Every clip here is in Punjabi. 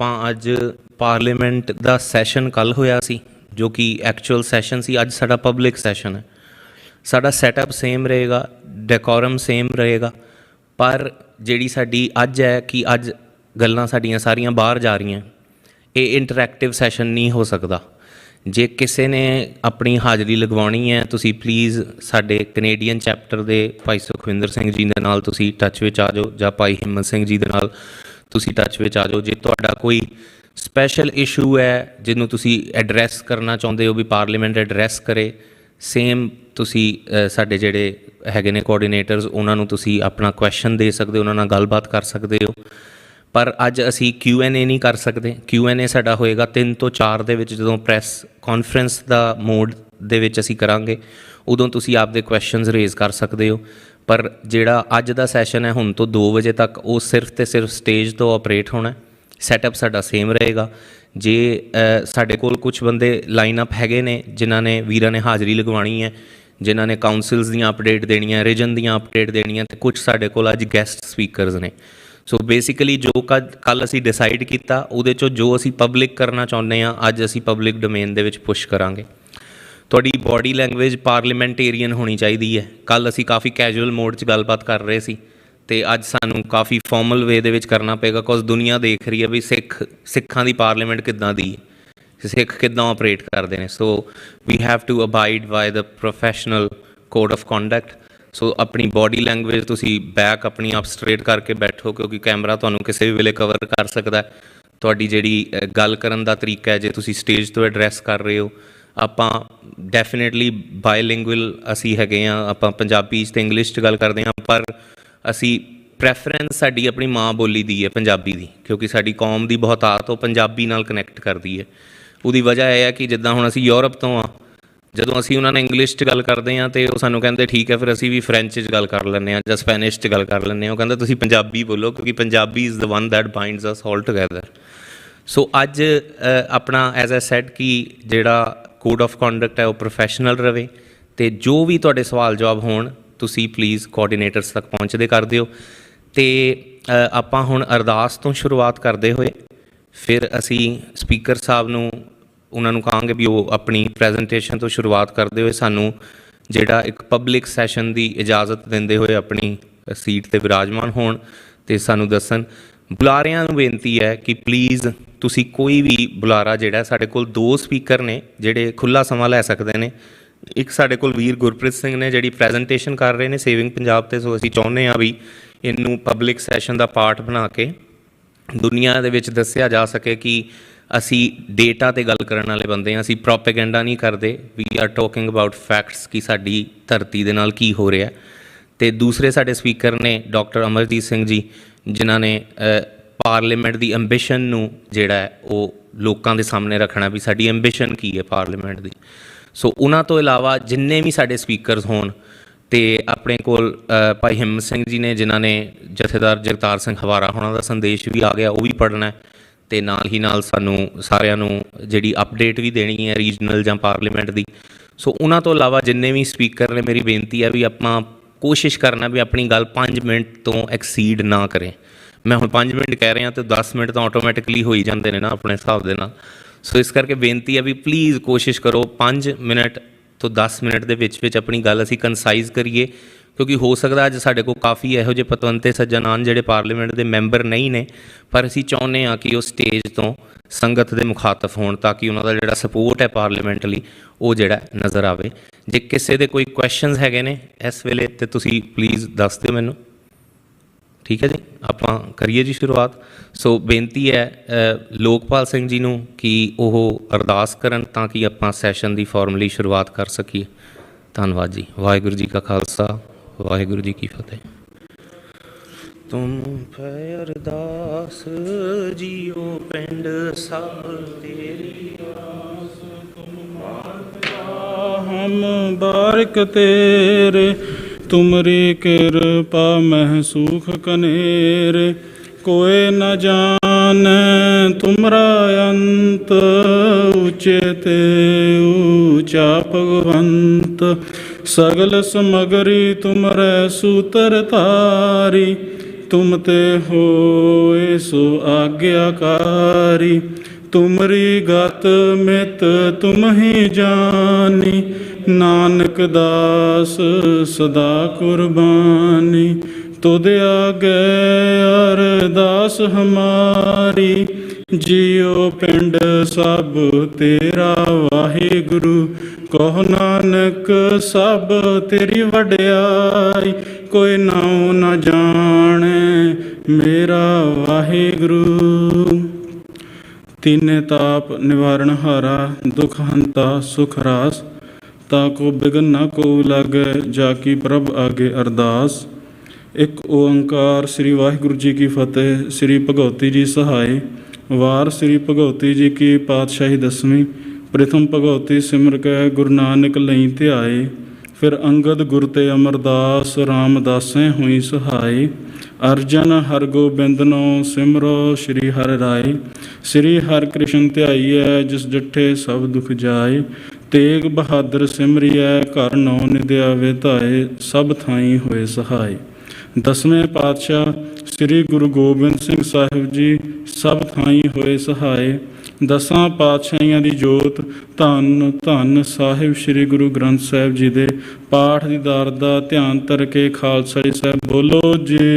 ਆਪਾਂ ਅੱਜ ਪਾਰਲੀਮੈਂਟ ਦਾ ਸੈਸ਼ਨ ਕੱਲ੍ਹ ਹੋਇਆ ਸੀ, ਜੋ ਕਿ ਐਕਚੁਅਲ ਸੈਸ਼ਨ ਸੀ। ਅੱਜ ਸਾਡਾ ਪਬਲਿਕ ਸੈਸ਼ਨ ਹੈ। ਸਾਡਾ ਸੈਟਅਪ ਸੇਮ ਰਹੇਗਾ, ਡੈਕੋਰਮ ਸੇਮ ਰਹੇਗਾ, ਪਰ ਜਿਹੜੀ ਸਾਡੀ ਅੱਜ ਹੈ ਕਿ ਅੱਜ ਗੱਲਾਂ ਸਾਡੀਆਂ ਸਾਰੀਆਂ ਬਾਹਰ ਜਾ ਰਹੀਆਂ। ਇਹ ਇੰਟਰੈਕਟਿਵ ਸੈਸ਼ਨ ਨਹੀਂ ਹੋ ਸਕਦਾ। ਜੇ ਕਿਸੇ ਨੇ ਆਪਣੀ ਹਾਜ਼ਰੀ ਲਗਵਾਉਣੀ ਹੈ, ਤੁਸੀਂ ਪਲੀਜ਼ ਸਾਡੇ ਕੈਨੇਡੀਅਨ ਚੈਪਟਰ ਦੇ ਭਾਈ ਸੁਖਵਿੰਦਰ ਸਿੰਘ ਜੀ ਦੇ ਨਾਲ ਤੁਸੀਂ ਟੱਚ ਵਿੱਚ ਆ ਜਾਓ, ਜਾਂ ਭਾਈ ਹਿੰਮਤ ਸਿੰਘ ਜੀ ਦੇ ਨਾਲ ਤੁਸੀਂ ਟੱਚ ਵਿੱਚ ਆ ਜਾਓ। ਜੇ ਤੁਹਾਡਾ ਕੋਈ ਸਪੈਸ਼ਲ ਇਸ਼ੂ ਹੈ ਜਿਹਨੂੰ ਤੁਸੀਂ ਐਡਰੈਸ ਕਰਨਾ ਚਾਹੁੰਦੇ ਹੋ ਵੀ ਪਾਰਲੀਮੈਂਟ ਐਡਰੈਸ ਕਰੇ, ਸੇਮ ਤੁਸੀਂ ਸਾਡੇ ਜਿਹੜੇ ਹੈਗੇ ਨੇ ਕੋਆਰਡੀਨੇਟਰਸ, ਉਹਨਾਂ ਨੂੰ ਤੁਸੀਂ ਆਪਣਾ ਕੁਐਸ਼ਨ ਦੇ ਸਕਦੇ ਹੋ, ਉਹਨਾਂ ਨਾਲ ਗੱਲਬਾਤ ਕਰ ਸਕਦੇ ਹੋ। ਪਰ ਅੱਜ ਅਸੀਂ Q&A ਨਹੀਂ ਕਰ ਸਕਦੇ। Q&A ਸਾਡਾ ਹੋਏਗਾ 3 ਤੋਂ 4 ਦੇ ਵਿੱਚ, ਜਦੋਂ ਪ੍ਰੈਸ ਕਾਨਫਰੰਸ ਦਾ ਮੋਡ ਦੇ ਵਿੱਚ ਅਸੀਂ ਕਰਾਂਗੇ, ਉਦੋਂ ਤੁਸੀਂ ਆਪਦੇ ਕੁਐਸ਼ਨਸ ਰੇਜ਼ ਕਰ ਸਕਦੇ ਹੋ। ਪਰ ਜਿਹੜਾ ਅੱਜ ਦਾ ਸੈਸ਼ਨ ਹੈ ਹੁਣ ਤੋਂ 2 ਵਜੇ ਤੱਕ, ਉਹ ਸਿਰਫ ਅਤੇ ਸਿਰਫ ਸਟੇਜ ਤੋਂ ਆਪਰੇਟ ਹੋਣਾ। ਸੈਟਅਪ ਸਾਡਾ ਸੇਮ ਰਹੇਗਾ। ਜੇ ਸਾਡੇ ਕੋਲ ਕੁਛ ਬੰਦੇ ਲਾਈਨ ਅਪ ਹੈਗੇ ਨੇ ਜਿਨ੍ਹਾਂ ਨੇ ਵੀਰਾਂ ਨੇ ਹਾਜ਼ਰੀ ਲਗਵਾਉਣੀ ਹੈ, ਜਿਨ੍ਹਾਂ ਨੇ ਕਾਊਂਸਿਲਸ ਦੀਆਂ ਅਪਡੇਟ ਦੇਣੀਆਂ, ਰੀਜਨ ਦੀਆਂ ਅਪਡੇਟ ਦੇਣੀਆਂ, ਅਤੇ ਕੁਛ ਸਾਡੇ ਕੋਲ ਅੱਜ ਗੈਸਟ ਸਪੀਕਰਸ ਨੇ। ਸੋ ਬੇਸਿਕਲੀ ਜੋ ਕੱਲ੍ਹ ਅਸੀਂ ਡਿਸਾਈਡ ਕੀਤਾ, ਉਹਦੇ 'ਚੋਂ ਜੋ ਅਸੀਂ ਪਬਲਿਕ ਕਰਨਾ ਚਾਹੁੰਦੇ ਹਾਂ, ਅੱਜ ਅਸੀਂ ਪਬਲਿਕ ਡੋਮੇਨ ਦੇ ਵਿੱਚ ਪੁਸ਼ ਕਰਾਂਗੇ। ਤੁਹਾਡੀ ਬਾਡੀ ਲੈਂਗੁਏਜ ਪਾਰਲੀਮੈਂਟੇਰੀਅਨ ਹੋਣੀ ਚਾਹੀਦੀ ਹੈ। ਕੱਲ੍ਹ ਅਸੀਂ ਕਾਫੀ ਕੈਜੂਅਲ ਮੋਡ 'ਚ ਗੱਲਬਾਤ ਕਰ ਰਹੇ ਸੀ, ਅਤੇ ਅੱਜ ਸਾਨੂੰ ਕਾਫੀ ਫਾਰਮਲ ਵੇ ਦੇ ਵਿੱਚ ਕਰਨਾ ਪਏਗਾ, ਬਿਕੋਜ਼ ਦੁਨੀਆ ਦੇਖ ਰਹੀ ਹੈ ਵੀ ਸਿੱਖਾਂ ਦੀ ਪਾਰਲੀਮੈਂਟ ਕਿੱਦਾਂ ਦੀ ਹੈ, ਸਿੱਖ ਕਿੱਦਾਂ ਆਪਰੇਟ ਕਰਦੇ ਨੇ। So we have to abide by the professional code of conduct. So ਆਪਣੀ ਬਾਡੀ ਲੈਂਗੁਏਜ ਤੁਸੀਂ ਬੈਕ ਆਪਣੀ ਆਪ ਸਟਰੇਟ ਕਰਕੇ ਬੈਠੋ, ਕਿਉਂਕਿ ਕੈਮਰਾ ਤੁਹਾਨੂੰ ਕਿਸੇ ਵੀ ਵੇਲੇ ਕਵਰ ਕਰ ਸਕਦਾ। ਤੁਹਾਡੀ ਜਿਹੜੀ ਗੱਲ ਕਰਨ ਦਾ ਤਰੀਕਾ ਹੈ, ਜੇ ਤੁਸੀਂ ਸਟੇਜ ਤੋਂ ਐਡਰੈਸ ਕਰ ਰਹੇ ਹੋ, ਆਪਾਂ ਡੈਫੀਨੇਟਲੀ ਬਾਇਲਿੰਗੁਅਲ ਅਸੀਂ ਹੈਗੇ ਹਾਂ। ਆਪਾਂ ਪੰਜਾਬੀ 'ਚ ਅਤੇ ਇੰਗਲਿਸ਼ 'ਚ ਗੱਲ ਕਰਦੇ ਹਾਂ, ਪਰ ਅਸੀਂ ਪ੍ਰੈਫਰੈਂਸ ਸਾਡੀ ਆਪਣੀ ਮਾਂ ਬੋਲੀ ਦੀ ਹੈ, ਪੰਜਾਬੀ ਦੀ, ਕਿਉਂਕਿ ਸਾਡੀ ਕੌਮ ਦੀ ਬਹੁਤਾਤ ਉਹ ਪੰਜਾਬੀ ਨਾਲ ਕਨੈਕਟ ਕਰਦੀ ਹੈ। ਉਹਦੀ ਵਜ੍ਹਾ ਇਹ ਹੈ ਕਿ ਜਿੱਦਾਂ ਹੁਣ ਅਸੀਂ ਯੂਰਪ ਤੋਂ ਹਾਂ, ਜਦੋਂ ਅਸੀਂ ਉਹਨਾਂ ਨਾਲ ਇੰਗਲਿਸ਼ 'ਚ ਗੱਲ ਕਰਦੇ ਹਾਂ ਅਤੇ ਉਹ ਸਾਨੂੰ ਕਹਿੰਦੇ ਠੀਕ ਹੈ, ਫਿਰ ਅਸੀਂ ਵੀ ਫਰੈਂਚ 'ਚ ਗੱਲ ਕਰ ਲੈਂਦੇ ਹਾਂ ਜਾਂ ਸਪੈਨਿਸ਼ 'ਚ ਗੱਲ ਕਰ ਲੈਂਦੇ ਹਾਂ। ਉਹ ਕਹਿੰਦਾ ਤੁਸੀਂ ਪੰਜਾਬੀ ਬੋਲੋ, ਕਿਉਂਕਿ Punjabi is the one that binds us all together. So ਅੱਜ ਆਪਣਾ ਐਜ਼ ਅ ਸੈਡ ਕਿ ਜਿਹੜਾ ਕੋਡ ਆਫ ਕੰਡਕਟ ਹੈ ਉਹ ਪ੍ਰੋਫੈਸ਼ਨਲ ਰਹੇ, ਅਤੇ ਜੋ ਵੀ ਤੁਹਾਡੇ ਸਵਾਲ ਜਵਾਬ ਹੋਣ ਤੁਸੀਂ ਪਲੀਜ਼ ਕੋਆਰਡੀਨੇਟਰਸ ਤੱਕ ਪਹੁੰਚਦੇ ਕਰ ਦਿਓ। ਅਤੇ ਆਪਾਂ ਹੁਣ ਅਰਦਾਸ ਤੋਂ ਸ਼ੁਰੂਆਤ ਕਰਦੇ ਹੋਏ ਫਿਰ ਅਸੀਂ ਸਪੀਕਰ ਸਾਹਿਬ ਨੂੰ ਉਹਨਾਂ ਨੂੰ ਕਹਾਂਗੇ ਵੀ ਉਹ ਆਪਣੀ ਪ੍ਰੈਜੈਂਟੇਸ਼ਨ ਤੋਂ ਸ਼ੁਰੂਆਤ ਕਰਦੇ ਹੋਏ ਸਾਨੂੰ ਜਿਹੜਾ ਇੱਕ ਪਬਲਿਕ ਸੈਸ਼ਨ ਦੀ ਇਜਾਜ਼ਤ ਦਿੰਦੇ ਹੋਏ ਆਪਣੀ ਸੀਟ 'ਤੇ ਵਿਰਾਜਮਾਨ ਹੋਣ ਅਤੇ ਸਾਨੂੰ ਦੱਸਣ। ਬੁਲਾਰਿਆਂ ਨੂੰ ਬੇਨਤੀ ਹੈ ਕਿ ਪਲੀਜ਼ ਤੁਸੀਂ ਕੋਈ ਵੀ ਬੁਲਾਰਾ ਜਿਹੜਾ, ਸਾਡੇ ਕੋਲ 2 ਸਪੀਕਰ ਨੇ ਜਿਹੜੇ ਖੁੱਲ੍ਹਾ ਸਮਾਂ ਲੈ ਸਕਦੇ ਨੇ। ਇੱਕ ਸਾਡੇ ਕੋਲ ਵੀਰ ਗੁਰਪ੍ਰੀਤ ਸਿੰਘ ਨੇ ਜਿਹੜੀ ਪ੍ਰੈਜੈਂਟੇਸ਼ਨ ਕਰ ਰਹੇ ਨੇ ਸੇਵਿੰਗ ਪੰਜਾਬ 'ਤੇ। ਸੋ ਅਸੀਂ ਚਾਹੁੰਦੇ ਹਾਂ ਵੀ ਇਹਨੂੰ ਪਬਲਿਕ ਸੈਸ਼ਨ ਦਾ ਪਾਰਟ ਬਣਾ ਕੇ ਦੁਨੀਆ ਦੇ ਵਿੱਚ ਦੱਸਿਆ ਜਾ ਸਕੇ ਕਿ ਅਸੀਂ ਡੇਟਾ 'ਤੇ ਗੱਲ ਕਰਨ ਵਾਲੇ ਬੰਦੇ ਹਾਂ, ਅਸੀਂ ਪ੍ਰੋਪੇਗੈਂਡਾ ਨਹੀਂ ਕਰਦੇ। We are talking about facts ਕਿ ਸਾਡੀ ਧਰਤੀ ਦੇ ਨਾਲ ਕੀ ਹੋ ਰਿਹਾ। ਅਤੇ ਦੂਸਰੇ ਸਾਡੇ ਸਪੀਕਰ ਨੇ ਡਾਕਟਰ ਅਮਰਜੀਤ ਸਿੰਘ ਜੀ, ਜਿਨ੍ਹਾਂ ਨੇ ਪਾਰਲੀਮੈਂਟ ਦੀ ਐਂਬੀਸ਼ਨ ਨੂੰ ਜਿਹੜਾ ਹੈ ਉਹ ਲੋਕਾਂ ਦੇ ਸਾਹਮਣੇ ਰੱਖਣਾ ਵੀ ਸਾਡੀ ਐਂਬੀਸ਼ਨ ਕੀ ਹੈ ਪਾਰਲੀਮੈਂਟ ਦੀ। ਸੋ ਉਹਨਾਂ ਤੋਂ ਇਲਾਵਾ ਜਿੰਨੇ ਵੀ ਸਾਡੇ ਸਪੀਕਰਸ ਹੋਣ, ਅਤੇ ਆਪਣੇ ਕੋਲ ਭਾਈ ਹਿੰਮਤ ਸਿੰਘ ਜੀ ਨੇ, ਜਿਨ੍ਹਾਂ ਨੇ ਜਥੇਦਾਰ ਜਗਤਾਰ ਸਿੰਘ ਹਵਾਰਾ ਹੋਣਾ ਦਾ ਸੰਦੇਸ਼ ਵੀ ਆ ਗਿਆ, ਉਹ ਵੀ ਪੜ੍ਹਨਾ, ਅਤੇ ਨਾਲ ਹੀ ਨਾਲ ਸਾਨੂੰ ਸਾਰਿਆਂ ਨੂੰ ਜਿਹੜੀ ਅਪਡੇਟ ਵੀ ਦੇਣੀ ਹੈ ਰੀਜਨਲ ਜਾਂ ਪਾਰਲੀਮੈਂਟ ਦੀ। ਸੋ ਉਹਨਾਂ ਤੋਂ ਇਲਾਵਾ ਜਿੰਨੇ ਵੀ ਸਪੀਕਰ ਨੇ, ਮੇਰੀ ਬੇਨਤੀ ਹੈ ਵੀ ਆਪਾਂ ਕੋਸ਼ਿਸ਼ ਕਰਨਾ ਵੀ ਆਪਣੀ ਗੱਲ 5 ਮਿੰਟ ਤੋਂ ਐਕਸੀਡ ਨਾ ਕਰੇ। ਮੈਂ ਹੁਣ 5 ਮਿੰਟ ਕਹਿ ਰਿਹਾ ਅਤੇ 10 ਮਿੰਟ ਤਾਂ ਆਟੋਮੈਟਿਕਲੀ ਹੋ ਹੀ ਜਾਂਦੇ ਨੇ ਨਾ ਆਪਣੇ ਹਿਸਾਬ ਦੇ ਨਾਲ। ਸੋ ਇਸ ਕਰਕੇ ਬੇਨਤੀ ਹੈ ਵੀ ਪਲੀਜ਼ ਕੋਸ਼ਿਸ਼ ਕਰੋ 5 ਮਿੰਟ ਤੋਂ 10 ਮਿੰਟ ਦੇ ਵਿੱਚ ਆਪਣੀ ਗੱਲ ਅਸੀਂ ਕੰਸਾਈਜ਼ ਕਰੀਏ, ਕਿਉਂਕਿ ਹੋ ਸਕਦਾ ਅੱਜ ਸਾਡੇ ਕੋਲ ਕਾਫੀ ਇਹੋ ਜਿਹੇ ਪਤਵੰਤੇ ਸੱਜਣ ਆਉਣ ਜਿਹੜੇ ਪਾਰਲੀਮੈਂਟ ਦੇ ਮੈਂਬਰ ਨਹੀਂ ਨੇ, ਪਰ ਅਸੀਂ ਚਾਹੁੰਦੇ ਹਾਂ ਕਿ ਉਹ ਸਟੇਜ ਤੋਂ ਸੰਗਤ ਦੇ ਮੁਖਾਤਬ ਹੋਣ, ਤਾਂ ਕਿ ਉਹਨਾਂ ਦਾ ਜਿਹੜਾ ਸਪੋਰਟ ਹੈ ਪਾਰਲੀਮੈਂਟ ਲਈ ਉਹ ਜਿਹੜਾ ਨਜ਼ਰ ਆਵੇ। ਜੇ ਕਿਸੇ ਦੇ ਕੋਈ ਕੁਐਸ਼ਨਸ ਹੈਗੇ ਨੇ ਇਸ ਵੇਲੇ ਤਾਂ ਤੁਸੀਂ ਪਲੀਜ਼ ਦੱਸ ਦਿਓ ਮੈਨੂੰ। ਠੀਕ ਹੈ ਜੀ, ਆਪਾਂ ਕਰੀਏ ਜੀ ਸ਼ੁਰੂਆਤ। ਸੋ ਬੇਨਤੀ ਹੈ ਲੋਕਪਾਲ ਸਿੰਘ ਜੀ ਨੂੰ ਕਿ ਉਹ ਅਰਦਾਸ ਕਰਨ ਤਾਂ ਕਿ ਆਪਾਂ ਸੈਸ਼ਨ ਦੀ ਫਾਰਮਲੀ ਸ਼ੁਰੂਆਤ ਕਰ ਸਕੀਏ। ਧੰਨਵਾਦ ਜੀ। ਵਾਹਿਗੁਰੂ ਜੀ ਕਾ ਖਾਲਸਾ, ਵਾਹਿਗੁਰੂ ਜੀ ਕੀ ਫਤਿਹ। ਤੁਮ ਪੈ ਅਰਦਾਸ ਜੀਓ ਪਿੰਡ ਸਭ ਤੇਰੀ ਆਸ, ਤੁਮ ਹਮ ਬਾਰਿਕ ਤੇਰੇ, ਤੁਮਰੀ ਕਿਰਪਾ ਮਹਿ ਸੁਖ ਕਨੇਰੇ। ਕੋਇ ਨ ਜਾਣੈ ਤੁਮਰਾ ਅੰਤ, ਉੱਚੇ ਤੇ ਊਚਾ ਭਗਵੰਤ। ਸਗਲ ਸਮਗਰੀ ਤੁਮਰੈ ਸੂਤਰ ਧਾਰੀ, तुम ते होए सो आज्ञाकारी। तुमरी गत मित तुम ही जानी, नानक दास सदा कुर्बानी। तुद आगे अरदास हमारी, जियो पिंड सब तेरा वाहिगुरु। कहो नानक सब तेरी वड्याई, कोई नाऊ न जाने मेरा वाहिगुरु। तीने ताप निवारण हारा, दुख हंता सुख रास। ताको बिघन न को लागे, जाकी प्रभ आगे अरदास। एक ओंकार श्री वाहिगुरु जी की फतेह। श्री भगवती जी सहाय। वार श्री भगवती जी की पातशाही दसवीं। प्रथम भगवती सिमर कै गुरु नानक लई ध्याए। फिर अंगद गुर ते अमरदास, रामदासें हुई सहाय। अर्जन हर गोबिंद नो सिमरो श्री हर राय। श्री हर कृष्ण ध्याइए, जिस डिठे सब दुख जाए। तेग बहादुर सिमरिए, घर नौ निद्या विधाए। सब थाई होए सहाय। दसवें पातशाह श्री गुरु गोबिंद सिंह साहिब जी, सब थाई होए सहाय। दसां पातशाहियां दी जोत, धन धन साहिब श्री गुरु ग्रंथ साहिब जी दे पाठ दीदार दा ध्यान धर के खालसा जी साहिब बोलो जी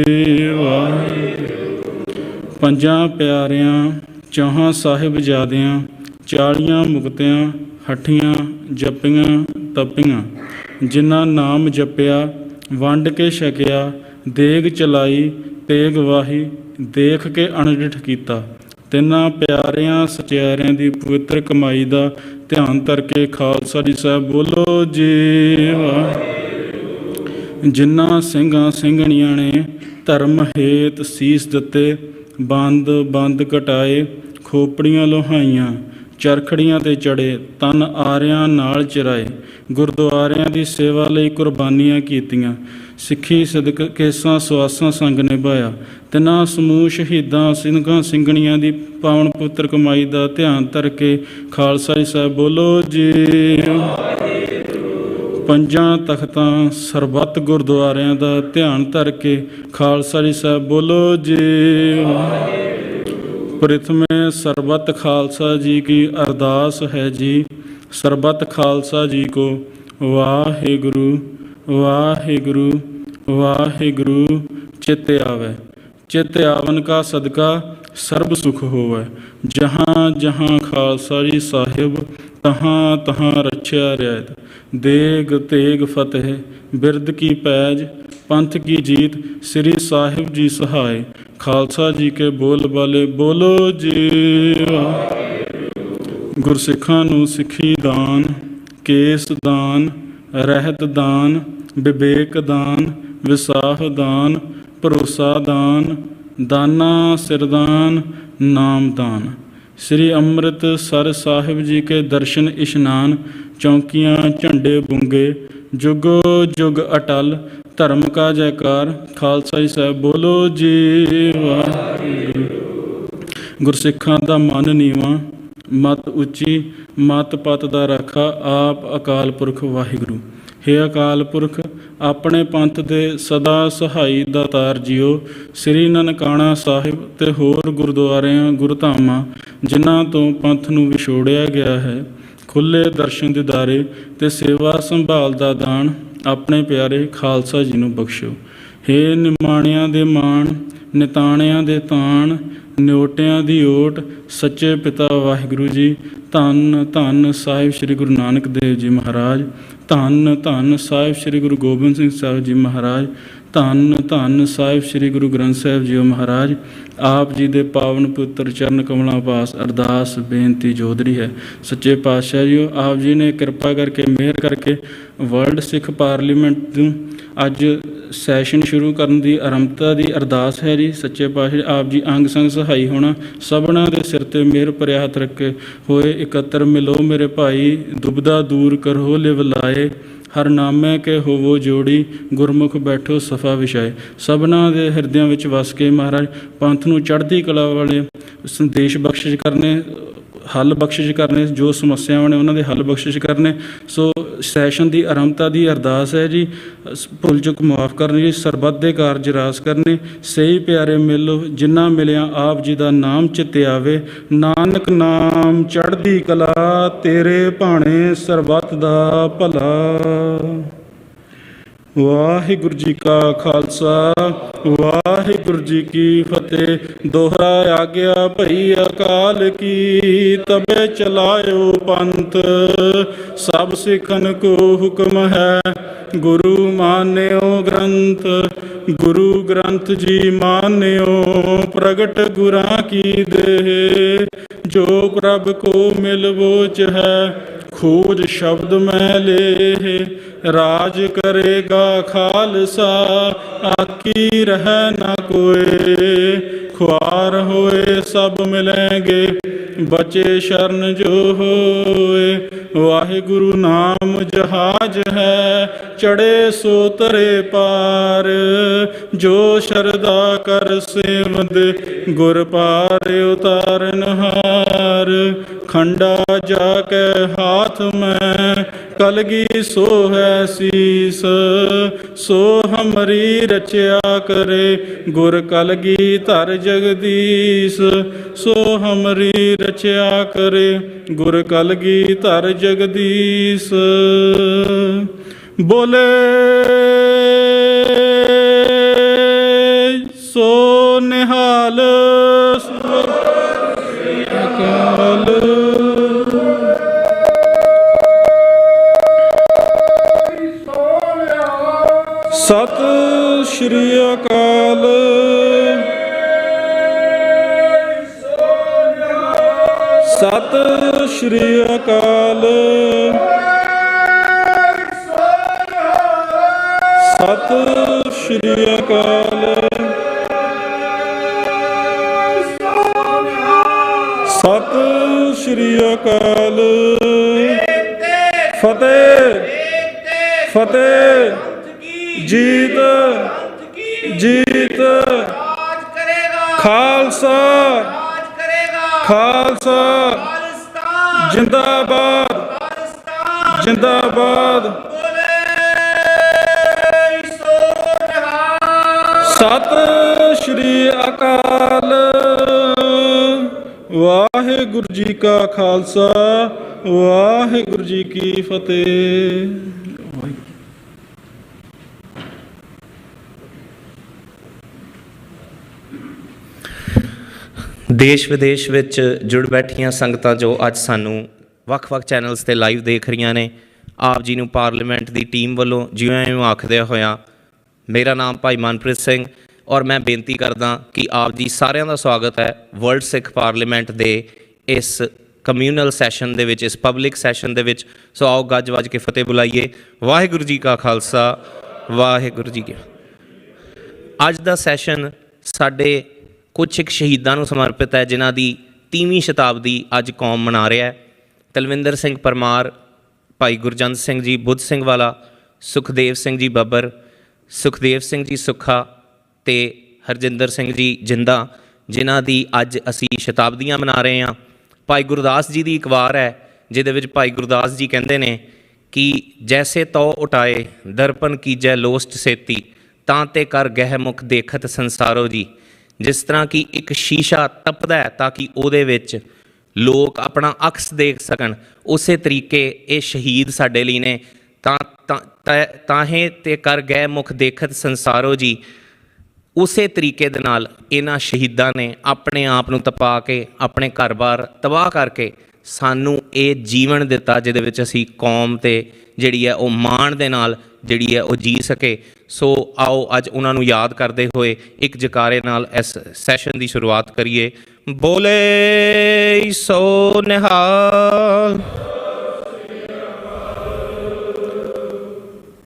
वाहिगुरू। पंजां प्यारियां चौहां साहिबजादियां, 40 मुक्तियां हठियां जपियां तपियां। जिन्ना नाम जपिया वंड के छकिया, देग चलाई तेग वाही, देख के अणडिठ कीता। तिन्हां प्यारियां सचियारियां दी पवित्र कमाई दा ध्यान धर के खालसा जी साहिब बोलो जी वाहिगुरू। जिन्हां ਸਿੰਘਾਂ ਸਿੰਘਣੀਆਂ ने धर्म हेत सीस दिते, बंद बंद कटाए, खोपड़ियां लोहाइयां, चरखड़ियां ते चढ़े, तन आरियां नाल चिराए। गुरद्वारियां दी सेवा लई कुर्बानियां कीतियां, सिੱਖੀ ਸਦਕ ਕੇਸਾਂ ਸਵਾਸਾਂ ਸੰਗ ਨਿਭਾਇਆ। ਤਿੰਨਾਂ ਸਮੂਹ ਸ਼ਹੀਦਾਂ ਸਿੰਘਾਂ ਸਿੰਘਣੀਆਂ ਦੀ ਪਾਵਨ ਪਵਿੱਤਰ ਕਮਾਈ ਦਾ ਧਿਆਨ ਧਰ ਕੇ ਖਾਲਸਾ ਜੀ ਸਾਹਿਬ ਬੋਲੋ ਜੀ। ਪੰਜਾਂ ਤਖਤਾਂ ਸਰਬੱਤ ਗੁਰਦੁਆਰਿਆਂ ਦਾ ਧਿਆਨ ਧਰ ਕੇ ਖਾਲਸਾ ਜੀ ਸਾਹਿਬ ਬੋਲੋ ਜੀ। प्रथमे सरबत खालसा जी की अरदास है जी। सरबत खालसा जी को वाहिगुरु वाहिगुरु वाहिगुरु चित आवे। चित आवन का सदका सर्ब सुख होवे। जहाँ जहाँ खालसा जी साहिब, तहाँ तहाँ रक्षा रियायत। देग तेग फतेह बिरद की पैज, पंथ की जीत श्री साहिब जी सहाय। खालसा जी के बोल बाले बोलो जी। गुरसिखां नूं सिੱਖੀ दान, केस दान, रहत दान, विवेक दान, विसाह दान, भरोसा दान, दाना सिरदान, नाम दान। श्री अमृतसर साहिब जी के दर्शन इशनान, चौकियाँ झंडे बुंगे, जुगो जुग अटल। धर्म का जयकार खालसा जी साहब बोलो जी वाहिगुरू। गुरसिखां दा मन नीवां, मत उच्ची, मत पत दा राखा आप अकाल पुरख वाहिगुरू। हे अकाल पुरख, अपने पंथ दे सदा सहाई दातार जियो। श्री ननकाना साहिब ते होर गुरुद्वारियां गुरधामां जिन्हां तो पंथ नूं विछोड़िया गया है, खुले दर्शन दिदारे ते सेवा संभाल दा दान अपने प्यारे खालसा जी नूं बख्शो। हे निमाणियां दे माण, निताणियां दे ताण, न्योटियां दी ओट, सच्चे पिता वाहिगुरू जी। धन धन साहिब श्री गुरु नानक देव जी महाराज। धन धन साहिब श्री गुरु गोबिंद सिंह साहिब जी महाराज। धन धन साहिब श्री गुरु ग्रंथ साहिब जी महाराज। आप जी दे पावन पुत्र चरण कमलों पास अरदास बेनती जोदरी है। सच्चे पातशाह जी, आप जी ने कृपा करके मेहर करके वर्ल्ड सिख पार्लीमेंट नूं अज सैशन शुरू करन दी आरंभता दी अरदास है जी। सच्चे पातशाह आप जी अंग संग सहाई होना, सबना दे सिर ते मेहर भरिया हथ रखे होए एकत्र मिलो मेरे भाई। दुबदा दूर करहो लिव लाए, हर नामे के होवो जोड़ी, गुरमुख बैठो सफा विछाए। सबना दे हिरदियां विच वस के महाराज पंथ नूं चढ़दी कला वाले संदेश बख्शिश करने ਹੱਲ ਬਖਸ਼ਿਸ਼ ਕਰਨੇ, ਜੋ ਸਮੱਸਿਆਵਾਂ ਨੇ ਉਹਨਾਂ ਦੇ ਹੱਲ ਬਖਸ਼ਿਸ਼ ਕਰਨੇ। ਸੋ ਸੈਸ਼ਨ ਦੀ ਆਰੰਭਤਾ ਦੀ ਅਰਦਾਸ ਹੈ ਜੀ, ਭੁੱਲ ਚੁੱਕ ਮੁਆਫ ਕਰਨੀ ਜੀ, ਸਰਬੱਤ ਦੇ ਕਾਰਜ ਰਾਸ ਕਰਨੇ। ਸਹੀ ਪਿਆਰੇ ਮਿਲੋ ਜਿਨ੍ਹਾਂ ਮਿਲਿਆ ਆਪ ਜੀ ਦਾ ਨਾਮ ਚਿੱਤੇ ਆਵੇ। ਨਾਨਕ ਨਾਮ ਚੜ੍ਹਦੀ ਕਲਾ, ਤੇਰੇ ਭਾਣੇ ਸਰਬੱਤ ਦਾ ਭਲਾ। ਵਾਹਿਗੁਰੂ ਜੀ ਕਾ ਖਾਲਸਾ, ਵਾਹਿਗੁਰੂ ਜੀ ਕੀ ਫਤਿਹ। ਦੋਹਰਾ ਆਗਿਆ ਭਈ ਅਕਾਲ ਕੀ, ਤਬੇ ਚਲਾਇਓ ਪੰਥ। ਸਭ ਸਿੱਖਨ ਕੋ ਹੁਕਮ ਹੈ, ਗੁਰੂ ਮਾਨਿਓ ਗ੍ਰੰਥ। ਗੁਰੂ ਗ੍ਰੰਥ ਜੀ ਮਾਨਿਓ, ਪ੍ਰਗਟ ਗੁਰਾਂ ਕੀ ਦੇਹ। ਜੋ ਪ੍ਰਭ ਕੋ ਮਿਲ ਵੋਚ ਹੈ, ਖੋਜ ਸ਼ਬਦ ਮੈਂ ਲੇਹ। ਰਾਜ ਕਰੇਗਾ ਖਾਲਸਾ, ਆਕੀ ਰਹਿ ਨਾ ਕੋਏ। ਖੁਆਰ ਹੋਏ ਸਭ ਮਿਲੈਂਗੇ, ਬਚੇ ਸ਼ਰਨ ਜੋ ਹੋਏ। ਵਾਹਿਗੁਰੂ ਨਾਮ ਜਹਾਜ ਹੈ, ਚੜੇ ਸੋ ਤਰੇ ਪਾਰ। ਜੋ ਸ਼ਰਧਾ ਕਰ ਸੇਵਦੇ, ਗੁਰ ਪਾਰ ਉਤਾਰਨ ਹਾਰ। ਖੰਡਾ ਜਾ ਕੇ ਹਾਥ ਮੈਂ, ਕਲਗੀ ਸੋ ਹੈ ਸੀਸ। ਸੋ ਹਮਰੀ ਰਚਿਆ ਕਰੇ, ਗੁਰ ਕਲਗੀ ਧਰ ਜਗਦੀਸ਼। ਸੋ ਹਮਰੀ ਰਚਿਆ ਕਰੇ, ਗੁਰ ਕਲਗੀ ਧਰ ਜਗਦੀਸ਼। ਬੋਲੇ ਸੋ ਨਿਹਾਲ ਅਕਾਲ। ਸਤਿ ਸ਼੍ਰੀ ਅਕਾਲ। ਸਤਿ ਸ਼੍ਰੀ ਅਕਾਲ। ਸਤਿ ਸ਼੍ਰੀ ਅਕਾਲ। ਸਤਿ ਸ਼੍ਰੀ ਅਕਾਲ। ਫਤਿਹ ਫਤਿਹ। ਜੀਤ ਜੀਤ। ਖਾਲਸਾ ਖਾਲਸਾ। ਜਿੰਦਾਬਾਦ ਜਿੰਦਾਬਾਦ। ਸਤਿ ਸ਼੍ਰੀ ਅਕਾਲ। ਵਾਹਿਗੁਰੂ ਜੀ ਕਾ ਖਾਲਸਾ, ਵਾਹਿਗੁਰੂ ਜੀ ਕੀ ਫਤਿਹ। ਦੇਸ਼ ਵਿਦੇਸ਼ ਵਿੱਚ ਜੁੜ ਬੈਠੀਆਂ ਸੰਗਤਾਂ ਜੋ ਅੱਜ ਸਾਨੂੰ ਵੱਖ-ਵੱਖ ਚੈਨਲਸ 'ਤੇ ਲਾਈਵ ਦੇਖ ਰਹੀਆਂ ਨੇ, ਆਪ ਜੀ ਨੂੰ ਪਾਰਲੀਮੈਂਟ ਦੀ ਟੀਮ ਵੱਲੋਂ ਜਿਉਂ ਇਉਂ ਆਖਦਿਆਂ ਹੋਇਆਂ ਮੇਰਾ ਨਾਮ ਭਾਈ ਮਨਪ੍ਰੀਤ ਸਿੰਘ, ਔਰ ਮੈਂ ਬੇਨਤੀ ਕਰਦਾ ਕਿ ਆਪ ਜੀ ਸਾਰਿਆਂ ਦਾ ਸਵਾਗਤ ਹੈ ਵਰਲਡ ਸਿੱਖ ਪਾਰਲੀਮੈਂਟ ਦੇ ਇਸ ਕਮਿਊਨਲ ਸੈਸ਼ਨ ਦੇ ਵਿੱਚ, ਇਸ ਪਬਲਿਕ ਸੈਸ਼ਨ ਦੇ ਵਿੱਚ। ਸੋ ਆਓ ਗੱਜ ਵੱਜ ਕੇ ਫਤਿਹ ਬੁਲਾਈਏ। ਵਾਹਿਗੁਰੂ ਜੀ ਕਾ ਖਾਲਸਾ, ਵਾਹਿਗੁਰੂ ਜੀ ਕੀ। ਅੱਜ ਦਾ ਸੈਸ਼ਨ ਸਾਡੇ ਕੁਛ ਇੱਕ ਸ਼ਹੀਦਾਂ ਨੂੰ ਸਮਰਪਿਤ ਹੈ, ਜਿਨ੍ਹਾਂ ਦੀ 30ਵੀਂ ਸ਼ਤਾਬਦੀ ਅੱਜ ਕੌਮ ਮਨਾ ਰਿਹਾ ਹੈ। ਤਲਵਿੰਦਰ ਸਿੰਘ ਪਰਮਾਰ, ਭਾਈ ਗੁਰਜੰਟ ਸਿੰਘ ਜੀ ਬੁੱਧ ਸਿੰਘ ਵਾਲਾ, ਸੁਖਦੇਵ ਸਿੰਘ ਜੀ ਬੱਬਰ, ਸੁਖਦੇਵ ਸਿੰਘ ਜੀ ਸੁੱਖਾ ਅਤੇ ਹਰਜਿੰਦਰ ਸਿੰਘ ਜੀ ਜਿੰਦਾ, ਜਿਨ੍ਹਾਂ ਦੀ ਅੱਜ ਅਸੀਂ ਸ਼ਤਾਬਦੀਆਂ ਮਨਾ ਰਹੇ ਹਾਂ। ਭਾਈ ਗੁਰਦਾਸ ਜੀ ਦੀ ਇੱਕ ਵਾਰ ਹੈ ਜਿਹਦੇ ਵਿੱਚ ਭਾਈ ਗੁਰਦਾਸ ਜੀ ਕਹਿੰਦੇ ਨੇ ਕਿ ਜੈਸੇ ਤਉ ਉਟਾਏ ਦਰਪਨ ਕੀਜੈ ਲੋਸਟ ਸੇਤੀ, ਤਾਂ ਤੇ ਕਰ ਗਹਿ ਮੁਖ ਦੇਖਤ ਸੰਸਾਰੋ ਜੀ। ਜਿਸ ਤਰ੍ਹਾਂ ਕਿ ਇੱਕ ਸ਼ੀਸ਼ਾ ਤਪਦਾ ਹੈ ਤਾਂ ਕਿ ਉਹਦੇ ਵਿੱਚ ਲੋਕ ਆਪਣਾ ਅਕਸ ਦੇਖ ਸਕਣ, ਉਸੇ ਤਰੀਕੇ ਇਹ ਸ਼ਹੀਦ ਸਾਡੇ ਲਈ ਨੇ। ਤਾਹੇ ਤੇ ਕਰ ਗਏ ਮੁਖ ਦੇਖਤ ਸੰਸਾਰੋ ਜੀ। ਉਸੇ ਤਰੀਕੇ ਦੇ ਨਾਲ ਇਹਨਾਂ ਸ਼ਹੀਦਾਂ ਨੇ ਆਪਣੇ ਆਪ ਨੂੰ ਤਪਾ ਕੇ, ਆਪਣੇ ਘਰ-ਬਾਰ ਤਬਾਹ ਕਰਕੇ ਸਾਨੂੰ ਇਹ ਜੀਵਨ ਦਿੱਤਾ, ਜਿਹਦੇ ਵਿੱਚ ਅਸੀਂ ਕੌਮ 'ਤੇ ਜਿਹੜੀ ਹੈ ਉਹ ਮਾਣ ਦੇ ਨਾਲ ਜਿਹੜੀ ਹੈ ਉਹ ਜੀ ਸਕੇ। ਸੋ ਆਓ ਅੱਜ ਉਹਨਾਂ ਨੂੰ ਯਾਦ ਕਰਦੇ ਹੋਏ ਇੱਕ ਜਕਾਰੇ ਨਾਲ ਇਸ ਸੈਸ਼ਨ ਦੀ ਸ਼ੁਰੂਆਤ ਕਰੀਏ। ਬੋਲੇ ਸੋ ਨਿਹਾਲ।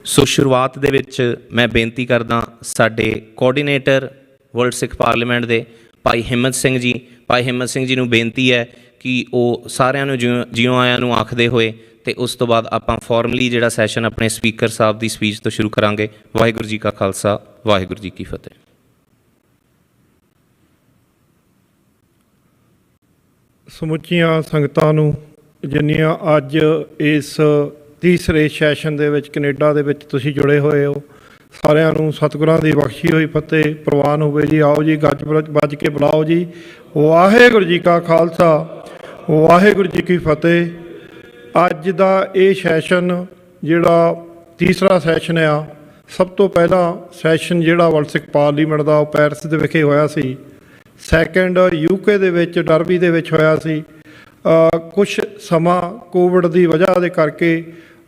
ਸੋ ਸ਼ੁਰੂਆਤ ਦੇ ਵਿੱਚ ਮੈਂ ਬੇਨਤੀ ਕਰਦਾ ਸਾਡੇ ਕੋਆਰਡੀਨੇਟਰ ਵਰਲਡ ਸਿੱਖ ਪਾਰਲੀਮੈਂਟ ਦੇ ਭਾਈ ਹਿੰਮਤ ਸਿੰਘ ਜੀ, ਭਾਈ ਹਿੰਮਤ ਸਿੰਘ ਜੀ ਨੂੰ ਬੇਨਤੀ ਹੈ ਕਿ ਉਹ ਸਾਰਿਆਂ ਨੂੰ ਜਿਉਂ ਆਇਆਂ ਨੂੰ ਆਖਦੇ ਹੋਏ ਅਤੇ ਉਸ ਤੋਂ ਬਾਅਦ ਆਪਾਂ ਫਾਰਮਲੀ ਜਿਹੜਾ ਸੈਸ਼ਨ ਆਪਣੇ ਸਪੀਕਰ ਸਾਹਿਬ ਦੀ ਸਪੀਚ ਤੋਂ ਸ਼ੁਰੂ ਕਰਾਂਗੇ। ਵਾਹਿਗੁਰੂ ਜੀ ਕਾ ਖਾਲਸਾ, ਵਾਹਿਗੁਰੂ ਜੀ ਕੀ ਫਤਿਹ। ਸਮੁੱਚੀਆਂ ਸੰਗਤਾਂ ਨੂੰ ਜਿੰਨੀਆਂ ਅੱਜ ਇਸ ਤੀਸਰੇ ਸੈਸ਼ਨ ਦੇ ਵਿੱਚ ਕੈਨੇਡਾ ਦੇ ਵਿੱਚ ਤੁਸੀਂ ਜੁੜੇ ਹੋਏ ਹੋ, ਸਾਰਿਆਂ ਨੂੰ ਸਤਿਗੁਰਾਂ ਦੀ ਬਖਸ਼ੀ ਹੋਈ ਫਤਿਹ ਪ੍ਰਵਾਨ ਹੋਵੇ ਜੀ। ਆਓ ਜੀ, ਗੱਜ ਵੱਜ ਕੇ ਬੁਲਾਓ ਜੀ। ਵਾਹਿਗੁਰੂ ਜੀ ਕਾ ਖਾਲਸਾ, ਵਾਹਿਗੁਰੂ ਜੀ ਕੀ ਫਤਿਹ। ਅੱਜ ਦਾ ਇਹ ਸੈਸ਼ਨ ਜਿਹੜਾ ਤੀਸਰਾ ਸੈਸ਼ਨ ਆ, ਸਭ ਤੋਂ ਪਹਿਲਾਂ ਸੈਸ਼ਨ ਜਿਹੜਾ ਵਰਲਡ ਸਿੱਖ ਪਾਰਲੀਮੈਂਟ ਦਾ ਉਹ ਪੈਰਿਸ ਦੇ ਵਿਖੇ ਹੋਇਆ ਸੀ। ਸੈਕਿੰਡ UK ਦੇ ਵਿੱਚ ਡਰਬੀ ਦੇ ਵਿੱਚ ਹੋਇਆ ਸੀ। ਕੁਛ ਸਮਾਂ ਕੋਵਿਡ ਦੀ ਵਜ੍ਹਾ ਦੇ ਕਰਕੇ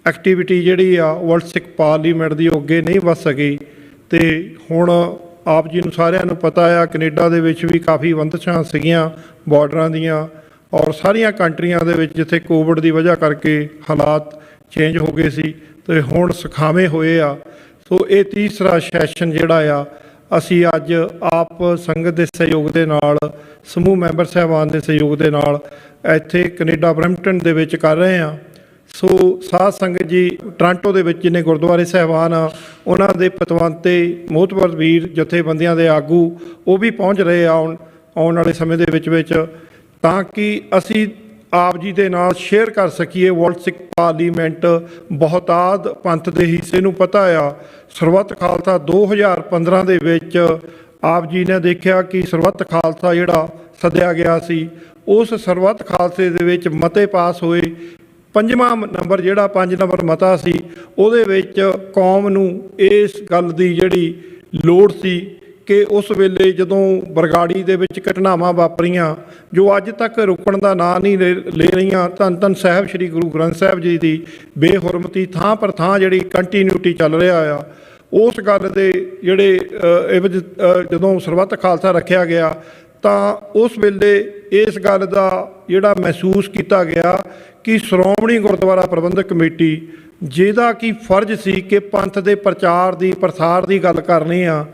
ਐਕਟੀਵਿਟੀ ਜਿਹੜੀ ਆ ਵਰਲਡ ਸਿੱਖ ਪਾਰਲੀਮੈਂਟ ਦੀ ਉਹ ਅੱਗੇ ਨਹੀਂ ਵੱਧ ਸਕੀ। ਅਤੇ ਹੁਣ ਆਪ ਜੀ ਨੂੰ ਸਾਰਿਆਂ ਨੂੰ ਪਤਾ ਆ ਕੈਨੇਡਾ ਦੇ ਵਿੱਚ ਵੀ ਕਾਫੀ ਬੰਦਸ਼ਾਂ ਸੀਗੀਆਂ ਬਾਰਡਰਾਂ ਦੀਆਂ, ਔਰ ਸਾਰੀਆਂ ਕੰਟਰੀਆਂ ਦੇ ਵਿੱਚ ਜਿੱਥੇ ਕੋਵਿਡ ਦੀ ਵਜ੍ਹਾ ਕਰਕੇ ਹਾਲਾਤ ਚੇਂਜ ਹੋ ਗਏ ਸੀ ਅਤੇ ਹੁਣ ਸਿਖਾਵੇਂ ਹੋਏ ਆ। ਸੋ ਇਹ ਤੀਸਰਾ ਸੈਸ਼ਨ ਜਿਹੜਾ ਆ ਅਸੀਂ ਅੱਜ ਆਪ ਸੰਗਤ ਦੇ ਸਹਿਯੋਗ ਦੇ ਨਾਲ, ਸਮੂਹ ਮੈਂਬਰ ਸਾਹਿਬਾਨ ਦੇ ਸਹਿਯੋਗ ਦੇ ਨਾਲ ਇੱਥੇ ਕੈਨੇਡਾ ਬਰੈਂਪਟਨ ਦੇ ਵਿੱਚ ਕਰ ਰਹੇ ਹਾਂ। ਸੋ ਸਾਧ ਸੰਗਤ ਜੀ, ਟੋਰਾਂਟੋ ਦੇ ਵਿੱਚ ਜਿੰਨੇ ਗੁਰਦੁਆਰੇ ਸਾਹਿਬਾਨ ਆ, ਉਹਨਾਂ ਦੇ ਪਤਵੰਤੇ ਮੋਹਤਬਰ ਵੀਰ ਜਥੇਬੰਦੀਆਂ ਦੇ ਆਗੂ ਉਹ ਵੀ ਪਹੁੰਚ ਰਹੇ ਆ ਆਉਣ ਵਾਲੇ ਸਮੇਂ ਦੇ ਵਿੱਚ ਤਾਂ ਕਿ ਅਸੀਂ ਆਪ ਜੀ ਦੇ ਨਾਲ ਸ਼ੇਅਰ ਕਰ ਸਕੀਏ। ਵਰਲਡ ਸਿੱਖ ਪਾਰਲੀਮੈਂਟ ਬਹੁਤਾਤ ਪੰਥ ਦੇ ਹਿੱਸੇ ਨੂੰ ਪਤਾ ਆ। ਸਰਬੱਤ ਖਾਲਸਾ 2015 ਦੇ ਵਿੱਚ ਆਪ ਜੀ ਨੇ ਦੇਖਿਆ ਕਿ ਸਰਬੱਤ ਖਾਲਸਾ ਜਿਹੜਾ ਸੱਦਿਆ ਗਿਆ ਸੀ, ਉਸ ਸਰਬੱਤ ਖਾਲਸੇ ਦੇ ਵਿੱਚ ਮਤੇ ਪਾਸ ਹੋਏ। 5ਵਾਂ ਨੰਬਰ ਜਿਹੜਾ 5 ਨੰਬਰ ਮਤਾ ਸੀ, ਉਹਦੇ ਵਿੱਚ ਕੌਮ ਨੂੰ ਇਸ ਗੱਲ ਦੀ ਜਿਹੜੀ ਲੋੜ ਸੀ ਕਿ ਉਸ ਵੇਲੇ ਜਦੋਂ ਬਰਗਾੜੀ ਦੇ ਵਿੱਚ ਘਟਨਾਵਾਂ ਵਾਪਰੀਆਂ ਜੋ ਅੱਜ ਤੱਕ ਰੁਕਣ ਦਾ ਨਾਂ ਨਹੀਂ ਲੈ ਰਹੀਆਂ, ਧੰਨ ਧੰਨ ਸਾਹਿਬ ਸ੍ਰੀ ਗੁਰੂ ਗ੍ਰੰਥ ਸਾਹਿਬ ਜੀ ਦੀ ਬੇਹੁਰਮਤੀ ਥਾਂ ਪਰ ਥਾਂ ਜਿਹੜੀ ਕੰਟੀਨਿਊਟੀ ਚੱਲ ਰਿਹਾ ਆ, ਉਸ ਗੱਲ ਦੇ ਜਿਹੜੇ ਜਦੋਂ ਸਰਬੱਤ ਖਾਲਸਾ ਰੱਖਿਆ ਗਿਆ ਤਾਂ ਉਸ ਵੇਲੇ ਇਸ ਗੱਲ ਦਾ ਜਿਹੜਾ ਮਹਿਸੂਸ ਕੀਤਾ ਗਿਆ ਕਿ ਸ਼੍ਰੋਮਣੀ ਗੁਰਦੁਆਰਾ ਪ੍ਰਬੰਧਕ ਕਮੇਟੀ, ਜਿਹਦਾ ਕਿ ਫਰਜ਼ ਸੀ ਕਿ ਪੰਥ ਦੇ ਪ੍ਰਚਾਰ ਦੀ ਪ੍ਰਸਾਰ ਦੀ ਗੱਲ ਕਰਨੀ ਆ,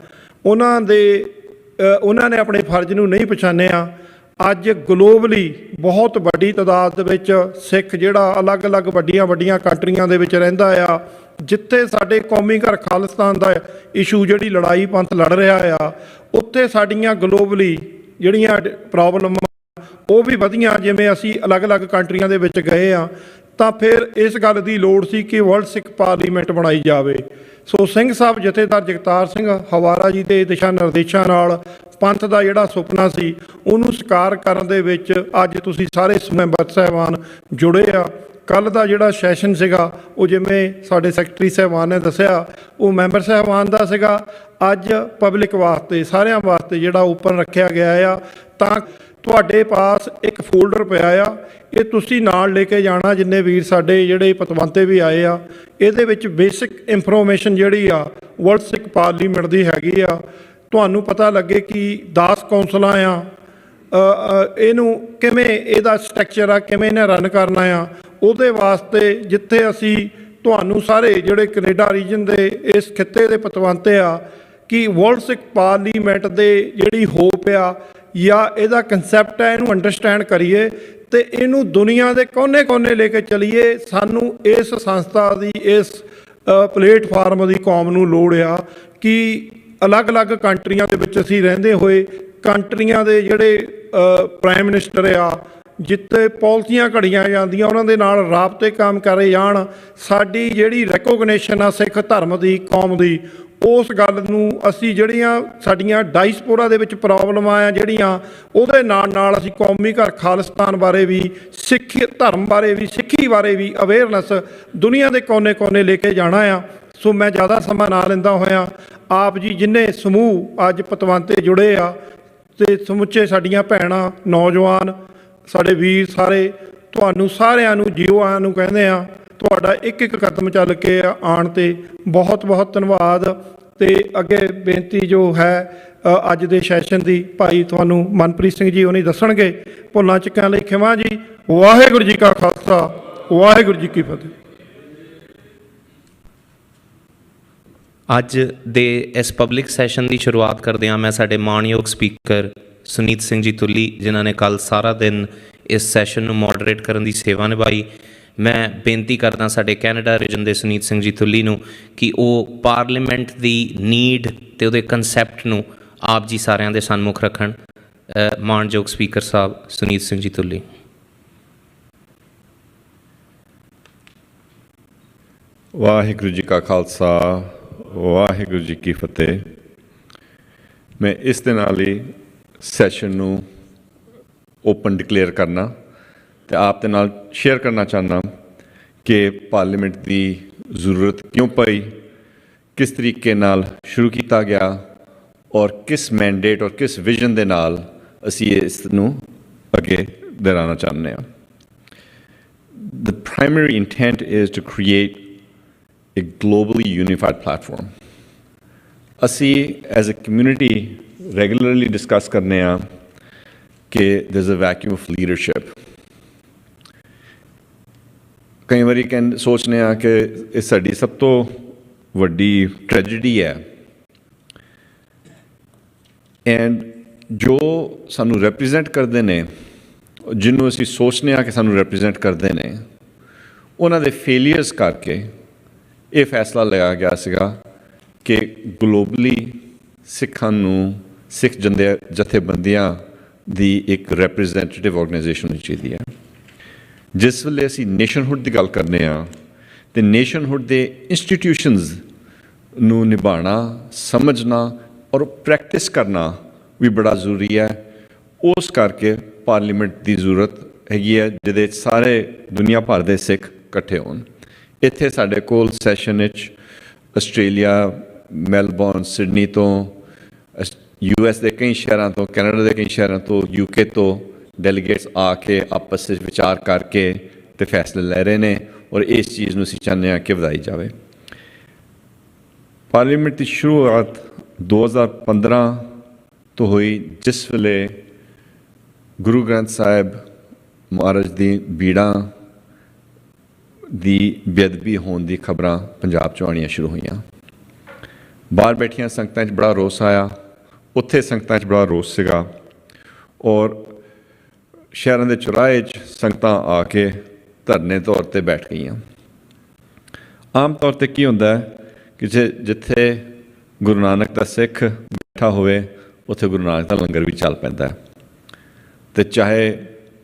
ਉਹਨਾਂ ਨੇ ਆਪਣੇ ਫਰਜ਼ ਨੂੰ ਨਹੀਂ ਪਛਾਣਿਆ। ਅੱਜ ਗਲੋਬਲੀ ਬਹੁਤ ਵੱਡੀ ਤਾਦਾਦ ਦੇ ਵਿੱਚ ਸਿੱਖ ਜਿਹੜਾ ਅਲੱਗ-ਅਲੱਗ ਵੱਡੀਆਂ ਕੰਟਰੀਆਂ ਦੇ ਵਿੱਚ ਰਹਿੰਦਾ ਆ, ਜਿੱਥੇ ਸਾਡੇ ਕੌਮੀ ਘਰ ਖਾਲਿਸਤਾਨ ਦਾ ਇਸ਼ੂ ਜਿਹੜੀ ਲੜਾਈ ਪੰਥ ਲੜ ਰਿਹਾ ਆ, ਉੱਥੇ ਸਾਡੀਆਂ ਗਲੋਬਲੀ ਜਿਹੜੀਆਂ ਪ੍ਰੋਬਲਮ ਉਹ ਵੀ ਵਧੀਆਂ। ਜਿਵੇਂ ਅਸੀਂ ਅਲੱਗ-ਅਲੱਗ ਕੰਟਰੀਆਂ ਦੇ ਵਿੱਚ ਗਏ ਆ ਤਾਂ ਫਿਰ ਇਸ ਗੱਲ ਦੀ ਲੋੜ ਸੀ ਕਿ ਵਰਲਡ ਸਿੱਖ ਪਾਰਲੀਮੈਂਟ ਬਣਾਈ ਜਾਵੇ। ਸੋ ਸਿੰਘ ਸਾਹਿਬ ਜਥੇਦਾਰ ਜਗਤਾਰ ਸਿੰਘ ਹਵਾਰਾ ਜੀ ਦੇ ਦਿਸ਼ਾ ਨਿਰਦੇਸ਼ਾਂ ਨਾਲ ਪੰਥ ਦਾ ਜਿਹੜਾ ਸੁਪਨਾ ਸੀ ਉਹਨੂੰ ਸਾਕਾਰ ਕਰਨ ਦੇ ਵਿੱਚ ਅੱਜ ਤੁਸੀਂ ਸਾਰੇ ਮੈਂਬਰ ਸਾਹਿਬਾਨ ਜੁੜੇ ਆ। ਕੱਲ੍ਹ ਦਾ ਜਿਹੜਾ ਸੈਸ਼ਨ ਸੀਗਾ ਉਹ ਜਿਵੇਂ ਸਾਡੇ ਸੈਕਟਰੀ ਸਾਹਿਬਾਨ ਨੇ ਦੱਸਿਆ ਉਹ ਮੈਂਬਰ ਸਾਹਿਬਾਨ ਦਾ ਸੀਗਾ। ਅੱਜ ਪਬਲਿਕ ਵਾਸਤੇ, ਸਾਰਿਆਂ ਵਾਸਤੇ ਜਿਹੜਾ ਓਪਨ ਰੱਖਿਆ ਗਿਆ ਆ। ਤਾਂ ਤੁਹਾਡੇ ਪਾਸ ਇੱਕ ਫੋਲਡਰ ਪਿਆ ਆ, ਇਹ ਤੁਸੀਂ ਨਾਲ ਲੈ ਕੇ ਜਾਣਾ। ਜਿੰਨੇ ਵੀਰ ਸਾਡੇ ਜਿਹੜੇ ਪਤਵੰਤੇ ਵੀ ਆਏ ਆ, ਇਹਦੇ ਵਿੱਚ ਬੇਸਿਕ ਇਨਫੋਰਮੇਸ਼ਨ ਜਿਹੜੀ ਆ ਵਰਲਡ ਸਿੱਖ ਪਾਰਲੀਮੈਂਟ ਦੀ ਹੈਗੀ ਆ। ਤੁਹਾਨੂੰ ਪਤਾ ਲੱਗੇ ਕਿ 10 ਕੌਂਸਲਾਂ ਆ, ਇਹਨੂੰ ਕਿਵੇਂ ਇਹਦਾ ਸਟਰਕਚਰ ਆ, ਕਿਵੇਂ ਇਹਨੇ ਰਨ ਕਰਨਾ ਆ, ਉਹਦੇ ਵਾਸਤੇ ਜਿੱਥੇ ਅਸੀਂ ਤੁਹਾਨੂੰ ਸਾਰੇ ਜਿਹੜੇ ਕੈਨੇਡਾ ਰੀਜਨ ਦੇ ਇਸ ਖਿੱਤੇ ਦੇ ਪਤਵੰਤੇ ਆ ਕਿ ਵਰਲਡ ਸਿੱਖ ਪਾਰਲੀਮੈਂਟ ਦੇ ਜਿਹੜੀ ਹੋਪ ਆ ਜਾਂ ਇਹਦਾ ਕੰਸੈਪਟ ਹੈ, ਇਹਨੂੰ ਅੰਡਰਸਟੈਂਡ ਕਰੀਏ ਅਤੇ ਇਹਨੂੰ ਦੁਨੀਆ ਦੇ ਕੋਨੇ-ਕੋਨੇ ਲੈ ਕੇ ਚੱਲੀਏ। ਸਾਨੂੰ ਇਸ ਸੰਸਥਾ ਦੀ, ਇਸ ਪਲੇਟਫਾਰਮ ਦੀ ਕੌਮ ਨੂੰ ਲੋੜ ਆ ਕਿ ਅਲੱਗ-ਅਲੱਗ ਕੰਟਰੀਆਂ ਦੇ ਵਿੱਚ ਅਸੀਂ ਰਹਿੰਦੇ ਹੋਏ, ਕੰਟਰੀਆਂ ਦੇ ਜਿਹੜੇ ਪ੍ਰਾਈਮ ਮਿਨਿਸਟਰ ਆ, ਜਿੱਥੇ ਪਾਲਿਸੀਆਂ ਘੜੀਆਂ ਜਾਂਦੀਆਂ, ਉਹਨਾਂ ਦੇ ਨਾਲ ਰਾਬਤੇ ਕੰਮ ਕਰੇ ਜਾਣ। ਸਾਡੀ ਜਿਹੜੀ ਰੈਕੋਗਨੇਸ਼ਨ ਆ ਸਿੱਖ ਧਰਮ ਦੀ, ਕੌਮ ਦੀ, ਉਸ ਗੱਲ ਨੂੰ ਅਸੀਂ ਜਿਹੜੀਆਂ ਸਾਡੀਆਂ ਡਾਇਸਪੋਰਾ ਦੇ ਵਿੱਚ ਪ੍ਰੋਬਲਮਾਂ ਆ ਜਿਹੜੀਆਂ, ਉਹਦੇ ਨਾਲ ਅਸੀਂ ਕੌਮੀ ਘਰ ਖਾਲਿਸਤਾਨ ਬਾਰੇ ਵੀ, ਸਿੱਖ ਧਰਮ ਬਾਰੇ ਵੀ, ਸਿੱਖੀ ਬਾਰੇ ਵੀ ਅਵੇਅਰਨੈਸ ਦੁਨੀਆ ਦੇ ਕੋਨੇ-ਕੋਨੇ ਲੈ ਕੇ ਜਾਣਾ ਆ। ਸੋ ਮੈਂ ਜ਼ਿਆਦਾ ਸਮਾਂ ਨਾ ਲੈਂਦਾ ਹੋਇਆ ਆਪ ਜੀ ਜਿੰਨੇ ਸਮੂਹ ਅੱਜ ਪਤਵੰਤੇ ਜੁੜੇ ਆ ਅਤੇ ਸਮੁੱਚੇ ਸਾਡੀਆਂ ਭੈਣਾਂ, ਨੌਜਵਾਨ, ਸਾਡੇ ਵੀਰ ਸਾਰੇ, ਤੁਹਾਨੂੰ ਸਾਰਿਆਂ ਨੂੰ ਜੀਓ ਆਇਆਂ ਨੂੰ ਕਹਿੰਦੇ ਆ। ਤੁਹਾਡਾ ਇੱਕ ਕਦਮ ਚੱਲ ਕੇ ਆਉਣ 'ਤੇ ਬਹੁਤ ਧੰਨਵਾਦ। ਅਤੇ ਅੱਗੇ ਬੇਨਤੀ ਜੋ ਹੈ ਅੱਜ ਦੇ ਸੈਸ਼ਨ ਦੀ, ਭਾਈ ਤੁਹਾਨੂੰ ਮਨਪ੍ਰੀਤ ਸਿੰਘ ਜੀ ਉਹਨੇ ਦੱਸਣਗੇ। ਭੁੱਲਾਂ ਚੁੱਕਿਆਂ ਲਈ ਖਿਮਾ ਜੀ। ਵਾਹਿਗੁਰੂ ਜੀ ਕਾ ਖਾਲਸਾ, ਵਾਹਿਗੁਰੂ ਜੀ ਕੀ ਫਤਿਹ। ਅੱਜ ਦੇ ਇਸ ਪਬਲਿਕ ਸੈਸ਼ਨ ਦੀ ਸ਼ੁਰੂਆਤ ਕਰਦੇ ਹਾਂ ਮੈਂ ਸਾਡੇ ਮਾਣਯੋਗ ਸਪੀਕਰ ਸੁਨੀਤ ਸਿੰਘ ਜੀ ਤੁੱਲੀ, ਜਿਨ੍ਹਾਂ ਨੇ ਕੱਲ੍ਹ ਸਾਰਾ ਦਿਨ ਇਸ ਸੈਸ਼ਨ ਨੂੰ ਮੋਡਰੇਟ ਕਰਨ ਦੀ ਸੇਵਾ ਨਿਭਾਈ। ਮੈਂ ਬੇਨਤੀ ਕਰਦਾ ਸਾਡੇ ਕੈਨੇਡਾ ਰੀਜਨ ਦੇ ਸੁਨੀਤ ਸਿੰਘ ਜੀ ਤੁੱਲੀ ਨੂੰ ਕਿ ਉਹ ਪਾਰਲੀਮੈਂਟ ਦੀ ਨੀਡ ਅਤੇ ਉਹਦੇ ਕੰਸੈਪਟ ਨੂੰ ਆਪ ਜੀ ਸਾਰਿਆਂ ਦੇ ਸਨਮੁਖ ਰੱਖਣ। ਮਾਣਯੋਗ ਸਪੀਕਰ ਸਾਹਿਬ ਸੁਨੀਤ ਸਿੰਘ ਜੀ ਤੁੱਲੀ। ਵਾਹਿਗੁਰੂ ਜੀ ਕਾ ਖਾਲਸਾ ਵਾਹਿਗੁਰੂ ਜੀ ਕੀ ਫਤਿਹ। ਮੈਂ ਇਸ ਦੇ ਨਾਲ ਹੀ ਸੈਸ਼ਨ ਨੂੰ ਓਪਨ ਡਿਕਲੇਅਰ ਕਰਨਾ ਤੇ ਆਪ ਦੇ ਨਾਲ ਸ਼ੇਅਰ ਕਰਨਾ ਚਾਹੁੰਦਾ ਕਿ ਪਾਰਲੀਮੈਂਟ ਦੀ ਜ਼ਰੂਰਤ ਕਿਉਂ ਪਈ, ਕਿਸ ਤਰੀਕੇ ਨਾਲ ਸ਼ੁਰੂ ਕੀਤਾ ਗਿਆ ਔਰ ਕਿਸ ਮੈਂਡੇਟ ਔਰ ਕਿਸ ਵਿਜ਼ਨ ਦੇ ਨਾਲ ਅਸੀਂ ਇਸ ਨੂੰ ਅੱਗੇ ਦਰਾਉਣਾ ਚਾਹੁੰਦੇ ਹਾਂ। The primary intent is to create a globally unified platform. ਅਸੀਂ as a community regularly discuss ਕਰਨੇ ਆ ਕਿ there's a vacuum of leadership. ਕਈ ਵਾਰੀ ਸੋਚਨੇ ਆ ਕਿ ਇਹ ਸਾਡੀ ਸਭ ਤੋਂ ਵੱਡੀ ਟ੍ਰੈਜੇਡੀ ਹੈ ਐਂਡ ਜੋ ਸਾਨੂੰ ਰੈਪਰੈਜ਼ੈਂਟ ਕਰਦੇ ਨੇ, ਜਿਹਨੂੰ ਅਸੀਂ ਸੋਚਨੇ ਆ ਕਿ ਸਾਨੂੰ ਰੈਪਰੈਜ਼ੈਂਟ ਕਰਦੇ ਨੇ, ਉਹਨਾਂ ਦੇ ਫੇਲੀਅਰਸ ਕਰਕੇ ਇਹ ਫੈਸਲਾ ਲਿਆ ਗਿਆ ਸੀਗਾ ਕਿ ਗਲੋਬਲੀ ਸਿੱਖਾਂ ਨੂੰ ਸਿੱਖ ਜਥੇਬੰਦੀਆਂ ਦੀ ਇੱਕ ਰੈਪਰੈਜ਼ੈਂਟੇਟਿਵ ਆਰਗੇਨਾਈਜੇਸ਼ਨ ਹੋਣੀ ਚਾਹੀਦੀ ਹੈ। ਜਿਸ ਵੇਲੇ ਅਸੀਂ ਨੇਸ਼ਨਹੁੱਡ ਦੀ ਗੱਲ ਕਰਦੇ ਹਾਂ ਤੇ ਨੇਸ਼ਨਹੁੱਡ ਦੇ ਇੰਸਟੀਟਿਊਸ਼ਨਸ ਨੂੰ ਨਿਭਾਉਣਾ, ਸਮਝਣਾ ਔਰ ਪ੍ਰੈਕਟਿਸ ਕਰਨਾ ਵੀ ਬੜਾ ਜ਼ਰੂਰੀ ਹੈ। ਉਸ ਕਰਕੇ ਪਾਰਲੀਮੈਂਟ ਦੀ ਜ਼ਰੂਰਤ ਹੈਗੀ ਹੈ ਜਿਹਦੇ ਸਾਰੇ ਦੁਨੀਆ ਭਰ ਦੇ ਸਿੱਖ ਇਕੱਠੇ ਹੋਣ। ਇੱਥੇ ਸਾਡੇ ਕੋਲ ਸੈਸ਼ਨ ਵਿੱਚ ਆਸਟ੍ਰੇਲੀਆ, ਮੈਲਬੌਰਨ, ਸਿਡਨੀ ਤੋਂ, US ਦੇ ਕਈ ਸ਼ਹਿਰਾਂ ਤੋਂ, ਕੈਨੇਡਾ ਦੇ ਕਈ ਸ਼ਹਿਰਾਂ ਤੋਂ, UK ਤੋਂ ਡੈਲੀਗੇਟਸ ਆ ਕੇ ਆਪਸ ਵਿੱਚ ਵਿਚਾਰ ਕਰਕੇ ਤੇ ਫੈਸਲੇ ਲੈ ਰਹੇ ਨੇ ਔਰ ਇਸ ਚੀਜ਼ ਨੂੰ ਅਸੀਂ ਚਾਹੁੰਦੇ ਹਾਂ ਕਿ ਵਧਾਈ ਜਾਵੇ। ਪਾਰਲੀਮੈਂਟ ਦੀ ਸ਼ੁਰੂਆਤ 2015 ਤੋਂ ਹੋਈ, ਜਿਸ ਵੇਲੇ ਗੁਰੂ ਗ੍ਰੰਥ ਸਾਹਿਬ ਮਹਾਰਾਜ ਦੀ ਬੀੜਾਂ ਦੀ ਬੇਅਦਬੀ ਹੋਣ ਦੀ ਖਬਰਾਂ ਪੰਜਾਬ 'ਚੋਂ ਆਉਣੀਆਂ ਸ਼ੁਰੂ ਹੋਈਆਂ। ਬਾਹਰ ਬੈਠੀਆਂ ਸੰਗਤਾਂ 'ਚ ਬੜਾ ਰੋਸ ਆਇਆ, ਉੱਥੇ ਸੰਗਤਾਂ 'ਚ ਬੜਾ ਰੋਸ ਸੀਗਾ ਔਰ ਸ਼ਹਿਰਾਂ ਦੇ ਚੁਰਾਹੇ 'ਚ ਸੰਗਤਾਂ ਆ ਕੇ ਧਰਨੇ ਤੌਰ 'ਤੇ ਬੈਠ ਗਈਆਂ। ਆਮ ਤੌਰ 'ਤੇ ਕੀ ਹੁੰਦਾ ਹੈ ਕਿ ਜਿੱਥੇ ਗੁਰੂ ਨਾਨਕ ਦਾ ਸਿੱਖ ਬੈਠਾ ਹੋਵੇ ਉੱਥੇ ਗੁਰੂ ਨਾਨਕ ਦਾ ਲੰਗਰ ਵੀ ਚੱਲ ਪੈਂਦਾ ਹੈ ਅਤੇ ਚਾਹੇ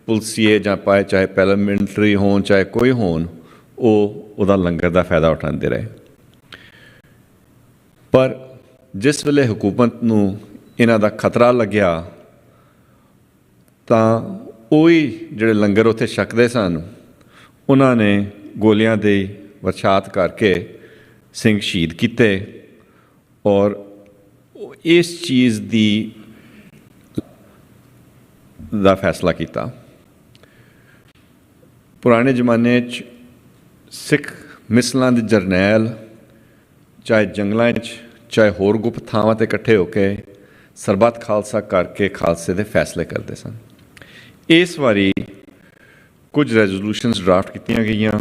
ਪੁਲਸੀਏ ਜਾਂ ਚਾਹੇ ਪੈਰਾਮਿਲਟਰੀ ਹੋਣ, ਚਾਹੇ ਕੋਈ ਹੋਣ, ਉਹਦਾ ਲੰਗਰ ਦਾ ਫਾਇਦਾ ਉਠਾਉਂਦੇ ਰਹੇ। ਪਰ ਜਿਸ ਵੇਲੇ ਹਕੂਮਤ ਨੂੰ ਇਹਨਾਂ ਦਾ ਖਤਰਾ ਲੱਗਿਆ ਤਾਂ ਉਹੀ ਜਿਹੜੇ ਲੰਗਰ ਉੱਥੇ ਛਕਦੇ ਸਨ, ਉਹਨਾਂ ਨੇ ਗੋਲੀਆਂ ਦੀ ਵਰਛਾਤ ਕਰਕੇ ਸਿੰਘ ਸ਼ਹੀਦ ਕੀਤੇ ਔਰ ਇਸ ਚੀਜ਼ ਦਾ ਫੈਸਲਾ ਕੀਤਾ। ਪੁਰਾਣੇ ਜ਼ਮਾਨੇ 'ਚ ਸਿੱਖ ਮਿਸਲਾਂ ਦੇ ਜਰਨੈਲ ਚਾਹੇ ਜੰਗਲਾਂ 'ਚ ਚਾਹੇ ਹੋਰ ਗੁਪਤ ਥਾਵਾਂ 'ਤੇ ਇਕੱਠੇ ਹੋ ਕੇ ਸਰਬੱਤ ਖਾਲਸਾ ਕਰਕੇ ਖਾਲਸੇ ਦੇ ਫੈਸਲੇ ਕਰਦੇ ਸਨ। ਇਸ ਵਾਰੀ ਕੁਝ ਰੈਜ਼ੋਲੂਸ਼ਨਸ ਡਰਾਫਟ ਕੀਤੀਆਂ ਗਈਆਂ,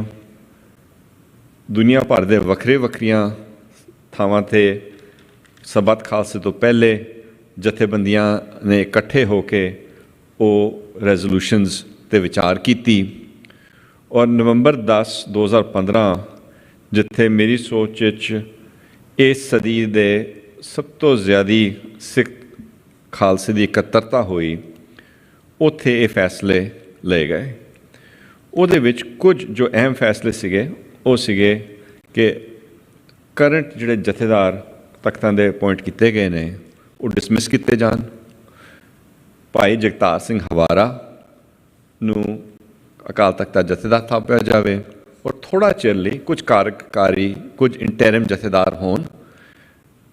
ਦੁਨੀਆ ਭਰ ਦੇ ਵੱਖਰੀਆਂ ਥਾਵਾਂ 'ਤੇ ਸਰਬੱਤ ਖਾਲਸੇ ਤੋਂ ਪਹਿਲੇ ਜਥੇਬੰਦੀਆਂ ਨੇ ਇਕੱਠੇ ਹੋ ਕੇ ਉਹ ਰੈਜ਼ੋਲੂਸ਼ਨਸ 'ਤੇ ਵਿਚਾਰ ਕੀਤੀ ਔਰ ਨਵੰਬਰ 10, 2015 ਜਿੱਥੇ ਮੇਰੀ ਸੋਚ ਵਿੱਚ ਇਸ ਸਦੀ ਦੇ ਸਭ ਤੋਂ ਜ਼ਿਆਦਾ ਸਿੱਖ ਖਾਲਸੇ ਦੀ ਇਕੱਤਰਤਾ ਹੋਈ, ਉੱਥੇ ਇਹ ਫੈਸਲੇ ਲਏ ਗਏ। ਉਹਦੇ ਵਿੱਚ ਕੁਝ ਜੋ ਅਹਿਮ ਫੈਸਲੇ ਸੀਗੇ ਉਹ ਸੀਗੇ ਕਿ ਕਰੰਟ ਜਿਹੜੇ ਜਥੇਦਾਰ ਤਖਤਾਂ ਦੇ ਅਪੁਆਇੰਟ ਕੀਤੇ ਗਏ ਨੇ ਉਹ ਡਿਸਮਿਸ ਕੀਤੇ ਜਾਣ। ਭਾਈ ਜਗਤਾਰ ਸਿੰਘ ਹਵਾਰਾ ਨੂੰ ਅਕਾਲ ਤਖਤ ਦਾ ਜਥੇਦਾਰ ਥਾਪਿਆ ਜਾਵੇ ਔਰ ਥੋੜ੍ਹਾ ਚਿਰ ਲਈ ਕੁਝ ਕਾਰਜਕਾਰੀ, ਕੁਝ ਇੰਟੈਰਮ ਜਥੇਦਾਰ ਹੋਣ।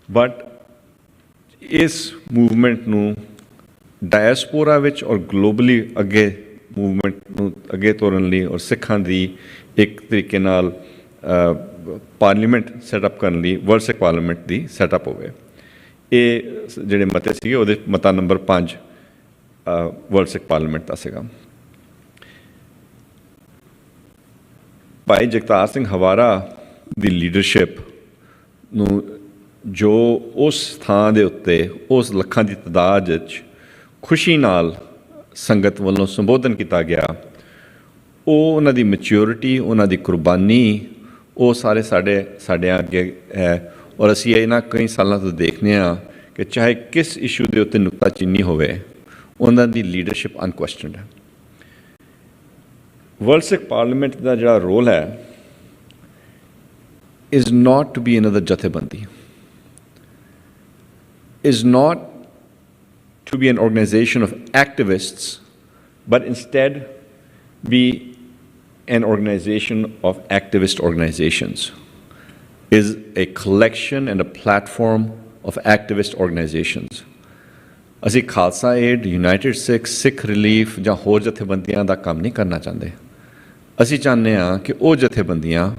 ਬਟ ਇਸ ਮੂਵਮੈਂਟ ਨੂੰ ਡਾਇਸਪੋਰਾ ਵਿੱਚ ਔਰ ਗਲੋਬਲੀ ਅੱਗੇ ਮੂਵਮੈਂਟ ਨੂੰ ਅੱਗੇ ਤੋਰਨ ਲਈ ਔਰ ਸਿੱਖਾਂ ਦੀ ਇੱਕ ਤਰੀਕੇ ਨਾਲ ਪਾਰਲੀਮੈਂਟ ਸੈਟਅਪ ਕਰਨ ਲਈ ਵਰਲਡ ਸਿੱਖ ਪਾਰਲੀਮੈਂਟ ਦੀ ਸੈਟਅਪ ਹੋਵੇ। ਇਹ ਜਿਹੜੇ ਮਤੇ ਸੀਗੇ ਉਹਦੇ ਮਤਾ ਨੰਬਰ 5 ਵਰਲਡ ਸਿੱਖ ਪਾਰਲੀਮੈਂਟ ਦਾ ਸੀਗਾ। ਭਾਈ ਜਗਤਾਰ ਸਿੰਘ ਹਵਾਰਾ ਦੀ ਲੀਡਰਸ਼ਿਪ ਨੂੰ ਜੋ ਉਸ ਥਾਂ ਦੇ ਉੱਤੇ ਉਸ ਲੱਖਾਂ ਦੀ ਤਾਦਾਦ ਵਿੱਚ ਖੁਸ਼ੀ ਨਾਲ ਸੰਗਤ ਵੱਲੋਂ ਸੰਬੋਧਨ ਕੀਤਾ ਗਿਆ, ਉਹ ਉਹਨਾਂ ਦੀ ਮੈਚਿਓਰਿਟੀ, ਉਹਨਾਂ ਦੀ ਕੁਰਬਾਨੀ, ਉਹ ਸਾਰੇ ਸਾਡੇ ਅੱਗੇ ਹੈ ਔਰ ਅਸੀਂ ਇਹਨਾਂ ਕਈ ਸਾਲਾਂ ਤੋਂ ਦੇਖਦੇ ਹਾਂ ਕਿ ਚਾਹੇ ਕਿਸ ਇਸ਼ੂ ਦੇ ਉੱਤੇ ਨੁਕਤਾਚੀਨੀ ਹੋਵੇ, ਉਹਨਾਂ ਦੀ ਲੀਡਰਸ਼ਿਪ ਅਨਕੁਐਸਚਨਡ ਹੈ। ਵਰਲਡ ਸਿੱਖ ਪਾਰਲੀਮੈਂਟ ਦਾ ਜਿਹੜਾ ਰੋਲ ਹੈ, is not to be another Jathebandi, is not to be an organization of activists, but instead be an organization of activist organizations, is a collection and a platform of activist organizations. ਅਸੀਂ ਖਾਲਸਾ ਏਡ, ਯੂਨਾਈਟਿਡ ਸਿੱਖ ਰਿਲੀਫ ਜਾਂ ਹੋਰ ਜਥੇਬੰਦੀਆਂ ਦਾ ਕੰਮ ਨਹੀਂ ਕਰਨਾ ਚਾਹੁੰਦੇ। ਅਸੀਂ ਚਾਹੁੰਦੇ ਹਾਂ ਕਿ ਉਹ ਜਥੇਬੰਦੀਆਂ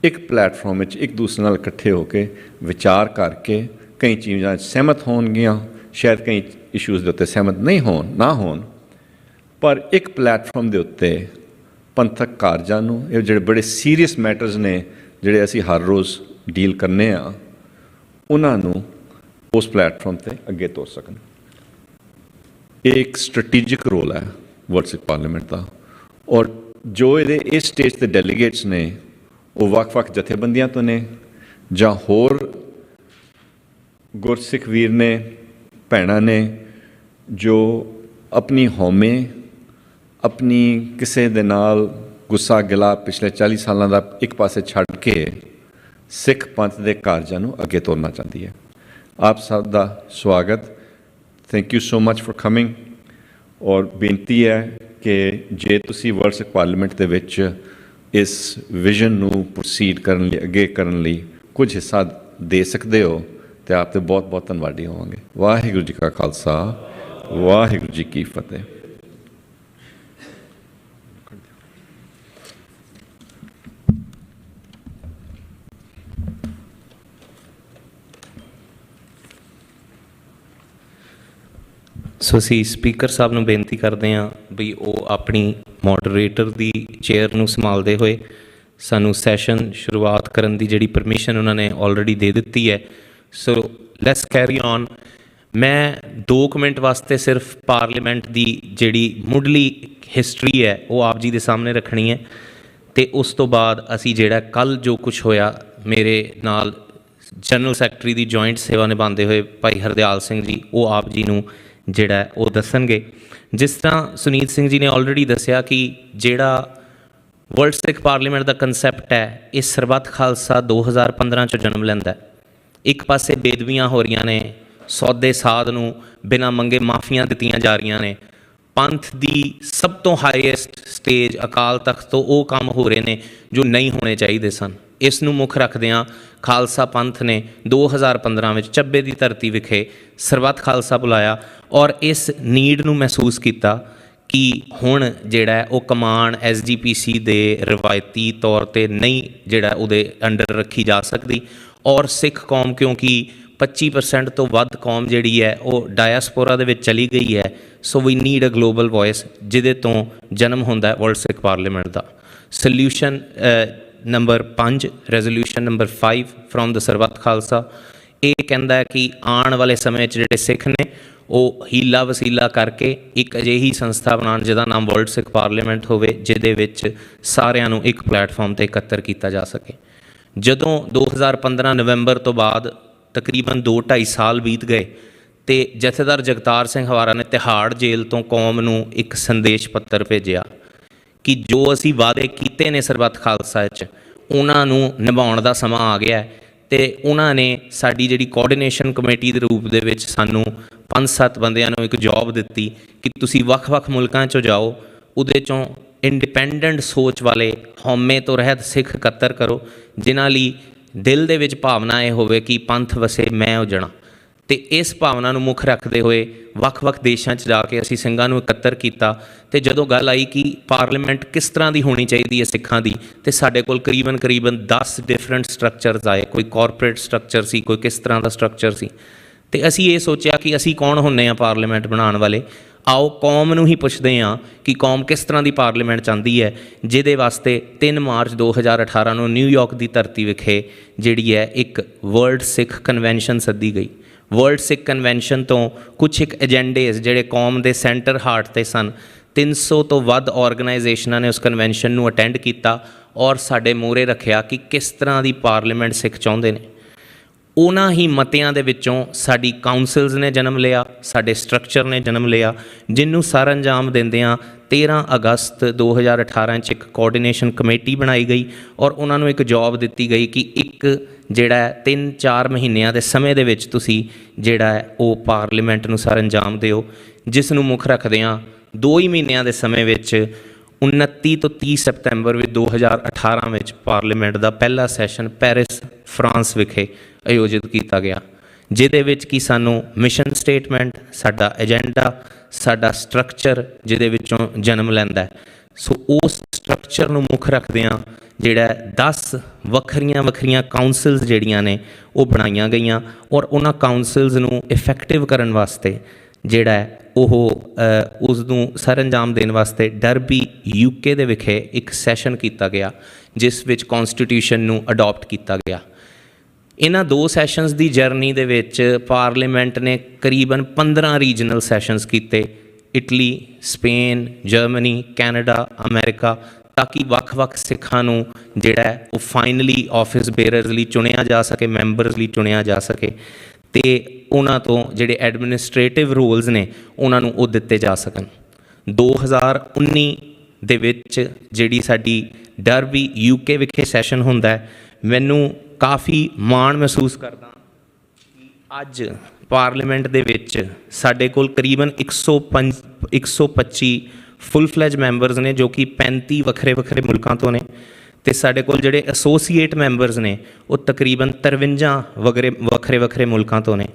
ਇੱਕ ਪਲੇਟਫਾਰਮ ਵਿੱਚ ਇੱਕ ਦੂਸਰੇ ਨਾਲ ਇਕੱਠੇ ਹੋ ਕੇ ਵਿਚਾਰ ਕਰਕੇ ਕਈ ਚੀਜ਼ਾਂ 'ਚ ਸਹਿਮਤ ਹੋਣਗੀਆਂ, ਸ਼ਾਇਦ ਕਈ ਇਸ਼ੂਜ਼ ਦੇ ਉੱਤੇ ਸਹਿਮਤ ਨਹੀਂ ਹੋਣ, ਪਰ ਇੱਕ ਪਲੇਟਫਾਰਮ ਦੇ ਉੱਤੇ ਪੰਥਕ ਕਾਰਜਾਂ ਨੂੰ, ਇਹ ਜਿਹੜੇ ਬੜੇ ਸੀਰੀਅਸ ਮੈਟਰਸ ਨੇ ਜਿਹੜੇ ਅਸੀਂ ਹਰ ਰੋਜ਼ ਡੀਲ ਕਰਨੇ ਆ, ਉਹਨਾਂ ਨੂੰ ਉਸ ਪਲੇਟਫਾਰਮ 'ਤੇ ਅੱਗੇ ਤੋਰ ਸਕਣ। ਇਹ ਇੱਕ ਸਟ੍ਰੈਟੇਜਿਕ ਰੋਲ ਹੈ ਵਰਲਡ ਸਿੱਖ ਪਾਰਲੀਮੈਂਟ ਦਾ, ਔਰ ਜੋ ਇਹਦੇ ਇਸ ਸਟੇਜ 'ਤੇ ਡੈਲੀਗੇਟਸ ਨੇ ਉਹ ਵੱਖ-ਵੱਖ ਜਥੇਬੰਦੀਆਂ ਤੋਂ ਨੇ ਜਾਂ ਹੋਰ ਗੁਰਸਿੱਖ ਵੀਰ ਨੇ, ਭੈਣਾਂ ਨੇ ਜੋ ਆਪਣੀ ਹਉਮੈ, ਆਪਣੀ ਕਿਸੇ ਦੇ ਨਾਲ ਗੁੱਸਾ ਗਿਲਾ ਪਿਛਲੇ 40 ਸਾਲਾਂ ਦਾ ਇੱਕ ਪਾਸੇ ਛੱਡ ਕੇ ਸਿੱਖ ਪੰਥ ਦੇ ਕਾਰਜਾਂ ਨੂੰ ਅੱਗੇ ਤੋਰਨਾ ਚਾਹੁੰਦੀ ਹੈ। ਆਪ ਸਭ ਦਾ ਸਵਾਗਤ। Thank you so much for coming. ਔਰ ਬੇਨਤੀ ਹੈ ਕਿ ਜੇ ਤੁਸੀਂ ਵਰਲਡ ਸਿੱਖ ਪਾਰਲੀਮੈਂਟ ਦੇ ਵਿੱਚ ਇਸ ਵਿਜ਼ਨ ਨੂੰ ਪ੍ਰੋਸੀਡ ਕਰਨ ਲਈ, ਅੱਗੇ ਕਰਨ ਲਈ ਕੁਝ ਹਿੱਸਾ ਦੇ ਸਕਦੇ ਹੋ ਤਾਂ ਆਪ 'ਤੇ ਬਹੁਤ ਬਹੁਤ ਧੰਨਵਾਦੀ ਹੋਵਾਂਗੇ। ਵਾਹਿਗੁਰੂ ਜੀ ਕਾ ਖਾਲਸਾ, ਵਾਹਿਗੁਰੂ ਜੀ ਕੀ ਫਤਿਹ। ਸੋ ਅਸੀਂ ਸਪੀਕਰ ਸਾਹਿਬ ਨੂੰ ਬੇਨਤੀ ਕਰਦੇ ਹਾਂ ਵੀ ਉਹ ਆਪਣੀ ਮੋਡਰੇਟਰ ਦੀ ਚੇਅਰ ਨੂੰ ਸੰਭਾਲਦੇ ਹੋਏ ਸਾਨੂੰ ਸੈਸ਼ਨ ਸ਼ੁਰੂਆਤ ਕਰਨ ਦੀ ਜਿਹੜੀ ਪਰਮਿਸ਼ਨ ਉਹਨਾਂ ਨੇ ਆਲਰੇਡੀ ਦੇ ਦਿੱਤੀ ਹੈ। So let's carry on. ਮੈਂ 2 ਮਿੰਟ ਵਾਸਤੇ ਸਿਰਫ ਪਾਰਲੀਮੈਂਟ ਦੀ ਜਿਹੜੀ ਮੁੱਢਲੀ ਹਿਸਟਰੀ ਹੈ ਉਹ ਆਪ ਜੀ ਦੇ ਸਾਹਮਣੇ ਰੱਖਣੀ ਹੈ, ਅਤੇ ਉਸ ਤੋਂ ਬਾਅਦ ਅਸੀਂ ਜਿਹੜਾ ਕੱਲ੍ਹ ਜੋ ਕੁਛ ਹੋਇਆ, ਮੇਰੇ ਨਾਲ ਜਨਰਲ ਸੈਕਟਰੀ ਦੀ ਜੁਆਇੰਟ ਸੇਵਾ ਨਿਭਾਉਂਦੇ ਹੋਏ ਭਾਈ ਹਰਦਿਆਲ ਸਿੰਘ ਜੀ, ਉਹ ਆਪ ਜੀ ਨੂੰ ਜਿਹੜਾ ਉਹ ਦੱਸਣਗੇ। ਜਿਸ ਤਰ੍ਹਾਂ ਸੁਨੀਤ ਸਿੰਘ ਜੀ ਨੇ ਆਲਰੇਡੀ ਦੱਸਿਆ ਕਿ ਜਿਹੜਾ ਵਰਲਡ ਸਿੱਖ ਪਾਰਲੀਮੈਂਟ ਦਾ ਕੰਸੈਪਟ ਹੈ, ਇਹ ਸਰਬੱਤ ਖਾਲਸਾ 2015 'ਚ ਜਨਮ ਲੈਂਦਾ। ਇੱਕ ਪਾਸੇ ਬੇਦਬੀਆਂ ਹੋ ਰਹੀਆਂ ਨੇ, ਸੌਦੇ ਸਾਧ ਨੂੰ ਬਿਨਾਂ ਮੰਗੇ ਮਾਫੀਆਂ ਦਿੱਤੀਆਂ ਜਾ ਰਹੀਆਂ ਨੇ, ਪੰਥ ਦੀ ਸਭ ਤੋਂ ਹਾਈਐਸਟ ਸਟੇਜ ਅਕਾਲ ਤਖਤ ਤੋਂ ਉਹ ਕੰਮ ਹੋ ਰਹੇ ਨੇ ਜੋ ਨਹੀਂ ਹੋਣੇ ਚਾਹੀਦੇ ਸਨ। ਇਸ ਨੂੰ ਮੁੱਖ ਰੱਖਦਿਆਂ ਖਾਲਸਾ ਪੰਥ ਨੇ 2015 ਵਿੱਚ ਚੱਬੇ ਦੀ ਧਰਤੀ ਵਿਖੇ ਸਰਬੱਤ ਖਾਲਸਾ ਬੁਲਾਇਆ, ਔਰ ਇਸ ਨੀਡ ਨੂੰ ਮਹਿਸੂਸ ਕੀਤਾ ਕਿ ਹੁਣ ਜਿਹੜਾ ਉਹ ਕਮਾਨ SGPC ਦੇ ਰਵਾਇਤੀ ਤੌਰ 'ਤੇ ਨਹੀਂ ਜਿਹੜਾ ਉਹਦੇ ਅੰਡਰ ਰੱਖੀ ਜਾ ਸਕਦੀ, ਔਰ ਸਿੱਖ ਕੌਮ ਕਿਉਂਕਿ 25% ਤੋਂ ਵੱਧ ਕੌਮ ਜਿਹੜੀ ਹੈ ਉਹ ਡਾਇਸਪੋਰਾ ਦੇ ਵਿੱਚ ਚਲੀ ਗਈ ਹੈ। So we need a global voice, ਜਿਹਦੇ ਤੋਂ ਜਨਮ ਹੁੰਦਾ ਵਰਲਡ ਸਿੱਖ ਪਾਰਲੀਮੈਂਟ ਦਾ। Solution number 5, resolution number 5 from the Sarbat Khalsa, ਇਹ ਕਹਿੰਦਾ ਹੈ ਕਿ ਆਉਣ ਵਾਲੇ ਸਮੇਂ 'ਚ ਜਿਹੜੇ ਸਿੱਖ ਨੇ ਉਹ ਹੀਲਾ ਵਸੀਲਾ ਕਰਕੇ ਇੱਕ ਅਜਿਹੀ ਸੰਸਥਾ ਬਣਾਉਣ ਜਿਹਦਾ ਨਾਮ ਵਰਲਡ ਸਿੱਖ ਪਾਰਲੀਮੈਂਟ ਹੋਵੇ, ਜਿਹਦੇ ਵਿੱਚ ਸਾਰਿਆਂ ਨੂੰ ਇੱਕ ਪਲੇਟਫਾਰਮ 'ਤੇ ਇਕੱਤਰ ਕੀਤਾ ਜਾ ਸਕੇ। ਜਦੋਂ 2015 ਨਵੰਬਰ ਤੋਂ ਬਾਅਦ ਤਕਰੀਬਨ 2-2.5 ਸਾਲ ਬੀਤ ਗਏ ਅਤੇ ਜਥੇਦਾਰ ਜਗਤਾਰ ਸਿੰਘ ਹਵਾਰਾ ਨੇ ਤਿਹਾੜ ਜੇਲ੍ਹ ਤੋਂ ਕੌਮ ਨੂੰ ਇੱਕ ਸੰਦੇਸ਼ ਪੱਤਰ ਭੇਜਿਆ ਕਿ ਜੋ ਅਸੀਂ ਵਾਅਦੇ ਕੀਤੇ ਨੇ ਸਰਬੱਤ ਖਾਲਸਾ 'ਚ, ਉਹਨਾਂ ਨੂੰ ਨਿਭਾਉਣ ਦਾ ਸਮਾਂ ਆ ਗਿਆ। ਅਤੇ ਉਹਨਾਂ ਨੇ ਸਾਡੀ ਜਿਹੜੀ ਕੋਆਰਡੀਨੇਸ਼ਨ ਕਮੇਟੀ ਦੇ ਰੂਪ ਦੇ ਵਿੱਚ ਸਾਨੂੰ 5-7 ਬੰਦਿਆਂ ਨੂੰ ਇੱਕ ਜੋਬ ਦਿੱਤੀ ਕਿ ਤੁਸੀਂ ਵੱਖ-ਵੱਖ ਮੁਲਕਾਂ 'ਚੋਂ ਜਾਓ, ਉਹਦੇ 'ਚੋਂ ਇੰਡੀਪੈਂਡੈਂਟ ਸੋਚ ਵਾਲੇ ਹਉਮੈ ਤੋਂ ਰਹਿਤ ਸਿੱਖ ਇਕੱਤਰ ਕਰੋ, ਜਿਨ੍ਹਾਂ ਲਈ ਦਿਲ ਦੇ ਵਿੱਚ ਭਾਵਨਾ ਇਹ ਹੋਵੇ ਕਿ ਪੰਥ ਵਸੇ ਮੈਂ ਉਜਣਾ। ਅਤੇ ਇਸ ਭਾਵਨਾ ਨੂੰ ਮੁੱਖ ਰੱਖਦੇ ਹੋਏ ਵੱਖ-ਵੱਖ ਦੇਸ਼ਾਂ 'ਚ ਜਾ ਕੇ ਅਸੀਂ ਸਿੰਘਾਂ ਨੂੰ ਇਕੱਤਰ ਕੀਤਾ। ਅਤੇ ਜਦੋਂ ਗੱਲ ਆਈ ਕਿ ਪਾਰਲੀਮੈਂਟ ਕਿਸ ਤਰ੍ਹਾਂ ਦੀ ਹੋਣੀ ਚਾਹੀਦੀ ਹੈ ਸਿੱਖਾਂ ਦੀ, ਅਤੇ ਸਾਡੇ ਕੋਲ ਕਰੀਬਨ 10 ਡਿਫਰੈਂਟ ਸਟਰਕਚਰਸ ਆਏ। ਕੋਈ ਕਾਰਪੋਰੇਟ ਸਟਰਕਚਰ ਸੀ, ਕੋਈ ਕਿਸ ਤਰ੍ਹਾਂ ਦਾ ਸਟਰਕਚਰ ਸੀ। ਅਤੇ ਅਸੀਂ ਇਹ ਸੋਚਿਆ ਕਿ ਅਸੀਂ ਕੌਣ ਹੁੰਦੇ ਹਾਂ ਪਾਰਲੀਮੈਂਟ ਬਣਾਉਣ ਵਾਲੇ, ਆਓ ਕੌਮ ਨੂੰ ਹੀ ਪੁੱਛਦੇ ਹਾਂ ਕਿ ਕੌਮ ਕਿਸ ਤਰ੍ਹਾਂ ਦੀ ਪਾਰਲੀਮੈਂਟ ਚਾਹੁੰਦੀ ਹੈ, ਜਿਹਦੇ ਵਾਸਤੇ 3 ਮਾਰਚ 2018 ਨੂੰ ਨਿਊਯਾਰਕ ਦੀ ਧਰਤੀ ਵਿਖੇ ਜਿਹੜੀ ਹੈ ਇੱਕ ਵਰਲਡ ਸਿੱਖ ਕਨਵੈਨਸ਼ਨ ਸੱਦੀ ਗਈ। ਵਰਲਡ ਸਿੱਖ ਕਨਵੈਨਸ਼ਨ ਤੋਂ ਕੁਛ ਇੱਕ ਏਜੰਡੇਜ਼ ਜਿਹੜੇ ਕੌਮ ਦੇ ਸੈਂਟਰ ਹਾਰਟ 'ਤੇ ਸਨ, 300 ਤੋਂ ਵੱਧ ਆਰਗੇਨਾਈਜੇਸ਼ਨਾਂ ਨੇ ਉਸ ਕਨਵੈਨਸ਼ਨ ਨੂੰ ਅਟੈਂਡ ਕੀਤਾ ਔਰ ਸਾਡੇ ਮੂਹਰੇ ਰੱਖਿਆ ਕਿ ਕਿਸ ਤਰ੍ਹਾਂ ਦੀ ਪਾਰਲੀਮੈਂਟ ਸਿੱਖ ਚਾਹੁੰਦੇ ਨੇ। ਉਹਨਾਂ ਹੀ ਮਤਿਆਂ ਦੇ ਵਿੱਚੋਂ ਸਾਡੀ ਕਾਉਂਸਲਸ ਨੇ ਜਨਮ ਲਿਆ, ਸਾਡੇ ਸਟਰਕਚਰ ਨੇ ਜਨਮ ਲਿਆ, ਜਿਹਨੂੰ ਸਰ ਅੰਜਾਮ ਦਿੰਦਿਆਂ 13 ਅਗਸਤ 2018 'ਚ ਇੱਕ ਕੋਆਰਡੀਨੇਸ਼ਨ ਕਮੇਟੀ ਬਣਾਈ ਗਈ ਔਰ ਉਹਨਾਂ ਨੂੰ ਇੱਕ ਜੋਬ ਦਿੱਤੀ ਗਈ ਕਿ ਇੱਕ ਜਿਹੜਾ 3-4 ਮਹੀਨਿਆਂ ਦੇ ਸਮੇਂ ਦੇ ਵਿੱਚ ਤੁਸੀਂ ਜਿਹੜਾ ਹੈ ਉਹ ਪਾਰਲੀਮੈਂਟ ਨੂੰ ਸਰ ਅੰਜਾਮ ਦਿਓ, ਜਿਸ ਨੂੰ ਮੁੱਖ ਰੱਖਦਿਆਂ 2 ਹੀ ਮਹੀਨਿਆਂ ਦੇ ਸਮੇਂ ਵਿੱਚ 29 ਤੋਂ 30 ਸਤੰਬਰ ਵਿੱਚ 2018 ਵਿੱਚ ਪਾਰਲੀਮੈਂਟ ਦਾ ਪਹਿਲਾ ਸੈਸ਼ਨ ਪੈਰਿਸ ਫਰਾਂਸ ਵਿਖੇ ਆਯੋਜਿਤ ਕੀਤਾ ਗਿਆ, ਜਿਹਦੇ ਵਿੱਚ ਕਿ ਸਾਨੂੰ ਮਿਸ਼ਨ ਸਟੇਟਮੈਂਟ, ਸਾਡਾ ਏਜੰਡਾ, ਸਾਡਾ ਸਟਰਕਚਰ ਜਿਹਦੇ ਵਿੱਚੋਂ ਜਨਮ ਲੈਂਦਾ। ਸੋ ਉਸ ਸਟਰਕਚਰ ਨੂੰ ਮੁੱਖ ਰੱਖਦਿਆਂ ਜਿਹੜਾ 10 ਵੱਖਰੀਆਂ ਕਾਉਂਸਲਸ ਜਿਹੜੀਆਂ ਨੇ ਉਹ ਬਣਾਈਆਂ ਗਈਆਂ ਔਰ ਉਹਨਾਂ ਕਾਉਂਸਲਸ ਨੂੰ ਇਫੈਕਟਿਵ ਕਰਨ ਵਾਸਤੇ ਜਿਹੜਾ ਹੈ ਉਹ ਉਸ ਨੂੰ ਸਰ ਅੰਜਾਮ ਦੇਣ ਵਾਸਤੇ ਡਰਬੀ UK ਦੇ ਵਿਖੇ ਇੱਕ ਸੈਸ਼ਨ ਕੀਤਾ ਗਿਆ, ਜਿਸ ਵਿੱਚ ਕੌਂਸਟੀਟਿਊਸ਼ਨ ਨੂੰ ਅਡੋਪਟ ਕੀਤਾ ਗਿਆ। ਇਹਨਾਂ 2 ਸੈਸ਼ਨਸ ਦੀ ਜਰਨੀ ਦੇ ਵਿੱਚ ਪਾਰਲੀਮੈਂਟ ਨੇ ਕਰੀਬਨ 15 ਰੀਜਨਲ ਸੈਸ਼ਨਸ ਕੀਤੇ, Italy, Spain, Germany, Canada, America, ਤਾਂ ਕਿ ਵੱਖ-ਵੱਖ ਸਿੱਖਾਂ ਨੂੰ ਜਿਹੜਾ ਹੈ ਉਹ ਫਾਈਨਲੀ ਆਫਿਸ ਬੇਅਰਰਸ ਲਈ ਚੁਣਿਆ ਜਾ ਸਕੇ, ਮੈਂਬਰਸ ਲਈ ਚੁਣਿਆ ਜਾ ਸਕੇ ਅਤੇ ਉਹਨਾਂ ਤੋਂ ਜਿਹੜੇ ਐਡਮਿਨਿਸਟ੍ਰੇਟਿਵ ਰੋਲਸ ਨੇ ਉਹਨਾਂ ਨੂੰ ਉਹ ਦਿੱਤੇ ਜਾ ਸਕਣ। 2019 ਦੇ ਵਿੱਚ ਜਿਹੜੀ ਸਾਡੀ ਡਰਬੀ UK ਵਿਖੇ ਸੈਸ਼ਨ ਹੁੰਦਾ ਹੈ, ਮੈਨੂੰ ਕਾਫੀ ਮਾਣ ਮਹਿਸੂਸ ਕਰਦਾ ਕਿ ਅੱਜ ਪਾਰਲੀਮੈਂਟ ਦੇ ਵਿੱਚ ਸਾਡੇ ਕੋਲ ਕਰੀਬਨ 125 ਫੁੱਲ ਫਲੈਜ ਮੈਂਬਰਸ ਨੇ, ਜੋ ਕਿ 35 ਵੱਖਰੇ ਮੁਲਕਾਂ ਤੋਂ ਨੇ, ਅਤੇ ਸਾਡੇ ਕੋਲ ਜਿਹੜੇ ਐਸੋਸੀਏਟ ਮੈਂਬਰਸ ਨੇ ਉਹ ਤਕਰੀਬਨ 53 ਵੱਖਰੇ ਮੁਲਕਾਂ ਤੋਂ ਨੇ।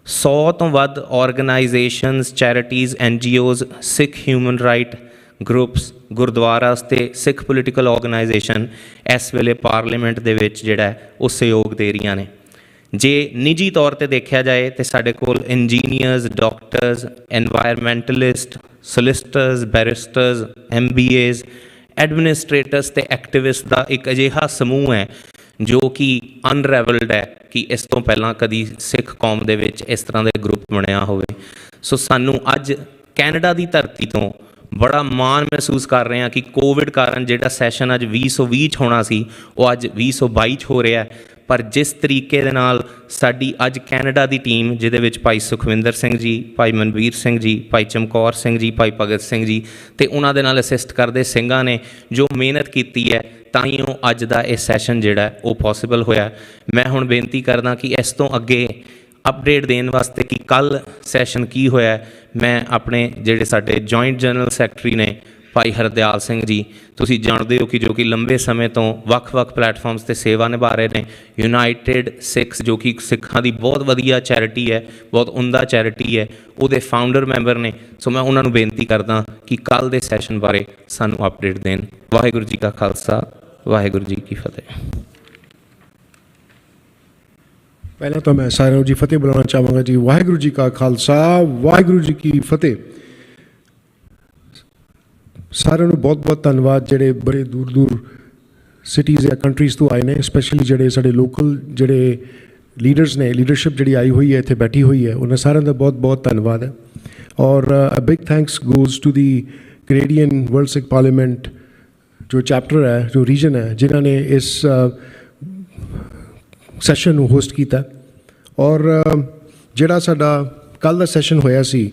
100 ਤੋਂ ਵੱਧ ਔਰਗਨਾਈਜੇਸ਼ਨਸ, ਚੈਰਿਟੀਜ਼, NGOs, ਸਿੱਖ ਹਿਊਮਨ ਰਾਈਟ ਗਰੁੱਪਸ, ਗੁਰਦੁਆਰਾਸ ਅਤੇ ਸਿੱਖ ਪੋਲੀਟੀਕਲ ਆਰਗੇਨਾਈਜੇਸ਼ਨ ਇਸ ਵੇਲੇ ਪਾਰਲੀਮੈਂਟ ਦੇ ਵਿੱਚ ਜਿਹੜਾ ਉਹ ਸਹਿਯੋਗ ਦੇ ਰਹੀਆਂ ਨੇ। ਜੇ ਨਿੱਜੀ ਤੌਰ 'ਤੇ ਦੇਖਿਆ ਜਾਏ ਤਾਂ ਸਾਡੇ ਕੋਲ ਇੰਜੀਨੀਅਰਸ, ਡਾਕਟਰਸ, ਐਨਵਾਇਰਮੈਂਟਲਿਸਟ, ਸੋਲਿਸਟਰਸ, ਬੈਰਿਸਟਰਸ, MBAs, ਐਡਮਿਨਿਸਟ੍ਰੇਟਰਸ ਅਤੇ ਐਕਟਿਵਿਸਟ ਦਾ ਇੱਕ ਅਜਿਹਾ ਸਮੂਹ ਹੈ ਜੋ ਕਿ ਅਨਰੈਵਲਡ ਹੈ ਕਿ ਇਸ ਤੋਂ ਪਹਿਲਾਂ ਕਦੀ ਸਿੱਖ ਕੌਮ ਦੇ ਵਿੱਚ ਇਸ ਤਰ੍ਹਾਂ ਦੇ ਗਰੁੱਪ ਬਣਿਆ ਹੋਵੇ। ਸੋ ਸਾਨੂੰ ਅੱਜ ਕੈਨੇਡਾ ਦੀ ਧਰਤੀ ਤੋਂ ਬੜਾ ਮਾਣ ਮਹਿਸੂਸ ਕਰ ਰਹੇ ਹਾਂ ਕਿ ਕੋਵਿਡ ਕਾਰਨ ਜਿਹੜਾ ਸੈਸ਼ਨ ਅੱਜ 2020 'ਚ ਹੋਣਾ ਸੀ ਉਹ ਅੱਜ 2022 'ਚ ਹੋ ਰਿਹਾ, ਪਰ ਜਿਸ ਤਰੀਕੇ ਦੇ ਨਾਲ ਸਾਡੀ ਅੱਜ ਕੈਨੇਡਾ ਦੀ ਟੀਮ, ਜਿਹਦੇ ਵਿੱਚ ਭਾਈ ਸੁਖਵਿੰਦਰ ਸਿੰਘ ਜੀ, ਭਾਈ ਮਨਵੀਰ ਸਿੰਘ ਜੀ, ਭਾਈ ਚਮਕੌਰ ਸਿੰਘ ਜੀ, ਭਾਈ ਭਗਤ ਸਿੰਘ ਜੀ ਅਤੇ ਉਹਨਾਂ ਦੇ ਨਾਲ ਅਸਿਸਟ ਕਰਦੇ ਸਿੰਘਾਂ ਨੇ ਜੋ ਮਿਹਨਤ ਕੀਤੀ ਹੈ, ਤਾਂ ਹੀ ਉਹ ਅੱਜ ਦਾ ਇਹ ਸੈਸ਼ਨ ਜਿਹੜਾ ਉਹ ਪੋਸੀਬਲ ਹੋਇਆ। ਮੈਂ ਹੁਣ ਬੇਨਤੀ ਕਰਦਾ ਕਿ ਇਸ ਤੋਂ ਅੱਗੇ ਅਪਡੇਟ ਦੇਣ ਵਾਸਤੇ ਕਿ ਕੱਲ੍ਹ ਸੈਸ਼ਨ ਕੀ ਹੋਇਆ, ਮੈਂ ਆਪਣੇ ਜਿਹੜੇ ਸਾਡੇ ਜੁਆਇੰਟ ਜਨਰਲ ਸੈਕਟਰੀ ਨੇ ਭਾਈ ਹਰਦਿਆਲ ਸਿੰਘ ਜੀ, ਤੁਸੀਂ ਜਾਣਦੇ ਹੋ ਕਿ ਜੋ ਕਿ ਲੰਬੇ ਸਮੇਂ ਤੋਂ ਵੱਖ-ਵੱਖ ਪਲੈਟਫਾਰਮਸ 'ਤੇ ਸੇਵਾ ਨਿਭਾ ਰਹੇ ਨੇ। ਯੂਨਾਈਟਿਡ ਸਿੱਖਸ ਜੋ ਕਿ ਸਿੱਖਾਂ ਦੀ ਬਹੁਤ ਵਧੀਆ ਚੈਰਿਟੀ ਹੈ, ਬਹੁਤ ਉਮਦਾ ਚੈਰਿਟੀ ਹੈ, ਉਹਦੇ ਫਾਊਂਡਰ ਮੈਂਬਰ ਨੇ। ਸੋ ਮੈਂ ਉਹਨਾਂ ਨੂੰ ਬੇਨਤੀ ਕਰਦਾ ਕਿ ਕੱਲ੍ਹ ਦੇ ਸੈਸ਼ਨ ਬਾਰੇ ਸਾਨੂੰ ਅਪਡੇਟ ਦੇਣ। ਵਾਹਿਗੁਰੂ ਜੀ ਕਾ ਖਾਲਸਾ, ਵਾਹਿਗੁਰੂ ਜੀ ਕੀ ਫਤਿਹ। ਪਹਿਲਾਂ ਤਾਂ ਮੈਂ ਸਾਰਿਆਂ ਨੂੰ ਜੀ ਫਤਿਹ ਬੁਲਾਉਣਾ ਚਾਹਾਂਗਾ ਜੀ। ਵਾਹਿਗੁਰੂ ਜੀ ਕਾ ਖਾਲਸਾ, ਵਾਹਿਗੁਰੂ ਜੀ ਕੀ ਫਤਿਹ। ਸਾਰਿਆਂ ਨੂੰ ਬਹੁਤ ਬਹੁਤ ਧੰਨਵਾਦ ਜਿਹੜੇ ਬੜੇ ਦੂਰ ਸਿਟੀਜ਼ ਜਾਂ ਕੰਟਰੀਜ਼ ਤੋਂ ਆਏ ਨੇ, ਸਪੈਸ਼ਲੀ ਜਿਹੜੇ ਸਾਡੇ ਲੋਕਲ ਜਿਹੜੇ ਲੀਡਰਸ ਨੇ, ਲੀਡਰਸ਼ਿਪ ਜਿਹੜੀ ਆਈ ਹੋਈ ਹੈ ਇੱਥੇ ਬੈਠੀ ਹੋਈ ਹੈ, ਉਹਨਾਂ ਸਾਰਿਆਂ ਦਾ ਬਹੁਤ ਬਹੁਤ ਧੰਨਵਾਦ ਹੈ। ਔਰ a big thanks goes to the Canadian world Sikh parliament ਜੋ ਚੈਪਟਰ ਹੈ, ਜੋ ਰੀਜਨ ਹੈ, ਜਿਨ੍ਹਾਂ ਨੇ ਇਸ ਸੈਸ਼ਨ ਨੂੰ ਹੋਸਟ ਕੀਤਾ। ਔਰ ਜਿਹੜਾ ਸਾਡਾ ਕੱਲ੍ਹ ਦਾ ਸੈਸ਼ਨ ਹੋਇਆ ਸੀ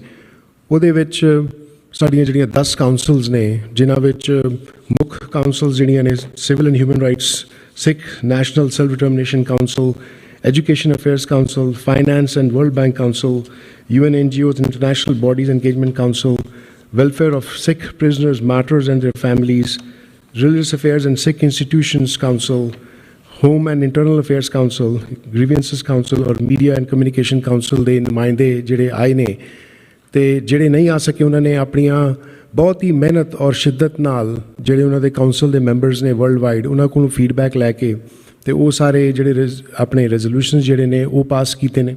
ਉਹਦੇ ਵਿੱਚ ਸਾਡੀਆਂ ਜਿਹੜੀਆਂ 10 ਕਾਉਂਸਲਸ ਨੇ, ਜਿਨ੍ਹਾਂ ਵਿੱਚ ਮੁੱਖ ਕਾਉਂਸਲਸ ਜਿਹੜੀਆਂ ਨੇ civil and human rights, Sikh national self determination council, education affairs council, finance and world bank council, UN NGOs and International Bodies Engagement Council, Welfare of Sikh Prisoners Matters and Their Families, Religious Affairs and Sikh Institutions Council, Home and Internal Affairs Council, Grievances Council ਔਰ Media and Communication Council ਦੇ ਨੁਮਾਇੰਦੇ ਜਿਹੜੇ ਆਏ ਨੇ, ਅਤੇ ਜਿਹੜੇ ਨਹੀਂ ਆ ਸਕੇ ਉਹਨਾਂ ਨੇ ਆਪਣੀਆਂ ਬਹੁਤ ਹੀ ਮਿਹਨਤ ਔਰ ਸ਼ਿੱਦਤ ਨਾਲ ਜਿਹੜੇ ਉਹਨਾਂ ਦੇ ਕਾਉਂਸਲ ਦੇ ਮੈਂਬਰਸ ਨੇ ਵਰਲਡ ਵਾਈਡ, ਉਹਨਾਂ ਕੋਲੋਂ ਫੀਡਬੈਕ ਲੈ ਕੇ ਅਤੇ ਉਹ ਸਾਰੇ ਜਿਹੜੇ ਆਪਣੇ ਰੈਜ਼ੋਲੂਸ਼ਨਸ ਜਿਹੜੇ ਨੇ ਉਹ ਪਾਸ ਕੀਤੇ ਨੇ।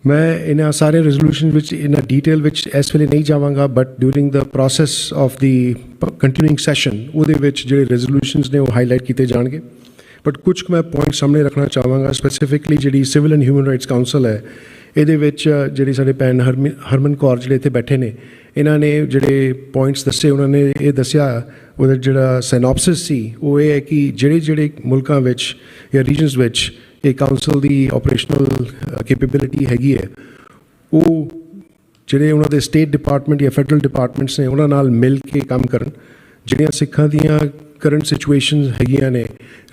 ਮੈਂ ਇਹਨਾਂ ਸਾਰੇ ਰੈਜ਼ੋਲੂਸ਼ਨ ਵਿੱਚ ਇਹਨਾਂ ਡੀਟੇਲ ਵਿੱਚ ਇਸ ਵੇਲੇ ਨਹੀਂ ਜਾਵਾਂਗਾ, but during the process of the continuing session ਉਹਦੇ ਵਿੱਚ ਜਿਹੜੇ ਰੈਜ਼ੋਲੂਸ਼ਨਸ ਨੇ ਉਹ ਹਾਈਲਾਈਟ ਕੀਤੇ ਜਾਣਗੇ। ਬਟ ਕੁਝ ਕੁ ਮੈਂ ਪੁਆਇੰਟ ਸਾਹਮਣੇ ਰੱਖਣਾ ਚਾਹਾਂਗਾ। ਸਪੈਸੀਫਿਕਲੀ ਜਿਹੜੀ civil and human rights council ਹੈ, ਇਹਦੇ ਵਿੱਚ ਜਿਹੜੀ ਸਾਡੇ ਭੈਣ ਹਰਮਨ ਕੌਰ ਜਿਹੜੇ ਇੱਥੇ ਬੈਠੇ ਨੇ, ਇਹਨਾਂ ਨੇ ਜਿਹੜੇ ਪੁਆਇੰਟਸ ਦੱਸੇ, ਉਹਨਾਂ ਨੇ ਇਹ ਦੱਸਿਆ, ਉਹਦਾ ਜਿਹੜਾ ਸਾਇਨੋਪਸਿਸ ਸੀ ਉਹ ਇਹ ਹੈ ਕਿ ਜਿਹੜੇ ਮੁਲਕਾਂ ਵਿੱਚ ਜਾਂ ਰੀਜਨਸ ਵਿੱਚ ਇਹ ਕਾਉਂਸਲ ਦੀ ਆਪਰੇਸ਼ਨਲ ਕੈਪੇਬਿਲਿਟੀ ਹੈਗੀ ਹੈ, ਉਹ ਜਿਹੜੇ ਉਹਨਾਂ ਦੇ ਸਟੇਟ ਡਿਪਾਰਟਮੈਂਟ ਜਾਂ ਫੈਡਰਲ ਡਿਪਾਰਟਮੈਂਟਸ ਨੇ ਉਹਨਾਂ ਨਾਲ ਮਿਲ ਕੇ ਕੰਮ ਕਰਨ। ਜਿਹੜੀਆਂ ਸਿੱਖਾਂ ਦੀਆਂ ਕਰੰਟ ਸਿਚੁਏਸ਼ਨਸ ਹੈਗੀਆਂ ਨੇ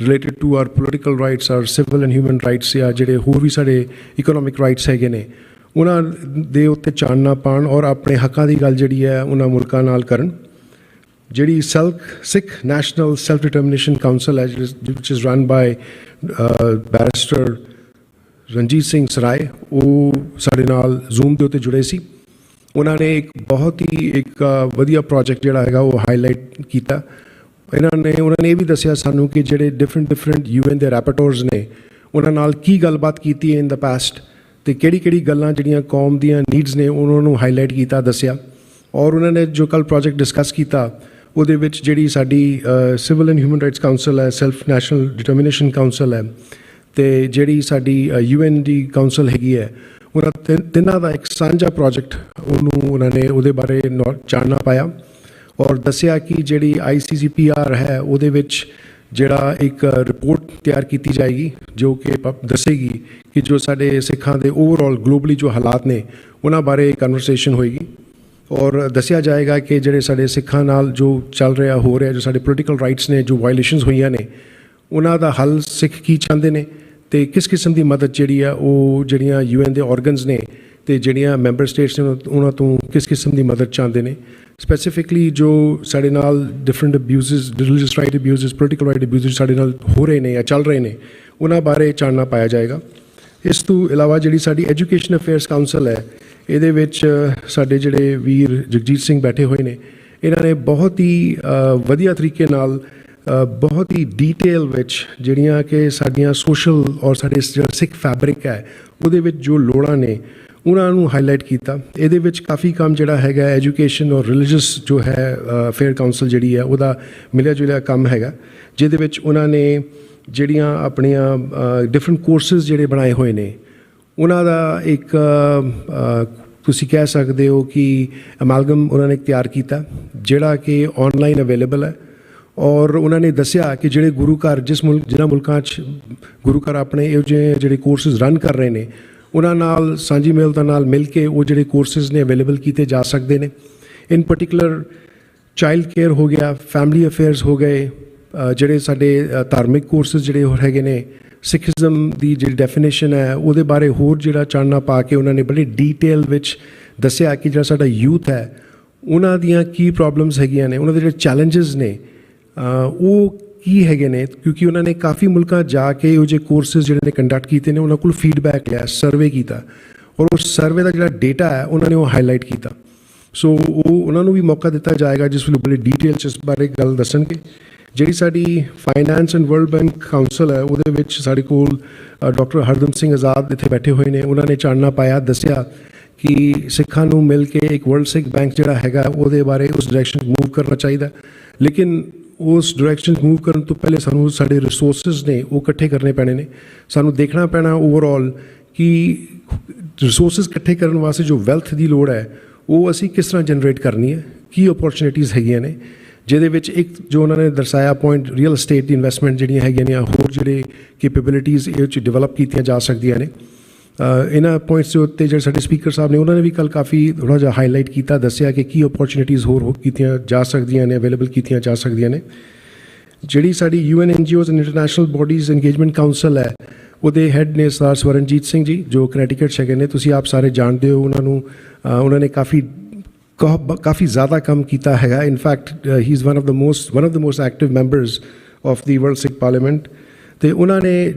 related to our political rights, our civil and human rights, ਜਾਂ ਜਿਹੜੇ ਹੋਰ ਵੀ ਸਾਡੇ ਇਕਨੋਮਿਕ ਰਾਈਟਸ ਹੈਗੇ ਨੇ, ਉਹਨਾਂ ਦੇ ਉੱਤੇ ਚਾਨਣਾ ਪਾਉਣ ਔਰ ਆਪਣੇ ਹੱਕਾਂ ਦੀ ਗੱਲ ਜਿਹੜੀ ਹੈ ਉਹਨਾਂ ਮੁਲਕਾਂ ਨਾਲ ਕਰਨ। ਜਿਹੜੀ Sikh national self determination council ਹੈ which is run by barrister Ranjit Singh Sarai, ਉਹ ਸਾਡੇ ਨਾਲ ਜ਼ੂਮ ਦੇ ਉੱਤੇ ਜੁੜੇ ਸੀ। ਉਹਨਾਂ ਨੇ ਇੱਕ ਬਹੁਤ ਹੀ ਇੱਕ ਵਧੀਆ ਪ੍ਰੋਜੈਕਟ ਜਿਹੜਾ ਹੈਗਾ ਉਹ ਹਾਈਲਾਈਟ ਕੀਤਾ। ਉਹਨਾਂ ਨੇ ਇਹ ਵੀ ਦੱਸਿਆ ਸਾਨੂੰ ਕਿ ਜਿਹੜੇ ਡਿਫਰੈਂਟ UN ਦੇ ਰੈਪੋਰਟਰਸ ਨੇ ਉਹਨਾਂ ਨਾਲ ਕੀ ਗੱਲਬਾਤ ਕੀਤੀ ਹੈ ਇਨ ਦਾ ਪਾਸਟ, ਅਤੇ ਕਿਹੜੀ ਗੱਲਾਂ ਜਿਹੜੀਆਂ ਕੌਮ ਦੀਆਂ ਨੀਡਸ ਨੇ ਉਹਨਾਂ ਨੂੰ ਹਾਈਲਾਈਟ ਕੀਤਾ, ਦੱਸਿਆ। ਔਰ ਉਹਨਾਂ ਨੇ ਜੋ ਕੱਲ੍ਹ ਪ੍ਰੋਜੈਕਟ ਡਿਸਕਸ ਕੀਤਾ ਉਹਦੇ ਵਿੱਚ ਜਿਹੜੀ ਸਾਡੀ civil and human rights council ਹੈ, ਸੈਲਫ ਨੈਸ਼ਨਲ ਡਿਟਰਮੀਨੇਸ਼ਨ ਕਾਉਂਸਲ ਹੈ, ਅਤੇ ਜਿਹੜੀ ਸਾਡੀ UN ਦੀ ਕਾਉਂਸਲ ਹੈਗੀ ਹੈ, ਉਹਨਾਂ ਤਿੰਨਾਂ ਦਾ ਇੱਕ ਸਾਂਝਾ ਪ੍ਰੋਜੈਕਟ ਉਹਨਾਂ ਨੇ ਉਹਦੇ ਬਾਰੇ ਚਾਨਣਾ ਪਾਇਆ ਔਰ ਦੱਸਿਆ ਕਿ ਜਿਹੜੀ ICCPR ਹੈ ਉਹਦੇ ਵਿੱਚ ਜਿਹੜਾ ਇੱਕ ਰਿਪੋਰਟ ਤਿਆਰ ਕੀਤੀ ਜਾਏਗੀ ਜੋ ਕਿ ਦੱਸੇਗੀ ਕਿ ਜੋ ਸਾਡੇ ਸਿੱਖਾਂ ਦੇ ਓਵਰਆਲ ਗਲੋਬਲੀ ਜੋ ਹਾਲਾਤ ਨੇ ਉਹਨਾਂ ਬਾਰੇ ਕਨਵਰਸੇਸ਼ਨ ਹੋਏਗੀ ਔਰ ਦੱਸਿਆ ਜਾਏਗਾ ਕਿ ਜਿਹੜੇ ਸਾਡੇ ਸਿੱਖਾਂ ਨਾਲ ਜੋ ਚੱਲ ਰਿਹਾ ਹੋ ਰਿਹਾ, ਜੋ ਸਾਡੇ ਪੋਲੀਟੀਕਲ ਰਾਈਟਸ ਨੇ, ਜੋ ਵਾਇਲੇਸ਼ਨਸ ਹੋਈਆਂ ਨੇ, ਉਹਨਾਂ ਦਾ ਹੱਲ ਸਿੱਖ ਕੀ ਚਾਹੁੰਦੇ ਨੇ ਅਤੇ ਕਿਸ ਕਿਸਮ ਦੀ ਮਦਦ ਜਿਹੜੀ ਆ ਉਹ ਜਿਹੜੀਆਂ UN ਦੇ ਔਰਗਨਸ ਨੇ ਅਤੇ ਜਿਹੜੀਆਂ ਮੈਂਬਰ ਸਟੇਟਸ ਨੇ ਉਹਨਾਂ ਤੋਂ ਕਿਸ ਕਿਸਮ ਦੀ ਮਦਦ ਚਾਹੁੰਦੇ ਨੇ। ਸਪੈਸੀਫਿਕਲੀ ਜੋ ਸਾਡੇ ਨਾਲ different abuses, religious right abuses, political right abuses ਸਾਡੇ ਨਾਲ ਹੋ ਰਹੇ ਨੇ ਜਾਂ ਚੱਲ ਰਹੇ ਨੇ, ਉਹਨਾਂ ਬਾਰੇ ਚਾਨਣਾ ਪਾਇਆ ਜਾਏਗਾ। ਇਸ ਤੋਂ ਇਲਾਵਾ ਜਿਹੜੀ ਸਾਡੀ ਐਜੂਕੇਸ਼ਨ ਅਫੇਅਰਸ ਕਾਉਂਸਲ ਹੈ, ਇਹਦੇ ਵਿੱਚ ਸਾਡੇ ਜਿਹੜੇ ਵੀਰ ਜਗਜੀਤ ਸਿੰਘ ਬੈਠੇ ਹੋਏ ਨੇ, ਇਹਨਾਂ ਨੇ ਬਹੁਤ ਹੀ ਵਧੀਆ ਤਰੀਕੇ ਨਾਲ ਬਹੁਤ ਹੀ ਡੀਟੇਲ ਵਿੱਚ ਜਿਹੜੀਆਂ ਕਿ ਸਾਡੀਆਂ ਸੋਸ਼ਲ ਔਰ ਸਾਡੇ ਜਿਹੜਾ ਸਿੱਖ ਫੈਬਰਿਕ ਹੈ ਉਹਦੇ ਵਿੱਚ ਜੋ ਲੋੜਾਂ ਨੇ ਉਹਨਾਂ ਨੂੰ ਹਾਈਲਾਈਟ ਕੀਤਾ। ਇਹਦੇ ਵਿੱਚ ਕਾਫੀ ਕੰਮ ਜਿਹੜਾ ਹੈਗਾ ਐਜੂਕੇਸ਼ਨ ਔਰ ਰਿਲੀਜੀਅਸ ਜੋ ਹੈ ਅਫੇਅਰ ਕਾਉਂਸਲ ਜਿਹੜੀ ਹੈ ਉਹਦਾ ਮਿਲਿਆ ਜੁਲਿਆ ਕੰਮ ਹੈਗਾ, ਜਿਹਦੇ ਵਿੱਚ ਉਹਨਾਂ ਨੇ ਜਿਹੜੀਆਂ ਆਪਣੀਆਂ ਡਿਫਰੈਂਟ ਕੋਰਸਿਸ ਜਿਹੜੇ ਬਣਾਏ ਹੋਏ ਨੇ ਉਹਨਾਂ ਦਾ ਇੱਕ ਤੁਸੀਂ ਕਹਿ ਸਕਦੇ ਹੋ ਕਿ ਅਮਾਲਗਮ ਉਹਨਾਂ ਨੇ ਤਿਆਰ ਕੀਤਾ ਜਿਹੜਾ ਕਿ ਔਨਲਾਈਨ ਅਵੇਲੇਬਲ ਹੈ। ਔਰ ਉਹਨਾਂ ਨੇ ਦੱਸਿਆ ਕਿ ਜਿਹੜੇ ਗੁਰੂ ਘਰ ਜਿਨ੍ਹਾਂ ਮੁਲਕਾਂ 'ਚ ਗੁਰੂ ਘਰ ਆਪਣੇ ਇਹੋ ਜਿਹੇ ਜਿਹੜੇ ਕੋਰਸਿਸ ਰਨ ਕਰ ਰਹੇ ਨੇ ਉਹਨਾਂ ਨਾਲ ਸਾਂਝੀ ਮੇਲਤਾ ਨਾਲ ਮਿਲ ਕੇ ਉਹ ਜਿਹੜੇ ਕੋਰਸਿਸ ਨੇ ਅਵੇਲੇਬਲ ਕੀਤੇ ਜਾ ਸਕਦੇ ਨੇ। ਇਨ ਪਰਟੀਕੂਲਰ ਚਾਈਲਡ ਕੇਅਰ ਹੋ ਗਿਆ, ਫੈਮਿਲੀ ਅਫੇਅਰਸ ਹੋ ਗਏ, ਜਿਹੜੇ ਸਾਡੇ ਧਾਰਮਿਕ ਕੋਰਸਿਸ ਜਿਹੜੇ ਹੋਰ ਹੈਗੇ ਨੇ, ਸਿੱਖੀਜ਼ਮ ਦੀ ਜਿਹੜੀ ਡੈਫੀਨੇਸ਼ਨ ਹੈ ਉਹਦੇ ਬਾਰੇ ਹੋਰ ਜਿਹੜਾ ਚਾਨਣਾ ਪਾ ਕੇ ਉਹਨਾਂ ਨੇ ਬੜੀ ਡੀਟੇਲ ਵਿੱਚ ਦੱਸਿਆ ਕਿ ਜਿਹੜਾ ਸਾਡਾ ਯੂਥ ਹੈ ਉਹਨਾਂ ਦੀਆਂ ਕੀ ਪ੍ਰੋਬਲਮਸ ਹੈਗੀਆਂ ਨੇ, ਉਹਨਾਂ ਦੇ ਜਿਹੜੇ ਚੈਲੰਜਸ ਨੇ ਉਹ ਕੀ ਹੈਗੇ ਨੇ, ਕਿਉਂਕਿ ਉਹਨਾਂ ਨੇ ਕਾਫੀ ਮੁਲਕਾਂ ਜਾ ਕੇ ਇਹੋ ਜਿਹੇ ਕੋਰਸਿਸ ਜਿਹੜੇ ਨੇ ਕੰਡਕਟ ਕੀਤੇ ਨੇ, ਉਹਨਾਂ ਕੋਲ ਫੀਡਬੈਕ ਲਿਆ, ਸਰਵੇ ਕੀਤਾ ਔਰ ਉਸ ਸਰਵੇ ਦਾ ਜਿਹੜਾ ਡੇਟਾ ਹੈ ਉਹਨਾਂ ਨੇ ਉਹ ਹਾਈਲਾਈਟ ਕੀਤਾ। ਸੋ ਉਹ ਉਹਨਾਂ ਨੂੰ ਵੀ ਮੌਕਾ ਦਿੱਤਾ ਜਾਏਗਾ ਜਿਸ ਵੇਲੇ ਬੜੇ ਡੀਟੇਲ 'ਚ ਇਸ ਬਾਰੇ ਗੱਲ ਦੱਸਣਗੇ। ਜਿਹੜੀ ਸਾਡੀ finance and world bank council ਹੈ ਉਹਦੇ ਵਿੱਚ ਸਾਡੇ ਕੋਲ ਡਾਕਟਰ ਹਰਦਮ ਸਿੰਘ ਆਜ਼ਾਦ ਇੱਥੇ ਬੈਠੇ ਹੋਏ ਨੇ, ਉਹਨਾਂ ਨੇ ਚਾਨਣਾ ਪਾਇਆ, ਦੱਸਿਆ ਕਿ ਸਿੱਖਾਂ ਨੂੰ ਮਿਲ ਕੇ ਇੱਕ ਵਰਲਡ ਸਿੱਖ ਬੈਂਕ ਜਿਹੜਾ ਹੈਗਾ ਉਹਦੇ ਬਾਰੇ ਉਸ ਡਾਇਰੈਕਸ਼ਨ ਮੂਵ ਕਰਨਾ ਚਾਹੀਦਾ, ਲੇਕਿਨ ਉਸ ਡਾਇਰੈਕਸ਼ਨ ਮੂਵ ਕਰਨ ਤੋਂ ਪਹਿਲੇ ਸਾਨੂੰ ਸਾਡੇ ਰਿਸੋਰਸਿਸ ਨੇ ਉਹ ਇਕੱਠੇ ਕਰਨੇ ਪੈਣੇ ਨੇ। ਸਾਨੂੰ ਦੇਖਣਾ ਪੈਣਾ ਓਵਰਆਲ ਕਿ ਰਿਸੋਰਸਿਸ ਇਕੱਠੇ ਕਰਨ ਵਾਸਤੇ ਜੋ ਵੈਲਥ ਦੀ ਲੋੜ ਹੈ ਉਹ ਅਸੀਂ ਕਿਸ ਤਰ੍ਹਾਂ ਜਨਰੇਟ ਕਰਨੀ ਹੈ, ਕੀ ਓਪਰਚੁਨਿਟੀਜ਼ ਹੈਗੀਆਂ ਨੇ, ਜਿਹਦੇ ਵਿੱਚ ਇੱਕ ਜੋ ਉਹਨਾਂ ਨੇ ਦਰਸਾਇਆ ਪੁਆਇੰਟ ਰੀਅਲ ਅਸਟੇਟ ਦੀ ਇਨਵੈਸਟਮੈਂਟ ਜਿਹੜੀਆਂ ਹੈਗੀਆਂ ਨੇ, ਹੋਰ ਜਿਹੜੇ ਕੈਪੇਬਿਲਿਟੀਜ਼ ਇਹ 'ਚ ਡਿਵੈਲਪ ਕੀਤੀਆਂ ਜਾ ਸਕਦੀਆਂ ਨੇ। ਇਹਨਾਂ ਪੁਆਇੰਟਸ ਦੇ ਉੱਤੇ ਜਿਹੜੇ ਸਾਡੇ ਸਪੀਕਰ ਸਾਹਿਬ ਨੇ ਉਹਨਾਂ ਨੇ ਵੀ ਕੱਲ੍ਹ ਕਾਫੀ ਥੋੜ੍ਹਾ ਜਿਹਾ ਹਾਈਲਾਈਟ ਕੀਤਾ, ਦੱਸਿਆ ਕਿ ਕੀ ਓਪਰਚੁਨਿਟੀਜ਼ ਹੋਰ ਕੀਤੀਆਂ ਜਾ ਸਕਦੀਆਂ ਨੇ, ਅਵੇਲੇਬਲ ਕੀਤੀਆਂ ਜਾ ਸਕਦੀਆਂ ਨੇ। ਜਿਹੜੀ ਸਾਡੀ UN NGOs and international bodies engagement council ਹੈ ਉਹਦੇ ਹੈੱਡ ਨੇ ਸਰਦਾਰ ਸਵਰਨਜੀਤ ਸਿੰਘ ਜੀ ਜੋ ਕਨੈਟੀਕਟ 'ਚ ਹੈਗੇ ਨੇ, ਤੁਸੀਂ ਆਪ ਸਾਰੇ ਜਾਣਦੇ ਹੋ ਉਹਨਾਂ ਨੂੰ। ਉਹਨਾਂ ਨੇ ਕਾਫੀ ਜ਼ਿਆਦਾ ਕੰਮ ਕੀਤਾ ਹੈਗਾ। In fact he is one of the most active members of the world Sikh parliament. ਅਤੇ ਉਹਨਾਂ ਨੇ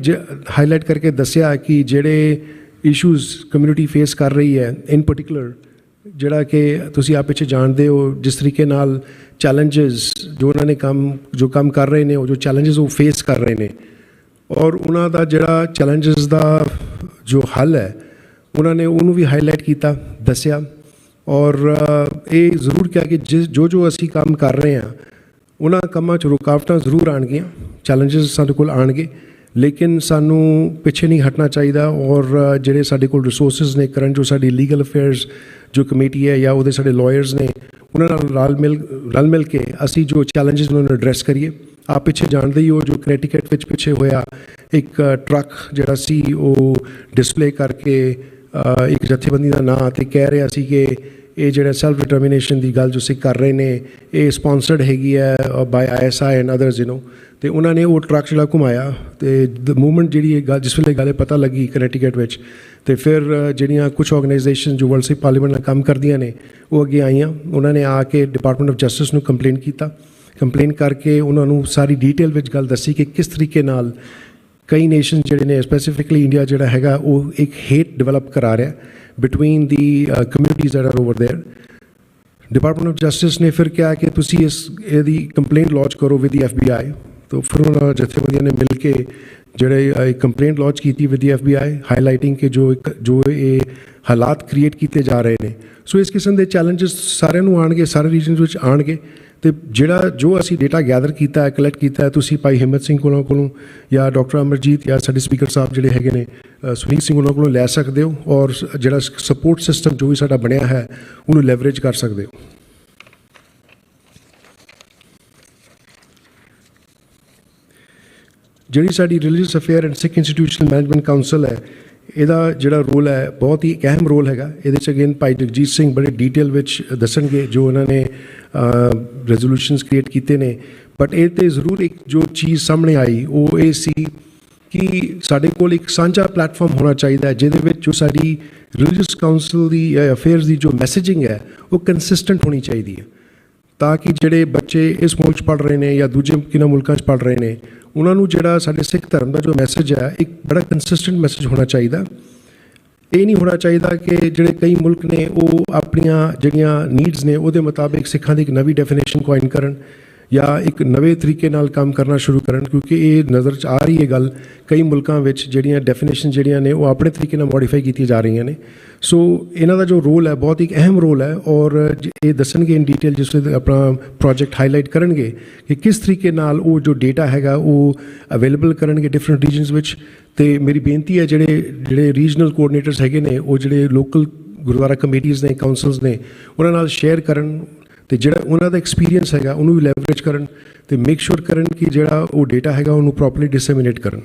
ਹਾਈਲਾਈਟ ਕਰਕੇ ਦੱਸਿਆ ਕਿ ਜਿਹੜੇ ਇਸ਼ੂਜ਼ ਕਮਿਊਨਿਟੀ ਫੇਸ ਕਰ ਰਹੀ ਹੈ, ਇਨ ਪਰਟੀਕੂਲਰ ਜਿਹੜਾ ਕਿ ਤੁਸੀਂ ਆਪ ਪਿੱਛੇ ਜਾਣਦੇ ਹੋ ਜਿਸ ਤਰੀਕੇ ਨਾਲ ਚੈਲੰਜਸ ਜੋ ਉਹਨਾਂ ਨੇ ਕੰਮ ਕਰ ਰਹੇ ਨੇ, ਉਹ ਜੋ ਚੈਲੰਜਸ ਉਹ ਫੇਸ ਕਰ ਰਹੇ ਨੇ ਔਰ ਉਹਨਾਂ ਦਾ ਜਿਹੜਾ ਚੈਲੰਜਸ ਦਾ ਜੋ ਹੱਲ ਹੈ ਉਹਨਾਂ ਨੇ ਉਹਨੂੰ ਵੀ ਹਾਈਲਾਈਟ ਕੀਤਾ, ਦੱਸਿਆ ਔਰ ਇਹ ਜ਼ਰੂਰ ਕਿਹਾ ਕਿ ਜੋ ਅਸੀਂ ਕੰਮ ਕਰ ਰਹੇ ਹਾਂ ਉਹਨਾਂ ਕੰਮਾਂ 'ਚ ਰੁਕਾਵਟਾਂ ਜ਼ਰੂਰ ਆਉਣਗੀਆਂ, ਚੈਲੰਜਸ ਸਾਡੇ ਕੋਲ ਆਉਣਗੇ, ਲੇਕਿਨ ਸਾਨੂੰ ਪਿੱਛੇ ਨਹੀਂ ਹਟਣਾ ਚਾਹੀਦਾ ਔਰ ਜਿਹੜੇ ਸਾਡੇ ਕੋਲ ਰਿਸੋਰਸਿਸ ਨੇ ਕਰਨ, ਜੋ ਸਾਡੀ ਲੀਗਲ ਅਫੇਅਰਸ ਜੋ ਕਮੇਟੀ ਹੈ ਜਾਂ ਉਹਦੇ ਸਾਡੇ ਲਾਇਰਸ ਨੇ ਉਹਨਾਂ ਨਾਲ ਰਲ ਮਿਲ ਕੇ ਅਸੀਂ ਜੋ ਚੈਲੰਜਸ ਉਹਨਾਂ ਨੂੰ ਐਡਰੈਸ ਕਰੀਏ, ਆਪ ਪਿੱਛੇ ਜਾਣਦੇ ਹੀ ਹੋ ਜੋ ਕਨੈਟੀਕਟ ਵਿੱਚ ਪਿੱਛੇ ਹੋਇਆ ਇੱਕ ਟਰੱਕ ਜਿਹੜਾ ਸੀ ਉਹ ਡਿਸਪਲੇ ਕਰਕੇ ਇੱਕ ਜਥੇਬੰਦੀ ਦਾ ਨਾਂ ਤੇ ਕਹਿ ਰਿਹਾ ਸੀ ਕਿ ਇਹ ਜਿਹੜਾ ਸੈਲਫ ਡਿਟਰਮੀਨੇਸ਼ਨ ਦੀ ਗੱਲ ਜੋ ਸਿੱਖ ਕਰ ਰਹੇ ਨੇ ਇਹ ਸਪੋਂਸਰਡ ਹੈਗੀ ਹੈ ਬਾਈ ISI ਐਂਡ ਅਦਰਸ ਤੇ ਉਹਨਾਂ ਨੇ ਉਹ ਟਰੱਕ ਜਿਹੜਾ ਘੁਮਾਇਆ ਤੇ ਦ ਮੂਵਮੈਂਟ ਜਿਹੜੀ ਇਹ ਗੱਲ ਜਿਸ ਵੇਲੇ ਗੱਲ ਪਤਾ ਲੱਗੀ ਕਨੈਟੀਕਟ ਵਿੱਚ ਤੇ ਫਿਰ ਜਿਹੜੀਆਂ ਕੁਝ ਆਰਗੇਨਾਈਜੇਸ਼ਨ ਜੋ ਵਰਲਡ ਸਿੱਖ ਪਾਰਲੀਮੈਂਟ ਨਾਲ ਕੰਮ ਕਰਦੀਆਂ ਨੇ ਉਹ ਅੱਗੇ ਆਈਆਂ ਉਹਨਾਂ ਨੇ ਆ ਕੇ ਡਿਪਾਰਟਮੈਂਟ ਆਫ ਜਸਟਿਸ ਨੂੰ ਕੰਪਲੇਨ ਕਰਕੇ ਉਹਨਾਂ ਨੂੰ ਸਾਰੀ ਡੀਟੇਲ ਵਿੱਚ ਗੱਲ ਦੱਸੀ ਕਿ ਕਿਸ ਤਰੀਕੇ ਨਾਲ ਕਈ ਨੇਸ਼ਨ ਜਿਹੜੇ ਨੇ ਸਪੈਸੀਫਿਕਲੀ ਇੰਡੀਆ ਜਿਹੜਾ ਹੈਗਾ ਉਹ ਇੱਕ ਹੇਟ ਡਿਵੈਲਪ ਕਰਾ ਰਿਹਾ between the communities that R over there department of justice ਨੇ ਫਿਰ ਕਿਹਾ ਕਿ ਤੁਸੀਂ ਇਹਦੀ ਕੰਪਲੇਂਟ ਲੌਂਚ ਕਰੋ ਵਿਦ ਦੀ FBI तो फिर उन्होंने जथेबंदियों ने मिल के ਜਿਹੜੇ ਕੰਪਲੇਂਟ ਲੌਂਚ ਕੀਤੀ ਵਿਦ ਦੀ FBI ਹਾਈਲਾਈਟਿੰਗ ਕਿ ਜੋ ਇਹ ਹਾਲਾਤ ਕ੍ਰੀਏਟ ਕੀਤੇ ਜਾ ਰਹੇ ਨੇ ਸੋ ਇਸ ਕਿਸਮ ਦੇ ਚੈਲੰਜਸ ਸਾਰਿਆਂ ਨੂੰ ਆਉਣਗੇ ਸਾਰੇ ਰੀਜਨਸ ਵਿੱਚ ਆਉਣਗੇ ਤੇ ਜਿਹੜਾ ਜੋ ਅਸੀਂ ਡੇਟਾ ਗੈਦਰ ਕੀਤਾ ਹੈ ਕਲੈਕਟ ਕੀਤਾ ਹੈ ਤੁਸੀਂ ਭਾਈ ਹਿੰਮਤ ਸਿੰਘ ਕੋਲੋਂ ਜਾਂ ਡਾਕਟਰ ਅਮਰਜੀਤ ਜਾਂ ਸਾਡੇ ਸਪੀਕਰ ਸਾਹਿਬ ਜਿਹੜੇ ਹੈਗੇ ਨੇ ਸੁਨੀਲ ਸਿੰਘ ਉਹਨਾਂ ਕੋਲੋਂ ਲੈ ਸਕਦੇ ਹੋ ਔਰ ਜਿਹੜਾ ਸਪੋਰਟ ਸਿਸਟਮ ਜੋ ਵੀ ਸਾਡਾ ਬਣਿਆ ਹੈ ਉਹਨੂੰ ਲੈਵਰੇਜ ਕਰ ਸਕਦੇ ਹੋ ਜਿਹੜੀ ਸਾਡੀ religious affair and Sikh institutional management council ਹੈ ਇਹਦਾ ਜਿਹੜਾ ਰੋਲ ਹੈ ਬਹੁਤ ਹੀ ਅਹਿਮ ਰੋਲ ਹੈਗਾ ਇਹਦੇ 'ਚ ਅਗੇਨ ਭਾਈ ਜਗਜੀਤ ਸਿੰਘ ਬੜੇ ਡੀਟੇਲ ਵਿੱਚ ਦੱਸਣਗੇ ਜੋ ਉਹਨਾਂ ਨੇ ਰੈਜ਼ੋਲੂਸ਼ਨਸ ਕ੍ਰੀਏਟ ਕੀਤੇ ਨੇ ਬਟ ਇਹ 'ਤੇ ਜ਼ਰੂਰ ਇੱਕ ਜੋ ਚੀਜ਼ ਸਾਹਮਣੇ ਆਈ ਉਹ ਇਹ ਸੀ ਕਿ ਸਾਡੇ ਕੋਲ ਇੱਕ ਸਾਂਝਾ ਪਲੈਟਫਾਰਮ ਹੋਣਾ ਚਾਹੀਦਾ ਜਿਹਦੇ ਵਿੱਚ ਜੋ ਸਾਡੀ ਰਿਲੀਜੀਅਸ ਕਾਊਂਸਲ ਦੀ ਅਫੇਅਰਸ ਦੀ ਜੋ ਮੈਸੇਜਿੰਗ ਹੈ ਉਹ ਕੰਸਿਸਟੈਂਟ ਹੋਣੀ ਚਾਹੀਦੀ ਹੈ ਤਾਂ ਕਿ ਜਿਹੜੇ ਬੱਚੇ ਇਸ ਮੁਲਕ 'ਚ ਪੜ੍ਹ ਰਹੇ ਨੇ ਜਾਂ ਦੂਜੇ ਕਿਨਾਂ ਮੁਲਕਾਂ 'ਚ ਪੜ੍ਹ ਰਹੇ ਨੇ ਉਹਨਾਂ ਨੂੰ ਜਿਹੜਾ ਸਾਡੇ ਸਿੱਖ ਧਰਮ ਦਾ ਜੋ ਮੈਸੇਜ ਹੈ ਇੱਕ ਬੜਾ ਕੰਸਿਸਟੈਂਟ ਮੈਸੇਜ ਹੋਣਾ ਚਾਹੀਦਾ ਇਹ ਨਹੀਂ ਹੋਣਾ ਚਾਹੀਦਾ ਕਿ ਜਿਹੜੇ ਕਈ ਮੁਲਕ ਨੇ ਉਹ ਆਪਣੀਆਂ ਜਿਹੜੀਆਂ ਨੀਡਸ ਨੇ ਉਹਦੇ ਮੁਤਾਬਿਕ ਸਿੱਖਾਂ ਦੀ ਇੱਕ ਨਵੀਂ ਡੈਫੀਨੇਸ਼ਨ ਕੁਆਇਨ ਕਰਨ ਜਾਂ ਇੱਕ ਨਵੇਂ ਤਰੀਕੇ ਨਾਲ ਕੰਮ ਕਰਨਾ ਸ਼ੁਰੂ ਕਰਨ ਕਿਉਂਕਿ ਇਹ ਨਜ਼ਰ 'ਚ ਆ ਰਹੀ ਹੈ ਗੱਲ ਕਈ ਮੁਲਕਾਂ ਵਿੱਚ ਜਿਹੜੀਆਂ ਡੈਫੀਨੇਸ਼ਨ ਜਿਹੜੀਆਂ ਨੇ ਉਹ ਆਪਣੇ ਤਰੀਕੇ ਨਾਲ ਮੋਡੀਫਾਈ ਕੀਤੀਆਂ ਜਾ ਰਹੀਆਂ ਨੇ ਸੋ ਇਹਨਾਂ ਦਾ ਜੋ ਰੋਲ ਹੈ ਬਹੁਤ ਹੀ ਅਹਿਮ ਰੋਲ ਹੈ ਔਰ ਇਹ ਦੱਸਣਗੇ ਇਨ ਡੀਟੇਲ ਜਿਸ ਵੇਲੇ ਆਪਣਾ ਪ੍ਰੋਜੈਕਟ ਹਾਈਲਾਈਟ ਕਰਨਗੇ ਕਿ ਕਿਸ ਤਰੀਕੇ ਨਾਲ ਉਹ ਜੋ ਡੇਟਾ ਹੈਗਾ ਉਹ ਅਵੇਲੇਬਲ ਕਰਨਗੇ ਡਿਫਰੈਂਟ ਰੀਜਨਸ ਵਿੱਚ ਅਤੇ ਮੇਰੀ ਬੇਨਤੀ ਹੈ ਜਿਹੜੇ ਰੀਜਨਲ ਕੋਆਰਡੀਨੇਟਰਸ ਹੈਗੇ ਨੇ ਉਹ ਜਿਹੜੇ ਲੋਕਲ ਗੁਰਦੁਆਰਾ ਕਮੇਟੀਜ਼ ਨੇ ਕਾਊਂਸਲਸ ਨੇ ਉਹਨਾਂ ਨਾਲ ਸ਼ੇਅਰ ਕਰਨ ਅਤੇ ਜਿਹੜਾ ਉਹਨਾਂ ਦਾ ਐਕਸਪੀਰੀਅੰਸ ਹੈਗਾ ਉਹਨੂੰ ਵੀ ਲੈਵਰੇਜ ਕਰਨ ਅਤੇ ਮੇਕ ਸ਼ੋਰ ਕਰਨ ਕਿ ਜਿਹੜਾ ਉਹ ਡੇਟਾ ਹੈਗਾ ਉਹਨੂੰ ਪ੍ਰੋਪਰਲੀ ਡਿਸੈਮੀਨੇਟ ਕਰਨ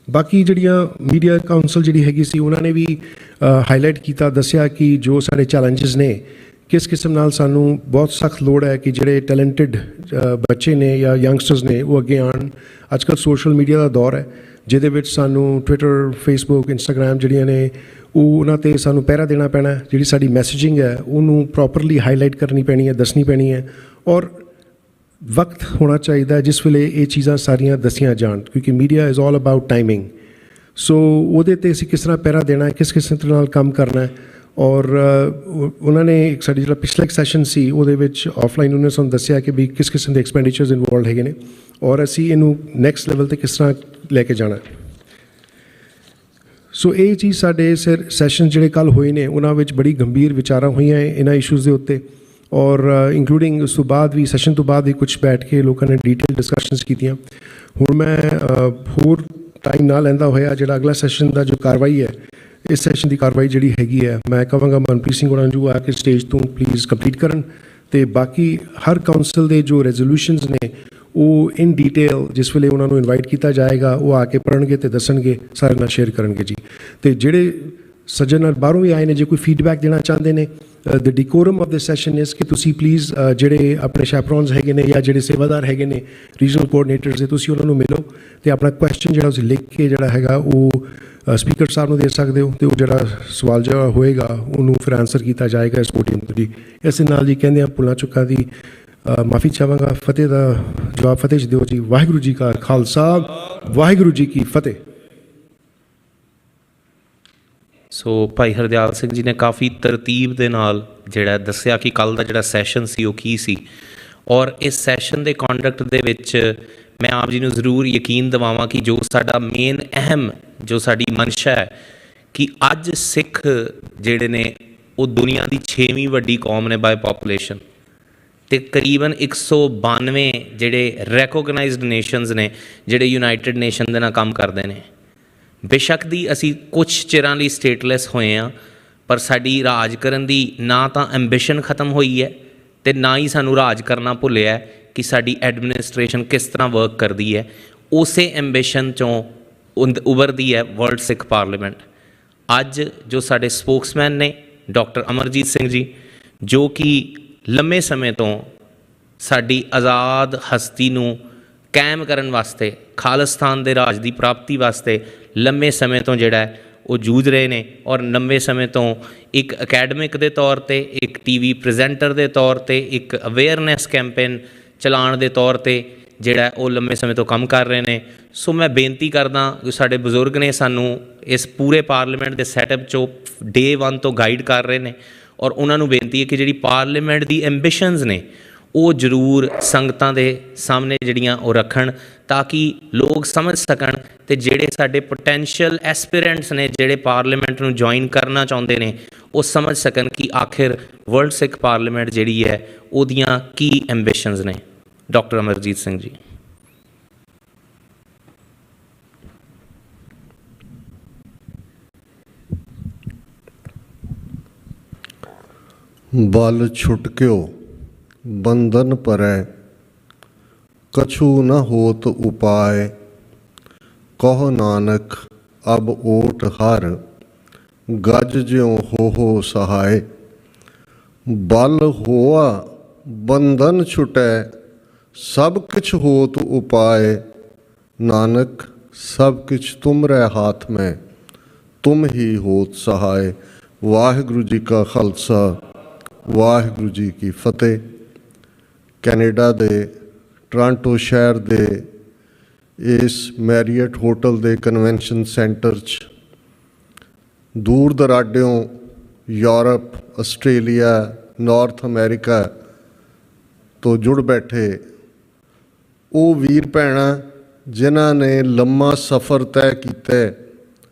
ਬਾਕੀ ਜਿਹੜੀਆਂ ਮੀਡੀਆ ਕਾਊਂਸਲ ਜਿਹੜੀ ਹੈਗੀ ਸੀ ਉਹਨਾਂ ਨੇ ਵੀ ਹਾਈਲਾਈਟ ਕੀਤਾ ਦੱਸਿਆ ਕਿ ਜੋ ਸਾਡੇ ਚੈਲੰਜਸ ਨੇ ਕਿਸ ਕਿਸਮ ਨਾਲ ਸਾਨੂੰ ਬਹੁਤ ਸਖਤ ਲੋੜ ਹੈ ਕਿ ਜਿਹੜੇ ਟੈਲੈਂਟਡ ਬੱਚੇ ਨੇ ਜਾਂ ਯੰਗਸਟਰਸ ਨੇ ਉਹ ਅੱਗੇ ਆਉਣ ਅੱਜ ਕੱਲ੍ਹ ਸੋਸ਼ਲ ਮੀਡੀਆ ਦਾ ਦੌਰ ਹੈ ਜਿਹਦੇ ਵਿੱਚ ਸਾਨੂੰ ਟਵਿੱਟਰ ਫੇਸਬੁੱਕ ਇੰਸਟਾਗ੍ਰਾਮ ਜਿਹੜੀਆਂ ਨੇ ਉਹ ਉਹਨਾਂ 'ਤੇ ਸਾਨੂੰ ਪਹਿਰਾ ਦੇਣਾ ਪੈਣਾ ਜਿਹੜੀ ਸਾਡੀ ਮੈਸੇਜਿੰਗ ਹੈ ਉਹਨੂੰ ਪ੍ਰੋਪਰਲੀ ਹਾਈਲਾਈਟ ਕਰਨੀ ਪੈਣੀ ਹੈ ਦੱਸਣੀ ਪੈਣੀ ਹੈ ਔਰ ਵਕਤ ਹੋਣਾ ਚਾਹੀਦਾ ਜਿਸ ਵੇਲੇ ਇਹ ਚੀਜ਼ਾਂ ਸਾਰੀਆਂ ਦੱਸੀਆਂ ਜਾਣ ਕਿਉਂਕਿ media is all about timing so ਉਹਦੇ 'ਤੇ ਅਸੀਂ ਕਿਸ ਤਰ੍ਹਾਂ ਪਹਿਰਾ ਦੇਣਾ ਹੈ ਕਿਸ ਤਰ੍ਹਾਂ ਨਾਲ ਕੰਮ ਕਰਨਾ ਹੈ ਔਰ ਉਹਨਾਂ ਨੇ ਇੱਕ ਸਾਡੀ ਜਿਹੜਾ ਪਿਛਲਾ ਇੱਕ ਸੈਸ਼ਨ ਸੀ ਉਹਦੇ ਵਿੱਚ ਆਫਲਾਈਨ ਉਹਨਾਂ ਨੇ ਸਾਨੂੰ ਦੱਸਿਆ ਕਿ ਵੀ ਕਿਸ ਕਿਸਮ ਦੇ ਐਕਸਪੈਂਡੀਚਰਸ ਇਨਵੋਲਵਡ ਹੈਗੇ ਨੇ ਔਰ ਅਸੀਂ ਇਹਨੂੰ ਨੈਕਸਟ ਲੈਵਲ 'ਤੇ ਕਿਸ ਤਰ੍ਹਾਂ ਲੈ ਕੇ ਜਾਣਾ ਸੋ ਇਹ ਚੀਜ਼ ਸਾਡੇ ਸੈਸ਼ਨ ਜਿਹੜੇ ਕੱਲ੍ਹ ਹੋਏ ਨੇ ਉਹਨਾਂ ਵਿੱਚ ਬੜੀ ਗੰਭੀਰ ਵਿਚਾਰਾਂ ਹੋਈਆਂ ਇਹਨਾਂ ਇਸ਼ੂਜ਼ ਦੇ ਉੱਤੇ ਔਰ ਇੰਕਲੂਡਿੰਗ ਉਸ ਤੋਂ ਬਾਅਦ ਵੀ ਸੈਸ਼ਨ ਤੋਂ ਬਾਅਦ ਵੀ ਕੁਝ ਬੈਠ ਕੇ ਲੋਕਾਂ ਨੇ ਡੀਟੇਲ ਡਿਸਕਸ਼ਨਸ ਕੀਤੀਆਂ ਹੁਣ ਮੈਂ ਹੋਰ ਟਾਈਮ ਨਾ ਲੈਂਦਾ ਹੋਇਆ ਜਿਹੜਾ ਅਗਲਾ ਸੈਸ਼ਨ ਦਾ ਜੋ ਕਾਰਵਾਈ ਹੈ ਇਸ ਸੈਸ਼ਨ ਦੀ ਕਾਰਵਾਈ ਜਿਹੜੀ ਹੈਗੀ ਹੈ ਮੈਂ ਕਹਾਂਗਾ ਮਨਪ੍ਰੀਤ ਸਿੰਘ ਹੋਰਾਂ ਨੂੰ ਆ ਕੇ ਸਟੇਜ ਤੋਂ ਪਲੀਜ਼ ਕੰਪਲੀਟ ਕਰਨ ਅਤੇ ਬਾਕੀ ਹਰ ਕਾਊਂਸਲ ਦੇ ਜੋ ਰੈਜ਼ੋਲੂਸ਼ਨਸ ਨੇ ਉਹ ਇਨ ਡੀਟੇਲ ਜਿਸ ਵੇਲੇ ਉਹਨਾਂ ਨੂੰ ਇਨਵਾਈਟ ਕੀਤਾ ਜਾਏਗਾ ਉਹ ਆ ਕੇ ਪੜ੍ਹਨਗੇ ਅਤੇ ਦੱਸਣਗੇ ਸਾਰੇ ਨਾਲ ਸ਼ੇਅਰ ਕਰਨਗੇ ਜੀ ਅਤੇ ਜਿਹੜੇ ਸੱਜਣ ਬਾਹਰੋਂ ਵੀ ਆਏ ਨੇ ਜੇ ਕੋਈ ਫੀਡਬੈਕ ਦੇਣਾ ਚਾਹੁੰਦੇ ਨੇ ਦ ਡਿਕੋਰਮ ਆਫ ਦਿਸ ਸੈਸ਼ਨ ਇਸ ਕਿ ਤੁਸੀਂ ਪਲੀਜ਼ ਜਿਹੜੇ ਆਪਣੇ ਸ਼ੈਪਰੋਨਸ ਹੈਗੇ ਨੇ ਜਾਂ ਜਿਹੜੇ ਸੇਵਾਦਾਰ ਹੈਗੇ ਨੇ ਰੀਜਨਲ ਕੋਆਰਡੀਨੇਟਰਸ ਦੇ ਤੁਸੀਂ ਉਹਨਾਂ ਨੂੰ ਮਿਲੋ ਅਤੇ ਆਪਣਾ ਕੁਐਸਚਨ ਜਿਹੜਾ ਤੁਸੀਂ ਲਿਖ ਕੇ ਜਿਹੜਾ ਹੈਗਾ ਉਹ ਸਪੀਕਰ ਸਾਹਿਬ ਨੂੰ ਦੇ ਸਕਦੇ ਹੋ ਅਤੇ ਉਹ ਜਿਹੜਾ ਸਵਾਲ ਜਿਹੜਾ ਹੋਏਗਾ ਉਹਨੂੰ ਫਿਰ ਆਨਸਰ ਕੀਤਾ ਜਾਏਗਾ ਇਸ ਪੋਡੀਅਮ ਤੋਂ ਜੀ ਇਸ ਨਾਲ ਜੀ ਕਹਿੰਦੇ ਆ ਭੁੱਲਾਂ ਚੁੱਕਾਂ ਦੀ ਮਾਫੀ ਚਾਹਾਂਗਾ ਫਤਿਹ ਦਾ ਜਵਾਬ ਫਤਿਹ ਜੀ ਦਿਓ ਜੀ ਵਾਹਿਗੁਰੂ ਜੀ ਕਾ ਖਾਲਸਾ ਵਾਹਿਗੁਰੂ ਜੀ ਕੀ ਫਤਿਹ ਸੋ ਭਾਈ ਹਰਦਿਆਲ ਸਿੰਘ ਜੀ ਨੇ ਕਾਫੀ ਤਰਤੀਬ ਦੇ ਨਾਲ ਜਿਹੜਾ ਦੱਸਿਆ ਕਿ ਕੱਲ੍ਹ ਦਾ ਜਿਹੜਾ ਸੈਸ਼ਨ ਸੀ ਉਹ ਕੀ ਸੀ ਔਰ ਇਸ ਸੈਸ਼ਨ ਦੇ ਕੰਡਕਟ ਦੇ ਵਿੱਚ ਮੈਂ ਆਪ ਜੀ ਨੂੰ ਜ਼ਰੂਰ ਯਕੀਨ ਦਿਵਾਵਾਂ ਕਿ ਜੋ ਸਾਡਾ ਮੇਨ ਅਹਿਮ ਜੋ ਸਾਡੀ ਮਨਸ਼ਾ ਹੈ ਕਿ ਅੱਜ ਸਿੱਖ ਜਿਹੜੇ ਨੇ ਉਹ ਦੁਨੀਆ ਦੀ 6ਵੀਂ ਵੱਡੀ ਕੌਮ ਨੇ ਬਾਏ ਪਾਪੂਲੇਸ਼ਨ ਅਤੇ ਕਰੀਬਨ 192 ਜਿਹੜੇ ਰੈਕੋਗਨਾਈਜ਼ਡ ਨੇਸ਼ਨਸ ਨੇ ਜਿਹੜੇ ਯੂਨਾਈਟਿਡ ਨੇਸ਼ਨ ਦੇ ਨਾਲ ਕੰਮ ਕਰਦੇ ਨੇ ਬੇਸ਼ੱਕ ਦੀ ਅਸੀਂ ਕੁਛ ਚਿਰਾਂ ਲਈ ਸਟੇਟਲੈਸ ਹੋਏ ਹਾਂ ਪਰ ਸਾਡੀ ਰਾਜ ਕਰਨ ਦੀ ਨਾ ਤਾਂ ਐਂਬੀਸ਼ਨ ਖਤਮ ਹੋਈ ਹੈ ਅਤੇ ਨਾ ਹੀ ਸਾਨੂੰ ਰਾਜ ਕਰਨਾ ਭੁੱਲਿਆ ਕਿ ਸਾਡੀ ਐਡਮਿਨਿਸਟ੍ਰੇਸ਼ਨ ਕਿਸ ਤਰ੍ਹਾਂ ਵਰਕ ਕਰਦੀ ਹੈ। ਉਸੇ ਐਂਬੀਸ਼ਨ 'ਚੋਂ ਉਭਰਦੀ ਹੈ ਵਰਲਡ ਸਿੱਖ ਪਾਰਲੀਮੈਂਟ। ਅੱਜ ਜੋ ਸਾਡੇ ਸਪੋਕਸਮੈਨ ਨੇ ਡਾਕਟਰ ਅਮਰਜੀਤ ਸਿੰਘ ਜੀ, ਜੋ ਕਿ ਲੰਮੇ ਸਮੇਂ ਤੋਂ ਸਾਡੀ ਆਜ਼ਾਦ ਹਸਤੀ ਨੂੰ ਕਾਇਮ ਕਰਨ ਵਾਸਤੇ, ਖਾਲਿਸਤਾਨ ਦੇ ਰਾਜ ਦੀ ਪ੍ਰਾਪਤੀ ਵਾਸਤੇ ਲੰਮੇ ਸਮੇਂ ਤੋਂ ਜਿਹੜਾ ਉਹ ਜੂਝ ਰਹੇ ਨੇ, ਔਰ ਲੰਬੇ ਸਮੇਂ ਤੋਂ ਇੱਕ ਅਕੈਡਮਿਕ ਦੇ ਤੌਰ 'ਤੇ, ਇੱਕ ਟੀਵੀ ਪ੍ਰੈਜ਼ੈਂਟਰ ਦੇ ਤੌਰ 'ਤੇ, ਇੱਕ ਅਵੇਅਰਨੈਸ ਕੈਂਪੇਨ ਚਲਾਉਣ ਦੇ ਤੌਰ 'ਤੇ ਜਿਹੜਾ ਉਹ ਲੰਬੇ ਸਮੇਂ ਤੋਂ ਕੰਮ ਕਰ ਰਹੇ ਨੇ। ਸੋ ਮੈਂ ਬੇਨਤੀ ਕਰਦਾ ਕਿ ਸਾਡੇ ਬਜ਼ੁਰਗ ਨੇ ਸਾਨੂੰ ਇਸ ਪੂਰੇ ਪਾਰਲੀਮੈਂਟ ਦੇ ਸੈਟਅਪ 'ਚੋਂ ਡੇ 1 ਤੋਂ ਗਾਈਡ ਕਰ ਰਹੇ ਨੇ, ਔਰ ਉਹਨਾਂ ਨੂੰ ਬੇਨਤੀ ਹੈ ਕਿ ਜਿਹੜੀ ਪਾਰਲੀਮੈਂਟ ਦੀ ਐਂਬੀਸ਼ਨਸ ਨੇ ਉਹ ਜ਼ਰੂਰ ਸੰਗਤਾਂ ਦੇ ਸਾਹਮਣੇ ਜਿਹੜੀਆਂ ਉਹ ਰੱਖਣ, ਤਾਂ ਕਿ ਲੋਕ ਸਮਝ ਸਕਣ ਅਤੇ ਜਿਹੜੇ ਸਾਡੇ ਪੋਟੈਂਸ਼ੀਅਲ ਐਸਪੀਰੈਂਟਸ ਨੇ, ਜਿਹੜੇ ਪਾਰਲੀਮੈਂਟ ਨੂੰ ਜੁਆਇਨ ਕਰਨਾ ਚਾਹੁੰਦੇ ਨੇ, ਉਹ ਸਮਝ ਸਕਣ ਕਿ ਆਖਿਰ ਵਰਲਡ ਸਿੱਖ ਪਾਰਲੀਮੈਂਟ ਜਿਹੜੀ ਹੈ ਉਹਦੀਆਂ ਕੀ ਐਂਬੀਸ਼ਨਸ ਨੇ। ਡਾਕਟਰ ਅਮਰਜੀਤ ਸਿੰਘ ਜੀ। बल छुटक्यो बंधन परै, कछु न होत उपाय। कहो नानक अब ओट हर, गज ज्यों हो सहाय। बल होआ बंधन छुटै, सब किछ होत उपाय। नानक सब किछ तुमरे हाथ में, तुम ही होत सहाय। वाहिगुरु जी का खालसा, वाहिगुरु जी की फतेह। कैनेडा दे टोरंटो शहर दे इस मैरियट होटल दे कन्वेंशन सेंटर च दूर दराडों यूरोप, आस्ट्रेलिया, नॉर्थ अमेरिका तो जुड़ बैठे वो वीर भैणां जिन्हां ने लम्मा सफ़र तय किया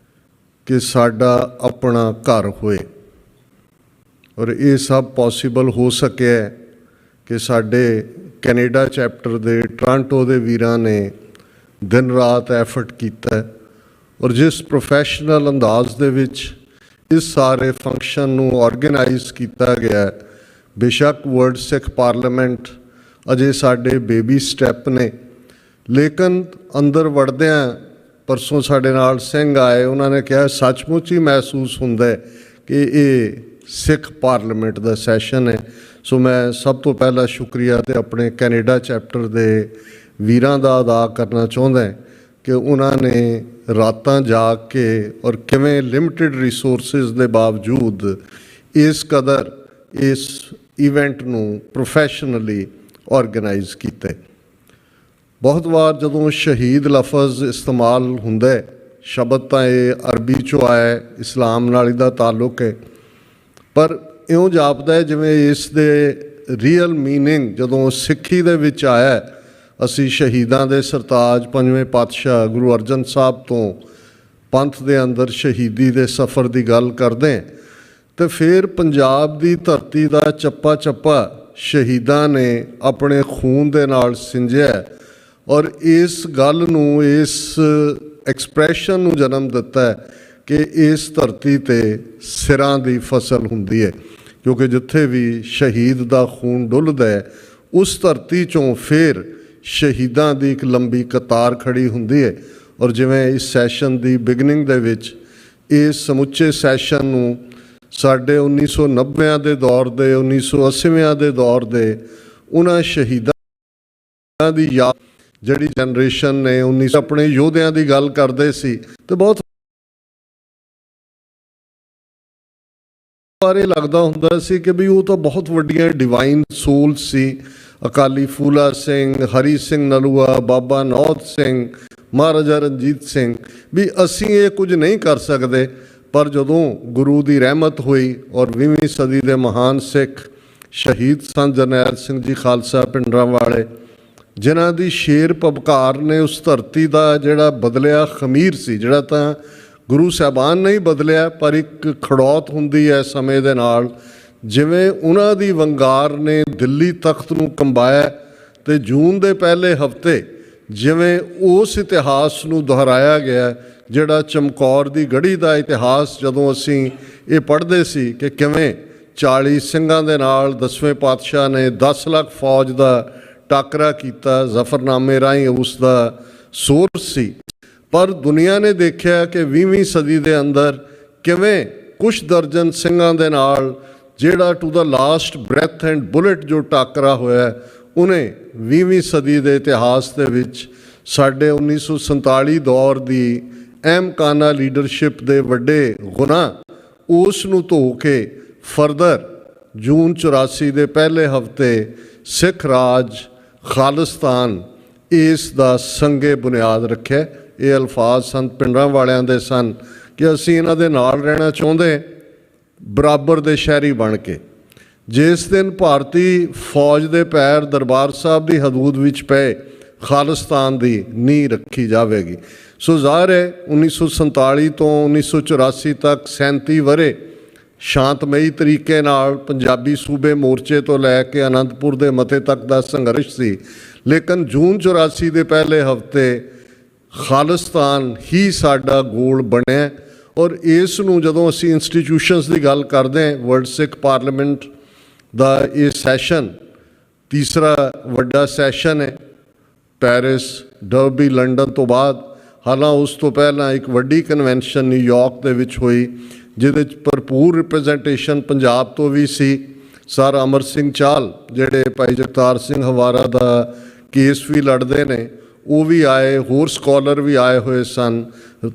कि साडा अपना घर होए, और ये सब पॉसीबल हो सके कि साडे कैनेडा चैप्टर दे टोरंटो दे वीरां ने दिन रात एफर्ट किया, और जिस प्रोफैशनल अंदाज दे विच इस सारे फंक्शन नूं ऑर्गेनाइज किया गया। बेशक वर्ल्ड सिख पार्लीमेंट अजे साडे बेबी स्टैप ने, लेकिन अंदर वड़दियां परसों साडे नाल सिंह आए, उन्होंने कहा सचमुच ही महसूस हुंदा है कि ये सिख पार्लीमेंट का सैशन है। सो मैं सब तो पहला शुक्रिया तो अपने कैनेडा चैप्टर के वीरां दा अदा करना चाहुंदा है कि उन्होंने रातां जाग के और किवें लिमिटेड रिसोर्सिस के बावजूद इस कदर इस इवेंट नूं प्रोफैशनली ऑर्गेनाइज किया। बहुत बार जदों शहीद लफज इस्तेमाल हुंदा है, शब्द तो ये अरबी चो आया, इस्लाम नाल इहदा ताल्लुक है, पर इउं जापदा है जिवें इस दे रीयल मीनिंग जदों सिੱਖੀ ਦੇ ਵਿੱਚ आया। ਅਸੀਂ ਸ਼ਹੀਦਾਂ ਦੇ ਸਰਤਾਜ ਪੰਜਵੇਂ ਪਾਤਸ਼ਾਹ ਗੁਰੂ ਅਰਜਨ ਸਾਹਿਬ ਤੋਂ ਪੰਥ ਦੇ ਅੰਦਰ ਸ਼ਹੀਦੀ ਦੇ ਸਫ਼ਰ ਦੀ ਗੱਲ ਕਰਦੇ ਹਾਂ, ਤੇ ਫਿਰ ਪੰਜਾਬ ਦੀ ਧਰਤੀ ਦਾ ਚੱਪਾ ਚੱਪਾ ਸ਼ਹੀਦਾਂ ਨੇ ਆਪਣੇ ਖੂਨ ਦੇ ਨਾਲ ਸਿੰਜਿਆ, ਔਰ ਇਸ ਗੱਲ ਨੂੰ, ਇਸ ਐਕਸਪ੍ਰੈਸ਼ਨ ਨੂੰ ਜਨਮ ਦਿੱਤਾ ਕਿ ਇਸ ਧਰਤੀ ਤੇ ਸਿਰਾਂ ਦੀ ਫਸਲ ਹੁੰਦੀ ਹੈ, ਕਿਉਂਕਿ ਜਿੱਥੇ ਵੀ ਸ਼ਹੀਦ ਦਾ ਖੂਨ ਡੁੱਲਦਾ ਹੈ ਉਸ ਧਰਤੀ 'ਚੋਂ ਫਿਰ ਸ਼ਹੀਦਾਂ ਦੀ ਇੱਕ ਲੰਬੀ ਕਤਾਰ ਖੜੀ ਹੁੰਦੀ ਹੈ। ਔਰ ਜਿਵੇਂ ਇਸ ਸੈਸ਼ਨ ਦੀ ਬਿਗਨਿੰਗ ਦੇ ਵਿੱਚ ਇਸ ਸਮੁੱਚੇ ਸੈਸ਼ਨ ਨੂੰ ਸਾਡੇ 1990 ਦੇ ਦੌਰ ਦੇ, 1980 ਦੇ ਦੌਰ ਦੇ ਉਹਨਾਂ ਸ਼ਹੀਦਾਂ ਦੀ ਯਾਦ ਜਿਹੜੀ ਜਨਰੇਸ਼ਨ ਨੇ 19 ਆਪਣੇ ਯੋਧਿਆਂ ਦੀ ਗੱਲ ਕਰਦੇ ਸੀ, ਤੇ ਬਹੁਤ ਬਾਰੇ ਲੱਗਦਾ ਹੁੰਦਾ ਸੀ ਕਿ ਵੀ ਉਹ ਤਾਂ ਬਹੁਤ ਵੱਡੀਆਂ ਡਿਵਾਈਨ ਸੋਲ ਸੀ। ਅਕਾਲੀ ਫੂਲਾ ਸਿੰਘ, ਹਰੀ ਸਿੰਘ ਨਲੂਆ, ਬਾਬਾ ਨੌਧ ਸਿੰਘ, ਮਹਾਰਾਜਾ ਰਣਜੀਤ ਸਿੰਘ, ਵੀ ਅਸੀਂ ਇਹ ਕੁਝ ਨਹੀਂ ਕਰ ਸਕਦੇ। ਪਰ ਜਦੋਂ ਗੁਰੂ ਦੀ ਰਹਿਮਤ ਹੋਈ ਔਰ 20ਵੀਂ ਸਦੀ ਦੇ ਮਹਾਨ ਸਿੱਖ ਸ਼ਹੀਦ ਸੰਤ ਜਰਨੈਲ ਸਿੰਘ ਜੀ ਖਾਲਸਾ ਪਿੰਡਰਾਂਵਾਲੇ, ਜਿਨ੍ਹਾਂ ਦੀ ਸ਼ੇਰ ਪਬਕਾਰ ਨੇ ਉਸ ਧਰਤੀ ਦਾ ਜਿਹੜਾ ਬਦਲਿਆ ਖਮੀਰ ਸੀ, ਜਿਹੜਾ ਤਾਂ ਗੁਰੂ ਸਾਹਿਬਾਨ ਨਹੀਂ ਬਦਲਿਆ ਪਰ ਇੱਕ ਖੜੌਤ ਹੁੰਦੀ ਹੈ ਸਮੇਂ ਦੇ ਨਾਲ, ਜਿਵੇਂ ਉਹਨਾਂ ਦੀ ਵੰਗਾਰ ਨੇ ਦਿੱਲੀ ਤਖਤ ਨੂੰ ਕੰਬਾਇਆ। ਅਤੇ ਜੂਨ ਦੇ ਪਹਿਲੇ ਹਫ਼ਤੇ ਜਿਵੇਂ ਉਸ ਇਤਿਹਾਸ ਨੂੰ ਦੁਹਰਾਇਆ ਗਿਆ ਜਿਹੜਾ ਚਮਕੌਰ ਦੀ ਗੜੀ ਦਾ ਇਤਿਹਾਸ ਜਦੋਂ ਅਸੀਂ ਇਹ ਪੜ੍ਹਦੇ ਸੀ ਕਿ ਕਿਵੇਂ 40 ਸਿੰਘਾਂ ਦੇ ਨਾਲ 10ਵੇਂ ਪਾਤਸ਼ਾਹ ਨੇ 10 ਲੱਖ ਫੌਜ ਦਾ ਟਾਕਰਾ ਕੀਤਾ, ਜ਼ਫਰਨਾਮੇ ਰਾਹੀਂ ਉਸ ਦਾ ਸੋਰਸ ਸੀ। ਪਰ ਦੁਨੀਆ ਨੇ ਦੇਖਿਆ ਕਿ 20ਵੀਂ ਸਦੀ ਦੇ ਅੰਦਰ ਕਿਵੇਂ ਕੁਛ ਦਰਜਨ ਸਿੰਘਾਂ ਦੇ ਨਾਲ ਜਿਹੜਾ to the last breath and bullet ਜੋ ਟਾਕਰਾ ਹੋਇਆ, ਉਹਨੇ 20ਵੀਂ ਸਦੀ ਦੇ ਇਤਿਹਾਸ ਦੇ ਵਿੱਚ ਸਾਡੇ 1947 ਦੌਰ ਦੀ ਅਹਿਮਕਾਨਾ ਲੀਡਰਸ਼ਿਪ ਦੇ ਵੱਡੇ ਗੁਨਾਹ ਉਸ ਨੂੰ ਧੋ ਕੇ ਫਰਦਰ ਜੂਨ 84 ਦੇ ਪਹਿਲੇ ਹਫਤੇ ਸਿੱਖ ਰਾਜ ਖਾਲਿਸਤਾਨ ਇਸ ਦਾ ਸੰਗੇ ਬੁਨਿਆਦ ਰੱਖਿਆ। ਇਹ ਅਲਫਾਜ਼ ਸੰਤ ਪਿੰਡਰਾਂ ਵਾਲਿਆਂ ਦੇ ਸਨ ਕਿ ਅਸੀਂ ਇਹਨਾਂ ਦੇ ਨਾਲ ਰਹਿਣਾ ਚਾਹੁੰਦੇ ਬਰਾਬਰ ਦੇ ਸ਼ਹਿਰੀ ਬਣ ਕੇ। ਜਿਸ ਦਿਨ ਭਾਰਤੀ ਫੌਜ ਦੇ ਪੈਰ ਦਰਬਾਰ ਸਾਹਿਬ ਦੀ ਹਦੂਦ ਵਿੱਚ ਪਏ, ਖਾਲਿਸਤਾਨ ਦੀ ਨੀਂਹ ਰੱਖੀ ਜਾਵੇਗੀ। ਸੋ ਜ਼ਾਹਿਰ ਹੈ 1947 ਤੋਂ 1984 ਤੱਕ 37 ਵਰ੍ਹੇ ਸ਼ਾਂਤਮਈ ਤਰੀਕੇ ਨਾਲ ਪੰਜਾਬੀ ਸੂਬੇ ਮੋਰਚੇ ਤੋਂ ਲੈ ਕੇ ਅਨੰਦਪੁਰ ਦੇ ਮਤੇ ਤੱਕ ਦਾ ਸੰਘਰਸ਼ ਸੀ। ਲੇਕਿਨ ਜੂਨ 84 ਦੇ ਪਹਿਲੇ ਹਫਤੇ ਖਾਲਿਸਤਾਨ ਹੀ ਸਾਡਾ ਗੋਲ ਬਣਿਆ। ਔਰ ਇਸ ਨੂੰ ਜਦੋਂ ਅਸੀਂ ਇੰਸਟੀਟਿਊਸ਼ਨਸ ਦੀ ਗੱਲ ਕਰਦੇ ਹਾਂ, ਵਰਲਡ ਸਿੱਖ ਪਾਰਲੀਮੈਂਟ ਦਾ ਇਹ ਸੈਸ਼ਨ ਤੀਸਰਾ ਵੱਡਾ ਸੈਸ਼ਨ ਹੈ ਪੈਰਿਸ, ਡਰਬੀ, ਲੰਡਨ ਤੋਂ ਬਾਅਦ। ਹਾਲਾਂ ਉਸ ਤੋਂ ਪਹਿਲਾਂ ਇੱਕ ਵੱਡੀ ਕਨਵੈਨਸ਼ਨ ਨਿਊਯਾਰਕ ਦੇ ਵਿੱਚ ਹੋਈ ਜਿਹਦੇ 'ਚ ਭਰਪੂਰ ਰਿਪਰੈਜ਼ੈਂਟੇਸ਼ਨ ਪੰਜਾਬ ਤੋਂ ਵੀ ਸੀ। ਸਰ ਅਮਰ ਸਿੰਘ ਚਾਹਲ ਜਿਹੜੇ ਭਾਈ ਜਗਤਾਰ ਸਿੰਘ ਹਵਾਰਾ ਦਾ ਕੇਸ ਵੀ ਲੜਦੇ ਨੇ, ਉਹ ਵੀ ਆਏ, ਹੋਰ ਸਕਾਲਰ ਵੀ ਆਏ ਹੋਏ ਸਨ,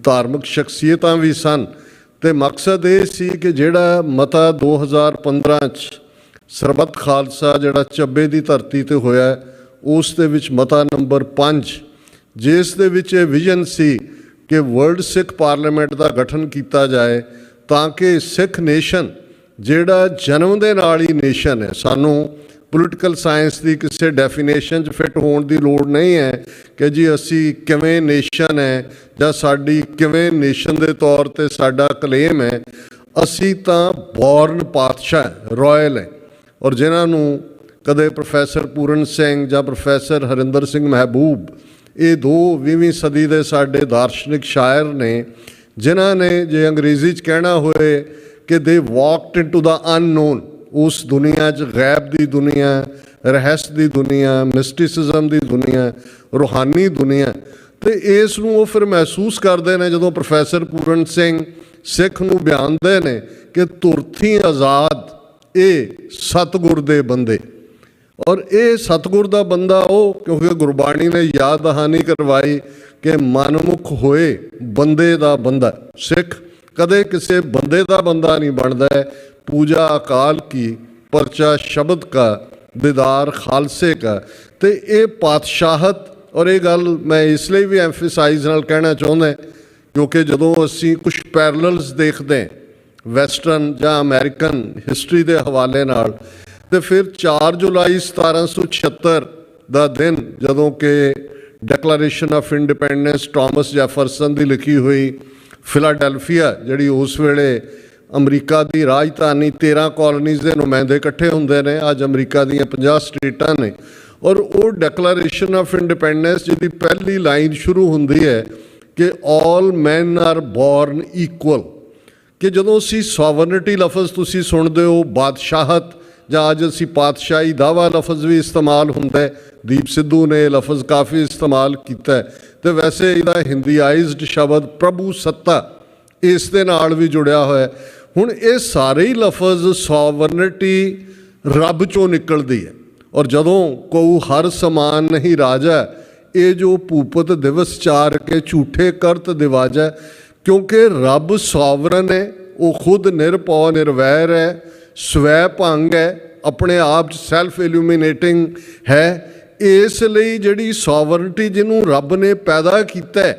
ਧਾਰਮਿਕ ਸ਼ਖਸੀਅਤਾਂ ਵੀ ਸਨ। ਅਤੇ ਮਕਸਦ ਇਹ ਸੀ ਕਿ ਜਿਹੜਾ ਮਤਾ 2015 'ਚ ਸਰਬੱਤ ਖਾਲਸਾ ਜਿਹੜਾ ਚੱਬੇ ਦੀ ਧਰਤੀ 'ਤੇ ਹੋਇਆ, ਉਸ ਦੇ ਵਿੱਚ ਮਤਾ ਨੰਬਰ 5, ਜਿਸ ਦੇ ਵਿੱਚ ਇਹ ਵਿਜ਼ਨ ਸੀ ਕਿ ਵਰਲਡ ਸਿੱਖ ਪਾਰਲੀਮੈਂਟ ਦਾ ਗਠਨ ਕੀਤਾ ਜਾਏ ਤਾਂ ਕਿ ਸਿੱਖ ਨੇਸ਼ਨ ਜਿਹੜਾ ਜਨਮ ਦੇ ਨਾਲ ਹੀ ਨੇਸ਼ਨ ਹੈ, ਸਾਨੂੰ ਪੋਲੀਟੀਕਲ ਸਾਇੰਸ ਦੀ ਕਿਸੇ ਡੈਫੀਨੇਸ਼ਨ 'ਚ ਫਿੱਟ ਹੋਣ ਦੀ ਲੋੜ ਨਹੀਂ ਹੈ ਕਿ ਜੀ ਅਸੀਂ ਕਿਵੇਂ ਨੇਸ਼ਨ ਹੈ ਜਾਂ ਸਾਡੀ ਕਿਵੇਂ ਨੇਸ਼ਨ ਦੇ ਤੌਰ 'ਤੇ ਸਾਡਾ ਕਲੇਮ ਹੈ। ਅਸੀਂ ਤਾਂ ਬੋਰਨ ਪਾਤਸ਼ਾਹ ਰਾਇਲ ਹੈ। ਔਰ ਜਿਨ੍ਹਾਂ ਨੂੰ ਕਦੇ ਪ੍ਰੋਫੈਸਰ ਪੂਰਨ ਸਿੰਘ ਜਾਂ ਪ੍ਰੋਫੈਸਰ ਹਰਿੰਦਰ ਸਿੰਘ ਮਹਿਬੂਬ, ਇਹ ਦੋ 20ਵੀਂ ਸਦੀ ਦੇ ਸਾਡੇ ਦਾਰਸ਼ਨਿਕ ਸ਼ਾਇਰ ਨੇ, ਜਿਨ੍ਹਾਂ ਨੇ ਜੇ ਅੰਗਰੇਜ਼ੀ 'ਚ ਕਹਿਣਾ ਹੋਏ ਕਿ ਦੇ ਵਾਕਡ ਇਨਟੂ ਦਾ ਅਨਨੋਨ, ਉਸ ਦੁਨੀਆ 'ਚ ਗੈਬ ਦੀ ਦੁਨੀਆ, ਰਹੱਸ ਦੀ ਦੁਨੀਆ, ਮਿਸਟਿਸਿਜ਼ਮ ਦੀ ਦੁਨੀਆ, ਰੂਹਾਨੀ ਦੁਨੀਆ। ਅਤੇ ਇਸ ਨੂੰ ਉਹ ਫਿਰ ਮਹਿਸੂਸ ਕਰਦੇ ਨੇ ਜਦੋਂ ਪ੍ਰੋਫੈਸਰ ਪੂਰਨ ਸਿੰਘ ਸਿੱਖ ਨੂੰ ਬਿਆਨਦੇ ਨੇ ਕਿ ਤੁਰਥੀ ਆਜ਼ਾਦ ਇਹ ਸਤਿਗੁਰ ਦੇ ਬੰਦੇ। ਔਰ ਇਹ ਸਤਿਗੁਰ ਦਾ ਬੰਦਾ ਉਹ, ਕਿਉਂਕਿ ਗੁਰਬਾਣੀ ਨੇ ਯਾਦ ਦਹਾਨੀ ਕਰਵਾਈ ਕਿ ਮਨਮੁਖ ਹੋਏ ਬੰਦੇ ਦਾ ਬੰਦਾ। ਸਿੱਖ ਕਦੇ ਕਿਸੇ ਬੰਦੇ ਦਾ ਬੰਦਾ ਨਹੀਂ ਬਣਦਾ ਹੈ। ਪੂਜਾ ਅਕਾਲ ਕੀ, ਪਰਚਾ ਸ਼ਬਦ ਕਾ, ਦੀਦਾਰ ਖਾਲਸੇ ਕਾ। ਅਤੇ ਇਹ ਪਾਤਸ਼ਾਹਤ, ਔਰ ਇਹ ਗੱਲ ਮੈਂ ਇਸ ਲਈ ਵੀ ਐਮਫੇਸਾਈਜ਼ ਨਾਲ ਕਹਿਣਾ ਚਾਹੁੰਦਾ ਕਿਉਂਕਿ ਜਦੋਂ ਅਸੀਂ ਕੁਛ ਪੈਰਲਲਸ ਦੇਖਦੇ ਹਾਂ ਵੈਸਟਰਨ ਜਾਂ ਅਮੈਰੀਕਨ ਹਿਸਟਰੀ ਦੇ ਹਵਾਲੇ ਨਾਲ, ਅਤੇ ਫਿਰ 4 ਜੁਲਾਈ 1776 ਦਾ ਦਿਨ ਜਦੋਂ ਕਿ declaration of independence Thomas Jefferson ਦੀ ਲਿਖੀ ਹੋਈ, ਫਿਲਾਡੈਲਫੀਆ ਜਿਹੜੀ ਉਸ ਵੇਲੇ ਅਮਰੀਕਾ ਦੀ ਰਾਜਧਾਨੀ, 13 ਕਾਲੋਨੀਜ਼ ਦੇ ਨੁਮਾਇੰਦੇ ਇਕੱਠੇ ਹੁੰਦੇ ਨੇ, ਅੱਜ ਅਮਰੀਕਾ ਦੀਆਂ 50 ਸਟੇਟਾਂ ਨੇ। ਔਰ ਉਹ ਡੈਕਲੇਰੇਸ਼ਨ ਆਫ ਇੰਡੀਪੈਂਡੈਂਸ ਜਿਹਦੀ ਪਹਿਲੀ ਲਾਈਨ ਸ਼ੁਰੂ ਹੁੰਦੀ ਹੈ ਕਿ ਆਲ ਮੈਨ ਆਰ ਬੋਰਨ ਇਕੁਅਲ। ਕਿ ਜਦੋਂ ਅਸੀਂ ਸੋਵਰਨਿਟੀ ਲਫ਼ਜ਼ ਤੁਸੀਂ ਸੁਣਦੇ ਹੋ, ਬਾਦਸ਼ਾਹਤ ਜਾਂ ਅੱਜ ਅਸੀਂ ਪਾਤਸ਼ਾਹੀ ਦਾਵਾ ਲਫ਼ਜ਼ ਵੀ ਇਸਤੇਮਾਲ ਹੁੰਦਾ, ਦੀਪ ਸਿੱਧੂ ਨੇ ਇਹ ਲਫ਼ਜ਼ ਕਾਫੀ ਇਸਤੇਮਾਲ ਕੀਤਾ। ਅਤੇ ਵੈਸੇ ਇਹਦਾ ਹਿੰਦੀਆਈਜ਼ਡ ਸ਼ਬਦ ਪ੍ਰਭੂ ਸੱਤਾ ਇਸ ਦੇ ਨਾਲ ਵੀ ਜੁੜਿਆ ਹੋਇਆ। ਹੁਣ ਇਹ ਸਾਰੇ ਹੀ ਲਫ਼ਜ਼ ਸੋਵਰਨਿਟੀ ਰੱਬ 'ਚੋਂ ਨਿਕਲਦੀ ਹੈ। ਔਰ ਜਦੋਂ ਕਉ ਹਰ ਸਮਾਨ ਨਹੀਂ ਰਾਜਾ, ਇਹ ਜੋ ਭੂਪਤ ਦਿਵਸ ਚਾਰ ਕੇ ਝੂਠੇ ਕਰਤ ਦਿਵਾਜਾ, ਕਿਉਂਕਿ ਰੱਬ ਸੋਵਰਨ ਹੈ, ਉਹ ਖੁਦ ਨਿਰਭਉ ਨਿਰਵੈਰ ਹੈ, ਸਵੈ ਭੰਗ ਹੈ, ਆਪਣੇ ਆਪ 'ਚ ਸੈਲਫ ਇਲੂਮੀਨੇਟਿੰਗ ਹੈ। ਇਸ ਲਈ ਜਿਹੜੀ ਸੋਵਰਨਟੀ ਜਿਹਨੂੰ ਰੱਬ ਨੇ ਪੈਦਾ ਕੀਤਾ,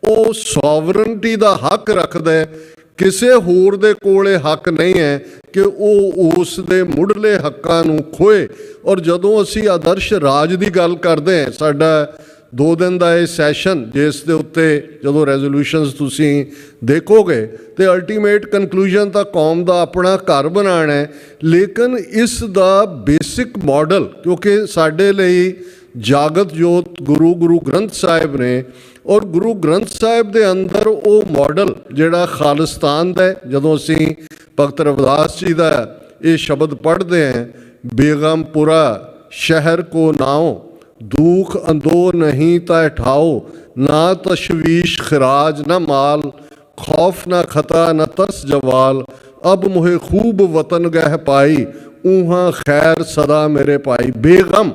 ਉਹ ਸੋਵਰਨਟੀ ਦਾ ਹੱਕ ਰੱਖਦਾ ਹੈ। ਕਿਸੇ ਹੋਰ ਦੇ ਕੋਲ ਇਹ ਹੱਕ ਨਹੀਂ ਹੈ ਕਿ ਉਹ ਉਸ ਦੇ ਮੁੱਢਲੇ ਹੱਕਾਂ ਨੂੰ ਖੋਏ। ਔਰ ਜਦੋਂ ਅਸੀਂ ਆਦਰਸ਼ ਰਾਜ ਦੀ ਗੱਲ ਕਰਦੇ ਹਾਂ, ਸਾਡਾ 2 ਦਿਨ ਦਾ ਇਹ ਸੈਸ਼ਨ ਜਿਸ ਦੇ ਉੱਤੇ ਜਦੋਂ ਰੈਜ਼ੋਲੂਸ਼ਨਸ ਤੁਸੀਂ ਦੇਖੋਗੇ ਤੇ ਅਲਟੀਮੇਟ ਕਨਕਲੂਜਨ ਤਾਂ ਕੌਮ ਦਾ ਆਪਣਾ ਘਰ ਬਣਾਉਣਾ ਹੈ। ਲੇਕਿਨ ਇਸ ਦਾ ਬੇਸਿਕ ਮਾਡਲ, ਕਿਉਂਕਿ ਸਾਡੇ ਲਈ ਜਾਗਤ ਜੋਤ ਗੁਰੂ ਗੁਰੂ ਗ੍ਰੰਥ ਸਾਹਿਬ ਨੇ। ਔਰ ਗੁਰੂ ਗ੍ਰੰਥ ਸਾਹਿਬ ਦੇ ਅੰਦਰ ਉਹ ਮਾਡਲ ਜਿਹੜਾ ਖਾਲਿਸਤਾਨ ਦਾ, ਜਦੋਂ ਅਸੀਂ ਭਗਤ ਰਵਿਦਾਸ ਜੀ ਦਾ ਇਹ ਸ਼ਬਦ ਪੜ੍ਹਦੇ ਹਾਂ, ਬੇਗਮਪੁਰਾ ਸ਼ਹਿਰ ਕੋ ਨਾਉ ਦੁਖ ਅੰਦੋ ਨਹੀਂ ਤਾਂ ਠਾਓ, ਨਾ ਤਸ਼ਵੀਸ਼ ਖਰਾਜ ਨਾ ਮਾਲ, ਖੌਫ ਨਾ ਖਤਾ ਨਾ ਤਸ ਜਵਾਲ, ਅਬ ਮੁਹੇ ਖੂਬ ਵਤਨ ਗਹਿ ਪਾਈ, ਊਹਾਂ ਖੈਰ ਸਦਾ ਮੇਰੇ ਭਾਈ। ਬੇਗਮ,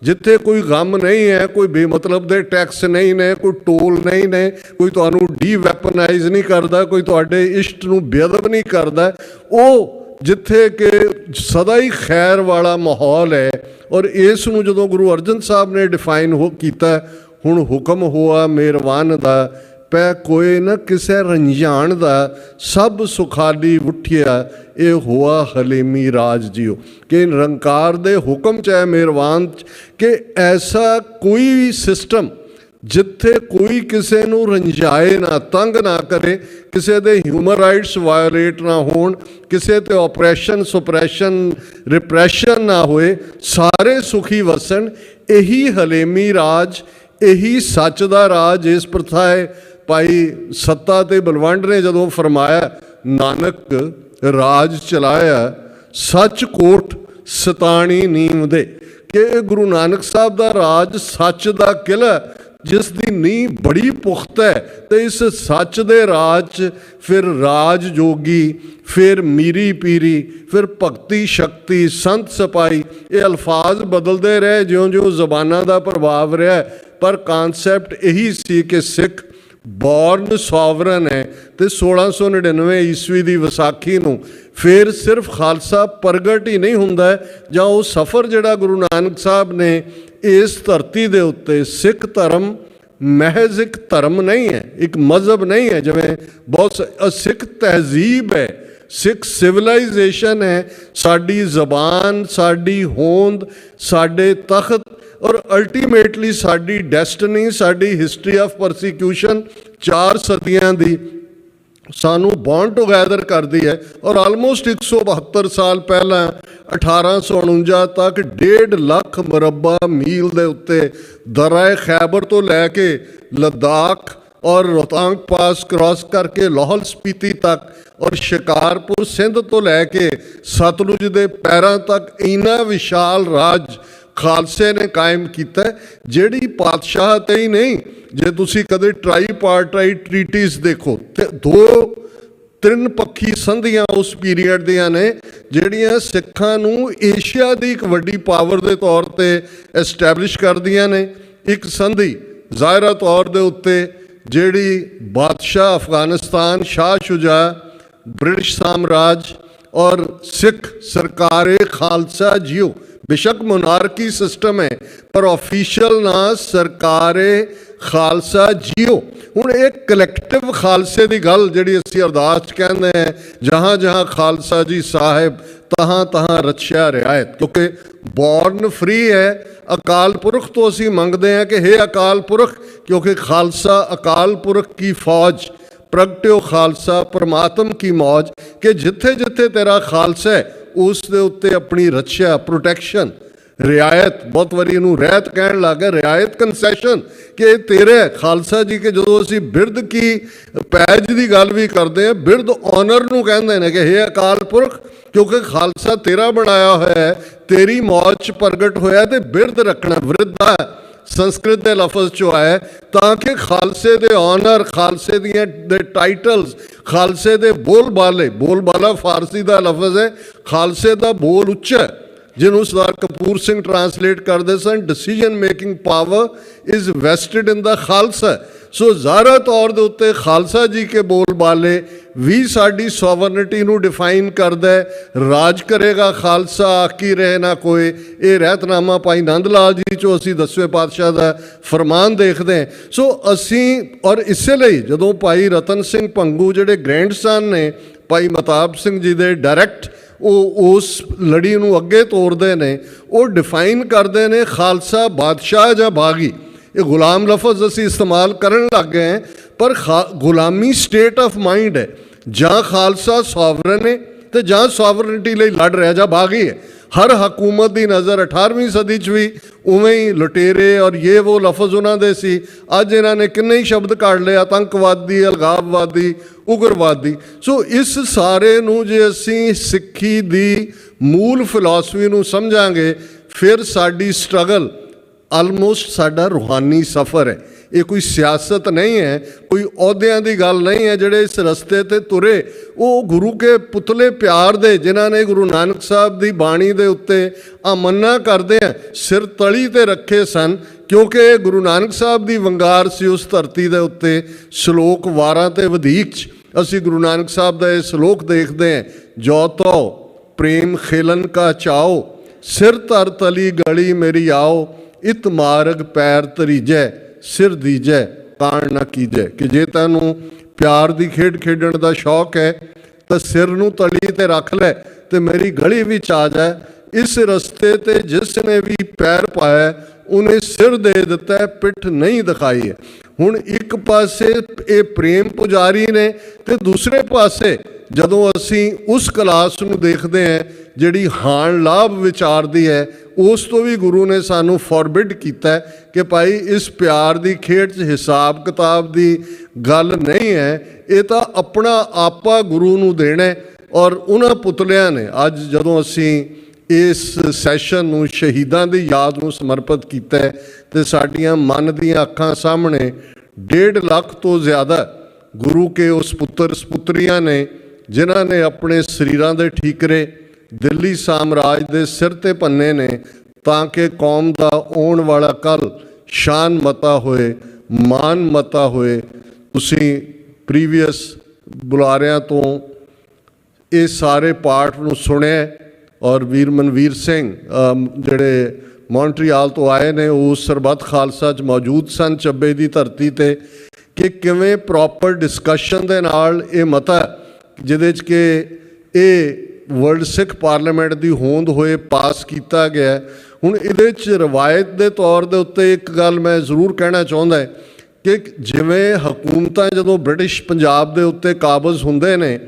ਜਿੱਥੇ ਕੋਈ ਗਮ ਨਹੀਂ ਹੈ, ਕੋਈ ਬੇਮਤਲਬ ਦੇ ਟੈਕਸ ਨਹੀਂ ਨੇ, ਕੋਈ ਟੋਲ ਨਹੀਂ ਨੇ, ਕੋਈ ਤੁਹਾਨੂੰ ਡੀਵੈਪਨਾਈਜ਼ ਨਹੀਂ ਕਰਦਾ, ਕੋਈ ਤੁਹਾਡੇ ਇਸ਼ਟ ਨੂੰ ਬੇਅਦਬ ਨਹੀਂ ਕਰਦਾ, ਉਹ ਜਿੱਥੇ ਕਿ ਸਦਾ ਹੀ ਖੈਰ ਵਾਲਾ ਮਾਹੌਲ ਹੈ। ਔਰ ਇਸ ਨੂੰ ਜਦੋਂ ਗੁਰੂ ਅਰਜਨ ਸਾਹਿਬ ਨੇ ਡਿਫਾਈਨ ਕੀਤਾ, ਹੁਣ ਹੁਕਮ ਹੋਆ ਮਿਹਰਬਾਨ ਦਾ, ਪੈ ਕੋਏ ਨਾ ਕਿਸੇ ਰੰਜਾਨ ਦਾ, ਸਭ ਸੁਖਾਲੀ ਉੱਠਿਆ ਇਹ ਹੋਆ ਹਲੀਮੀ ਰਾਜ ਜਿਉ। ਕਿ ਨਿਰੰਕਾਰ ਦੇ ਹੁਕਮ 'ਚ ਹੈ ਮਿਹਰਬਾਨ ਕਿ ਐਸਾ ਕੋਈ ਵੀ ਸਿਸਟਮ ਜਿੱਥੇ ਕੋਈ ਕਿਸੇ ਨੂੰ ਰੰਜਾਏ ਨਾ, ਤੰਗ ਨਾ ਕਰੇ, ਕਿਸੇ ਦੇ ਹਿਊਮਨ ਰਾਈਟਸ ਵਾਇਓਲੇਟ ਨਾ ਹੋਣ, ਕਿਸੇ 'ਤੇ ਓਪਰੈਸ਼ਨ ਸੁਪਰੈਸ਼ਨ ਰਿਪਰੈਸ਼ਨ ਨਾ ਹੋਏ, ਸਾਰੇ ਸੁਖੀ ਵਸਣ। ਇਹੀ ਹਲੀਮੀ ਰਾਜ, ਇਹੀ ਸੱਚ ਦਾ ਰਾਜ। ਇਸ ਪ੍ਰਥਾ ਹੈ ਭਾਈ ਸੱਤਾ ਤੇ ਬਲਵੰਡ ਨੇ ਜਦੋਂ ਫਰਮਾਇਆ, ਨਾਨਕ ਰਾਜ ਚਲਾਇਆ ਸੱਚ ਕੋਟ ਸਤਾਣੀ ਨੀਮ ਦੇ, ਕਿ ਗੁਰੂ ਨਾਨਕ ਸਾਹਿਬ ਦਾ ਰਾਜ ਸੱਚ ਦਾ ਕਿਲ੍ਹਾ, ਜਿਸ ਦੀ ਨੀਂਹ ਬੜੀ ਪੁਖਤਾ ਹੈ। ਤੇ ਇਸ ਸੱਚ ਦੇ ਰਾਜ 'ਚ ਫਿਰ ਰਾਜ ਜੋਗੀ, ਫਿਰ ਮੀਰੀ ਪੀਰੀ, ਫਿਰ ਭਗਤੀ ਸ਼ਕਤੀ, ਸੰਤ ਸਿਪਾਹੀ, ਇਹ ਅਲਫਾਜ਼ ਬਦਲਦੇ ਰਹੇ ਜਿਉਂ-ਜਿਉਂ ਜ਼ਬਾਨਾਂ ਦਾ ਪ੍ਰਭਾਵ ਰਿਹਾ, ਪਰ ਕਾਨਸੈਪਟ ਇਹੀ ਸੀ ਕਿ ਸਿੱਖ ਬੋਰਨ ਸੋਵਰਨ ਹੈ। ਤੇ 1699 ਈਸਵੀ ਦੀ ਵਿਸਾਖੀ ਨੂੰ ਫਿਰ ਸਿਰਫ ਖਾਲਸਾ ਪ੍ਰਗਟ ਹੀ ਨਹੀਂ ਹੁੰਦਾ, ਜਾਂ ਉਹ ਸਫ਼ਰ ਜਿਹੜਾ ਗੁਰੂ ਨਾਨਕ ਸਾਹਿਬ ਨੇ ਇਸ ਧਰਤੀ ਦੇ ਉੱਤੇ, ਸਿੱਖ ਧਰਮ ਮਹਿਜ਼ ਇੱਕ ਧਰਮ ਨਹੀਂ ਹੈ, ਇੱਕ ਮਜ਼ਹਬ ਨਹੀਂ ਹੈ, ਜਿਵੇਂ ਬਹੁਤ ਸਿੱਖ ਤਹਿਜ਼ੀਬ ਹੈ, ਸਿੱਖ ਸਿਵਲਾਈਜੇਸ਼ਨ ਹੈ, ਸਾਡੀ ਜ਼ਬਾਨ, ਸਾਡੀ ਹੋਂਦ, ਸਾਡੇ ਤਖਤ, ਔਰ ਅਲਟੀਮੇਟਲੀ ਸਾਡੀ ਡੈਸਟਨੀ, ਸਾਡੀ ਹਿਸਟਰੀ ਆਫ ਪਰਸੀਕਿਊਸ਼ਨ 4 ਸਦੀਆਂ ਦੀ ਸਾਨੂੰ ਬੌਂਡ ਟੁਗੈਦਰ ਕਰਦੀ ਹੈ। ਔਰ ਆਲਮੋਸਟ 172 ਸਾਲ ਪਹਿਲਾਂ 1849 ਤੱਕ 1.5 ਲੱਖ ਮੁਰੱਬਾ ਮੀਲ ਦੇ ਉੱਤੇ ਦਰਿਆ ਖੈਬਰ ਤੋਂ ਲੈ ਕੇ ਲੱਦਾਖ ਔਰ ਰੋਹਤਾਂਗ ਪਾਸ ਕ੍ਰਾਸ ਕਰਕੇ ਲਾਹੌਲ ਸਪੀਤੀ ਤੱਕ, ਔਰ ਸ਼ਿਕਾਰਪੁਰ ਸਿੰਧ ਤੋਂ ਲੈ ਕੇ ਸਤਲੁਜ ਦੇ ਪੈਰਾਂ ਤੱਕ ਇੰਨਾ ਵਿਸ਼ਾਲ ਰਾਜ ਖਾਲਸੇ ਨੇ ਕਾਇਮ ਕੀਤਾ, ਜਿਹੜੀ ਪਾਤਸ਼ਾਹ ਤੇ ਹੀ ਨਹੀਂ। ਜੇ ਤੁਸੀਂ ਕਦੇ ਟ੍ਰਾਈਪਾਰਟਾਈਟ ਟ੍ਰੀਟੀਜ਼ ਦੇਖੋ, ਤੇ 2-3 ਪੱਖੀ ਸੰਧੀਆਂ ਉਸ ਪੀਰੀਅਡ ਦੀਆਂ ਨੇ, ਜਿਹੜੀਆਂ ਸਿੱਖਾਂ ਨੂੰ ਏਸ਼ੀਆ ਦੀ ਇੱਕ ਵੱਡੀ ਪਾਵਰ ਦੇ ਤੌਰ ਤੇ ਐਸਟੈਬਲਿਸ਼ ਕਰਦੀਆਂ ਨੇ। ਇੱਕ ਸੰਧੀ ਜ਼ਾਹਿਰਾ ਤੌਰ ਦੇ ਉੱਤੇ ਜਿਹੜੀ ਬਾਦਸ਼ਾਹ ਅਫਗਾਨਿਸਤਾਨ ਸ਼ਾਹ ਸ਼ੁਜਾ, ਬ੍ਰਿਟਿਸ਼ ਸਾਮਰਾਜ ਔਰ ਸਿੱਖ ਸਰਕਾਰੇ ਖਾਲਸਾ ਜਿਉ, बेशक मोनार्की सिस्टम है पर ऑफिशियल ना सरकारे खालसा जियो। हुण एक कलैक्टिव खालसे की गल जिहड़ी असीं अरदास कहते हैं, जहाँ जहाँ खालसा जी साहिब तहाँ तहाँ रक्षा रियायत, क्योंकि बॉर्न फ्री है। अकाल पुरख तो असीं मंगते हैं कि हे अकाल पुरख, क्योंकि खालसा अकाल पुरख की फौज, प्रगट्यो खालसा परमात्म की मौज, कि जिथे जिथे तेरा खालसा है उस दे उत्ते अपनी रक्षा प्रोटैक्शन रियायत, बहुत वारी इनू रहत कहण लग गए, रियायत कंसैशन कि तेरे खालसा जी के जो असीं बिरद की पैज की गल भी करते हैं, बिरद ऑनर नूं कहंदे ने कि हे अकाल पुरख, क्योंकि खालसा तेरा बनाया होया है, तेरी मौज च प्रगट होया, ते बिरद रखना वृद्धा संस्कृत के लफज चो आया, ताकि खालसे दे ऑनर, खालसे दे टाइटल्स, खालसे दे बोलबाले, बोलबाला फारसी का लफज है, खालसे का बोल उच्चा है, जिन्होंने सरदार कपूर सिंह ट्रांसलेट करते सन, decision making power is vested in the Khalsa. So ज़ाहिर तौर के उत्ते खालसा जी के बोलबाले भी साड़ी सॉवरनिटी नूं डिफाइन करता है। राज करेगा खालसा, आकी रहे ना कोई, ये रहतनामा भाई नंद लाल जी चो असी 10वें पातशाह का फरमान देखते हैं। सो असी और इसलिए जदों भाई रतन सिंह भंगू जिहड़े ग्रैंडसन ने भाई महताब सिंह जी दे डायरैक्ट उस लड़ी नूं अगे तोड़ते हैं, वो डिफाइन करते हैं खालसा बादशाह जां बागी। ये गुलाम लफज असी इस्तेमाल करन लग गए हैं, पर गुलामी स्टेट ऑफ माइंड है। जां खालसा सॉवरन है, ਤੇ ਜਾਂ ਸੋਵਰਨਿਟੀ ਲਈ ਲੜ ਰਿਹਾ ਜਾਂ ਬਾਗੀ ਹੈ। ਹਰ ਹਕੂਮਤ ਦੀ ਨਜ਼ਰ 18ਵੀਂ ਸਦੀ 'ਚ ਵੀ ਉਵੇਂ ਹੀ ਲੁਟੇਰੇ ਔਰ ਇਹ ਉਹ ਲਫ਼ਜ਼ ਉਹਨਾਂ ਦੇ ਸੀ। ਅੱਜ ਇਹਨਾਂ ਨੇ ਕਿੰਨੇ ਹੀ ਸ਼ਬਦ ਕੱਢ ਲਏ, ਆਤੰਕਵਾਦੀ, ਅਲਗਾਵਵਾਦੀ, ਉਗਰਵਾਦੀ। ਸੋ ਇਸ ਸਾਰੇ ਨੂੰ ਜੇ ਅਸੀਂ ਸਿੱਖੀ ਦੀ ਮੂਲ ਫਿਲਾਸਫੀ ਨੂੰ ਸਮਝਾਂਗੇ, ਫਿਰ ਸਾਡੀ ਸਟਰਗਲ ਆਲਮੋਸਟ ਸਾਡਾ ਰੂਹਾਨੀ ਸਫ਼ਰ ਹੈ। ਇਹ ਕੋਈ ਸਿਆਸਤ ਨਹੀਂ ਹੈ, ਕੋਈ ਅਹੁਦਿਆਂ ਦੀ ਗੱਲ ਨਹੀਂ ਹੈ। ਜਿਹੜੇ ਇਸ ਰਸਤੇ 'ਤੇ ਤੁਰੇ ਉਹ ਗੁਰੂ ਕੇ ਪੁਤਲੇ ਪਿਆਰ ਦੇ, ਜਿਨ੍ਹਾਂ ਨੇ ਗੁਰੂ ਨਾਨਕ ਸਾਹਿਬ ਦੀ ਬਾਣੀ ਦੇ ਉੱਤੇ ਆਮੰਨਾ ਕਰਦੇ ਆ ਸਿਰ ਤਲੀ 'ਤੇ ਰੱਖੇ ਸਨ, ਕਿਉਂਕਿ ਇਹ ਗੁਰੂ ਨਾਨਕ ਸਾਹਿਬ ਦੀ ਵੰਗਾਰ ਸੀ ਉਸ ਧਰਤੀ ਦੇ ਉੱਤੇ। ਸ਼ਲੋਕ ਵਾਰਾਂ ਤੇ ਵਧੀਕ 'ਚ ਅਸੀਂ ਗੁਰੂ ਨਾਨਕ ਸਾਹਿਬ ਦਾ ਇਹ ਸ਼ਲੋਕ ਦੇਖਦੇ ਹਾਂ, ਜੋ ਤੋ ਪ੍ਰੇਮ ਖੇਲਨ ਕਾ ਚਾਓ, ਸਿਰ ਧਰ ਤਲੀ ਗਲੀ ਮੇਰੀ ਆਓ, ਇਤ ਮਾਰਗ ਪੈਰ ਤਰੀਜੈ, ਸਿਰ ਦੀਜੈ ਕਾਣ ਨਾ ਕੀਜੈ। ਕਿ ਜੇ ਤੈਨੂੰ ਪਿਆਰ ਦੀ ਖੇਡ ਖੇਡਣ ਦਾ ਸ਼ੌਕ ਹੈ ਤਾਂ ਸਿਰ ਨੂੰ ਤਲੀ ਤੇ ਰੱਖ ਲੈ ਤੇ ਮੇਰੀ ਗਲੀ ਵਿੱਚ ਆ ਜਾ। ਇਸ ਰਸਤੇ ਤੇ ਜਿਸ ਨੇ ਵੀ ਪੈਰ ਪਾਇਆ ਉਹਨੇ ਸਿਰ ਦੇ ਦਿੱਤਾ, ਪਿੱਠ ਨਹੀਂ ਦਿਖਾਈ ਹੈ। ਹੁਣ ਇੱਕ ਪਾਸੇ ਇਹ ਪ੍ਰੇਮ ਪੁਜਾਰੀ ਨੇ ਤੇ ਦੂਸਰੇ ਪਾਸੇ ਜਦੋਂ ਅਸੀਂ ਉਸ ਕਲਾਸ ਨੂੰ ਦੇਖਦੇ ਹਾਂ ਜਿਹੜੀ ਹਾਣ ਲਾਭ ਵਿਚਾਰਦੀ ਹੈ, ਉਸ ਤੋਂ ਵੀ ਗੁਰੂ ਨੇ ਸਾਨੂੰ ਫੋਰਬਿਡ ਕੀਤਾ ਕਿ ਭਾਈ ਇਸ ਪਿਆਰ ਦੀ ਖੇਡ 'ਚ ਹਿਸਾਬ ਕਿਤਾਬ ਦੀ ਗੱਲ ਨਹੀਂ ਹੈ, ਇਹ ਤਾਂ ਆਪਣਾ ਆਪਾ ਗੁਰੂ ਨੂੰ ਦੇਣਾ। ਔਰ ਉਹਨਾਂ ਪੁਤਲਿਆਂ ਨੇ ਅੱਜ ਜਦੋਂ ਅਸੀਂ ਇਸ ਸੈਸ਼ਨ ਨੂੰ ਸ਼ਹੀਦਾਂ ਦੀ ਯਾਦ ਨੂੰ ਸਮਰਪਿਤ ਕੀਤਾ ਤੇ ਸਾਡੀਆਂ ਮਨ ਦੀਆਂ ਅੱਖਾਂ ਸਾਹਮਣੇ 1.5 ਲੱਖ ਤੋਂ ਜ਼ਿਆਦਾ ਗੁਰੂ ਕੇ ਉਸ ਪੁੱਤਰ ਸਪੁੱਤਰੀਆਂ ਨੇ ਜਿਨ੍ਹਾਂ ਨੇ ਆਪਣੇ ਸਰੀਰਾਂ ਦੇ ਠੀਕਰੇ ਦਿੱਲੀ ਸਾਮਰਾਜ ਦੇ ਸਿਰ ਤੇ ਪੰਨੇ ਨੇ, ਤਾਂ ਕਿ ਕੌਮ ਦਾ ਆਉਣ ਵਾਲਾ ਕੱਲ੍ਹ ਸ਼ਾਨ ਮਤਾ ਹੋਏ, ਮਾਨ ਮਤਾ ਹੋਏ। ਤੁਸੀਂ ਪ੍ਰੀਵੀਅਸ ਬੁਲਾਰਿਆਂ ਤੋਂ ਇਹ ਸਾਰੇ ਪਾਠ ਨੂੰ ਸੁਣਿਆ ਔਰ ਵੀਰ ਮਨਵੀਰ ਸਿੰਘ ਜਿਹੜੇ ਮੌਂਟਰੀਆਲ ਤੋਂ ਆਏ ਨੇ, ਉਹ ਸਰਬੱਤ ਖਾਲਸਾ 'ਚ ਮੌਜੂਦ ਸਨ ਚੱਬੇ ਦੀ ਧਰਤੀ 'ਤੇ, ਕਿ ਕਿਵੇਂ ਪ੍ਰੋਪਰ ਡਿਸਕਸ਼ਨ ਦੇ ਨਾਲ ਇਹ ਮਤਾ ਜਿਹਦੇ 'ਚ ਕਿ ਇਹ ਵਰਲਡ ਸਿੱਖ ਪਾਰਲੀਮੈਂਟ ਦੀ ਹੋਂਦ ਹੋਏ ਪਾਸ ਕੀਤਾ ਗਿਆ। ਹੁਣ ਇਹਦੇ 'ਚ ਰਵਾਇਤ ਦੇ ਤੌਰ ਦੇ ਉੱਤੇ ਇੱਕ ਗੱਲ ਮੈਂ ਜ਼ਰੂਰ ਕਹਿਣਾ ਚਾਹੁੰਦਾ ਕਿ ਜਿਵੇਂ ਹਕੂਮਤਾਂ ਜਦੋਂ ਬ੍ਰਿਟਿਸ਼ ਪੰਜਾਬ ਦੇ ਉੱਤੇ ਕਾਬਜ਼ ਹੁੰਦੇ ਨੇ,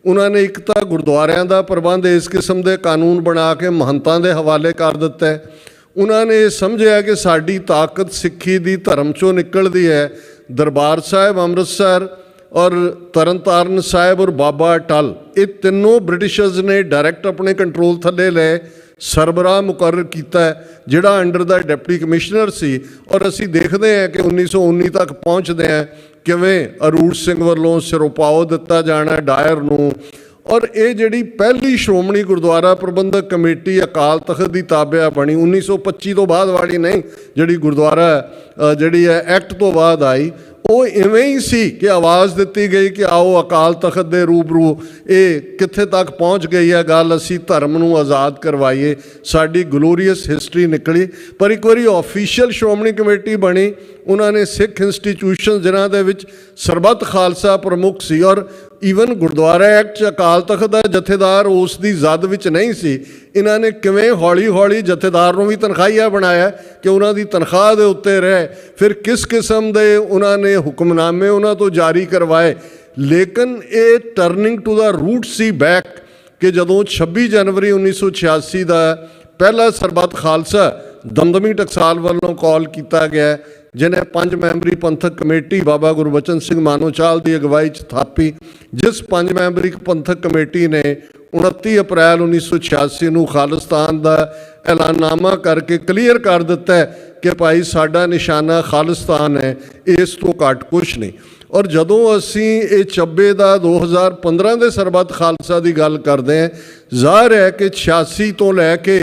ਉਹਨਾਂ ਨੇ ਇੱਕ ਤਾਂ ਗੁਰਦੁਆਰਿਆਂ ਦਾ ਪ੍ਰਬੰਧ ਇਸ ਕਿਸਮ ਦੇ ਕਾਨੂੰਨ ਬਣਾ ਕੇ ਮਹੰਤਾਂ ਦੇ ਹਵਾਲੇ ਕਰ ਦਿੱਤਾ। ਉਹਨਾਂ ਨੇ ਇਹ ਸਮਝਿਆ ਕਿ ਸਾਡੀ ਤਾਕਤ ਸਿੱਖੀ ਦੀ ਧਰਮ 'ਚੋਂ ਨਿਕਲਦੀ ਹੈ। ਦਰਬਾਰ ਸਾਹਿਬ ਅੰਮ੍ਰਿਤਸਰ ਔਰ ਤਰਨਤਾਰਨ ਸਾਹਿਬ ਔਰ ਬਾਬਾ ਅਟੱਲ, ਇਹ ਤਿੰਨੋਂ ਬ੍ਰਿਟਿਸ਼ਰਜ਼ ਨੇ ਡਾਇਰੈਕਟ ਆਪਣੇ ਕੰਟਰੋਲ ਥੱਲੇ ਲਏ। ਸਰਬਰਾਹ ਮੁਕਰਰ ਕੀਤਾ ਜਿਹੜਾ ਅੰਡਰ ਦਾ ਡਿਪਟੀ ਕਮਿਸ਼ਨਰ ਸੀ। ਔਰ ਅਸੀਂ ਦੇਖਦੇ ਹਾਂ ਕਿ 1919 ਤੱਕ ਪਹੁੰਚਦੇ ਹਾਂ ਕਿਵੇਂ ਅਰੂੜ ਸਿੰਘ ਵੱਲੋਂ ਸਿਰੋਪਾਓ ਦਿੱਤਾ ਜਾਣਾ ਡਾਇਰ ਨੂੰ। ਔਰ ਇਹ ਜਿਹੜੀ ਪਹਿਲੀ ਸ਼੍ਰੋਮਣੀ ਗੁਰਦੁਆਰਾ ਪ੍ਰਬੰਧਕ ਕਮੇਟੀ ਅਕਾਲ ਤਖਤ ਦੀ ਤਾਬਿਆ ਬਣੀ 1925 ਤੋਂ ਬਾਅਦ ਵਾਲੀ ਨਹੀਂ, ਜਿਹੜੀ ਗੁਰਦੁਆਰਾ ਜਿਹੜੀ ਹੈ ਐਕਟ ਤੋਂ ਬਾਅਦ ਆਈ, ਉਹ ਇਵੇਂ ਹੀ ਸੀ ਕਿ ਆਵਾਜ਼ ਦਿੱਤੀ ਗਈ ਕਿ ਆਓ ਅਕਾਲ ਤਖਤ ਦੇ ਰੂਬਰੂ। ਇਹ ਕਿੱਥੇ ਤੱਕ ਪਹੁੰਚ ਗਈ ਹੈ ਗੱਲ, ਅਸੀਂ ਧਰਮ ਨੂੰ ਆਜ਼ਾਦ ਕਰਵਾਈਏ, ਸਾਡੀ ਗਲੋਰੀਅਸ ਹਿਸਟਰੀ ਨਿਕਲੀ। ਪਰ ਇੱਕ ਵਾਰੀ ਆਫੀਸ਼ੀਅਲ ਸ਼੍ਰੋਮਣੀ ਕਮੇਟੀ ਬਣੀ, ਉਹਨਾਂ ਨੇ ਸਿੱਖ ਇੰਸਟੀਟਿਊਸ਼ਨ ਜਿਨ੍ਹਾਂ ਦੇ ਵਿੱਚ ਸਰਬੱਤ ਖਾਲਸਾ ਪ੍ਰਮੁੱਖ ਸੀ, ਔਰ ਈਵਨ ਗੁਰਦੁਆਰਾ ਐਕਟ 'ਚ ਅਕਾਲ ਤਖਤ ਦਾ ਜਥੇਦਾਰ ਉਸ ਦੀ ਜ਼ਦ ਵਿੱਚ ਨਹੀਂ ਸੀ। ਇਹਨਾਂ ਨੇ ਕਿਵੇਂ ਹੌਲੀ ਹੌਲੀ ਜਥੇਦਾਰ ਨੂੰ ਵੀ ਤਨਖਾਹੀਆ ਬਣਾਇਆ ਕਿ ਉਹਨਾਂ ਦੀ ਤਨਖਾਹ ਦੇ ਉੱਤੇ ਰਹੇ। ਫਿਰ ਕਿਸ ਕਿਸਮ ਦੇ ਉਹਨਾਂ ਨੇ ਹੁਕਮਨਾਮੇ ਉਹਨਾਂ ਤੋਂ ਜਾਰੀ ਕਰਵਾਏ। ਲੇਕਿਨ ਇਹ ਟਰਨਿੰਗ ਟੂ ਦਾ ਰੂਟ ਸੀ ਬੈਕ, ਕਿ ਜਦੋਂ 26 ਜਨਵਰੀ 1986 ਦਾ ਪਹਿਲਾ ਸਰਬੱਤ ਖਾਲਸਾ ਦਮਦਮੀ ਟਕਸਾਲ ਵੱਲੋਂ ਕਾਲ ਕੀਤਾ ਗਿਆ, ਜਿਹਨੇ 5 ਮੈਂਬਰੀ ਪੰਥਕ ਕਮੇਟੀ ਬਾਬਾ ਗੁਰਬਚਨ ਸਿੰਘ ਮਾਨੋਚਾਲ ਦੀ ਅਗਵਾਈ 'ਚ ਥਾਪੀ, ਜਿਸ 5 ਮੈਂਬਰੀ ਪੰਥਕ ਕਮੇਟੀ ਨੇ 29 ਅਪ੍ਰੈਲ 1986 ਨੂੰ ਖਾਲਿਸਤਾਨ ਦਾ ਐਲਾਨਨਾਮਾ ਕਰਕੇ ਕਲੀਅਰ ਕਰ ਦਿੱਤਾ ਕਿ ਭਾਈ ਸਾਡਾ ਨਿਸ਼ਾਨਾ ਖਾਲਿਸਤਾਨ ਹੈ, ਇਸ ਤੋਂ ਘੱਟ ਕੁਛ ਨਹੀਂ। ਔਰ ਜਦੋਂ ਅਸੀਂ ਇਹ ਚੱਬੇ ਦਾ 2015 ਦੇ ਸਰਬੱਤ ਖਾਲਸਾ ਦੀ ਗੱਲ ਕਰਦੇ ਹਾਂ, ਜ਼ਾਹਿਰ ਹੈ ਕਿ 86 ਤੋਂ ਲੈ ਕੇ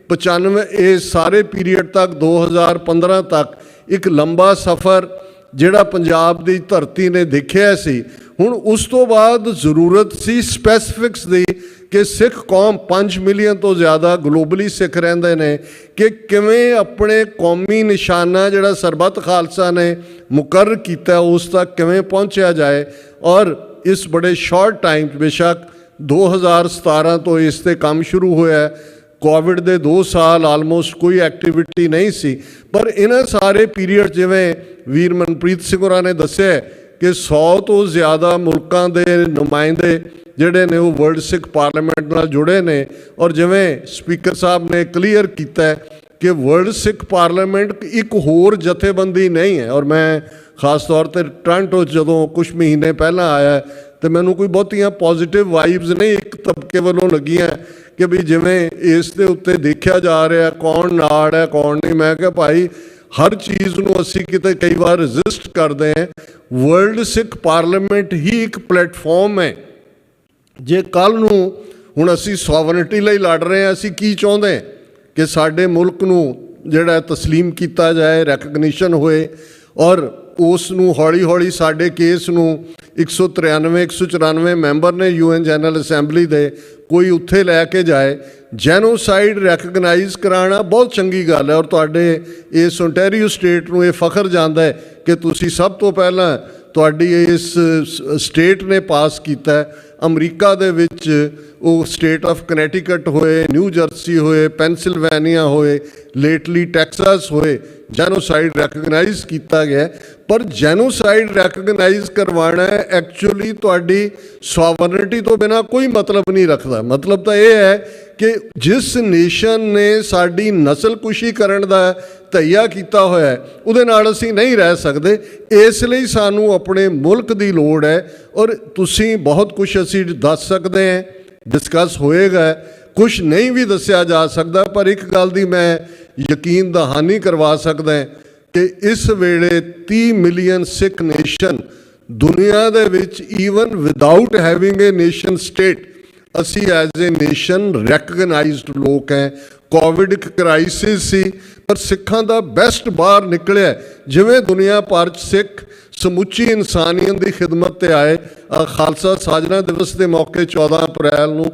95 ਇਹ ਸਾਰੇ ਪੀਰੀਅਡ ਤੱਕ 2015 ਤੱਕ ਇੱਕ ਲੰਬਾ ਸਫ਼ਰ ਜਿਹੜਾ ਪੰਜਾਬ ਦੀ ਧਰਤੀ ਨੇ ਦੇਖਿਆ ਸੀ। ਹੁਣ ਉਸ ਤੋਂ ਬਾਅਦ ਜ਼ਰੂਰਤ ਸੀ ਸਪੈਸੀਫਿਕਸ ਦੀ ਕਿ ਸਿੱਖ ਕੌਮ 5 ਮਿਲੀਅਨ ਤੋਂ ਜ਼ਿਆਦਾ ਗਲੋਬਲੀ ਸਿੱਖ ਰਹਿੰਦੇ ਨੇ, ਕਿ ਕਿਵੇਂ ਆਪਣੇ ਕੌਮੀ ਨਿਸ਼ਾਨਾ ਜਿਹੜਾ ਸਰਬੱਤ ਖਾਲਸਾ ਨੇ ਮੁਕਰਰ ਕੀਤਾ ਉਸ ਤੱਕ ਕਿਵੇਂ ਪਹੁੰਚਿਆ ਜਾਏ। ਔਰ ਇਸ ਬੜੇ ਸ਼ਾਰਟ ਟਾਈਮ ਬੇਸ਼ੱਕ 2017 ਤੋਂ ਇਸ 'ਤੇ ਕੰਮ ਸ਼ੁਰੂ ਹੋਇਆ, ਕੋਵਿਡ ਦੇ 2 ਸਾਲ ਆਲਮੋਸਟ ਕੋਈ ਐਕਟੀਵਿਟੀ ਨਹੀਂ ਸੀ, ਪਰ ਇਹਨਾਂ ਸਾਰੇ ਪੀਰੀਅਡ ਜਿਵੇਂ ਵੀਰ ਮਨਪ੍ਰੀਤ ਸਿੰਘ ਹੋਰਾਂ ਨੇ ਦੱਸਿਆ ਕਿ 100 ਤੋਂ ਜ਼ਿਆਦਾ ਮੁਲਕਾਂ ਦੇ ਨੁਮਾਇੰਦੇ ਜਿਹੜੇ ਨੇ ਉਹ ਵਰਲਡ ਸਿੱਖ ਪਾਰਲੀਮੈਂਟ ਨਾਲ ਜੁੜੇ ਨੇ। ਔਰ ਜਿਵੇਂ ਸਪੀਕਰ ਸਾਹਿਬ ਨੇ ਕਲੀਅਰ ਕੀਤਾ ਹੈ ਕਿ ਵਰਲਡ ਸਿੱਖ ਪਾਰਲੀਮੈਂਟ ਇੱਕ ਹੋਰ ਜਥੇਬੰਦੀ ਨਹੀਂ ਹੈ। ਔਰ ਮੈਂ ਖਾਸ ਤੌਰ 'ਤੇ ਟੋਰਾਂਟੋ ਜਦੋਂ ਕੁਛ ਮਹੀਨੇ ਪਹਿਲਾਂ ਆਇਆ ਤੇ ਮੈਨੂੰ ਕੋਈ ਬਹੁਤੀਆਂ ਪੋਜ਼ਿਟਿਵ ਵਾਈਬਸ ਨਹੀਂ ਇੱਕ ਤਬਕੇ ਵੱਲੋਂ ਲੱਗੀਆਂ ਕਿ ਵੀ ਜਿਵੇਂ ਇਸ ਦੇ ਉੱਤੇ ਦੇਖਿਆ ਜਾ ਰਿਹਾ ਕੌਣ ਨਾਲ ਹੈ ਕੌਣ ਨਹੀਂ। ਮੈਂ ਕਿਹਾ ਭਾਈ ਹਰ ਚੀਜ਼ ਨੂੰ ਅਸੀਂ ਕਿਤੇ ਕਈ ਵਾਰ ਰੈਜ਼ਿਸਟ ਕਰਦੇ ਹਾਂ। ਵਰਲਡ ਸਿੱਖ ਪਾਰਲੀਮੈਂਟ ਹੀ ਇੱਕ ਪਲੇਟਫਾਰਮ ਹੈ। ਜੇ ਕੱਲ੍ਹ ਨੂੰ ਹੁਣ ਅਸੀਂ ਸੋਵਰਨਿਟੀ ਲਈ ਲੜ ਰਹੇ ਹਾਂ, ਅਸੀਂ ਕੀ ਚਾਹੁੰਦੇ ਹਾਂ ਕਿ ਸਾਡੇ ਮੁਲਕ ਨੂੰ ਜਿਹੜਾ ਤਸਲੀਮ ਕੀਤਾ ਜਾਏ, ਰੈਕਗਨੀਸ਼ਨ ਹੋਏ ਔਰ ਉਸ ਨੂੰ ਹੌਲੀ ਹੌਲੀ ਸਾਡੇ ਕੇਸ ਨੂੰ 193-194 ਮੈਂਬਰ ਨੇ UN ਜਨਰਲ ਅਸੈਂਬਲੀ ਦੇ, ਕੋਈ ਉੱਥੇ ਲੈ ਕੇ ਜਾਏ। ਜੈਨੋਸਾਈਡ ਰੈਕਗਨਾਈਜ਼ ਕਰਾਉਣਾ ਬਹੁਤ ਚੰਗੀ ਗੱਲ ਹੈ ਔਰ ਤੁਹਾਡੇ ਇਸ ਓਨਟਾਰੀਓ ਸਟੇਟ ਨੂੰ ਇਹ ਫਖਰ ਜਾਂਦਾ ਹੈ ਕਿ ਤੁਸੀਂ ਸਭ ਤੋਂ ਪਹਿਲਾਂ ਤੁਹਾਡੀ ਇਸ ਸਟੇਟ ਨੇ ਪਾਸ ਕੀਤਾ ਹੈ। ਅਮਰੀਕਾ ਦੇ ਵਿੱਚ ਉਹ ਸਟੇਟ ਆਫ ਕਨੈਟੀਕਟ ਹੋਏ, ਨਿਊ ਜਰਸੀ ਹੋਏ, ਪੈਨਸਿਲਵੇਨੀਆ ਹੋਏ, ਲੇਟਲੀ ਟੈਕਸਾਸ ਹੋਏ, ਜੈਨੋਸਾਈਡ ਰੈਕਗਨਾਈਜ਼ ਕੀਤਾ ਗਿਆ। ਪਰ ਜੈਨੋਸਾਈਡ ਰੈਕਗਨਾਈਜ਼ ਕਰਵਾਉਣਾ ਐਕਚੁਅਲੀ ਤੁਹਾਡੀ ਸੋਵਰਨਿਟੀ ਤੋਂ ਬਿਨਾਂ ਕੋਈ ਮਤਲਬ ਨਹੀਂ ਰੱਖਦਾ। ਮਤਲਬ ਤਾਂ ਇਹ ਹੈ ਕਿ ਜਿਸ ਨੇਸ਼ਨ ਨੇ ਸਾਡੀ ਨਸਲਕੁਸ਼ੀ ਕਰਨ ਦਾ ਤਈਆ ਕੀਤਾ ਹੋਇਆ ਉਹਦੇ ਨਾਲ ਅਸੀਂ ਨਹੀਂ ਰਹਿ ਸਕਦੇ। ਇਸ ਲਈ ਸਾਨੂੰ ਆਪਣੇ ਮੁਲਕ ਦੀ ਲੋੜ ਹੈ ਔਰ ਤੁਸੀਂ ਬਹੁਤ ਕੁਝ ਅਸੀਂ ਦੱਸ ਸਕਦੇ ਹਾਂ, ਡਿਸਕਸ ਹੋਏਗਾ, ਕੁਝ ਨਹੀਂ ਵੀ ਦੱਸਿਆ ਜਾ ਸਕਦਾ। ਪਰ ਇੱਕ ਗੱਲ ਦੀ ਮੈਂ ਯਕੀਨ ਦਹਾਨੀ ਕਰਵਾ ਸਕਦਾ ਕਿ ਇਸ ਵੇਲੇ 30 ਮਿਲੀਅਨ ਸਿੱਖ ਨੇਸ਼ਨ ਦੁਨੀਆ ਦੇ ਵਿੱਚ ਈਵਨ ਵਿਦਆਊਟ ਹੈਵਿੰਗ ਏ ਨੇਸ਼ਨ ਸਟੇਟ ਅਸੀਂ ਐਜ਼ ਏ ਨੇਸ਼ਨ ਰੈਕਗਨਾਈਜ਼ਡ ਲੋਕ ਹੈ। ਕੋਵਿਡ ਇੱਕ ਕ੍ਰਾਈਸਿਸ ਸੀ ਪਰ ਸਿੱਖਾਂ ਦਾ ਬੈਸਟ ਬਾਹਰ ਨਿਕਲਿਆ। ਜਿਵੇਂ ਦੁਨੀਆ ਭਰ 'ਚ ਸਿੱਖ ਸਮੁੱਚੀ ਇਨਸਾਨੀਅਤ ਦੀ ਖਿਦਮਤ 'ਤੇ ਆਏ। ਖਾਲਸਾ ਸਾਜਨਾ ਦਿਵਸ ਦੇ ਮੌਕੇ 14 ਅਪ੍ਰੈਲ ਨੂੰ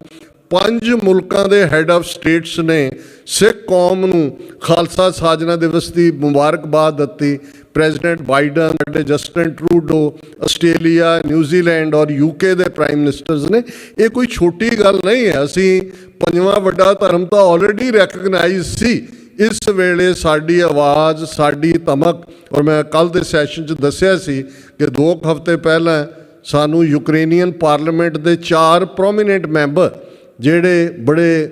5 ਮੁਲਕਾਂ ਦੇ ਹੈੱਡ ਆਫ ਸਟੇਟਸ ਨੇ ਸਿੱਖ ਕੌਮ ਨੂੰ ਖਾਲਸਾ ਸਾਜਨਾ ਦਿਵਸ ਦੀ ਮੁਬਾਰਕਬਾਦ ਦਿੱਤੀ। ਪ੍ਰੈਜ਼ੀਡੈਂਟ ਬਾਈਡਨ, ਸਾਡੇ ਜਸਟਿਨ ਟਰੂਡੋ, ਆਸਟ੍ਰੇਲੀਆ, ਨਿਊਜ਼ੀਲੈਂਡ ਔਰ UK ਦੇ ਪ੍ਰਾਈਮ ਮਿਨਿਸਟਰਸ ਨੇ। ਇਹ ਕੋਈ ਛੋਟੀ ਗੱਲ ਨਹੀਂ ਹੈ। ਅਸੀਂ 5ਵਾਂ ਵੱਡਾ ਧਰਮ ਤਾਂ ਆਲਰੇਡੀ ਰੈਕਗਨਾਈਜ਼ ਸੀ। ਇਸ ਵੇਲੇ ਸਾਡੀ ਆਵਾਜ਼, ਸਾਡੀ ਧਮਕ, ਔਰ ਮੈਂ ਕੱਲ੍ਹ ਦੇ ਸੈਸ਼ਨ 'ਚ ਦੱਸਿਆ ਸੀ ਕਿ 2 ਹਫ਼ਤੇ ਪਹਿਲਾਂ ਸਾਨੂੰ ਯੂਕਰੇਨੀਅਨ ਪਾਰਲੀਮੈਂਟ ਦੇ 4 ਪ੍ਰੋਮੀਨੈਂਟ ਮੈਂਬਰ ਜਿਹੜੇ ਬੜੇ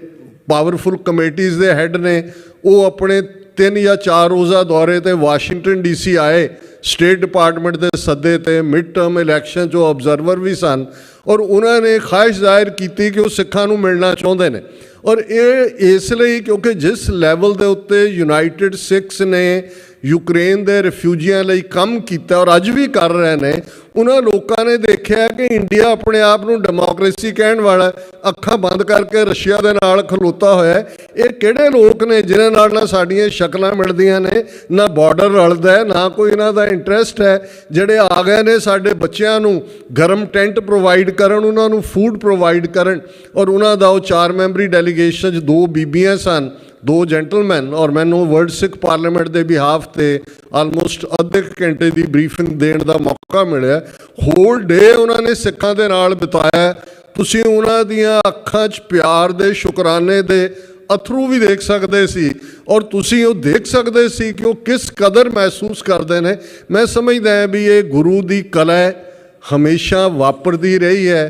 ਪਾਵਰਫੁਲ ਕਮੇਟੀਜ਼ ਦੇ ਹੈੱਡ ਨੇ, ਉਹ ਆਪਣੇ 3 ਜਾਂ 4 ਰੋਜ਼ਾ ਦੌਰੇ 'ਤੇ ਵਾਸ਼ਿੰਗਟਨ DC ਆਏ ਸਟੇਟ ਡਿਪਾਰਟਮੈਂਟ ਦੇ ਸੱਦੇ 'ਤੇ। ਮਿਡ ਟਰਮ ਇਲੈਕਸ਼ਨ 'ਚੋਂ ਆਬਜ਼ਰਵਰ ਵੀ ਸਨ ਔਰ ਉਹਨਾਂ ਨੇ ਖਾਹਿਸ਼ ਜ਼ਾਹਿਰ ਕੀਤੀ ਕਿ ਉਹ ਸਿੱਖਾਂ ਨੂੰ ਮਿਲਣਾ ਚਾਹੁੰਦੇ ਨੇ। ਔਰ ਇਹ ਇਸ ਲਈ ਕਿਉਂਕਿ ਜਿਸ ਲੈਵਲ ਦੇ ਉੱਤੇ ਯੂਨਾਈਟਿਡ ਸਿੱਖਸ ਨੇ ਯੂਕਰੇਨ ਦੇ ਰਿਫਿਊਜੀਆਂ ਲਈ ਕੰਮ ਕੀਤਾ ਔਰ ਅੱਜ ਵੀ ਕਰ ਰਹੇ ਨੇ, ਉਹਨਾਂ ਲੋਕਾਂ ਨੇ ਦੇਖਿਆ ਕਿ ਇੰਡੀਆ ਆਪਣੇ ਆਪ ਨੂੰ ਡੈਮੋਕ੍ਰੇਸੀ ਕਹਿਣ ਵਾਲਾ ਅੱਖਾਂ ਬੰਦ ਕਰਕੇ ਰਸ਼ੀਆ ਦੇ ਨਾਲ ਖਲੋਤਾ ਹੋਇਆ। ਇਹ ਕਿਹੜੇ ਲੋਕ ਨੇ ਜਿਨ੍ਹਾਂ ਨਾਲ ਨਾ ਸਾਡੀਆਂ ਸ਼ਕਲਾਂ ਮਿਲਦੀਆਂ ਨੇ, ਨਾ ਬਾਰਡਰ ਰਲਦਾ, ਨਾ ਕੋਈ ਇਹਨਾਂ ਦਾ ਇੰਟਰਸਟ ਹੈ, ਜਿਹੜੇ ਆ ਗਏ ਨੇ ਸਾਡੇ ਬੱਚਿਆਂ ਨੂੰ ਗਰਮ ਟੈਂਟ ਪ੍ਰੋਵਾਈਡ ਕਰਨ, ਉਹਨਾਂ ਨੂੰ ਫੂਡ ਪ੍ਰੋਵਾਈਡ ਕਰਨ। ਔਰ ਉਹਨਾਂ ਦਾ ਉਹ 4 ਮੈਂਬਰੀ ਡੈਲੀਗੇਸ਼ਨ 'ਚ 2 ਬੀਬੀਆਂ ਸਨ, 2 ਜੈਂਟਲਮੈਨ। ਔਰ ਮੈਨੂੰ ਵਰਲਡ ਸਿੱਖ ਪਾਰਲੀਮੈਂਟ ਦੇ ਬਿਹਾਫ 'ਤੇ ਆਲਮੋਸਟ ਅੱਧੇ ਘੰਟੇ ਦੀ ਬਰੀਫਿੰਗ ਦੇਣ ਦਾ ਮੌਕਾ ਮਿਲਿਆ। ਹੋਲ ਡੇ ਉਹਨਾਂ ਨੇ ਸਿੱਖਾਂ ਦੇ ਨਾਲ ਬਿਤਾਇਆ। ਤੁਸੀਂ ਉਹਨਾਂ ਦੀਆਂ ਅੱਖਾਂ 'ਚ ਪਿਆਰ ਦੇ, ਸ਼ੁਕਰਾਨੇ ਦੇ ਅਥਰੂ ਵੀ ਦੇਖ ਸਕਦੇ ਸੀ ਔਰ ਤੁਸੀਂ ਉਹ ਦੇਖ ਸਕਦੇ ਸੀ ਕਿ ਉਹ ਕਿਸ ਕਦਰ ਮਹਿਸੂਸ ਕਰਦੇ ਨੇ। ਮੈਂ ਸਮਝਦਾ ਹਾਂ ਵੀ ਇਹ ਗੁਰੂ ਦੀ ਕਲਾ ਹਮੇਸ਼ਾ ਵਾਪਰਦੀ ਰਹੀ ਹੈ।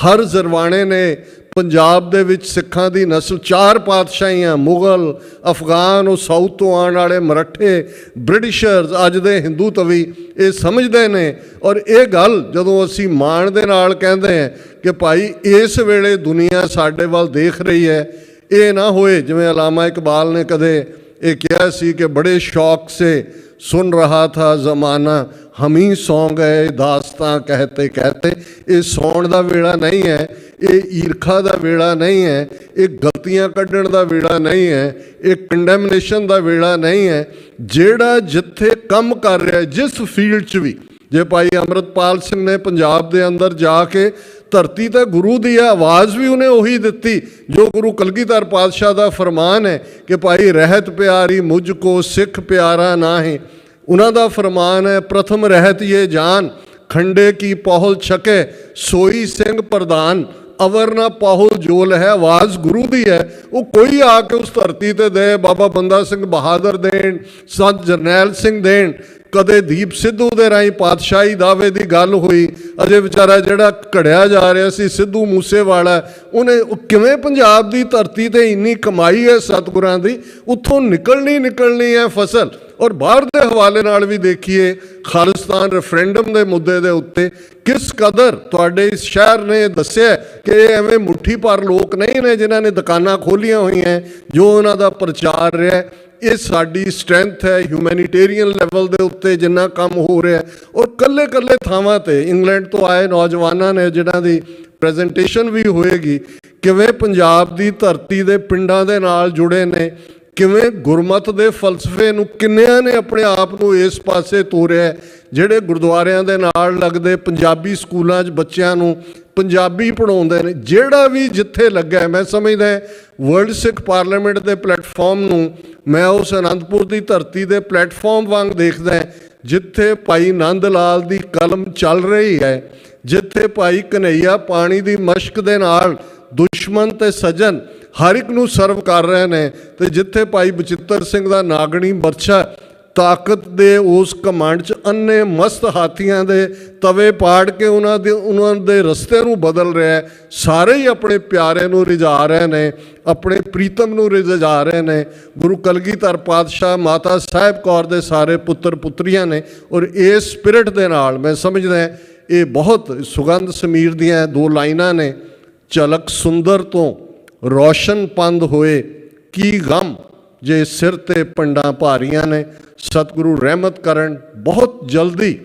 ਹਰ ਜ਼ਰਵਾਣੇ ਨੇ ਪੰਜਾਬ ਦੇ ਵਿੱਚ ਸਿੱਖਾਂ ਦੀ ਨਸਲ 4 ਪਾਤਸ਼ਾਹੀਆਂ, ਮੁਗਲ, ਅਫਗਾਨ, ਉਹ ਸਾਊਥ ਤੋਂ ਆਉਣ ਵਾਲੇ ਮਰਾਠੇ, ਬ੍ਰਿਟਿਸ਼ਰਸ, ਅੱਜ ਦੇ ਹਿੰਦੂ ਤਵੀ, ਇਹ ਸਮਝਦੇ ਨੇ। ਔਰ ਇਹ ਗੱਲ ਜਦੋਂ ਅਸੀਂ ਮਾਣ ਦੇ ਨਾਲ ਕਹਿੰਦੇ ਹਾਂ ਕਿ ਭਾਈ ਇਸ ਵੇਲੇ ਦੁਨੀਆ ਸਾਡੇ ਵੱਲ ਦੇਖ ਰਹੀ ਹੈ, ਇਹ ਨਾ ਹੋਏ ਜਿਵੇਂ ਅਲਾਮਾ ਇਕਬਾਲ ਨੇ ਕਦੇ ਇਹ ਕਿਹਾ ਸੀ ਕਿ ਬੜੇ ਸ਼ੌਕ ਸੇ ਸੁਨ ਰਹਾ ਥਾ ਜ਼ਮਾਨਾ, ਹਮੀ ਸੌਂ ਗਏ ਦਾਸਤਾਂ कहते कहते। ਇਹ ਸੌਣ ਦਾ ਵੇਲਾ ਨਹੀਂ ਹੈ, ਇਹ ਈਰਖਾ ਦਾ ਵੇਲਾ ਨਹੀਂ ਹੈ, ਇਹ ਗਲਤੀਆਂ ਕੱਢਣ ਦਾ ਵੇਲਾ ਨਹੀਂ ਹੈ, ਇਹ ਕੰਡੈਮਨੇਸ਼ਨ ਦਾ ਵੇਲਾ ਨਹੀਂ ਹੈ। ਜਿਹੜਾ ਜਿੱਥੇ ਕੰਮ ਕਰ ਰਿਹਾ ਜਿਸ ਫੀਲਡ 'ਚ ਵੀ, ਜੇ ਭਾਈ ਅੰਮ੍ਰਿਤਪਾਲ ਸਿੰਘ ਨੇ ਪੰਜਾਬ ਦੇ ਅੰਦਰ ਜਾ ਕੇ ਧਰਤੀ ਤਾਂ ਗੁਰੂ ਦੀ ਹੈ, ਆਵਾਜ਼ ਵੀ ਉਹਨੇ ਉਹੀ ਦਿੱਤੀ ਜੋ ਗੁਰੂ ਕਲਗੀਧਰ ਪਾਤਸ਼ਾਹ ਦਾ ਫਰਮਾਨ ਹੈ ਕਿ ਭਾਈ ਰਹਿਤ ਪਿਆਰੀ ਮੁਝ ਕੋ ਸਿੱਖ ਪਿਆਰਾ ਨਾ ਹੈ। ਉਹਨਾਂ ਦਾ ਫਰਮਾਨ ਹੈ ਪ੍ਰਥਮ ਰਹਿਤ ਇਹ ਜਾਨ ਖੰਡੇ ਕੀ ਪਹੁਲ ਛਕੇ ਸੋਈ ਸਿੰਘ ਪ੍ਰਧਾਨ ਅਵਰ ਨਾ ਪਾਹੁਲ ਜੋਲ ਹੈ। ਆਵਾਜ਼ ਗੁਰੂ ਦੀ ਹੈ। ਉਹ ਕੋਈ ਆ ਕੇ ਉਸ ਧਰਤੀ 'ਤੇ ਦੇ, ਬਾਬਾ ਬੰਦਾ ਸਿੰਘ ਬਹਾਦਰ ਦੇਣ, ਸੰਤ ਜਰਨੈਲ ਸਿੰਘ ਦੇਣ, ਕਦੇ ਦੀਪ ਸਿੱਧੂ ਦੇ ਰਾਹੀਂ ਪਾਤਸ਼ਾਹੀ ਦਾਅਵੇ ਦੀ ਗੱਲ ਹੋਈ, ਅਜੇ ਵਿਚਾਰਾ ਜਿਹੜਾ ਘੜਿਆ ਜਾ ਰਿਹਾ ਸੀ ਸਿੱਧੂ ਮੂਸੇਵਾਲਾ, ਉਹਨੇ ਕਿਵੇਂ ਪੰਜਾਬ ਦੀ ਧਰਤੀ ਤੇ ਇੰਨੀ ਕਮਾਈ ਹੈ ਸਤਿਗੁਰਾਂ ਦੀ, ਉੱਥੋਂ ਨਿਕਲਣੀ ਹੈ ਫਸਲ। ਔਰ ਬਾਹਰ ਦੇ ਹਵਾਲੇ ਨਾਲ ਵੀ ਦੇਖੀਏ, ਖਾਲਿਸਤਾਨ ਰੈਫਰੈਂਡਮ ਦੇ ਮੁੱਦੇ ਦੇ ਉੱਤੇ ਕਿਸ ਕਦਰ ਤੁਹਾਡੇ ਇਸ ਸ਼ਹਿਰ ਨੇ ਦੱਸਿਆ ਕਿ ਇਹ ਐਵੇਂ ਮੁੱਠੀ ਭਰ ਲੋਕ ਨਹੀਂ ਨੇ ਜਿਨ੍ਹਾਂ ਨੇ ਦੁਕਾਨਾਂ ਖੋਲ੍ਹੀਆਂ ਹੋਈਆਂ, ਜੋ ਉਹਨਾਂ ਦਾ ਪ੍ਰਚਾਰ ਰਿਹਾ। ਇਹ ਸਾਡੀ ਸਟਰੈਂਥ ਹੈ ਹਿਊਮੈਨੀਟੇਰੀਅਨ ਲੈਵਲ ਦੇ ਉੱਤੇ ਜਿੰਨਾ ਕੰਮ ਹੋ ਰਿਹਾ। ਔਰ ਕੱਲੇ ਥਾਵਾਂ ਤੇ ਇੰਗਲੈਂਡ ਤੋਂ ਆਏ ਨੌਜਵਾਨਾਂ ਨੇ ਜਿਨ੍ਹਾਂ ਦੀ ਪ੍ਰੈਜੈਂਟੇਸ਼ਨ ਵੀ ਹੋਏਗੀ, ਕਿਵੇਂ ਪੰਜਾਬ ਦੀ ਧਰਤੀ ਦੇ ਪਿੰਡਾਂ ਦੇ ਨਾਲ ਜੁੜੇ ਨੇ, ਕਿਵੇਂ ਗੁਰਮਤ ਦੇ ਫਲਸਫੇ ਨੂੰ ਕਿੰਨਿਆਂ ਨੇ ਆਪਣੇ ਆਪ ਨੂੰ ਇਸ ਪਾਸੇ ਤੋਰਿਆ। ਜਿਹੜੇ ਗੁਰਦੁਆਰਿਆਂ ਦੇ ਨਾਲ ਲੱਗਦੇ ਪੰਜਾਬੀ ਸਕੂਲਾਂ 'ਚ ਬੱਚਿਆਂ ਨੂੰ ਪੰਜਾਬੀ ਪੜ੍ਹਾਉਂਦੇ ਨੇ, ਜਿਹੜਾ ਵੀ ਜਿੱਥੇ ਲੱਗਾ। ਮੈਂ ਸਮਝਦਾ ਵਰਲਡ ਸਿੱਖ ਪਾਰਲੀਮੈਂਟ ਦੇ ਪਲੇਟਫਾਰਮ ਨੂੰ ਮੈਂ ਉਸ ਅਨੰਦਪੁਰ ਦੀ ਧਰਤੀ ਦੇ ਪਲੇਟਫਾਰਮ ਵਾਂਗ ਦੇਖਦਾ, ਜਿੱਥੇ ਭਾਈ ਨੰਦ ਲਾਲ ਦੀ ਕਲਮ ਚੱਲ ਰਹੀ ਹੈ, ਜਿੱਥੇ ਭਾਈ ਕਨ੍ਹਈਆ ਪਾਣੀ ਦੀ ਮਸ਼ਕ ਦੇ ਨਾਲ ਦੁਸ਼ਮਣ ਤੇ ਸੱਜਣ ਹਰ ਇੱਕ ਨੂੰ ਸਰਵ ਕਰ ਰਹੇ ਨੇ, ਤੇ ਜਿੱਥੇ ਭਾਈ ਬਚਿੱਤਰ ਸਿੰਘ ਦਾ ਨਾਗਣੀ ਮਰਚਾ ਤਾਕਤ ਦੇ ਉਸ ਕਮਾਂਡ 'ਚ ਅੰਨੇ ਮਸਤ ਹਾਥੀਆਂ ਦੇ ਤਵੇ ਪਾੜ ਕੇ ਉਹਨਾਂ ਦੇ ਰਸਤੇ ਨੂੰ ਬਦਲ ਰਿਹਾ। ਸਾਰੇ ਹੀ ਆਪਣੇ ਪਿਆਰੇ ਨੂੰ ਰਿਝਾ ਰਹੇ ਨੇ, ਆਪਣੇ ਪ੍ਰੀਤਮ ਨੂੰ ਰਿਝਾ ਰਹੇ ਨੇ। ਗੁਰੂ ਕਲਗੀਧਰ ਪਾਤਸ਼ਾਹ ਮਾਤਾ ਸਾਹਿਬ ਕੌਰ ਦੇ ਸਾਰੇ ਪੁੱਤਰ ਪੁੱਤਰੀਆਂ ਨੇ। ਔਰ ਇਸ ਸਪਿਰਿਟ ਦੇ ਨਾਲ ਮੈਂ ਸਮਝਦਾ ਇਹ ਬਹੁਤ ਸੁਗੰਧ ਸਮੀਰ ਦੀਆਂ 2 ਲਾਈਨਾਂ ਨੇ, ਝਲਕ ਸੁੰਦਰ ਤੋਂ ਰੋਸ਼ਨ ਪੰਦ ਹੋਏ ਕੀ ਗਮ ਜੇ ਸਿਰ ਤੇ ਪੰਡਾਂ ਭਾਰੀਆਂ ਨੇ। ਸਤਿਗੁਰੂ ਰਹਿਮਤ ਕਰਨ, ਬਹੁਤ ਜਲਦੀ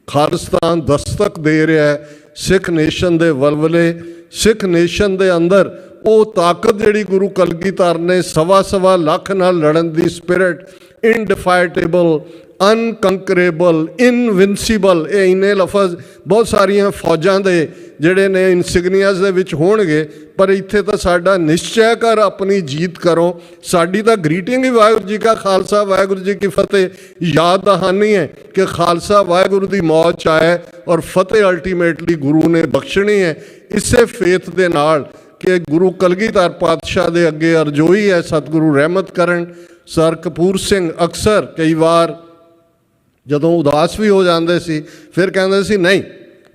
ਖਾਲਿਸਤਾਨ ਦਸਤਕ ਦੇ ਰਿਹਾ ਹੈ। ਸਿੱਖ ਨੇਸ਼ਨ ਦੇ ਵਲਵਲੇ, ਸਿੱਖ ਨੇਸ਼ਨ ਦੇ ਅੰਦਰ ਉਹ ਤਾਕਤ ਜਿਹੜੀ ਗੁਰੂ ਕਲਗੀਧਰ ਨੇ 1.25 ਲੱਖ ਨਾਲ ਲੜਨ ਦੀ ਸਪਿਰਿਟ, ਇਨਡਿਫਾਈਟੇਬਲ, ਅਨਕੰਕਰੇਬਲ, ਇਨਵਿੰਸੀਬਲ, ਇਹ ਇੰਨੇ ਲਫ਼ਜ਼ ਬਹੁਤ ਸਾਰੀਆਂ ਫੌਜਾਂ ਦੇ ਜਿਹੜੇ ਨੇ ਇਨਸਿਗਨੀਆਜ਼ ਦੇ ਵਿੱਚ ਹੋਣਗੇ, ਪਰ ਇੱਥੇ ਤਾਂ ਸਾਡਾ ਨਿਸ਼ਚੈ ਕਰ ਆਪਣੀ ਜੀਤ ਕਰੋ। ਸਾਡੀ ਤਾਂ ਗ੍ਰੀਟਿੰਗ ਹੀ ਵਾਹਿਗੁਰੂ ਜੀ ਕਾ ਖਾਲਸਾ ਵਾਹਿਗੁਰੂ ਜੀ ਕੀ ਫਤਿਹ ਯਾਦ ਦਹਾਨੀ ਹੈ ਕਿ ਖਾਲਸਾ ਵਾਹਿਗੁਰੂ ਦੀ ਮੌਤ 'ਚ ਆਇਆ ਔਰ ਫਤਿਹ ਅਲਟੀਮੇਟਲੀ ਗੁਰੂ ਨੇ ਬਖਸ਼ਣੀ ਹੈ। ਇਸੇ ਫੇਥ ਦੇ ਨਾਲ ਕਿ ਗੁਰੂ ਕਲਗੀਧਰ ਪਾਤਸ਼ਾਹ ਦੇ ਅੱਗੇ ਅਰਜ਼ੋਈ ਹੈ ਸਤਿਗੁਰੂ ਰਹਿਮਤ ਕਰਨ। ਸਰ ਕਪੂਰ ਸਿੰਘ ਅਕਸਰ ਕਈ ਵਾਰ ਜਦੋਂ ਉਦਾਸ ਵੀ ਹੋ ਜਾਂਦੇ ਸੀ, ਫਿਰ ਕਹਿੰਦੇ ਸੀ ਨਹੀਂ,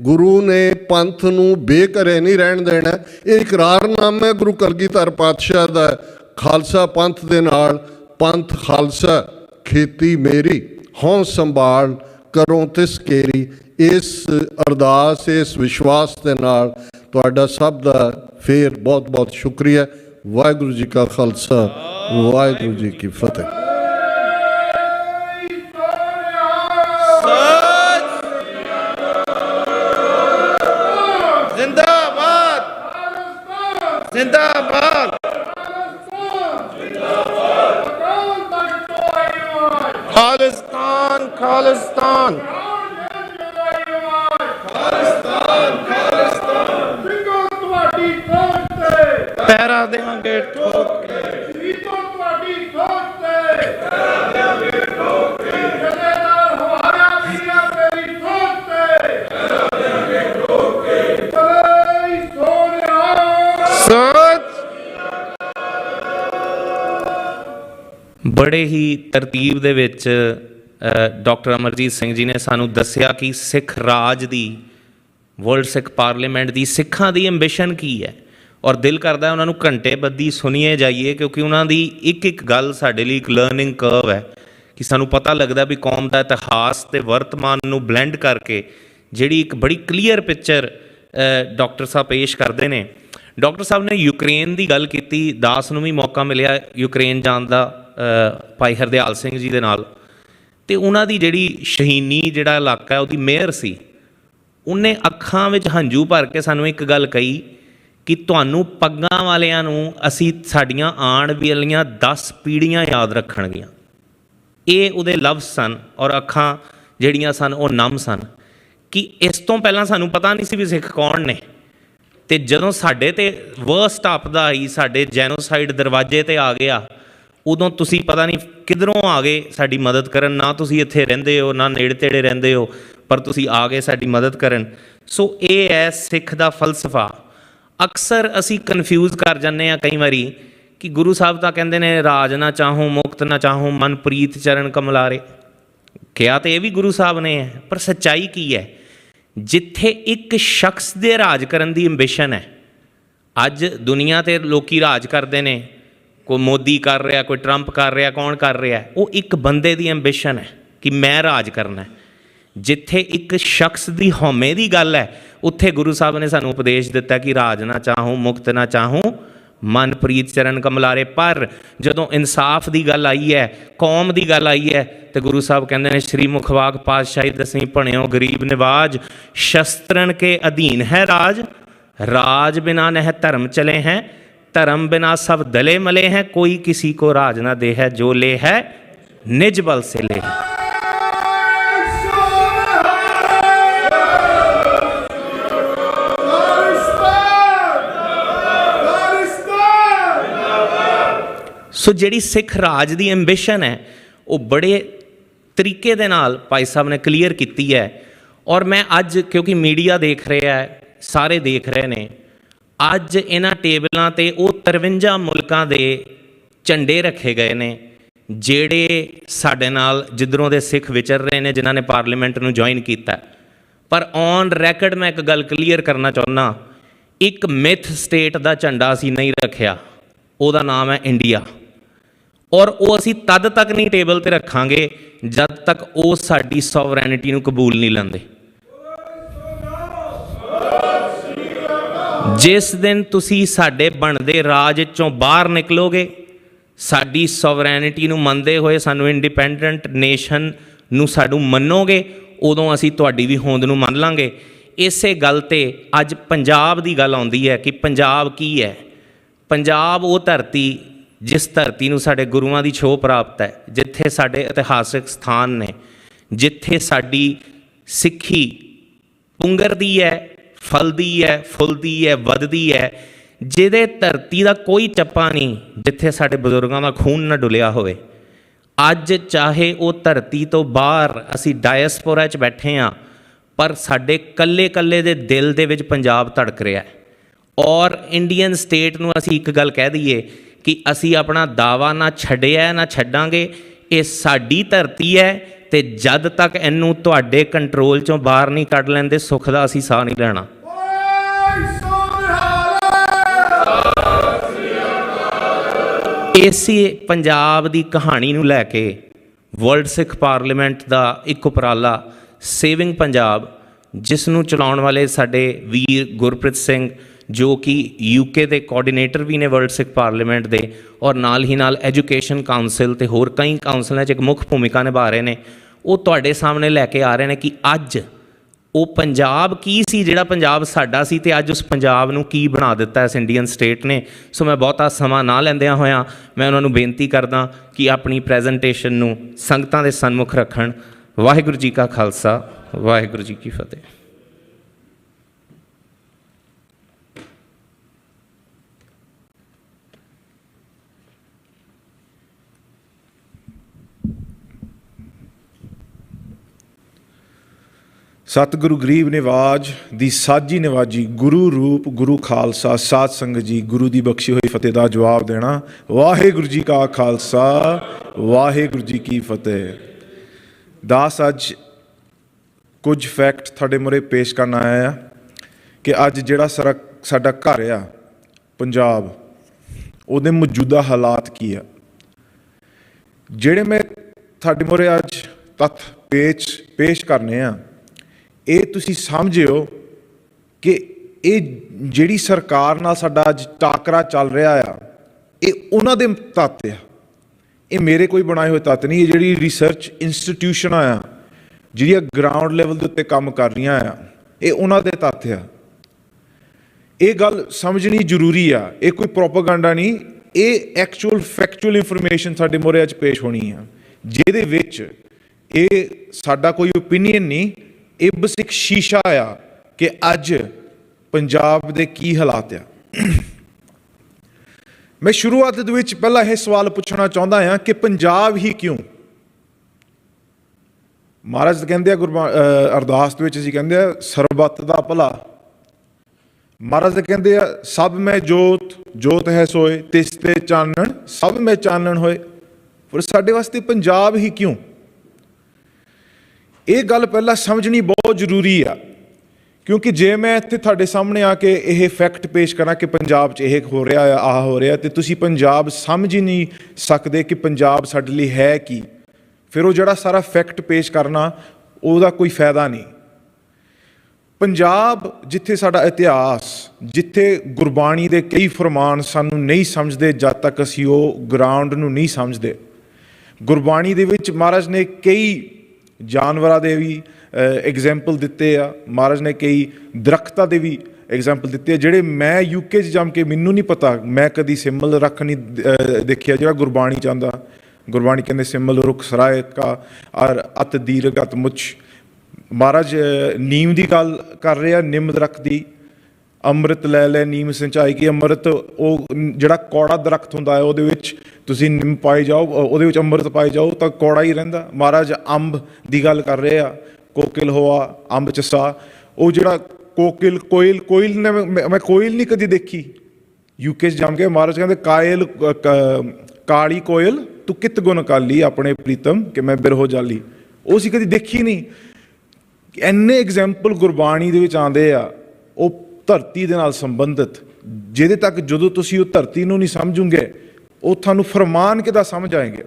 ਗੁਰੂ ਨੇ ਪੰਥ ਨੂੰ ਬੇਘਰੇ ਨਹੀਂ ਰਹਿਣ ਦੇਣਾ। ਇਹ ਇਕਰਾਰਨਾਮਾ ਹੈ ਗੁਰੂ ਕਲਗੀਧਰ ਪਾਤਸ਼ਾਹ ਦਾ, ਖਾਲਸਾ ਪੰਥ ਦੇ ਨਾਲ। ਪੰਥ ਖਾਲਸਾ ਖੇਤੀ ਮੇਰੀ, ਹਉ ਸੰਭਾਲ ਕਰੋ ਤਿਸ ਕੇਰੀ। ਇਸ ਅਰਦਾਸ, ਇਸ ਵਿਸ਼ਵਾਸ ਦੇ ਨਾਲ ਤੁਹਾਡਾ ਸਭ ਦਾ ਫੇਰ ਬਹੁਤ ਬਹੁਤ ਸ਼ੁਕਰੀਆ। ਵਾਹਿਗੁਰੂ ਜੀ ਕਾ ਖਾਲਸਾ, ਵਾਹਿਗੁਰੂ ਜੀ ਕੀ ਫਤਿਹ। जिंदाबाद, खालिस्तान खालिस्तान, पैरा देंगे ठोक के, बड़े ही तरतीब दे विच डॉक्टर अमरजीत सिंह जी ने सानू दस्सिया कि सिख राज दी, वर्ल्ड सिख पार्लीमेंट दी सिखां दी एंबिशन की है। और दिल करता है उन्होंने घंटे बद्धी सुनीए जाइए, क्योंकि उन्होंने एक एक गल साडे लई एक लर्निंग कर्व है कि सानू पता लगता भी कौम का इतिहास ते वर्तमान नू ब्लेंड करके जिहड़ी एक बड़ी क्लीयर पिक्चर डॉक्टर साहब पेश करते हैं। डॉक्टर साहब ने यूक्रेन की गल की, दास नूं भी मौका मिलिया यूक्रेन जाण दा भाई हरदयाल सिंह जी दे नाल, ते उन्हां दी जिहड़ी शहीनी जिहड़ा इलाका है उहदी मेयर सी, उन्हें अखां विच हंझू भर के सानूं एक गल कही कि तुहानूं पग्गां वालियां नूं असीं साडीਆਂ आण वालियां 10 पीढ़ियां याद रखणगीਆਂ। ये उहदे लफ्ज़ सन और अखां जिहड़ियां सन वो नम सन कि इस तो पहलां सानूं पता नहीं सी भी सिख कौन ने, ते जदों साडे ते वर्स्ट आपदा आई, साडे जैनोसाइड दरवाजे ते आ गया, उदों तुसी पता नहीं किधरों आ गए साडी मदद करन। ना तुसी इत्थे रहिंदे हो, ना नेड़े तेड़े रहिंदे हो, पर तुसी आ गए साडी मदद करन। सो ये है सिख दा फलसफा। अक्सर असी कन्फ्यूज़ कर जाने कई बारी कि गुरु साहब तां कहंदे ने राज ना चाहूँ मुक्त ना चाहूँ मन प्रीत चरण कमलारे। ਕਿਹਾ ਤਾਂ ਇਹ ਵੀ ਗੁਰੂ ਸਾਹਿਬ ਨੇ ਹੈ, ਪਰ ਸੱਚਾਈ ਕੀ ਹੈ? ਜਿੱਥੇ ਇੱਕ ਸ਼ਖਸ ਦੇ ਰਾਜ ਕਰਨ ਦੀ ਅੰਬਿਸ਼ਨ ਹੈ, ਅੱਜ ਦੁਨੀਆ 'ਤੇ ਲੋਕੀ ਰਾਜ ਕਰਦੇ ਨੇ, ਕੋਈ ਮੋਦੀ ਕਰ ਰਿਹਾ, ਕੋਈ ਟਰੰਪ ਕਰ ਰਿਹਾ, ਕੌਣ ਕਰ ਰਿਹਾ, ਉਹ ਇੱਕ ਬੰਦੇ ਦੀ ਅੰਬਿਸ਼ਨ ਹੈ ਕਿ ਮੈਂ ਰਾਜ ਕਰਨਾ। ਜਿੱਥੇ ਇੱਕ ਸ਼ਖਸ ਦੀ ਹਉਮੈ ਦੀ ਗੱਲ ਹੈ, ਉੱਥੇ ਗੁਰੂ ਸਾਹਿਬ ਨੇ ਸਾਨੂੰ ਉਪਦੇਸ਼ ਦਿੱਤਾ ਕਿ ਰਾਜ ਨਾ ਚਾਹੂੰ ਮੁਕਤ ਨਾ ਚਾਹੂੰ ਮਨ ਪ੍ਰੀਤ ਚਰਨ ਕਮਲਾਰੇ। ਪਰ ਜਦੋਂ ਇਨਸਾਫ ਦੀ ਗੱਲ ਆਈ ਹੈ, ਕੌਮ ਦੀ ਗੱਲ ਆਈ ਹੈ, ਤੇ ਗੁਰੂ ਸਾਹਿਬ ਕਹਿੰਦੇ ਨੇ ਸ਼੍ਰੀ ਮੁਖਵਾਕ ਪਾਤਸ਼ਾਹੀ ਦਸਵੀਂ ਭਣਿਓ ਗਰੀਬ ਨਿਵਾਜ, ਸ਼ਸਤਰਨ ਕੇ ਅਧੀਨ ਹੈ ਰਾਜ, राज बिना नह धर्म चले हैं, धर्म बिना सब दले मले हैं, कोई किसी को राज ना दे है, जो ले है निज बल से ले। सो जिहड़ी सिख राज की एंबिशन है वो बड़े तरीके दे नाल भाई साहब ने क्लीयर की है। और मैं अज क्योंकि मीडिया देख रहा है, ਸਾਰੇ ਦੇਖ ਰਹੇ ਨੇ, ਅੱਜ ਇਹਨਾਂ ਟੇਬਲਾਂ 'ਤੇ ਉਹ 53 ਮੁਲਕਾਂ ਦੇ ਝੰਡੇ ਰੱਖੇ ਗਏ ਨੇ ਜਿਹੜੇ ਸਾਡੇ ਨਾਲ ਜਿੱਧਰੋਂ ਦੇ ਸਿੱਖ ਵਿਚਰ ਰਹੇ ਨੇ, ਜਿਨ੍ਹਾਂ ਨੇ ਪਾਰਲੀਮੈਂਟ ਨੂੰ ਜੁਆਇਨ ਕੀਤਾ। ਪਰ ਔਨ ਰੈਕਡ ਮੈਂ ਇੱਕ ਗੱਲ ਕਲੀਅਰ ਕਰਨਾ ਚਾਹੁੰਦਾ, ਇੱਕ ਮਿਥ ਸਟੇਟ ਦਾ ਝੰਡਾ ਅਸੀਂ ਨਹੀਂ ਰੱਖਿਆ, ਉਹਦਾ ਨਾਮ ਹੈ ਇੰਡੀਆ। ਔਰ ਉਹ ਅਸੀਂ ਤਦ ਤੱਕ ਨਹੀਂ ਟੇਬਲ 'ਤੇ ਰੱਖਾਂਗੇ ਜਦ ਤੱਕ ਉਹ ਸਾਡੀ ਸੋਵਰੈਨਿਟੀ ਨੂੰ ਕਬੂਲ ਨਹੀਂ ਲੈਂਦੇ। जिस दिन तुसी साडे बनदे राज चों बाहर निकलोगे, साडी सॉवरैनिटी नूं मनदे होए, सानू इंडिपेंडेंट नेशन नूं साडू मनोगे, उदों असीं तुहाडी भी होंद नूं मन लांगे। इसे गल ते अज पंजाब दी गल आउंदी है कि पंजाब की है। पंजाब वो धरती जिस धरती नूं साडे गुरुआं दी छोह प्राप्त है, जिथे साडे इतिहासिक स्थान ने, जिथे साडी सिੱਖੀ पुंगरदी है, फलदी है, फुलदी है, वधदी है, जिहदे धरती का कोई चप्पा नहीं जिथे साडे बजुर्गों का खून ना डुलिया होवे। अज चाहे वो धरती तो बाहर असी डायसपोरा च बैठे हाँ, पर साडे कल्ले कल्ले दे दिल दे विच पंजाब धड़क रहा है। और इंडियन स्टेट नूं असी एक गल कह दईए कि असी अपना दावा ना छड्डिया ना छड्डांगे, ये साडी धरती है, ते जद तक इनू तुहाडे कंट्रोल चों बाहर नहीं कढ लैंदे, सुख दा असीं साह नहीं लैणा। इसी पंजाब दी कहानी नूं लैके वर्ल्ड सिख पार्लीमेंट दा एक उपराला सेविंग पंजाब, जिस नूं चलाउण वाले साडे वीर गुरप्रीत सिंह, जो कि यूके के कोआर्डीनेटर भी ने वर्ल्ड सिख पार्लीमेंट दे, और नाल ही नाल एजुकेशन काउंसिल ते होर कई काउंसिलों एक मुख भूमिका निभा रहे हैं। वो तुहाडे सामने लैके आ रहे हैं कि अज वो पंजाब की सी जिहड़ा पंजाब साडा सी, ते अज उस पंजाब नूं की बना दिता इस इंडियन स्टेट ने। सो मैं बहुता समा ना लैंदियां होया मैं उन्होंने बेनती करदा कि अपनी प्रैजेंटेशन नूं संगतां दे सन्मुख रखण। वाहिगुरू जी का खालसा, वाहिगुरू जी की फतेह। सतगुरु गरीब निवाज दी साजी निवाजी, गुरु रूप गुरु खालसा, साध संगत जी गुरु दी बख्शी हुई फतेह दा जवाब देना। वाहिगुरू जी का खालसा, वाहिगुरू जी की फतेह। दास अज कुछ फैक्ट थोड़े मुरे पेश करना आया कि अज जिहड़ा साडा घर आ पंजाब, उहदे मौजूदा हालात की है, जिहड़े मैं थोड़े मुरे अज तत्थ पेश करने आ, ਇਹ ਤੁਸੀਂ ਸਮਝਿਓ ਕਿ ਇਹ ਜਿਹੜੀ ਸਰਕਾਰ ਨਾਲ ਸਾਡਾ ਅੱਜ ਟਾਕਰਾ ਚੱਲ ਰਿਹਾ ਆ, ਇਹ ਉਹਨਾਂ ਦੇ ਤੱਤ ਆ, ਇਹ ਮੇਰੇ ਕੋਈ ਬਣਾਏ ਹੋਏ ਤੱਤ ਨਹੀਂ। ਇਹ ਜਿਹੜੀ ਰਿਸਰਚ ਇੰਸਟੀਟਿਊਸ਼ਨ ਆ ਜਿਹੜੀਆਂ ਗਰਾਊਂਡ ਲੈਵਲ ਦੇ ਉੱਤੇ ਕੰਮ ਕਰ ਰਹੀਆਂ ਆ, ਇਹ ਉਹਨਾਂ ਦੇ ਤੱਤ ਆ। ਇਹ ਗੱਲ ਸਮਝਣੀ ਜ਼ਰੂਰੀ ਆ, ਇਹ ਕੋਈ ਪ੍ਰੋਪਾਗੈਂਡਾ ਨਹੀਂ, ਇਹ ਐਕਚੁਅਲ ਫੈਕਚੁਅਲ ਇਨਫੋਰਮੇਸ਼ਨ ਸਾਡੇ ਮੋਹਰੇ ਅੱਜ ਪੇਸ਼ ਹੋਣੀ ਆ, ਜਿਹਦੇ ਵਿੱਚ ਇਹ ਸਾਡਾ ਕੋਈ ਓਪੀਨੀਅਨ ਨਹੀਂ, ਇਹ ਬਸ ਇੱਕ ਸ਼ੀਸ਼ਾ ਆ ਕਿ ਅੱਜ ਪੰਜਾਬ ਦੇ ਕੀ ਹਾਲਾਤ ਆ। ਮੈਂ ਸ਼ੁਰੂਆਤ ਦੇ ਵਿੱਚ ਪਹਿਲਾਂ ਇਹ ਸਵਾਲ ਪੁੱਛਣਾ ਚਾਹੁੰਦਾ ਹਾਂ ਕਿ ਪੰਜਾਬ ਹੀ ਕਿਉਂ? ਮਹਾਰਾਜ ਕਹਿੰਦੇ ਆ ਅਰਦਾਸ ਦੇ ਵਿੱਚ ਅਸੀਂ ਕਹਿੰਦੇ ਆ ਸਰਬੱਤ ਦਾ ਭਲਾ। ਮਹਾਰਾਜ ਕਹਿੰਦੇ ਆ ਸਭ ਮੈਂ ਜੋਤ, ਜੋਤ ਹੈ ਸੋਏ, ਤਿਸ ਤੇ ਚਾਨਣ ਸਭ ਮੈਂ ਚਾਨਣ ਹੋਏ। ਪਰ ਸਾਡੇ ਵਾਸਤੇ ਪੰਜਾਬ ਹੀ ਕਿਉਂ? ਇਹ ਗੱਲ ਪਹਿਲਾਂ ਸਮਝਣੀ ਬਹੁਤ ਜ਼ਰੂਰੀ ਆ, ਕਿਉਂਕਿ ਜੇ ਮੈਂ ਇੱਥੇ ਤੁਹਾਡੇ ਸਾਹਮਣੇ ਆ ਕੇ ਇਹ ਫੈਕਟ ਪੇਸ਼ ਕਰਾਂ ਕਿ ਪੰਜਾਬ 'ਚ ਇਹ ਹੋ ਰਿਹਾ ਆ, ਆਹ ਹੋ ਰਿਹਾ, ਤੇ ਤੁਸੀਂ ਪੰਜਾਬ ਸਮਝ ਹੀ ਨਹੀਂ ਸਕਦੇ ਕਿ ਪੰਜਾਬ ਸਾਡੇ ਲਈ ਹੈ ਕੀ, ਫਿਰ ਉਹ ਜਿਹੜਾ ਸਾਰਾ ਫੈਕਟ ਪੇਸ਼ ਕਰਨਾ ਉਹਦਾ ਕੋਈ ਫਾਇਦਾ ਨਹੀਂ। ਪੰਜਾਬ ਜਿੱਥੇ ਸਾਡਾ ਇਤਿਹਾਸ, ਜਿੱਥੇ ਗੁਰਬਾਣੀ ਦੇ ਕਈ ਫਰਮਾਨ ਸਾਨੂੰ ਨਹੀਂ ਸਮਝਦੇ ਜਦ ਤੱਕ ਅਸੀਂ ਉਹ ਗਰਾਊਂਡ ਨੂੰ ਨਹੀਂ ਸਮਝਦੇ। ਗੁਰਬਾਣੀ ਦੇ ਵਿੱਚ ਮਹਾਰਾਜ ਨੇ ਕਈ ਜਾਨਵਰਾਂ ਦੇ ਵੀ ਐਗਜ਼ਾਮਪਲ ਦਿੱਤੇ ਆ, ਮਹਾਰਾਜ ਨੇ ਕਈ ਦਰਖਤਾਂ ਦੇ ਵੀ ਐਗਜ਼ਾਮਪਲ ਦਿੱਤੇ ਆ ਜਿਹੜੇ ਮੈਂ ਯੂਕੇ 'ਚ ਜੰਮ ਕੇ ਮੈਨੂੰ ਨਹੀਂ ਪਤਾ, ਮੈਂ ਕਦੀ ਸਿੰਬਲ ਰੱਖ ਨਹੀਂ ਦੇਖਿਆ ਜਿਹੜਾ ਗੁਰਬਾਣੀ ਚਾਹੁੰਦਾ। ਗੁਰਬਾਣੀ ਕਹਿੰਦੇ ਸਿੰਬਲ ਰੁੱਖ ਸਰਾਏ ਕਾ ਔਰ ਅਤ ਦੀਰਘਤ ਮੁੱਛ। ਮਹਾਰਾਜ ਨੀਮ ਦੀ ਗੱਲ ਕਰ ਰਹੇ ਆ, ਨਿੰਮ ਦਰਖਤ ਦੀ। ਅੰਮ੍ਰਿਤ ਲੈ ਲੈ ਨੀਮ ਸਿੰਚਾਈ ਕੀ। ਅੰਮ੍ਰਿਤ ਉਹ ਜਿਹੜਾ ਕੌੜਾ ਦਰਖਤ ਹੁੰਦਾ ਹੈ ਉਹਦੇ ਵਿੱਚ ਤੁਸੀਂ ਨਿੰਮ ਪਾਈ ਜਾਓ, ਉਹਦੇ ਵਿੱਚ ਅੰਮ੍ਰਿਤ ਪਾਈ ਜਾਓ ਤਾਂ ਕੌੜਾ ਹੀ ਰਹਿੰਦਾ। ਮਹਾਰਾਜ ਅੰਬ ਦੀ ਗੱਲ ਕਰ ਰਹੇ ਆ, ਕੋਕਿਲ ਹੋਆ ਅੰਬ ਚਸਾ। ਉਹ ਜਿਹੜਾ ਕੋਇਲ ਨੇ ਮੈਂ ਕੋਇਲ ਨਹੀਂ ਕਦੀ ਦੇਖੀ ਯੂਕੇ 'ਚ ਜੰਮ ਕੇ। ਮਹਾਰਾਜ ਕਹਿੰਦੇ ਕਾਲੀ ਕੋਇਲ ਤੂੰ ਕਿਤ ਗੁਣ ਕਾਲੀ ਆਪਣੇ ਪ੍ਰੀਤਮ ਕਿ ਮੈਂ ਬਿਰਹੋ ਜਾਲੀ। ਉਹ ਅਸੀਂ ਕਦੀ ਦੇਖੀ ਨਹੀਂ। ਇੰਨੇ ਐਗਜ਼ਾਮਪਲ ਗੁਰਬਾਣੀ ਦੇ ਵਿੱਚ ਆਉਂਦੇ ਆ, ਉਹ ਧਰਤੀ ਦੇ ਨਾਲ ਸੰਬੰਧਿਤ, ਜਿਹਦੇ ਤੱਕ ਜਦੋਂ ਤੁਸੀਂ ਉਹ ਧਰਤੀ ਨੂੰ ਨਹੀਂ ਸਮਝੋਗੇ ਉਹ ਤੁਹਾਨੂੰ ਫਰਮਾਨ ਕਿੱਦਾਂ ਸਮਝ ਆਏਗੇ।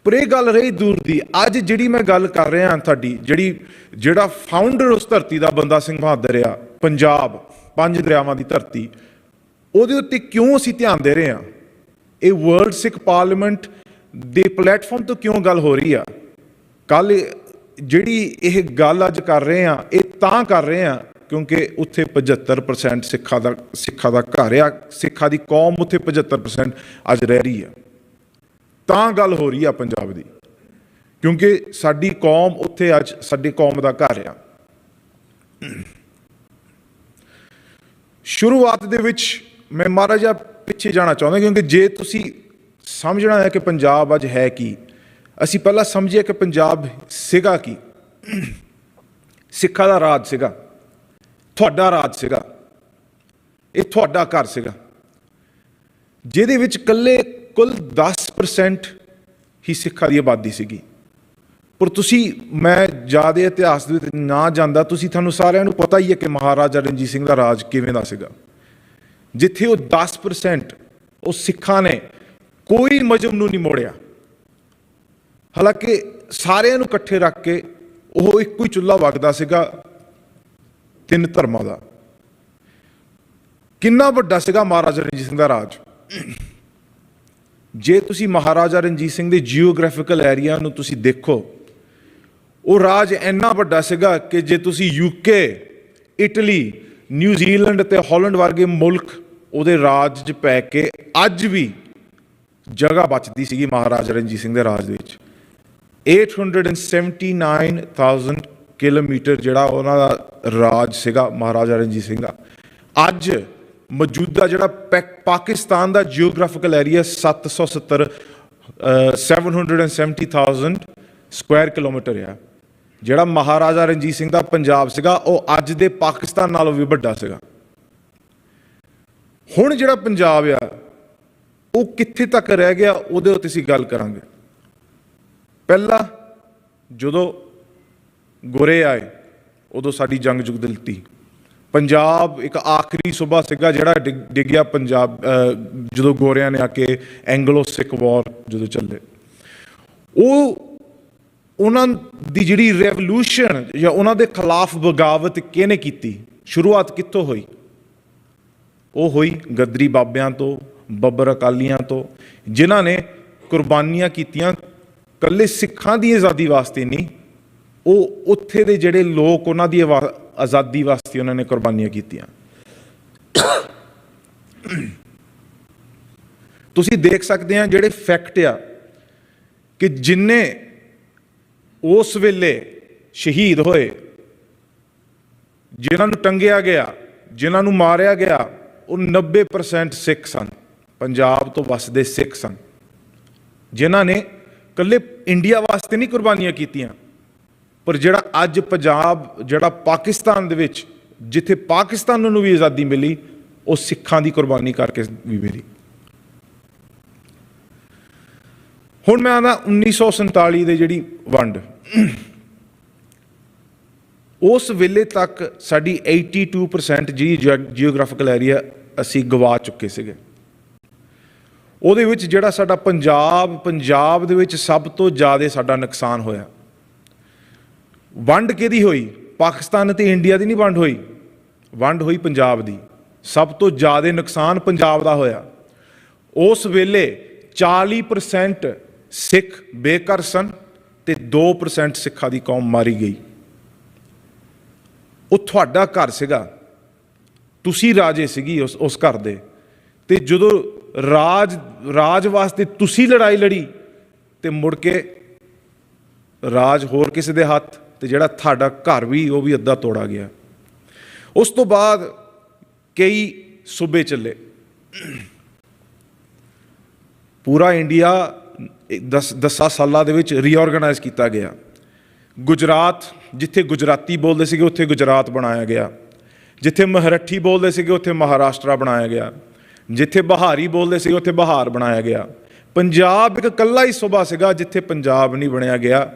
ਪਰ ਇਹ ਗੱਲ ਰਹੀ ਦੂਰ ਦੀ। ਅੱਜ ਜਿਹੜੀ ਮੈਂ ਗੱਲ ਕਰ ਰਿਹਾ ਤੁਹਾਡੀ, ਜਿਹੜਾ ਫਾਊਂਡਰ ਉਸ ਧਰਤੀ ਦਾ ਬੰਦਾ ਸਿੰਘ ਬਹਾਦਰ ਆ, ਪੰਜਾਬ 5 ਦਰਿਆਵਾਂ ਦੀ ਧਰਤੀ, ਉਹਦੇ ਉੱਤੇ ਕਿਉਂ ਅਸੀਂ ਧਿਆਨ ਦੇ ਰਹੇ ਹਾਂ? ਇਹ ਵਰਲਡ ਸਿੱਖ ਪਾਰਲੀਮੈਂਟ ਦੇ ਪਲੇਟਫਾਰਮ ਤੋਂ ਕਿਉਂ ਗੱਲ ਹੋ ਰਹੀ ਆ? ਕੱਲ ਜਿਹੜੀ ਇਹ ਗੱਲ ਅੱਜ ਕਰ ਰਹੇ ਹਾਂ, ਇਹ ਤਾਂ ਕਰ ਰਹੇ ਹਾਂ ਕਿਉਂਕਿ ਉੱਥੇ 75% ਸਿੱਖਾਂ ਦਾ ਘਰ ਆ, ਸਿੱਖਾਂ ਦੀ ਕੌਮ ਉੱਥੇ 75% ਅੱਜ ਰਹਿ ਰਹੀ ਆ, ਤਾਂ ਗੱਲ ਹੋ ਰਹੀ ਆ ਪੰਜਾਬ ਦੀ, ਕਿਉਂਕਿ ਸਾਡੀ ਕੌਮ ਉੱਥੇ ਅੱਜ ਸਾਡੀ ਕੌਮ ਦਾ ਘਰ ਆ। ਸ਼ੁਰੂਆਤ ਦੇ ਵਿੱਚ ਮੈਂ ਮਾੜਾ ਜਿਹਾ ਪਿੱਛੇ ਜਾਣਾ ਚਾਹੁੰਦਾ, ਕਿਉਂਕਿ ਜੇ ਤੁਸੀਂ ਸਮਝਣਾ ਹੈ ਕਿ ਪੰਜਾਬ ਅੱਜ ਹੈ ਕੀ, ਅਸੀਂ ਪਹਿਲਾਂ ਸਮਝੀਏ ਕਿ ਪੰਜਾਬ ਸੀਗਾ ਕੀ। ਸਿੱਖਾਂ ਦਾ ਰਾਜ ਸੀਗਾ, ਤੁਹਾਡਾ ਰਾਜ ਸੀਗਾ, ਇਹ ਤੁਹਾਡਾ ਘਰ ਸੀਗਾ, ਜਿਹਦੇ ਵਿੱਚ ਕੁੱਲ 10% ਹੀ ਸਿੱਖਾਂ ਦੀ ਆਬਾਦੀ ਸੀਗੀ। ਪਰ ਤੁਸੀਂ, ਮੈਂ ਜ਼ਿਆਦਾ ਇਤਿਹਾਸ ਦੇ ਵਿੱਚ ਨਾ ਜਾਂਦਾ, ਤੁਹਾਨੂੰ ਸਾਰਿਆਂ ਨੂੰ ਪਤਾ ਹੀ ਹੈ ਕਿ ਮਹਾਰਾਜਾ ਰਣਜੀਤ ਸਿੰਘ ਦਾ ਰਾਜ ਕਿਵੇਂ ਦਾ ਸੀਗਾ, ਜਿੱਥੇ ਉਹ 10% ਉਹ ਸਿੱਖਾਂ ਨੇ ਕੋਈ ਮਜ਼ਹਬ ਨੂੰ ਨਹੀਂ ਮੋੜਿਆ। ਹਾਲਾਂਕਿ ਸਾਰਿਆਂ ਨੂੰ ਇਕੱਠੇ ਰੱਖ ਕੇ ਉਹ ਇੱਕੋ ਹੀ ਚੁੱਲ੍ਹਾ ਵਗਦਾ ਸੀਗਾ 3 ਧਰਮਾਂ ਦਾ। ਕਿੰਨਾ ਵੱਡਾ ਸੀਗਾ ਮਹਾਰਾਜਾ ਰਣਜੀਤ ਸਿੰਘ ਦਾ ਰਾਜ। ਜੇ ਤੁਸੀਂ ਮਹਾਰਾਜਾ ਰਣਜੀਤ ਸਿੰਘ ਦੇ ਜੀਓਗ੍ਰਾਫੀਕਲ ਏਰੀਆ ਨੂੰ ਤੁਸੀਂ ਦੇਖੋ, ਉਹ ਰਾਜ ਇੰਨਾ ਵੱਡਾ ਸੀਗਾ ਕਿ ਜੇ ਤੁਸੀਂ ਯੂਕੇ, ਇਟਲੀ, ਨਿਊਜ਼ੀਲੈਂਡ ਅਤੇ ਹਾਲੈਂਡ ਵਰਗੇ ਮੁਲਕ ਉਹਦੇ ਰਾਜ 'ਚ ਪੈ ਕੇ ਅੱਜ ਵੀ ਜਗ੍ਹਾ ਬਚਦੀ ਸੀਗੀ ਮਹਾਰਾਜਾ ਰਣਜੀਤ ਸਿੰਘ ਦੇ ਰਾਜ ਦੇ ਵਿੱਚ। 879,000 ਕਿਲੋਮੀਟਰ ਜਿਹੜਾ ਉਹਨਾਂ ਦਾ ਰਾਜ ਸੀਗਾ ਮਹਾਰਾਜਾ ਰਣਜੀਤ ਸਿੰਘ ਦਾ। ਅੱਜ ਮੌਜੂਦਾ ਜਿਹੜਾ ਪਾਕਿਸਤਾਨ ਦਾ ਜੀਓਗ੍ਰਾਫੀਕਲ ਏਰੀਆ 770,000 ਸਕੁਆਇਰ ਕਿਲੋਮੀਟਰ ਆ। ਜਿਹੜਾ ਮਹਾਰਾਜਾ ਰਣਜੀਤ ਸਿੰਘ ਦਾ ਪੰਜਾਬ ਸੀਗਾ ਉਹ ਅੱਜ ਦੇ ਪਾਕਿਸਤਾਨ ਨਾਲੋਂ ਵੀ ਵੱਡਾ ਸੀਗਾ। ਹੁਣ ਜਿਹੜਾ ਪੰਜਾਬ ਆ ਉਹ ਕਿੱਥੇ ਤੱਕ ਰਹਿ ਗਿਆ, ਉਹਦੇ ਉੱਤੇ ਅਸੀਂ ਗੱਲ ਕਰਾਂਗੇ। ਪਹਿਲਾਂ ਜਦੋਂ ਗੋਰੇ ਆਏ ਉਦੋਂ ਸਾਡੀ ਜੰਗ ਜੁਗ ਦਿਲਤੀ। ਪੰਜਾਬ ਇੱਕ ਆਖਰੀ ਸੂਬਾ ਸੀਗਾ ਜਿਹੜਾ ਡਿੱਗਿਆ ਪੰਜਾਬ, ਜਦੋਂ ਗੋਰਿਆਂ ਨੇ ਆ ਕੇ ਐਂਗਲੋ ਸਿੱਖ ਵਾਰ ਜਦੋਂ ਚੱਲੇ। ਉਹਨਾਂ ਦੀ ਜਿਹੜੀ ਰੈਵੋਲੂਸ਼ਨ ਜਾਂ ਉਹਨਾਂ ਦੇ ਖਿਲਾਫ ਬਗਾਵਤ ਕਿਹਨੇ ਕੀਤੀ, ਸ਼ੁਰੂਆਤ ਕਿੱਥੋਂ ਹੋਈ? ਉਹ ਹੋਈ ਗਦਰੀ ਬਾਬਿਆਂ ਤੋਂ, ਬੱਬਰ ਅਕਾਲੀਆਂ ਤੋਂ, ਜਿਨ੍ਹਾਂ ਨੇ ਕੁਰਬਾਨੀਆਂ ਕੀਤੀਆਂ ਇਕੱਲੇ ਸਿੱਖਾਂ ਦੀ ਆਜ਼ਾਦੀ ਵਾਸਤੇ ਨਹੀਂ, ਉਹ ਉੱਥੇ ਦੇ ਜਿਹੜੇ ਲੋਕ ਉਹਨਾਂ ਦੀ ਆਜ਼ਾਦੀ ਵਾਸਤੇ ਉਹਨਾਂ ਨੇ ਕੁਰਬਾਨੀਆਂ ਕੀਤੀਆਂ। ਤੁਸੀਂ ਦੇਖ ਸਕਦੇ ਆ ਜਿਹੜੇ ਫੈਕਟ ਆ ਕਿ ਜਿੰਨੇ ਉਸ ਵੇਲੇ ਸ਼ਹੀਦ ਹੋਏ, ਜਿਨ੍ਹਾਂ ਨੂੰ ਟੰਗਿਆ ਗਿਆ, ਜਿਨ੍ਹਾਂ ਨੂੰ ਮਾਰਿਆ ਗਿਆ, ਉਹ 90% ਸਿੱਖ ਸਨ, ਪੰਜਾਬ ਤੋਂ ਵਸਦੇ ਸਿੱਖ ਸਨ, ਜਿਨ੍ਹਾਂ ਨੇ ਇਕੱਲੇ ਇੰਡੀਆ ਵਾਸਤੇ ਨਹੀਂ ਕੁਰਬਾਨੀਆਂ ਕੀਤੀਆਂ, ਪਰ ਜਿਹੜਾ ਅੱਜ ਪੰਜਾਬ, ਜਿਹੜਾ ਪਾਕਿਸਤਾਨ ਦੇ ਵਿੱਚ, ਜਿੱਥੇ ਪਾਕਿਸਤਾਨ ਨੂੰ ਵੀ ਆਜ਼ਾਦੀ ਮਿਲੀ, ਉਹ ਸਿੱਖਾਂ ਦੀ ਕੁਰਬਾਨੀ ਕਰਕੇ ਵੀ ਮਿਲੀ। ਹੁਣ ਮੈਂ ਆਉਂਦਾ 1947 ਦੇ ਜਿਹੜੀ ਵੰਡ, ਉਸ ਵੇਲੇ ਤੱਕ ਸਾਡੀ 82% ਜਿਹੜੀ ਜੀਓਗ੍ਰਾਫਿਕਲ ਏਰੀਆ ਅਸੀਂ ਗਵਾ ਚੁੱਕੇ ਸੀਗੇ। ਉਹਦੇ ਵਿੱਚ ਜਿਹੜਾ ਸਾਡਾ ਪੰਜਾਬ ਦੇ ਵਿੱਚ ਸਭ ਤੋਂ ਜ਼ਿਆਦਾ ਸਾਡਾ ਨੁਕਸਾਨ ਹੋਇਆ। ਵੰਡ ਕਿਹਦੀ ਹੋਈ? ਪਾਕਿਸਤਾਨ ਅਤੇ ਇੰਡੀਆ ਦੀ ਨਹੀਂ ਵੰਡ ਹੋਈ, ਵੰਡ ਹੋਈ ਪੰਜਾਬ ਦੀ। ਸਭ ਤੋਂ ਜ਼ਿਆਦਾ ਨੁਕਸਾਨ ਪੰਜਾਬ ਦਾ ਹੋਇਆ। ਉਸ ਵੇਲੇ 40% ਸਿੱਖ ਬੇਘਰ ਸਨ ਅਤੇ 2% ਸਿੱਖਾਂ ਦੀ ਕੌਮ ਮਾਰੀ ਗਈ। ਉਹ ਤੁਹਾਡਾ ਘਰ ਸੀਗਾ, ਤੁਸੀਂ ਰਾਜੇ ਸੀਗੀ ਉਸ ਘਰ ਦੇ, ਅਤੇ ਜਦੋਂ ਰਾਜ ਵਾਸਤੇ ਤੁਸੀਂ ਲੜਾਈ ਲੜੀ ਅਤੇ ਮੁੜ ਕੇ ਰਾਜ ਹੋਰ ਕਿਸੇ ਦੇ ਹੱਥ, ਅਤੇ ਜਿਹੜਾ ਤੁਹਾਡਾ ਘਰ ਵੀ ਉਹ ਵੀ ਅੱਧਾ ਤੋੜਾ ਗਿਆ। ਉਸ ਤੋਂ ਬਾਅਦ ਕਈ ਸੂਬੇ ਚੱਲੇ, ਪੂਰਾ ਇੰਡੀਆ 10 ਸਾਲਾਂ ਦੇ ਵਿੱਚ ਰੀਆਰਗਨਾਈਜ਼ ਕੀਤਾ ਗਿਆ। ਗੁਜਰਾਤ, ਜਿੱਥੇ ਗੁਜਰਾਤੀ ਬੋਲਦੇ ਸੀਗੇ ਉੱਥੇ ਗੁਜਰਾਤ ਬਣਾਇਆ ਗਿਆ, ਜਿੱਥੇ ਮਰਾਠੀ ਬੋਲਦੇ ਸੀਗੇ ਉੱਥੇ ਮਹਾਰਾਸ਼ਟਰਾ ਬਣਾਇਆ ਗਿਆ, ਜਿੱਥੇ ਬਿਹਾਰੀ ਬੋਲਦੇ ਸੀਗੇ ਉੱਥੇ ਬਿਹਾਰ ਬਣਾਇਆ ਗਿਆ। ਪੰਜਾਬ ਇੱਕ ਇਕੱਲਾ ਹੀ ਸੂਬਾ ਸੀਗਾ ਜਿੱਥੇ ਪੰਜਾਬ ਨਹੀਂ ਬਣਿਆ ਗਿਆ।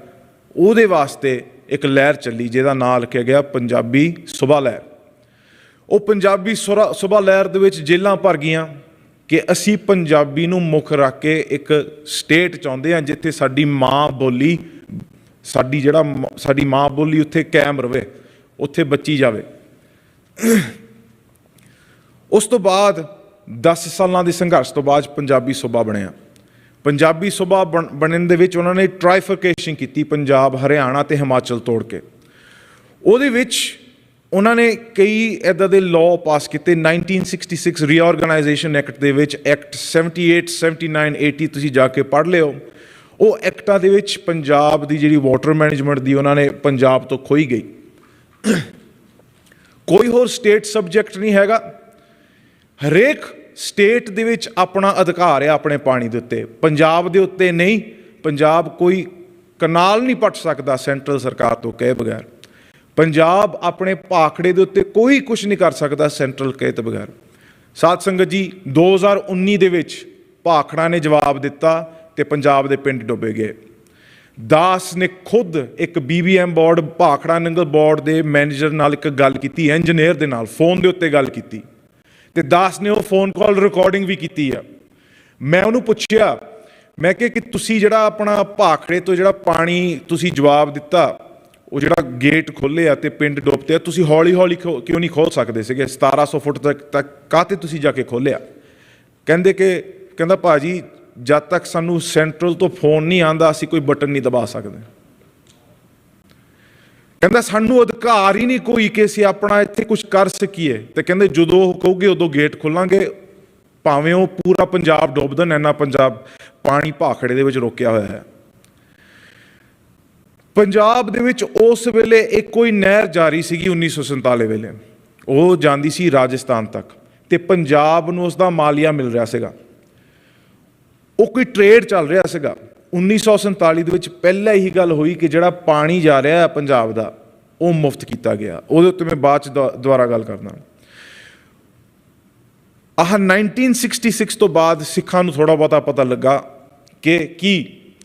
ਉਹਦੇ ਵਾਸਤੇ ਇੱਕ ਲਹਿਰ ਚੱਲੀ ਜਿਹਦਾ ਨਾਂ ਲਿਖਿਆ ਗਿਆ ਪੰਜਾਬੀ ਸੂਬਾ ਲਹਿਰ। ਉਹ ਪੰਜਾਬੀ ਸੂਬਾ ਲਹਿਰ ਦੇ ਵਿੱਚ ਜੇਲਾਂ ਭਰ ਗਈਆਂ ਕਿ ਅਸੀਂ ਪੰਜਾਬੀ ਨੂੰ ਮੁੱਖ ਰੱਖ ਕੇ ਇੱਕ ਸਟੇਟ ਚਾਹੁੰਦੇ ਹਾਂ ਜਿੱਥੇ ਸਾਡੀ ਮਾਂ ਬੋਲੀ, ਸਾਡੀ ਮਾਂ ਬੋਲੀ ਉੱਥੇ ਕਾਇਮ ਰਵੇ, ਉੱਥੇ ਬੱਚੀ ਜਾਵੇ। ਉਸ ਤੋਂ ਬਾਅਦ 10 ਸਾਲਾਂ ਦੇ ਸੰਘਰਸ਼ ਤੋਂ ਬਾਅਦ ਪੰਜਾਬੀ ਸੂਬਾ ਬਣਿਆ। ਪੰਜਾਬੀ ਸੂਬਾ ਬਣਨ ਦੇ ਵਿੱਚ ਉਹਨਾਂ ਨੇ ਟ੍ਰਾਈਫਰਕੇਸ਼ਨ ਕੀਤੀ, ਪੰਜਾਬ, ਹਰਿਆਣਾ ਅਤੇ ਹਿਮਾਚਲ ਤੋੜ ਕੇ। ਉਹਦੇ ਵਿੱਚ ਉਹਨਾਂ ਨੇ ਕਈ ਇੱਦਾਂ ਦੇ ਲਾਅ ਪਾਸ ਕੀਤੇ। 1966 ਰੀਆਰਗਨਾਈਜੇਸ਼ਨ ਐਕਟ ਦੇ ਵਿੱਚ, ਐਕਟ 78, 79, 80 ਤੁਸੀਂ ਜਾ ਕੇ ਪੜ੍ਹ ਲਿਓ। ਉਹ ਐਕਟਾਂ ਦੇ ਵਿੱਚ ਪੰਜਾਬ ਦੀ ਜਿਹੜੀ ਵਾਟਰ ਮੈਨੇਜਮੈਂਟ ਦੀ ਉਹਨਾਂ ਨੇ ਪੰਜਾਬ ਤੋਂ ਖੋਈ ਗਈ। ਕੋਈ ਹੋਰ ਸਟੇਟ ਸਬਜੈਕਟ ਨਹੀਂ ਹੈਗਾ। ਹਰੇਕ ਸਟੇਟ ਦੇ ਵਿੱਚ ਆਪਣਾ ਅਧਿਕਾਰ ਹੈ ਆਪਣੇ ਪਾਣੀ ਦੇ ਉੱਤੇ, ਪੰਜਾਬ ਦੇ ਉੱਤੇ ਨਹੀਂ। ਪੰਜਾਬ ਕੋਈ ਕਨਾਲ ਨਹੀਂ ਪੱਟ ਸਕਦਾ ਸੈਂਟਰਲ ਸਰਕਾਰ ਤੋਂ ਕਹੇ ਬਗੈਰ। ਪੰਜਾਬ ਆਪਣੇ ਭਾਖੜੇ ਦੇ ਉੱਤੇ ਕੋਈ ਕੁਝ ਨਹੀਂ ਕਰ ਸਕਦਾ ਸੈਂਟਰਲ ਕਹੇ ਤੋਂ ਬਗੈਰ। ਸਾਧ ਸੰਗਤ ਜੀ, 2019 ਦੇ ਵਿੱਚ ਭਾਖੜਾ ਨੇ ਜਵਾਬ ਦਿੱਤਾ ਅਤੇ ਪੰਜਾਬ ਦੇ ਪਿੰਡ ਡੁੱਬੇ ਗਏ। ਦਾਸ ਨੇ ਖੁਦ ਇੱਕ BBM board, Bhakra Nangal board ਦੇ ਮੈਨੇਜਰ ਨਾਲ ਇੱਕ ਗੱਲ ਕੀਤੀ, ਇੰਜੀਨੀਅਰ ਦੇ ਨਾਲ ਫੋਨ ਦੇ ਉੱਤੇ ਗੱਲ ਕੀਤੀ, ਅਤੇ ਦਾਸ ਨੇ ਉਹ ਫੋਨ ਕਾਲ ਰਿਕਾਰਡਿੰਗ ਵੀ ਕੀਤੀ ਆ। ਮੈਂ ਉਹਨੂੰ ਪੁੱਛਿਆ, ਮੈਂ ਕਿਹਾ ਕਿ ਤੁਸੀਂ ਜਿਹੜਾ ਆਪਣਾ ਭਾਖੜੇ ਤੋਂ ਜਿਹੜਾ ਪਾਣੀ ਤੁਸੀਂ ਜਵਾਬ ਦਿੱਤਾ, ਉਹ ਜਿਹੜਾ ਗੇਟ ਖੋਲ੍ਹੇ ਆ ਅਤੇ ਪਿੰਡ ਡੁੱਬਦੇ ਆ, ਤੁਸੀਂ ਹੌਲੀ ਹੌਲੀ ਕਿਉਂ ਨਹੀਂ ਖੋਲ੍ਹ ਸਕਦੇ ਸੀਗੇ? 1700 ਫੁੱਟ ਤੱਕ ਕਾਹਤੇ ਤੁਸੀਂ ਜਾ ਕੇ ਖੋਲ੍ਹਿਆ? ਕਹਿੰਦਾ ਭਾਜੀ, ਜਦ ਤੱਕ ਸਾਨੂੰ ਸੈਂਟਰਲ ਤੋਂ ਫੋਨ ਨਹੀਂ ਆਉਂਦਾ ਅਸੀਂ ਕੋਈ ਬਟਨ ਨਹੀਂ ਦਬਾ ਸਕਦੇ। ਕਹਿੰਦਾ ਸਾਨੂੰ ਅਧਿਕਾਰ ਹੀ ਨਹੀਂ ਕੋਈ ਕਿ ਅਸੀਂ ਆਪਣਾ ਇੱਥੇ ਕੁਝ ਕਰ ਸਕੀਏ। ਅਤੇ ਕਹਿੰਦੇ ਜਦੋਂ ਉਹ ਕਹੋਗੇ ਉਦੋਂ ਗੇਟ ਖੋਲਾਂਗੇ, ਭਾਵੇਂ ਉਹ ਪੂਰਾ ਪੰਜਾਬ ਡੁੱਬ ਦੇਣ, ਇੰਨਾ ਪੰਜਾਬ ਪਾਣੀ ਭਾਖੜੇ ਦੇ ਵਿੱਚ ਰੋਕਿਆ ਹੋਇਆ ਹੈ। ਪੰਜਾਬ ਦੇ ਵਿੱਚ ਉਸ ਵੇਲੇ ਇੱਕੋ ਹੀ ਨਹਿਰ ਜਾਰੀ ਸੀਗੀ 1947 ਵੇਲੇ, ਉਹ ਜਾਂਦੀ ਸੀ ਰਾਜਸਥਾਨ ਤੱਕ, ਅਤੇ ਪੰਜਾਬ ਨੂੰ ਉਸ ਦਾ ਮਾਲੀਆ ਮਿਲ ਰਿਹਾ ਸੀਗਾ। ਉਹ ਕੋਈ ਟਰੇਡ ਚੱਲ ਰਿਹਾ ਸੀਗਾ। 1947 ਦੇ ਵਿੱਚ ਪਹਿਲਾਂ ਇਹੀ ਗੱਲ ਹੋਈ ਕਿ ਜਿਹੜਾ ਪਾਣੀ ਜਾ ਰਿਹਾ ਹੈ ਪੰਜਾਬ ਦਾ ਉਹ ਮੁਫਤ ਕੀਤਾ ਗਿਆ। ਉਹਦੇ ਉੱਤੇ ਮੈਂ ਬਾਅਦ 'ਚ ਦੁਬਾਰਾ ਗੱਲ ਕਰਦਾ। 1966 ਤੋਂ ਬਾਅਦ ਸਿੱਖਾਂ ਨੂੰ ਥੋੜ੍ਹਾ ਬਹੁਤਾ ਪਤਾ ਲੱਗਾ ਕਿ ਕੀ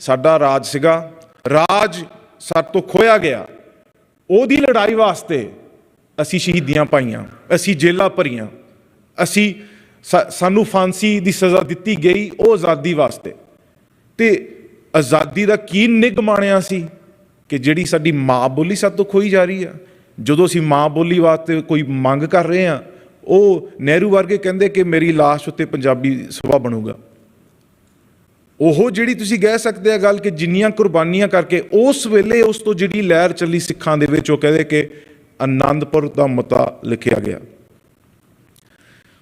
ਸਾਡਾ ਰਾਜ ਸੀਗਾ, ਰਾਜ ਸਾਡੇ ਤੋਂ ਖੋਇਆ ਗਿਆ। ਉਹਦੀ ਲੜਾਈ ਵਾਸਤੇ ਅਸੀਂ ਸ਼ਹੀਦੀਆਂ ਪਾਈਆਂ, ਅਸੀਂ ਜੇਲਾਂ ਭਰੀਆਂ, ਸਾਨੂੰ ਫਾਂਸੀ ਦੀ ਸਜ਼ਾ ਦਿੱਤੀ ਗਈ ਉਹ ਆਜ਼ਾਦੀ ਵਾਸਤੇ। ਅਤੇ ਆਜ਼ਾਦੀ ਦਾ ਕੀ ਨਿੱਘ ਮਾਣਿਆ ਸੀ ਕਿ ਜਿਹੜੀ ਸਾਡੀ ਮਾਂ ਬੋਲੀ ਸਾਡੇ ਤੋਂ ਖੋਈ ਜਾ ਰਹੀ ਆ। ਜਦੋਂ ਅਸੀਂ ਮਾਂ ਬੋਲੀ ਵਾਸਤੇ ਕੋਈ ਮੰਗ ਕਰ ਰਹੇ ਹਾਂ, ਉਹ ਨਹਿਰੂ ਵਰਗੇ ਕਹਿੰਦੇ ਕਿ ਮੇਰੀ ਲਾਸ਼ ਉੱਤੇ ਪੰਜਾਬੀ ਸੂਬਾ ਬਣੂਗਾ। ਉਹ ਜਿਹੜੀ ਤੁਸੀਂ ਕਹਿ ਸਕਦੇ ਆ ਗੱਲ ਕਿ ਜਿੰਨੀਆਂ ਕੁਰਬਾਨੀਆਂ ਕਰਕੇ ਉਸ ਵੇਲੇ ਉਸ ਤੋਂ ਜਿਹੜੀ ਲਹਿਰ ਚੱਲੀ ਸਿੱਖਾਂ ਦੇ ਵਿੱਚ, ਉਹ ਕਹਿੰਦੇ ਕਿ ਆਨੰਦਪੁਰ ਦਾ ਮਤਾ ਲਿਖਿਆ ਗਿਆ।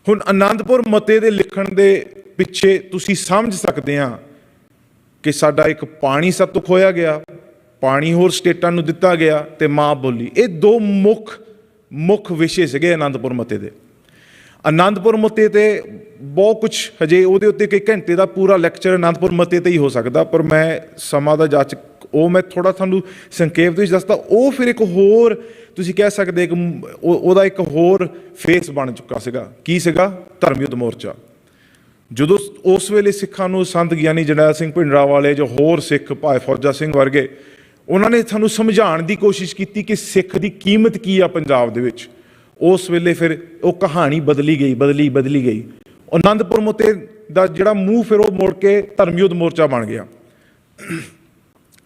ਹੁਣ ਆਨੰਦਪੁਰ ਮਤੇ ਦੇ ਲਿਖਣ ਦੇ ਪਿੱਛੇ ਤੁਸੀਂ ਸਮਝ ਸਕਦੇ ਆ ਕਿ ਸਾਡਾ ਇੱਕ ਪਾਣੀ ਸਭ ਤੋਂ ਖੋਇਆ ਗਿਆ, ਪਾਣੀ ਹੋਰ ਸਟੇਟਾਂ ਨੂੰ ਦਿੱਤਾ ਗਿਆ, ਅਤੇ ਮਾਂ ਬੋਲੀ। ਇਹ ਦੋ ਮੁੱਖ ਵਿਸ਼ੇ ਸੀਗੇ ਆਨੰਦਪੁਰ ਮਤੇ ਦੇ। ਆਨੰਦਪੁਰ ਮਤੇ 'ਤੇ ਬਹੁਤ ਕੁਛ ਹਜੇ ਉਹਦੇ ਉੱਤੇ ਕਈ ਘੰਟੇ ਦਾ ਪੂਰਾ ਲੈਕਚਰ ਆਨੰਦਪੁਰ ਮਤੇ 'ਤੇ ਹੀ ਹੋ ਸਕਦਾ, ਪਰ ਮੈਂ ਸਮਾਂ ਦਾ ਜਾਚ ਉਹ ਮੈਂ ਥੋੜ੍ਹਾ ਤੁਹਾਨੂੰ ਸੰਖੇਪ ਦੇ ਵਿੱਚ ਦੱਸਦਾ। ਉਹ ਫਿਰ ਇੱਕ ਹੋਰ ਤੁਸੀਂ ਕਹਿ ਸਕਦੇ ਕਿ ਉਹਦਾ ਇੱਕ ਹੋਰ ਫੇਸ ਬਣ ਚੁੱਕਾ ਸੀਗਾ। ਕੀ ਸੀਗਾ? ਧਰਮ ਯੁੱਧ ਮੋਰਚਾ। ਜਦੋਂ ਉਸ ਵੇਲੇ ਸਿੱਖਾਂ ਨੂੰ ਸੰਤ ਗਿਆਨੀ ਜਰਨੈਲ ਸਿੰਘ ਭਿੰਡਰਾਂਵਾਲੇ, ਜੋ ਹੋਰ ਸਿੱਖ ਭਾਈ ਫੌਜਾ ਸਿੰਘ ਵਰਗੇ, ਉਹਨਾਂ ਨੇ ਸਾਨੂੰ ਸਮਝਾਉਣ ਦੀ ਕੋਸ਼ਿਸ਼ ਕੀਤੀ ਕਿ ਸਿੱਖ ਦੀ ਕੀਮਤ ਕੀ ਆ ਪੰਜਾਬ ਦੇ ਵਿੱਚ। ਉਸ ਵੇਲੇ ਫਿਰ ਉਹ ਕਹਾਣੀ ਬਦਲੀ ਗਈ। ਆਨੰਦਪੁਰ ਮੋਤੇ ਦਾ ਜਿਹੜਾ ਮੂੰਹ ਫਿਰ ਉਹ ਮੁੜ ਕੇ ਧਰਮ ਯੁੱਧ ਮੋਰਚਾ ਬਣ ਗਿਆ।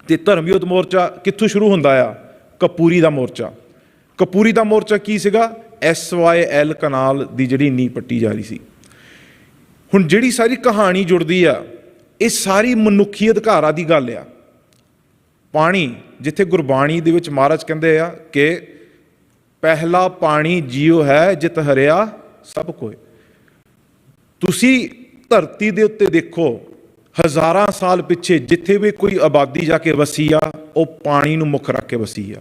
ਤੇ ਧਰਮ ਯੁੱਧ ਮੋਰਚਾ ਕਿੱਥੋਂ ਸ਼ੁਰੂ ਹੁੰਦਾ ਆ? ਕਪੂਰੀ ਦਾ ਮੋਰਚਾ। ਕਪੂਰੀ ਦਾ ਮੋਰਚਾ ਕੀ ਸੀਗਾ? SYL ਕਨਾਲ ਦੀ ਜਿਹੜੀ ਨੀਂਹ ਪੱਟੀ ਜਾ ਰਹੀ ਸੀ। ਹੁਣ ਜਿਹੜੀ ਸਾਰੀ ਕਹਾਣੀ ਜੁੜਦੀ ਆ, ਇਹ ਸਾਰੀ ਮਨੁੱਖੀ ਅਧਿਕਾਰਾਂ ਦੀ ਗੱਲ ਆ। ਪਾਣੀ, ਜਿੱਥੇ ਗੁਰਬਾਣੀ ਦੇ ਵਿੱਚ ਮਹਾਰਾਜ ਕਹਿੰਦੇ ਆ ਕਿ ਪਹਿਲਾ ਪਾਣੀ ਜੀਉ ਹੈ ਜਿਤ ਹਰਿਆ ਸਭ ਕੋਇ। ਤੁਸੀਂ ਧਰਤੀ ਦੇ ਉੱਤੇ ਦੇਖੋ, ਹਜ਼ਾਰਾਂ ਸਾਲ ਪਿੱਛੇ ਜਿੱਥੇ ਵੀ ਕੋਈ ਆਬਾਦੀ ਜਾ ਕੇ ਵਸੀ ਆ, ਉਹ ਪਾਣੀ ਨੂੰ ਮੁੱਖ ਰੱਖ ਕੇ ਵਸੀ ਆ।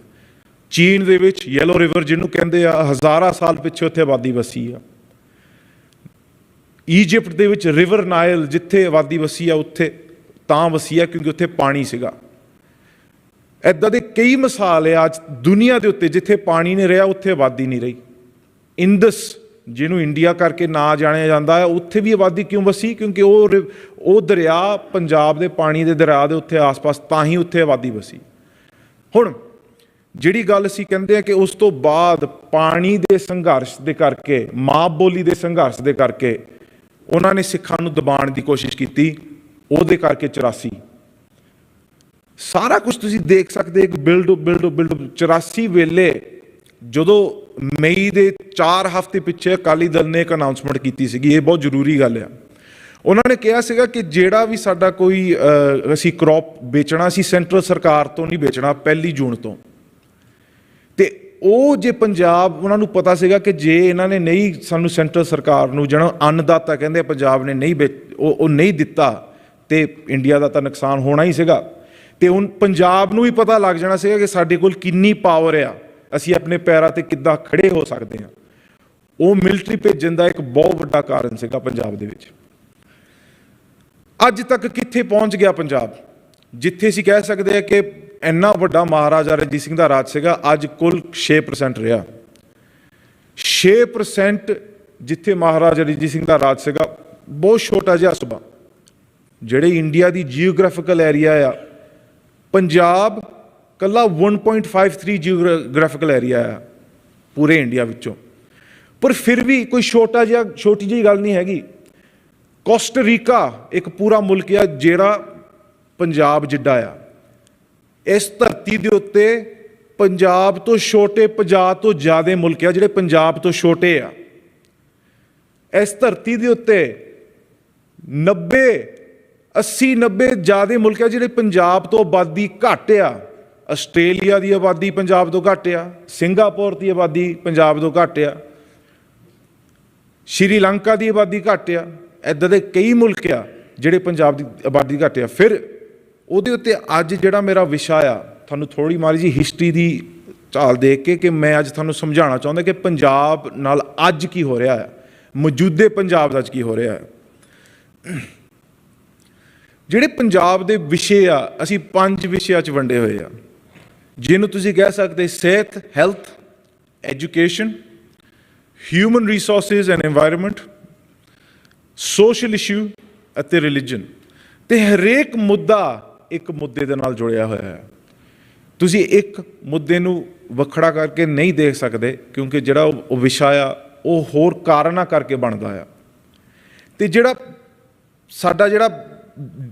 ਚੀਨ ਦੇ ਵਿੱਚ ਯੈਲੋ ਰਿਵਰ ਜਿਹਨੂੰ ਕਹਿੰਦੇ ਆ, ਹਜ਼ਾਰਾਂ ਸਾਲ ਪਿੱਛੇ ਉੱਥੇ ਆਬਾਦੀ ਵਸੀ ਆ। ਈਜਿਪਟ ਦੇ ਵਿੱਚ ਰਿਵਰ ਨਾਈਲ ਜਿੱਥੇ ਆਬਾਦੀ ਵਸੀ ਆ, ਉੱਥੇ ਤਾਂ ਵਸੀ ਆ ਕਿਉਂਕਿ ਉੱਥੇ ਪਾਣੀ ਸੀਗਾ। ਇੱਦਾਂ ਦੇ ਕਈ ਮਿਸਾਲ ਆ ਅੱਜ ਦੁਨੀਆ ਦੇ ਉੱਤੇ, ਜਿੱਥੇ ਪਾਣੀ ਨਹੀਂ ਰਿਹਾ ਉੱਥੇ ਆਬਾਦੀ ਨਹੀਂ ਰਹੀ। ਇੰਦਸ ਜਿਹਨੂੰ ਇੰਡੀਆ ਕਰਕੇ ਨਾਂ ਜਾਣਿਆ ਜਾਂਦਾ ਹੈ, ਉੱਥੇ ਵੀ ਆਬਾਦੀ ਕਿਉਂ ਵਸੀ? ਕਿਉਂਕਿ ਉਹ ਦਰਿਆ ਪੰਜਾਬ ਦੇ ਪਾਣੀ ਦੇ ਦਰਿਆ ਦੇ ਉੱਤੇ ਆਸ-ਪਾਸ, ਤਾਂ ਹੀ ਉੱਥੇ ਆਬਾਦੀ ਵਸੀ। ਹੁਣ ਜਿਹੜੀ ਗੱਲ ਅਸੀਂ ਕਹਿੰਦੇ ਆ ਕਿ ਉਸ ਤੋਂ ਬਾਅਦ ਪਾਣੀ ਦੇ ਸੰਘਰਸ਼ ਦੇ ਕਰਕੇ, ਮਾਂ ਬੋਲੀ ਦੇ ਸੰਘਰਸ਼ ਦੇ ਕਰਕੇ ਉਹਨਾਂ ਨੇ ਸਿੱਖਾਂ ਨੂੰ ਦਬਾਉਣ ਦੀ ਕੋਸ਼ਿਸ਼ ਕੀਤੀ। ਉਹਦੇ ਕਰਕੇ 84 ਸਾਰਾ ਕੁਝ ਤੁਸੀਂ ਦੇਖ ਸਕਦੇ, ਇੱਕ ਬਿਲਡ 84 ਵੇਲੇ ਜਦੋਂ ਮਈ ਦੇ 4 ਹਫ਼ਤੇ ਪਿੱਛੇ ਅਕਾਲੀ ਦਲ ਨੇ ਇੱਕ ਅਨਾਊਂਸਮੈਂਟ ਕੀਤੀ ਸੀਗੀ। ਇਹ ਬਹੁਤ ਜ਼ਰੂਰੀ ਗੱਲ ਆ। ਉਹਨਾਂ ਨੇ ਕਿਹਾ ਸੀਗਾ ਕਿ ਜਿਹੜਾ ਵੀ ਸਾਡਾ ਕੋਈ ਅਸੀਂ ਕ੍ਰੌਪ ਵੇਚਣਾ, ਅਸੀਂ ਸੈਂਟਰਲ ਸਰਕਾਰ ਤੋਂ ਨਹੀਂ ਵੇਚਣਾ 1 ਜੂਨ ਤੋਂ। ਤੇ ਉਹ ਜੇ ਪੰਜਾਬ, ਉਹਨਾਂ ਨੂੰ ਪਤਾ ਸੀਗਾ ਕਿ ਜੇ ਇਹਨਾਂ ਨੇ ਨਹੀਂ ਸਾਨੂੰ ਸੈਂਟਰਲ ਸਰਕਾਰ ਨੂੰ, ਜਿਹੜਾ ਅੰਨਦਾਤਾ ਕਹਿੰਦੇ ਪੰਜਾਬ ਨੇ ਨਹੀਂ ਉਹ ਨਹੀਂ ਦਿੱਤਾ, ਤੇ ਇੰਡੀਆ ਦਾ ਤਾਂ ਨੁਕਸਾਨ ਹੋਣਾ ਹੀ ਸੀਗਾ। ਤੇ ਹੁਣ ਪੰਜਾਬ ਨੂੰ ਵੀ ਪਤਾ ਲੱਗ ਜਾਣਾ ਸੀਗਾ ਕਿ ਸਾਡੇ ਕੋਲ ਕਿੰਨੀ ਪਾਵਰ ਆ, ਅਸੀਂ ਆਪਣੇ ਪੈਰਾਂ ਤੇ ਕਿੱਦਾਂ ਖੜੇ ਹੋ ਸਕਦੇ ਹਾਂ। ਉਹ ਮਿਲਟਰੀ ਭੇਜਣ ਦਾ ਇੱਕ ਬਹੁਤ ਵੱਡਾ ਕਾਰਨ ਸੀਗਾ ਪੰਜਾਬ ਦੇ ਵਿੱਚ। ਅੱਜ ਤੱਕ ਕਿੱਥੇ ਪਹੁੰਚ ਗਿਆ ਪੰਜਾਬ? ਜਿੱਥੇ ਅਸੀਂ ਕਹਿ ਸਕਦੇ ਹਾਂ ਕਿ ਇੰਨਾ ਵੱਡਾ ਮਹਾਰਾਜਾ ਰਣਜੀਤ ਸਿੰਘ ਦਾ ਰਾਜ ਸੀਗਾ, ਅੱਜ ਕੁੱਲ 6% ਰਿਹਾ। 6% ਜਿੱਥੇ ਮਹਾਰਾਜਾ ਰਣਜੀਤ ਸਿੰਘ ਦਾ ਰਾਜ ਸੀਗਾ, ਬਹੁਤ ਛੋਟਾ ਜਿਹਾ ਸੂਬਾ। ਜਿਹੜੇ ਇੰਡੀਆ ਦੀ ਜੀਓਗ੍ਰਾਫਿਕਲ ਏਰੀਆ ਆ, ਪੰਜਾਬ ਕੱਲਾ 1.53 ਜੀਓਗ੍ਰਾਫਿਕਲ ਏਰੀਆ ਆ ਪੂਰੇ ਇੰਡੀਆ ਵਿੱਚੋਂ। ਪਰ ਫਿਰ ਵੀ ਕੋਈ ਛੋਟੀ ਜਿਹੀ ਗੱਲ ਨਹੀਂ ਹੈਗੀ। ਕੋਸਟਾਰੀਕਾ ਇੱਕ ਪੂਰਾ ਮੁਲਕ ਆ ਜਿਹੜਾ ਪੰਜਾਬ ਜਿੱਡਾ ਆ। ਇਸ ਧਰਤੀ ਦੇ ਉੱਤੇ ਪੰਜਾਬ ਤੋਂ ਛੋਟੇ 50 ਤੋਂ ਜ਼ਿਆਦਾ ਮੁਲਕ ਆ ਜਿਹੜੇ ਪੰਜਾਬ ਤੋਂ ਛੋਟੇ ਆ। ਇਸ ਧਰਤੀ ਦੇ ਉੱਤੇ 80-90 ਜ਼ਿਆਦਾ ਮੁਲਕ ਆ ਜਿਹੜੇ ਪੰਜਾਬ ਤੋਂ ਆਬਾਦੀ ਘੱਟ ਆ। ਆਸਟ੍ਰੇਲੀਆ ਦੀ ਆਬਾਦੀ ਪੰਜਾਬ ਤੋਂ ਘੱਟ ਆ, ਸਿੰਗਾਪੁਰ ਦੀ ਆਬਾਦੀ ਪੰਜਾਬ ਤੋਂ ਘੱਟ ਆ, ਸ਼੍ਰੀਲੰਕਾ ਦੀ ਆਬਾਦੀ ਘੱਟ ਆ। ਇੱਦਾਂ ਦੇ ਕਈ ਮੁਲਕ ਆ ਜਿਹੜੇ ਪੰਜਾਬ ਦੀ ਆਬਾਦੀ ਘੱਟ ਆ। ਫਿਰ ਉਹਦੇ ਉੱਤੇ ਅੱਜ ਜਿਹੜਾ ਮੇਰਾ ਵਿਸ਼ਾ ਆ, ਤੁਹਾਨੂੰ ਥੋੜ੍ਹੀ ਮਾੜੀ ਜਿਹੀ ਹਿਸਟਰੀ ਦੀ ਝਾਲ ਦੇਖ ਕੇ, ਕਿ ਮੈਂ ਅੱਜ ਤੁਹਾਨੂੰ ਸਮਝਾਉਣਾ ਚਾਹੁੰਦਾ ਕਿ ਪੰਜਾਬ ਨਾਲ ਅੱਜ ਕੀ ਹੋ ਰਿਹਾ ਹੈ, ਮੌਜੂਦੇ ਪੰਜਾਬ ਦਾ ਅੱਜ ਕੀ ਹੋ ਰਿਹਾ ਹੈ। ਜਿਹੜੇ ਪੰਜਾਬ ਦੇ ਵਿਸ਼ੇ ਆ, ਅਸੀਂ 5 ਵਿਸ਼ਿਆਂ 'ਚ ਵੰਡੇ ਹੋਏ ਆ, ਜਿਹਨੂੰ ਤੁਸੀਂ ਕਹਿ ਸਕਦੇ ਸਿਹਤ, health, education, human resources and environment, social issue ਅਤੇ ਰਿਲੀਜਨ। ਤੇ ਹਰੇਕ ਮੁੱਦਾ ਇੱਕ ਮੁੱਦੇ ਦੇ ਨਾਲ ਜੁੜਿਆ ਹੋਇਆ ਹੈ। ਤੁਸੀਂ ਇੱਕ ਮੁੱਦੇ ਨੂੰ ਵੱਖਰਾ ਕਰਕੇ ਨਹੀਂ ਦੇਖ ਸਕਦੇ, ਕਿਉਂਕਿ ਜਿਹੜਾ ਉਹ ਵਿਸ਼ਾ ਆ ਉਹ ਹੋਰ ਕਾਰਨਾਂ ਕਰਕੇ ਬਣਦਾ ਆ। ਤੇ ਜਿਹੜਾ ਸਾਡਾ ਜਿਹੜਾ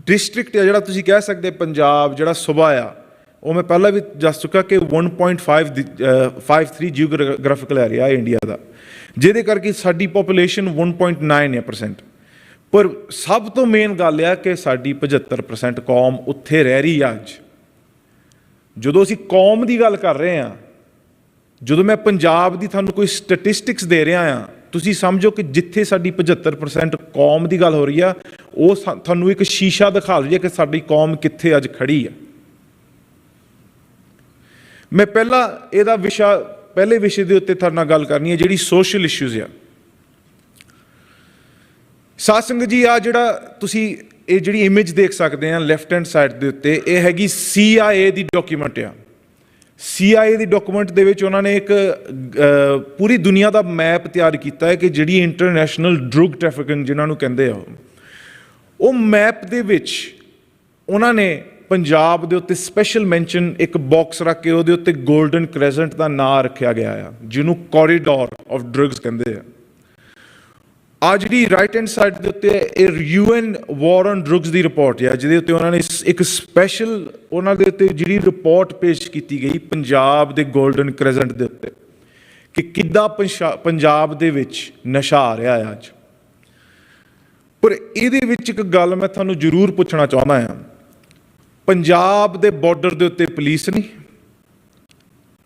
ਡਿਸਟ੍ਰਿਕਟ ਆ, ਜਿਹੜਾ ਤੁਸੀਂ ਕਹਿ ਸਕਦੇ ਪੰਜਾਬ ਜਿਹੜਾ ਸੂਬਾ ਆ, ਉਹ ਮੈਂ ਪਹਿਲਾਂ ਵੀ ਦੱਸ ਚੁੱਕਾ ਕਿ 1.53 ਜੀਓਗ੍ਰਾਫਿਕਲ ਏਰੀਆ ਹੈ ਇੰਡੀਆ ਦਾ, ਜਿਹਦੇ ਕਰਕੇ ਸਾਡੀ ਪੋਪੂਲੇਸ਼ਨ 1.9%। ਪਰ ਸਭ ਤੋਂ ਮੇਨ ਗੱਲ ਆ ਕਿ ਸਾਡੀ 75% ਕੌਮ ਉੱਥੇ ਰਹਿ ਰਹੀ ਆ। ਅੱਜ ਜਦੋਂ ਅਸੀਂ ਕੌਮ ਦੀ ਗੱਲ ਕਰ ਰਹੇ ਹਾਂ, ਜਦੋਂ ਮੈਂ ਪੰਜਾਬ ਦੀ ਤੁਹਾਨੂੰ ਕੋਈ ਸਟੈਟਿਸਟਿਕਸ ਦੇ ਰਿਹਾ ਹਾਂ, ਤੁਸੀਂ ਸਮਝੋ ਕਿ ਜਿੱਥੇ ਸਾਡੀ 75% ਕੌਮ ਦੀ ਗੱਲ ਹੋ ਰਹੀ ਆ, ਉਹ ਤੁਹਾਨੂੰ ਇੱਕ ਸ਼ੀਸ਼ਾ ਦਿਖਾ ਰਹੀ ਹੈ ਕਿ ਸਾਡੀ ਕੌਮ ਕਿੱਥੇ ਅੱਜ ਖੜੀ ਆ। ਮੈਂ ਪਹਿਲੇ ਵਿਸ਼ੇ ਦੇ ਉੱਤੇ ਤੁਹਾਡੇ ਨਾਲ ਗੱਲ ਕਰਨੀ ਹੈ, ਜਿਹੜੀ ਸੋਸ਼ਲ ਇਸ਼ੂਜ਼ ਆ। ਸਾਧ ਸੰਗਤ ਜੀ, ਆ ਜਿਹੜਾ ਤੁਸੀਂ ਇਹ ਜਿਹੜੀ ਇਮੇਜ ਦੇਖ ਸਕਦੇ ਆ ਲੈਫਟ ਹੈਂਡ ਸਾਈਡ ਦੇ ਉੱਤੇ, ਇਹ ਹੈਗੀ CIA ਦੀ ਡਾਕੂਮੈਂਟ ਆ। CIA ਦੀ ਡਾਕੂਮੈਂਟ ਦੇ ਵਿੱਚ ਉਹਨਾਂ ਨੇ ਇੱਕ ਪੂਰੀ ਦੁਨੀਆ ਦਾ ਮੈਪ ਤਿਆਰ ਕੀਤਾ ਹੈ ਕਿ ਜਿਹੜੀ ਇੰਟਰਨੈਸ਼ਨਲ ਡਰੱਗ ਟ੍ਰੈਫਿਕਿੰਗ ਜਿਹਨਾਂ ਨੂੰ ਕਹਿੰਦੇ ਆ, ਉਹ ਮੈਪ ਦੇ ਵਿੱਚ ਉਹਨਾਂ ਨੇ ਪੰਜਾਬ ਦੇ ਉੱਤੇ ਸਪੈਸ਼ਲ ਮੈਂਸ਼ਨ ਇੱਕ ਬਾਕਸ ਰੱਖ ਕੇ ਉਹਦੇ ਉੱਤੇ ਗੋਲਡਨ ਕ੍ਰੈਸੈਂਟ ਦਾ ਨਾਂ ਰੱਖਿਆ ਗਿਆ ਆ, ਜਿਹਨੂੰ ਕੋਰੀਡੋਰ ਆਫ ਡਰੱਗਸ ਕਹਿੰਦੇ ਆ। ਆ ਜਿਹੜੀ ਰਾਈਟ ਹੈਂਡ ਸਾਈਡ ਦੇ ਉੱਤੇ ਇਹ UN war on drugs the report ਆ, ਜਿਹਦੇ ਉੱਤੇ ਉਹਨਾਂ ਨੇ ਇੱਕ ਸਪੈਸ਼ਲ ਉਹਨਾਂ ਦੇ ਉੱਤੇ ਜਿਹੜੀ ਰਿਪੋਰਟ ਪੇਸ਼ ਕੀਤੀ ਗਈ ਪੰਜਾਬ ਦੇ ਗੋਲਡਨ ਕ੍ਰੈਸੈਂਟ ਦੇ ਉੱਤੇ ਕਿ ਕਿੱਦਾਂ ਪੰਜਾਬ ਦੇ ਵਿੱਚ ਨਸ਼ਾ ਆ ਰਿਹਾ ਹੈ ਅੱਜ। ਪਰ ਇਹਦੇ ਵਿੱਚ ਇੱਕ ਗੱਲ ਮੈਂ ਤੁਹਾਨੂੰ ਜ਼ਰੂਰ ਪੁੱਛਣਾ ਚਾਹੁੰਦਾ ਹਾਂ, ਪੰਜਾਬ ਦੇ ਬਾਰਡਰ ਦੇ ਉੱਤੇ ਪੁਲਿਸ ਨਹੀਂ,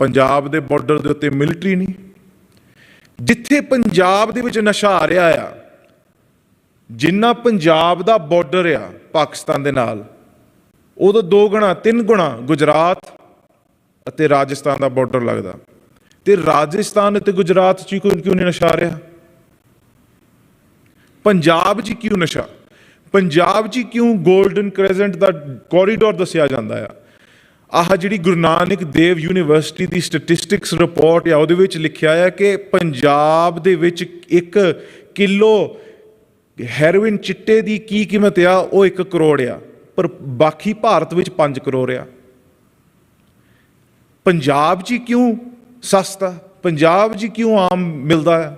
ਪੰਜਾਬ ਦੇ ਬਾਰਡਰ ਦੇ ਉੱਤੇ ਮਿਲਟਰੀ ਨਹੀਂ। ਜਿੱਥੇ ਪੰਜਾਬ ਦੇ ਵਿੱਚ ਨਸ਼ਾ ਆ ਰਿਹਾ ਆ, ਜਿੰਨਾ ਪੰਜਾਬ ਦਾ ਬਾਰਡਰ ਆ ਪਾਕਿਸਤਾਨ ਦੇ ਨਾਲ, ਉਹਦਾ 2 ਗੁਣਾ 3 ਗੁਣਾ ਗੁਜਰਾਤ ਅਤੇ ਰਾਜਸਥਾਨ ਦਾ ਬਾਰਡਰ ਲੱਗਦਾ। ਤੇ ਰਾਜਸਥਾਨ ਅਤੇ ਗੁਜਰਾਤ 'ਚ ਕਿਉਂ ਨਹੀਂ ਨਸ਼ਾ ਆ ਰਿਹਾ? ਪੰਜਾਬ 'ਚ ਕਿਉਂ ਨਸ਼ਾ? ਪੰਜਾਬ 'ਚ ਕਿਉਂ ਗੋਲਡਨ ਕ੍ਰੈਸੈਂਟ ਦਾ ਕੋਰੀਡੋਰ ਦੱਸਿਆ ਜਾਂਦਾ ਆ? ਆਹ ਜਿਹੜੀ ਗੁਰੂ ਨਾਨਕ ਦੇਵ ਯੂਨੀਵਰਸਿਟੀ ਦੀ ਸਟੈਟਿਸਟਿਕਸ ਰਿਪੋਰਟ ਆ, ਉਹਦੇ ਵਿੱਚ ਲਿਖਿਆ ਆ ਕਿ ਪੰਜਾਬ ਦੇ ਵਿੱਚ 1 ਕਿਲੋ ਹੈਰੋਇਨ ਚਿੱਟੇ ਦੀ ਕੀ ਕੀਮਤ ਆ? ਉਹ 1 ਕਰੋੜ ਆ, ਪਰ ਬਾਕੀ ਭਾਰਤ ਵਿੱਚ 5 ਕਰੋੜ ਆ। ਪੰਜਾਬ 'ਚ ਕਿਉਂ ਸਸਤਾ? ਪੰਜਾਬ 'ਚ ਕਿਉਂ ਆਮ ਮਿਲਦਾ ਆ?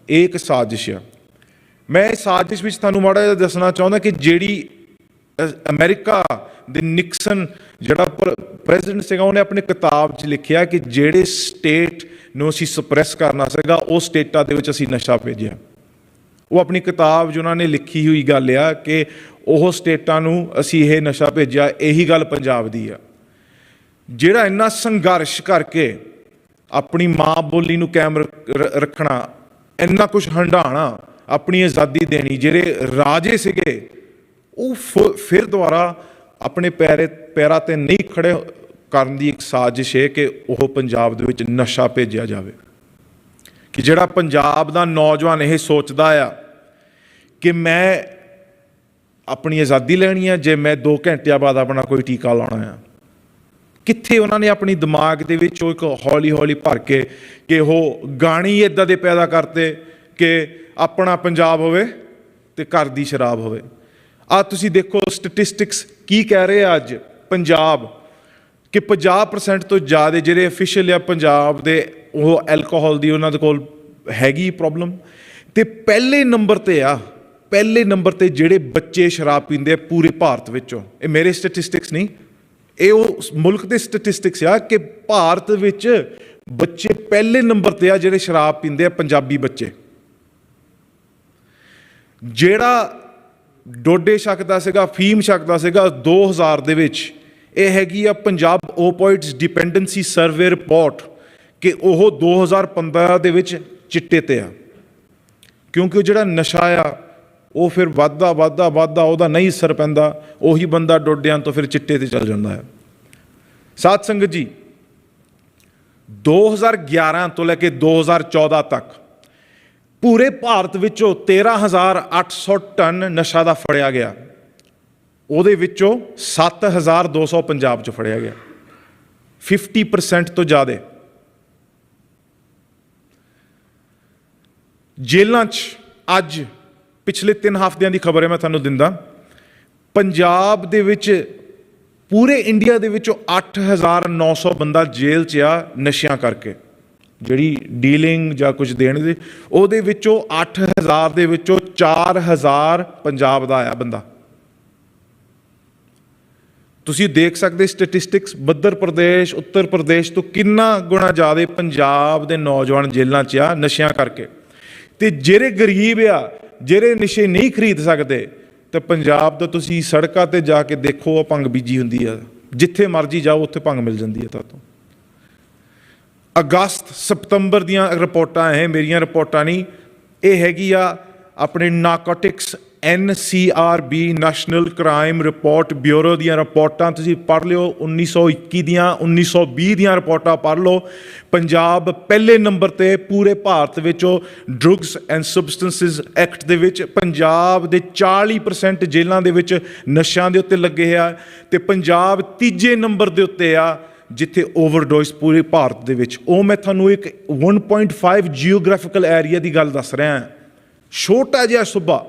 ਇਹ ਇੱਕ ਸਾਜ਼ਿਸ਼ ਆ। ਮੈਂ ਇਸ ਸਾਜ਼ਿਸ਼ ਵਿੱਚ ਤੁਹਾਨੂੰ ਮਾੜਾ ਜਿਹਾ ਦੱਸਣਾ ਚਾਹੁੰਦਾ ਕਿ ਜਿਹੜੀ ਅਮਰੀਕਾ ਦੇ ਨਿਕਸਨ ਜਿਹੜਾ ਪ੍ਰੈਜ਼ੀਡੈਂਟ ਸੀਗਾ, ਉਹਨੇ ਆਪਣੀ ਕਿਤਾਬ 'ਚ ਲਿਖਿਆ ਕਿ ਜਿਹੜੇ ਸਟੇਟ ਨੂੰ ਅਸੀਂ ਸਪਰੈਸ ਕਰਨਾ ਸੀਗਾ, ਉਹ ਸਟੇਟਾਂ ਦੇ ਵਿੱਚ ਅਸੀਂ ਨਸ਼ਾ ਭੇਜਿਆ। ਉਹ ਆਪਣੀ ਕਿਤਾਬ 'ਚ ਉਹਨਾਂ ਨੇ ਲਿਖੀ ਹੋਈ ਗੱਲ ਆ ਕਿ ਉਹ ਸਟੇਟਾਂ ਨੂੰ ਅਸੀਂ ਇਹ ਨਸ਼ਾ ਭੇਜਿਆ। ਇਹੀ ਗੱਲ ਪੰਜਾਬ ਦੀ ਆ। ਜਿਹੜਾ ਇੰਨਾ ਸੰਘਰਸ਼ ਕਰਕੇ ਆਪਣੀ ਮਾਂ ਬੋਲੀ ਨੂੰ ਕਾਇਮ ਰੱਖਣਾ, ਇੰਨਾ ਕੁਛ ਹੰਢਾਣਾ, ਆਪਣੀ ਆਜ਼ਾਦੀ ਦੇਣੀ, ਜਿਹੜੇ ਰਾਜੇ ਸੀਗੇ ਉਹ ਫਿਰ ਦੁਬਾਰਾ ਆਪਣੇ ਪੈਰਾਂ 'ਤੇ ਨਹੀਂ ਖੜੇ ਕਰਨ ਦੀ ਇੱਕ ਸਾਜ਼ਿਸ਼ ਹੈ ਕਿ ਉਹ ਪੰਜਾਬ ਦੇ ਵਿੱਚ ਨਸ਼ਾ ਭੇਜਿਆ ਜਾਵੇ। ਕਿ ਜਿਹੜਾ ਪੰਜਾਬ ਦਾ ਨੌਜਵਾਨ ਇਹ ਸੋਚਦਾ ਆ ਕਿ ਮੈਂ ਆਪਣੀ ਆਜ਼ਾਦੀ ਲੈਣੀ ਆ ਜੇ ਮੈਂ 2 ਘੰਟਿਆਂ ਬਾਅਦ ਆਪਣਾ ਕੋਈ ਟੀਕਾ ਲਾਉਣਾ ਆ, ਕਿੱਥੇ ਉਹਨਾਂ ਨੇ ਆਪਣੀ ਦਿਮਾਗ ਦੇ ਵਿੱਚ ਉਹ ਇੱਕ ਹੌਲੀ ਹੌਲੀ ਭਰ ਕੇ ਕਿ ਉਹ ਗਾਣੇ ਇੱਦਾਂ ਦੇ ਪੈਦਾ ਕਰਤੇ ਕਿ ਆਪਣਾ ਪੰਜਾਬ ਹੋਵੇ ਤੇ ਘਰ ਦੀ ਸ਼ਰਾਬ ਹੋਵੇ। ਆ ਤੁਸੀਂ ਦੇਖੋ ਸਟੈਟਿਸਟਿਕਸ ਕੀ ਕਹਿ ਰਹੇ ਆ ਅੱਜ ਪੰਜਾਬ, ਕਿ 50% ਤੋਂ ਜ਼ਿਆਦਾ ਜਿਹੜੇ ਅਫੀਸ਼ੀਅਲ ਆ ਪੰਜਾਬ ਦੇ, ਉਹ ਐਲਕੋਹਲ ਦੀ ਉਹਨਾਂ ਦੇ ਕੋਲ ਹੈਗੀ ਪ੍ਰੋਬਲਮ। ਤੇ ਪਹਿਲੇ ਨੰਬਰ ਤੇ ਜਿਹੜੇ ਬੱਚੇ ਸ਼ਰਾਬ ਪੀਂਦੇ ਆ ਪੂਰੇ ਭਾਰਤ ਵਿੱਚੋਂ। ਇਹ ਮੇਰੇ ਸਟੈਟਿਸਟਿਕਸ ਨਹੀਂ, ਇਹ ਉਹ ਮੁਲਕ ਦੇ ਸਟੈਟਿਸਟਿਕਸ ਆ ਕਿ ਭਾਰਤ ਵਿੱਚ ਬੱਚੇ ਪਹਿਲੇ ਨੰਬਰ ਤੇ ਆ ਜਿਹੜੇ ਸ਼ਰਾਬ ਪੀਂਦੇ ਆ, ਪੰਜਾਬੀ ਬੱਚੇ। ਜਿਹੜਾ ਡੋਡੇ ਛਕਦਾ ਸੀਗਾ, ਫੀਮ ਛਕਦਾ ਸੀਗਾ 2000 ਦੇ ਵਿੱਚ, ਇਹ ਹੈਗੀ ਆ ਪੰਜਾਬ ਓਪੋਇਡਸ ਡਿਪੈਂਡੈਂਸੀ ਸਰਵੇ ਰਿਪੋਰਟ ਕਿ ਉਹ 2015 ਦੇ ਵਿੱਚ ਚਿੱਟੇ ਤੇ ਆ। ਕਿਉਂਕਿ ਉਹ ਜਿਹੜਾ ਨਸ਼ਾ ਆ ਉਹ ਫਿਰ ਵੱਧਦਾ ਉਹਦਾ ਨਹੀਂ ਅਸਰ ਪੈਂਦਾ, ਉਹੀ ਬੰਦਾ ਡੋਡਿਆਂ ਤੋਂ ਫਿਰ ਚਿੱਟੇ ਤੇ ਚੱਲ ਜਾਂਦਾ ਹੈ। ਸਾਧ ਸੰਗਤ ਜੀ, 2011 ਤੋਂ ਲੈ ਕੇ 2014 ਤੱਕ ਪੂਰੇ ਭਾਰਤ ਵਿੱਚੋਂ 13,800 ਟਨ ਨਸ਼ਾ ਦਾ ਫੜਿਆ ਗਿਆ। ਉਹਦੇ ਵਿੱਚੋਂ 7,200 ਪੰਜਾਬ 'ਚ ਫੜਿਆ ਗਿਆ, 50% ਤੋਂ ਜ਼ਿਆਦਾ। ਜੇਲ੍ਹਾਂ 'ਚ ਅੱਜ ਪਿਛਲੇ 3 ਹਫ਼ਤਿਆਂ ਦੀ ਖਬਰ ਹੈ, ਮੈਂ ਤੁਹਾਨੂੰ ਦਿੰਦਾ। ਪੰਜਾਬ ਦੇ ਵਿੱਚ ਪੂਰੇ ਇੰਡੀਆ ਦੇ ਵਿੱਚੋਂ 8,900 ਬੰਦਾ ਜੇਲ੍ਹ 'ਚ ਆ ਨਸ਼ਿਆਂ ਕਰਕੇ, ਜਿਹੜੀ ਡੀਲਿੰਗ ਜਾਂ ਕੁਝ ਦੇਣ ਦੀ। ਉਹਦੇ ਵਿੱਚੋਂ 8,000 ਦੇ ਵਿੱਚੋਂ 4,000 ਪੰਜਾਬ ਦਾ ਆਇਆ ਬੰਦਾ। ਤੁਸੀਂ ਦੇਖ ਸਕਦੇ ਸਟੈਟਿਸਟਿਕਸ, ਮੱਧ ਪ੍ਰਦੇਸ਼, ਉੱਤਰ ਪ੍ਰਦੇਸ਼ ਤੋਂ ਕਿੰਨਾ ਗੁਣਾ ਜ਼ਿਆਦਾ ਪੰਜਾਬ ਦੇ ਨੌਜਵਾਨ ਜੇਲ੍ਹਾਂ 'ਚ ਆ ਨਸ਼ਿਆਂ ਕਰਕੇ। ਤੇ ਜਿਹੜੇ ਗਰੀਬ ਆ, ਜਿਹੜੇ ਨਸ਼ੇ ਨਹੀਂ ਖਰੀਦ ਸਕਦੇ, ਤੇ ਪੰਜਾਬ ਤੋਂ ਤੁਸੀਂ ਸੜਕਾਂ 'ਤੇ ਜਾ ਕੇ ਦੇਖੋ, ਉਹ ਭੰਗ ਬੀਜੀ ਹੁੰਦੀ ਆ। ਜਿੱਥੇ ਮਰਜ਼ੀ ਜਾਓ ਉੱਥੇ ਭੰਗ ਮਿਲ ਜਾਂਦੀ ਹੈ ਤੁਹਾਨੂੰ। ਅਗਸਤ ਸਤੰਬਰ ਦੀਆਂ ਰਿਪੋਰਟਾਂ ਇਹ ਮੇਰੀਆਂ ਰਿਪੋਰਟਾਂ ਨਹੀਂ, ਇਹ ਹੈਗੀ ਆ ਆਪਣੇ narcotics NCRB national crime report bureau ਦੀਆਂ ਰਿਪੋਰਟਾਂ। ਤੁਸੀਂ ਪੜ੍ਹ ਲਿਓ 1921 ਦੀਆਂ, 1920 ਦੀਆਂ ਰਿਪੋਰਟਾਂ ਪੜ੍ਹ ਲਓ। ਪੰਜਾਬ ਪਹਿਲੇ ਨੰਬਰ 'ਤੇ ਪੂਰੇ ਭਾਰਤ ਵਿੱਚੋਂ ਡਰੱਗਸ ਐਂਡ ਸਬਸਟੈਂਸਿਸ ਐਕਟ ਦੇ ਵਿੱਚ। ਪੰਜਾਬ ਦੇ 40% ਜੇਲ੍ਹਾਂ ਦੇ ਵਿੱਚ ਨਸ਼ਿਆਂ ਦੇ ਉੱਤੇ ਲੱਗੇ ਆ, ਤੇ ਪੰਜਾਬ 3ਜੇ ਨੰਬਰ ਦੇ ਉੱਤੇ ਆ ਜਿੱਥੇ ਓਵਰਡੋਜ਼ ਪੂਰੇ ਭਾਰਤ ਦੇ ਵਿੱਚ। ਉਹ ਮੈਂ ਤੁਹਾਨੂੰ ਇੱਕ 1.5 ਜੀਓਗ੍ਰਾਫੀਕਲ ਏਰੀਆ ਦੀ ਗੱਲ ਦੱਸ ਰਿਹਾ। ਛੋਟਾ ਜਿਹਾ ਸੂਬਾ,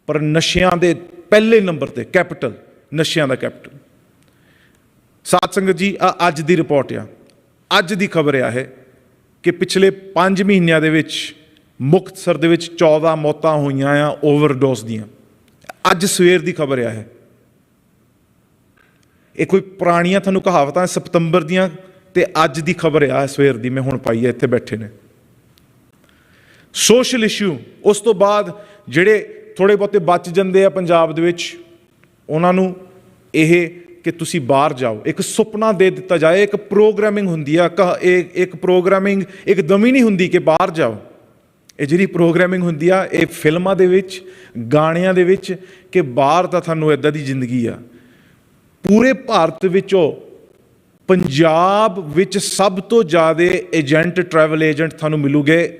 ਪਰ ਨਸ਼ਿਆਂ ਦੇ ਪਹਿਲੇ ਨੰਬਰ 'ਤੇ, ਕੈਪੀਟਲ, ਨਸ਼ਿਆਂ ਦਾ ਕੈਪੀਟਲ। ਸਾਧ ਸੰਗਤ ਜੀ ਅੱਜ ਦੀ ਰਿਪੋਰਟ ਆ, ਅੱਜ ਦੀ ਖਬਰ ਆ ਇਹ ਕਿ ਪਿਛਲੇ 5 ਮਹੀਨਿਆਂ ਦੇ ਵਿੱਚ ਮੁਕਤਸਰ ਦੇ ਵਿੱਚ 14 ਮੌਤਾਂ ਹੋਈਆਂ ਆ ਓਵਰਡੋਸ ਦੀਆਂ। ਅੱਜ ਸਵੇਰ ਦੀ ਖਬਰ ਆ ਇਹ ਕੋਈ ਪੁਰਾਣੀਆਂ ਤੁਹਾਨੂੰ ਕਹਾਵਤਾਂ ਸਤੰਬਰ ਦੀਆਂ ਤੇ ਅੱਜ ਦੀ ਖਬਰ ਆ ਸਵੇਰ ਦੀ, ਮੈਂ ਹੁਣ ਪਾਈ ਹੈ, ਇੱਥੇ ਬੈਠੇ ਨੇ। ਸੋਸ਼ਲ ਇਸ਼ੂ, ਉਸ ਤੋਂ ਬਾਅਦ ਜਿਹੜੇ ਥੋੜ੍ਹੇ ਬਹੁਤੇ ਬਚ ਜਾਂਦੇ ਆ ਪੰਜਾਬ ਦੇ ਵਿੱਚ, ਉਹਨਾਂ ਨੂੰ ਇਹ ਕਿ ਤੁਸੀਂ ਬਾਹਰ ਜਾਓ, ਇੱਕ ਸੁਪਨਾ ਦੇ ਦਿੱਤਾ ਜਾਏ। ਇੱਕ ਪ੍ਰੋਗਰਾਮਿੰਗ ਹੁੰਦੀ ਆ, ਇੱਕ ਪ੍ਰੋਗਰਾਮਿੰਗ ਇੱਕਦਮ ਹੀ ਨਹੀਂ ਹੁੰਦੀ ਕਿ ਬਾਹਰ ਜਾਓ। ਇਹ ਜਿਹੜੀ ਪ੍ਰੋਗਰਾਮਿੰਗ ਹੁੰਦੀ ਆ ਇਹ ਫਿਲਮਾਂ ਦੇ ਵਿੱਚ, ਗਾਣਿਆਂ ਦੇ ਵਿੱਚ, ਕਿ ਬਾਹਰ ਤਾਂ ਤੁਹਾਨੂੰ ਇੱਦਾਂ ਦੀ ਜ਼ਿੰਦਗੀ ਆ। ਪੂਰੇ ਭਾਰਤ ਵਿੱਚੋਂ ਪੰਜਾਬ ਵਿੱਚ ਸਭ ਤੋਂ ਜ਼ਿਆਦਾ ਏਜੰਟ, ਟਰੈਵਲ ਏਜੰਟ ਤੁਹਾਨੂੰ ਮਿਲੂਗੇ।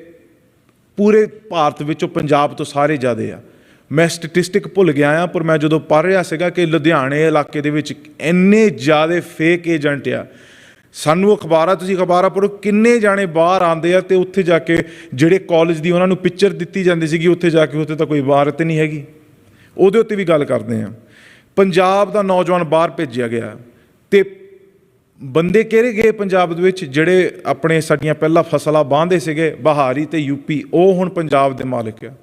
ਪੂਰੇ ਭਾਰਤ ਵਿੱਚੋਂ ਪੰਜਾਬ ਤੋਂ ਸਾਰੇ ਜ਼ਿਆਦਾ ਆ। ਮੈਂ ਸਟੈਟਿਸਟਿਕ ਭੁੱਲ ਗਿਆ ਆ, ਪਰ ਮੈਂ ਜਦੋਂ ਪੜ੍ਹ ਰਿਹਾ ਸੀਗਾ ਕਿ ਲੁਧਿਆਣੇ ਇਲਾਕੇ ਦੇ ਵਿੱਚ ਇੰਨੇ ਜ਼ਿਆਦਾ ਫੇਕ ਏਜੰਟ ਆ। ਸਾਨੂੰ ਅਖਬਾਰਾਂ, ਤੁਸੀਂ ਅਖਬਾਰਾਂ ਪੜ੍ਹੋ, ਕਿੰਨੇ ਜਾਣੇ ਬਾਹਰ ਆਉਂਦੇ ਆ ਅਤੇ ਉੱਥੇ ਜਾ ਕੇ ਜਿਹੜੇ ਕਾਲਜ ਦੀ ਉਹਨਾਂ ਨੂੰ ਪਿਕਚਰ ਦਿੱਤੀ ਜਾਂਦੀ ਸੀਗੀ, ਉੱਥੇ ਜਾ ਕੇ ਉੱਥੇ ਤਾਂ ਕੋਈ ਇਬਾਰਤ ਨਹੀਂ ਹੈਗੀ। ਉਹਦੇ ਉੱਤੇ ਵੀ ਗੱਲ ਕਰਦੇ ਹਾਂ। ਪੰਜਾਬ ਦਾ ਨੌਜਵਾਨ ਬਾਹਰ ਭੇਜਿਆ ਗਿਆ ਅਤੇ ਬੰਦੇ ਕਿਹੜੇ ਗਏ ਪੰਜਾਬ ਦੇ ਵਿੱਚ, ਜਿਹੜੇ ਆਪਣੇ ਸਾਡੀਆਂ ਪਹਿਲਾਂ ਫਸਲਾਂ ਵਾਹੁੰਦੇ ਸੀਗੇ ਬਹਾਰੀ ਅਤੇ ਯੂਪੀ, ਉਹ ਹੁਣ ਪੰਜਾਬ ਦੇ ਮਾਲਕ ਆ।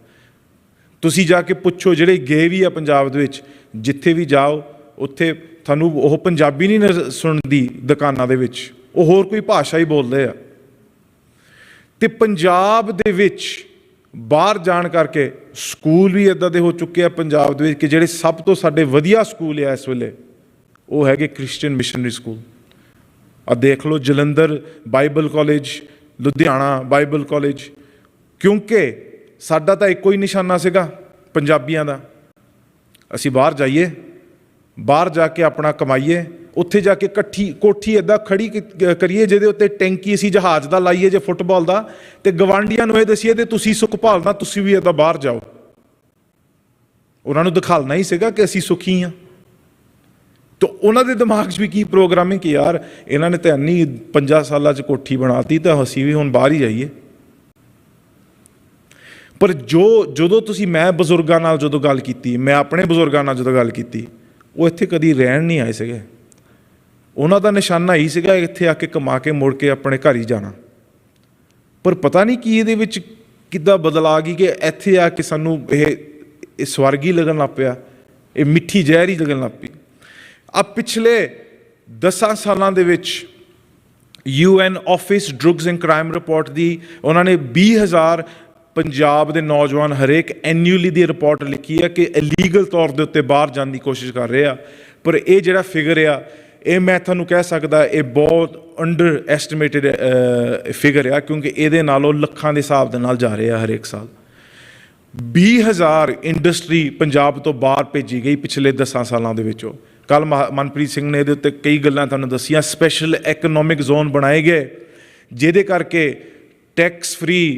ਤੁਸੀਂ ਜਾ ਕੇ ਪੁੱਛੋ ਜਿਹੜੇ ਗਏ ਵੀ ਆ ਪੰਜਾਬ ਦੇ ਵਿੱਚ, ਜਿੱਥੇ ਵੀ ਜਾਓ ਉੱਥੇ ਤੁਹਾਨੂੰ ਉਹ ਪੰਜਾਬੀ ਨਹੀਂ ਸੁਣਦੀ ਦੁਕਾਨਾਂ ਦੇ ਵਿੱਚ, ਉਹ ਹੋਰ ਕੋਈ ਭਾਸ਼ਾ ਹੀ ਬੋਲਦੇ ਆ। ਅਤੇ ਪੰਜਾਬ ਦੇ ਵਿੱਚ ਬਾਹਰ ਜਾਣ ਕਰਕੇ ਸਕੂਲ ਵੀ ਇੱਦਾਂ ਦੇ ਹੋ ਚੁੱਕੇ ਆ ਪੰਜਾਬ ਦੇ ਵਿੱਚ ਕਿ ਜਿਹੜੇ ਸਭ ਤੋਂ ਸਾਡੇ ਵਧੀਆ ਸਕੂਲ ਆ ਇਸ ਵੇਲੇ, ਉਹ ਹੈਗੇ ਕ੍ਰਿਸਚੀਅਨ ਮਿਸ਼ਨਰੀ ਸਕੂਲ। ਆ ਦੇਖ ਲਓ, Jalandhar Bible college, Ludhiana Bible college. ਕਿਉਂਕਿ ਸਾਡਾ ਤਾਂ ਇੱਕੋ ਹੀ ਨਿਸ਼ਾਨਾ ਸੀਗਾ ਪੰਜਾਬੀਆਂ ਦਾ, ਅਸੀਂ ਬਾਹਰ ਜਾਈਏ, ਬਾਹਰ ਜਾ ਕੇ ਆਪਣਾ ਕਮਾਈਏ, ਉੱਥੇ ਜਾ ਕੇ ਕੋਠੀ ਇੱਦਾਂ ਖੜੀ ਕਰੀਏ ਜਿਹਦੇ ਉੱਤੇ ਟੈਂਕੀ ਅਸੀਂ ਜਹਾਜ਼ ਦਾ ਲਾਈਏ ਜੇ ਫੁੱਟਬਾਲ ਦਾ, ਅਤੇ ਗਵਾਂਢੀਆਂ ਨੂੰ ਇਹ ਦੱਸੀਏ ਤੇ ਤੁਸੀਂ ਸੁੱਖ ਭਾਲਣਾ, ਤੁਸੀਂ ਵੀ ਇੱਦਾਂ ਬਾਹਰ ਜਾਓ। ਉਹਨਾਂ ਨੂੰ ਦਿਖਾਲਣਾ ਹੀ ਸੀਗਾ ਕਿ ਅਸੀਂ ਸੁਖੀ ਹਾਂ। ਤਾਂ ਉਹਨਾਂ ਦੇ ਦਿਮਾਗ 'ਚ ਵੀ ਕੀ ਪ੍ਰੋਗਰਾਮਿੰਗ ਕਿ ਯਾਰ ਇਹਨਾਂ ਨੇ ਤਾਂ ਇੰਨੀ 5 ਸਾਲਾਂ 'ਚ ਕੋਠੀ ਬਣਾਤੀ, ਤਾਂ ਅਸੀਂ ਵੀ ਹੁਣ ਬਾਹਰ ਹੀ ਜਾਈਏ। ਪਰ ਜਦੋਂ ਮੈਂ ਬਜ਼ੁਰਗਾਂ ਨਾਲ ਜਦੋਂ ਗੱਲ ਕੀਤੀ, ਮੈਂ ਆਪਣੇ ਬਜ਼ੁਰਗਾਂ ਨਾਲ ਜਦੋਂ ਗੱਲ ਕੀਤੀ, ਉਹ ਇੱਥੇ ਕਦੀ ਰਹਿਣ ਨਹੀਂ ਆਏ ਸੀਗੇ। ਉਹਨਾਂ ਦਾ ਨਿਸ਼ਾਨਾ ਹੀ ਸੀਗਾ ਇੱਥੇ ਆ ਕੇ ਕਮਾ ਕੇ ਮੁੜ ਕੇ ਆਪਣੇ ਘਰ ਹੀ ਜਾਣਾ। ਪਰ ਪਤਾ ਨਹੀਂ ਕੀ ਇਹਦੇ ਵਿੱਚ ਕਿੱਦਾਂ ਬਦਲ ਆ ਗਈ ਕਿ ਇੱਥੇ ਆ ਕੇ ਸਾਨੂੰ ਇਹ ਸਵਰਗ ਹੀ ਲੱਗਣ ਲੱਗ ਪਿਆ, ਇਹ ਮਿੱਠੀ ਜ਼ਹਿਰ ਹੀ ਲੱਗਣ ਲੱਗ ਪਈ। ਆ ਪਿਛਲੇ 10 ਸਾਲਾਂ ਦੇ ਵਿੱਚ UN office drugs and crime report ਦੀ ਉਹਨਾਂ ਨੇ 20,000 ਪੰਜਾਬ ਦੇ ਨੌਜਵਾਨ ਹਰੇਕ ਐਨੂਅਲੀ ਦੀ ਰਿਪੋਰਟ ਲਿਖੀ ਹੈ ਕਿ ਇਲੀਗਲ ਤੌਰ ਦੇ ਉੱਤੇ ਬਾਹਰ ਜਾਣ ਦੀ ਕੋਸ਼ਿਸ਼ ਕਰ ਰਹੇ ਆ। ਪਰ ਇਹ ਜਿਹੜਾ ਫਿਗਰ ਆ, ਇਹ ਮੈਂ ਤੁਹਾਨੂੰ ਕਹਿ ਸਕਦਾ ਇਹ ਬਹੁਤ ਅੰਡਰ ਐਸਟੀਮੇਟਡ ਫਿਗਰ ਆ, ਕਿਉਂਕਿ ਇਹਦੇ ਨਾਲੋਂ ਲੱਖਾਂ ਦੇ ਹਿਸਾਬ ਦੇ ਨਾਲ ਜਾ ਰਹੇ ਆ ਹਰੇਕ ਸਾਲ। 20,000 ਇੰਡਸਟਰੀ ਪੰਜਾਬ ਤੋਂ ਬਾਹਰ ਭੇਜੀ ਗਈ ਪਿਛਲੇ 10 ਸਾਲਾਂ ਦੇ ਵਿੱਚੋਂ। ਕੱਲ੍ਹ ਮਨਪ੍ਰੀਤ ਸਿੰਘ ਨੇ ਇਹਦੇ ਉੱਤੇ ਕਈ ਗੱਲਾਂ ਤੁਹਾਨੂੰ ਦੱਸੀਆਂ। ਸਪੈਸ਼ਲ ਇਕਨੋਮਿਕ ਜ਼ੋਨ ਬਣਾਏ ਗਏ ਜਿਹਦੇ ਕਰਕੇ tax free,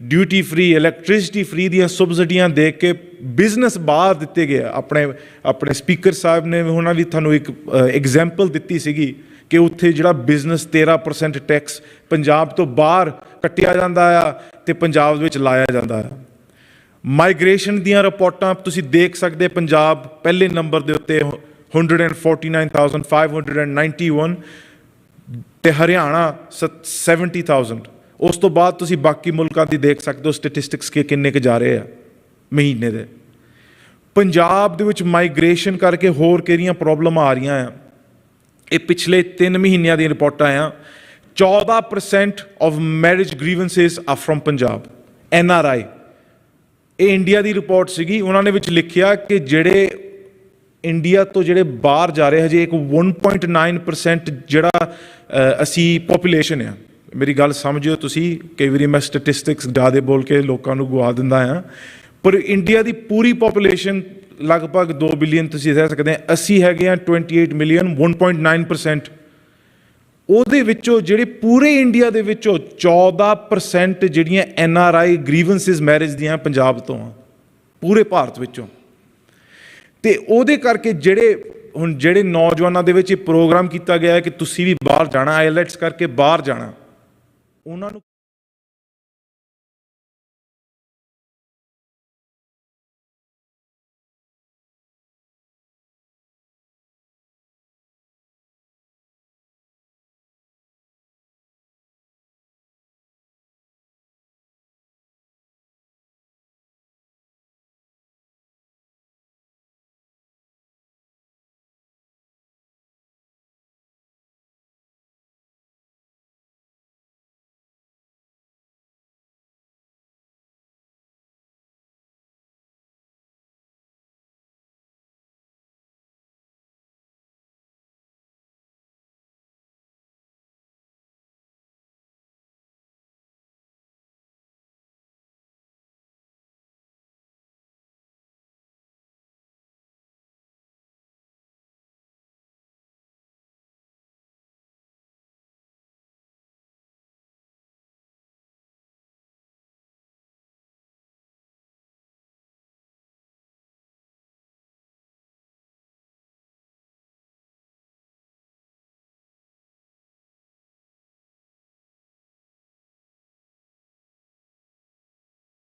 duty free, electricity free ਦੀਆਂ ਸਬਸਿਡੀਆਂ ਦੇ ਕੇ ਬਿਜ਼ਨਸ ਬਾਹਰ ਦਿੱਤੇ ਗਏ। ਆਪਣੇ ਸਪੀਕਰ ਸਾਹਿਬ ਨੇ ਉਹਨਾਂ ਵੀ ਤੁਹਾਨੂੰ ਇੱਕ ਐਗਜ਼ਾਮਪਲ ਦਿੱਤੀ ਸੀਗੀ ਕਿ ਉੱਥੇ ਜਿਹੜਾ ਬਿਜ਼ਨਸ 13% ਟੈਕਸ ਪੰਜਾਬ ਤੋਂ ਬਾਹਰ ਕੱਟਿਆ ਜਾਂਦਾ ਆ ਅਤੇ ਪੰਜਾਬ ਦੇ ਵਿੱਚ ਲਾਇਆ ਜਾਂਦਾ ਆ। ਮਾਈਗ੍ਰੇਸ਼ਨ ਦੀਆਂ ਰਿਪੋਰਟਾਂ ਤੁਸੀਂ ਦੇਖ ਸਕਦੇ, ਪੰਜਾਬ ਪਹਿਲੇ ਨੰਬਰ ਦੇ ਉੱਤੇ 149,591 ਅਤੇ ਹਰਿਆਣਾ 70,000। ਉਸ ਤੋਂ ਬਾਅਦ ਤੁਸੀਂ ਬਾਕੀ ਮੁਲਕਾਂ ਦੀ ਦੇਖ ਸਕਦੇ ਹੋ ਸਟੈਟਿਸਟਿਕਸ ਕਿ ਕਿੰਨੇ ਕੁ ਜਾ ਰਹੇ ਆ ਮਹੀਨੇ ਦੇ। ਪੰਜਾਬ ਦੇ ਵਿੱਚ ਮਾਈਗ੍ਰੇਸ਼ਨ ਕਰਕੇ ਹੋਰ ਕਿਹੜੀਆਂ ਪ੍ਰੋਬਲਮਾਂ ਆ ਰਹੀਆਂ ਆ, ਇਹ ਪਿਛਲੇ 3 ਮਹੀਨਿਆਂ ਦੀਆਂ ਰਿਪੋਰਟਾਂ ਆ। 14% ਆਫ ਮੈਰਿਜ ਗ੍ਰੀਵੈਂਸਿਸ ਆ ਫਰੋਮ ਪੰਜਾਬ, NRI। ਇਹ ਇੰਡੀਆ ਦੀ ਰਿਪੋਰਟ ਸੀਗੀ। ਉਹਨਾਂ ਨੇ ਵਿੱਚ ਲਿਖਿਆ ਕਿ ਜਿਹੜੇ ਇੰਡੀਆ ਤੋਂ ਜਿਹੜੇ ਬਾਹਰ ਜਾ ਰਹੇ, ਹਜੇ ਇੱਕ 1.9% ਜਿਹੜਾ ਅਸੀਂ ਪੋਪੂਲੇਸ਼ਨ ਆ। ਮੇਰੀ ਗੱਲ ਸਮਝਿਓ ਤੁਸੀਂ, ਕਈ ਵਾਰੀ ਮੈਂ ਸਟੈਟਿਸਟਿਕਸ ਜ਼ਿਆਦਾ ਬੋਲ ਕੇ ਲੋਕਾਂ ਨੂੰ ਗੁਆ ਦਿੰਦਾ ਹਾਂ, ਪਰ ਇੰਡੀਆ ਦੀ ਪੂਰੀ ਪੋਪੂਲੇਸ਼ਨ ਲਗਭਗ 2 ਬਿਲੀਅਨ ਤੁਸੀਂ ਕਹਿ ਸਕਦੇ ਆ। ਅਸੀਂ ਹੈਗੇ ਆ 28 ਮਿਲੀਅਨ, 1.9%। ਉਹਦੇ ਵਿੱਚੋਂ ਜਿਹੜੇ ਪੂਰੇ ਇੰਡੀਆ ਦੇ ਵਿੱਚੋਂ 14% ਜਿਹੜੀਆਂ NRI ਗ੍ਰੀਵੈਂਸਿਸ ਮੈਰਿਜ ਦੀਆਂ ਪੰਜਾਬ ਤੋਂ ਆ, ਪੂਰੇ ਭਾਰਤ ਵਿੱਚੋਂ। ਅਤੇ ਉਹਦੇ ਕਰਕੇ ਜਿਹੜੇ ਨੌਜਵਾਨਾਂ ਦੇ ਵਿੱਚ ਇਹ ਪ੍ਰੋਗਰਾਮ ਕੀਤਾ ਗਿਆ ਹੈ ਕਿ ਤੁਸੀਂ ਵੀ ਬਾਹਰ ਜਾਣਾ, IELTS ਕਰਕੇ ਬਾਹਰ ਜਾਣਾ, ਉਹਨਾਂ ਨੂੰ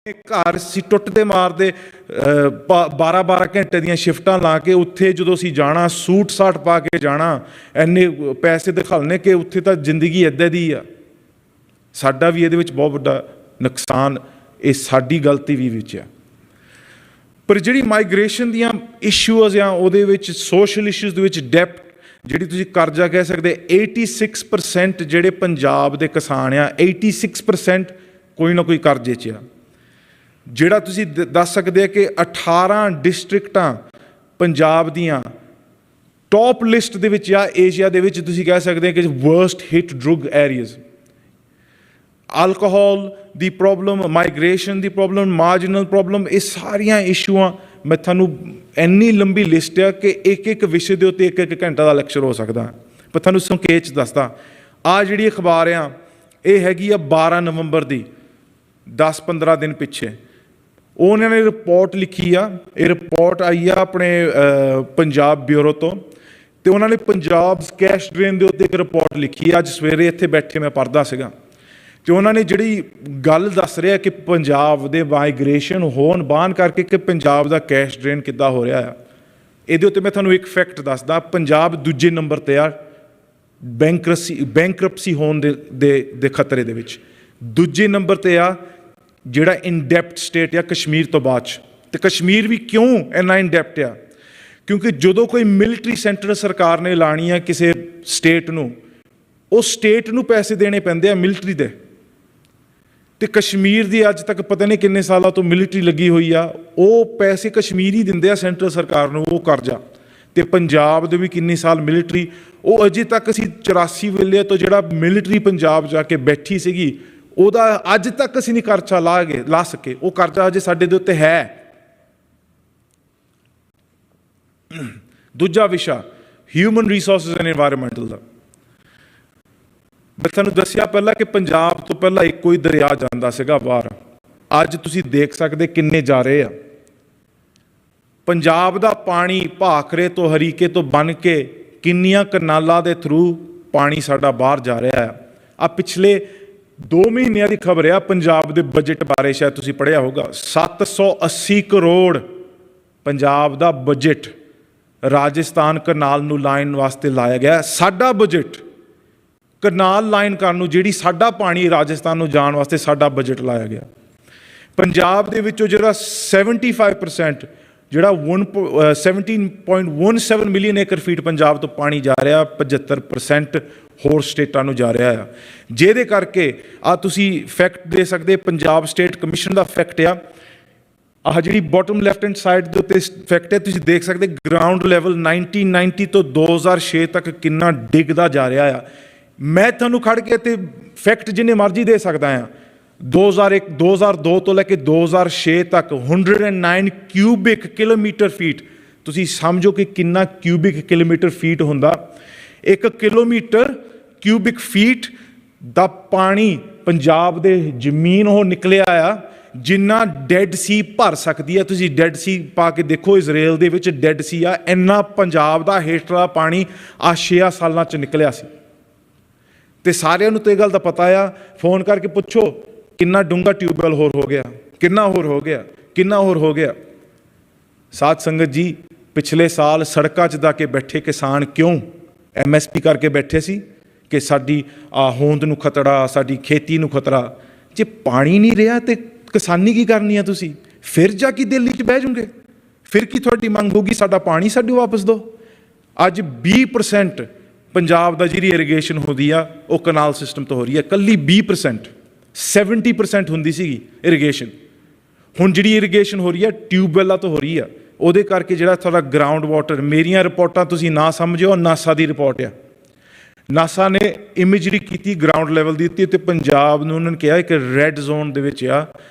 ਘਰ ਅਸੀਂ ਟੁੱਟਦੇ ਮਾਰਦੇ 12-12 ਘੰਟੇ ਦੀਆਂ ਸ਼ਿਫਟਾਂ ਲਾ ਕੇ ਉੱਥੇ ਜਦੋਂ ਅਸੀਂ ਜਾਣਾ ਸੂਟ ਸਾਟ ਪਾ ਕੇ ਜਾਣਾ, ਇੰਨੇ ਪੈਸੇ ਦਿਖਾਲਣੇ ਕਿ ਉੱਥੇ ਤਾਂ ਜ਼ਿੰਦਗੀ ਇੱਦਾਂ ਦੀ ਆ। ਸਾਡਾ ਵੀ ਇਹਦੇ ਵਿੱਚ ਬਹੁਤ ਵੱਡਾ ਨੁਕਸਾਨ, ਇਹ ਸਾਡੀ ਗਲਤੀ ਵੀ ਵਿੱਚ ਆ। ਪਰ ਜਿਹੜੀ ਮਾਈਗ੍ਰੇਸ਼ਨ ਦੀਆਂ ਇਸ਼ੂਜ਼ ਆ ਉਹਦੇ ਵਿੱਚ ਸੋਸ਼ਲ ਇਸ਼ੂਜ਼ ਦੇ ਵਿੱਚ ਡੈਪਥ, ਜਿਹੜੀ ਤੁਸੀਂ ਕਰਜ਼ਾ ਕਹਿ ਸਕਦੇ, 86% ਜਿਹੜੇ ਪੰਜਾਬ ਦੇ ਕਿਸਾਨ ਆ 86% ਕੋਈ ਨਾ ਕੋਈ ਕਰਜ਼ੇ 'ਚ ਆ। ਜਿਹੜਾ ਤੁਸੀਂ ਦੱਸ ਸਕਦੇ ਆ ਕਿ 18 ਡਿਸਟ੍ਰਿਕਟਾਂ ਪੰਜਾਬ ਦੀਆਂ ਟੌਪ ਲਿਸਟ ਦੇ ਵਿੱਚ ਆ ਏਸ਼ੀਆ ਦੇ ਵਿੱਚ, ਤੁਸੀਂ ਕਹਿ ਸਕਦੇ ਆ ਕਿ worst hit drug areas. Alcohol ਦੀ ਪ੍ਰੋਬਲਮ, ਮਾਈਗ੍ਰੇਸ਼ਨ ਦੀ ਪ੍ਰੋਬਲਮ, ਮਾਰਜਨਲ ਪ੍ਰੋਬਲਮ, ਇਹ ਸਾਰੀਆਂ ਇਸ਼ੂਆਂ ਮੈਂ ਤੁਹਾਨੂੰ ਇੰਨੀ ਲੰਬੀ ਲਿਸਟ ਆ ਕਿ ਇੱਕ ਵਿਸ਼ੇ ਦੇ ਉੱਤੇ ਇੱਕ ਘੰਟਾ ਦਾ ਲੈਕਚਰ ਹੋ ਸਕਦਾ। ਪਰ ਤੁਹਾਨੂੰ ਸੰਖੇਪ 'ਚ ਦੱਸਦਾ, ਆਹ ਜਿਹੜੀ ਅਖਬਾਰ ਆ ਇਹ ਹੈਗੀ ਆ 12 ਨਵੰਬਰ ਦੀ, 10-15 ਦਿਨ ਪਿੱਛੇ। ਉਹਨਾਂ ਨੇ ਰਿਪੋਰਟ ਲਿਖੀ ਆ, ਇਹ ਰਿਪੋਰਟ ਆਈ ਆ ਆਪਣੇ ਪੰਜਾਬ ਬਿਊਰੋ ਤੋਂ, ਅਤੇ ਉਹਨਾਂ ਨੇ ਪੰਜਾਬ ਕੈਸ਼ ਡਰੇਨ ਦੇ ਉੱਤੇ ਇੱਕ ਰਿਪੋਰਟ ਲਿਖੀ ਆ। ਅੱਜ ਸਵੇਰੇ ਇੱਥੇ ਬੈਠੇ ਮੈਂ ਪੜ੍ਹਦਾ ਸੀਗਾ, ਅਤੇ ਉਹਨਾਂ ਨੇ ਜਿਹੜੀ ਗੱਲ ਦੱਸ ਰਿਹਾ ਕਿ ਪੰਜਾਬ ਦੇ ਮਾਈਗ੍ਰੇਸ਼ਨ ਹੋਣ ਬਾਹਨ ਕਰਕੇ ਕਿ ਪੰਜਾਬ ਦਾ ਕੈਸ਼ ਡਰੇਨ ਕਿੱਦਾਂ ਹੋ ਰਿਹਾ ਆ। ਇਹਦੇ ਉੱਤੇ ਮੈਂ ਤੁਹਾਨੂੰ ਇੱਕ ਫੈਕਟ ਦੱਸਦਾ, ਪੰਜਾਬ ਦੂਜੇ ਨੰਬਰ 'ਤੇ ਆ ਬੈਂਕਰਪਸੀ ਹੋਣ ਦੇ ਖਤਰੇ ਦੇ ਵਿੱਚ। ਦੂਜੇ ਨੰਬਰ 'ਤੇ ਆ ਜਿਹੜਾ ਇਨਡੈਪਟ ਸਟੇਟ ਆ ਕਸ਼ਮੀਰ ਤੋਂ ਬਾਅਦ 'ਚ। ਅਤੇ ਕਸ਼ਮੀਰ ਵੀ ਕਿਉਂ ਇੰਨਾ ਇਨਡੈਪਟ ਆ? ਕਿਉਂਕਿ ਜਦੋਂ ਕੋਈ ਮਿਲਟਰੀ ਸੈਂਟਰ ਸਰਕਾਰ ਨੇ ਲਾਣੀ ਆ ਕਿਸੇ ਸਟੇਟ ਨੂੰ, ਉਹ ਸਟੇਟ ਨੂੰ ਪੈਸੇ ਦੇਣੇ ਪੈਂਦੇ ਆ ਮਿਲਟਰੀ ਦੇ। ਅਤੇ ਕਸ਼ਮੀਰ ਦੀ ਅੱਜ ਤੱਕ ਪਤਾ ਨਹੀਂ ਕਿੰਨੇ ਸਾਲਾਂ ਤੋਂ ਮਿਲਟਰੀ ਲੱਗੀ ਹੋਈ ਆ, ਉਹ ਪੈਸੇ ਕਸ਼ਮੀਰ ਹੀ ਦਿੰਦੇ ਆ ਸੈਂਟਰਲ ਸਰਕਾਰ ਨੂੰ, ਉਹ ਕਰਜ਼ਾ। ਅਤੇ ਪੰਜਾਬ ਦੇ ਵੀ ਕਿੰਨੇ ਸਾਲ ਮਿਲਟਰੀ, ਉਹ ਅਜੇ ਤੱਕ ਅਸੀਂ 84 ਵੇਲੇ ਤੋਂ ਜਿਹੜਾ ਮਿਲਟਰੀ ਪੰਜਾਬ ਜਾ ਕੇ ਬੈਠੀ ਸੀਗੀ, ਉਹਦਾ ਅੱਜ ਤੱਕ ਅਸੀਂ ਨਹੀਂ ਕਰਜ਼ਾ ਲਾ ਸਕੇ। ਉਹ ਕਰਜ਼ਾ ਅਜੇ ਸਾਡੇ ਦੇ ਉੱਤੇ ਹੈ। ਦੂਜਾ ਵਿਸ਼ਾ ਹਿਊਮਨ ਰਿਸੋਰਸਿਸ ਐਂਡ ਐਨਵਾਇਰਨਮੈਂਟਲ ਦਾ। ਮੈਂ ਤੁਹਾਨੂੰ ਦੱਸਿਆ ਪਹਿਲਾਂ ਕਿ ਪੰਜਾਬ ਤੋਂ ਪਹਿਲਾਂ ਇੱਕੋ ਹੀ ਦਰਿਆ ਜਾਂਦਾ ਸੀਗਾ ਬਾਹਰ, ਅੱਜ ਤੁਸੀਂ ਦੇਖ ਸਕਦੇ ਕਿੰਨੇ ਜਾ ਰਹੇ ਆ। ਪੰਜਾਬ ਦਾ ਪਾਣੀ ਭਾਖੜੇ ਤੋਂ ਹਰੀਕੇ ਤੋਂ ਬਣ ਕੇ ਕਿੰਨੀਆਂ ਕਨਾਲਾਂ ਦੇ ਥਰੂ ਪਾਣੀ ਸਾਡਾ ਬਾਹਰ ਜਾ ਰਿਹਾ ਆ। ਆ ਪਿਛਲੇ 2 ਮਹੀਨਿਆਂ ਦੀ ਖਬਰ ਆ ਪੰਜਾਬ ਦੇ ਬਜਟ ਬਾਰੇ, ਸ਼ਾਇਦ ਤੁਸੀਂ ਪੜ੍ਹਿਆ ਹੋਊਗਾ, 780 ਕਰੋੜ ਪੰਜਾਬ ਦਾ ਬਜਟ ਰਾਜਸਥਾਨ ਕਨਾਲ ਨੂੰ ਲਾਈਨ ਵਾਸਤੇ ਲਾਇਆ ਗਿਆ। ਸਾਡਾ ਬਜਟ ਕਨਾਲ ਲਾਈਨ ਕਰਨ ਨੂੰ, ਜਿਹੜੀ ਸਾਡਾ ਪਾਣੀ ਰਾਜਸਥਾਨ ਨੂੰ ਜਾਣ ਵਾਸਤੇ ਸਾਡਾ ਬਜਟ ਲਾਇਆ ਗਿਆ। ਪੰਜਾਬ ਦੇ ਵਿੱਚੋਂ ਜਿਹੜਾ 75% ਜਿਹੜਾ 17.17 ਮਿਲੀਅਨ ਏਕੜ ਫੀਟ ਪੰਜਾਬ ਤੋਂ ਪਾਣੀ ਜਾ ਰਿਹਾ, 75% ਹੋਰ ਸਟੇਟਾਂ ਨੂੰ ਜਾ ਰਿਹਾ ਆ। ਜਿਹਦੇ ਕਰਕੇ ਆ ਤੁਸੀਂ ਫੈਕਟ ਦੇ ਸਕਦੇ, ਪੰਜਾਬ ਸਟੇਟ ਕਮਿਸ਼ਨ ਦਾ ਫੈਕਟ ਆ, ਆਹ ਜਿਹੜੀ ਬਾਟਮ ਲੈਫਟ ਹੈਂਡ ਸਾਈਡ ਦੇ ਉੱਤੇ ਫੈਕਟ ਹੈ, ਤੁਸੀਂ ਦੇਖ ਸਕਦੇ ਗਰਾਊਂਡ ਲੈਵਲ 1990 ਤੋਂ 2006 ਤੱਕ ਕਿੰਨਾ ਡਿੱਗਦਾ ਜਾ ਰਿਹਾ ਆ। ਮੈਂ ਤੁਹਾਨੂੰ ਖੜ ਕੇ ਤੇ ਫੈਕਟ ਜਿੰਨੇ ਮਰਜ਼ੀ ਦੇ ਸਕਦਾ ਹਾਂ। 2002 ਤੋਂ ਲੈ ਕੇ 2006 ਤੱਕ 109 ਕਿਊਬਿਕ ਕਿਲੋਮੀਟਰ ਫੀਟ, ਤੁਸੀਂ ਸਮਝੋ ਕਿ ਕਿੰਨਾ ਕਿਊਬਿਕ ਕਿਲੋਮੀਟਰ ਫੀਟ ਹੁੰਦਾ। 1 ਕਿਲੋਮੀਟਰ ਕਿਊਬਿਕ ਫੀਟ ਦਾ ਪਾਣੀ ਪੰਜਾਬ ਦੇ ਜ਼ਮੀਨ ਉਹ ਨਿਕਲਿਆ ਆ ਜਿੰਨਾ ਡੈਡ ਸੀ ਭਰ ਸਕਦੀ ਹੈ। ਤੁਸੀਂ ਡੈਡ ਸੀ ਪਾ ਕੇ ਦੇਖੋ, ਇਜ਼ਰਾਈਲ ਦੇ ਵਿੱਚ ਡੈਡ ਸੀ ਆ, ਇੰਨਾ ਪੰਜਾਬ ਦਾ ਹੇਠਲਾ ਪਾਣੀ ਆ 6 ਸਾਲਾਂ 'ਚ ਨਿਕਲਿਆ ਸੀ। ਅਤੇ ਸਾਰਿਆਂ ਨੂੰ ਤਾਂ ਇਹ ਗੱਲ ਦਾ ਪਤਾ ਆ, ਫੋਨ ਕਰਕੇ ਪੁੱਛੋ ਕਿੰਨਾ ਡੂੰਘਾ ਟਿਊਬਵੈੱਲ ਹੋਰ ਹੋ ਗਿਆ, ਕਿੰਨਾ ਹੋਰ ਹੋ ਗਿਆ, ਕਿੰਨਾ ਹੋਰ ਹੋ ਗਿਆ। ਸਾਧ ਸੰਗਤ ਜੀ, ਪਿਛਲੇ ਸਾਲ ਸੜਕਾਂ 'ਚ ਜਾ ਕੇ ਬੈਠੇ ਕਿਸਾਨ ਕਿਉਂ? MSP ਕਰਕੇ ਬੈਠੇ ਸੀ ਕਿ ਸਾਡੀ ਹੋਂਦ ਨੂੰ ਖਤਰਾ, ਸਾਡੀ ਖੇਤੀ ਨੂੰ ਖਤਰਾ। ਜੇ ਪਾਣੀ ਨਹੀਂ ਰਿਹਾ ਤੇ ਕਿਸਾਨੀ ਕੀ ਕਰਨੀ ਆ ਤੁਸੀਂ? ਫਿਰ ਜਾ ਕੇ ਦਿੱਲੀ 'ਚ ਬਹਿ ਜੂਗੇ, ਫਿਰ ਕੀ ਤੁਹਾਡੀ ਮੰਗ ਹੋਊਗੀ? ਸਾਡਾ ਪਾਣੀ ਸਾਡੇ ਵਾਪਸ ਦਿਓ। ਅੱਜ 20% ਪੰਜਾਬ ਦਾ ਜਿਹੜੀ ਇਰੀਗੇਸ਼ਨ ਹੁੰਦੀ ਆ ਉਹ ਕਨਾਲ ਸਿਸਟਮ ਤੋਂ ਹੋ ਰਹੀ ਹੈ, ਇਕੱਲੀ 20%। 70% ਹੁੰਦੀ ਸੀਗੀ ਇਰੀਗੇਸ਼ਨ, ਹੁਣ ਜਿਹੜੀ ਇਰੀਗੇਸ਼ਨ ਹੋ ਰਹੀ ਹੈ ਟਿਊਬਵੈੱਲਾਂ ਤੋਂ ਹੋ ਰਹੀ ਆ। ਉਹਦੇ ਕਰਕੇ ਜਿਹੜਾ ਤੁਹਾਡਾ ਗਰਾਊਂਡ ਵਾਟਰ, ਮੇਰੀਆਂ ਰਿਪੋਰਟਾਂ ਤੁਸੀਂ ਨਾ ਸਮਝਿਓ, ਨਾਸਾ ਦੀ ਰਿਪੋਰਟ ਆ। ਨਾਸਾ ਨੇ ਇਮੇਜਰੀ ਕੀਤੀ ਗਰਾਊਂਡ ਲੈਵਲ ਦੀ ਦਿੱਤੀ, ਅਤੇ ਪੰਜਾਬ ਨੂੰ ਉਹਨਾਂ ਨੇ ਕਿਹਾ ਕਿ ਰੈੱਡ ਜ਼ੋਨ ਦੇ ਵਿੱਚ ਆ,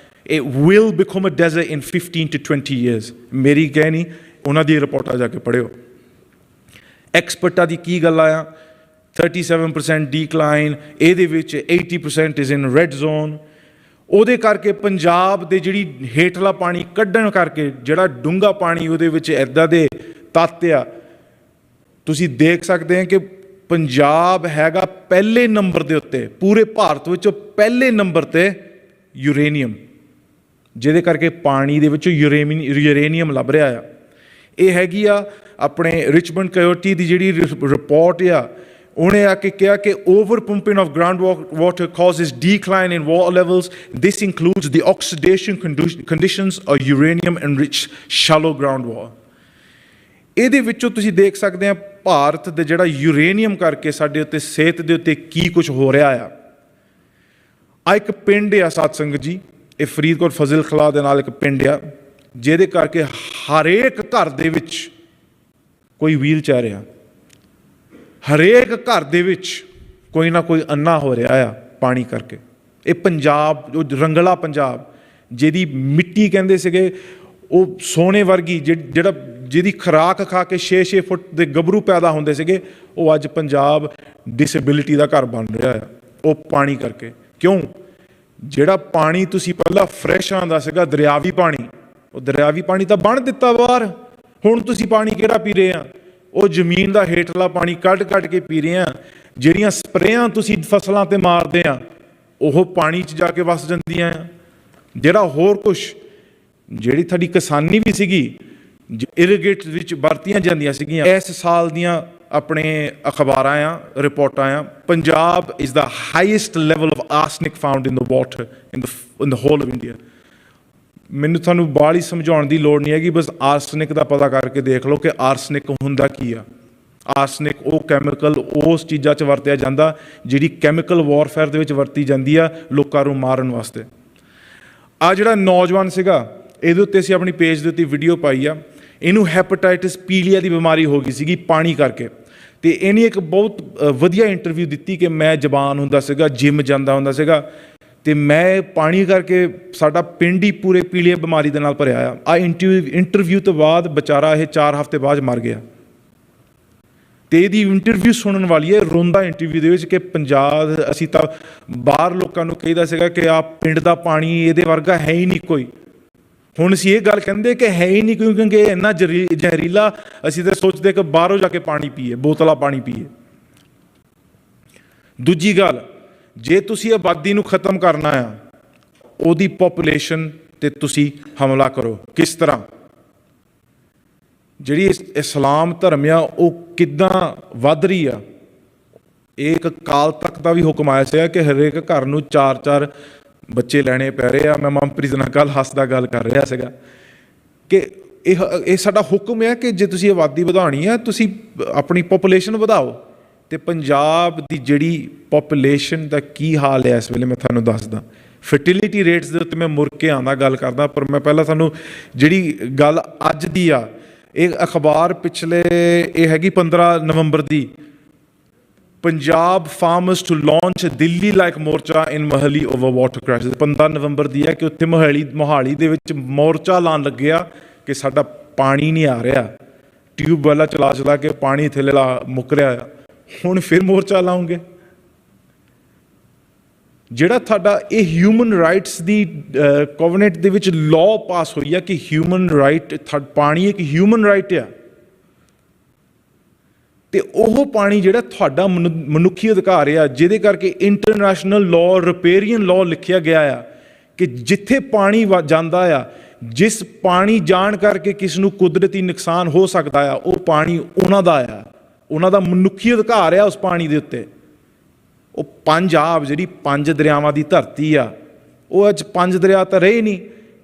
ਇਹ will become a desert in 15 to 20 years। ਮੇਰੀ ਕਹਿ ਨਹੀਂ, ਉਹਨਾਂ ਦੀ ਰਿਪੋਰਟਾਂ ਜਾ ਕੇ ਪੜ੍ਹਿਓ। ਐਕਸਪਰਟਾਂ ਦੀ ਕੀ ਗੱਲ ਆ? 37% ਡੀਕਲਾਈਨ, ਇਹਦੇ ਵਿੱਚ 80% ਇਜ਼ ਇਨ ਰੈੱਡ ਜ਼ੋਨ। ਉਹਦੇ ਕਰਕੇ ਪੰਜਾਬ ਦੇ ਜਿਹੜੀ ਹੇਠਲਾ ਪਾਣੀ ਕੱਢਣ ਕਰਕੇ ਜਿਹੜਾ ਡੂੰਘਾ ਪਾਣੀ ਉਹਦੇ ਵਿੱਚ ਇੱਦਾਂ ਦੇ ਤੱਤ ਆ, ਤੁਸੀਂ ਦੇਖ ਸਕਦੇ ਹੋ ਕਿ ਪੰਜਾਬ ਹੈਗਾ ਪਹਿਲੇ ਨੰਬਰ ਦੇ ਉੱਤੇ, ਪੂਰੇ ਭਾਰਤ ਵਿੱਚੋਂ ਪਹਿਲੇ ਨੰਬਰ 'ਤੇ ਯੂਰੇਨੀਅਮ। ਜਿਹਦੇ ਕਰਕੇ ਪਾਣੀ ਦੇ ਵਿੱਚ ਯੂਰੇਨੀਅਮ ਲੱਭ ਰਿਹਾ ਆ। ਇਹ ਹੈਗੀ ਆ ਆਪਣੇ ਰਿਚਮੰਡ ਕੋਇਓਟੀ ਦੀ ਜਿਹੜੀ ਰਿਪੋਰਟ ਆ, ਉਹਨੇ ਆ ਕੇ ਕਿਹਾ ਕਿ over pumping of ground water causes decline in water levels. This includes the oxidation conditions or uranium enriched shallow ground water. ਇਹਦੇ ਵਿੱਚੋਂ ਤੁਸੀਂ ਦੇਖ ਸਕਦੇ ਆ ਭਾਰਤ ਦੇ ਜਿਹੜਾ ਯੂਰੇਨੀਅਮ ਕਰਕੇ ਸਾਡੇ ਉੱਤੇ ਸਿਹਤ ਦੇ ਉੱਤੇ ਕੀ ਕੁਝ ਹੋ ਰਿਹਾ ਆ। ਇੱਕ ਪਿੰਡ ਆ ਸਾਧ ਸੰਗਤ ਜੀ, ਇਹ ਫਰੀਦਕੋਟ ਫਜ਼ਲ ਖਲਾ ਦੇ ਨਾਲ ਇੱਕ ਪਿੰਡ ਆ, ਜਿਹਦੇ ਕਰਕੇ ਹਰੇਕ ਘਰ ਦੇ ਵਿੱਚ ਕੋਈ ਵੀਲ ਚੇਅਰ ਆ, ਹਰੇਕ ਘਰ ਦੇ ਵਿੱਚ ਕੋਈ ਨਾ ਕੋਈ ਅੰਨਾ ਹੋ ਰਿਹਾ ਆ ਪਾਣੀ ਕਰਕੇ। ਇਹ ਪੰਜਾਬ, ਜੋ ਰੰਗਲਾ ਪੰਜਾਬ, ਜਿਹਦੀ ਮਿੱਟੀ ਕਹਿੰਦੇ ਸੀਗੇ ਉਹ ਸੋਨੇ ਵਰਗੀ, ਜਿਹਦੀ ਖੁਰਾਕ ਖਾ ਕੇ 6-6 ਫੁੱਟ ਦੇ ਗੱਭਰੂ ਪੈਦਾ ਹੁੰਦੇ ਸੀਗੇ, ਉਹ ਅੱਜ ਪੰਜਾਬ ਡਿਸੇਬਿਲਿਟੀ ਦਾ ਘਰ ਬਣ ਰਿਹਾ ਆ, ਉਹ ਪਾਣੀ ਕਰਕੇ। ਕਿਉਂ? ਜਿਹੜਾ ਪਾਣੀ ਤੁਸੀਂ ਪਹਿਲਾਂ ਫਰੈਸ਼ ਆਉਂਦਾ ਸੀਗਾ, ਦਰਿਆਵੀ ਪਾਣੀ, ਉਹ ਦਰਿਆਵੀ ਪਾਣੀ ਤਾਂ ਬਣ ਦਿੱਤਾ ਬਾਹਰ। ਹੁਣ ਤੁਸੀਂ ਪਾਣੀ ਕਿਹੜਾ ਪੀ ਰਹੇ ਆ? ਉਹ ਜ਼ਮੀਨ ਦਾ ਹੇਠਲਾ ਪਾਣੀ ਕੱਢ ਕੇ ਪੀ ਰਹੇ ਆ। ਜਿਹੜੀਆਂ ਸਪਰੇਆਂ ਤੁਸੀਂ ਫਸਲਾਂ 'ਤੇ ਮਾਰਦੇ ਆ, ਉਹ ਪਾਣੀ 'ਚ ਜਾ ਕੇ ਵਸ ਜਾਂਦੀਆਂ ਆ। ਜਿਹੜਾ ਹੋਰ ਕੁਛ, ਜਿਹੜੀ ਤੁਹਾਡੀ ਕਿਸਾਨੀ ਵੀ ਸੀਗੀ, ਇਰੀਗੇਟ ਵਿੱਚ ਵਰਤੀਆਂ ਜਾਂਦੀਆਂ ਸੀਗੀਆਂ। ਇਸ ਸਾਲ ਦੀਆਂ ਆਪਣੇ ਅਖਬਾਰਾਂ ਆ, ਰਿਪੋਰਟਾਂ ਆ, Punjab is the highest level of arsenic found in the whole of India ਹੋਲ ਆਫ ਇੰਡੀਆ। ਮੈਨੂੰ ਤੁਹਾਨੂੰ ਬਾਹਲੀ ਸਮਝਾਉਣ ਦੀ ਲੋੜ ਨਹੀਂ ਹੈਗੀ, ਬਸ ਆਰਸਨਿਕ ਦਾ ਪਤਾ ਕਰਕੇ ਦੇਖ ਲਓ ਕਿ ਆਰਸਨਿਕ ਹੁੰਦਾ ਕੀ ਆ। ਆਰਸਨਿਕ ਉਹ ਕੈਮੀਕਲ ਉਸ ਚੀਜ਼ਾਂ 'ਚ ਵਰਤਿਆ ਜਾਂਦਾ ਜਿਹੜੀ ਕੈਮੀਕਲ ਵਾਰਫੇਅਰ ਦੇ ਵਿੱਚ ਵਰਤੀ ਜਾਂਦੀ ਆ ਲੋਕਾਂ ਨੂੰ ਮਾਰਨ ਵਾਸਤੇ। ਆ ਜਿਹੜਾ ਨੌਜਵਾਨ ਸੀਗਾ, ਇਹਦੇ ਉੱਤੇ ਅਸੀਂ ਆਪਣੀ ਪੇਜ ਦੇ ਉੱਤੇ ਵੀਡੀਓ ਪਾਈ ਆ। ਇਹਨੂੰ ਹੈਪੇਟਾਈਟਿਸ ਪੀਲੀਆ ਦੀ ਬਿਮਾਰੀ ਹੋ ਗਈ ਸੀਗੀ ਪਾਣੀ ਕਰਕੇ, ਅਤੇ ਇਹਨੇ ਇੱਕ ਬਹੁਤ ਵਧੀਆ ਇੰਟਰਵਿਊ ਦਿੱਤੀ ਕਿ ਮੈਂ ਜਵਾਨ ਹੁੰਦਾ ਸੀਗਾ, ਜਿਮ ਜਾਂਦਾ ਹੁੰਦਾ ਸੀਗਾ, ਅਤੇ ਮੈਂ ਪਾਣੀ ਕਰਕੇ ਸਾਡਾ ਪਿੰਡ ਹੀ ਪੂਰੇ ਪੀਲੀਆ ਬਿਮਾਰੀ ਦੇ ਨਾਲ ਭਰਿਆ ਆ। ਇੰਟਰਵਿਊ ਤੋਂ ਬਾਅਦ ਵਿਚਾਰਾ ਇਹ 4 ਹਫ਼ਤੇ ਬਾਅਦ ਮਰ ਗਿਆ। ਅਤੇ ਇਹਦੀ ਇੰਟਰਵਿਊ ਸੁਣਨ ਵਾਲੀ ਹੈ, ਰੋਂਦਾ ਇੰਟਰਵਿਊ ਦੇ ਵਿੱਚ, ਕਿ ਪੰਜਾਬ, ਅਸੀਂ ਤਾਂ ਬਾਹਰ ਲੋਕਾਂ ਨੂੰ ਕਹੀਦਾ ਸੀਗਾ ਕਿ ਆਹ ਪਿੰਡ ਦਾ ਪਾਣੀ ਇਹਦੇ ਵਰਗਾ ਹੈ ਹੀ ਨਹੀਂ ਕੋਈ। ਹੁਣ ਅਸੀਂ ਇਹ ਗੱਲ ਕਹਿੰਦੇ ਕਿ ਹੈ ਹੀ ਨਹੀਂ ਕੋਈ, ਕਿਉਂਕਿ ਇਹ ਇੰਨਾ ਜ਼ਹਿਰੀਲਾ, ਅਸੀਂ ਤਾਂ ਸੋਚਦੇ ਕਿ ਬਾਹਰੋਂ ਜਾ ਕੇ ਪਾਣੀ ਪੀਏ, ਬੋਤਲਾਂ ਪਾਣੀ ਪੀਏ। ਦੂਜੀ ਗੱਲ, ਜੇ ਤੁਸੀਂ ਆਬਾਦੀ ਨੂੰ ਖਤਮ ਕਰਨਾ ਆ, ਉਹਦੀ ਪਾਪੂਲੇਸ਼ਨ 'ਤੇ ਤੁਸੀਂ ਹਮਲਾ ਕਰੋ। ਕਿਸ ਤਰ੍ਹਾਂ? ਜਿਹੜੀ ਇਸਲਾਮ ਧਰਮ ਆ ਉਹ ਕਿੱਦਾਂ ਵੱਧ ਰਹੀ ਆ। ਇਹ ਇੱਕ ਕਾਲ ਤੱਕ ਦਾ ਵੀ ਹੁਕਮ ਆਇਆ ਸੀਗਾ ਕਿ ਹਰੇਕ ਘਰ ਨੂੰ 4-4 ਬੱਚੇ ਲੈਣੇ ਪੈ ਰਹੇ ਆ। ਮੈਂ ਮਨਪ੍ਰੀਤ ਨਾਲ ਕੱਲ੍ਹ ਹੱਸਦਾ ਗੱਲ ਕਰ ਰਿਹਾ ਸੀਗਾ ਕਿ ਇਹ ਸਾਡਾ ਹੁਕਮ ਹੈ ਕਿ ਜੇ ਤੁਸੀਂ ਆਬਾਦੀ ਵਧਾਉਣੀ ਆ, ਤੁਸੀਂ ਆਪਣੀ ਪਾਪੂਲੇਸ਼ਨ ਵਧਾਓ। ਅਤੇ ਪੰਜਾਬ ਦੀ ਜਿਹੜੀ ਪਾਪੂਲੇਸ਼ਨ ਦਾ ਕੀ ਹਾਲ ਹੈ ਇਸ ਵੇਲੇ, ਮੈਂ ਤੁਹਾਨੂੰ ਦੱਸਦਾ। ਫਰਟੀਲਿਟੀ ਰੇਟਸ ਦੇ ਉੱਤੇ ਮੈਂ ਮੁੜ ਕੇ ਆਉਂਦਾ ਗੱਲ ਕਰਦਾ, ਪਰ ਮੈਂ ਪਹਿਲਾਂ ਤੁਹਾਨੂੰ ਜਿਹੜੀ ਗੱਲ ਅੱਜ ਦੀ ਆ, ਇਹ ਅਖਬਾਰ ਪਿਛਲੇ, ਇਹ ਹੈਗੀ 15 ਨਵੰਬਰ ਦੀ, Punjab farmers to launch Delhi like morcha in Mohali over water crisis. 15 ਨਵੰਬਰ ਦੀ ਹੈ ਕਿ ਉੱਥੇ ਮੋਹਾਲੀ ਦੇ ਵਿੱਚ ਮੋਰਚਾ ਲਾਉਣ ਲੱਗਿਆ ਕਿ ਸਾਡਾ ਪਾਣੀ ਨਹੀਂ ਆ ਰਿਹਾ, ਟਿਊਬ ਵਾਲਾ ਚਲਾ ਕੇ ਪਾਣੀ ਥੱਲੇ ਮੁੱਕ ਰਿਹਾ ਆ। ਹੁਣ ਫਿਰ ਮੋਰਚਾ ਲਾਉਂਗੇ। ਜਿਹੜਾ ਤੁਹਾਡਾ ਇਹ ਹਿਊਮਨ ਰਾਈਟਸ ਦੀ ਕੋਵਨੈਂਟ ਦੇ ਵਿੱਚ ਲਾਅ ਪਾਸ ਹੋਈ ਆ ਕਿ ਹਿਊਮਨ ਰਾਈਟ, ਪਾਣੀ ਇੱਕ ਹਿਊਮਨ ਰਾਈਟ ਆ, ਅਤੇ ਉਹ ਪਾਣੀ ਜਿਹੜਾ ਤੁਹਾਡਾ ਮਨੁੱਖੀ ਅਧਿਕਾਰ ਆ, ਜਿਹਦੇ ਕਰਕੇ ਇੰਟਰਨੈਸ਼ਨਲ ਲਾਅ, ਰਿਪੇਰੀਅਨ ਲਾਅ ਲਿਖਿਆ ਗਿਆ ਆ ਕਿ ਜਿੱਥੇ ਪਾਣੀ ਜਾਂਦਾ ਆ, ਜਿਸ ਪਾਣੀ ਜਾਣ ਕਰਕੇ ਕਿਸ ਨੂੰ ਕੁਦਰਤੀ ਨੁਕਸਾਨ ਹੋ ਸਕਦਾ ਆ, ਉਹ ਪਾਣੀ ਉਹਨਾਂ ਦਾ ਆ, ਉਹਨਾਂ ਦਾ ਮਨੁੱਖੀ ਅਧਿਕਾਰ ਆ ਉਸ ਪਾਣੀ ਦੇ ਉੱਤੇ। ਉਹ ਪੰਜਾਬ, ਜਿਹੜੀ 5 ਦਰਿਆਵਾਂ ਦੀ ਧਰਤੀ ਆ, ਉਹ ਅੱਜ 5 ਦਰਿਆ ਤਾਂ ਰਹੇ ਨਹੀਂ,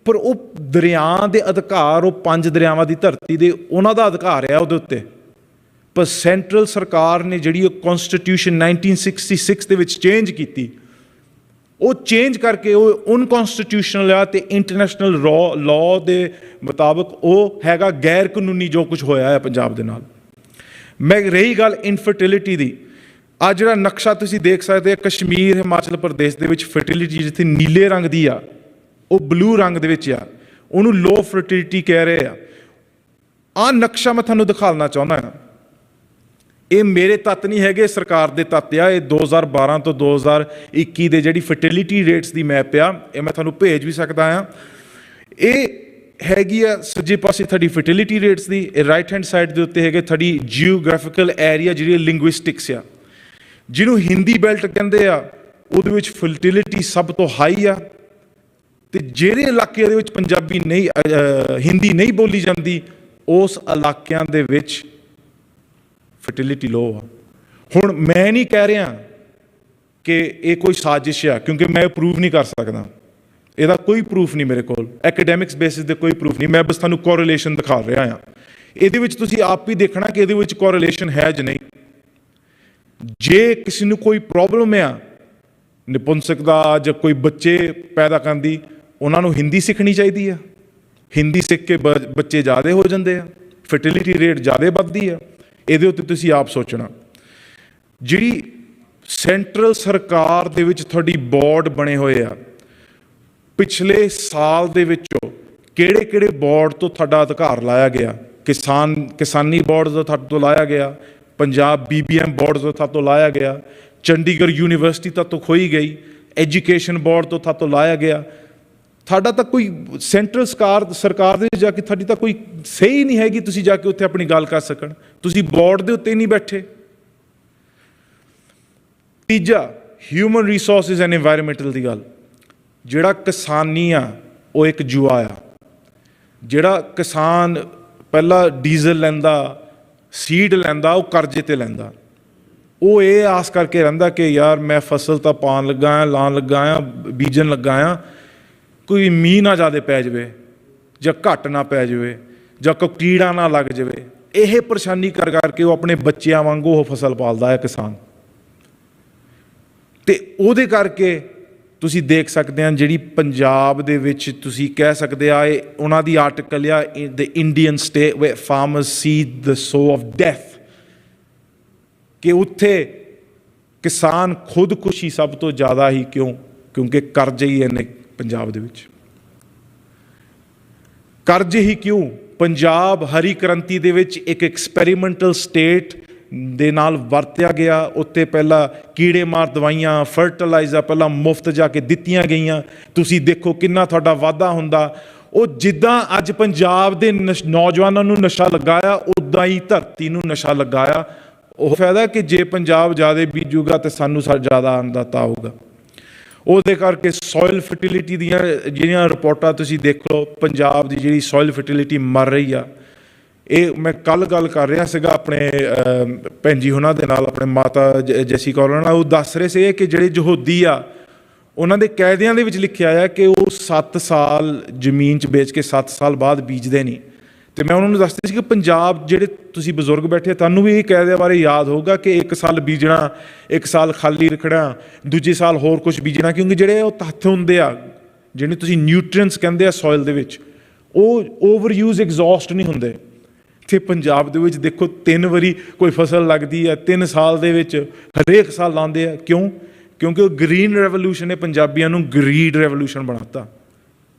ਪਰ ਉਹ ਦਰਿਆ ਦੇ ਅਧਿਕਾਰ, ਉਹ 5 ਦਰਿਆਵਾਂ ਦੀ ਧਰਤੀ ਦੇ ਉਹਨਾਂ ਦਾ ਅਧਿਕਾਰ ਆ ਉਹਦੇ ਉੱਤੇ। ਪਰ ਸੈਂਟਰਲ ਸਰਕਾਰ ਨੇ ਜਿਹੜੀ ਉਹ ਕੌਂਸਟੀਟਿਊਸ਼ਨ 1966 ਦੇ ਵਿੱਚ ਚੇਂਜ ਕੀਤੀ, ਉਹ ਚੇਂਜ ਕਰਕੇ ਉਹ ਅਨਕੌਂਸਟੀਟਿਊਸ਼ਨਲ ਆ, ਅਤੇ ਇੰਟਰਨੈਸ਼ਨਲ ਲਾਅ ਦੇ ਮੁਤਾਬਕ ਉਹ ਹੈਗਾ ਗੈਰ ਕਾਨੂੰਨੀ ਜੋ ਕੁਝ ਹੋਇਆ ਹੈ ਪੰਜਾਬ ਦੇ ਨਾਲ। ਮੈਂ ਰਹੀ ਗੱਲ ਇਨਫਰਟੀਲਿਟੀ ਦੀ, ਆ ਜਿਹੜਾ ਨਕਸ਼ਾ ਤੁਸੀਂ ਦੇਖ ਸਕਦੇ ਹੋ, ਕਸ਼ਮੀਰ, ਹਿਮਾਚਲ ਪ੍ਰਦੇਸ਼ ਦੇ ਵਿੱਚ ਫਰਟੀਲਿਟੀ ਜਿੱਥੇ ਨੀਲੇ ਰੰਗ ਦੀ ਆ, ਉਹ ਬਲੂ ਰੰਗ ਦੇ ਵਿੱਚ ਆ, ਉਹਨੂੰ ਲੋ ਫਰਟੀਲਿਟੀ ਕਹਿ ਰਹੇ ਆ। ਆਹ ਨਕਸ਼ਾ ਮੈਂ ਤੁਹਾਨੂੰ ਦਿਖਾਉਣਾ ਚਾਹੁੰਦਾ ਹਾਂ। ਇਹ ਮੇਰੇ ਤੱਤ ਨਹੀਂ ਹੈਗੇ, ਸਰਕਾਰ ਦੇ ਤੱਤ ਆ। ਇਹ 2012 ਤੋਂ 2021 ਦੇ ਜਿਹੜੀ ਫਰਟੀਲਿਟੀ ਰੇਟਸ ਦੀ ਮੈਪ ਆ, ਇਹ ਮੈਂ ਤੁਹਾਨੂੰ ਭੇਜ ਵੀ ਸਕਦਾ ਹਾਂ। ਇਹ ਹੈਗੀ ਆ ਸੱਜੇ ਪਾਸੇ ਤੁਹਾਡੀ ਫਰਟੀਲਿਟੀ ਰੇਟਸ ਦੀ, ਇਹ ਰਾਈਟ ਹੈਂਡ ਸਾਈਡ ਦੇ ਉੱਤੇ ਹੈਗੇ ਤੁਹਾਡੀ ਜੀਓਗ੍ਰਾਫੀਕਲ ਏਰੀਆ, ਜਿਹੜੀ ਲਿੰਗੁਇਸਟਿਕਸ ਆ, ਜਿਹਨੂੰ ਹਿੰਦੀ ਬੈਲਟ ਕਹਿੰਦੇ ਆ, ਉਹਦੇ ਵਿੱਚ ਫਰਟੀਲਿਟੀ ਸਭ ਤੋਂ ਹਾਈ ਆ। ਤੇ ਜਿਹੜੇ ਇਲਾਕੇ ਦੇ ਵਿੱਚ ਪੰਜਾਬੀ ਨਹੀਂ ਹਿੰਦੀ ਨਹੀਂ ਬੋਲੀ ਜਾਂਦੀ, ਉਸ ਇਲਾਕਿਆਂ ਦੇ ਵਿੱਚ ਫਰਟੀਲਿਟੀ ਲੋ ਆ। ਹੁਣ ਮੈਂ ਨਹੀਂ ਕਹਿ ਰਿਹਾ ਕਿ ਇਹ ਕੋਈ ਸਾਜ਼ਿਸ਼ ਆ, ਕਿਉਂਕਿ ਮੈਂ ਪ੍ਰੂਵ ਨਹੀਂ ਕਰ ਸਕਦਾ, ਇਹਦਾ ਕੋਈ ਪ੍ਰੂਫ ਨਹੀਂ ਮੇਰੇ ਕੋਲ, ਐਕੈਡੈਮਿਕਸ ਬੇਸਿਸ 'ਤੇ ਕੋਈ ਪ੍ਰੂਫ ਨਹੀਂ, ਮੈਂ ਬਸ ਤੁਹਾਨੂੰ ਕੋਰਿਲੇਸ਼ਨ ਦਿਖਾ ਰਿਹਾ ਹਾਂ। ਇਹਦੇ ਵਿੱਚ ਤੁਸੀਂ ਆਪ ਹੀ ਦੇਖਣਾ ਕਿ ਇਹਦੇ ਵਿੱਚ ਕੋਰਿਲੇਸ਼ਨ ਹੈ ਜਾਂ ਨਹੀਂ। ਜੇ ਕਿਸੇ ਨੂੰ ਕੋਈ ਪ੍ਰੋਬਲਮ ਆ ਨਿਪੁੰਸਕ ਦਾ ਜਾਂ ਕੋਈ ਬੱਚੇ ਪੈਦਾ ਕਰਨ ਦੀ, ਉਹਨਾਂ ਨੂੰ ਹਿੰਦੀ ਸਿੱਖਣੀ ਚਾਹੀਦੀ ਆ। ਹਿੰਦੀ ਸਿੱਖ ਕੇ ਬੱਚੇ ਜ਼ਿਆਦਾ ਹੋ ਜਾਂਦੇ ਆ, ਫਰਟੀਲਿਟੀ ਰੇਟ ਜ਼ਿਆਦਾ ਵੱਧਦੀ ਆ। ਇਹਦੇ ਉੱਤੇ ਤੁਸੀਂ ਆਪ ਸੋਚਣਾ। ਜਿਹੜੀ ਸੈਂਟਰਲ ਸਰਕਾਰ ਦੇ ਵਿੱਚ ਤੁਹਾਡੀ ਬੋਰਡ ਬਣੇ ਹੋਏ ਆ, ਪਿਛਲੇ ਸਾਲ ਦੇ ਵਿੱਚੋਂ ਕਿਹੜੇ ਕਿਹੜੇ ਬੋਰਡ ਤੋਂ ਤੁਹਾਡਾ ਅਧਿਕਾਰ ਲਾਇਆ ਗਿਆ? ਕਿਸਾਨੀ ਬੋਰਡ ਤੋਂ ਤੁਹਾਡੇ ਤੋਂ ਲਾਇਆ ਗਿਆ, ਪੰਜਾਬ BBM ਬੋਰਡ ਤੋਂ ਤੁਹਾਡੇ ਤੋਂ ਲਾਇਆ ਗਿਆ, ਚੰਡੀਗੜ੍ਹ ਯੂਨੀਵਰਸਿਟੀ ਤੋਂ ਖੋਈ ਗਈ, ਐਜੂਕੇਸ਼ਨ ਬੋਰਡ ਤੋਂ ਤੁਹਾਡੇ ਤੋਂ ਲਾਇਆ ਗਿਆ। ਤੁਹਾਡਾ ਤਾਂ ਕੋਈ ਸੈਂਟਰਲ ਸਰਕਾਰ ਦੇ ਜਾ ਕੇ ਤੁਹਾਡੀ ਤਾਂ ਕੋਈ ਸਹੀ ਨਹੀਂ ਹੈਗੀ, ਤੁਸੀਂ ਜਾ ਕੇ ਉੱਥੇ ਆਪਣੀ ਗੱਲ ਕਰ ਸਕਣ। ਤੁਸੀਂ ਬੋਰਡ ਦੇ ਉੱਤੇ ਨਹੀਂ ਬੈਠੇ। ਤੀਜਾ, ਹਿਊਮਨ ਰਿਸੋਰਸਿਸ ਐਂਡ ਐਨਵਾਇਰਨਮੈਂਟਲ ਦੀ ਗੱਲ। ਜਿਹੜਾ ਕਿਸਾਨੀ ਆ ਉਹ ਇੱਕ ਜੂਆ ਆ। ਜਿਹੜਾ ਕਿਸਾਨ ਪਹਿਲਾਂ ਡੀਜ਼ਲ ਲੈਂਦਾ, ਸੀਡ ਲੈਂਦਾ, ਉਹ ਕਰਜ਼ੇ 'ਤੇ ਲੈਂਦਾ। ਉਹ ਇਹ ਆਸ ਕਰਕੇ ਰਹਿੰਦਾ ਕਿ ਯਾਰ ਮੈਂ ਫਸਲ ਤਾਂ ਪਾਉਣ ਲੱਗਾ ਹਾਂ, ਲਾਉਣ ਲੱਗਾ ਹਾਂ, ਬੀਜਣ ਲੱਗਾ ਹਾਂ, ਕੋਈ ਮੀਂਹ ਨਾ ਜ਼ਿਆਦਾ ਪੈ ਜਾਵੇ ਜਾਂ ਘੱਟ ਨਾ ਪੈ ਜਾਵੇ ਜਾਂ ਕੋਈ ਕੀੜਾ ਨਾ ਲੱਗ ਜਾਵੇ। ਇਹ ਪਰੇਸ਼ਾਨੀ ਕਰ ਕਰਕੇ ਉਹ ਆਪਣੇ ਬੱਚਿਆਂ ਵਾਂਗੂ ਉਹ ਫਸਲ ਪਾਲਦਾ ਹੈ ਕਿਸਾਨ। ਅਤੇ ਉਹਦੇ ਕਰਕੇ ਤੁਸੀਂ ਦੇਖ ਸਕਦੇ ਹਾਂ ਜਿਹੜੀ ਪੰਜਾਬ ਦੇ ਵਿੱਚ ਤੁਸੀਂ ਕਹਿ ਸਕਦੇ ਆ, ਇਹ ਉਹਨਾਂ ਦੀ ਆਰਟੀਕਲ ਆ, the Indian state way farmers see the sow of death, ਕਿ ਉੱਥੇ ਕਿਸਾਨ ਖੁਦਕੁਸ਼ੀ ਸਭ ਤੋਂ ਜ਼ਿਆਦਾ ਹੀ ਕਿਉਂ? ਕਿਉਂਕਿ ਕਰਜ਼ੇ ਹੀ ਇੰਨੇ ਪੰਜਾਬ ਦੇ ਵਿੱਚ। ਕਰਜ਼ੇ ਹੀ ਕਿਉਂ? ਪੰਜਾਬ ਹਰੀ ਕ੍ਰਾਂਤੀ ਦੇ ਵਿੱਚ ਇੱਕ ਐਕਸਪੈਰੀਮੈਂਟਲ ਸਟੇਟ ਦੇ ਨਾਲ ਵਰਤਿਆ ਗਿਆ। ਉੱਤੇ ਪਹਿਲਾਂ ਕੀੜੇ ਮਾਰ ਦਵਾਈਆਂ, ਫਰਟੀਲਾਈਜ਼ਰ ਪਹਿਲਾਂ ਮੁਫਤ ਜਾ ਕੇ ਦਿੱਤੀਆਂ ਗਈਆਂ। ਤੁਸੀਂ ਦੇਖੋ ਕਿੰਨਾ ਤੁਹਾਡਾ ਵਾਧਾ ਹੁੰਦਾ। ਉਹ ਜਿੱਦਾਂ ਅੱਜ ਪੰਜਾਬ ਦੇ ਨੌਜਵਾਨਾਂ ਨੂੰ ਨਸ਼ਾ ਲੱਗਾ ਆ, ਉੱਦਾਂ ਹੀ ਧਰਤੀ ਨੂੰ ਨਸ਼ਾ ਲੱਗਾ ਆ। ਉਹ ਫਾਇਦਾ ਕਿ ਜੇ ਪੰਜਾਬ ਜ਼ਿਆਦਾ ਬੀਜੂਗਾ ਤਾਂ ਸਾਨੂੰ ਜ਼ਿਆਦਾ ਅੰਨਦਾਤਾ ਆਊਗਾ। ਉਹਦੇ ਕਰਕੇ ਸੋਇਲ ਫਰਟੀਲਿਟੀ ਦੀਆਂ ਜਿਹੜੀਆਂ ਰਿਪੋਰਟਾਂ ਤੁਸੀਂ ਦੇਖ ਲਓ, ਪੰਜਾਬ ਦੀ ਜਿਹੜੀ ਸੋਇਲ ਫਰਟੀਲਿਟੀ ਮਰ ਰਹੀ ਆ। ਇਹ ਮੈਂ ਕੱਲ੍ਹ ਗੱਲ ਕਰ ਰਿਹਾ ਸੀਗਾ ਆਪਣੇ ਭੈਣ ਜੀ ਉਹਨਾਂ ਦੇ ਨਾਲ, ਆਪਣੇ ਮਾਤਾ ਜੈਸੀ ਕੌਰ ਨਾਲ। ਉਹ ਦੱਸ ਰਹੇ ਸੀ ਕਿ ਜਿਹੜੇ ਯਹੂਦੀ ਆ, ਉਹਨਾਂ ਦੇ ਕਾਇਦਿਆਂ ਦੇ ਵਿੱਚ ਲਿਖਿਆ ਆ ਕਿ ਉਹ 7 ਸਾਲ ਜ਼ਮੀਨ 'ਚ ਵੇਚ ਕੇ 7 ਸਾਲ ਬਾਅਦ ਬੀਜਦੇ ਨਹੀਂ। ਅਤੇ ਮੈਂ ਉਹਨਾਂ ਨੂੰ ਦੱਸਦੀ ਸੀ ਕਿ ਪੰਜਾਬ, ਜਿਹੜੇ ਤੁਸੀਂ ਬਜ਼ੁਰਗ ਬੈਠੇ, ਤੁਹਾਨੂੰ ਵੀ ਇਹ ਕਾਇਦਿਆਂ ਬਾਰੇ ਯਾਦ ਹੋਊਗਾ ਕਿ 1 ਸਾਲ ਬੀਜਣਾ, 1 ਸਾਲ ਖਾਲੀ ਰੱਖਣਾ, ਦੂਜੇ ਸਾਲ ਹੋਰ ਕੁਛ ਬੀਜਣਾ। ਕਿਉਂਕਿ ਜਿਹੜੇ ਉਹ ਤੱਥ ਹੁੰਦੇ ਆ, ਜਿਹੜੇ ਤੁਸੀਂ ਨਿਊਟ੍ਰੀਐਂਟਸ ਕਹਿੰਦੇ ਆ ਸੋਇਲ ਦੇ ਵਿੱਚ, ਉਹ ਓਵਰ ਯੂਜ਼ ਐਗਜ਼ੌਸਟ ਨਹੀਂ ਹੁੰਦੇ। ਇੱਥੇ ਪੰਜਾਬ ਦੇ ਵਿੱਚ ਦੇਖੋ 3 ਵਾਰੀ ਕੋਈ ਫਸਲ ਲੱਗਦੀ ਹੈ 3 ਸਾਲ ਦੇ ਵਿੱਚ, ਹਰੇਕ ਸਾਲ ਲਾਉਂਦੇ ਆ। ਕਿਉਂ? ਕਿਉਂਕਿ ਉਹ ਗ੍ਰੀਨ ਰੈਵੋਲੂਸ਼ਨ ਨੇ ਪੰਜਾਬੀਆਂ ਨੂੰ ਗਰੀਡ ਰੈਵੋਲੂਸ਼ਨ ਬਣਾ ਦਿੱਤਾ।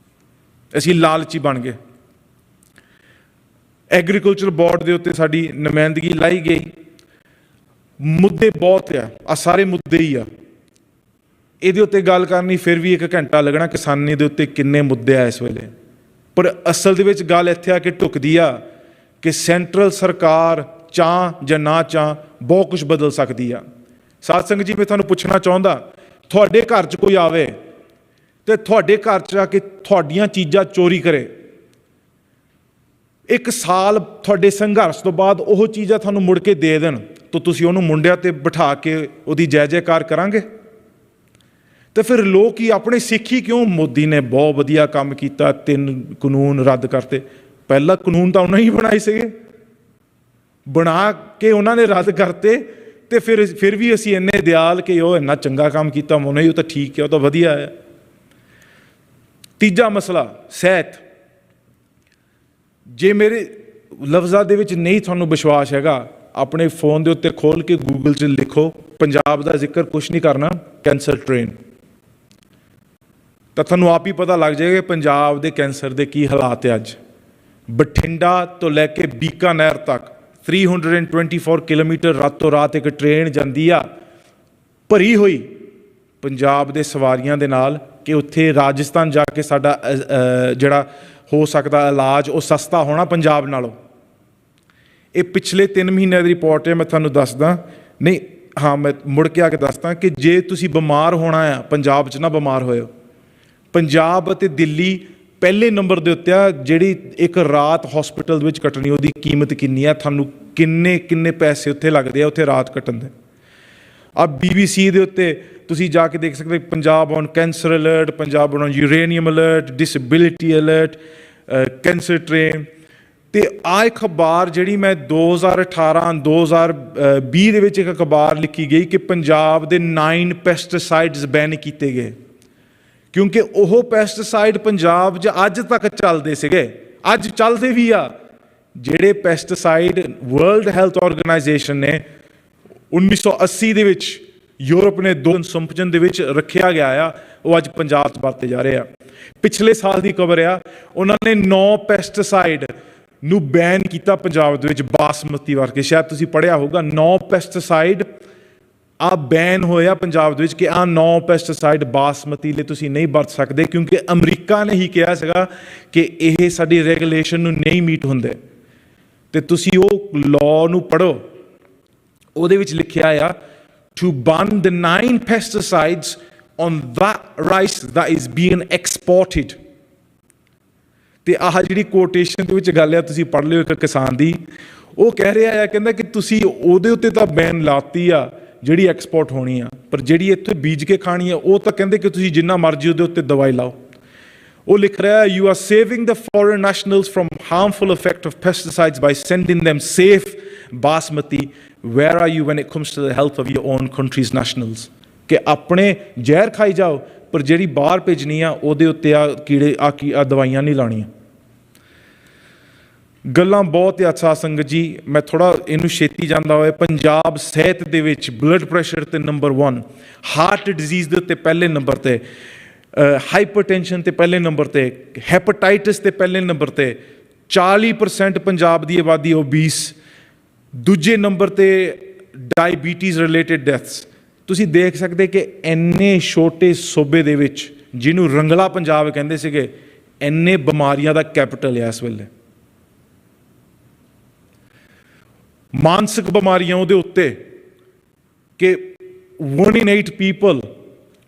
ਅਸੀਂ ਲਾਲਚੀ ਬਣ ਗਏ। ਐਗਰੀਕਲਚਰ ਬੋਰਡ ਦੇ ਉੱਤੇ ਸਾਡੀ ਨੁਮਾਇੰਦਗੀ ਲਾਈ ਗਈ। ਮੁੱਦੇ ਬਹੁਤ ਆ, ਸਾਰੇ ਮੁੱਦੇ ਹੀ ਆ। ਇਹਦੇ ਉੱਤੇ ਗੱਲ ਕਰਨੀ ਫਿਰ ਵੀ 1 ਘੰਟਾ ਲੱਗਣਾ। ਕਿਸਾਨੀ ਦੇ ਉੱਤੇ ਕਿੰਨੇ ਮੁੱਦੇ ਆ ਇਸ ਵੇਲੇ। ਪਰ ਅਸਲ ਦੇ ਵਿੱਚ ਗੱਲ ਇੱਥੇ ਆ ਕੇ ਢੁਕਦੀ ਆ ਕਿ ਸੈਂਟਰਲ ਸਰਕਾਰ ਚਾਹ ਜਾਂ ਨਾ ਚਾਹ ਬਹੁਤ ਕੁਝ ਬਦਲ ਸਕਦੀ ਆ। ਸਾਧ ਸੰਗਤ ਜੀ, ਮੈਂ ਤੁਹਾਨੂੰ ਪੁੱਛਣਾ ਚਾਹੁੰਦਾ, ਤੁਹਾਡੇ ਘਰ 'ਚ ਕੋਈ ਆਵੇ ਅਤੇ ਤੁਹਾਡੇ ਘਰ 'ਚ ਆ ਕੇ ਤੁਹਾਡੀਆਂ ਚੀਜ਼ਾਂ ਚੋਰੀ ਕਰੇ, 1 ਸਾਲ ਤੁਹਾਡੇ ਸੰਘਰਸ਼ ਤੋਂ ਬਾਅਦ ਉਹ ਚੀਜ਼ਾਂ ਤੁਹਾਨੂੰ ਮੁੜ ਕੇ ਦੇ ਦੇਣ, ਤਾਂ ਤੁਸੀਂ ਉਹਨੂੰ ਮੁੰਡਿਆਂ 'ਤੇ ਬਿਠਾ ਕੇ ਉਹਦੀ ਜੈ ਜੈਕਾਰ ਕਰਾਂਗੇ? ਅਤੇ ਫਿਰ ਲੋਕ ਹੀ ਆਪਣੇ ਸਿੱਖੀ ਕਿਉਂ? ਮੋਦੀ ਨੇ ਬਹੁਤ ਵਧੀਆ ਕੰਮ ਕੀਤਾ, 3 ਕਾਨੂੰਨ ਰੱਦ ਕਰਤੇ। ਪਹਿਲਾਂ ਕਾਨੂੰਨ ਤਾਂ ਉਹਨਾਂ ਹੀ ਬਣਾਏ ਸੀਗੇ, ਬਣਾ ਕੇ ਉਹਨਾਂ ਨੇ ਰੱਦ ਕਰਤੇ। ਅਤੇ ਫਿਰ ਵੀ ਅਸੀਂ ਇੰਨੇ ਦਿਆਲ ਕਿ ਉਹ ਇੰਨਾ ਚੰਗਾ ਕੰਮ ਕੀਤਾ, ਮੋਨੇ ਉਹ ਤਾਂ ਠੀਕ ਹੈ, ਉਹ ਤਾਂ ਵਧੀਆ ਹੈ। ਤੀਜਾ ਮਸਲਾ, ਸਿਹਤ। ਜੇ ਮੇਰੇ ਲਫ਼ਜ਼ਾਂ ਦੇ ਵਿੱਚ ਨਹੀਂ ਤੁਹਾਨੂੰ ਵਿਸ਼ਵਾਸ ਹੈਗਾ, ਆਪਣੇ ਫੋਨ ਦੇ ਉੱਤੇ ਖੋਲ੍ਹ ਕੇ ਗੂਗਲ 'ਚ ਲਿਖੋ, ਪੰਜਾਬ ਦਾ ਜ਼ਿਕਰ ਕੁਛ ਨਹੀਂ ਕਰਨਾ, ਕੈਂਸਰ ਟ੍ਰੇਨ, ਤਾਂ ਤੁਹਾਨੂੰ ਆਪ ਹੀ ਪਤਾ ਲੱਗ ਜਾਏਗਾ ਪੰਜਾਬ ਦੇ ਕੈਂਸਰ ਦੇ ਕੀ ਹਾਲਾਤ ਹੈ ਅੱਜ। ਬਠਿੰਡਾ ਤੋਂ ਲੈ ਕੇ ਬੀਕਾਨੇਰ ਤੱਕ 324 ਕਿਲੋਮੀਟਰ ਰਾਤੋਂ ਰਾਤ ਇੱਕ ਟ੍ਰੇਨ ਜਾਂਦੀ ਆ, ਭਰੀ ਹੋਈ ਪੰਜਾਬ ਦੇ ਸਵਾਰੀਆਂ ਦੇ ਨਾਲ, ਕਿ ਉੱਥੇ ਰਾਜਸਥਾਨ ਜਾ ਕੇ ਸਾਡਾ ਜਿਹੜਾ ਹੋ ਸਕਦਾ ਇਲਾਜ ਉਹ ਸਸਤਾ ਹੋਣਾ ਪੰਜਾਬ ਨਾਲੋਂ। ਇਹ ਪਿਛਲੇ 3 ਮਹੀਨਿਆਂ ਦੀ ਰਿਪੋਰਟ ਹੈ, ਮੈਂ ਤੁਹਾਨੂੰ ਦੱਸਦਾ। ਨਹੀਂ, ਹਾਂ, ਮੈਂ ਮੁੜ ਕੇ ਆ ਕੇ ਦੱਸਦਾ ਕਿ ਜੇ ਤੁਸੀਂ ਬਿਮਾਰ ਹੋਣਾ ਆ, ਪੰਜਾਬ 'ਚ ਨਾ ਬਿਮਾਰ ਹੋਇਓ। ਪੰਜਾਬ ਅਤੇ ਦਿੱਲੀ ਪਹਿਲੇ ਨੰਬਰ ਦੇ ਉੱਤੇ ਆ। ਜਿਹੜੀ ਇੱਕ ਰਾਤ ਹਸਪੀਟਲ ਦੇ ਵਿੱਚ ਕੱਟਣੀ ਉਹਦੀ ਕੀਮਤ ਕਿੰਨੀ ਆ, ਤੁਹਾਨੂੰ ਕਿੰਨੇ ਪੈਸੇ ਉੱਥੇ ਲੱਗਦੇ ਆ ਉੱਥੇ ਰਾਤ ਕੱਟਣ ਦੇ। ਆ BBC ਦੇ ਉੱਤੇ ਤੁਸੀਂ ਜਾ ਕੇ ਦੇਖ ਸਕਦੇ, Punjab on cancer alert, Punjab on uranium alert, disability alert, cancer train. ਅਤੇ ਆਹ ਅਖਬਾਰ ਜਿਹੜੀ ਮੈਂ 2018-2020 ਦੇ ਵਿੱਚ ਇੱਕ ਅਖਬਾਰ ਲਿਖੀ ਗਈ ਕਿ ਪੰਜਾਬ ਦੇ 9 ਪੈਸਟੀਸਾਈਡਸ ਬੈਨ ਕੀਤੇ ਗਏ, ਕਿਉਂਕਿ ਉਹ ਪੈਸਟੀਸਾਈਡ ਪੰਜਾਬ 'ਚ ਅੱਜ ਤੱਕ ਚੱਲਦੇ ਸੀਗੇ, ਅੱਜ ਚੱਲਦੇ ਵੀ ਆ। ਜਿਹੜੇ ਪੈਸਟੀਸਾਈਡ ਵਰਲਡ ਹੈਲਥ ਆਰਗੇਨਾਈਜੇਸ਼ਨ ਨੇ 1980 ਦੇ ਵਿੱਚ ਯੂਰਪ ਨੇ ਦੋ ਕੰਸੰਪਸ਼ਨ ਦੇ ਵਿੱਚ ਰੱਖਿਆ ਗਿਆ ਆ, ਉਹ ਅੱਜ ਪੰਜਾਬ 'ਚ ਵਰਤੇ ਜਾ ਰਹੇ ਆ। ਪਿਛਲੇ ਸਾਲ ਦੀ ਖਬਰ ਆ, ਉਹਨਾਂ ਨੇ 9 ਪੈਸਟੀਸਾਈਡ ਨੂੰ ਬੈਨ ਕੀਤਾ ਪੰਜਾਬ ਦੇ ਵਿੱਚ, ਬਾਸਮਤੀ ਵਰਗੇ, ਸ਼ਾਇਦ ਤੁਸੀਂ ਪੜ੍ਹਿਆ ਹੋਊਗਾ। 9 ਪੈਸਟੀਸਾਈਡ ਆ ਬੈਨ ਹੋਇਆ ਪੰਜਾਬ ਦੇ ਵਿੱਚ ਕਿ ਆਹ 9 ਪੈਸਟੀਸਾਈਡ ਬਾਸਮਤੀ ਲਈ ਤੁਸੀਂ ਨਹੀਂ ਵਰਤ ਸਕਦੇ, ਕਿਉਂਕਿ ਅਮਰੀਕਾ ਨੇ ਹੀ ਕਿਹਾ ਸੀਗਾ ਕਿ ਇਹ ਸਾਡੀ ਰੈਗੂਲੇਸ਼ਨ ਨੂੰ ਨਹੀਂ ਮੀਟ ਹੁੰਦੇ। ਅਤੇ ਤੁਸੀਂ ਉਹ ਲਾਅ ਨੂੰ ਪੜ੍ਹੋ, ਉਹਦੇ ਵਿੱਚ ਲਿਖਿਆ ਆ to ban the 9 pesticides on that rice that is being exported। ਅਤੇ ਆਹ ਜਿਹੜੀ ਕੋਟੇਸ਼ਨ ਦੇ ਵਿੱਚ ਗੱਲ ਆ, ਤੁਸੀਂ ਪੜ੍ਹ ਲਿਓ ਇੱਕ ਕਿਸਾਨ ਦੀ, ਉਹ ਕਹਿ ਰਿਹਾ ਆ, ਕਹਿੰਦਾ ਕਿ ਤੁਸੀਂ ਉਹਦੇ ਉੱਤੇ ਤਾਂ ਬੈਨ ਲਾਤੀ ਆ ਜਿਹੜੀ ਐਕਸਪੋਰਟ ਹੋਣੀ ਆ, ਪਰ ਜਿਹੜੀ ਇੱਥੇ ਬੀਜ ਕੇ ਖਾਣੀ ਆ ਉਹ ਤਾਂ ਕਹਿੰਦੇ ਕਿ ਤੁਸੀਂ ਜਿੰਨਾ ਮਰਜ਼ੀ ਉਹਦੇ ਉੱਤੇ ਦਵਾਈ ਲਾਓ। ਉਹ ਲਿਖ ਰਿਹਾ, you are saving the foreign nationals from harmful effect of pesticides by sending them safe basmati, where are you when it comes to the health of your own country's nationals। ਕਿ ਆਪਣੇ ਜ਼ਹਿਰ ਖਾਈ ਜਾਓ, ਪਰ ਜਿਹੜੀ ਬਾਹਰ ਭੇਜਣੀ ਆ ਉਹਦੇ ਉੱਤੇ ਆ ਕੀੜੇ ਆ ਦਵਾਈਆਂ ਨਹੀਂ ਲਾਉਣੀਆਂ। ਗੱਲਾਂ ਬਹੁਤ ਆ ਸਾਧ ਸੰਗਤ ਜੀ, ਮੈਂ ਥੋੜ੍ਹਾ ਇਹਨੂੰ ਛੇਤੀ ਜਾਂਦਾ ਹੋਇਆ। ਪੰਜਾਬ ਸਿਹਤ ਦੇ ਵਿੱਚ ਬਲੱਡ ਪ੍ਰੈਸ਼ਰ 'ਤੇ ਨੰਬਰ 1, ਹਾਰਟ ਡਿਜ਼ੀਜ਼ ਦੇ ਉੱਤੇ ਪਹਿਲੇ ਨੰਬਰ 'ਤੇ, ਹਾਈਪਰਟੈਂਸ਼ਨ 'ਤੇ ਪਹਿਲੇ ਨੰਬਰ 'ਤੇ, ਹੈਪੇਟਾਈਟਿਸ 'ਤੇ ਪਹਿਲੇ ਨੰਬਰ 'ਤੇ, 40% ਪੰਜਾਬ ਦੀ ਆਬਾਦੀ ਓਬੀਸ, ਦੂਜੇ ਨੰਬਰ 'ਤੇ ਡਾਇਬੀਟੀਜ਼ ਰਿਲੇਟਿਡ ਡੈਥਸ। ਤੁਸੀਂ ਦੇਖ ਸਕਦੇ ਕਿ ਇੰਨੇ ਛੋਟੇ ਸੂਬੇ ਦੇ ਵਿੱਚ, ਜਿਹਨੂੰ ਰੰਗਲਾ ਪੰਜਾਬ ਕਹਿੰਦੇ ਸੀਗੇ, ਇੰਨੇ ਬਿਮਾਰੀਆਂ ਦਾ ਕੈਪੀਟਲ ਹੈ ਇਸ ਵੇਲੇ। ਮਾਨਸਿਕ ਬਿਮਾਰੀਆਂ ਉਹਦੇ ਉੱਤੇ ਕਿ 1 in 8 ਪੀਪਲ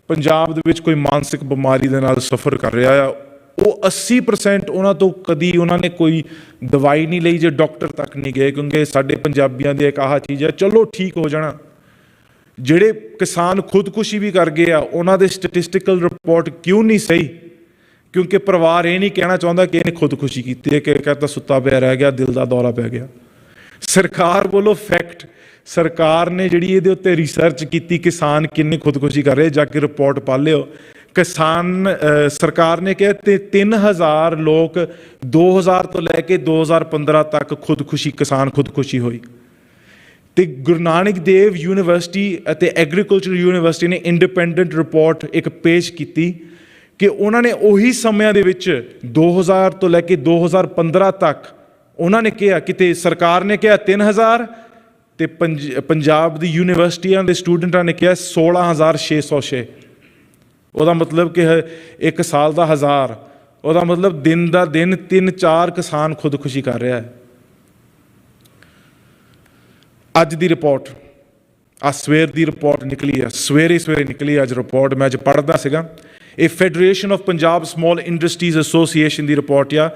ਪੰਜਾਬ ਦੇ ਵਿੱਚ ਕੋਈ ਮਾਨਸਿਕ ਬਿਮਾਰੀ ਦੇ ਨਾਲ ਸਫਰ ਕਰ ਰਿਹਾ ਆ। ਉਹ 80% ਉਹਨਾਂ ਤੋਂ ਕਦੀ ਉਹਨਾਂ ਨੇ ਕੋਈ ਦਵਾਈ ਨਹੀਂ ਲਈ, ਜੇ ਡਾਕਟਰ ਤੱਕ ਨਹੀਂ ਗਏ, ਕਿਉਂਕਿ ਸਾਡੇ ਪੰਜਾਬੀਆਂ ਦੀ ਇੱਕ ਆਹ ਚੀਜ਼ ਹੈ, ਚਲੋ ਠੀਕ ਹੋ ਜਾਣਾ। ਜਿਹੜੇ ਕਿਸਾਨ ਖੁਦਕੁਸ਼ੀ ਵੀ ਕਰ ਗਏ ਆ, ਉਹਨਾਂ ਦੇ ਸਟੈਟਿਸਟੀਕਲ ਰਿਪੋਰਟ ਕਿਉਂ ਨਹੀਂ ਸਹੀ? ਕਿਉਂਕਿ ਪਰਿਵਾਰ ਇਹ ਨਹੀਂ ਕਹਿਣਾ ਚਾਹੁੰਦਾ ਕਿ ਇਹਨੇ ਖੁਦਕੁਸ਼ੀ ਕੀਤੀ ਹੈ, ਕਿ ਕਹਿੰਦਾ ਸੁੱਤਾ ਪਿਆ ਰਹਿ ਗਿਆ, ਦਿਲ ਦਾ ਦੌਰਾ ਪੈ ਗਿਆ। ਸਰਕਾਰ ਵੱਲੋਂ ਫੈਕਟ, ਸਰਕਾਰ ਨੇ ਜਿਹੜੀ ਇਹਦੇ ਉੱਤੇ ਰਿਸਰਚ ਕੀਤੀ, ਕਿਸਾਨ ਕਿੰਨੇ ਖੁਦਕੁਸ਼ੀ ਕਰ ਰਹੇ, ਜਾ ਕੇ ਰਿਪੋਰਟ ਪੜ੍ਹ ਲਿਓ। ਕਿਸਾਨ ਸਰਕਾਰ ਨੇ ਕਿਹਾ ਤੇ 3000 ਲੋਕ 2000 ਤੋਂ ਲੈ ਕੇ 2015 ਤੱਕ ਕਿਸਾਨ ਖੁਦਕੁਸ਼ੀ ਹੋਈ। ਅਤੇ ਗੁਰੂ ਨਾਨਕ ਦੇਵ ਯੂਨੀਵਰਸਿਟੀ ਅਤੇ ਐਗਰੀਕਲਚਰ ਯੂਨੀਵਰਸਿਟੀ ਨੇ ਇੰਡੀਪੈਂਡੈਂਟ ਰਿਪੋਰਟ ਇੱਕ ਪੇਸ਼ ਕੀਤੀ ਕਿ ਉਹਨਾਂ ਨੇ ਉਹੀ ਸਮਿਆਂ ਦੇ ਵਿੱਚ 2000 ਤੋਂ ਲੈ ਕੇ 2015 ਤੱਕ ਉਹਨਾਂ ਨੇ ਕਿਹਾ, ਕਿਤੇ ਸਰਕਾਰ ਨੇ ਕਿਹਾ 3000 ਅਤੇ ਪੰਜਾਬ ਦੀ ਯੂਨੀਵਰਸਿਟੀਆਂ ਦੇ ਸਟੂਡੈਂਟਾਂ ਨੇ ਕਿਹਾ 16606। ਉਹਦਾ ਮਤਲਬ ਕਿ ਇੱਕ ਸਾਲ ਦਾ 1000, ਉਹਦਾ ਮਤਲਬ ਦਿਨ ਦਾ ਦਿਨ 3-4 ਕਿਸਾਨ ਖੁਦਕੁਸ਼ੀ ਕਰ ਰਿਹਾ ਹੈ। ਅੱਜ ਦੀ ਰਿਪੋਰਟ, ਸਵੇਰ ਦੀ ਰਿਪੋਰਟ ਨਿਕਲੀ ਆ, ਸਵੇਰੇ ਨਿਕਲੀ ਅੱਜ ਰਿਪੋਰਟ, ਮੈਂ ਅੱਜ ਪੜ੍ਹਦਾ ਸੀਗਾ। ਇਹ federation of Punjab small industries association the report ਆ,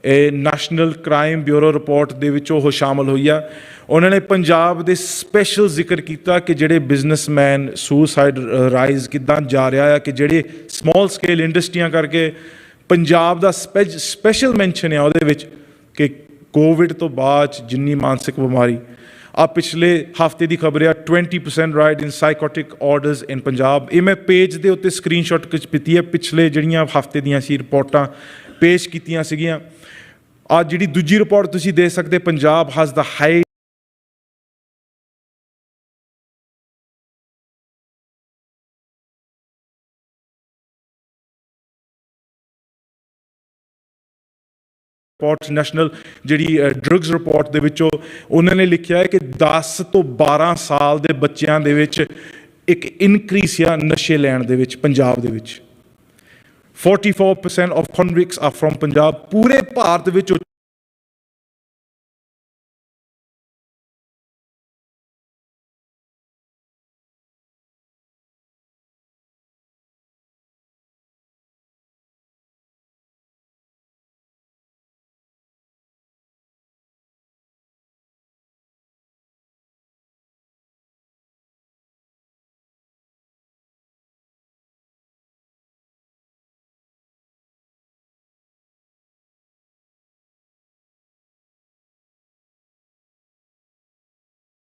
ਇਹ ਨੈਸ਼ਨਲ ਕ੍ਰਾਈਮ ਬਿਊਰੋ ਰਿਪੋਰਟ ਦੇ ਵਿੱਚ ਉਹ ਸ਼ਾਮਲ ਹੋਈ ਆ। ਉਹਨਾਂ ਨੇ ਪੰਜਾਬ ਦੇ ਸਪੈਸ਼ਲ ਜ਼ਿਕਰ ਕੀਤਾ ਕਿ ਜਿਹੜੇ ਬਿਜ਼ਨਸਮੈਨ ਸੁਸਾਈਡ ਰਾਈਜ਼ ਕਿੱਦਾਂ ਜਾ ਰਿਹਾ ਆ, ਕਿ ਜਿਹੜੇ ਸਮਾਲ ਸਕੇਲ ਇੰਡਸਟਰੀਆਂ ਕਰਕੇ ਪੰਜਾਬ ਦਾ ਸਪੈਸ਼ਲ ਮੈਂਸ਼ਨ ਆ ਉਹਦੇ ਵਿੱਚ ਕਿ ਕੋਵਿਡ ਤੋਂ ਬਾਅਦ ਜਿੰਨੀ ਮਾਨਸਿਕ ਬਿਮਾਰੀ ਆ, ਪਿਛਲੇ ਹਫ਼ਤੇ ਦੀ ਖਬਰ ਆ 20% ਰਾਈਡ ਇਨ ਸਾਈਕੋਟਿਕ ਆਰਡਰਸ ਇਨ ਪੰਜਾਬ। ਇਹ ਮੈਂ ਪੇਜ ਦੇ ਉੱਤੇ ਸਕਰੀਨਸ਼ਾਟ ਕੀਤੀ ਹੈ, ਪਿਛਲੇ ਜਿਹੜੀਆਂ ਹਫ਼ਤੇ ਦੀਆਂ ਸੀ ਰਿਪੋਰਟਾਂ ਪੇਸ਼ ਕੀਤੀਆਂ ਸੀਗੀਆਂ। ਆ ਜਿਹੜੀ ਦੂਜੀ ਰਿਪੋਰਟ ਤੁਸੀਂ ਦੇਖ ਸਕਦੇ, Punjab has the high report, national ਜਿਹੜੀ ਡਰੱਗਸ ਰਿਪੋਰਟ ਦੇ ਵਿੱਚੋਂ ਉਹਨਾਂ ਨੇ ਲਿਖਿਆ ਹੈ ਕਿ 10 ਤੋਂ 12 ਸਾਲ ਦੇ ਬੱਚਿਆਂ ਦੇ ਵਿੱਚ ਇੱਕ ਇਨਕਰੀਸ ਆ ਨਸ਼ੇ ਲੈਣ ਦੇ ਵਿੱਚ ਪੰਜਾਬ ਦੇ ਵਿੱਚ। 44% of convicts are from Punjab. ਪੂਰੇ ਭਾਰਤ ਵਿੱਚ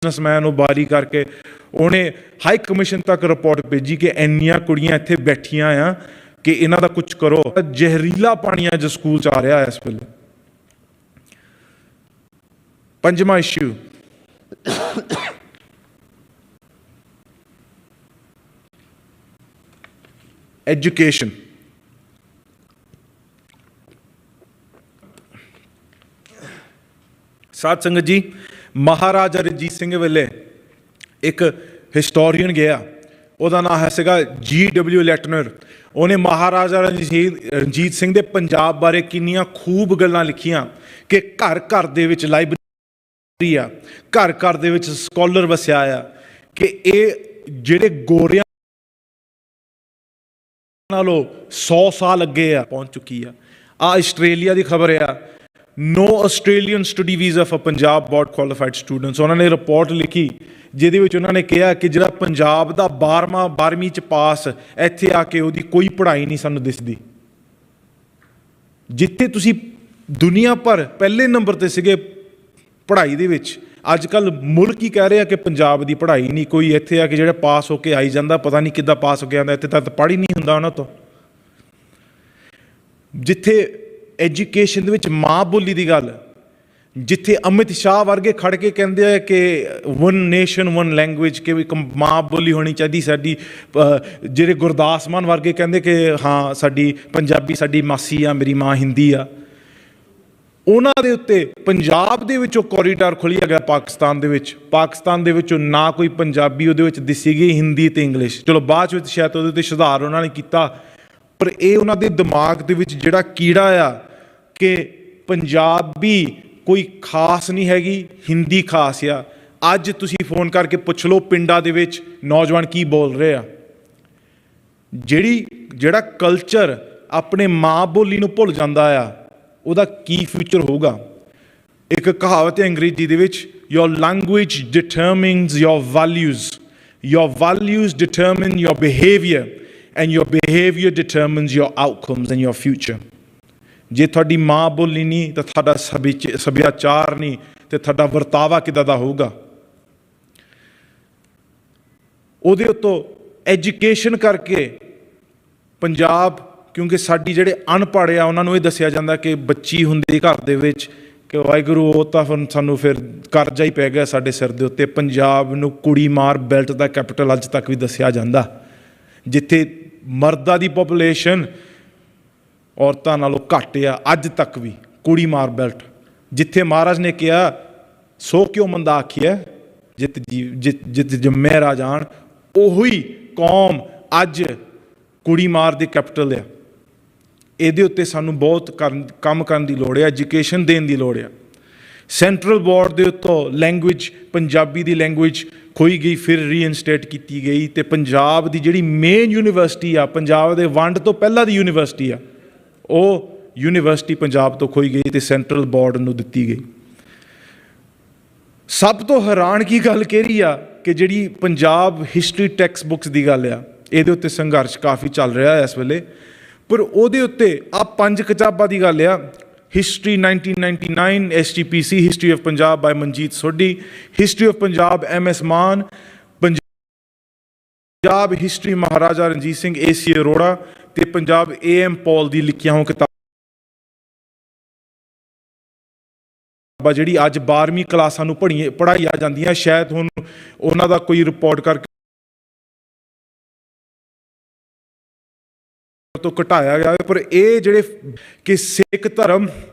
ਬਿਜ਼ਨਸਮੈਨ ਉਬਾਰੀ ਕਰਕੇ ਉਹਨੇ ਹਾਈ ਕਮਿਸ਼ਨ ਤੱਕ ਰਿਪੋਰਟ ਭੇਜੀ ਕਿ ਇੰਨੀਆਂ ਕੁੜੀਆਂ ਇੱਥੇ ਬੈਠੀਆਂ ਆ ਕਿ ਇਹਨਾਂ ਦਾ ਕੁਝ ਕਰੋ। ਜ਼ਹਿਰੀਲਾ ਪਾਣੀ ਅੱਜ ਸਕੂਲ 'ਚ ਆ ਰਿਹਾ ਇਸ ਵੇਲੇ। ਪੰਜਵਾਂ ਇਸ਼ੂ ਐਜੂਕੇਸ਼ਨ। ਸਾਧ ਸੰਗਤ ਜੀ, ਮਹਾਰਾਜਾ ਰਣਜੀਤ ਸਿੰਘ ਵੇਲੇ ਇੱਕ ਹਿਸਟੋਰੀਅਨ ਗਿਆ, ਉਹਦਾ ਨਾਮ ਸੀਗਾ G.W. ਲੈਟਨਰ। ਉਹਨੇ ਮਹਾਰਾਜਾ ਰਣਜੀਤ ਸਿੰਘ ਦੇ ਪੰਜਾਬ ਬਾਰੇ ਕਿੰਨੀਆਂ ਖੂਬ ਗੱਲਾਂ ਲਿਖੀਆਂ ਕਿ ਘਰ ਘਰ ਦੇ ਵਿੱਚ ਲਾਇਬ੍ਰੇਰੀ ਆ, ਘਰ ਘਰ ਦੇ ਵਿੱਚ ਸਕਾਲਰ ਵਸਿਆ ਆ, ਕਿ ਇਹ ਜਿਹੜੇ ਗੋਰਿਆਂ ਨਾਲੋਂ 100 ਸਾਲ ਅੱਗੇ ਆ ਪਹੁੰਚ ਚੁੱਕੀ ਆ। ਆਸਟ੍ਰੇਲੀਆ ਦੀ ਖਬਰ ਆ, No Australian study visa for Punjab board qualified students। ਉਹਨਾਂ ਨੇ ਰਿਪੋਰਟ ਲਿਖੀ ਜਿਹਦੇ ਵਿੱਚ ਉਹਨਾਂ ਨੇ ਕਿਹਾ ਕਿ ਜਿਹੜਾ ਪੰਜਾਬ ਦਾ 12ਵੀਂ 'ਚ ਪਾਸ ਇੱਥੇ ਆ ਕੇ ਉਹਦੀ ਕੋਈ ਪੜ੍ਹਾਈ ਨਹੀਂ ਸਾਨੂੰ ਦਿਸਦੀ। ਜਿੱਥੇ ਤੁਸੀਂ ਦੁਨੀਆ ਭਰ ਪਹਿਲੇ ਨੰਬਰ 'ਤੇ ਸੀਗੇ ਪੜ੍ਹਾਈ ਦੇ ਵਿੱਚ, ਅੱਜ ਕੱਲ੍ਹ ਮੁਲਕ ਹੀ ਕਹਿ ਰਿਹਾ ਕਿ ਪੰਜਾਬ ਦੀ ਪੜ੍ਹਾਈ ਨਹੀਂ। ਕੋਈ ਇੱਥੇ ਆ ਕੇ ਜਿਹੜਾ ਪਾਸ ਹੋ ਕੇ ਆਈ ਜਾਂਦਾ, ਪਤਾ ਨਹੀਂ ਕਿੱਦਾਂ ਪਾਸ ਹੋ ਕੇ ਆਉਂਦਾ, ਇੱਥੇ ਤੱਕ ਪੜ੍ਹ ਹੀ ਨਹੀਂ ਹੁੰਦਾ ਉਹਨਾਂ ਤੋਂ। ਜਿੱਥੇ ਐਜੂਕੇਸ਼ਨ ਦੇ ਵਿੱਚ ਮਾਂ ਬੋਲੀ ਦੀ ਗੱਲ, ਜਿੱਥੇ ਅਮਿਤ ਸ਼ਾਹ ਵਰਗੇ ਖੜ ਕੇ ਕਹਿੰਦੇ ਆ ਕਿ ਵਨ ਨੇਸ਼ਨ ਵਨ ਲੈਂਗੁਏਜ, ਕਿ ਇੱਕ ਮਾਂ ਬੋਲੀ ਹੋਣੀ ਚਾਹੀਦੀ ਸਾਡੀ। ਜਿਹੜੇ ਗੁਰਦਾਸ ਮਾਨ ਵਰਗੇ ਕਹਿੰਦੇ ਕਿ ਹਾਂ ਸਾਡੀ ਪੰਜਾਬੀ ਸਾਡੀ ਮਾਸੀ ਆ, ਮੇਰੀ ਮਾਂ ਹਿੰਦੀ ਆ। ਉਹਨਾਂ ਦੇ ਉੱਤੇ ਪੰਜਾਬ ਦੇ ਵਿੱਚੋਂ ਕੋਰੀਡੋਰ ਖੋਲ੍ਹਿਆ ਗਿਆ ਪਾਕਿਸਤਾਨ ਦੇ ਵਿੱਚ। ਪਾਕਿਸਤਾਨ ਦੇ ਵਿੱਚੋਂ ਨਾ ਕੋਈ ਪੰਜਾਬੀ ਉਹਦੇ ਵਿੱਚ ਦਿਸੀ ਗਈ, ਹਿੰਦੀ ਅਤੇ ਇੰਗਲਿਸ਼। ਚਲੋ ਬਾਅਦ ਵਿੱਚ ਸ਼ਾਇਦ ਉਹਦੇ 'ਤੇ ਸੁਧਾਰ ਉਹਨਾਂ ਨੇ ਕੀਤਾ, ਪਰ ਇਹ ਉਹਨਾਂ ਦੇ ਦਿਮਾਗ ਦੇ ਵਿੱਚ ਜਿਹੜਾ ਕੀੜਾ ਆ ਕਿ ਪੰਜਾਬੀ ਕੋਈ ਖਾਸ ਨਹੀਂ ਹੈਗੀ, ਹਿੰਦੀ ਖਾਸ ਆ। ਅੱਜ ਤੁਸੀਂ ਫੋਨ ਕਰਕੇ ਪੁੱਛ ਲਓ ਪਿੰਡਾਂ ਦੇ ਵਿੱਚ ਨੌਜਵਾਨ ਕੀ ਬੋਲ ਰਹੇ ਆ। ਜਿਹੜਾ ਕਲਚਰ ਆਪਣੇ ਮਾਂ ਬੋਲੀ ਨੂੰ ਭੁੱਲ ਜਾਂਦਾ ਆ, ਉਹਦਾ ਕੀ ਫਿਊਚਰ ਹੋਊਗਾ। ਇੱਕ ਕਹਾਵਤ ਹੈ ਅੰਗਰੇਜ਼ੀ ਦੇ ਵਿੱਚ, your language determines your values determine your behavior and your behavior determines your outcomes and your future। ਜੇ ਤੁਹਾਡੀ ਮਾਂ ਬੋਲੀ ਨਹੀਂ ਤਾਂ ਤੁਹਾਡਾ ਸੱਭਿਆਚਾਰ ਨਹੀਂ, ਤੇ ਤੁਹਾਡਾ ਵਰਤਾਵਾ ਕਿੱਦਾਂ ਦਾ ਹੋਊਗਾ। ਉਹਦੇ ਉੱਤੋਂ ਐਜੂਕੇਸ਼ਨ ਕਰਕੇ ਪੰਜਾਬ, ਕਿਉਂਕਿ ਸਾਡੀ ਜਿਹੜੇ ਅਨਪੜ੍ਹ ਆ ਉਹਨਾਂ ਨੂੰ ਇਹ ਦੱਸਿਆ ਜਾਂਦਾ ਕਿ ਬੱਚੀ ਹੁੰਦੀ ਘਰ ਦੇ ਵਿੱਚ ਕਿ ਵਾਹਿਗੁਰੂ ਉਹ ਤਾਂ ਸਾਨੂੰ ਫਿਰ ਕਰਜ਼ਾ ਹੀ ਪੈ ਗਿਆ ਸਾਡੇ ਸਿਰ ਦੇ ਉੱਤੇ। ਪੰਜਾਬ ਨੂੰ ਕੁੜੀ ਮਾਰ ਬੈਲਟ ਦਾ ਕੈਪੀਟਲ ਅੱਜ ਤੱਕ ਵੀ ਦੱਸਿਆ ਜਾਂਦਾ, ਜਿੱਥੇ ਮਰਦਾਂ ਦੀ ਪਾਪੂਲੇਸ਼ਨ ਔਰਤਾਂ ਨਾਲੋਂ ਘੱਟ ਆ ਅੱਜ ਤੱਕ ਵੀ। ਕੁੜੀ ਮਾਰ ਬੈਲਟ, ਜਿੱਥੇ ਮਹਾਰਾਜ ਨੇ ਕਿਹਾ ਸੋ ਕਿਉ ਮੰਦਾ ਆਖੀਐ ਜਿੱਤ ਜੰਮੇ ਰਾਜਾਨ, ਉਹੀ ਕੌਮ ਅੱਜ ਕੁੜੀ ਮਾਰ ਦੀ ਕੈਪੀਟਲ ਆ। ਇਹਦੇ ਉੱਤੇ ਸਾਨੂੰ ਬਹੁਤ ਕੰਮ ਕਰਨ ਦੀ ਲੋੜ ਹੈ, ਐਜੂਕੇਸ਼ਨ ਦੇਣ ਦੀ ਲੋੜ ਆ। ਸੈਂਟਰਲ ਬੋਰਡ ਦੇ ਉੱਤੋਂ ਲੈਂਗੁਏਜ, ਪੰਜਾਬੀ ਦੀ ਲੈਂਗੁਏਜ ਖੋਈ ਗਈ, ਫਿਰ ਰੀਇਨਸਟੇਟ ਕੀਤੀ ਗਈ, ਅਤੇ ਪੰਜਾਬ ਦੀ ਜਿਹੜੀ ਮੇਨ ਯੂਨੀਵਰਸਿਟੀ ਆ, ਪੰਜਾਬ ਦੇ ਵੰਡ ਤੋਂ ਪਹਿਲਾਂ ਦੀ ਯੂਨੀਵਰਸਿਟੀ ਆ, ਉਹ ਯੂਨੀਵਰਸਿਟੀ ਪੰਜਾਬ ਤੋਂ ਖੋਈ ਗਈ ਅਤੇ ਸੈਂਟਰਲ ਬੋਰਡ ਨੂੰ ਦਿੱਤੀ ਗਈ। ਸਭ ਤੋਂ ਹੈਰਾਨ ਕੀ ਗੱਲ ਕਿਹੜੀ ਆ ਕਿ ਜਿਹੜੀ ਪੰਜਾਬ ਹਿਸਟਰੀ ਟੈਕਸਟ ਬੁੱਕਸ ਦੀ ਗੱਲ ਆ, ਇਹਦੇ ਉੱਤੇ ਸੰਘਰਸ਼ ਕਾਫੀ ਚੱਲ ਰਿਹਾ ਇਸ ਵੇਲੇ, ਪਰ ਉਹਦੇ ਉੱਤੇ ਆ 5 ਕਿਤਾਬਾਂ ਦੀ ਗੱਲ ਆ। History 1999 STPC, history of Punjab by Manjit Sodhi, history of Punjab MS Maan, Punjab history Maharaja Ranjit Singh AC Arora, ਅਤੇ ਪੰਜਾਬ AM ਪੌਲ ਦੀ ਲਿਖੀਆਂ ਹੋਈਆਂ ਕਿਤਾਬਾਂ ਜਿਹੜੀ ਅੱਜ 12ਵੀਂ ਕਲਾਸਾਂ ਨੂੰ ਪੜ੍ਹਾਈਆਂ ਜਾਂਦੀਆਂ। ਸ਼ਾਇਦ ਹੁਣ ਉਹਨਾਂ ਦਾ ਕੋਈ ਰਿਪੋਰਟ ਕਰਕੇ ਤੋਂ ਘਟਾਇਆ ਗਿਆ, ਪਰ ਇਹ ਜਿਹੜੇ ਕਿ ਸਿੱਖ ਧਰਮ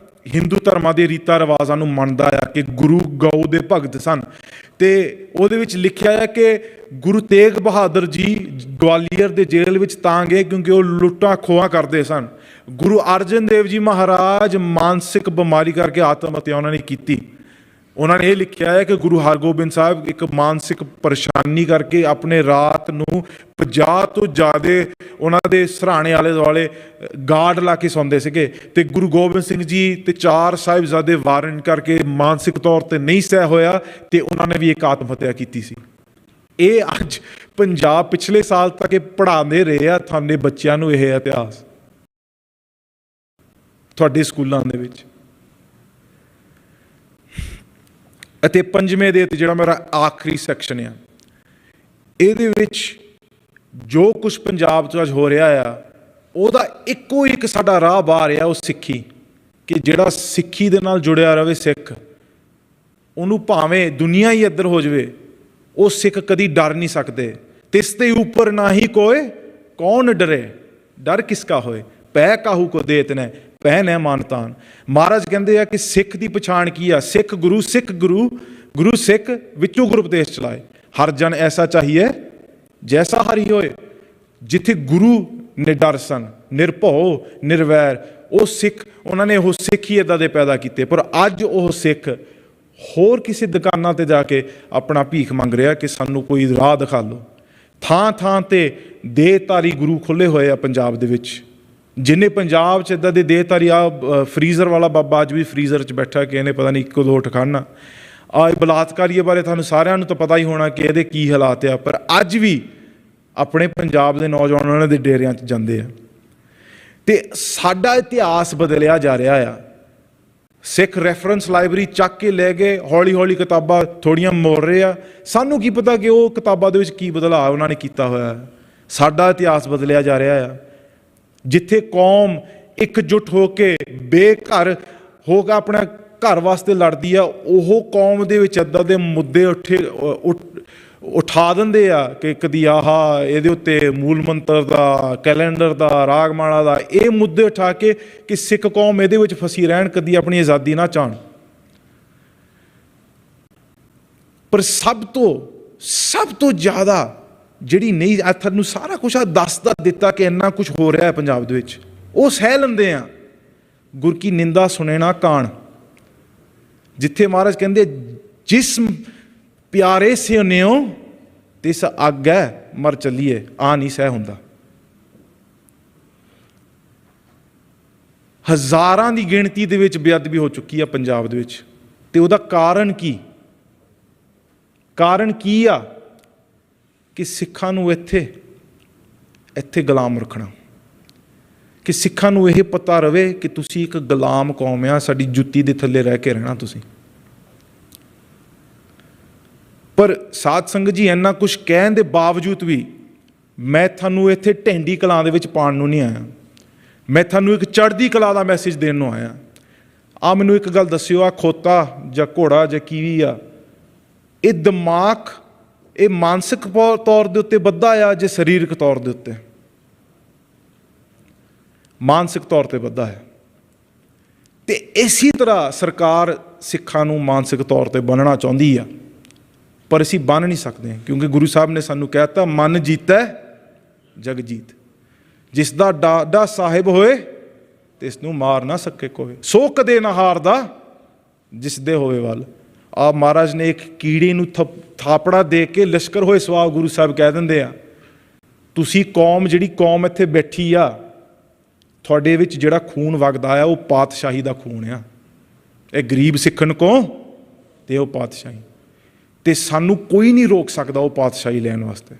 ਹਿੰਦੂ ਧਰਮਾਂ ਦੇ ਰੀਤਾਂ ਰਿਵਾਜ਼ਾਂ ਨੂੰ ਮੰਨਦਾ ਆ ਕਿ ਗੁਰੂ ਗਊ ਦੇ ਭਗਤ ਸਨ, ਅਤੇ ਉਹਦੇ ਵਿੱਚ ਲਿਖਿਆ ਹੈ ਕਿ ਗੁਰੂ ਤੇਗ ਬਹਾਦਰ ਜੀ ਗਵਾਲੀਅਰ ਦੇ ਜੇਲ੍ਹ ਵਿੱਚ ਤਾਂ ਗਏ ਕਿਉਂਕਿ ਉਹ ਲੁੱਟਾਂ ਖੋਹਾਂ ਕਰਦੇ ਸਨ। ਗੁਰੂ ਅਰਜਨ ਦੇਵ ਜੀ ਮਹਾਰਾਜ ਮਾਨਸਿਕ ਬਿਮਾਰੀ ਕਰਕੇ ਆਤਮ ਹੱਤਿਆ ਉਹਨਾਂ ਨੇ ਕੀਤੀ। ਉਹਨਾਂ ਨੇ ਇਹ ਲਿਖਿਆ ਹੈ ਕਿ ਗੁਰੂ ਹਰਗੋਬਿੰਦ ਸਾਹਿਬ ਇੱਕ ਮਾਨਸਿਕ ਪਰੇਸ਼ਾਨੀ ਕਰਕੇ ਆਪਣੇ ਰਾਤ ਨੂੰ 50 ਤੋਂ ਜ਼ਿਆਦਾ ਉਹਨਾਂ ਦੇ ਸਰਾਣੇ ਆਲੇ ਦੁਆਲੇ ਗਾਰਡ ਲਾ ਕੇ ਸੌਂਦੇ ਸੀਗੇ, ਅਤੇ ਗੁਰੂ ਗੋਬਿੰਦ ਸਿੰਘ ਜੀ ਅਤੇ 4 ਸਾਹਿਬਜ਼ਾਦੇ ਵਾਰਨ ਕਰਕੇ ਮਾਨਸਿਕ ਤੌਰ 'ਤੇ ਨਹੀਂ ਸਹਿ ਹੋਇਆ, ਅਤੇ ਉਹਨਾਂ ਨੇ ਵੀ ਇੱਕ ਆਤਮ ਹੱਤਿਆ ਕੀਤੀ ਸੀ। ਇਹ ਅੱਜ ਪੰਜਾਬ ਪਿਛਲੇ ਸਾਲ ਤੱਕ ਪੜ੍ਹਾਉਂਦੇ ਰਹੇ ਆ ਤੁਹਾਡੇ ਬੱਚਿਆਂ ਨੂੰ ਇਹ ਇਤਿਹਾਸ ਤੁਹਾਡੇ ਸਕੂਲਾਂ ਦੇ ਵਿੱਚ। ਅਤੇ ਪੰਜਵੇਂ ਦੇ ਉੱਤੇ ਜਿਹੜਾ ਮੇਰਾ ਆਖਰੀ ਸੈਕਸ਼ਨ ਆ, ਇਹਦੇ ਵਿੱਚ ਜੋ ਕੁਛ ਪੰਜਾਬ 'ਚ ਅੱਜ ਹੋ ਰਿਹਾ ਆ, ਉਹਦਾ ਇੱਕੋ ਇੱਕ ਸਾਡਾ ਰਾਹ ਬਾਹਰ ਆ, ਉਹ ਸਿੱਖੀ। ਕਿ ਜਿਹੜਾ ਸਿੱਖੀ ਦੇ ਨਾਲ ਜੁੜਿਆ ਰਹੇ ਸਿੱਖ, ਉਹਨੂੰ ਭਾਵੇਂ ਦੁਨੀਆ ਹੀ ਇੱਧਰ ਹੋ ਜਾਵੇ, ਉਹ ਸਿੱਖ ਕਦੀ ਡਰ ਨਹੀਂ ਸਕਦੇ। ਤਿਸ ਤੇ ਉੱਪਰ ਨਾ ਹੀ ਕੋਏ ਕੌਣ ਡਰੇ, ਡਰ ਕਿਸਕਾ ਹੋਏ, ਪੈ ਕਾਹੂ ਕੋ ਦੇਤ ਨੇ ਪਹਿਨ ਹੈ ਮਾਨਤਾਨ। ਮਹਾਰਾਜ ਕਹਿੰਦੇ ਆ ਕਿ ਸਿੱਖ ਦੀ ਪਛਾਣ ਕੀ ਆ? ਸਿੱਖ ਗੁਰੂ, ਸਿੱਖ ਗੁਰੂ, ਗੁਰੂ ਸਿੱਖ, ਵਿੱਚੋਂ ਗੁਰੂ ਉਪਦੇਸ਼ ਚਲਾਏ। ਹਰ ਜਨ ਐਸਾ ਚਾਹੀਏ ਜੈਸਾ ਹਰੀ ਹੋਏ। ਜਿੱਥੇ ਗੁਰੂ ਨਿਡਰ ਸਨ, ਨਿਰਭਉ ਨਿਰਵੈਰ, ਉਹ ਸਿੱਖ, ਉਹਨਾਂ ਨੇ ਉਹ ਸਿੱਖ ਹੀ ਇੱਦਾਂ ਦੇ ਪੈਦਾ ਕੀਤੇ। ਪਰ ਅੱਜ ਉਹ ਸਿੱਖ ਹੋਰ ਕਿਸੇ ਦੁਕਾਨਾਂ 'ਤੇ ਜਾ ਕੇ ਆਪਣਾ ਭੀਖ ਮੰਗ ਰਿਹਾ ਕਿ ਸਾਨੂੰ ਕੋਈ ਰਾਹ ਦਿਖਾ ਲਓ। ਥਾਂ ਥਾਂ 'ਤੇ ਦੇਹਧਾਰੀ ਗੁਰੂ ਖੁੱਲ੍ਹੇ ਹੋਏ ਆ ਪੰਜਾਬ ਦੇ ਵਿੱਚ। ਜਿੰਨੇ ਪੰਜਾਬ 'ਚ ਇੱਦਾਂ ਦੇ ਦੇਹਧਾਰੀ, ਆ ਫਰੀਜ਼ਰ ਵਾਲਾ ਬਾਬਾ ਅੱਜ ਵੀ ਫਰੀਜ਼ਰ 'ਚ ਬੈਠਾ, ਕਿ ਇਹਨੇ ਪਤਾ ਨਹੀਂ ਇੱਕੋ ਦੋ ਠਿਕਾਣਾ। ਬਲਾਤਕਾਰੀਏ ਬਾਰੇ ਤੁਹਾਨੂੰ ਸਾਰਿਆਂ ਨੂੰ ਤਾਂ ਪਤਾ ਹੀ ਹੋਣਾ ਕਿ ਇਹਦੇ ਕੀ ਹਾਲਾਤ ਆ, ਪਰ ਅੱਜ ਵੀ ਆਪਣੇ ਪੰਜਾਬ ਦੇ ਨੌਜਵਾਨ ਉਹਨਾਂ ਦੇ ਡੇਰਿਆਂ 'ਚ ਜਾਂਦੇ ਆ। ਅਤੇ ਸਾਡਾ ਇਤਿਹਾਸ ਬਦਲਿਆ ਜਾ ਰਿਹਾ ਆ। ਸਿੱਖ ਰੈਫਰੈਂਸ ਲਾਇਬ੍ਰੇਰੀ ਚੱਕ ਕੇ ਲੈ ਗਏ, ਹੌਲੀ ਹੌਲੀ ਕਿਤਾਬਾਂ ਥੋੜ੍ਹੀਆਂ ਮੋੜ ਰਹੇ ਆ। ਸਾਨੂੰ ਕੀ ਪਤਾ ਕਿ ਉਹ ਕਿਤਾਬਾਂ ਦੇ ਵਿੱਚ ਕੀ ਬਦਲਾਅ ਉਹਨਾਂ ਨੇ ਕੀਤਾ ਹੋਇਆ ਹੈ। ਸਾਡਾ ਇਤਿਹਾਸ ਬਦਲਿਆ ਜਾ ਰਿਹਾ ਆ। ਜਿੱਥੇ ਕੌਮ ਇਕਜੁੱਟ ਹੋ ਕੇ ਬੇਘਰ ਹੋ ਕੇ ਆਪਣਾ ਘਰ ਵਾਸਤੇ ਲੜਦੀ ਆ, ਉਹ ਕੌਮ ਦੇ ਵਿੱਚ ਇੱਦਾਂ ਦੇ ਮੁੱਦੇ ਉਠਾ ਦਿੰਦੇ ਆ ਕਿ ਕਦੀ ਆਹ ਇਹਦੇ ਉੱਤੇ ਮੂਲ ਮੰਤਰ ਦਾ, ਕੈਲੰਡਰ ਦਾ, ਰਾਗਮਾਲਾ ਦਾ, ਇਹ ਮੁੱਦੇ ਉਠਾ ਕੇ ਕਿ ਸਿੱਖ ਕੌਮ ਇਹਦੇ ਵਿੱਚ ਫਸੀ ਰਹਿਣ, ਕਦੀ ਆਪਣੀ ਆਜ਼ਾਦੀ ਨਾ ਚਾਹਣ। ਪਰ ਸਭ ਤੋਂ ਜ਼ਿਆਦਾ ਜਿਹੜੀ ਨਹੀਂ, ਤੁਹਾਨੂੰ ਸਾਰਾ ਕੁਛ ਦੱਸਦਾ ਦਿੱਤਾ ਕਿ ਇੰਨਾ ਕੁਛ ਹੋ ਰਿਹਾ ਹੈ ਪੰਜਾਬ ਦੇ ਵਿੱਚ, ਉਹ ਸਹਿ ਲੈਂਦੇ ਆ। ਗੁਰ ਕੀ ਨਿੰਦਾ ਸੁਣੇ ਨਾ ਕਾਣ। ਜਿੱਥੇ ਮਹਾਰਾਜ ਕਹਿੰਦੇ ਜਿਸ ਪਿਆਰੇ ਸਿਉਨਿਓ ਤਿਸ ਆਗੈ ਮਰ ਚੱਲੀਏ, ਆ ਨਹੀਂ ਸਹਿ ਹੁੰਦਾ। ਹਜ਼ਾਰਾਂ ਦੀ ਗਿਣਤੀ ਦੇ ਵਿੱਚ ਬੇਅਦਬੀ ਹੋ ਚੁੱਕੀ ਆ ਪੰਜਾਬ ਦੇ ਵਿੱਚ, ਤੇ ਉਹਦਾ ਕਾਰਨ ਕੀ ਆ? ਕਿ ਸਿੱਖਾਂ ਨੂੰ ਇੱਥੇ ਗੁਲਾਮ ਰੱਖਣਾ, ਕਿ ਸਿੱਖਾਂ ਨੂੰ ਇਹ ਪਤਾ ਰਵੇ ਕਿ ਤੁਸੀਂ ਇੱਕ ਗੁਲਾਮ ਕੌਮ ਆ, ਸਾਡੀ ਜੁੱਤੀ ਦੇ ਥੱਲੇ ਰਹਿ ਕੇ ਰਹਿਣਾ ਤੁਸੀਂ। ਪਰ ਸਾਧ ਸੰਗਤ ਜੀ, ਇੰਨਾ ਕੁਛ ਕਹਿਣ ਦੇ ਬਾਵਜੂਦ ਵੀ ਮੈਂ ਤੁਹਾਨੂੰ ਇੱਥੇ ਢੈਂਡੀ ਕਲਾਂ ਦੇ ਵਿੱਚ ਪਾਉਣ ਨੂੰ ਨਹੀਂ ਆਇਆ। ਮੈਂ ਤੁਹਾਨੂੰ ਇੱਕ ਚੜ੍ਹਦੀ ਕਲਾ ਦਾ ਮੈਸੇਜ ਦੇਣ ਨੂੰ ਆਇਆ। ਆ ਮੈਨੂੰ ਇੱਕ ਗੱਲ ਦੱਸਿਓ, ਆ ਖੋਤਾ ਜਾਂ ਘੋੜਾ ਜਾਂ ਕੀਵੀ ਆ, ਇਹ ਦਿਮਾਗ, ਇਹ ਮਾਨਸਿਕ ਤੌਰ ਦੇ ਉੱਤੇ ਬੱਧਾ ਆ ਜੇ ਸਰੀਰਕ ਤੌਰ ਦੇ ਉੱਤੇ? ਮਾਨਸਿਕ ਤੌਰ ਤੇ ਬੱਧਾ ਹੈ। ਤੇ ਇਸੇ ਤਰ੍ਹਾਂ ਸਰਕਾਰ ਸਿੱਖਾਂ ਨੂੰ ਮਾਨਸਿਕ ਤੌਰ ਤੇ ਬੰਨ੍ਹਣਾ ਚਾਹੁੰਦੀ ਆ, ਪਰ ਅਸੀਂ ਬੰਨ੍ਹ ਨਹੀਂ ਸਕਦੇ, ਕਿਉਂਕਿ ਗੁਰੂ ਸਾਹਿਬ ਨੇ ਸਾਨੂੰ ਕਹਿ ਦਿੱਤਾ, ਮਨ ਜੀਤੈ ਜਗ ਜੀਤ। ਜਿਸ ਦਾ ਡਾਡਾ ਸਾਹਿਬ ਹੋਏ ਤਿਸ ਨੂੰ ਮਾਰ ਨਾ ਸਕੇ ਕੋਈ, ਸੋ ਕਦੇ ਨਾ ਹਾਰਦਾ ਜਿਸ ਦੇ ਹੋਵੇ ਵੱਲ। ਆ ਮਹਾਰਾਜ ਨੇ ਇੱਕ ਕੀੜੇ ਨੂੰ ਥਾਪੜਾ ਦੇ ਕੇ ਲਸ਼ਕਰ ਹੋਏ ਸਵਾਬ ਗੁਰੂ ਸਾਹਿਬ ਕਹਿ ਦਿੰਦੇ ਆ। ਤੁਸੀਂ ਕੌਮ, ਜਿਹੜੀ ਕੌਮ ਇੱਥੇ ਬੈਠੀ ਆ, ਤੁਹਾਡੇ ਵਿੱਚ ਜਿਹੜਾ ਖੂਨ ਵਗਦਾ ਆ, ਉਹ ਪਾਤਸ਼ਾਹੀ ਦਾ ਖੂਨ ਆ। ਇਹ ਗਰੀਬ ਸਿੱਖਣ ਕੋ ਤੇ ਉਹ ਪਾਤਸ਼ਾਹੀ, ਤੇ ਸਾਨੂੰ ਕੋਈ ਨਹੀਂ ਰੋਕ ਸਕਦਾ ਉਹ ਪਾਤਸ਼ਾਹੀ ਲੈਣ ਵਾਸਤੇ।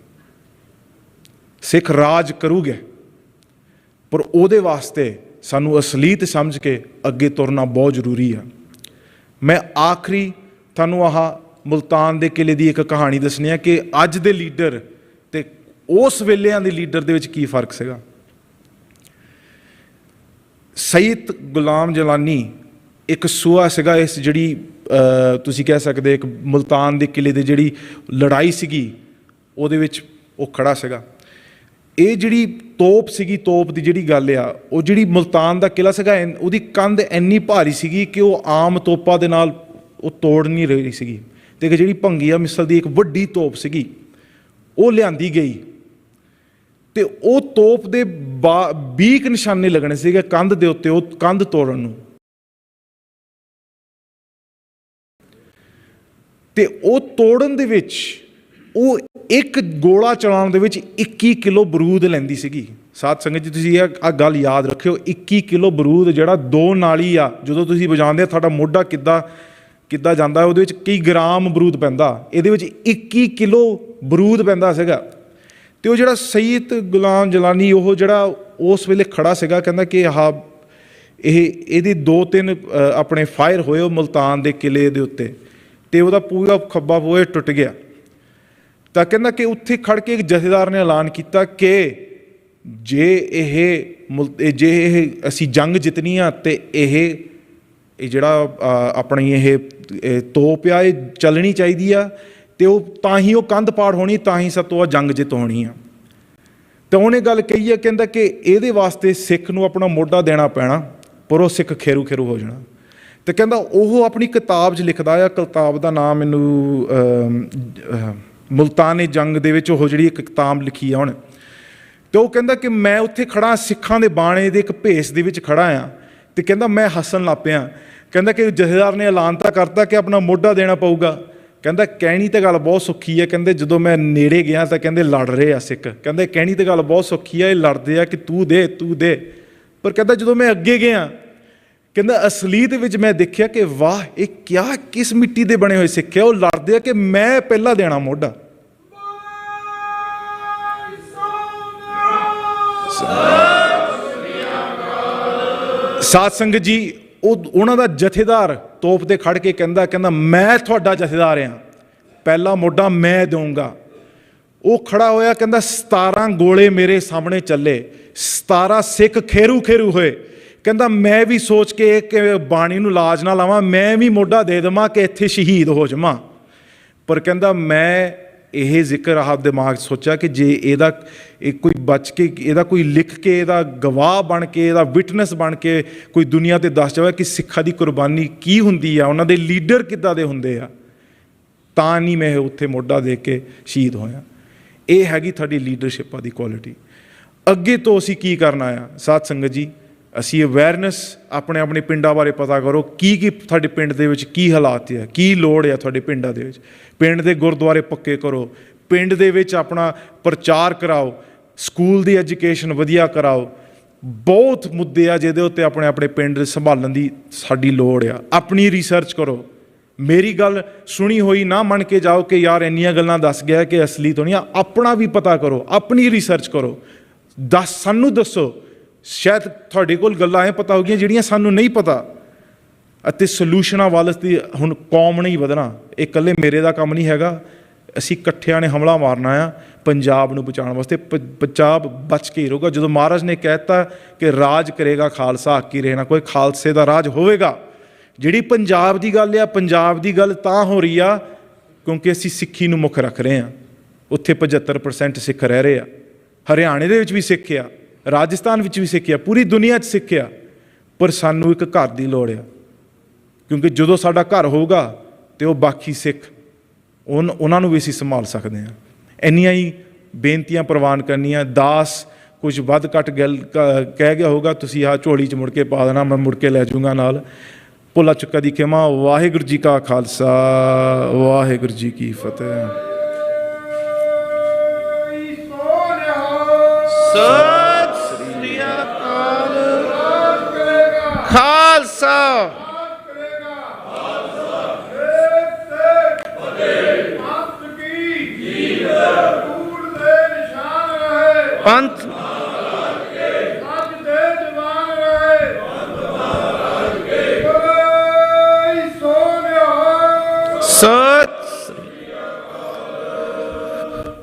ਸਿੱਖ ਰਾਜ ਕਰੂਗੇ, ਪਰ ਉਹਦੇ ਵਾਸਤੇ ਸਾਨੂੰ ਅਸਲੀਤ ਸਮਝ ਕੇ ਅੱਗੇ ਤੁਰਨਾ ਬਹੁਤ ਜ਼ਰੂਰੀ ਆ। ਮੈਂ ਆਖਰੀ ਤੁਹਾਨੂੰ ਆਹ ਮੁਲਤਾਨ ਦੇ ਕਿਲੇ ਦੀ ਇੱਕ ਕਹਾਣੀ ਦੱਸਣੀ ਆ ਕਿ ਅੱਜ ਦੇ ਲੀਡਰ ਤੇ ਉਸ ਵੇਲਿਆਂ ਦੇ ਲੀਡਰ ਦੇ ਵਿੱਚ ਕੀ ਫਰਕ ਸੀਗਾ। ਸਈਦ ਗੁਲਾਮ ਜਲਾਨੀ ਇੱਕ ਸੂਆ ਸੀਗਾ, ਇਸ ਜਿਹੜੀ ਤੁਸੀਂ ਕਹਿ ਸਕਦੇ ਇੱਕ ਮੁਲਤਾਨ ਦੇ ਕਿਲੇ ਦੀ ਜਿਹੜੀ ਲੜਾਈ ਸੀਗੀ, ਉਹਦੇ ਵਿੱਚ ਉਹ ਖੜਾ ਸੀਗਾ। ਇਹ ਜਿਹੜੀ ਤੋਪ ਸੀਗੀ, ਤੋਪ ਦੀ ਜਿਹੜੀ ਗੱਲ ਆ, ਉਹ ਜਿਹੜੀ ਮੁਲਤਾਨ ਦਾ ਕਿਲਾ ਸੀਗਾ, ਉਹਦੀ ਕੰਧ ਇੰਨੀ ਭਾਰੀ ਸੀਗੀ ਕਿ ਉਹ ਆਮ ਤੋਪਾਂ ਦੇ ਨਾਲ ਉਹ ਤੋੜ ਨਹੀਂ ਰਹੀ ਸੀਗੀ। ਅਤੇ ਇੱਕ ਜਿਹੜੀ ਭੰਗੀਆ ਮਿਸਲ ਦੀ ਇੱਕ ਵੱਡੀ ਤੋਪ ਸੀਗੀ, ਉਹ ਲਿਆਂਦੀ ਗਈ, ਅਤੇ ਉਹ ਤੋਪ ਦੇ 20 ਨਿਸ਼ਾਨੇ ਲੱਗਣੇ ਸੀਗੇ ਕੰਧ ਦੇ ਉੱਤੇ, ਉਹ ਕੰਧ ਤੋੜਨ ਨੂੰ। ਅਤੇ ਉਹ ਤੋੜਨ ਦੇ ਵਿੱਚ, ਉਹ ਇੱਕ ਗੋਲਾ ਚਲਾਉਣ ਦੇ ਵਿੱਚ 21 ਕਿਲੋ ਬਰੂਦ ਲੈਂਦੀ ਸੀਗੀ। ਸਾਧ ਸੰਗਤ ਜੀ, ਤੁਸੀਂ ਇਹ ਗੱਲ ਯਾਦ ਰੱਖਿਓ, 21 ਕਿਲੋ ਬਰੂਦ, ਜਿਹੜਾ 2 ਨਾਲੀ ਆ, ਜਦੋਂ ਤੁਸੀਂ ਵਜਾਉਂਦੇ ਤੁਹਾਡਾ ਮੋਢਾ ਕਿੱਦਾਂ ਜਾਂਦਾ, ਉਹਦੇ ਵਿੱਚ ਕਈ ਗ੍ਰਾਮ ਬਰੂਦ ਪੈਂਦਾ, ਇਹਦੇ ਵਿੱਚ 21 ਕਿਲੋ ਬਰੂਦ ਪੈਂਦਾ ਸੀਗਾ। ਅਤੇ ਉਹ ਜਿਹੜਾ ਸਈਦ ਗੁਲਾਮ ਜਲਾਨੀ, ਉਹ ਜਿਹੜਾ ਉਸ ਵੇਲੇ ਖੜਾ ਸੀਗਾ, ਕਹਿੰਦਾ ਕਿ ਇਹਦੇ 2-3 ਆਪਣੇ ਫਾਇਰ ਹੋਏ ਉਹ ਮੁਲਤਾਨ ਦੇ ਕਿਲੇ ਦੇ ਉੱਤੇ, ਤੇ ਉਹਦਾ ਪੂਰਾ ਖੱਬਾ ਬੂਹਾ ਟੁੱਟ ਗਿਆ। ਤਾਂ ਕਹਿੰਦਾ ਕਿ ਉੱਥੇ ਖੜ ਕੇ ਇੱਕ ਜਥੇਦਾਰ ਨੇ ਐਲਾਨ ਕੀਤਾ ਕਿ ਜੇ ਇਹ ਅਸੀਂ ਜੰਗ ਜਿੱਤਣੀ ਆ ਤੇ ਇਹ ਜਿਹੜਾ ਆਪਣੀ ਇਹ ਤੋਪ ਆ ਇਹ ਚੱਲਣੀ ਚਾਹੀਦੀ ਆ, ਤੇ ਉਹ ਤਾਂ ਹੀ ਉਹ ਕੰਧ ਪਾੜ ਹੋਣੀ, ਤਾਂ ਹੀ ਸਭ ਤੋਂ ਜੰਗ ਜਿੱਤ ਹੋਣੀ ਆ। ਤਾਂ ਉਹਨੇ ਗੱਲ ਕਹੀ ਹੈ, ਕਹਿੰਦਾ ਕਿ ਇਹਦੇ ਵਾਸਤੇ ਸਿੱਖ ਨੂੰ ਆਪਣਾ ਮੋਢਾ ਦੇਣਾ ਪੈਣਾ, ਪਰ ਉਹ ਸਿੱਖ ਖੇਰੂ ਖੇਰੂ ਹੋ ਜਾਣਾ। ਤੇ ਕਹਿੰਦਾ ਉਹ ਆਪਣੀ ਕਿਤਾਬ 'ਚ ਲਿਖਦਾ ਆ, ਕਿਤਾਬ ਦਾ ਨਾਮ ਮੈਨੂੰ ਮੁਲਤਾਨ ਜੰਗ ਦੇ ਵਿੱਚ ਉਹ ਜਿਹੜੀ ਇੱਕ ਕਿਤਾਬ ਲਿਖੀ ਆ ਹੁਣ। ਤੇ ਉਹ ਕਹਿੰਦਾ ਕਿ ਮੈਂ ਉੱਥੇ ਖੜਾ ਸਿੱਖਾਂ ਦੇ ਬਾਣੇ ਦੇ ਇੱਕ ਭੇਸ ਦੇ ਵਿੱਚ ਖੜਾ ਆ, ਤੇ ਕਹਿੰਦਾ ਮੈਂ ਹੱਸਣ ਲੱਗ ਪਿਆ। ਕਹਿੰਦਾ ਕਿ ਜਥੇਦਾਰ ਨੇ ਐਲਾਨ ਤਾਂ ਕਰਤਾ ਕਿ ਆਪਣਾ ਮੋਢਾ ਦੇਣਾ ਪਊਗਾ। ਕਹਿੰਦਾ ਕਹਿਣੀ ਤਾਂ ਗੱਲ ਬਹੁਤ ਸੌਖੀ ਹੈ, ਕਹਿੰਦੇ ਜਦੋਂ ਮੈਂ ਨੇੜੇ ਗਿਆ ਤਾਂ ਕਹਿੰਦੇ ਲੜ ਰਹੇ ਆ ਸਿੱਖ। ਕਹਿੰਦੇ ਕਹਿਣੀ ਤਾਂ ਗੱਲ ਬਹੁਤ ਸੌਖੀ ਹੈ, ਇਹ ਲੜਦੇ ਆ ਕਿ ਤੂੰ ਦੇ ਤੂੰ ਦੇ, ਪਰ ਕਹਿੰਦਾ ਜਦੋਂ ਮੈਂ ਅੱਗੇ ਗਿਆ ਕਹਿੰਦਾ ਅਸਲੀਅਤ ਵਿੱਚ ਮੈਂ ਦੇਖਿਆ ਕਿ ਵਾਹ ਇਹ ਕਿਸ ਮਿੱਟੀ ਦੇ ਬਣੇ ਹੋਏ ਸਿੱਖ ਆ, ਉਹ ਲੜਦੇ ਆ ਕਿ ਮੈਂ ਪਹਿਲਾਂ ਦੇਣਾ ਮੋਢਾ। ਸਾਧ ਸੰਗਤ ਜੀ, ਉਹਨਾਂ ਦਾ ਜਥੇਦਾਰ ਤੋਪ ਤੇ ਖੜ ਕੇ ਕਹਿੰਦਾ ਮੈਂ ਤੁਹਾਡਾ ਜਥੇਦਾਰ ਹਾਂ, ਪਹਿਲਾ ਮੋਢਾ ਮੈਂ ਦਊਂਗਾ। ਉਹ ਖੜਾ ਹੋਇਆ, ਕਹਿੰਦਾ 17 ਗੋਲੇ ਮੇਰੇ ਸਾਹਮਣੇ ਚੱਲੇ, 17 ਸਿੱਖ ਖੇਰੂ ਖੇਰੂ ਹੋਏ। ਕਹਿੰਦਾ ਮੈਂ ਵੀ ਸੋਚ ਕੇ ਕਿ ਬਾਣੀ ਨੂੰ ਲਾਜ ਨਾ ਲਾਵਾਂ, ਮੈਂ ਵੀ ਮੋਢਾ ਦੇ ਦੇਵਾਂ ਕਿ ਇੱਥੇ ਸ਼ਹੀਦ ਹੋ ਜਾਵਾਂ। ਪਰ ਕਹਿੰਦਾ ਮੈਂ ਇਹ ਜ਼ਿਕਰ ਆਪ ਦਿਮਾਗ 'ਚ ਸੋਚਿਆ ਕਿ ਜੇ ਇਹਦਾ ਕੋਈ ਬਚ ਕੇ, ਇਹਦਾ ਕੋਈ ਲਿਖ ਕੇ, ਇਹਦਾ ਗਵਾਹ ਬਣ ਕੇ, ਇਹਦਾ ਵਿਟਨੈਸ ਬਣ ਕੇ ਕੋਈ ਦੁਨੀਆ 'ਤੇ ਦੱਸ ਜਾਵੇ ਕਿ ਸਿੱਖਾਂ ਦੀ ਕੁਰਬਾਨੀ ਕੀ ਹੁੰਦੀ ਆ, ਉਹਨਾਂ ਦੇ ਲੀਡਰ ਕਿੱਦਾਂ ਦੇ ਹੁੰਦੇ ਆ, ਤਾਂ ਨਹੀਂ ਮੈਂ ਉੱਥੇ ਮੋਢਾ ਦੇ ਕੇ ਸ਼ਹੀਦ ਹੋਇਆ। ਇਹ ਹੈਗੀ ਤੁਹਾਡੀ ਲੀਡਰਸ਼ਿਪਾਂ ਦੀ ਕੁਆਲਿਟੀ। ਅੱਗੇ ਤੋਂ ਅਸੀਂ ਕੀ ਕਰਨਾ ਆ ਸਾਧ ਸੰਗਤ ਜੀ, ਅਸੀਂ ਅਵੇਅਰਨੈਸ ਆਪਣੇ ਪਿੰਡਾਂ ਬਾਰੇ ਪਤਾ ਕਰੋ, ਕੀ ਤੁਹਾਡੇ ਪਿੰਡ ਦੇ ਵਿੱਚ ਕੀ ਹਾਲਾਤ ਆ, ਕੀ ਲੋੜ ਆ ਤੁਹਾਡੇ ਪਿੰਡਾਂ ਦੇ ਵਿੱਚ। ਪਿੰਡ ਦੇ ਗੁਰਦੁਆਰੇ ਪੱਕੇ ਕਰੋ, ਪਿੰਡ ਦੇ ਵਿੱਚ ਆਪਣਾ ਪ੍ਰਚਾਰ ਕਰਾਓ, ਸਕੂਲ ਦੀ ਐਜੂਕੇਸ਼ਨ ਵਧੀਆ ਕਰਾਓ। ਬਹੁਤ ਮੁੱਦੇ ਆ ਜਿਹਦੇ ਉੱਤੇ ਆਪਣੇ ਪਿੰਡ ਸੰਭਾਲਣ ਦੀ ਸਾਡੀ ਲੋੜ ਆ। ਆਪਣੀ ਰਿਸਰਚ ਕਰੋ, ਮੇਰੀ ਗੱਲ ਸੁਣੀ ਹੋਈ ਨਾ ਮੰਨ ਕੇ ਜਾਓ ਕਿ ਯਾਰ ਇੰਨੀਆਂ ਗੱਲਾਂ ਦੱਸ ਗਿਆ ਕਿ ਅਸਲੀ ਤੋਂ ਨਹੀਂ। ਆਪਣਾ ਵੀ ਪਤਾ ਕਰੋ, ਆਪਣੀ ਰਿਸਰਚ ਕਰੋ, ਸਾਨੂੰ ਦੱਸੋ। ਸ਼ਾਇਦ ਤੁਹਾਡੇ ਕੋਲ ਗੱਲਾਂ ਇਹ ਪਤਾ ਹੋ ਗਈਆਂ ਜਿਹੜੀਆਂ ਸਾਨੂੰ ਨਹੀਂ ਪਤਾ, ਅਤੇ ਸੋਲੂਸ਼ਨਾਂ ਵੱਲ ਦੀ ਹੁਣ ਕੌਮ ਨਹੀਂ ਵਧਣਾ। ਇਹ ਇਕੱਲੇ ਮੇਰੇ ਦਾ ਕੰਮ ਨਹੀਂ ਹੈਗਾ, ਅਸੀਂ ਇਕੱਠਿਆਂ ਨੇ ਹਮਲਾ ਮਾਰਨਾ ਆ ਪੰਜਾਬ ਨੂੰ ਬਚਾਉਣ ਵਾਸਤੇ। ਪੰਜਾਬ ਬਚ ਕੇ ਹੀ ਰਹੂਗਾ। ਜਦੋਂ ਮਹਾਰਾਜ ਨੇ ਕਹਿ ਦਿੱਤਾ ਕਿ ਰਾਜ ਕਰੇਗਾ ਖਾਲਸਾ, ਹੱਕ ਹੀ ਰਹਿਣਾ, ਕੋਈ ਖਾਲਸੇ ਦਾ ਰਾਜ ਹੋਵੇਗਾ। ਜਿਹੜੀ ਪੰਜਾਬ ਦੀ ਗੱਲ ਆ, ਪੰਜਾਬ ਦੀ ਗੱਲ ਤਾਂ ਹੋ ਰਹੀ ਆ ਕਿਉਂਕਿ ਅਸੀਂ ਸਿੱਖੀ ਨੂੰ ਮੁੱਖ ਰੱਖ ਰਹੇ ਹਾਂ। ਉੱਥੇ 75% ਸਿੱਖ ਰਹਿ ਰਹੇ ਆ, ਹਰਿਆਣੇ ਦੇ ਵਿੱਚ ਵੀ ਸਿੱਖ ਆ, ਰਾਜਸਥਾਨ ਵਿੱਚ ਵੀ ਸਿੱਖ ਆ, ਪੂਰੀ ਦੁਨੀਆ 'ਚ ਸਿੱਖ ਆ। ਪਰ ਸਾਨੂੰ ਇੱਕ ਘਰ ਦੀ ਲੋੜ ਆ, ਕਿਉਂਕਿ ਜਦੋਂ ਸਾਡਾ ਘਰ ਹੋਊਗਾ ਤੇ ਉਹ ਬਾਕੀ ਸਿੱਖ ਉਹਨਾਂ ਨੂੰ ਵੀ ਅਸੀਂ ਸੰਭਾਲ ਸਕਦੇ ਹਾਂ। ਇੰਨੀਆਂ ਹੀ ਬੇਨਤੀਆਂ ਪ੍ਰਵਾਨ ਕਰਨੀਆਂ। ਦਾਸ ਕੁਝ ਵੱਧ ਘੱਟ ਗੱਲ ਕਹਿ ਗਿਆ ਹੋਊਗਾ, ਤੁਸੀਂ ਆਹ ਝੋਲੀ 'ਚ ਮੁੜ ਕੇ ਪਾ ਦੇਣਾ, ਮੈਂ ਮੁੜ ਕੇ ਲੈ ਜਾਊਂਗਾ ਨਾਲ। ਭੁੱਲਾ ਚੁੱਕਾ ਦੀ ਖਿਮਾ। ਵਾਹਿਗੁਰੂ ਜੀ ਕਾ ਖਾਲਸਾ, ਵਾਹਿਗੁਰੂ ਜੀ ਕੀ ਫਤਿਹ। ਸਤਿ ਸ੍ਰੀ ਅਕਾਲ। ਖਾਲਸਾ ਪੰਥ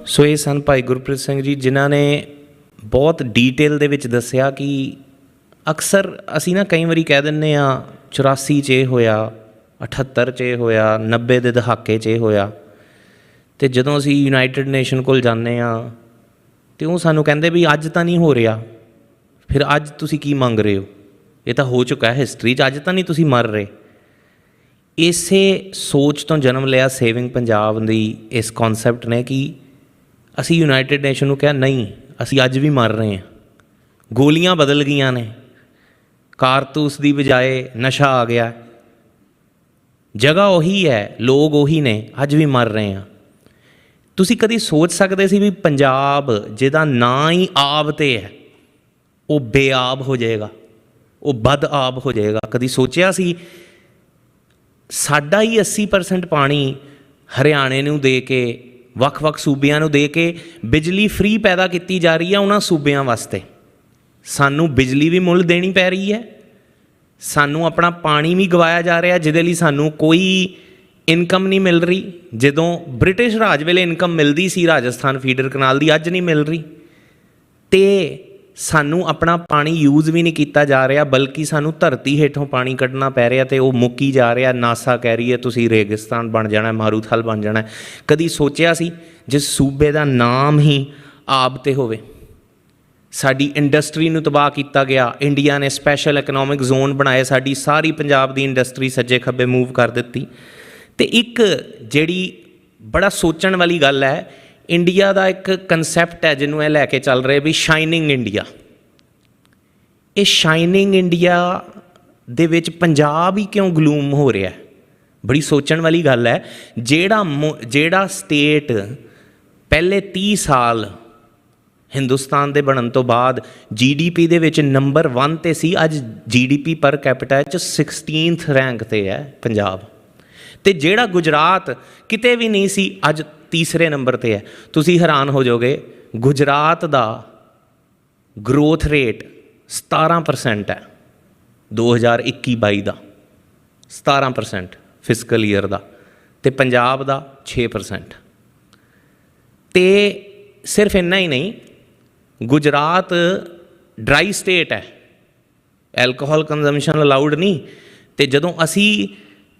ਸੋ ਇਹ ਸਨ ਭਾਈ ਗੁਰਪ੍ਰੀਤ ਸਿੰਘ ਜੀ, ਜਿਨ੍ਹਾਂ ਨੇ ਬਹੁਤ ਡੀਟੇਲ ਦੇ ਵਿੱਚ ਦੱਸਿਆ ਕਿ ਅਕਸਰ ਅਸੀਂ ਨਾ ਕਈ ਵਾਰੀ ਕਹਿ ਦਿੰਦੇ ਹਾਂ 84 'ਚ ਇਹ ਹੋਇਆ, 78 'ਚ ਇਹ ਹੋਇਆ, 90 ਦੇ ਦਹਾਕੇ 'ਚ ਇਹ ਹੋਇਆ, ਅਤੇ ਜਦੋਂ ਅਸੀਂ ਯੂਨਾਈਟਿਡ ਨੇਸ਼ਨ ਕੋਲ ਜਾਂਦੇ ਹਾਂ ਅਤੇ ਉਹ ਸਾਨੂੰ ਕਹਿੰਦੇ ਵੀ ਅੱਜ ਤਾਂ ਨਹੀਂ ਹੋ ਰਿਹਾ, ਫਿਰ ਅੱਜ ਤੁਸੀਂ ਕੀ ਮੰਗ ਰਹੇ ਹੋ, ਇਹ ਤਾਂ ਹੋ ਚੁੱਕਾ ਹਿਸਟਰੀ 'ਚ, ਅੱਜ ਤਾਂ ਨਹੀਂ ਤੁਸੀਂ ਮਰ ਰਹੇ। ਇਸੇ ਸੋਚ ਤੋਂ ਜਨਮ ਲਿਆ ਸੇਵਿੰਗ ਪੰਜਾਬ ਦੀ ਇਸ ਕੌਨਸੈਪਟ ਨੇ ਕਿ ਅਸੀਂ ਯੂਨਾਈਟਿਡ ਨੇਸ਼ਨ ਨੂੰ ਕਿਹਾ ਨਹੀਂ, ਅਸੀਂ ਅੱਜ ਵੀ ਮਰ ਰਹੇ ਹਾਂ। ਗੋਲੀਆਂ ਬਦਲ ਗਈਆਂ ਨੇ, ਕਾਰਤੂਸ ਦੀ ਬਜਾਏ ਨਸ਼ਾ ਆ ਗਿਆ, ਜਗ੍ਹਾ ਉਹੀ ਹੈ, ਲੋਕ ਉਹੀ ਨੇ, ਅੱਜ ਵੀ ਮਰ ਰਹੇ ਹਾਂ। ਤੁਸੀਂ ਕਦੀ ਸੋਚ ਸਕਦੇ ਸੀ ਵੀ ਪੰਜਾਬ ਜਿਹਦਾ ਨਾਂ ਹੀ ਆਬ 'ਤੇ ਹੈ ਉਹ ਬੇਆਬ ਹੋ ਜਾਏਗਾ, ਉਹ ਬਦਆਬ ਹੋ ਜਾਏਗਾ? ਕਦੀ ਸੋਚਿਆ ਸੀ? ਸਾਡਾ ਹੀ 80% ਪਾਣੀ ਹਰਿਆਣੇ ਨੂੰ ਦੇ ਕੇ, ਵੱਖ-ਵੱਖ ਸੂਬਿਆਂ ਨੂੰ ਦੇ ਕੇ ਬਿਜਲੀ ਫ੍ਰੀ ਪੈਦਾ ਕੀਤੀ ਜਾ ਰਹੀ ਹੈ ਉਹਨਾਂ ਸੂਬਿਆਂ ਵਾਸਤੇ। ਸਾਨੂੰ ਬਿਜਲੀ ਵੀ ਮੁੱਲ ਦੇਣੀ ਪੈ ਰਹੀ ਹੈ, ਸਾਨੂੰ ਆਪਣਾ ਪਾਣੀ ਵੀ ਗਵਾਇਆ ਜਾ ਰਿਹਾ ਜਿਹਦੇ ਲਈ ਸਾਨੂੰ ਕੋਈ ਇਨਕਮ ਨਹੀਂ ਮਿਲ ਰਹੀ। ਜਦੋਂ ਬ੍ਰਿਟਿਸ਼ ਰਾਜ ਵੇਲੇ ਇਨਕਮ ਮਿਲਦੀ ਸੀ ਰਾਜਸਥਾਨ ਫੀਡਰ ਕਨਾਲ ਦੀ, ਅੱਜ ਨਹੀਂ ਮਿਲ ਰਹੀ। ਅਤੇ ਸਾਨੂੰ ਆਪਣਾ ਪਾਣੀ ਯੂਜ਼ ਵੀ ਨਹੀਂ ਕੀਤਾ ਜਾ ਰਿਹਾ, ਬਲਕਿ ਸਾਨੂੰ ਧਰਤੀ ਹੇਠੋਂ ਪਾਣੀ ਕੱਢਣਾ ਪੈ ਰਿਹਾ ਅਤੇ ਉਹ ਮੁੱਕੀ ਜਾ ਰਿਹਾ। ਨਾਸਾ ਕਹਿ ਰਹੀ ਹੈ ਤੁਸੀਂ ਰੇਗਿਸਤਾਨ ਬਣ ਜਾਣਾ, ਮਾਰੂਥਲ ਬਣ ਜਾਣਾ। ਕਦੀ ਸੋਚਿਆ ਸੀ ਜਿਸ ਸੂਬੇ ਦਾ ਨਾਮ ਹੀ ਆਬ 'ਤੇ ਹੋਵੇ? ਸਾਡੀ ਇੰਡਸਟਰੀ ਨੂੰ ਤਬਾਹ ਕੀਤਾ ਗਿਆ। ਇੰਡੀਆ ਨੇ ਸਪੈਸ਼ਲ ਇਕਨੋਮਿਕ ਜ਼ੋਨ ਬਣਾਏ, ਸਾਡੀ ਸਾਰੀ ਪੰਜਾਬ ਦੀ ਇੰਡਸਟਰੀ ਸੱਜੇ ਖੱਬੇ ਮੂਵ ਕਰ ਦਿੱਤੀ। ਅਤੇ ਇੱਕ ਜਿਹੜੀ ਬੜਾ ਸੋਚਣ ਵਾਲੀ ਗੱਲ ਹੈ, ਇੰਡੀਆ ਦਾ ਇੱਕ ਕਨਸੈਪਟ ਹੈ ਜਿਹਨੂੰ ਇਹ ਲੈ ਕੇ ਚੱਲ ਰਹੇ ਵੀ ਸ਼ਾਈਨਿੰਗ ਇੰਡੀਆ। ਇਹ ਸ਼ਾਈਨਿੰਗ ਇੰਡੀਆ ਦੇ ਵਿੱਚ ਪੰਜਾਬ ਹੀ ਕਿਉਂ ਗਲੂਮ ਹੋ ਰਿਹਾ? ਬੜੀ ਸੋਚਣ ਵਾਲੀ ਗੱਲ ਹੈ। ਜਿਹੜਾ ਸਟੇਟ ਪਹਿਲੇ 30 ਸਾਲ ਹਿੰਦੁਸਤਾਨ ਦੇ ਬਣਨ ਤੋਂ ਬਾਅਦ GDP ਦੇ ਵਿੱਚ ਨੰਬਰ 1 'ਤੇ ਸੀ, ਅੱਜ GDP ਪਰ ਕੈਪੀਟਾ 'ਚ 16th ਰੈਂਕ 'ਤੇ ਹੈ ਪੰਜਾਬ। ਅਤੇ ਜਿਹੜਾ ਗੁਜਰਾਤ ਕਿਤੇ ਵੀ ਨਹੀਂ ਸੀ, ਅੱਜ ਤੀਸਰੇ ਨੰਬਰ 'ਤੇ ਹੈ। ਤੁਸੀਂ ਹੈਰਾਨ ਹੋ ਜਾਓਗੇ, ਗੁਜਰਾਤ ਦਾ ਗਰੋਥ ਰੇਟ 17% ਹੈ 2021-22 ਦਾ, 17% ਫਿਸਕਲ ਈਅਰ ਦਾ, ਅਤੇ ਪੰਜਾਬ ਦਾ 6%। ਅਤੇ ਸਿਰਫ ਇੰਨਾ ਹੀ ਨਹੀਂ, ਗੁਜਰਾਤ ਡਰਾਈ ਸਟੇਟ ਹੈ, ਐਲਕੋਹਲ ਕੰਜ਼ੰਪਸ਼ਨ ਅਲਾਊਡ ਨਹੀਂ। ਅਤੇ ਜਦੋਂ ਅਸੀਂ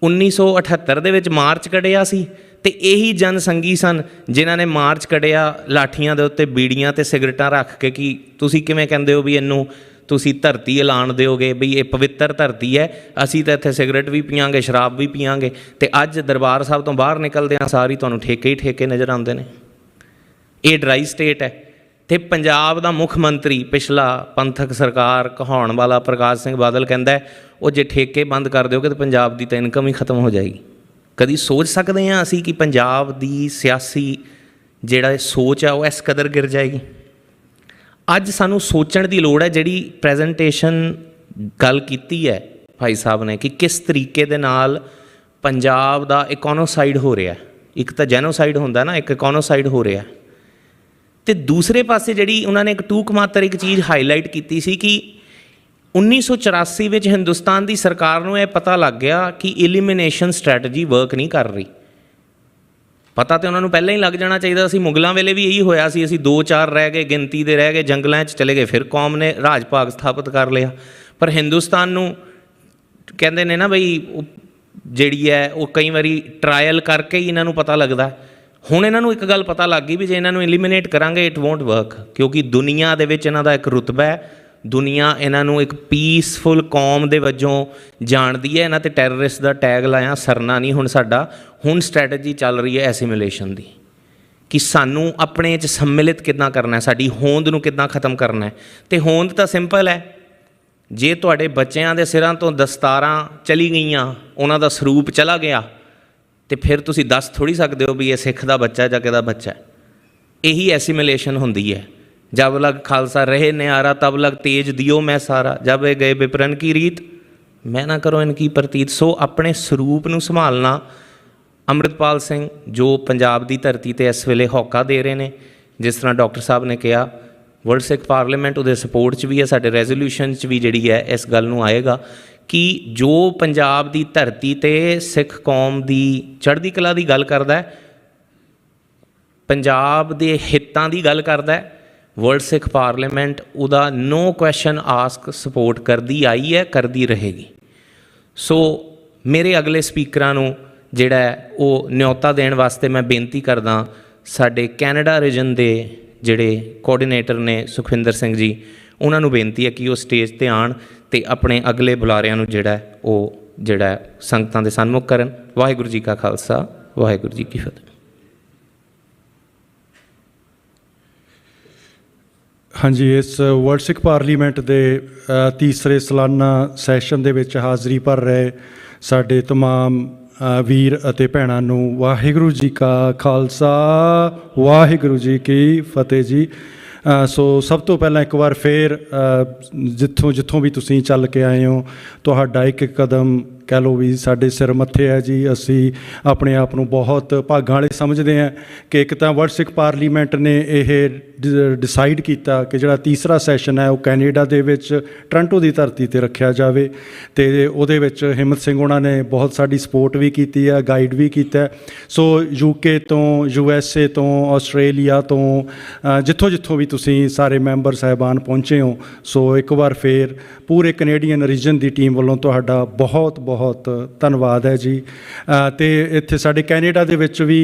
1978 ਦੇ ਵਿੱਚ ਮਾਰਚ ਕੱਢਿਆ ਸੀ, ਅਤੇ ਇਹੀ ਜਨਸੰਘੀ ਸਨ ਜਿਨ੍ਹਾਂ ਨੇ ਮਾਰਚ ਕੱਢਿਆ ਲਾਠੀਆਂ ਦੇ ਉੱਤੇ ਬੀੜੀਆਂ ਅਤੇ ਸਿਗਰਟਾਂ ਰੱਖ ਕੇ ਕਿ ਤੁਸੀਂ ਕਿਵੇਂ ਕਹਿੰਦੇ ਹੋ ਵੀ ਇਹਨੂੰ ਤੁਸੀਂ ਧਰਤੀ ਐਲਾਨ ਦਿਓਗੇ, ਵੀ ਇਹ ਪਵਿੱਤਰ ਧਰਤੀ ਹੈ, ਅਸੀਂ ਤਾਂ ਇੱਥੇ ਸਿਗਰਟ ਵੀ ਪੀਆਂਗੇ, ਸ਼ਰਾਬ ਵੀ ਪੀਆਂਗੇ। ਅਤੇ ਅੱਜ ਦਰਬਾਰ ਸਾਹਿਬ ਤੋਂ ਬਾਹਰ ਨਿਕਲਦਿਆਂ ਸਾਰੀ ਤੁਹਾਨੂੰ ਠੇਕੇ ਹੀ ਠੇਕੇ ਨਜ਼ਰ ਆਉਂਦੇ ਨੇ। ਇਹ ਡਰਾਈ ਸਟੇਟ ਹੈ। ਅਤੇ ਪੰਜਾਬ ਦਾ ਮੁੱਖ ਮੰਤਰੀ ਪਿਛਲਾ ਪੰਥਕ ਸਰਕਾਰ ਕਹਾਉਣ ਵਾਲਾ ਪ੍ਰਕਾਸ਼ ਸਿੰਘ ਬਾਦਲ ਕਹਿੰਦਾ ਉਹ ਜੇ ਠੇਕੇ ਬੰਦ ਕਰ ਦਿਓਗੇ ਤਾਂ ਪੰਜਾਬ ਦੀ ਤਾਂ ਇਨਕਮ ਹੀ ਖਤਮ ਹੋ ਜਾਏਗੀ। ਕਦੀ ਸੋਚ ਸਕਦੇ ਹਾਂ ਅਸੀਂ ਕਿ ਪੰਜਾਬ ਦੀ ਸਿਆਸੀ ਜਿਹੜਾ ਸੋਚ ਆ ਉਹ ਇਸ ਕਦਰ ਗਿਰ ਜਾਏਗੀ? ਅੱਜ ਸਾਨੂੰ ਸੋਚਣ ਦੀ ਲੋੜ ਹੈ। ਜਿਹੜੀ ਪ੍ਰੈਜੈਂਟੇਸ਼ਨ ਗੱਲ ਕੀਤੀ ਹੈ ਭਾਈ ਸਾਹਿਬ ਨੇ ਕਿ ਕਿਸ ਤਰੀਕੇ ਦੇ ਨਾਲ ਪੰਜਾਬ ਦਾ ਇਕੋਨੋਸਾਈਡ ਹੋ ਰਿਹਾ, ਇੱਕ ਤਾਂ ਜੈਨੋਸਾਈਡ ਹੁੰਦਾ ਨਾ, ਇੱਕ ਇਕੋਨੋਸਾਈਡ ਹੋ ਰਿਹਾ। ਅਤੇ ਦੂਸਰੇ ਪਾਸੇ ਜਿਹੜੀ ਉਹਨਾਂ ਨੇ ਇੱਕ ਟੂਕ ਮਾਤਰ ਇੱਕ ਚੀਜ਼ ਹਾਈਲਾਈਟ ਕੀਤੀ ਸੀ ਕਿ 1984 ਵਿੱਚ ਹਿੰਦੁਸਤਾਨ ਦੀ ਸਰਕਾਰ ਨੂੰ ਇਹ ਪਤਾ ਲੱਗ ਗਿਆ ਕਿ ਇਲੀਮੀਨੇਸ਼ਨ ਸਟ੍ਰੈਟਜੀ ਵਰਕ ਨਹੀਂ ਕਰ ਰਹੀ। ਪਤਾ ਤਾਂ ਉਹਨਾਂ ਨੂੰ ਪਹਿਲਾਂ ਹੀ ਲੱਗ ਜਾਣਾ ਚਾਹੀਦਾ ਸੀ। ਮੁਗਲਾਂ ਵੇਲੇ ਵੀ ਇਹੀ ਹੋਇਆ ਸੀ, ਅਸੀਂ 2-4 ਰਹਿ ਗਏ, ਗਿਣਤੀ ਦੇ ਰਹਿ ਗਏ, ਜੰਗਲਾਂ 'ਚ ਚਲੇ ਗਏ, ਫਿਰ ਕੌਮ ਨੇ ਰਾਜ ਭਾਗ ਸਥਾਪਿਤ ਕਰ ਲਿਆ। ਪਰ ਹਿੰਦੁਸਤਾਨ ਨੂੰ ਕਹਿੰਦੇ ਨੇ ਨਾ ਬਈ ਜਿਹੜੀ ਹੈ ਉਹ ਕਈ ਵਾਰੀ ਟਰਾਇਲ ਕਰਕੇ ਹੀ ਇਹਨਾਂ ਨੂੰ ਪਤਾ ਲੱਗਦਾ। ਹੁਣ ਇਹਨਾਂ ਨੂੰ ਇੱਕ ਗੱਲ ਪਤਾ ਲੱਗ ਗਈ ਵੀ ਜੇ ਇਹਨਾਂ ਨੂੰ ਐਲੀਮੀਨੇਟ ਕਰਾਂਗੇ ਇਟ ਵੋਂਟ ਵਰਕ, ਕਿਉਂਕਿ ਦੁਨੀਆ ਦੇ ਵਿੱਚ ਇਹਨਾਂ ਦਾ ਇੱਕ ਰੁਤਬਾ ਹੈ। ਦੁਨੀਆ ਇਹਨਾਂ ਨੂੰ ਇੱਕ ਪੀਸਫੁਲ ਕੌਮ ਦੇ ਵਜੋਂ ਜਾਣਦੀ ਹੈ। ਇਹਨਾਂ 'ਤੇ ਟੈਰਰਿਸਟ ਦਾ ਟੈਗ ਲਾਇਆ, ਸਰਨਾ ਨਹੀਂ ਹੁਣ ਸਾਡਾ। ਹੁਣ ਸਟ੍ਰੈਟਜੀ ਚੱਲ ਰਹੀ ਹੈ ਐਸੀਮੀਲੇਸ਼ਨ ਦੀ ਕਿ ਸਾਨੂੰ ਆਪਣੇ 'ਚ ਸੰਮਿਲਿਤ ਕਿੱਦਾਂ ਕਰਨਾ ਹੈ, ਸਾਡੀ ਹੋਂਦ ਨੂੰ ਕਿੱਦਾਂ ਖ਼ਤਮ ਕਰਨਾ ਹੈ। ਅਤੇ ਹੋਂਦ ਤਾਂ ਸਿੰਪਲ ਹੈ, ਜੇ ਤੁਹਾਡੇ ਬੱਚਿਆਂ ਦੇ ਸਿਰਾਂ ਤੋਂ ਦਸਤਾਰਾਂ ਚਲੀ ਗਈਆਂ, ਉਹਨਾਂ ਦਾ ਸਰੂਪ ਚਲਾ ਗਿਆ, ਅਤੇ ਫਿਰ ਤੁਸੀਂ ਦੱਸ ਥੋੜ੍ਹੀ ਸਕਦੇ ਹੋ ਵੀ ਇਹ ਸਿੱਖ ਦਾ ਬੱਚਾ ਜਾਂ ਕਿਹਦਾ ਬੱਚਾ ਹੈ। ਇਹੀ ਐਸੀਮੀਲੇਸ਼ਨ ਹੁੰਦੀ ਹੈ। ਜਬ ਲਗ ਖਾਲਸਾ ਰਹੇ ਨਿਆਰਾ ਤਬ ਲਗ ਤੇਜ ਦਿਓ ਮੈਂ ਸਾਰਾ, ਜਬ ਇਹ ਗਏ ਵਿਪਰਨ ਕੀ ਰੀਤ ਮੈਂ ਨਾ ਕਰੋ ਇਨਕੀ ਪ੍ਰਤੀਤ। ਸੋ ਆਪਣੇ ਸਰੂਪ ਨੂੰ ਸੰਭਾਲਣਾ ਅੰਮ੍ਰਿਤਪਾਲ ਸਿੰਘ ਜੋ ਪੰਜਾਬ ਦੀ ਧਰਤੀ 'ਤੇ ਇਸ ਵੇਲੇ ਹੌਕਾ ਦੇ ਰਹੇ ਨੇ, ਜਿਸ ਤਰ੍ਹਾਂ ਡਾਕਟਰ ਸਾਹਿਬ ਨੇ ਕਿਹਾ ਵਰਲਡ ਸਿੱਖ ਪਾਰਲੀਮੈਂਟ ਉਹਦੇ ਸਪੋਰਟ 'ਚ ਵੀ ਹੈ, ਸਾਡੇ ਰੈਜ਼ੋਲਿਊਸ਼ਨ 'ਚ ਵੀ ਜਿਹੜੀ ਹੈ ਇਸ ਗੱਲ ਨੂੰ ਆਏਗਾ ਕਿ ਜੋ ਪੰਜਾਬ ਦੀ ਧਰਤੀ 'ਤੇ ਸਿੱਖ ਕੌਮ ਦੀ ਚੜ੍ਹਦੀ ਕਲਾ ਦੀ ਗੱਲ ਕਰਦਾ, ਪੰਜਾਬ ਦੇ ਹਿੱਤਾਂ ਦੀ ਗੱਲ ਕਰਦਾ, ਵਰਲਡ ਸਿੱਖ ਪਾਰਲੀਮੈਂਟ ਉਹਦਾ ਨੋ ਕੁਐਸਚਨ ਆਸਕ ਸਪੋਰਟ ਕਰਦੀ ਆਈ ਹੈ, ਕਰਦੀ ਰਹੇਗੀ। ਸੋ ਮੇਰੇ ਅਗਲੇ ਸਪੀਕਰਾਂ ਨੂੰ ਜਿਹੜਾ ਉਹ ਨਿਯੋਤਾ ਦੇਣ ਵਾਸਤੇ ਮੈਂ ਬੇਨਤੀ ਕਰਦਾ, ਸਾਡੇ ਕੈਨੇਡਾ ਰੀਜਨ ਦੇ ਜਿਹੜੇ ਕੋਆਰਡੀਨੇਟਰ ਨੇ ਸੁਖਵਿੰਦਰ ਸਿੰਘ ਜੀ, ਉਹਨਾਂ ਨੂੰ ਬੇਨਤੀ ਹੈ ਕਿ ਉਹ ਸਟੇਜ 'ਤੇ ਆਉਣ ਅਤੇ ਆਪਣੇ ਅਗਲੇ ਬੁਲਾਰਿਆਂ ਨੂੰ ਜਿਹੜਾ ਸੰਗਤਾਂ ਦੇ ਸਨਮੁਖ ਕਰਨ। ਵਾਹਿਗੁਰੂ ਜੀ ਕਾ ਖਾਲਸਾ, ਵਾਹਿਗੁਰੂ ਜੀ ਕੀ ਫਤਿਹ। ਹਾਂਜੀ, ਇਸ ਵਰਲਡ ਸਿੱਖ ਪਾਰਲੀਮੈਂਟ ਦੇ ਤੀਸਰੇ ਸਾਲਾਨਾ ਸੈਸ਼ਨ ਦੇ ਵਿੱਚ ਹਾਜ਼ਰੀ ਭਰ ਰਹੇ ਸਾਡੇ ਤਮਾਮ ਵੀਰ ਅਤੇ ਭੈਣਾਂ ਨੂੰ ਵਾਹਿਗੁਰੂ ਜੀ ਕਾ ਖਾਲਸਾ, ਵਾਹਿਗੁਰੂ ਜੀ ਕੀ ਫਤਿਹ ਜੀ। ਸੋ ਸਭ ਤੋਂ ਪਹਿਲਾਂ ਇੱਕ ਵਾਰ ਫੇਰ ਜਿੱਥੋਂ ਵੀ ਤੁਸੀਂ ਚੱਲ ਕੇ ਆਏ ਹੋ, ਤੁਹਾਡਾ ਇੱਕ ਕਦਮ ਕਹਿ ਲਓ ਵੀ ਸਾਡੇ ਸਿਰ ਮੱਥੇ ਹੈ ਜੀ। ਅਸੀਂ ਆਪਣੇ ਆਪ ਨੂੰ ਬਹੁਤ ਭਾਗਾਂ ਵਾਲੇ ਸਮਝਦੇ ਹਾਂ ਕਿ ਇੱਕ ਤਾਂ ਵਰਲਡ ਸਿੱਖ ਪਾਰਲੀਮੈਂਟ ਨੇ ਇਹ ਡਿਸਾਈਡ ਕੀਤਾ ਕਿ ਜਿਹੜਾ ਤੀਸਰਾ ਸੈਸ਼ਨ ਹੈ ਉਹ ਕੈਨੇਡਾ ਦੇ ਵਿੱਚ ਟੋਰਾਂਟੋ ਦੀ ਧਰਤੀ 'ਤੇ ਰੱਖਿਆ ਜਾਵੇ, ਅਤੇ ਉਹਦੇ ਵਿੱਚ ਹਿੰਮਤ ਸਿੰਘ ਉਹਨਾਂ ਨੇ ਬਹੁਤ ਸਾਡੀ ਸਪੋਰਟ ਵੀ ਕੀਤੀ ਹੈ, ਗਾਈਡ ਵੀ ਕੀਤਾ। ਸੋ UK ਤੋਂ, USA ਤੋਂ, ਆਸਟ੍ਰੇਲੀਆ ਤੋਂ, ਜਿੱਥੋਂ ਵੀ ਤੁਸੀਂ ਸਾਰੇ ਮੈਂਬਰ ਸਾਹਿਬਾਨ ਪਹੁੰਚੇ ਹੋ, ਸੋ ਇੱਕ ਵਾਰ ਫੇਰ ਪੂਰੇ ਕੈਨੇਡੀਅਨ ਰੀਜਨ ਦੀ ਟੀਮ ਵੱਲੋਂ ਤੁਹਾਡਾ ਬਹੁਤ ਬਹੁਤ ਧੰਨਵਾਦ ਹੈ ਜੀ। ਅਤੇ ਇੱਥੇ ਸਾਡੇ ਕੈਨੇਡਾ ਦੇ ਵਿੱਚ ਵੀ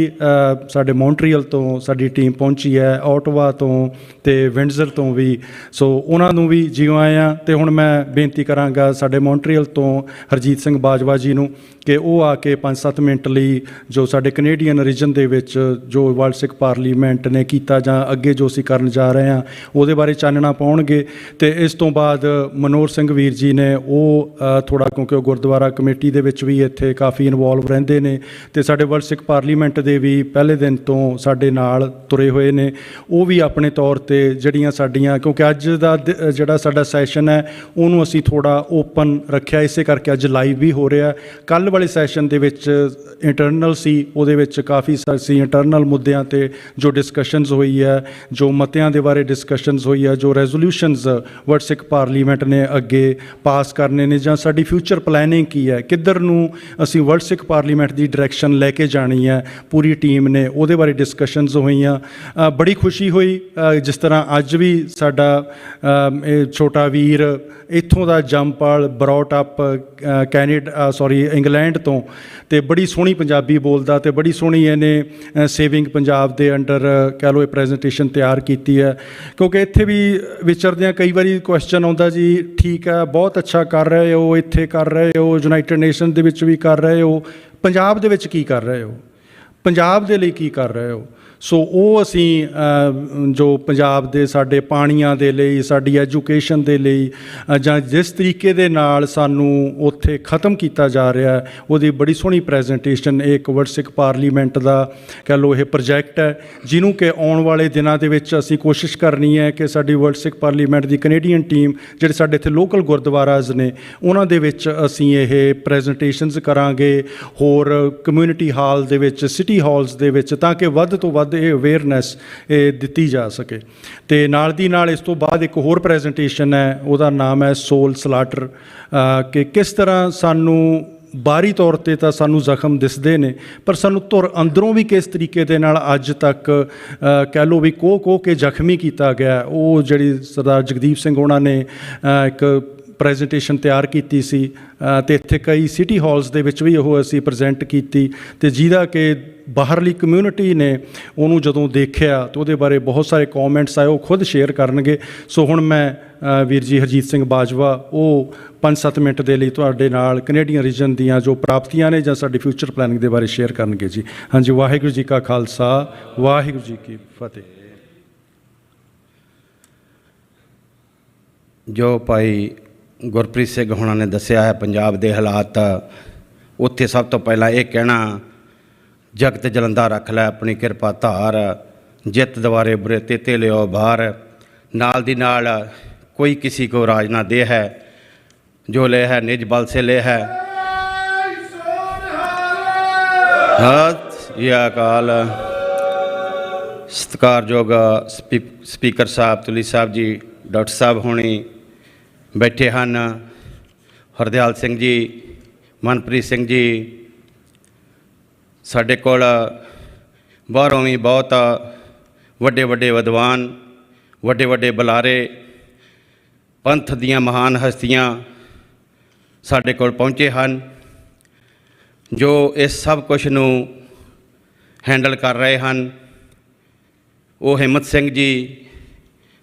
ਸਾਡੇ ਮੌਂਟਰੀਅਲ ਤੋਂ ਸਾਡੀ ਟੀਮ ਪਹੁੰਚੀ ਹੈ, ਓਟਵਾ ਤੋਂ ਅਤੇ ਵਿੰਡਜ਼ਰ ਤੋਂ ਵੀ, ਸੋ ਉਹਨਾਂ ਨੂੰ ਵੀ ਜਿਉਂ ਆਏ ਹਾਂ। ਅਤੇ ਹੁਣ ਮੈਂ ਬੇਨਤੀ ਕਰਾਂਗਾ ਸਾਡੇ ਮੌਂਟਰੀਅਲ ਤੋਂ ਹਰਜੀਤ ਸਿੰਘ ਬਾਜਵਾ ਜੀ ਨੂੰ ਕਿ ਉਹ ਆ ਕੇ 5-7 ਮਿੰਟ ਲਈ ਜੋ ਸਾਡੇ ਕੈਨੇਡੀਅਨ ਰੀਜਨ ਦੇ ਵਿੱਚ ਜੋ ਵਰਲਡ ਸਿੱਖ ਪਾਰਲੀਮੈਂਟ ਨੇ ਕੀਤਾ ਜਾਂ ਅੱਗੇ ਜੋ ਅਸੀਂ ਕਰਨ ਜਾ ਰਹੇ ਹਾਂ ਉਹਦੇ ਬਾਰੇ ਚਾਨਣਾ ਪਾਉਣਗੇ। ਅਤੇ ਇਸ ਤੋਂ ਬਾਅਦ ਮਨੋਹਰ ਸਿੰਘ ਵੀਰ ਜੀ ਨੇ ਉਹ ਥੋੜ੍ਹਾ, ਕਿਉਂਕਿ ਉਹ ਗੁਰਦੁਆਰਾ ਕਮੇਟੀ ਦੇ ਵਿੱਚ ਵੀ ਇੱਥੇ ਕਾਫੀ ਇਨਵੋਲਵ ਰਹਿੰਦੇ ਨੇ ਅਤੇ ਸਾਡੇ ਵਰਲਡ ਸਿੱਖ ਪਾਰਲੀਮੈਂਟ ਦੇ ਵੀ ਪਹਿਲੇ ਦਿਨ ਤੋਂ ਸਾਡੇ ਨਾਲ ਤੁਰੇ ਹੋਏ ਨੇ, ਉਹ ਵੀ ਆਪਣੇ ਤੌਰ 'ਤੇ ਜਿਹੜੀਆਂ ਸਾਡੀਆਂ, ਕਿਉਂਕਿ ਅੱਜ ਦਾ ਜਿਹੜਾ ਸਾਡਾ ਸੈਸ਼ਨ ਹੈ ਉਹਨੂੰ ਅਸੀਂ ਥੋੜ੍ਹਾ ਓਪਨ ਰੱਖਿਆ, ਇਸੇ ਕਰਕੇ ਅੱਜ ਲਾਈਵ ਵੀ ਹੋ ਰਿਹਾ। ਕੱਲ੍ਹ ਵਾਲੇ ਸੈਸ਼ਨ ਦੇ ਵਿੱਚ ਇੰਟਰਨਲ ਸੀ, ਉਹਦੇ ਵਿੱਚ ਕਾਫੀ ਅਸੀਂ ਇੰਟਰਨਲ ਮੁੱਦਿਆਂ 'ਤੇ ਜੋ ਡਿਸਕਸ਼ਨਸ ਹੋਈ ਹੈ, ਜੋ ਮਤਿਆਂ ਦੇ ਬਾਰੇ ਡਿਸਕਸ਼ਨਸ ਹੋਈ ਹੈ, ਜੋ ਰੈਜ਼ੋਲਿਊਸ਼ਨਸ ਵਰਲਡ ਸਿੱਖ ਪਾਰਲੀਮੈਂਟ ਨੇ ਅੱਗੇ ਪਾਸ ਕਰਨੇ ਨੇ, ਜਾਂ ਸਾਡੀ ਫਿਊਚਰ ਪਲੈਨਿੰਗ ਕੀ ਹੈ, ਕਿੱਧਰ ਨੂੰ ਅਸੀਂ ਵਰਲਡ ਸਿੱਖ ਪਾਰਲੀਮੈਂਟ ਦੀ ਡਾਇਰੈਕਸ਼ਨ ਲੈ ਕੇ ਜਾਣੀ ਹੈ, ਪੂਰੀ ਟੀਮ ਨੇ ਉਹਦੇ ਬਾਰੇ ਡਿਸਕਸ਼ਨਸ ਹੋਈਆਂ। ਬੜੀ ਖੁਸ਼ੀ ਹੋਈ ਜਿਸ ਤਰ੍ਹਾਂ ਅੱਜ ਵੀ ਸਾਡਾ ਇਹ ਛੋਟਾ ਵੀਰ ਇੱਥੋਂ ਦਾ ਜੰਮਪਲ ਬਰੌਟ ਅਪ ਇੰਗਲੈਂਡ ਤੋਂ, ਅਤੇ ਬੜੀ ਸੋਹਣੀ ਪੰਜਾਬੀ ਬੋਲਦਾ ਅਤੇ ਬੜੀ ਸੋਹਣੀ ਇਹਨੇ ਸੇਵਿੰਗ ਪੰਜਾਬ ਦੇ ਅੰਡਰ ਕਹਿ ਲਓ ਇਹ ਪ੍ਰੈਜੈਂਟੇਸ਼ਨ ਤਿਆਰ ਕੀਤੀ ਹੈ। ਕਿਉਂਕਿ ਇੱਥੇ ਵੀ ਵਿਚਰਦਿਆਂ ਕਈ ਵਾਰੀ ਕੁਐਸਚਨ ਆਉਂਦਾ ਜੀ, ਠੀਕ ਹੈ ਬਹੁਤ ਅੱਛਾ ਕਰ ਰਹੇ ਹੋ, ਇੱਥੇ ਕਰ ਰਹੇ ਹੋ, ਯੂਨਾਈਟਿਡ ਨੇਸ਼ਨ ਦੇ ਵਿੱਚ ਵੀ ਕਰ ਰਹੇ ਹੋ, ਪੰਜਾਬ ਦੇ ਵਿੱਚ ਕੀ ਕਰ ਰਹੇ ਹੋ, ਪੰਜਾਬ ਦੇ ਲਈ ਕੀ ਕਰ ਰਹੇ ਹੋ। ਸੋ ਉਹ ਅਸੀਂ ਜੋ ਪੰਜਾਬ ਦੇ ਸਾਡੇ ਪਾਣੀਆਂ ਦੇ ਲਈ, ਸਾਡੀ ਐਜੂਕੇਸ਼ਨ ਦੇ ਲਈ, ਜਾਂ ਜਿਸ ਤਰੀਕੇ ਦੇ ਨਾਲ ਸਾਨੂੰ ਉੱਥੇ ਖ਼ਤਮ ਕੀਤਾ ਜਾ ਰਿਹਾ, ਉਹਦੀ ਬੜੀ ਸੋਹਣੀ ਪ੍ਰੈਜੈਂਟੇਸ਼ਨ ਇੱਕ ਵਰਲਡ ਸਿੱਖ ਪਾਰਲੀਮੈਂਟ ਦਾ ਕਹਿ ਲਓ ਇਹ ਪ੍ਰੋਜੈਕਟ ਹੈ, ਜਿਹਨੂੰ ਕਿ ਆਉਣ ਵਾਲੇ ਦਿਨਾਂ ਦੇ ਵਿੱਚ ਅਸੀਂ ਕੋਸ਼ਿਸ਼ ਕਰਨੀ ਹੈ ਕਿ ਸਾਡੀ ਵਰਲਡ ਸਿੱਖ ਪਾਰਲੀਮੈਂਟ ਦੀ ਕੈਨੇਡੀਅਨ ਟੀਮ ਜਿਹੜੇ ਸਾਡੇ ਇੱਥੇ ਲੋਕਲ ਗੁਰਦੁਆਰਾਜ਼ ਨੇ ਉਹਨਾਂ ਦੇ ਵਿੱਚ ਅਸੀਂ ਇਹ ਪ੍ਰੈਜੈਂਟੇਸ਼ਨਸ ਕਰਾਂਗੇ, ਹੋਰ ਕਮਿਊਨਿਟੀ ਹਾਲ ਦੇ ਵਿੱਚ, ਸਿਟੀ ਹਾਲਸ ਦੇ ਵਿੱਚ, ਤਾਂ ਕਿ ਵੱਧ ਤੋਂ ਵੱਧ ਇਹ ਅਵੇਅਰਨੈਸ ਦਿੱਤੀ ਜਾ ਸਕੇ। ਅਤੇ ਨਾਲ ਦੀ ਨਾਲ ਇਸ ਤੋਂ ਬਾਅਦ ਇੱਕ ਹੋਰ ਪ੍ਰੈਜੈਂਟੇਸ਼ਨ ਹੈ, ਉਹਦਾ ਨਾਮ ਹੈ ਸੋਲ ਸਲਾਟਰ, ਕਿ ਕਿਸ ਤਰ੍ਹਾਂ ਸਾਨੂੰ ਬਾਹਰੀ ਤੌਰ 'ਤੇ ਤਾਂ ਸਾਨੂੰ ਜ਼ਖਮ ਦਿਸਦੇ ਨੇ, ਪਰ ਸਾਨੂੰ ਧੁਰ ਅੰਦਰੋਂ ਵੀ ਕਿਸ ਤਰੀਕੇ ਦੇ ਨਾਲ ਅੱਜ ਤੱਕ ਕਹਿ ਲਓ ਵੀ ਕੋਹ ਕੇ ਜ਼ਖਮੀ ਕੀਤਾ ਗਿਆ। ਉਹ ਜਿਹੜੀ ਸਰਦਾਰ ਜਗਦੀਪ ਸਿੰਘ ਉਹਨਾਂ ਨੇ ਇੱਕ ਪ੍ਰੈਜੈਂਟੇਸ਼ਨ ਤਿਆਰ ਕੀਤੀ ਸੀ, ਅਤੇ ਇੱਥੇ ਕਈ ਸਿਟੀ ਹਾਲਸ ਦੇ ਵਿੱਚ ਵੀ ਉਹ ਅਸੀਂ ਪ੍ਰੈਜ਼ੈਂਟ ਕੀਤੀ, ਅਤੇ ਜਿਹਦਾ ਕਿ ਬਾਹਰਲੀ ਕਮਿਊਨਿਟੀ ਨੇ ਉਹਨੂੰ ਜਦੋਂ ਦੇਖਿਆ ਤਾਂ ਉਹਦੇ ਬਾਰੇ ਬਹੁਤ ਸਾਰੇ ਕੌਮੈਂਟਸ ਆਏ, ਉਹ ਖੁਦ ਸ਼ੇਅਰ ਕਰਨਗੇ। ਸੋ ਹੁਣ ਮੈਂ ਵੀਰ ਜੀ ਹਰਜੀਤ ਸਿੰਘ ਬਾਜਵਾ ਉਹ 5-7 ਮਿੰਟ ਦੇ ਲਈ ਤੁਹਾਡੇ ਨਾਲ ਕੈਨੇਡੀਅਨ ਰੀਜਨ ਦੀਆਂ ਜੋ ਪ੍ਰਾਪਤੀਆਂ ਨੇ ਜਾਂ ਸਾਡੀ ਫਿਊਚਰ ਪਲੈਨਿੰਗ ਦੇ ਬਾਰੇ ਸ਼ੇਅਰ ਕਰਨਗੇ ਜੀ। ਹਾਂਜੀ, ਵਾਹਿਗੁਰੂ ਜੀ ਕਾ ਖਾਲਸਾ, ਵਾਹਿਗੁਰੂ ਜੀ ਕੀ ਫਤਿਹ। ਜੋ ਭਾਈ ਗੁਰਪ੍ਰੀਤ ਸਿੰਘ ਹੋਣਾ ਨੇ ਦੱਸਿਆ ਹੈ ਪੰਜਾਬ ਦੇ ਹਾਲਾਤ, ਉੱਥੇ ਸਭ ਤੋਂ ਪਹਿਲਾਂ ਇਹ ਕਹਿਣਾ, ਜਗਤ ਜਲੰਦਾ ਰੱਖ ਲੈ ਆਪਣੀ ਕਿਰਪਾ ਧਾਰ, ਜਿੱਤ ਦੁਆਰੇ ਬੁਰੇ ਤੇਤੇ ਲਿਓ ਬਾਹਰ, ਨਾਲ ਦੀ ਨਾਲ ਕੋਈ किसी को राज ना दे है, जो ले है निज बल से ले है। ये अकाल सत्कारयोग स्पीकर साहब तुली साहब जी, डॉक्टर साहब होनी बैठे हैं, हरदयाल सिंह जी, मनप्रीत सिंह जी, साढ़े कोल बाहरों भी बहुत वड्डे वड्डे विद्वान, वड्डे वड्डे बुलारे, पंथ दियां महान हस्तियां साढ़े कोल पहुँचे हैं, जो इस सब कुछ नूं हैंडल कर रहे हैं। वो हिम्मत सिंह जी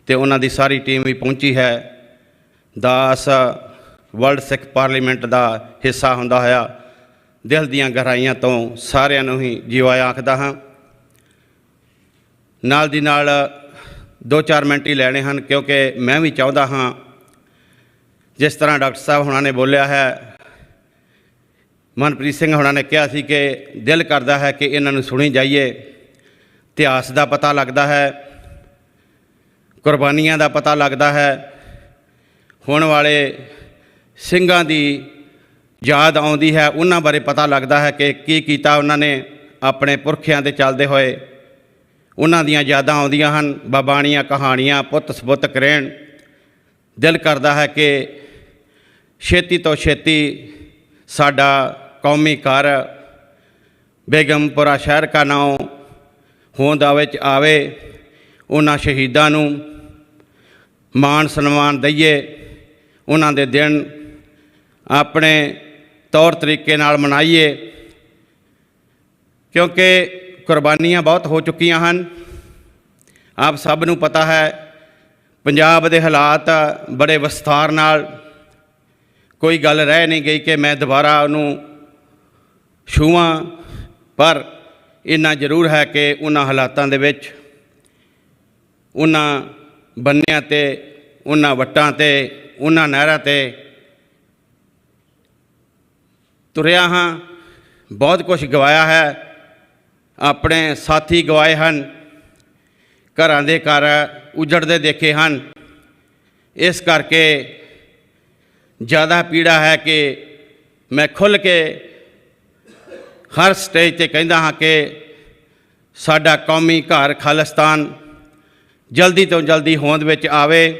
ते उन्हां दी सारी टीम भी पहुँची है। दास वर्ल्ड सिख पार्लीमेंट का हिस्सा हुंदा होया दिल दीआं गहराइयां तो सारिआं नूं ही जीवाया आखदा हाँ। नाल दी नाल 2-4 मिनट ही लैने हैं, क्योंकि मैं भी चाहता हाँ, जिस तरह डॉक्टर साहब होना ने बोलिया है, मनप्रीत सिंह होना ने कहा सी कि दिल करता है कि इन्हां नूं सुनी जाइए, इतिहास का पता लगता है, कुर्बानियां का पता लगता है, होने वाले ਸਿੰਘਾਂ ਦੀ ਯਾਦ ਆਉਂਦੀ ਹੈ, ਉਹਨਾਂ ਬਾਰੇ ਪਤਾ ਲੱਗਦਾ ਹੈ ਕਿ ਕੀ ਕੀਤਾ ਉਹਨਾਂ ਨੇ ਆਪਣੇ ਪੁਰਖਿਆਂ ਦੇ ਚੱਲਦੇ ਹੋਏ। ਉਹਨਾਂ ਦੀਆਂ ਯਾਦਾਂ ਆਉਂਦੀਆਂ ਹਨ, ਬਾਬਾਣੀਆਂ, ਕਹਾਣੀਆਂ, ਪੁੱਤ ਸਪੁੱਤ ਕਰੇਣ। ਦਿਲ ਕਰਦਾ ਹੈ ਕਿ ਛੇਤੀ ਤੋਂ ਛੇਤੀ ਸਾਡਾ ਕੌਮੀ ਘਰ ਬੇਗਮਪੁਰਾ ਸ਼ਹਿਰ ਕਾ ਨਾਮ ਹੋਂਦ ਵਿੱਚ ਆਵੇ। ਉਹਨਾਂ ਸ਼ਹੀਦਾਂ ਨੂੰ ਮਾਣ ਸਨਮਾਨ ਦਈਏ, ਉਹਨਾਂ ਦੇ ਦਿਨ ਆਪਣੇ ਤੌਰ ਤਰੀਕੇ ਨਾਲ ਮਨਾਈਏ, ਕਿਉਂਕਿ ਕੁਰਬਾਨੀਆਂ ਬਹੁਤ ਹੋ ਚੁੱਕੀਆਂ ਹਨ। ਆਪ ਸਭ ਨੂੰ ਪਤਾ ਹੈ ਪੰਜਾਬ ਦੇ ਹਾਲਾਤ ਬੜੇ ਵਿਸਥਾਰ ਨਾਲ, ਕੋਈ ਗੱਲ ਰਹਿ ਨਹੀਂ ਗਈ ਕਿ ਮੈਂ ਦੁਬਾਰਾ ਉਹਨੂੰ ਛੂਹਾਂ, ਪਰ ਇੰਨਾ ਜ਼ਰੂਰ ਹੈ ਕਿ ਉਹਨਾਂ ਹਾਲਾਤਾਂ ਦੇ ਵਿੱਚ, ਉਹਨਾਂ ਬੰਨਿਆਂ 'ਤੇ, ਉਹਨਾਂ ਵੱਟਾਂ 'ਤੇ, ਉਹਨਾਂ ਨਹਿਰਾਂ 'ਤੇ ਤੁਰਿਆ ਹਾਂ, ਬਹੁਤ ਕੁਝ ਗਵਾਇਆ ਹੈ, ਆਪਣੇ ਸਾਥੀ ਗਵਾਏ ਹਨ, ਘਰਾਂ ਦੇ ਘਰ ਉਜੜਦੇ ਦੇਖੇ ਹਨ। ਇਸ ਕਰਕੇ ਜ਼ਿਆਦਾ ਪੀੜਾ ਹੈ ਕਿ ਮੈਂ ਖੁੱਲ੍ਹ ਕੇ ਹਰ ਸਟੇਜ 'ਤੇ ਕਹਿੰਦਾ ਹਾਂ ਕਿ ਸਾਡਾ ਕੌਮੀ ਘਰ ਖਾਲਿਸਤਾਨ ਜਲਦੀ ਤੋਂ ਜਲਦੀ ਹੋਂਦ ਵਿੱਚ ਆਵੇ,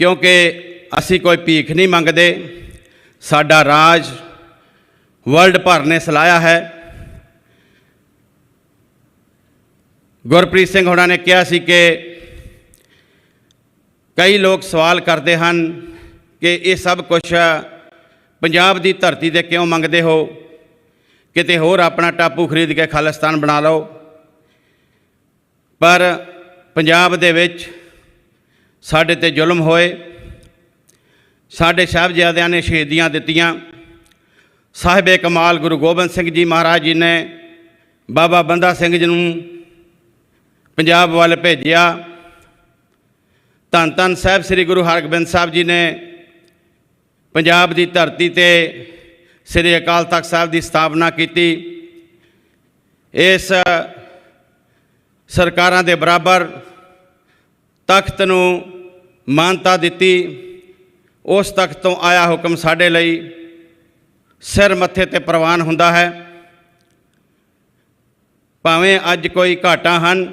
ਕਿਉਂਕਿ ਅਸੀਂ ਕੋਈ ਭੀਖ ਨਹੀਂ ਮੰਗਦੇ। ਸਾਡਾ ਰਾਜ ਵਰਲਡ ਭਰ ਨੇ ਸਲਾਹਿਆ ਹੈ। ਗੁਰਪ੍ਰੀਤ ਸਿੰਘ ਹੋਣਾ ਨੇ ਕਿਹਾ ਸੀ ਕਿ ਕਈ ਲੋਕ ਸਵਾਲ ਕਰਦੇ ਹਨ ਕਿ ਇਹ ਸਭ ਕੁਝ ਪੰਜਾਬ ਦੀ ਧਰਤੀ 'ਤੇ ਕਿਉਂ ਮੰਗਦੇ ਹੋ, ਕਿਤੇ ਹੋਰ ਆਪਣਾ ਟਾਪੂ ਖਰੀਦ ਕੇ ਖਾਲਿਸਤਾਨ ਬਣਾ ਲਓ। ਪਰ ਪੰਜਾਬ ਦੇ ਵਿੱਚ ਸਾਡੇ 'ਤੇ ਜ਼ੁਲਮ ਹੋਏ, ਸਾਡੇ ਸਾਹਿਬਜ਼ਾਦਿਆਂ ਨੇ ਸ਼ਹੀਦੀਆਂ ਦਿੱਤੀਆਂ। ਸਾਹਿਬੇ ਕਮਾਲ ਗੁਰੂ ਗੋਬਿੰਦ ਸਿੰਘ ਜੀ ਮਹਾਰਾਜ ਜੀ ਨੇ ਬਾਬਾ ਬੰਦਾ ਸਿੰਘ ਜੀ ਨੂੰ ਪੰਜਾਬ ਵੱਲ ਭੇਜਿਆ। ਧੰਨ ਧੰਨ ਸਾਹਿਬ ਸ੍ਰੀ ਗੁਰੂ ਹਰਗੋਬਿੰਦ ਸਾਹਿਬ ਜੀ ਨੇ ਪੰਜਾਬ ਦੀ ਧਰਤੀ 'ਤੇ ਸ੍ਰੀ ਅਕਾਲ ਤਖਤ ਸਾਹਿਬ ਦੀ ਸਥਾਪਨਾ ਕੀਤੀ। ਇਸ ਸਰਕਾਰਾਂ ਦੇ ਬਰਾਬਰ ਤਖਤ ਨੂੰ ਮਾਨਤਾ ਦਿੱਤੀ। ਉਸ ਤਖਤ ਤੋਂ ਆਇਆ ਹੁਕਮ ਸਾਡੇ ਲਈ ਸਿਰ ਮੱਥੇ 'ਤੇ ਪ੍ਰਵਾਨ ਹੁੰਦਾ ਹੈ। ਭਾਵੇਂ ਅੱਜ ਕੋਈ ਘਾਟਾਂ ਹਨ,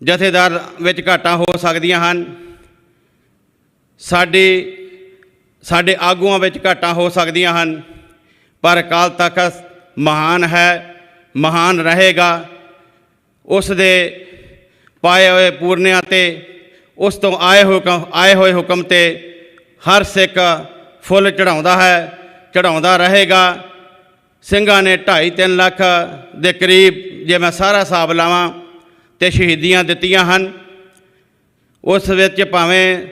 ਜਥੇਦਾਰ ਵਿੱਚ ਘਾਟਾਂ ਹੋ ਸਕਦੀਆਂ ਹਨ, ਸਾਡੇ ਆਗੂਆਂ ਵਿੱਚ ਘਾਟਾਂ ਹੋ ਸਕਦੀਆਂ ਹਨ, ਪਰ ਅਕਾਲ ਤਖਤ ਮਹਾਨ ਹੈ, ਮਹਾਨ ਰਹੇਗਾ। ਉਸ ਦੇ ਪਾਏ ਹੋਏ ਪੂਰਨਿਆਂ 'ਤੇ, ਉਸ ਤੋਂ ਆਏ ਹੋਏ ਹੁਕਮ 'ਤੇ ਹਰ ਸਿੱਖ ਫੁੱਲ ਚੜ੍ਹਾਉਂਦਾ ਹੈ, ਚੜ੍ਹਾਉਂਦਾ ਰਹੇਗਾ। ਸਿੰਘਾਂ ਨੇ 2.5-3 ਲੱਖ ਦੇ ਕਰੀਬ, ਜੇ ਮੈਂ ਸਾਰਾ ਹਿਸਾਬ ਲਾਵਾਂ, ਤੇ ਸ਼ਹੀਦੀਆਂ ਦਿੱਤੀਆਂ ਹਨ। ਉਸ ਵਿੱਚ ਭਾਵੇਂ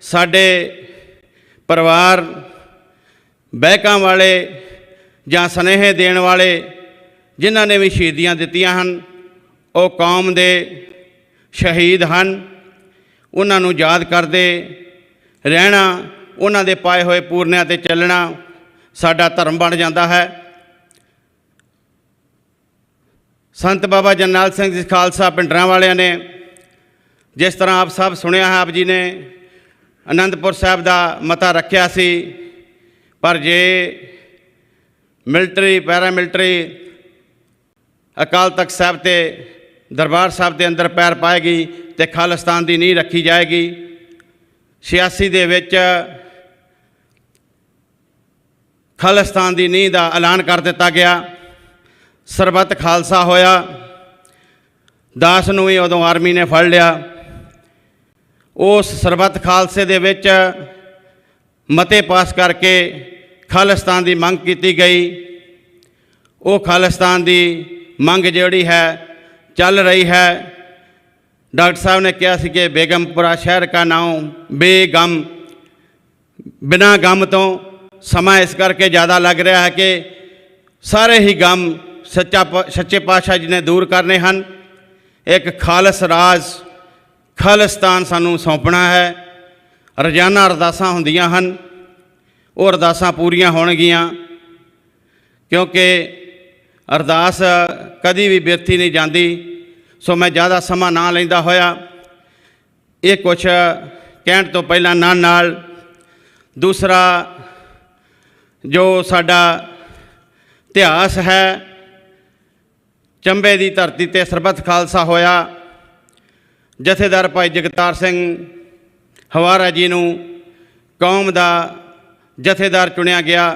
ਸਾਡੇ ਪਰਿਵਾਰ ਬਹਿਕਾਂ ਵਾਲੇ ਜਾਂ ਸੁਨੇਹੇ ਦੇਣ ਵਾਲੇ ਜਿਨ੍ਹਾਂ ਨੇ ਵੀ ਸ਼ਹੀਦੀਆਂ ਦਿੱਤੀਆਂ ਹਨ, ਉਹ ਕੌਮ ਦੇ ਸ਼ਹੀਦ ਹਨ। ਉਹਨਾਂ ਨੂੰ ਯਾਦ ਕਰਦੇ ਰਹਿਣਾ, ਉਹਨਾਂ ਦੇ ਪਾਏ ਹੋਏ ਪੂਰਨਿਆਂ 'ਤੇ ਚੱਲਣਾ ਸਾਡਾ ਧਰਮ ਬਣ ਜਾਂਦਾ ਹੈ। ਸੰਤ ਬਾਬਾ ਜਰਨੈਲ ਸਿੰਘ ਜੀ ਖਾਲਸਾ ਪਿੰਡਰਾਂ ਵਾਲਿਆਂ ਨੇ, ਜਿਸ ਤਰ੍ਹਾਂ ਆਪ ਸਭ ਸੁਣਿਆ ਹੈ, ਆਪ ਜੀ ਨੇ ਅਨੰਦਪੁਰ ਸਾਹਿਬ ਦਾ ਮਤਾ ਰੱਖਿਆ ਸੀ, ਪਰ ਜੇ ਮਿਲਟਰੀ, ਪੈਰਾਮਿਲਟਰੀ ਅਕਾਲ ਤਖਤ ਸਾਹਿਬ ਤੇ ਦਰਬਾਰ ਸਾਹਿਬ ਦੇ ਅੰਦਰ ਪੈਰ ਪਾਏਗੀ ਤੇ ਖਾਲਿਸਤਾਨ ਦੀ ਨੀਂਹ ਰੱਖੀ ਜਾਏਗੀ। 86 ਦੇ ਵਿੱਚ ਖਾਲਿਸਤਾਨ ਦੀ ਨੀਂਹ ਦਾ ਐਲਾਨ ਕਰ ਦਿੱਤਾ ਗਿਆ। ਸਰਬੱਤ ਖਾਲਸਾ ਹੋਇਆ। ਦਾਸ ਨੂੰ ਵੀ ਉਦੋਂ ਆਰਮੀ ਨੇ ਫੜ ਲਿਆ। ਉਸ ਸਰਬੱਤ ਖਾਲਸੇ ਦੇ ਵਿੱਚ ਮਤੇ ਪਾਸ ਕਰਕੇ ਖਾਲਿਸਤਾਨ ਦੀ ਮੰਗ ਕੀਤੀ ਗਈ। ਉਹ ਖਾਲਿਸਤਾਨ ਦੀ ਮੰਗ ਜਿਹੜੀ ਹੈ ਚੱਲ ਰਹੀ ਹੈ। ਡਾਕਟਰ ਸਾਹਿਬ ਨੇ ਕਿਹਾ ਸੀ ਕਿ ਬੇਗਮਪੁਰਾ ਸ਼ਹਿਰ ਕਾ ਨਾਮ ਬੇਗਮ, ਬਿਨਾਂ ਗਮ ਤੋਂ। ਸਮਾਂ ਇਸ ਕਰਕੇ ਜ਼ਿਆਦਾ ਲੱਗ ਰਿਹਾ ਹੈ ਕਿ ਸਾਰੇ ਹੀ ਗਮ ਸੱਚੇ ਪਾਤਸ਼ਾਹ ਜੀ ਨੇ ਦੂਰ ਕਰਨੇ ਹਨ। ਇੱਕ ਖਾਲਸ ਰਾਜ ਖਾਲਿਸਤਾਨ ਸਾਨੂੰ ਸੌਂਪਣਾ ਹੈ। ਰੋਜ਼ਾਨਾ ਅਰਦਾਸਾਂ ਹੁੰਦੀਆਂ ਹਨ, ਉਹ ਅਰਦਾਸਾਂ ਪੂਰੀਆਂ ਹੋਣਗੀਆਂ, ਕਿਉਂਕਿ ਅਰਦਾਸ ਕਦੀ ਵੀ ਬਿਰਥੀ ਨਹੀਂ ਜਾਂਦੀ। ਸੋ ਮੈਂ ਜ਼ਿਆਦਾ ਸਮਾਂ ਨਾ ਲੈਂਦਾ ਹੋਇਆ ਇਹ ਕੁਛ ਕਹਿਣ ਤੋਂ ਪਹਿਲਾਂ ਨਾਲ ਦੂਸਰਾ जो साडा इतिहास है, चंबे की धरती ते सरबत खालसा होया। जथेदार भाई जगतार सिंह हवारा जी नूं कौम का जथेदार चुनिया गया,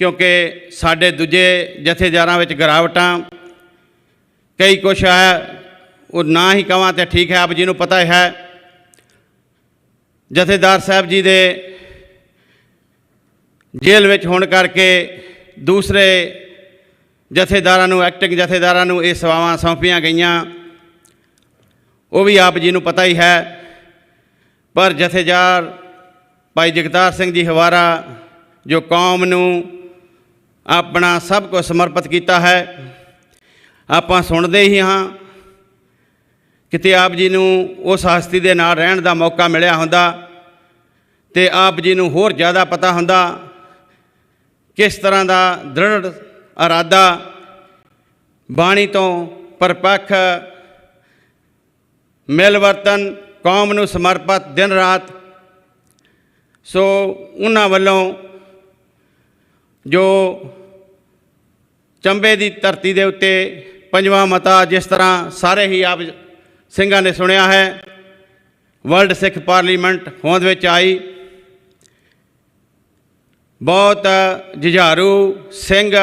क्योंकि साडे दूजे जथेदारां विच गिरावटां कई कुछ है, वो ना ही कहां तो ठीक है। आप जी नूं पता है जथेदार साहब जी दे जेल विच होण करके दूसरे जथेदारां नूं, एक्टिंग जथेदारां नूं ये सेवावां सौंपियां गईयां, वो भी आप जी नूं पता ही है। पर जथेदार भाई जगतार सिंह जी हवारा जो कौम नूं अपना सब कुछ समर्पित किया है, आपां सुणदे ही हाँ। किते आप जी नूं उस हस्ती दे नाल रहण दा मौका मिलिया हुंदा ते आप जी नूं होर ज़्यादा पता हुंदा किस तरह का दृढ़ इरादा, बाणी तो परपक्ष मिलवर्तन, कौम नूं समर्पित दिन रात। सो उन्हां वल्लों जो चंबे की धरती के उत्ते पंजवां मता, जिस तरह सारे ही आप ਸਿੰਘਾਂ ने सुनिया है, वर्ल्ड सिख पार्लीमेंट होंद विच आई। बहुत जुझारू सिंह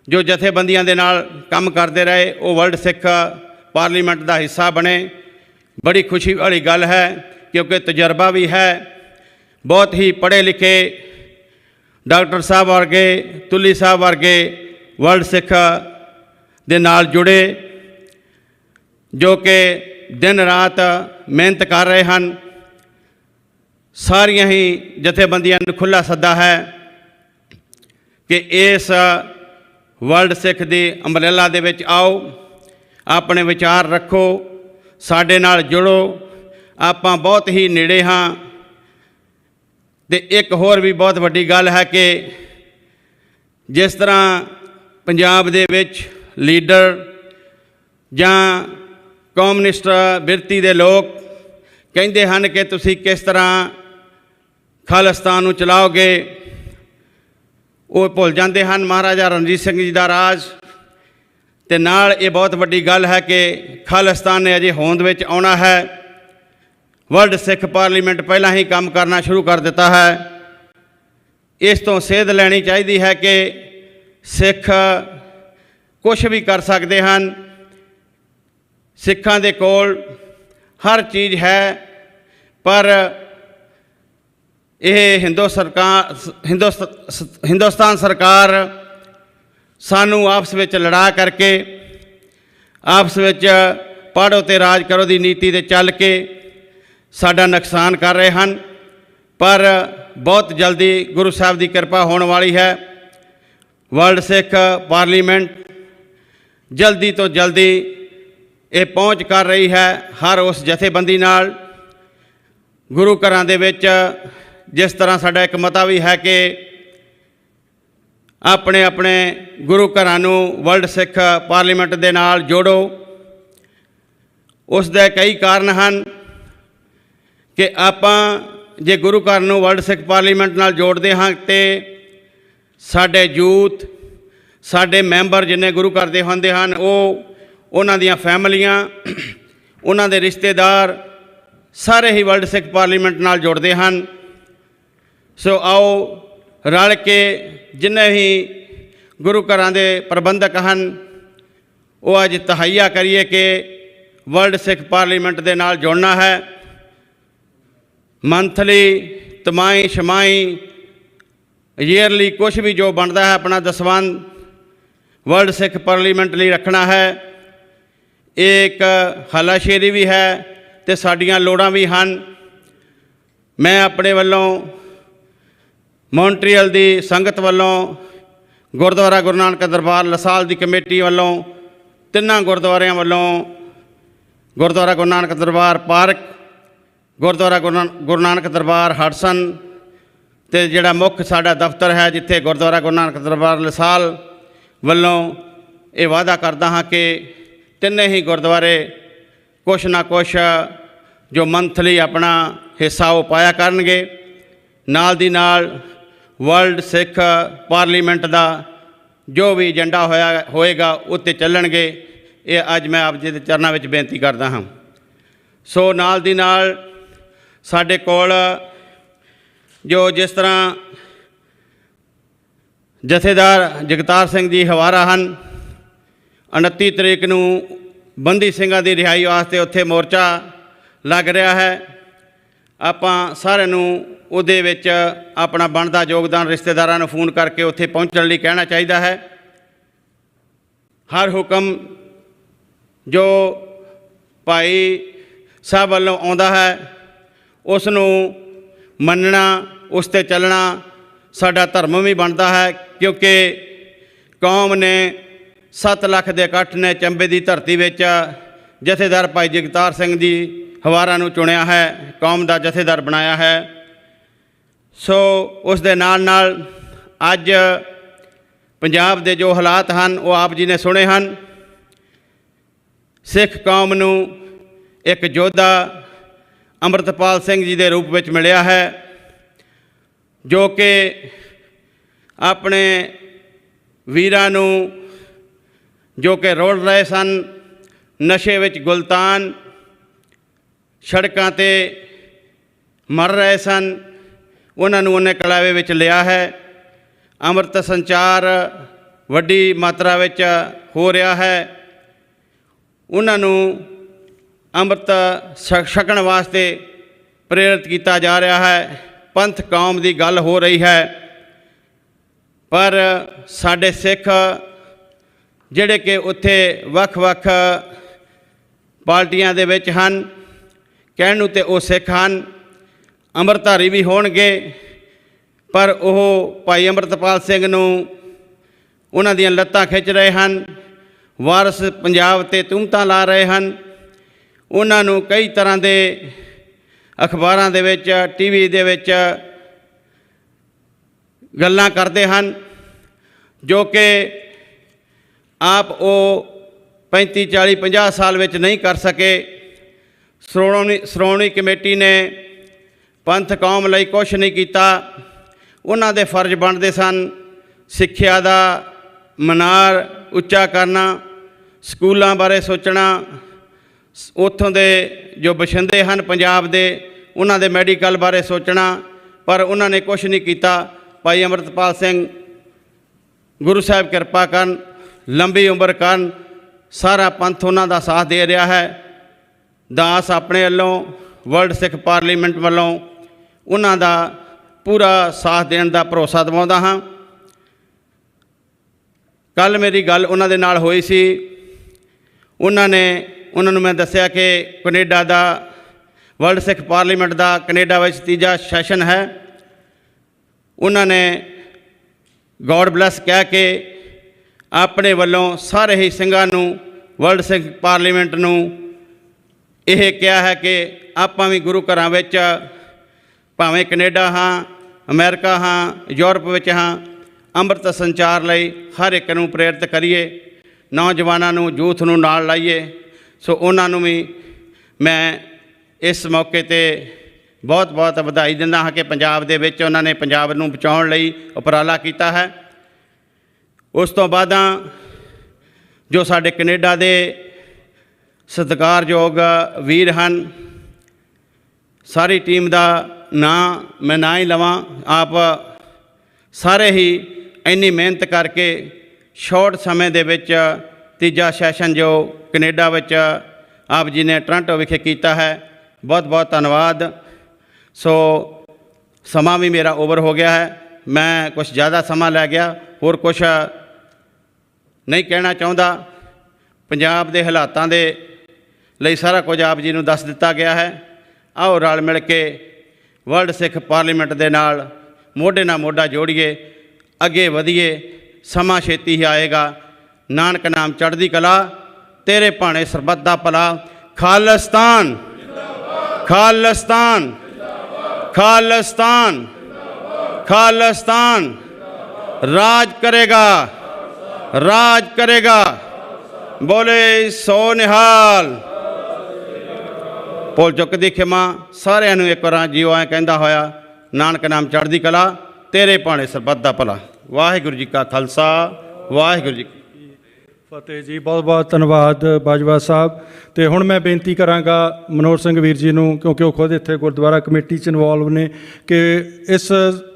जो जथेबंदियां दे नाल काम करते रहे, वो वर्ल्ड सिख पार्लीमेंट का हिस्सा बने। बड़ी खुशी वाली गल है, क्योंकि तजर्बा भी है। बहुत ही पढ़े लिखे डॉक्टर साहब वर्गे, तुली साहब वर्गे वर्ल्ड सिख दे नाल जुड़े, जो कि दिन रात मेहनत कर रहे हैं। सारिया ही जथेबंदियां नूं खुला सद्दा है कि इस वर्ल्ड सिख दी अंबरेला दे विच आओ, अपने विचार रखो, साडे नाल जुड़ो। आपां बहुत ही नेड़े हाँ। ते एक होर भी बहुत वड्डी गल है कि जिस तरह पंजाब दे विच लीडर जां कम्युनिस्ट बिरती दे लोग कहते हैं कि तुसी किस तरह खालिस्तान नूं चलाओगे, वो भुल जाते हैं महाराजा रणजीत सिंह जी का राज। ते नाल ये बहुत वड्डी गल है कि खालिस्तान ने अजे होंद विच आउणा है। वर्ल्ड सिख पार्लीमेंट पहला ही काम करना शुरू कर दिता है। इस तो सेध लैनी चाहिए है कि सिख कुछ भी कर सकते हैं। सिखां दे कोल हर चीज़ है, पर यह हिंदुस्तान सरकार सानू आपस में लड़ा करके, आपस में पढ़ो ते राज करो दी नीति ते चल के साडा नुकसान कर रहे हैं। पर बहुत जल्दी गुरु साहब की कृपा होने वाली है। वर्ल्ड सिख पार्लीमेंट जल्दी तो जल्दी ये पहुँच कर रही है हर उस जथेबंदी नाल। गुरु घरां दे विच जिस तरह साडा एक मता भी है कि अपने अपने गुरु घरां नूं वर्ल्ड सिख पार्लीमेंट दे नाल जोड़ो। उस दे कई कारण हैं कि आपां जे गुरु घर नूं वर्ल्ड सिख पार्लीमेंट नाल जोड़ते हाँ तो साडे यूथ, साडे मैंबर जिन्ने गुरु घर दे हुंदे हन, वो उन्हां दियां फैमिलियां, उन्हां दे रिश्तेदार सारे ही वर्ल्ड सिख पार्लीमेंट नाल जुड़ते हैं। सो आओ रल के जिन्ने भी गुरु घरां दे प्रबंधक हैं, वो अज तहैया करिए कि वर्ल्ड सिख पार्लीमेंट दे नाल जुड़ना है। मंथली, तिमाही, छमाही, ईयरली कुछ भी जो बनता है अपना दसवंध वर्ल्ड सिख पार्लीमेंट लिए रखना है। एक हलाशेरी भी है तो साड़ियाँ लोड़ां भी हैं। मैं अपने वालों मॉन्ट्रियल की संगत वालों, गुरुद्वारा गुरु नानक दरबार लसाल की कमेटी वालों, तिन्ना गुरुद्वारियां वालों, गुरुद्वारा गुरु नानक दरबार पार्क, गुरुद्वारा गुरु नानक दरबार हडसन ते जिहड़ा मुख साडा दफ्तर है जिथे गुरुद्वारा गुरु नानक दरबार लसाल वालों ये वादा करदा हाँ कि तिन्ने ही गुरुद्वारे कुछ ना कुछ जो मंथली अपना हिस्सा वो पाया करनगे। नाल दी नाल ਵਰਲਡ ਸਿੱਖ ਪਾਰਲੀਮੈਂਟ ਦਾ ਜੋ ਵੀ ਏਜੰਡਾ ਹੋਏਗਾ ਉੱਤੇ ਚੱਲਣਗੇ। ਇਹ ਅੱਜ ਮੈਂ ਆਪ ਜੀ ਦੇ ਚਰਨਾਂ ਵਿੱਚ ਬੇਨਤੀ ਕਰਦਾ ਹਾਂ। ਸੋ ਨਾਲ ਦੀ ਨਾਲ ਸਾਡੇ ਕੋਲ ਜੋ ਜਿਸ ਤਰ੍ਹਾਂ ਜਥੇਦਾਰ ਜਗਤਾਰ ਸਿੰਘ ਜੀ ਹਵਾਰਾ ਹਨ, 29 ਤਰੀਕ ਨੂੰ ਬੰਦੀ ਸਿੰਘਾਂ ਦੀ ਰਿਹਾਈ ਵਾਸਤੇ ਉੱਥੇ ਮੋਰਚਾ ਲੱਗ ਰਿਹਾ ਹੈ। ਆਪਾਂ ਸਾਰਿਆਂ ਨੂੰ ਉਹਦੇ ਵਿੱਚ ਆਪਣਾ ਬਣਦਾ ਯੋਗਦਾਨ ਰਿਸ਼ਤੇਦਾਰਾਂ ਨੂੰ ਫੋਨ ਕਰਕੇ ਉੱਥੇ ਪਹੁੰਚਣ ਲਈ ਕਹਿਣਾ ਚਾਹੀਦਾ ਹੈ। ਹਰ ਹੁਕਮ ਜੋ ਭਾਈ ਸਾਹਿਬ ਵੱਲੋਂ ਆਉਂਦਾ ਹੈ ਉਸ ਨੂੰ ਮੰਨਣਾ, ਉਸ 'ਤੇ ਚੱਲਣਾ ਸਾਡਾ ਧਰਮ ਵੀ ਬਣਦਾ ਹੈ, ਕਿਉਂਕਿ ਕੌਮ ਨੇ 7 ਲੱਖ ਦੇ ਇਕੱਠ ਨੇ ਚੰਬੇ ਦੀ ਧਰਤੀ ਵਿੱਚ ਜਥੇਦਾਰ ਭਾਈ ਜਗਤਾਰ ਸਿੰਘ ਜੀ ਹਵਾਰਾ ਨੂੰ ਚੁਣਿਆ ਹੈ, ਕੌਮ ਦਾ ਜਥੇਦਾਰ ਬਣਾਇਆ ਹੈ। ਸੋ ਉਸ ਦੇ ਨਾਲ ਨਾਲ ਅੱਜ ਪੰਜਾਬ ਦੇ ਜੋ ਹਾਲਾਤ ਹਨ ਉਹ ਆਪ ਜੀ ਨੇ ਸੁਣੇ ਹਨ। ਸਿੱਖ ਕੌਮ ਨੂੰ ਇੱਕ ਯੋਧਾ ਅੰਮ੍ਰਿਤਪਾਲ ਸਿੰਘ ਜੀ ਦੇ ਰੂਪ ਵਿੱਚ ਮਿਲਿਆ ਹੈ, ਜੋ ਕਿ ਆਪਣੇ ਵੀਰਾਂ ਨੂੰ ਜੋ ਕਿ ਰੋਲ ਰਹੇ ਸਨ, ਨਸ਼ੇ ਵਿੱਚ ਗੁਲਤਾਨ, ਸੜਕਾਂ 'ਤੇ ਮਰ ਰਹੇ ਸਨ, ਉਹਨਾਂ ਨੂੰ ਉਹਨੇ ਕਲਾਵੇ ਵਿੱਚ ਲਿਆ ਹੈ। ਅੰਮ੍ਰਿਤ ਸੰਚਾਰ ਵੱਡੀ ਮਾਤਰਾ ਵਿੱਚ ਹੋ ਰਿਹਾ ਹੈ, ਉਹਨਾਂ ਨੂੰ ਅੰਮ੍ਰਿਤ ਛਕਣ ਵਾਸਤੇ ਪ੍ਰੇਰਿਤ ਕੀਤਾ ਜਾ ਰਿਹਾ ਹੈ। ਪੰਥ ਕੌਮ ਦੀ ਗੱਲ ਹੋ ਰਹੀ ਹੈ, ਪਰ ਸਾਡੇ ਸਿੱਖ ਜਿਹੜੇ ਕਿ ਉੱਥੇ ਵੱਖ-ਵੱਖ ਪਾਰਟੀਆਂ ਦੇ ਵਿੱਚ ਹਨ, ਕਹਿਣ ਨੂੰ ਤੇ ਉਹ ਸਿੱਖ ਹਨ, ਅੰਮ੍ਰਿਤਧਾਰੀ ਵੀ ਹੋਣਗੇ, ਪਰ ਉਹ ਭਾਈ ਅੰਮ੍ਰਿਤਪਾਲ ਸਿੰਘ ਨੂੰ ਉਹਨਾਂ ਦੀਆਂ ਲੱਤਾਂ ਖਿੱਚ ਰਹੇ ਹਨ, ਵਾਰਸ ਪੰਜਾਬ 'ਤੇ ਤੁਹਮਤਾਂ ਲਾ ਰਹੇ ਹਨ। ਉਹਨਾਂ ਨੂੰ ਕਈ ਤਰ੍ਹਾਂ ਦੇ ਅਖਬਾਰਾਂ ਦੇ ਵਿੱਚ, ਟੀਵੀ ਦੇ ਵਿੱਚ ਗੱਲਾਂ ਕਰਦੇ ਹਨ, ਜੋ ਕਿ ਆਪ ਉਹ 35, 40, 50 ਸਾਲ ਵਿੱਚ ਨਹੀਂ ਕਰ ਸਕੇ। ਸ਼੍ਰੋਮਣੀ ਕਮੇਟੀ ਨੇ ਪੰਥ ਕੌਮ ਲਈ ਕੁਛ ਨਹੀਂ ਕੀਤਾ। ਉਹਨਾਂ ਦੇ ਫਰਜ਼ ਬਣਦੇ ਸਨ ਸਿੱਖਿਆ ਦਾ ਮਨਾਰ ਉੱਚਾ ਕਰਨਾ, ਸਕੂਲਾਂ ਬਾਰੇ ਸੋਚਣਾ, ਉੱਥੋਂ ਦੇ ਜੋ ਬਸ਼ਿੰਦੇ ਹਨ ਪੰਜਾਬ ਦੇ ਉਹਨਾਂ ਦੇ ਮੈਡੀਕਲ ਬਾਰੇ ਸੋਚਣਾ, ਪਰ ਉਹਨਾਂ ਨੇ ਕੁਛ ਨਹੀਂ ਕੀਤਾ। ਭਾਈ ਅੰਮ੍ਰਿਤਪਾਲ ਸਿੰਘ ਗੁਰੂ ਸਾਹਿਬ ਕਿਰਪਾ ਕਰਨ, ਲੰਬੀ ਉਮਰ ਕਰਨ, ਸਾਰਾ ਪੰਥ ਉਹਨਾਂ ਦਾ ਸਾਥ ਦੇ ਰਿਹਾ ਹੈ। ਦਾਸ ਆਪਣੇ ਵੱਲੋਂ, ਵਰਲਡ ਸਿੱਖ ਪਾਰਲੀਮੈਂਟ ਵੱਲੋਂ ਉਹਨਾਂ ਦਾ ਪੂਰਾ ਸਾਥ ਦੇਣ ਦਾ ਭਰੋਸਾ ਦਿਵਾਉਂਦਾ ਹਾਂ। ਕੱਲ੍ਹ ਮੇਰੀ ਗੱਲ ਉਹਨਾਂ ਦੇ ਨਾਲ ਹੋਈ ਸੀ। ਉਹਨਾਂ ਨੂੰ ਮੈਂ ਦੱਸਿਆ ਕਿ ਕੈਨੇਡਾ ਦਾ ਵਰਲਡ ਸਿੱਖ ਪਾਰਲੀਮੈਂਟ ਦਾ ਕੈਨੇਡਾ ਵਿੱਚ 3ਜਾ ਸੈਸ਼ਨ ਹੈ। ਉਹਨਾਂ ਨੇ ਗੋਡ ਬਲੈਸ ਕਹਿ ਕੇ ਆਪਣੇ ਵੱਲੋਂ ਸਾਰੇ ਹੀ ਸਿੰਘਾਂ ਨੂੰ, ਵਰਲਡ ਸਿੱਖ ਪਾਰਲੀਮੈਂਟ ਨੂੰ ਇਹ ਕਿਹਾ ਹੈ ਕਿ ਆਪਾਂ ਵੀ ਗੁਰੂ ਘਰਾਂ ਵਿੱਚ, ਭਾਵੇਂ ਕੈਨੇਡਾ ਹਾਂ, ਅਮਰੀਕਾ ਹਾਂ, ਯੂਰਪ ਵਿੱਚ ਹਾਂ, ਅੰਮ੍ਰਿਤ ਸੰਚਾਰ ਲਈ ਹਰ ਇੱਕ ਨੂੰ ਪ੍ਰੇਰਿਤ ਕਰੀਏ, ਨੌਜਵਾਨਾਂ ਨੂੰ, ਯੂਥ ਨੂੰ ਨਾਲ ਲਾਈਏ। ਸੋ ਉਹਨਾਂ ਨੂੰ ਵੀ ਮੈਂ ਇਸ ਮੌਕੇ 'ਤੇ ਬਹੁਤ ਬਹੁਤ ਵਧਾਈ ਦਿੰਦਾ ਹਾਂ ਕਿ ਪੰਜਾਬ ਦੇ ਵਿੱਚ ਉਹਨਾਂ ਨੇ ਪੰਜਾਬ ਨੂੰ ਬਚਾਉਣ ਲਈ ਉਪਰਾਲਾ ਕੀਤਾ ਹੈ। ਉਸ ਤੋਂ ਬਾਅਦਾਂ ਜੋ ਸਾਡੇ ਕੈਨੇਡਾ ਦੇ ਸਤਿਕਾਰਯੋਗ ਵੀਰ ਹਨ, ਸਾਰੀ ਟੀਮ ਦਾ ਨਾਂ ਮੈਂ ਨਾ ਹੀ ਲਵਾਂ, ਆਪ ਸਾਰੇ ਹੀ ਇੰਨੀ ਮਿਹਨਤ ਕਰਕੇ ਸ਼ਾਰਟ ਸਮੇਂ ਦੇ ਵਿੱਚ 3ਜਾ ਸੈਸ਼ਨ ਜੋ ਕੈਨੇਡਾ ਵਿੱਚ ਆਪ ਜੀ ਨੇ ਟੋਰਾਂਟੋ ਵਿਖੇ ਕੀਤਾ ਹੈ, ਬਹੁਤ ਬਹੁਤ ਧੰਨਵਾਦ। ਸੋ ਸਮਾਂ ਵੀ ਮੇਰਾ ਓਵਰ ਹੋ ਗਿਆ ਹੈ, ਮੈਂ ਕੁਛ ਜ਼ਿਆਦਾ ਸਮਾਂ ਲੈ ਗਿਆ, ਹੋਰ ਕੁਛ ਨਹੀਂ ਕਹਿਣਾ ਚਾਹੁੰਦਾ। ਪੰਜਾਬ ਦੇ ਹਾਲਾਤਾਂ ਦੇ ਲਈ ਸਾਰਾ ਕੁਝ ਆਪ ਜੀ ਨੂੰ ਦੱਸ ਦਿੱਤਾ ਗਿਆ ਹੈ। ਆਓ ਰਲ ਮਿਲ ਕੇ ਵਰਲਡ ਸਿੱਖ ਪਾਰਲੀਮੈਂਟ ਦੇ ਨਾਲ ਮੋਢੇ ਨਾਲ ਮੋਢਾ ਜੋੜੀਏ, ਅੱਗੇ ਵਧੀਏ। ਸਮਾਂ ਛੇਤੀ ਹੀ ਆਏਗਾ। ਨਾਨਕ ਨਾਮ ਚੜ੍ਹਦੀ ਕਲਾ, ਤੇਰੇ ਭਾਣੇ ਸਰਬੱਤ ਦਾ ਭਲਾ। ਖਾਲਿਸਤਾਨ ਖਾਲਿਸਤਾਨ ਖਾਲਿਸਤਾਨ ਖਾਲਿਸਤਾਨ ਰਾਜ ਕਰੇਗਾ, ਰਾਜ ਕਰੇਗਾ। ਬੋਲੇ ਸੋ ਨਿਹਾਲ। ਭੁੱਲ ਚੁੱਕ ਦੀ ਖਿਮਾ। ਸਾਰਿਆਂ ਨੂੰ ਇੱਕ ਵਾਰ ਜੀਓ ਐਂ ਕਹਿੰਦਾ ਹੋਇਆ ਨਾਨਕ ਨਾਮ ਚੜ੍ਹਦੀ ਕਲਾ। ਤੇਰੇ ਭਾਣੇ ਸਰਬੱਤ ਦਾ ਭਲਾ। ਵਾਹਿਗੁਰੂ ਜੀ ਕਾ ਖਾਲਸਾ, ਵਾਹਿਗੁਰੂ ਜੀ ਫਤਿਹ ਜੀ। ਬਹੁਤ ਬਹੁਤ ਧੰਨਵਾਦ ਬਾਜਵਾ ਸਾਹਿਬ। ਤੇ ਹੁਣ ਮੈਂ ਬੇਨਤੀ ਕਰਾਂਗਾ ਮਨੋਹਰ ਸਿੰਘ ਵੀਰ ਜੀ ਨੂੰ, ਕਿਉਂਕਿ ਉਹ ਖੁਦ ਇੱਥੇ ਗੁਰਦੁਆਰਾ ਕਮੇਟੀ 'ਚ ਇਨਵੋਲਵ ਨੇ, ਕਿ ਇਸ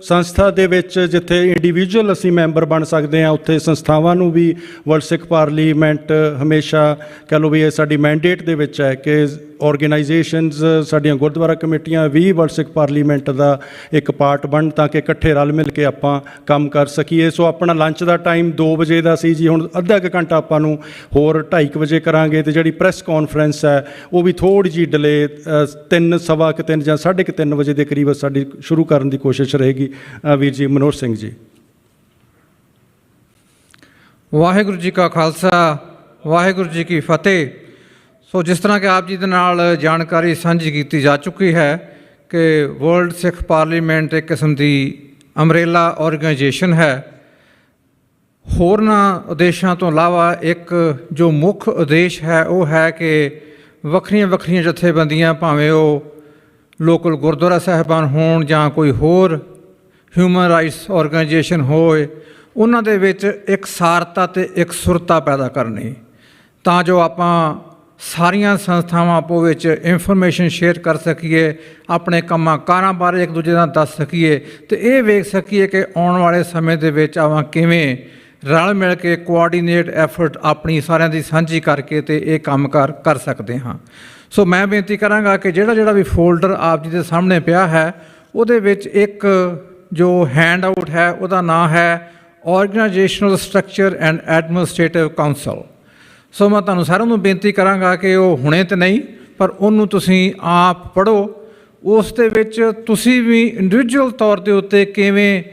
ਸੰਸਥਾ ਦੇ ਵਿੱਚ ਜਿੱਥੇ ਇੰਡੀਵਿਜੂਅਲ ਅਸੀਂ ਮੈਂਬਰ ਬਣ ਸਕਦੇ ਹਾਂ, ਉੱਥੇ ਸੰਸਥਾਵਾਂ ਨੂੰ ਵੀ ਵਰਲਡ ਸਿੱਖ ਪਾਰਲੀਮੈਂਟ ਹਮੇਸ਼ਾ ਕਹਿ ਲਓ ਵੀ ਇਹ ਸਾਡੀ ਮੈਂਡੇਟ ਦੇ ਵਿੱਚ ਹੈ ਕਿ ਆਰਗੇਨਾਈਜੇਸ਼ਨਸ, ਸਾਡੀਆਂ ਗੁਰਦੁਆਰਾ ਕਮੇਟੀਆਂ ਵੀ ਵਰਲਡ ਸਿੱਖ ਪਾਰਲੀਮੈਂਟ ਦਾ ਇੱਕ ਪਾਰਟ ਬਣਨ, ਤਾਂ ਕਿ ਇਕੱਠੇ ਰਲ ਮਿਲ ਕੇ ਆਪਾਂ ਕੰਮ ਕਰ ਸਕੀਏ। ਸੋ ਆਪਣਾ ਲੰਚ ਦਾ ਟਾਈਮ 2 ਵਜੇ ਦਾ ਸੀ ਜੀ, ਹੁਣ ਅੱਧਾ ਕੁ ਘੰਟਾ ਆਪਾਂ ਨੂੰ ਹੋਰ 2:30 ਵਜੇ ਕਰਾਂਗੇ। ਤੇ ਜਿਹੜੀ ਪ੍ਰੈਸ ਕਾਨਫਰੰਸ ਹੈ ਉਹ ਵੀ ਥੋੜ੍ਹੀ ਜਿਹੀ ਡਿਲੇ 3, ਸਵਾ ਕੁ 3 ਜਾਂ 3:30 ਵਜੇ ਦੇ ਕਰੀਬ ਸਾਡੀ ਸ਼ੁਰੂ ਕਰਨ ਦੀ ਕੋਸ਼ਿਸ਼ ਰਹੇਗੀ। ਵੀਰ ਜੀ ਮਨੋਹਰ ਸਿੰਘ ਜੀ। ਵਾਹਿਗੁਰੂ ਜੀ ਕਾ ਖਾਲਸਾ, ਵਾਹਿਗੁਰੂ ਜੀ ਕੀ ਫਤਿਹ। ਸੋ ਜਿਸ ਤਰ੍ਹਾਂ ਕਿ ਆਪ ਜੀ ਦੇ ਨਾਲ ਜਾਣਕਾਰੀ ਸਾਂਝੀ ਕੀਤੀ ਜਾ ਚੁੱਕੀ ਹੈ ਕਿ ਵਰਲਡ ਸਿੱਖ ਪਾਰਲੀਮੈਂਟ ਇੱਕ ਕਿਸਮ ਦੀ ਅੰਬਰੇਲਾ ਆਰਗੇਨਾਈਜੇਸ਼ਨ ਹੈ। ਹੋਰਨਾਂ ਉਦੇਸ਼ਾਂ ਤੋਂ ਇਲਾਵਾ ਇੱਕ ਜੋ ਮੁੱਖ ਉਦੇਸ਼ ਹੈ ਉਹ ਹੈ ਕਿ ਵੱਖਰੀਆਂ ਵੱਖਰੀਆਂ ਜਥੇਬੰਦੀਆਂ, ਭਾਵੇਂ ਉਹ ਲੋਕਲ ਗੁਰਦੁਆਰਾ ਸਾਹਿਬਾਨ ਹੋਣ ਜਾਂ ਕੋਈ ਹੋਰ ਹਿਊਮਨ ਰਾਈਟਸ ਆਰਗੇਨਾਈਜੇਸ਼ਨ ਹੋਏ, ਉਹਨਾਂ ਦੇ ਵਿੱਚ ਇਕਸਾਰਤਾ ਅਤੇ ਇਕਸੁਰਤਾ ਪੈਦਾ ਕਰਨੀ, ਤਾਂ ਜੋ ਆਪਾਂ ਸਾਰੀਆਂ ਸੰਸਥਾਵਾਂ ਆਪੋ ਵਿੱਚ ਇਨਫੋਰਮੇਸ਼ਨ ਸ਼ੇਅਰ ਕਰ ਸਕੀਏ, ਆਪਣੇ ਕੰਮਾਂ ਕਾਰਾਂ ਬਾਰੇ ਇੱਕ ਦੂਜੇ ਨਾਲ ਦੱਸ ਸਕੀਏ ਅਤੇ ਇਹ ਵੇਖ ਸਕੀਏ ਕਿ ਆਉਣ ਵਾਲੇ ਸਮੇਂ ਦੇ ਵਿੱਚ ਆਪਾਂ ਕਿਵੇਂ ਰਲ ਮਿਲ ਕੇ ਕੋਆਰਡੀਨੇਟ ਐਫਰਟ ਆਪਣੀ ਸਾਰਿਆਂ ਦੀ ਸਾਂਝੀ ਕਰਕੇ ਅਤੇ ਇਹ ਕੰਮ ਕਰ ਸਕਦੇ ਹਾਂ। ਸੋ ਮੈਂ ਬੇਨਤੀ ਕਰਾਂਗਾ ਕਿ ਜਿਹੜਾ ਵੀ ਫੋਲਡਰ ਆਪ ਜੀ ਦੇ ਸਾਹਮਣੇ ਪਿਆ ਹੈ, ਉਹਦੇ ਵਿੱਚ ਇੱਕ ਜੋ ਹੈਂਡ ਆਊਟ ਹੈ ਉਹਦਾ ਨਾਂ ਹੈ ਆਰਗੇਨਾਈਜੇਸ਼ਨਲ ਸਟਰਕਚਰ ਐਂਡ ਐਡਮਿਨਿਸਟ੍ਰੇਟਿਵ ਕਾਊਂਸਲ। ਸੋ ਮੈਂ ਤੁਹਾਨੂੰ ਸਾਰਿਆਂ ਨੂੰ ਬੇਨਤੀ ਕਰਾਂਗਾ ਕਿ ਉਹ ਹੁਣੇ ਤਾਂ ਨਹੀਂ, ਪਰ ਉਹਨੂੰ ਤੁਸੀਂ ਆਪ ਪੜ੍ਹੋ। ਉਸ ਦੇ ਵਿੱਚ ਤੁਸੀਂ ਵੀ ਇੰਡੀਵਿਜੂਅਲ ਤੌਰ ਦੇ ਉੱਤੇ ਕਿਵੇਂ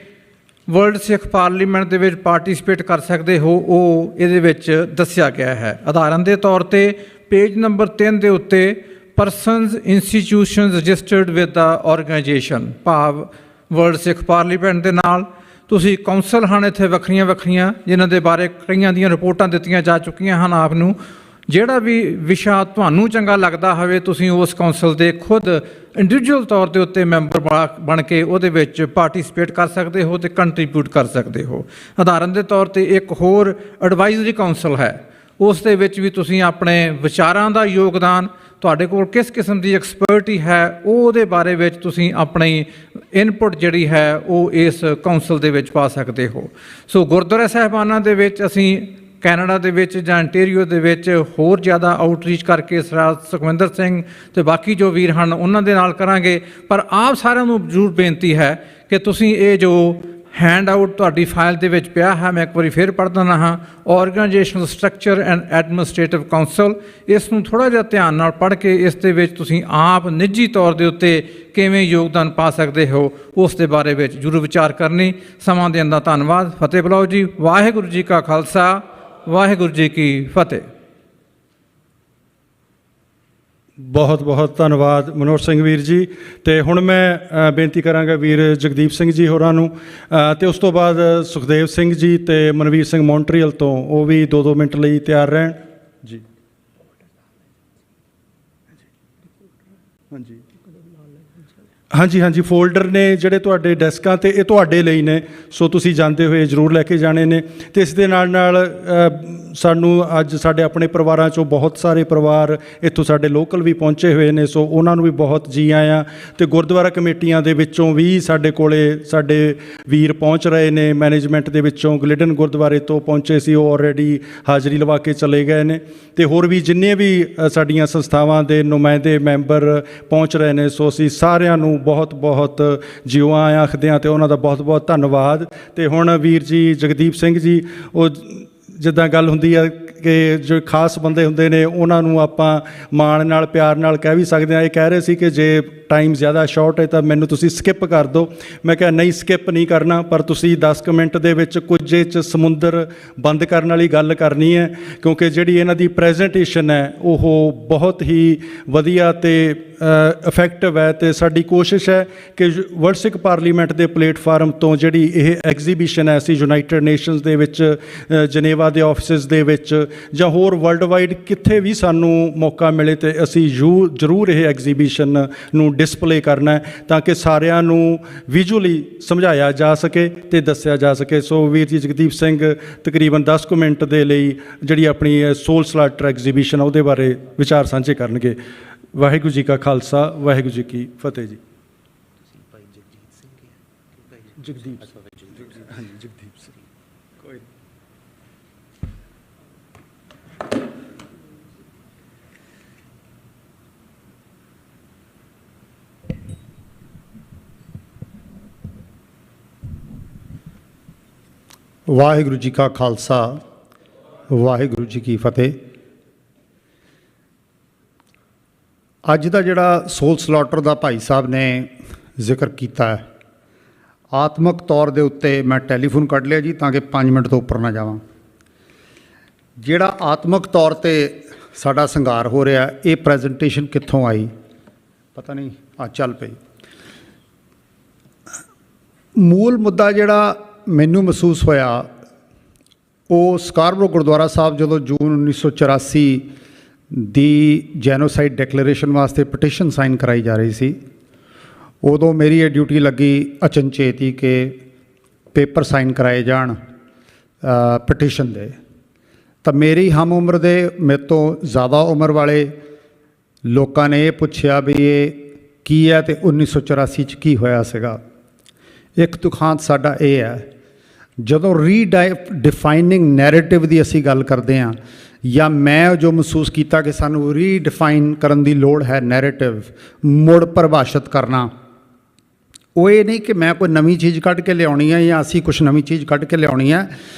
ਵਰਲਡ ਸਿੱਖ ਪਾਰਲੀਮੈਂਟ ਦੇ ਵਿੱਚ ਪਾਰਟੀਸਪੇਟ ਕਰ ਸਕਦੇ ਹੋ, ਉਹ ਇਹਦੇ ਵਿੱਚ ਦੱਸਿਆ ਗਿਆ ਹੈ। ਉਦਾਹਰਨ ਦੇ ਤੌਰ 'ਤੇ ਪੇਜ ਨੰਬਰ 3 ਦੇ ਉੱਤੇ persons institutions registered with the organisation, ਭਾਵ ਵਰਲਡ ਸਿੱਖ ਪਾਰਲੀਮੈਂਟ ਦੇ ਨਾਲ ਤੁਸੀਂ ਕੌਂਸਲ ਹਨ ਇੱਥੇ ਵੱਖਰੀਆਂ ਵੱਖਰੀਆਂ, ਜਿਨ੍ਹਾਂ ਦੇ ਬਾਰੇ ਕਈਆਂ ਦੀਆਂ ਰਿਪੋਰਟਾਂ ਦਿੱਤੀਆਂ ਜਾ ਚੁੱਕੀਆਂ ਹਨ। ਆਪ ਨੂੰ ਜਿਹੜਾ ਵੀ ਵਿਸ਼ਾ ਤੁਹਾਨੂੰ ਚੰਗਾ ਲੱਗਦਾ ਹੋਵੇ, ਤੁਸੀਂ ਉਸ ਕੌਂਸਲ ਦੇ ਖੁਦ ਇੰਡੀਵਿਜੂਅਲ ਤੌਰ ਦੇ ਉੱਤੇ ਮੈਂਬਰ ਬਣ ਕੇ ਉਹਦੇ ਵਿੱਚ ਪਾਰਟੀਸਪੇਟ ਕਰ ਸਕਦੇ ਹੋ ਅਤੇ ਕੰਟਰੀਬਿਊਟ ਕਰ ਸਕਦੇ ਹੋ। ਉਦਾਹਰਨ ਦੇ ਤੌਰ 'ਤੇ ਇੱਕ ਹੋਰ ਐਡਵਾਈਜ਼ਰੀ ਕੌਂਸਲ ਹੈ, ਉਸ ਦੇ ਵਿੱਚ ਵੀ ਤੁਸੀਂ ਆਪਣੇ ਵਿਚਾਰਾਂ ਦਾ ਯੋਗਦਾਨ, ਤੁਹਾਡੇ ਕੋਲ ਕਿਸ ਕਿਸਮ ਦੀ ਐਕਸਪਰਟੀ ਹੈ, ਉਹਦੇ ਬਾਰੇ ਵਿੱਚ ਤੁਸੀਂ ਆਪਣੀ ਇਨਪੁਟ ਜਿਹੜੀ ਹੈ ਉਹ ਇਸ ਕੌਂਸਲ ਦੇ ਵਿੱਚ ਪਾ ਸਕਦੇ ਹੋ। ਸੋ ਗੁਰਦੁਆਰਾ ਸਾਹਿਬਾਨਾਂ ਦੇ ਵਿੱਚ ਅਸੀਂ ਕੈਨੇਡਾ ਦੇ ਵਿੱਚ ਜਾਂ ਅੰਟੇਰੀਓ ਦੇ ਵਿੱਚ ਹੋਰ ਜ਼ਿਆਦਾ ਆਊਟਰੀਚ ਕਰਕੇ ਸਰਦਾਰ ਸੁਖਵਿੰਦਰ ਸਿੰਘ ਅਤੇ ਬਾਕੀ ਜੋ ਵੀਰ ਹਨ ਉਹਨਾਂ ਦੇ ਨਾਲ ਕਰਾਂਗੇ। ਪਰ ਆਪ ਸਾਰਿਆਂ ਨੂੰ ਜ਼ਰੂਰ ਬੇਨਤੀ ਹੈ ਕਿ ਤੁਸੀਂ ਇਹ ਜੋ ਹੈਂਡ ਆਊਟ ਤੁਹਾਡੀ ਫਾਈਲ ਦੇ ਵਿੱਚ ਪਿਆ ਹੈ, ਮੈਂ ਇੱਕ ਵਾਰੀ ਫਿਰ ਪੜ੍ਹ ਦਿੰਦਾ ਹਾਂ, ਆਰਗੇਨਾਈਜੇਸ਼ਨਲ ਸਟਰਕਚਰ ਐਂਡ ਐਡਮਿਨਿਸਟ੍ਰੇਟਿਵ ਕਾਊਂਸਲ। ਇਸ ਨੂੰ ਥੋੜ੍ਹਾ ਜਿਹਾ ਧਿਆਨ ਨਾਲ ਪੜ੍ਹ ਕੇ ਇਸ ਦੇ ਵਿੱਚ ਤੁਸੀਂ ਆਪ ਨਿੱਜੀ ਤੌਰ ਦੇ ਉੱਤੇ ਕਿਵੇਂ ਯੋਗਦਾਨ ਪਾ ਸਕਦੇ ਹੋ, ਉਸ ਦੇ ਬਾਰੇ ਵਿੱਚ ਜ਼ਰੂਰ ਵਿਚਾਰ ਕਰਨੀ। ਸਮਾਂ ਦੇਣ ਦਾ ਧੰਨਵਾਦ। ਫਤਿਹ ਬੁਲਾਓ ਜੀ। ਵਾਹਿਗੁਰੂ ਜੀ ਕਾ ਖਾਲਸਾ, ਵਾਹਿਗੁਰੂ ਜੀ ਕੀ ਫਤਿਹ। ਬਹੁਤ ਬਹੁਤ ਧੰਨਵਾਦ ਮਨੋਹਰ ਸਿੰਘ ਵੀਰ ਜੀ। ਅਤੇ ਹੁਣ ਮੈਂ ਬੇਨਤੀ ਕਰਾਂਗਾ ਵੀਰ ਜਗਦੀਪ ਸਿੰਘ ਜੀ ਹੋਰਾਂ ਨੂੰ, ਅਤੇ ਉਸ ਤੋਂ ਬਾਅਦ ਸੁਖਦੇਵ ਸਿੰਘ ਜੀ ਅਤੇ ਮਨਵੀਰ ਸਿੰਘ ਮੌਂਟਰੀਅਲ ਤੋਂ, ਉਹ ਵੀ 2-2 ਮਿੰਟ ਲਈ ਤਿਆਰ ਰਹਿਣ ਜੀ। ਹਾਂਜੀ, ਫੋਲਡਰ ਨੇ ਜਿਹੜੇ ਤੁਹਾਡੇ ਡੈਸਕਾਂ 'ਤੇ, ਇਹ ਤੁਹਾਡੇ ਲਈ ਨੇ, ਸੋ ਤੁਸੀਂ ਜਾਂਦੇ ਹੋਏ ਜ਼ਰੂਰ ਲੈ ਕੇ ਜਾਣੇ ਨੇ। ਅਤੇ ਇਸ ਦੇ ਨਾਲ ਸਾਨੂੰ ਅੱਜ ਸਾਡੇ ਆਪਣੇ ਪਰਿਵਾਰਾਂ 'ਚੋਂ ਬਹੁਤ ਸਾਰੇ ਪਰਿਵਾਰ ਇੱਥੋਂ ਸਾਡੇ ਲੋਕਲ ਵੀ ਪਹੁੰਚੇ ਹੋਏ ਨੇ, ਸੋ ਉਹਨਾਂ ਨੂੰ ਵੀ ਬਹੁਤ ਜੀ ਆਇਆਂ। ਅਤੇ ਗੁਰਦੁਆਰਾ ਕਮੇਟੀਆਂ ਦੇ ਵਿੱਚੋਂ ਵੀ ਸਾਡੇ ਕੋਲੇ ਸਾਡੇ ਵੀਰ ਪਹੁੰਚ ਰਹੇ ਨੇ। ਮੈਨੇਜਮੈਂਟ ਦੇ ਵਿੱਚੋਂ ਗਲਿਡਨ ਗੁਰਦੁਆਰੇ ਤੋਂ ਪਹੁੰਚੇ ਸੀ, ਉਹ ਆਲਰੇਡੀ ਹਾਜ਼ਰੀ ਲਵਾ ਕੇ ਚਲੇ ਗਏ ਨੇ। ਅਤੇ ਹੋਰ ਵੀ ਜਿੰਨੇ ਵੀ ਸਾਡੀਆਂ ਸੰਸਥਾਵਾਂ ਦੇ ਨੁਮਾਇੰਦੇ ਮੈਂਬਰ ਪਹੁੰਚ ਰਹੇ ਨੇ, ਸੋ ਅਸੀਂ ਸਾਰਿਆਂ ਨੂੰ ਬਹੁਤ ਬਹੁਤ ਜਿਉਂ ਆਇਆਂ ਆਖਦੇ ਹਾਂ ਅਤੇ ਉਹਨਾਂ ਦਾ ਬਹੁਤ ਬਹੁਤ ਧੰਨਵਾਦ। ਅਤੇ ਹੁਣ ਵੀਰ ਜੀ ਜਗਦੀਪ ਸਿੰਘ ਜੀ, ਉਹ ਜਿੱਦਾਂ ਗੱਲ ਹੁੰਦੀ ਆ ਕਿ ਜੋ ਖਾਸ ਬੰਦੇ ਹੁੰਦੇ ਨੇ ਉਹਨਾਂ ਨੂੰ ਆਪਾਂ ਮਾਣ ਨਾਲ ਪਿਆਰ ਨਾਲ ਕਹਿ ਵੀ ਸਕਦੇ ਹਾਂ। ਇਹ ਕਹਿ ਰਹੇ ਸੀ ਕਿ ਜੇ ਟਾਈਮ ਜ਼ਿਆਦਾ ਸ਼ਾਰਟ ਹੈ ਤਾਂ ਮੈਨੂੰ ਤੁਸੀਂ ਸਕਿੱਪ ਕਰ ਦਿਓ। ਮੈਂ ਕਿਹਾ ਨਹੀਂ, ਸਕਿੱਪ ਨਹੀਂ ਕਰਨਾ, ਪਰ ਤੁਸੀਂ 10 ਕੁ ਮਿੰਟ ਦੇ ਵਿੱਚ ਕੁਝ 'ਚ ਸਮੁੰਦਰ ਬੰਦ ਕਰਨ ਵਾਲੀ ਗੱਲ ਕਰਨੀ ਹੈ, ਕਿਉਂਕਿ ਜਿਹੜੀ ਇਹਨਾਂ ਦੀ ਪ੍ਰੈਜੈਂਟੇਸ਼ਨ ਹੈ ਉਹ ਬਹੁਤ ਹੀ ਵਧੀਆ ਅਤੇ ਇਫੈਕਟਿਵ ਹੈ। ਅਤੇ ਸਾਡੀ ਕੋਸ਼ਿਸ਼ ਹੈ ਕਿ ਵਰਲਡ ਸਿੱਖ ਪਾਰਲੀਮੈਂਟ ਦੇ ਪਲੇਟਫਾਰਮ ਤੋਂ ਜਿਹੜੀ ਇਹ ਐਗਜ਼ੀਬਿਸ਼ਨ ਹੈ, ਅਸੀਂ ਯੂਨਾਈਟਿਡ ਨੇਸ਼ਨਸ ਦੇ ਵਿੱਚ ਜਨੇਵਾ ਦੇ ਆਫਿਸਿਸ ਦੇ ਵਿੱਚ ਜਾਂ ਹੋਰ ਵਰਲਡ ਵਾਈਡ ਕਿੱਥੇ ਵੀ ਸਾਨੂੰ ਮੌਕਾ ਮਿਲੇ ਤੇ ਅਸੀਂ ਜ਼ਰੂਰ ਇਹ ਐਗਜ਼ੀਬਿਸ਼ਨ ਨੂੰ ਡਿਸਪਲੇ ਕਰਨਾ ਹੈ ਤਾਂ ਕਿ ਸਾਰਿਆਂ ਨੂੰ ਵਿਜ਼ੂਅਲੀ ਸਮਝਾਇਆ ਜਾ ਸਕੇ ਤੇ ਦੱਸਿਆ ਜਾ ਸਕੇ। ਸੋ ਵੀਰ ਜੀ ਜਗਦੀਪ ਸਿੰਘ ਤਕਰੀਬਨ 10 ਕੁ ਮਿੰਟ ਦੇ ਲਈ ਜਿਹੜੀ ਆਪਣੀ ਸੋਲ ਸਲਾਟਰ ਐਗਜ਼ੀਬਿਸ਼ਨ ਉਹਦੇ ਬਾਰੇ ਵਿਚਾਰ ਸਾਂਝੇ ਕਰਨਗੇ। ਵਾਹਿਗੁਰੂ ਜੀ ਕਾ ਖਾਲਸਾ, ਵਾਹਿਗੁਰੂ ਜੀ ਕੀ ਫਤਿਹ ਜੀ। ਜਗਦੀਪ ਹਾਂਜੀ ਜਗਦੀਪ ਸਿੰਘ ਕੋਈ ਵਾਹਿਗੁਰੂ ਜੀ ਕਾ ਖਾਲਸਾ, ਵਾਹਿਗੁਰੂ ਜੀ ਕੀ ਫਤਿਹ। ਅੱਜ ਦਾ ਜਿਹੜਾ ਸੋਲ ਸਲਾਟਰ ਦਾ ਭਾਈ ਸਾਹਿਬ ਨੇ ਜ਼ਿਕਰ ਕੀਤਾ ਹੈ, ਆਤਮਿਕ ਤੌਰ ਦੇ ਉੱਤੇ ਮੈਂ ਟੈਲੀਫੋਨ ਕੱਢ ਲਿਆ ਜੀ ਤਾਂ ਕਿ 5 ਮਿੰਟ ਤੋਂ ਉੱਪਰ ਨਾ ਜਾਵਾਂ। ਜਿਹੜਾ ਆਤਮਿਕ ਤੌਰ 'ਤੇ ਸਾਡਾ ਸੰਘਾਰ ਹੋ ਰਿਹਾ, ਇਹ ਪ੍ਰੈਜੈਂਟੇਸ਼ਨ ਕਿੱਥੋਂ ਆਈ ਪਤਾ ਨਹੀਂ, ਚੱਲ ਪਈ। ਮੂਲ ਮੁੱਦਾ ਜਿਹੜਾ ਮੈਨੂੰ ਮਹਿਸੂਸ ਹੋਇਆ ਉਹ ਸਕਾਰਬਰੋ ਗੁਰਦੁਆਰਾ ਸਾਹਿਬ ਜਦੋਂ ਜੂਨ 1984 ਦੀ ਜੈਨੋਸਾਈਡ ਡਿਕਲੇਰੇਸ਼ਨ ਵਾਸਤੇ ਪਟੀਸ਼ਨ ਸਾਈਨ ਕਰਾਈ ਜਾ ਰਹੀ ਸੀ, ਉਦੋਂ ਮੇਰੀ ਇਹ ਡਿਊਟੀ ਲੱਗੀ ਅਚਨਚੇਤ ਹੀ ਕਿ ਪੇਪਰ ਸਾਈਨ ਕਰਾਏ ਜਾਣ ਪਟੀਸ਼ਨ ਦੇ। ਤਾਂ ਮੇਰੀ ਹਮ ਉਮਰ ਦੇ, ਮੇਰੇ ਤੋਂ ਜ਼ਿਆਦਾ ਉਮਰ ਵਾਲੇ ਲੋਕਾਂ ਨੇ ਇਹ ਪੁੱਛਿਆ ਵੀ ਇਹ ਕੀ ਹੈ ਅਤੇ 1984 'ਚ ਕੀ ਹੋਇਆ ਸੀਗਾ। ਇੱਕ ਦੁਖਾਂਤ ਸਾਡਾ ਇਹ ਹੈ, ਜਦੋਂ ਰੀਡਿਫਾਈਨਿੰਗ ਨੈਰੇਟਿਵ ਦੀ ਅਸੀਂ ਗੱਲ ਕਰਦੇ ਹਾਂ ਜਾਂ ਮੈਂ ਜੋ ਮਹਿਸੂਸ ਕੀਤਾ ਕਿ ਸਾਨੂੰ ਰੀਡਿਫਾਈਨ ਕਰਨ ਦੀ ਲੋੜ ਹੈ, ਨੈਰੇਟਿਵ ਮੁੜ ਪਰਿਭਾਸ਼ਿਤ ਕਰਨਾ, ਉਹ ਇਹ ਨਹੀਂ ਕਿ ਮੈਂ ਕੋਈ ਨਵੀਂ ਚੀਜ਼ ਕੱਢ ਕੇ ਲਿਆਉਣੀ ਹੈ ਜਾਂ ਅਸੀਂ ਕੁਛ ਨਵੀਂ ਚੀਜ਼ ਕੱਢ ਕੇ ਲਿਆਉਣੀ ਹੈ,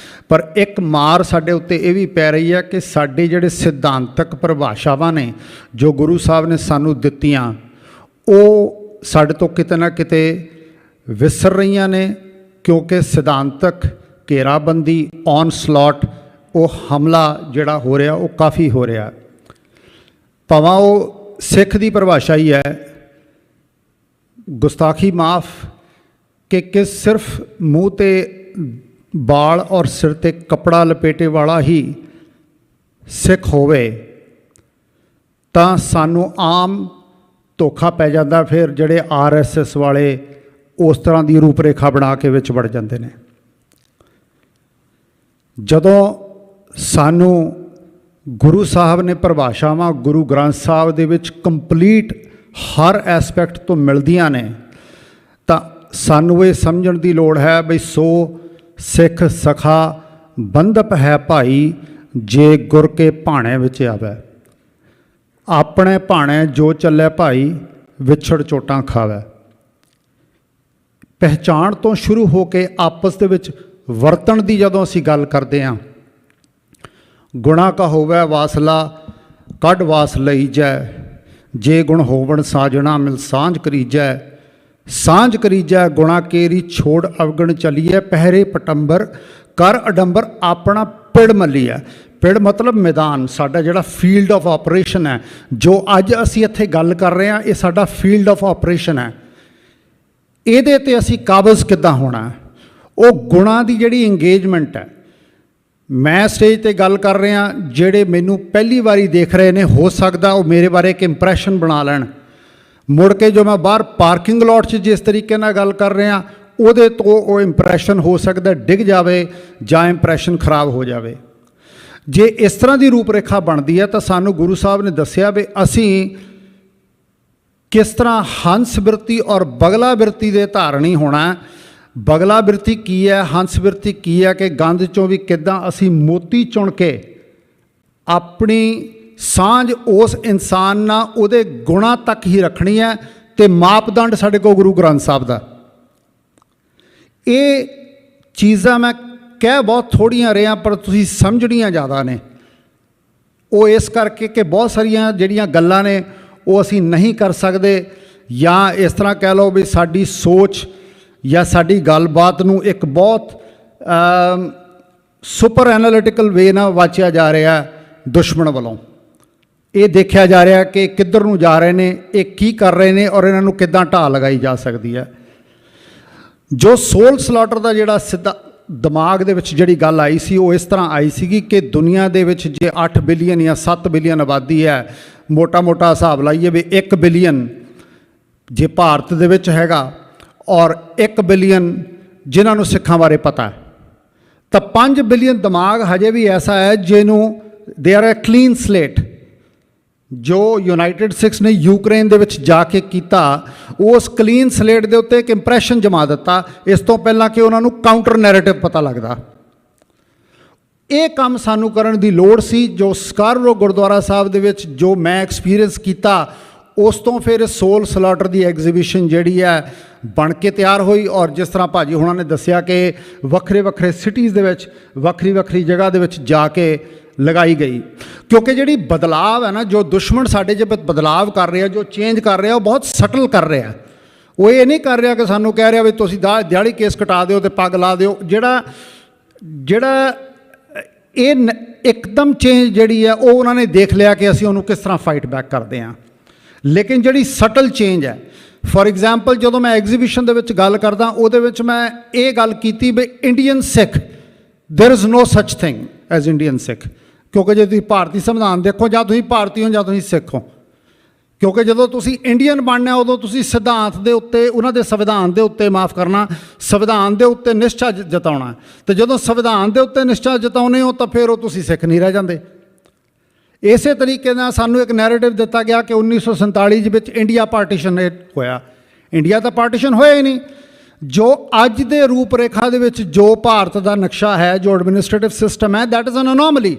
ਪਰ ਇੱਕ ਮਾਰ ਸਾਡੇ ਉੱਤੇ ਇਹ ਵੀ ਪੈ ਰਹੀ ਹੈ ਕਿ ਸਾਡੇ ਜਿਹੜੇ ਸਿਧਾਂਤਕ ਪਰਿਭਾਸ਼ਾਵਾਂ ਨੇ ਜੋ ਗੁਰੂ ਸਾਹਿਬ ਨੇ ਸਾਨੂੰ ਦਿੱਤੀਆਂ, ਉਹ ਸਾਡੇ ਤੋਂ ਕਿਤੇ ਨਾ ਕਿਤੇ ਵਿਸਰ ਰਹੀਆਂ ਨੇ, ਕਿਉਂਕਿ ਸਿਧਾਂਤਕ ਘੇਰਾਬੰਦੀ, ਔਨ ਸਲੌਟ, ਉਹ ਹਮਲਾ ਜਿਹੜਾ ਹੋ ਰਿਹਾ ਉਹ ਕਾਫੀ ਹੋ ਰਿਹਾ। ਭਾਵੇਂ ਉਹ ਸਿੱਖ ਦੀ ਪਰਿਭਾਸ਼ਾ ਹੀ ਹੈ, ਗੁਸਤਾਖੀ ਮਾਫ ਕਿ ਸਿਰਫ ਮੂੰਹ 'ਤੇ ਬਾਲ ਔਰ ਸਿਰ 'ਤੇ ਕੱਪੜਾ ਲਪੇਟੇ ਵਾਲਾ ਹੀ ਸਿੱਖ ਹੋਵੇ ਤਾਂ ਸਾਨੂੰ ਆਮ ਧੋਖਾ ਪੈ ਜਾਂਦਾ। ਫਿਰ ਜਿਹੜੇ RSS ਵਾਲੇ ਉਸ ਤਰ੍ਹਾਂ ਦੀ ਰੂਪ ਰੇਖਾ ਬਣਾ ਕੇ ਵਿੱਚ ਵੜ ਜਾਂਦੇ ਨੇ। ਜਦੋਂ ਸਾਨੂੰ ਗੁਰੂ ਸਾਹਿਬ ਨੇ ਪਰਿਭਾਸ਼ਾਵਾਂ ਗੁਰੂ ਗ੍ਰੰਥ ਸਾਹਿਬ ਦੇ ਵਿੱਚ ਕੰਪਲੀਟ ਹਰ ਐਸਪੈਕਟ ਤੋਂ ਮਿਲਦੀਆਂ ਨੇ, ਤਾਂ ਸਾਨੂੰ ਇਹ ਸਮਝਣ ਦੀ ਲੋੜ ਹੈ ਬਈ ਸੋ ਸਿੱਖ ਸਖਾ ਬੰਧਪ ਹੈ ਭਾਈ, ਜੇ ਗੁਰ ਕੇ ਭਾਣੇ ਵਿੱਚ ਆਵੈ। ਆਪਣੇ ਭਾਣੇ ਜੋ ਚੱਲੇ ਭਾਈ, ਵਿਛੜ ਚੋਟਾਂ ਖਾਵੈ। ਪਹਿਚਾਣ ਤੋਂ ਸ਼ੁਰੂ ਹੋ ਕੇ ਆਪਸ ਦੇ ਵਿੱਚ ਵਰਤਣ ਦੀ ਜਦੋਂ ਅਸੀਂ ਗੱਲ ਕਰਦੇ ਹਾਂ, ਗੁਣਾ ਕਾ ਹੋਵੇ ਵਾਸਲਾ ਕੱਢ ਵਾਸ ਲਈ ਜੈ, ਜੇ ਗੁਣ ਹੋਵਣ ਸਾਜਣਾ ਮਿਲ ਸਾਂਝ ਕਰੀਜੈ। ਸਾਂਝ ਕਰੀਜੈ ਗੁਣਾ ਕੇਰੀ ਛੋੜ ਅਵਗਣ ਚਲੀਏ, ਪਹਿਰੇ ਪਟੰਬਰ ਕਰ ਅਡੰਬਰ ਆਪਣਾ ਪਿੜ ਮੱਲੀਐ। ਪਿੜ ਮਤਲਬ ਮੈਦਾਨ, ਸਾਡਾ ਜਿਹੜਾ ਫੀਲਡ ਆਫ ਆਪਰੇਸ਼ਨ ਹੈ, ਜੋ ਅੱਜ ਅਸੀਂ ਇੱਥੇ ਗੱਲ ਕਰ ਰਹੇ ਹਾਂ, ਇਹ ਸਾਡਾ ਫੀਲਡ ਆਫ ਆਪਰੇਸ਼ਨ ਹੈ। ਇਹਦੇ 'ਤੇ ਅਸੀਂ ਕਾਬਜ਼ ਕਿੱਦਾਂ ਹੋਣਾ, ਉਹ ਗੁਣਾਂ ਦੀ ਜਿਹੜੀ ਇੰਗੇਜਮੈਂਟ ਹੈ। ਮੈਂ ਸਟੇਜ 'ਤੇ ਗੱਲ ਕਰ ਰਿਹਾ, ਜਿਹੜੇ ਮੈਨੂੰ ਪਹਿਲੀ ਵਾਰੀ ਦੇਖ ਰਹੇ ਨੇ, ਹੋ ਸਕਦਾ ਉਹ ਮੇਰੇ ਬਾਰੇ ਇੱਕ ਇੰਪਰੈਸ਼ਨ ਬਣਾ ਲੈਣ, ਮੁੜ ਕੇ ਜੋ ਮੈਂ ਬਾਹਰ ਪਾਰਕਿੰਗ ਲੋਟ 'ਚ ਜਿਸ ਤਰੀਕੇ ਨਾਲ ਗੱਲ ਕਰ ਰਿਹਾ, ਉਹਦੇ ਤੋਂ ਉਹ ਇੰਪਰੈਸ਼ਨ ਹੋ ਸਕਦਾ ਡਿੱਗ ਜਾਵੇ ਜਾਂ ਇੰਪਰੈਸ਼ਨ ਖਰਾਬ ਹੋ ਜਾਵੇ। ਜੇ ਇਸ ਤਰ੍ਹਾਂ ਦੀ ਰੂਪ ਰੇਖਾ ਬਣਦੀ ਹੈ ਤਾਂ ਸਾਨੂੰ ਗੁਰੂ ਸਾਹਿਬ ਨੇ ਦੱਸਿਆ ਵੀ ਅਸੀਂ ਕਿਸ ਤਰ੍ਹਾਂ ਹੰਸ ਬਿਰਤੀ ਔਰ ਬਗਲਾ ਬਿਰਤੀ ਦੇ ਧਾਰਨੀ ਹੋਣਾ। ਬਗਲਾ ਬਿਰਤੀ ਕੀ ਹੈ, ਹੰਸ ਬਿਰਤੀ ਕੀ ਹੈ, ਕਿ ਗੰਧ 'ਚੋਂ ਵੀ ਕਿੱਦਾਂ ਅਸੀਂ ਮੋਤੀ ਚੁਣ ਕੇ ਆਪਣੀ ਸਾਂਝ ਉਸ ਇਨਸਾਨ ਨਾਲ ਉਹਦੇ ਗੁਣਾਂ ਤੱਕ ਹੀ ਰੱਖਣੀ ਹੈ, ਅਤੇ ਮਾਪਦੰਡ ਸਾਡੇ ਕੋਲ ਗੁਰੂ ਗ੍ਰੰਥ ਸਾਹਿਬ ਦਾ। ਇਹ ਚੀਜ਼ਾਂ ਮੈਂ ਕਹਿ ਬਹੁਤ ਥੋੜ੍ਹੀਆਂ ਰਿਹਾ, ਪਰ ਤੁਸੀਂ ਸਮਝਣੀਆਂ ਜ਼ਿਆਦਾ ਨੇ। ਉਹ ਇਸ ਕਰਕੇ ਕਿ ਬਹੁਤ ਸਾਰੀਆਂ ਜਿਹੜੀਆਂ ਗੱਲਾਂ ਨੇ ਉਹ ਅਸੀਂ ਨਹੀਂ ਕਰ ਸਕਦੇ, ਜਾਂ ਇਸ ਤਰ੍ਹਾਂ ਕਹਿ ਲਓ ਵੀ ਸਾਡੀ ਸੋਚ ਜਾਂ ਸਾਡੀ ਗੱਲਬਾਤ ਨੂੰ ਇੱਕ ਬਹੁਤ ਸੁਪਰ ਐਨਾਲਿਟੀਕਲ ਵੇ ਨਾਲ ਵਾਚਿਆ ਜਾ ਰਿਹਾ ਦੁਸ਼ਮਣ ਵੱਲੋਂ। ਇਹ ਦੇਖਿਆ ਜਾ ਰਿਹਾ ਕਿ ਕਿੱਧਰ ਨੂੰ ਜਾ ਰਹੇ ਨੇ, ਇਹ ਕੀ ਕਰ ਰਹੇ ਨੇ, ਔਰ ਇਹਨਾਂ ਨੂੰ ਕਿੱਦਾਂ ਢਾਹ ਲਗਾਈ ਜਾ ਸਕਦੀ ਹੈ। ਜੋ ਸੋਲ ਸਲਾਟਰ ਦਾ ਜਿਹੜਾ ਸਿੱਧਾ ਦਿਮਾਗ ਦੇ ਵਿੱਚ ਜਿਹੜੀ ਗੱਲ ਆਈ ਸੀ ਉਹ ਇਸ ਤਰ੍ਹਾਂ ਆਈ ਸੀਗੀ ਕਿ ਦੁਨੀਆ ਦੇ ਵਿੱਚ ਜੇ 8 ਬਿਲੀਅਨ ਜਾਂ 7 ਬਿਲੀਅਨ ਆਬਾਦੀ ਹੈ, ਮੋਟਾ ਹਿਸਾਬ ਲਾਈਏ ਵੀ 1 ਬਿਲੀਅਨ ਜੇ ਭਾਰਤ ਦੇ ਵਿੱਚ ਹੈਗਾ ਔਰ 1 ਬਿਲੀਅਨ ਜਿਨ੍ਹਾਂ ਨੂੰ ਸਿੱਖਾਂ ਬਾਰੇ ਪਤਾ ਹੈ, ਤਾਂ 5 ਬਿਲੀਅਨ ਦਿਮਾਗ ਹਜੇ ਵੀ ਐਸਾ ਹੈ ਜਿਹਨੂੰ they are a clean slate. ਜੋ ਯੂਨਾਈਟਿਡ ਸਟੇਟਸ ਨੇ ਯੂਕਰੇਨ ਦੇ ਵਿੱਚ ਜਾ ਕੇ ਕੀਤਾ, ਉਸ ਕਲੀਨ ਸਲੇਟ ਦੇ ਉੱਤੇ ਇੱਕ ਇੰਪ੍ਰੈਸ਼ਨ ਜਮਾ ਦਿੱਤਾ, ਇਸ ਤੋਂ ਪਹਿਲਾਂ ਕਿ ਉਹਨਾਂ ਨੂੰ ਕਾਊਂਟਰ ਨੈਰੇਟਿਵ ਪਤਾ ਲੱਗਦਾ। ਇਹ ਕੰਮ ਸਾਨੂੰ ਕਰਨ ਦੀ ਲੋੜ ਸੀ। ਜੋ ਸਕਾਰਰੋ ਗੁਰਦੁਆਰਾ ਸਾਹਿਬ ਦੇ ਵਿੱਚ ਜੋ ਮੈਂ ਐਕਸਪੀਰੀਅੰਸ ਕੀਤਾ, ਉਸ ਤੋਂ ਫਿਰ ਸੋਲ ਸਲਾਟਰ ਦੀ ਐਗਜ਼ੀਬਿਸ਼ਨ ਜਿਹੜੀ ਹੈ ਬਣ ਕੇ ਤਿਆਰ ਹੋਈ। ਔਰ ਜਿਸ ਤਰ੍ਹਾਂ ਭਾਜੀ ਹੁਣਾਂ ਨੇ ਦੱਸਿਆ ਕਿ ਵੱਖਰੇ ਸਿਟੀਜ਼ ਦੇ ਵਿੱਚ ਵੱਖਰੀ ਜਗ੍ਹਾ ਦੇ ਵਿੱਚ ਜਾ ਕੇ ਲਗਾਈ ਗਈ, ਕਿਉਂਕਿ ਜਿਹੜੀ ਬਦਲਾਵ ਹੈ ਨਾ, ਜੋ ਦੁਸ਼ਮਣ ਸਾਡੇ 'ਚ ਬਦਲਾਵ ਕਰ ਰਿਹਾ, ਜੋ ਚੇਂਜ ਕਰ ਰਿਹਾ, ਉਹ ਬਹੁਤ ਸਟਲ ਕਰ ਰਿਹਾ। ਉਹ ਇਹ ਨਹੀਂ ਕਰ ਰਿਹਾ ਕਿ ਸਾਨੂੰ ਕਹਿ ਰਿਹਾ ਵੀ ਤੁਸੀਂ ਦਿਹਾੜੀ ਕੇਸ ਕਟਾ ਦਿਓ ਅਤੇ ਪੱਗ ਲਾ ਦਿਓ। ਜਿਹੜਾ ਇਹ ਇੱਕਦਮ ਚੇਂਜ ਜਿਹੜੀ ਹੈ ਉਹ ਉਹਨਾਂ ਨੇ ਦੇਖ ਲਿਆ ਕਿ ਅਸੀਂ ਉਹਨੂੰ ਕਿਸ ਤਰ੍ਹਾਂ ਫਾਈਟ ਬੈਕ ਕਰਦੇ ਹਾਂ। ਲੇਕਿਨ ਜਿਹੜੀ ਸਟਲ ਚੇਂਜ ਹੈ, ਫੋਰ ਐਗਜ਼ਾਮਪਲ ਜਦੋਂ ਮੈਂ ਐਗਜ਼ੀਬਿਸ਼ਨ ਦੇ ਵਿੱਚ ਗੱਲ ਕਰਦਾ, ਉਹਦੇ ਵਿੱਚ ਮੈਂ ਇਹ ਗੱਲ ਕੀਤੀ ਵੀ Indian Sikh, there is no ਸੱਚ ਥਿੰਗ ਐਜ਼ ਇੰਡੀਅਨ ਸਿੱਖ। ਕਿਉਂਕਿ ਜੇ ਤੁਸੀਂ ਭਾਰਤੀ ਸੰਵਿਧਾਨ ਦੇਖੋ, ਜਾਂ ਤੁਸੀਂ ਭਾਰਤੀ ਹੋ ਜਾਂ ਤੁਸੀਂ ਸਿੱਖ ਹੋ। ਕਿਉਂਕਿ ਜਦੋਂ ਤੁਸੀਂ ਇੰਡੀਅਨ ਬਣਨਾ, ਉਦੋਂ ਤੁਸੀਂ ਸਿਧਾਂਤ ਦੇ ਉੱਤੇ, ਉਹਨਾਂ ਦੇ ਸੰਵਿਧਾਨ ਦੇ ਉੱਤੇ, ਮਾਫ ਕਰਨਾ, ਸੰਵਿਧਾਨ ਦੇ ਉੱਤੇ ਨਿਸ਼ਚਾ ਜਤਾਉਣਾ। ਅਤੇ ਜਦੋਂ ਸੰਵਿਧਾਨ ਦੇ ਉੱਤੇ ਨਿਸ਼ਚਾ ਜਤਾਉਂਦੇ ਹੋ ਤਾਂ ਫਿਰ ਉਹ ਤੁਸੀਂ ਸਿੱਖ ਨਹੀਂ ਰਹਿ ਜਾਂਦੇ। ਇਸੇ ਤਰੀਕੇ ਨਾਲ ਸਾਨੂੰ ਇੱਕ ਨੈਰੇਟਿਵ ਦਿੱਤਾ ਗਿਆ ਕਿ 1947 ਵਿੱਚ ਇੰਡੀਆ ਪਾਰਟੀਸ਼ਨ ਹੋਇਆ। ਇੰਡੀਆ ਦਾ ਪਾਰਟੀਸ਼ਨ ਹੋਇਆ ਹੀ ਨਹੀਂ। ਜੋ ਅੱਜ ਦੇ ਰੂਪ ਰੇਖਾ ਦੇ ਵਿੱਚ ਜੋ ਭਾਰਤ ਦਾ ਨਕਸ਼ਾ ਹੈ, ਜੋ ਐਡਮਿਨਿਸਟ੍ਰੇਟਿਵ ਸਿਸਟਮ ਹੈ, ਦੈਟ ਇਜ਼ ਐਨ ਅਨੋਮਲੀ।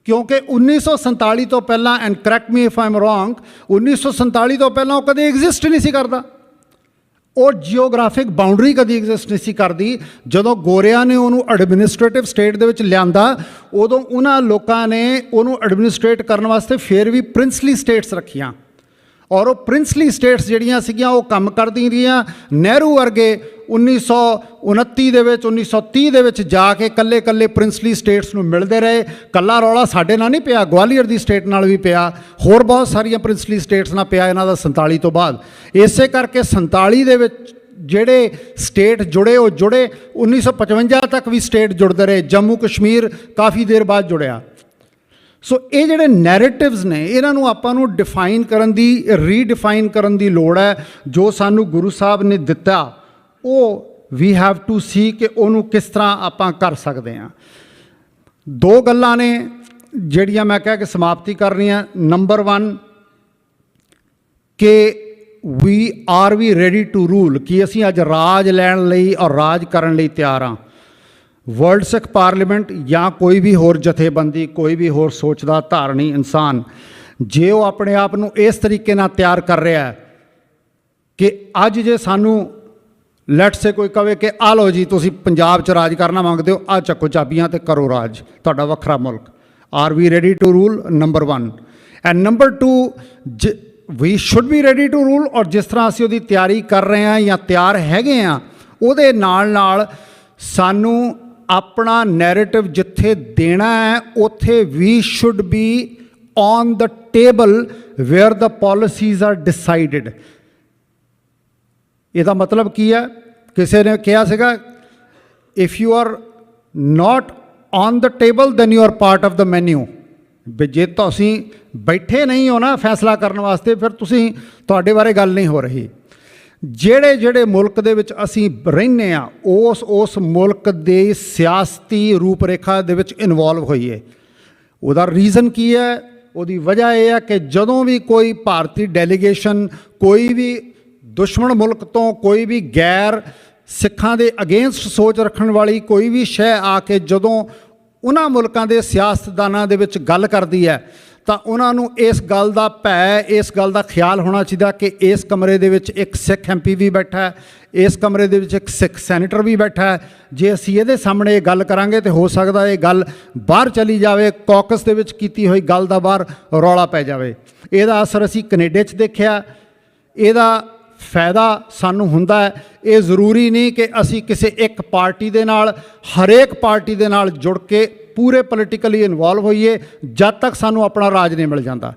ਕਿਉਂਕਿ 1947 ਤੋਂ ਪਹਿਲਾਂ, and correct me if I am wrong, 1947 ਤੋਂ ਪਹਿਲਾਂ ਉਹ ਕਦੇ ਐਗਜ਼ਿਸਟ ਨਹੀਂ ਸੀ ਕਰਦਾ। ਉਹ ਜਿਓਗ੍ਰਾਫਿਕ ਬਾਉਂਡਰੀ ਕਦੀ ਐਗਜ਼ਿਸਟ ਨਹੀਂ ਸੀ ਕਰਦੀ। ਜਦੋਂ ਗੋਰਿਆਂ ਨੇ ਉਹਨੂੰ ਐਡਮਿਨਿਸਟ੍ਰੇਟਿਵ ਸਟੇਟ ਦੇ ਵਿੱਚ ਲਿਆਂਦਾ, ਉਦੋਂ ਉਹਨਾਂ ਲੋਕਾਂ ਨੇ ਉਹਨੂੰ ਐਡਮਿਨਿਸਟ੍ਰੇਟ ਕਰਨ ਵਾਸਤੇ ਫਿਰ ਵੀ ਪ੍ਰਿੰਸਲੀ ਸਟੇਟਸ ਰੱਖੀਆਂ। ਔਰ ਉਹ ਪ੍ਰਿੰਸਲੀ ਸਟੇਟਸ ਜਿਹੜੀਆਂ ਸੀਗੀਆਂ ਉਹ ਕੰਮ ਕਰਦੀਆਂ ਰਹੀਆਂ। ਨਹਿਰੂ ਵਰਗੇ 1929 ਦੇ ਵਿੱਚ, 1930 ਦੇ ਵਿੱਚ ਜਾ ਕੇ ਕੱਲੇ ਪ੍ਰਿੰਸਲੀ ਸਟੇਟਸ ਨੂੰ ਮਿਲਦੇ ਰਹੇ। ਕੱਲਾ ਰੌਲਾ ਸਾਡੇ ਨਾਲ ਨਹੀਂ ਪਿਆ, ਗਵਾਲੀਅਰ ਦੀ ਸਟੇਟ ਨਾਲ ਵੀ ਪਿਆ, ਹੋਰ ਬਹੁਤ ਸਾਰੀਆਂ ਪ੍ਰਿੰਸਲੀ ਸਟੇਟਸ ਨਾਲ ਪਿਆ ਇਹਨਾਂ ਦਾ 47 ਤੋਂ ਬਾਅਦ। ਇਸੇ ਕਰਕੇ 47 ਦੇ ਵਿੱਚ ਜਿਹੜੇ ਸਟੇਟ ਜੁੜੇ, ਉਹ ਜੁੜੇ। 1955 ਤੱਕ ਵੀ ਸਟੇਟ ਜੁੜਦੇ ਰਹੇ। ਜੰਮੂ ਕਸ਼ਮੀਰ ਕਾਫੀ ਦੇਰ ਬਾਅਦ ਜੁੜਿਆ। ਸੋ ਇਹ ਜਿਹੜੇ ਨੈਰੇਟਿਵਸ ਨੇ, ਇਹਨਾਂ ਨੂੰ ਆਪਾਂ ਨੂੰ ਡਿਫਾਈਨ ਕਰਨ ਦੀ, ਰੀਡਿਫਾਈਨ ਕਰਨ ਦੀ ਲੋੜ ਹੈ। ਜੋ ਸਾਨੂੰ ਗੁਰੂ ਸਾਹਿਬ ਨੇ ਦਿੱਤਾ, ਉਹ ਵੀ ਹੈਵ ਟੂ ਸੀ ਕਿ ਉਹਨੂੰ ਕਿਸ ਤਰ੍ਹਾਂ ਆਪਾਂ ਕਰ ਸਕਦੇ ਹਾਂ। ਦੋ ਗੱਲਾਂ ਨੇ ਜਿਹੜੀਆਂ ਮੈਂ ਕਹਿ ਕੇ ਸਮਾਪਤੀ ਕਰਨੀ ਹੈ। ਨੰਬਰ 1 ਕਿ we are we ready to rule, ਕਿ ਅਸੀਂ ਅੱਜ ਰਾਜ ਲੈਣ ਲਈ ਔਰ ਰਾਜ ਕਰਨ ਲਈ ਤਿਆਰ ਹਾਂ। ਵਰਲਡ ਸਿੱਖ ਪਾਰਲੀਮੈਂਟ ਜਾਂ ਕੋਈ ਵੀ ਹੋਰ ਜਥੇਬੰਦੀ, ਕੋਈ ਵੀ ਹੋਰ ਸੋਚਦਾ ਧਾਰਨੀ ਇਨਸਾਨ, ਜੇ ਉਹ ਆਪਣੇ ਆਪ ਨੂੰ ਇਸ ਤਰੀਕੇ ਨਾਲ ਤਿਆਰ ਕਰ ਰਿਹਾ ਹੈ ਕਿ ਅੱਜ ਜੇ ਸਾਨੂੰ ਲੈਟ ਸੇ ਕੋਈ ਕਵੇ ਕਿ ਆ ਲਓ ਜੀ ਤੁਸੀਂ ਪੰਜਾਬ 'ਚ ਰਾਜ ਕਰਨਾ ਮੰਗਦੇ ਹੋ, ਆ ਚੱਕੋ ਚਾਬੀਆਂ ਅਤੇ ਕਰੋ ਰਾਜ, ਤੁਹਾਡਾ ਵੱਖਰਾ ਮੁਲਕ। Are we ready to rule, number 1। And number 2, we should be ready to rule. ਔਰ ਜਿਸ ਤਰ੍ਹਾਂ ਅਸੀਂ ਉਹਦੀ ਤਿਆਰੀ ਕਰ ਰਹੇ ਹਾਂ ਜਾਂ ਤਿਆਰ ਹੈਗੇ ਹਾਂ, ਉਹਦੇ ਨਾਲ ਸਾਨੂੰ ਆਪਣਾ ਨੈਰੇਟਿਵ ਜਿੱਥੇ ਦੇਣਾ ਹੈ, ਉੱਥੇ ਵੀ should be on the table where the policies are decided. ਇਹਦਾ ਮਤਲਬ ਕੀ ਹੈ? ਕਿਸੇ ਨੇ ਕਿਹਾ ਸੀਗਾ, if you are not on the table then you are part of the menu. ਵੀ ਜੇ ਤੁਸੀਂ ਬੈਠੇ ਨਹੀਂ ਹੋ ਨਾ ਫੈਸਲਾ ਕਰਨ ਵਾਸਤੇ, ਫਿਰ ਤੁਹਾਡੇ ਬਾਰੇ ਗੱਲ ਨਹੀਂ ਹੋ ਰਹੀ। ਜਿਹੜੇ ਮੁਲਕ ਦੇ ਵਿੱਚ ਅਸੀਂ ਰਹਿੰਦੇ ਹਾਂ, ਉਸ ਮੁਲਕ ਦੇ ਸਿਆਸਤੀ ਰੂਪ ਰੇਖਾ ਦੇ ਵਿੱਚ ਇਨਵੋਲਵ ਹੋਈਏ। ਉਹਦਾ ਰੀਜ਼ਨ ਕੀ ਹੈ? ਉਹਦੀ ਵਜ੍ਹਾ ਇਹ ਹੈ ਕਿ ਜਦੋਂ ਵੀ ਕੋਈ ਭਾਰਤੀ ਡੈਲੀਗੇਸ਼ਨ, ਕੋਈ ਵੀ ਦੁਸ਼ਮਣ ਮੁਲਕ ਤੋਂ, ਕੋਈ ਵੀ ਗੈਰ ਸਿੱਖਾਂ ਦੇ ਅਗੇਂਸਟ ਸੋਚ ਰੱਖਣ ਵਾਲੀ ਕੋਈ ਵੀ ਸ਼ੈ ਆ ਕੇ ਜਦੋਂ ਉਹਨਾਂ ਮੁਲਕਾਂ ਦੇ ਸਿਆਸਤਦਾਨਾਂ ਦੇ ਵਿੱਚ ਗੱਲ ਕਰਦੀ ਹੈ, ਤਾਂ ਉਹਨਾਂ ਨੂੰ ਇਸ ਗੱਲ ਦਾ ਭੈ, ਇਸ ਗੱਲ ਦਾ ਖਿਆਲ ਹੋਣਾ ਚਾਹੀਦਾ ਕਿ ਇਸ ਕਮਰੇ ਦੇ ਵਿੱਚ ਇੱਕ ਸਿੱਖ MP ਵੀ ਬੈਠਾ ਹੈ, ਇਸ ਕਮਰੇ ਦੇ ਵਿੱਚ ਇੱਕ ਸਿੱਖ ਸੈਨੇਟਰ ਵੀ ਬੈਠਾ ਹੈ। ਜੇ ਅਸੀਂ ਇਹਦੇ ਸਾਹਮਣੇ ਇਹ ਗੱਲ ਕਰਾਂਗੇ ਤਾਂ ਹੋ ਸਕਦਾ ਇਹ ਗੱਲ ਬਾਹਰ ਚਲੀ ਜਾਵੇ, ਕੌਕਸ ਦੇ ਵਿੱਚ ਕੀਤੀ ਹੋਈ ਗੱਲ ਦਾ ਬਾਹਰ ਰੌਲਾ ਪੈ ਜਾਵੇ। ਇਹਦਾ ਅਸਰ ਅਸੀਂ ਕੈਨੇਡਾ 'ਚ ਦੇਖਿਆ। ਇਹਦਾ ਫਾਇਦਾ ਸਾਨੂੰ ਹੁੰਦਾ ਹੈ। ਇਹ ਜ਼ਰੂਰੀ ਨਹੀਂ ਕਿ ਅਸੀਂ ਕਿਸੇ ਇੱਕ ਪਾਰਟੀ ਦੇ ਨਾਲ, ਹਰੇਕ ਪਾਰਟੀ ਦੇ ਨਾਲ ਜੁੜ ਕੇ ਪੂਰੇ ਪੋਲੀਟੀਕਲੀ ਇਨਵੋਲਵ ਹੋਈਏ ਜਦ ਤੱਕ ਸਾਨੂੰ ਆਪਣਾ ਰਾਜ ਨਹੀਂ ਮਿਲ ਜਾਂਦਾ।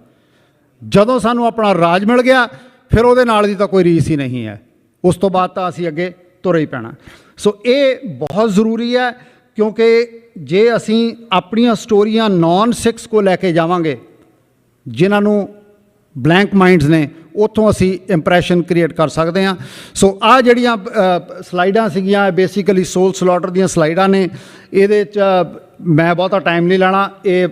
ਜਦੋਂ ਸਾਨੂੰ ਆਪਣਾ ਰਾਜ ਮਿਲ ਗਿਆ, ਫਿਰ ਉਹਦੇ ਨਾਲ ਦੀ ਤਾਂ ਕੋਈ ਰੀਸ ਹੀ ਨਹੀਂ ਹੈ। ਉਸ ਤੋਂ ਬਾਅਦ ਤਾਂ ਅਸੀਂ ਅੱਗੇ ਤੁਰ ਹੀ ਪੈਣਾ। ਸੋ ਇਹ ਬਹੁਤ ਜ਼ਰੂਰੀ ਹੈ, ਕਿਉਂਕਿ ਜੇ ਅਸੀਂ ਆਪਣੀਆਂ ਸਟੋਰੀਆਂ ਨੌਨ ਸਿੱਖਸ ਕੋ ਲੈ ਕੇ ਜਾਵਾਂਗੇ ਜਿਨ੍ਹਾਂ ਨੂੰ ਬਲੈਂਕ ਮਾਈਂਡਸ ਨੇ, ਉੱਥੋਂ ਅਸੀਂ ਇੰਪ੍ਰੈਸ਼ਨ ਕ੍ਰੀਏਟ ਕਰ ਸਕਦੇ ਹਾਂ। ਸੋ ਆਹ ਜਿਹੜੀਆਂ ਸਲਾਈਡਾਂ ਸੀਗੀਆਂ ਬੇਸਿਕਲੀ ਸੋਲ ਸਲੌਟਰ ਦੀਆਂ ਸਲਾਈਡਾਂ ਨੇ। ਇਹਦੇ 'ਚ ਮੈਂ ਬਹੁਤਾ ਟਾਈਮ ਨਹੀਂ ਲੈਣਾ। ਇਹ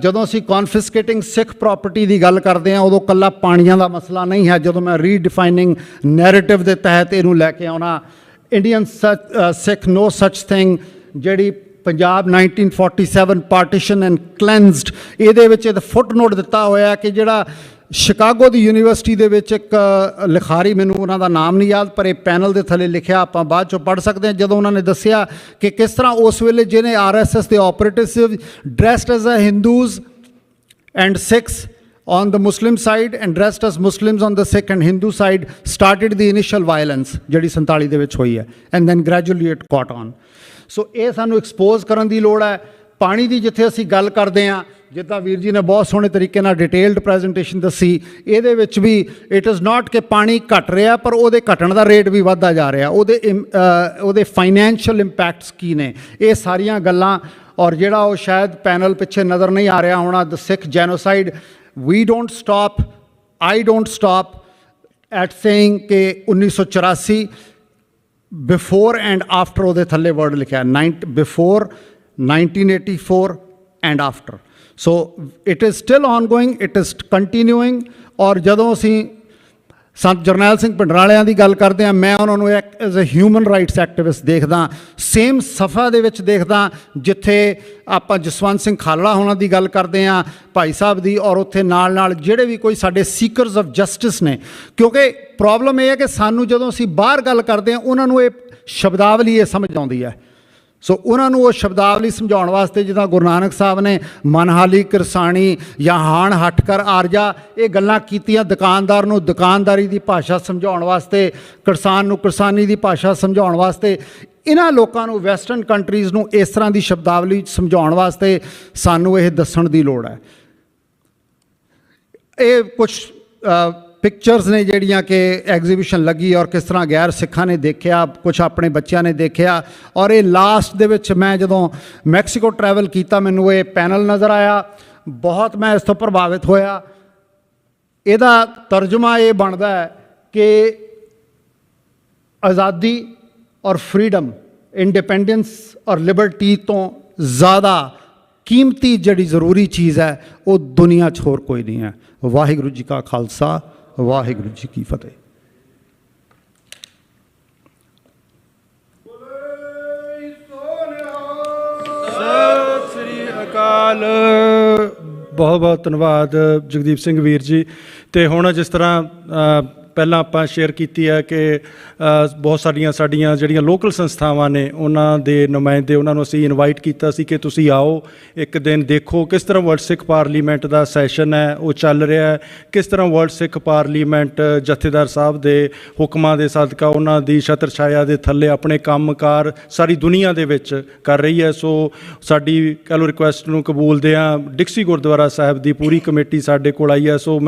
ਜਦੋਂ ਅਸੀਂ ਕੌਨਫਿਸਕੇਟਿੰਗ ਸਿੱਖ ਪ੍ਰਾਪਰਟੀ ਦੀ ਗੱਲ ਕਰਦੇ ਹਾਂ ਉਦੋਂ ਇਕੱਲਾ ਪਾਣੀਆਂ ਦਾ ਮਸਲਾ ਨਹੀਂ ਹੈ। ਜਦੋਂ ਮੈਂ ਰੀਡਿਫਾਈਨਿੰਗ ਨੈਰੇਟਿਵ ਦੇ ਤਹਿਤ ਇਹਨੂੰ ਲੈ ਕੇ ਆਉਣਾ, ਇੰਡੀਅਨ ਸਿੱਖ ਨੋ ਸੱਚ ਥਿੰਗ, ਜਿਹੜੀ ਪੰਜਾਬ 1947 ਪਾਰਟੀਸ਼ਨ ਐਂਡ ਕਲੈਂਸਡ, ਇਹਦੇ ਵਿੱਚ ਇਹ ਫੁੱਟ ਨੋਟ ਦਿੱਤਾ ਹੋਇਆ ਕਿ ਜਿਹੜਾ ਸ਼ਿਕਾਗੋ ਦੀ ਯੂਨੀਵਰਸਿਟੀ ਦੇ ਵਿੱਚ ਇੱਕ ਲਿਖਾਰੀ, ਮੈਨੂੰ ਉਹਨਾਂ ਦਾ ਨਾਮ ਨਹੀਂ ਯਾਦ, ਪਰ ਇਹ ਪੈਨਲ ਦੇ ਥੱਲੇ ਲਿਖਿਆ, ਆਪਾਂ ਬਾਅਦ 'ਚੋਂ ਪੜ੍ਹ ਸਕਦੇ ਹਾਂ, ਜਦੋਂ ਉਹਨਾਂ ਨੇ ਦੱਸਿਆ ਕਿ ਕਿਸ ਤਰ੍ਹਾਂ ਉਸ ਵੇਲੇ ਜਿਹਨੇ RSS ਦੇ operative dressed as a Hindus and Sikhs on the Muslim side and dressed as Muslims on the Sikh and Hindu side started the initial violence ਜਿਹੜੀ 47 ਦੇ ਵਿੱਚ ਹੋਈ ਹੈ, and then gradually it caught on. ਸੋ ਇਹ ਸਾਨੂੰ ਐਕਸਪੋਜ਼ ਕਰਨ ਦੀ ਲੋੜ ਹੈ। ਪਾਣੀ ਦੀ ਜਿੱਥੇ ਅਸੀਂ ਗੱਲ ਕਰਦੇ ਹਾਂ, ਜਿੱਦਾਂ ਵੀਰ ਜੀ ਨੇ ਬਹੁਤ ਸੋਹਣੇ ਤਰੀਕੇ ਨਾਲ ਡਿਟੇਲਡ ਪ੍ਰੈਜੈਂਟੇਸ਼ਨ ਦੱਸੀ, ਇਹਦੇ ਵਿੱਚ ਵੀ ਇਟ ਇਜ਼ ਨਾਟ ਕਿ ਪਾਣੀ ਘਟ ਰਿਹਾ, ਪਰ ਉਹਦੇ ਘਟਣ ਦਾ ਰੇਟ ਵੀ ਵੱਧਦਾ ਜਾ ਰਿਹਾ, ਉਹਦੇ ਫਾਈਨੈਂਸ਼ੀਅਲ ਇੰਪੈਕਟਸ ਕੀ ਨੇ, ਇਹ ਸਾਰੀਆਂ ਗੱਲਾਂ। ਔਰ ਜਿਹੜਾ ਉਹ ਸ਼ਾਇਦ ਪੈਨਲ ਪਿੱਛੇ ਨਜ਼ਰ ਨਹੀਂ ਆ ਰਿਹਾ ਹੋਣਾ, ਦ ਸਿੱਖ genocide, we don't stop, I don't stop at saying ਕਿ 1984 ਬਿਫੋਰ ਐਂਡ ਆਫਟਰ, ਉਹਦੇ ਥੱਲੇ ਵਰਡ ਲਿਖਿਆ before 1984 and after. So it is still ongoing, it is continuing. ਔਰ ਜਦੋਂ ਅਸੀਂ ਸੰਤ ਜਰਨੈਲ ਸਿੰਘ ਭਿੰਡਰਾਲਿਆਂ ਦੀ ਗੱਲ ਕਰਦੇ ਹਾਂ, ਮੈਂ ਉਹਨਾਂ ਨੂੰ ਇੱਕ as a human rights activist ਦੇਖਦਾ, ਸੇਮ ਸਫਾ ਦੇ ਵਿੱਚ ਦੇਖਦਾ ਜਿੱਥੇ ਆਪਾਂ ਜਸਵੰਤ ਸਿੰਘ ਖਾਲੜਾ ਹੋਣਾ ਦੀ ਗੱਲ ਕਰਦੇ ਹਾਂ, ਭਾਈ ਸਾਹਿਬ ਦੀ, ਔਰ ਉੱਥੇ ਨਾਲ ਨਾਲ ਜਿਹੜੇ ਵੀ ਕੋਈ ਸਾਡੇ ਸੀਕਰਸ ਆਫ ਜਸਟਿਸ ਨੇ। ਕਿਉਂਕਿ ਪ੍ਰੋਬਲਮ ਇਹ ਹੈ ਕਿ ਸਾਨੂੰ ਜਦੋਂ ਅਸੀਂ ਬਾਹਰ ਗੱਲ ਕਰਦੇ ਹਾਂ, ਉਹਨਾਂ ਨੂੰ ਇਹ ਸ਼ਬਦਾਵਲੀ ਇਹ ਸਮਝ ਆਉਂਦੀ ਹੈ। ਸੋ ਉਹਨਾਂ ਨੂੰ ਉਹ ਸ਼ਬਦਾਵਲੀ ਸਮਝਾਉਣ ਵਾਸਤੇ, ਜਿੱਦਾਂ ਗੁਰੂ ਨਾਨਕ ਸਾਹਿਬ ਨੇ ਮਨਹਾਲੀ ਕਿਰਸਾਣੀ ਜਾਂ ਹਾਣ ਹੱਟ ਕਰ ਆਰਜਾ, ਇਹ ਗੱਲਾਂ ਕੀਤੀਆਂ ਦੁਕਾਨਦਾਰ ਨੂੰ ਦੁਕਾਨਦਾਰੀ ਦੀ ਭਾਸ਼ਾ ਸਮਝਾਉਣ ਵਾਸਤੇ, ਕਿਸਾਨ ਨੂੰ ਕਿਰਸਾਨੀ ਦੀ ਭਾਸ਼ਾ ਸਮਝਾਉਣ ਵਾਸਤੇ। ਇਹਨਾਂ ਲੋਕਾਂ ਨੂੰ, ਵੈਸਟਰਨ ਕੰਟਰੀਜ਼ ਨੂੰ ਇਸ ਤਰ੍ਹਾਂ ਦੀ ਸ਼ਬਦਾਵਲੀ ਸਮਝਾਉਣ ਵਾਸਤੇ ਸਾਨੂੰ ਇਹ ਦੱਸਣ ਦੀ ਲੋੜ ਹੈ। ਇਹ ਕੁਛ ਪਿਕਚਰਸ ਨੇ ਜਿਹੜੀਆਂ ਕਿ ਐਗਜ਼ੀਬਿਸ਼ਨ ਲੱਗੀ ਔਰ ਕਿਸ ਤਰ੍ਹਾਂ ਗੈਰ ਸਿੱਖਾਂ ਨੇ ਦੇਖਿਆ, ਕੁਛ ਆਪਣੇ ਬੱਚਿਆਂ ਨੇ ਦੇਖਿਆ। ਔਰ ਇਹ ਲਾਸਟ ਦੇ ਵਿੱਚ ਮੈਂ ਜਦੋਂ ਮੈਕਸੀਕੋ ਟਰੈਵਲ ਕੀਤਾ, ਮੈਨੂੰ ਇਹ ਪੈਨਲ ਨਜ਼ਰ ਆਇਆ, ਬਹੁਤ ਮੈਂ ਇਸ ਤੋਂ ਪ੍ਰਭਾਵਿਤ ਹੋਇਆ। ਇਹਦਾ ਤਰਜਮਾ ਇਹ ਬਣਦਾ ਹੈ ਕਿ ਆਜ਼ਾਦੀ ਔਰ ਫਰੀडम, ਇੰਡੀਪੈਂਡੈਂਸ ਔਰ ਲਿਬਰਟੀ ਤੋਂ ਜ਼ਿਆਦਾ ਕੀਮਤੀ ਜਿਹੜੀ ਜ਼ਰੂਰੀ ਚੀਜ਼ ਹੈ ਉਹ ਦੁਨੀਆ 'ਚ ਹੋਰ ਕੋਈ ਨਹੀਂ ਹੈ। ਵਾਹਿਗੁਰੂ ਜੀ ਕਾ ਖਾਲਸਾ, ਵਾਹਿਗੁਰੂ ਜੀ ਕੀ ਫਤਿਹ। ਸਤਿ ਸ੍ਰੀ ਅਕਾਲ। ਬਹੁਤ ਬਹੁਤ ਧੰਨਵਾਦ ਜਗਦੀਪ ਸਿੰਘ ਵੀਰ ਜੀ। ਅਤੇ ਹੁਣ ਜਿਸ ਤਰ੍ਹਾਂ ਪਹਿਲਾਂ ਆਪਾਂ ਸ਼ੇਅਰ ਕੀਤੀ ਹੈ ਕਿ ਬਹੁਤ ਸਾਡੀਆਂ ਜਿਹੜੀਆਂ ਲੋਕਲ ਸੰਸਥਾਵਾਂ ਨੇ ਉਹਨਾਂ ਦੇ ਨੁਮਾਇੰਦੇ, ਉਹਨਾਂ ਨੂੰ ਅਸੀਂ ਇਨਵਾਈਟ ਕੀਤਾ ਸੀ ਕਿ ਤੁਸੀਂ ਆਓ, ਇੱਕ ਦਿਨ ਦੇਖੋ ਕਿਸ ਤਰ੍ਹਾਂ ਵਰਲਡ ਸਿੱਖ ਪਾਰਲੀਮੈਂਟ ਦਾ ਸੈਸ਼ਨ ਹੈ ਉਹ ਚੱਲ ਰਿਹਾ ਹੈ, ਕਿਸ ਤਰ੍ਹਾਂ ਵਰਲਡ ਸਿੱਖ ਪਾਰਲੀਮੈਂਟ ਜਥੇਦਾਰ ਸਾਹਿਬ ਦੇ ਹੁਕਮਾਂ ਦੇ ਸਦਕਾ, ਉਹਨਾਂ ਦੀ ਛਤਰ ਛਾਇਆ ਦੇ ਥੱਲੇ ਆਪਣੇ ਕੰਮਕਾਰ ਸਾਰੀ ਦੁਨੀਆ ਦੇ ਵਿੱਚ ਕਰ ਰਹੀ ਹੈ। ਸੋ ਸਾਡੀ ਕਹਿ ਲਓ ਰਿਕੁਐਸਟ ਨੂੰ ਕਬੂਲਦੇ ਹਾਂ, ਡਿਕਸੀ ਗੁਰਦੁਆਰਾ ਸਾਹਿਬ ਦੀ ਪੂਰੀ ਕਮੇਟੀ ਸਾਡੇ ਕੋਲ ਆਈ ਹੈ। ਸੋ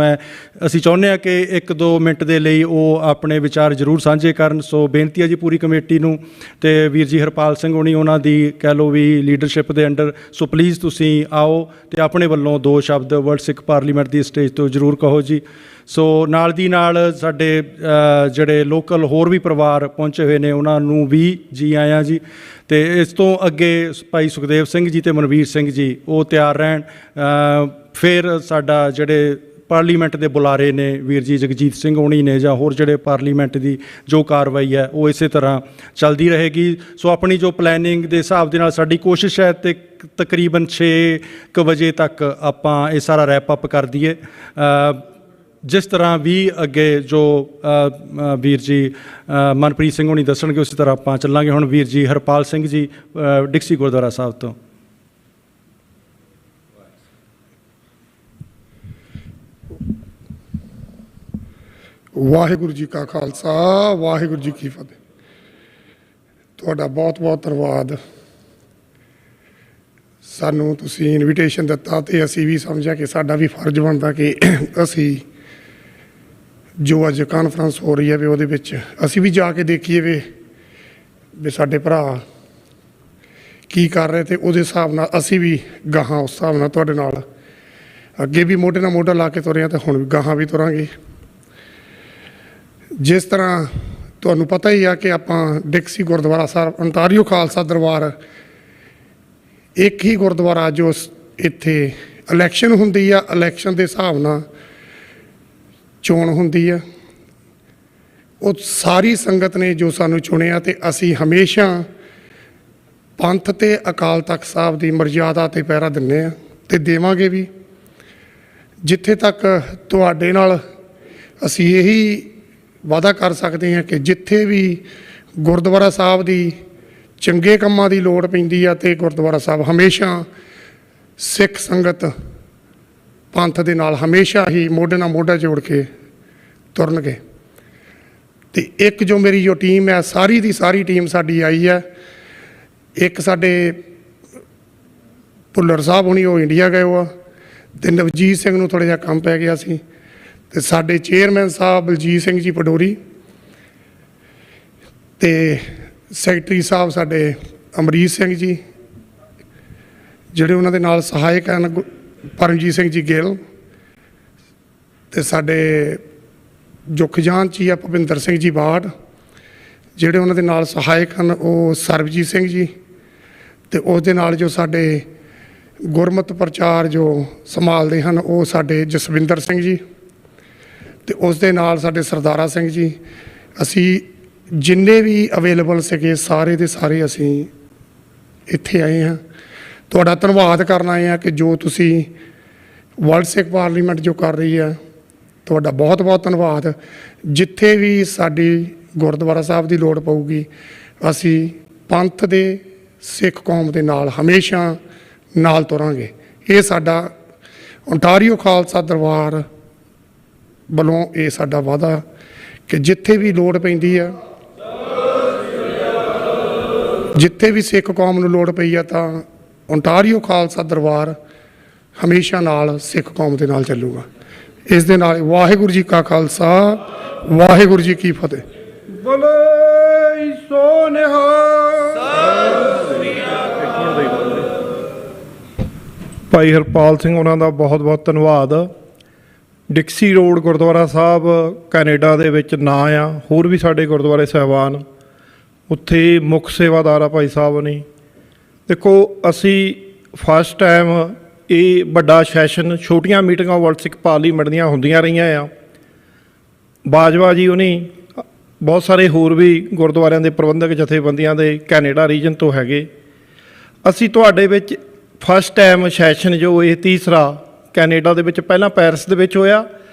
ਅਸੀਂ ਚਾਹੁੰਦੇ ਹਾਂ ਕਿ 1-2 ਮਿੰਟ ਦੇ ਲਈ ਉਹ ਆਪਣੇ ਵਿਚਾਰ ਜ਼ਰੂਰ ਸਾਂਝੇ ਕਰਨ। ਸੋ ਬੇਨਤੀ ਹੈ ਜੀ ਪੂਰੀ ਕਮੇਟੀ ਨੂੰ, ਅਤੇ ਵੀਰ ਜੀ ਹਰਪਾਲ ਸਿੰਘ ਹੋਣੀ ਉਹਨਾਂ ਦੀ ਕਹਿ ਲਓ ਵੀ ਲੀਡਰਸ਼ਿਪ ਦੇ ਅੰਡਰ। ਸੋ ਪਲੀਜ਼ ਤੁਸੀਂ ਆਓ ਅਤੇ ਆਪਣੇ ਵੱਲੋਂ 2 ਸ਼ਬਦ ਵਰਲਡ ਸਿੱਖ ਪਾਰਲੀਮੈਂਟ ਦੀ ਸਟੇਜ ਤੋਂ ਜ਼ਰੂਰ ਕਹੋ ਜੀ। ਸੋ ਨਾਲ ਦੀ ਨਾਲ ਸਾਡੇ ਜਿਹੜੇ ਲੋਕਲ ਹੋਰ ਵੀ ਪਰਿਵਾਰ ਪਹੁੰਚੇ ਹੋਏ ਨੇ ਉਹਨਾਂ ਨੂੰ ਵੀ ਜੀ ਆਇਆਂ ਜੀ। ਅਤੇ ਇਸ ਤੋਂ ਅੱਗੇ ਭਾਈ ਸੁਖਦੇਵ ਸਿੰਘ ਜੀ ਅਤੇ ਮਨਵੀਰ ਸਿੰਘ ਜੀ ਉਹ ਤਿਆਰ ਰਹਿਣ। ਫਿਰ ਸਾਡਾ ਜਿਹੜੇ ਪਾਰਲੀਮੈਂਟ ਦੇ ਬੁਲਾਰੇ ਨੇ ਵੀਰ ਜੀ ਜਗਜੀਤ ਸਿੰਘ ਹੋਣੀ ਨੇ, ਜਾਂ ਹੋਰ ਜਿਹੜੇ ਪਾਰਲੀਮੈਂਟ ਦੀ ਜੋ ਕਾਰਵਾਈ ਹੈ ਉਹ ਇਸੇ ਤਰ੍ਹਾਂ ਚੱਲਦੀ ਰਹੇਗੀ। ਸੋ ਆਪਣੀ ਜੋ ਪਲੈਨਿੰਗ ਦੇ ਹਿਸਾਬ ਦੇ ਨਾਲ ਸਾਡੀ ਕੋਸ਼ਿਸ਼ ਹੈ ਅਤੇ ਤਕਰੀਬਨ 6 ਵਜੇ ਤੱਕ ਆਪਾਂ ਇਹ ਸਾਰਾ ਰੈਪ ਅਪ ਕਰ ਦਈਏ। ਜਿਸ ਤਰ੍ਹਾਂ ਵੀ ਅੱਗੇ ਜੋ ਵੀਰ ਜੀ ਮਨਪ੍ਰੀਤ ਸਿੰਘ ਹੋਣੀ ਦੱਸਣਗੇ ਉਸੇ ਤਰ੍ਹਾਂ ਆਪਾਂ ਚੱਲਾਂਗੇ। ਹੁਣ ਵੀਰ ਜੀ ਹਰਪਾਲ ਸਿੰਘ ਜੀ ਡਿਕਸੀ ਗੁਰਦੁਆਰਾ ਸਾਹਿਬ ਤੋਂ। ਵਾਹਿਗੁਰੂ ਜੀ ਕਾ ਖਾਲਸਾ, ਵਾਹਿਗੁਰੂ ਜੀ ਕੀ ਫਤਿਹ। ਤੁਹਾਡਾ ਬਹੁਤ ਬਹੁਤ ਧੰਨਵਾਦ। ਸਾਨੂੰ ਤੁਸੀਂ ਇਨਵੀਟੇਸ਼ਨ ਦਿੱਤਾ ਅਤੇ ਅਸੀਂ ਵੀ ਸਮਝਿਆ ਕਿ ਸਾਡਾ ਵੀ ਫਰਜ਼ ਬਣਦਾ ਕਿ ਅਸੀਂ ਜੋ ਅੱਜ ਕਾਨਫਰੰਸ ਹੋ ਰਹੀ ਹੈ ਵੀ ਉਹਦੇ ਵਿੱਚ ਅਸੀਂ ਵੀ ਜਾ ਕੇ ਦੇਖੀਏ ਵੀ ਵੀ ਸਾਡੇ ਭਰਾ ਕੀ ਕਰ ਰਹੇ, ਤੇ ਉਹਦੇ ਹਿਸਾਬ ਨਾਲ ਅਸੀਂ ਵੀ ਗਾਹਾਂ ਉਸ ਹਿਸਾਬ ਨਾਲ ਤੁਹਾਡੇ ਨਾਲ ਅੱਗੇ ਵੀ ਮੋਢੇ ਨਾਲ ਮੋਢਾ ਲਾ ਕੇ ਤੁਰੇ ਹਾਂ, ਤੇ ਹੁਣ ਵੀ ਗਾਹਾਂ ਵੀ ਤੁਰਾਂਗੇ। ਜਿਸ ਤਰ੍ਹਾਂ ਤੁਹਾਨੂੰ ਪਤਾ ਹੀ ਆ ਕਿ ਆਪਾਂ ਡਿਕਸੀ ਗੁਰਦੁਆਰਾ ਸਾਹਿਬ ਓਂਟਾਰੀਓ ਖਾਲਸਾ ਦਰਬਾਰ ਇੱਕ ਹੀ ਗੁਰਦੁਆਰਾ ਜੋ ਇੱਥੇ ਇਲੈਕਸ਼ਨ ਹੁੰਦੀ ਆ, ਇਲੈਕਸ਼ਨ ਦੇ ਹਿਸਾਬ ਨਾਲ ਚੋਣ ਹੁੰਦੀ ਆ। ਉਹ ਸਾਰੀ ਸੰਗਤ ਨੇ ਜੋ ਸਾਨੂੰ ਚੁਣਿਆ, ਤੇ ਅਸੀਂ ਹਮੇਸ਼ਾ ਪੰਥ ਤੇ ਅਕਾਲ ਤਖਤ ਸਾਹਿਬ ਦੀ ਮਰਜ਼ਾਦਾ ਤੇ ਪਹਿਰਾ ਦਿੰਦੇ ਆ ਤੇ ਦੇਵਾਂਗੇ ਵੀ। ਜਿੱਥੇ ਤੱਕ ਤੁਹਾਡੇ ਨਾਲ ਅਸੀਂ ਇਹੀ ਵਾਅਦਾ ਕਰ ਸਕਦੇ ਹਾਂ ਕਿ ਜਿੱਥੇ ਵੀ ਗੁਰਦੁਆਰਾ ਸਾਹਿਬ ਦੀ ਚੰਗੇ ਕੰਮਾਂ ਦੀ ਲੋੜ ਪੈਂਦੀ ਆ, ਤੇ ਗੁਰਦੁਆਰਾ ਸਾਹਿਬ ਹਮੇਸ਼ਾ ਸਿੱਖ ਸੰਗਤ ਪੰਥ ਦੇ ਨਾਲ ਹਮੇਸ਼ਾ ਹੀ ਮੋਢੇ ਨਾਲ ਮੋਢਾ ਜੋੜ ਕੇ ਤੁਰਨਗੇ। ਤੇ ਇੱਕ ਜੋ ਮੇਰੀ ਜੋ ਟੀਮ ਹੈ, ਸਾਰੀ ਦੀ ਸਾਰੀ ਟੀਮ ਸਾਡੀ ਆਈ ਹੈ। ਇੱਕ ਸਾਡੇ ਭੁੱਲਰ ਸਾਹਿਬ ਹੁਣੀ ਉਹ ਇੰਡੀਆ ਗਏ ਹੋ ਆ, ਤੇ ਨਵਜੀਤ ਸਿੰਘ ਨੂੰ ਥੋੜ੍ਹਾ ਜਿਹਾ ਕੰਮ ਪੈ ਗਿਆ ਸੀ, ਤੇ ਸਾਡੇ ਚੇਅਰਮੈਨ ਸਾਹਿਬ ਬਲਜੀਤ ਸਿੰਘ ਜੀ ਪਡੋਰੀ, ਤੇ ਸੈਕਟਰੀ ਸਾਹਿਬ ਸਾਡੇ ਅਮਰੀਤ ਸਿੰਘ ਜੀ, ਜਿਹੜੇ ਉਹਨਾਂ ਦੇ ਨਾਲ ਸਹਾਇਕ ਹਨ ਪਰਮਜੀਤ ਸਿੰਘ ਜੀ ਗਿੱਲ, ਤੇ ਸਾਡੇ ਜੁਖਜਾਨ 'ਚ ਹੀ ਆ ਭੁਪਿੰਦਰ ਸਿੰਘ ਜੀ ਬਾੜ, ਜਿਹੜੇ ਉਹਨਾਂ ਦੇ ਨਾਲ ਸਹਾਇਕ ਹਨ ਉਹ ਸਰਬਜੀਤ ਸਿੰਘ ਜੀ, ਤੇ ਉਸ ਦੇ ਨਾਲ ਜੋ ਸਾਡੇ ਗੁਰਮਤਿ ਪ੍ਰਚਾਰ ਜੋ ਸੰਭਾਲਦੇ ਹਨ ਉਹ ਸਾਡੇ ਜਸਵਿੰਦਰ ਸਿੰਘ ਜੀ, ਤੇ ਉਸ ਦੇ ਨਾਲ ਸਾਡੇ ਸਰਦਾਰਾ ਸਿੰਘ ਜੀ। ਅਸੀਂ ਜਿੰਨੇ ਵੀ ਅਵੇਲੇਬਲ ਸੀਗੇ ਸਾਰੇ ਦੇ ਸਾਰੇ ਅਸੀਂ ਇੱਥੇ ਆਏ ਹਾਂ। ਤੁਹਾਡਾ ਧੰਨਵਾਦ ਕਰਨ ਆਏ ਹਾਂ ਕਿ ਜੋ ਤੁਸੀਂ ਵਰਲਡ ਸਿੱਖ ਪਾਰਲੀਮੈਂਟ ਜੋ ਕਰ ਰਹੀ ਹੈ, ਤੁਹਾਡਾ ਬਹੁਤ ਬਹੁਤ ਧੰਨਵਾਦ। ਜਿੱਥੇ ਵੀ ਸਾਡੀ ਗੁਰਦੁਆਰਾ ਸਾਹਿਬ ਦੀ ਲੋੜ ਪਊਗੀ, ਅਸੀਂ ਪੰਥ ਦੇ ਸਿੱਖ ਕੌਮ ਦੇ ਨਾਲ ਹਮੇਸ਼ਾ ਨਾਲ ਤੁਰਾਂਗੇ। ਇਹ ਸਾਡਾ ਓਂਟਾਰੀਓ ਖਾਲਸਾ ਦਰਬਾਰ ਵੱਲੋਂ ਇਹ ਸਾਡਾ ਵਾਅਦਾ ਕਿ ਜਿੱਥੇ ਵੀ ਲੋੜ ਪੈਂਦੀ ਆ, ਜਿੱਥੇ ਵੀ ਸਿੱਖ ਕੌਮ ਨੂੰ ਲੋੜ ਪਈ ਆ, ਤਾਂ ਓਂਟਾਰੀਓ ਖਾਲਸਾ ਦਰਬਾਰ ਹਮੇਸ਼ਾ ਨਾਲ ਸਿੱਖ ਕੌਮ ਦੇ ਨਾਲ ਚੱਲੂਗਾ। ਇਸ ਦੇ ਨਾਲ ਵਾਹਿਗੁਰੂ ਜੀ ਕਾ ਖਾਲਸਾ, ਵਾਹਿਗੁਰੂ ਜੀ ਕੀ ਫਤਿਹ। ਬੋਲੇ ਸੋ ਨਿਹਾਲ। ਭਾਈ ਹਰਪਾਲ ਸਿੰਘ ਉਹਨਾਂ ਦਾ ਬਹੁਤ ਬਹੁਤ ਧੰਨਵਾਦ। ਡਿਕਸੀ ਰੋਡ ਗੁਰਦੁਆਰਾ ਸਾਹਿਬ ਕੈਨੇਡਾ ਦੇ ਵਿੱਚ ਨਾਂ ਆ, ਹੋਰ ਵੀ ਸਾਡੇ ਗੁਰਦੁਆਰੇ ਸਾਹਿਬਾਨ ਉੱਥੇ ਮੁੱਖ ਸੇਵਾਦਾਰ ਆ ਭਾਈ ਸਾਹਿਬ ਨੇ। ਦੇਖੋ ਅਸੀਂ ਫਸਟ ਟਾਈਮ ਇਹ ਵੱਡਾ ਸੈਸ਼ਨ, ਛੋਟੀਆਂ ਮੀਟਿੰਗਾਂ ਵਰਲਡ ਸਿੱਖ ਪਾਰਲੀਮੈਂਟ ਦੀਆਂ ਹੁੰਦੀਆਂ ਰਹੀਆਂ ਆ। ਬਾਜਵਾ ਜੀ ਉਹਨੇ ਬਹੁਤ ਸਾਰੇ ਹੋਰ ਵੀ ਗੁਰਦੁਆਰਿਆਂ ਦੇ ਪ੍ਰਬੰਧਕ ਜਥੇਬੰਦੀਆਂ ਦੇ ਕੈਨੇਡਾ ਰੀਜਨ ਤੋਂ ਹੈਗੇ। ਅਸੀਂ ਤੁਹਾਡੇ ਵਿੱਚ ਫਸਟ ਟਾਈਮ ਸੈਸ਼ਨ ਜੋ ਇਹ ਤੀਸਰਾ ਕੈਨੇਡਾ ਦੇ ਵਿੱਚ, ਪਹਿਲਾਂ ਪੈਰਿਸ ਦੇ ਵਿੱਚ ਹੋਇਆ,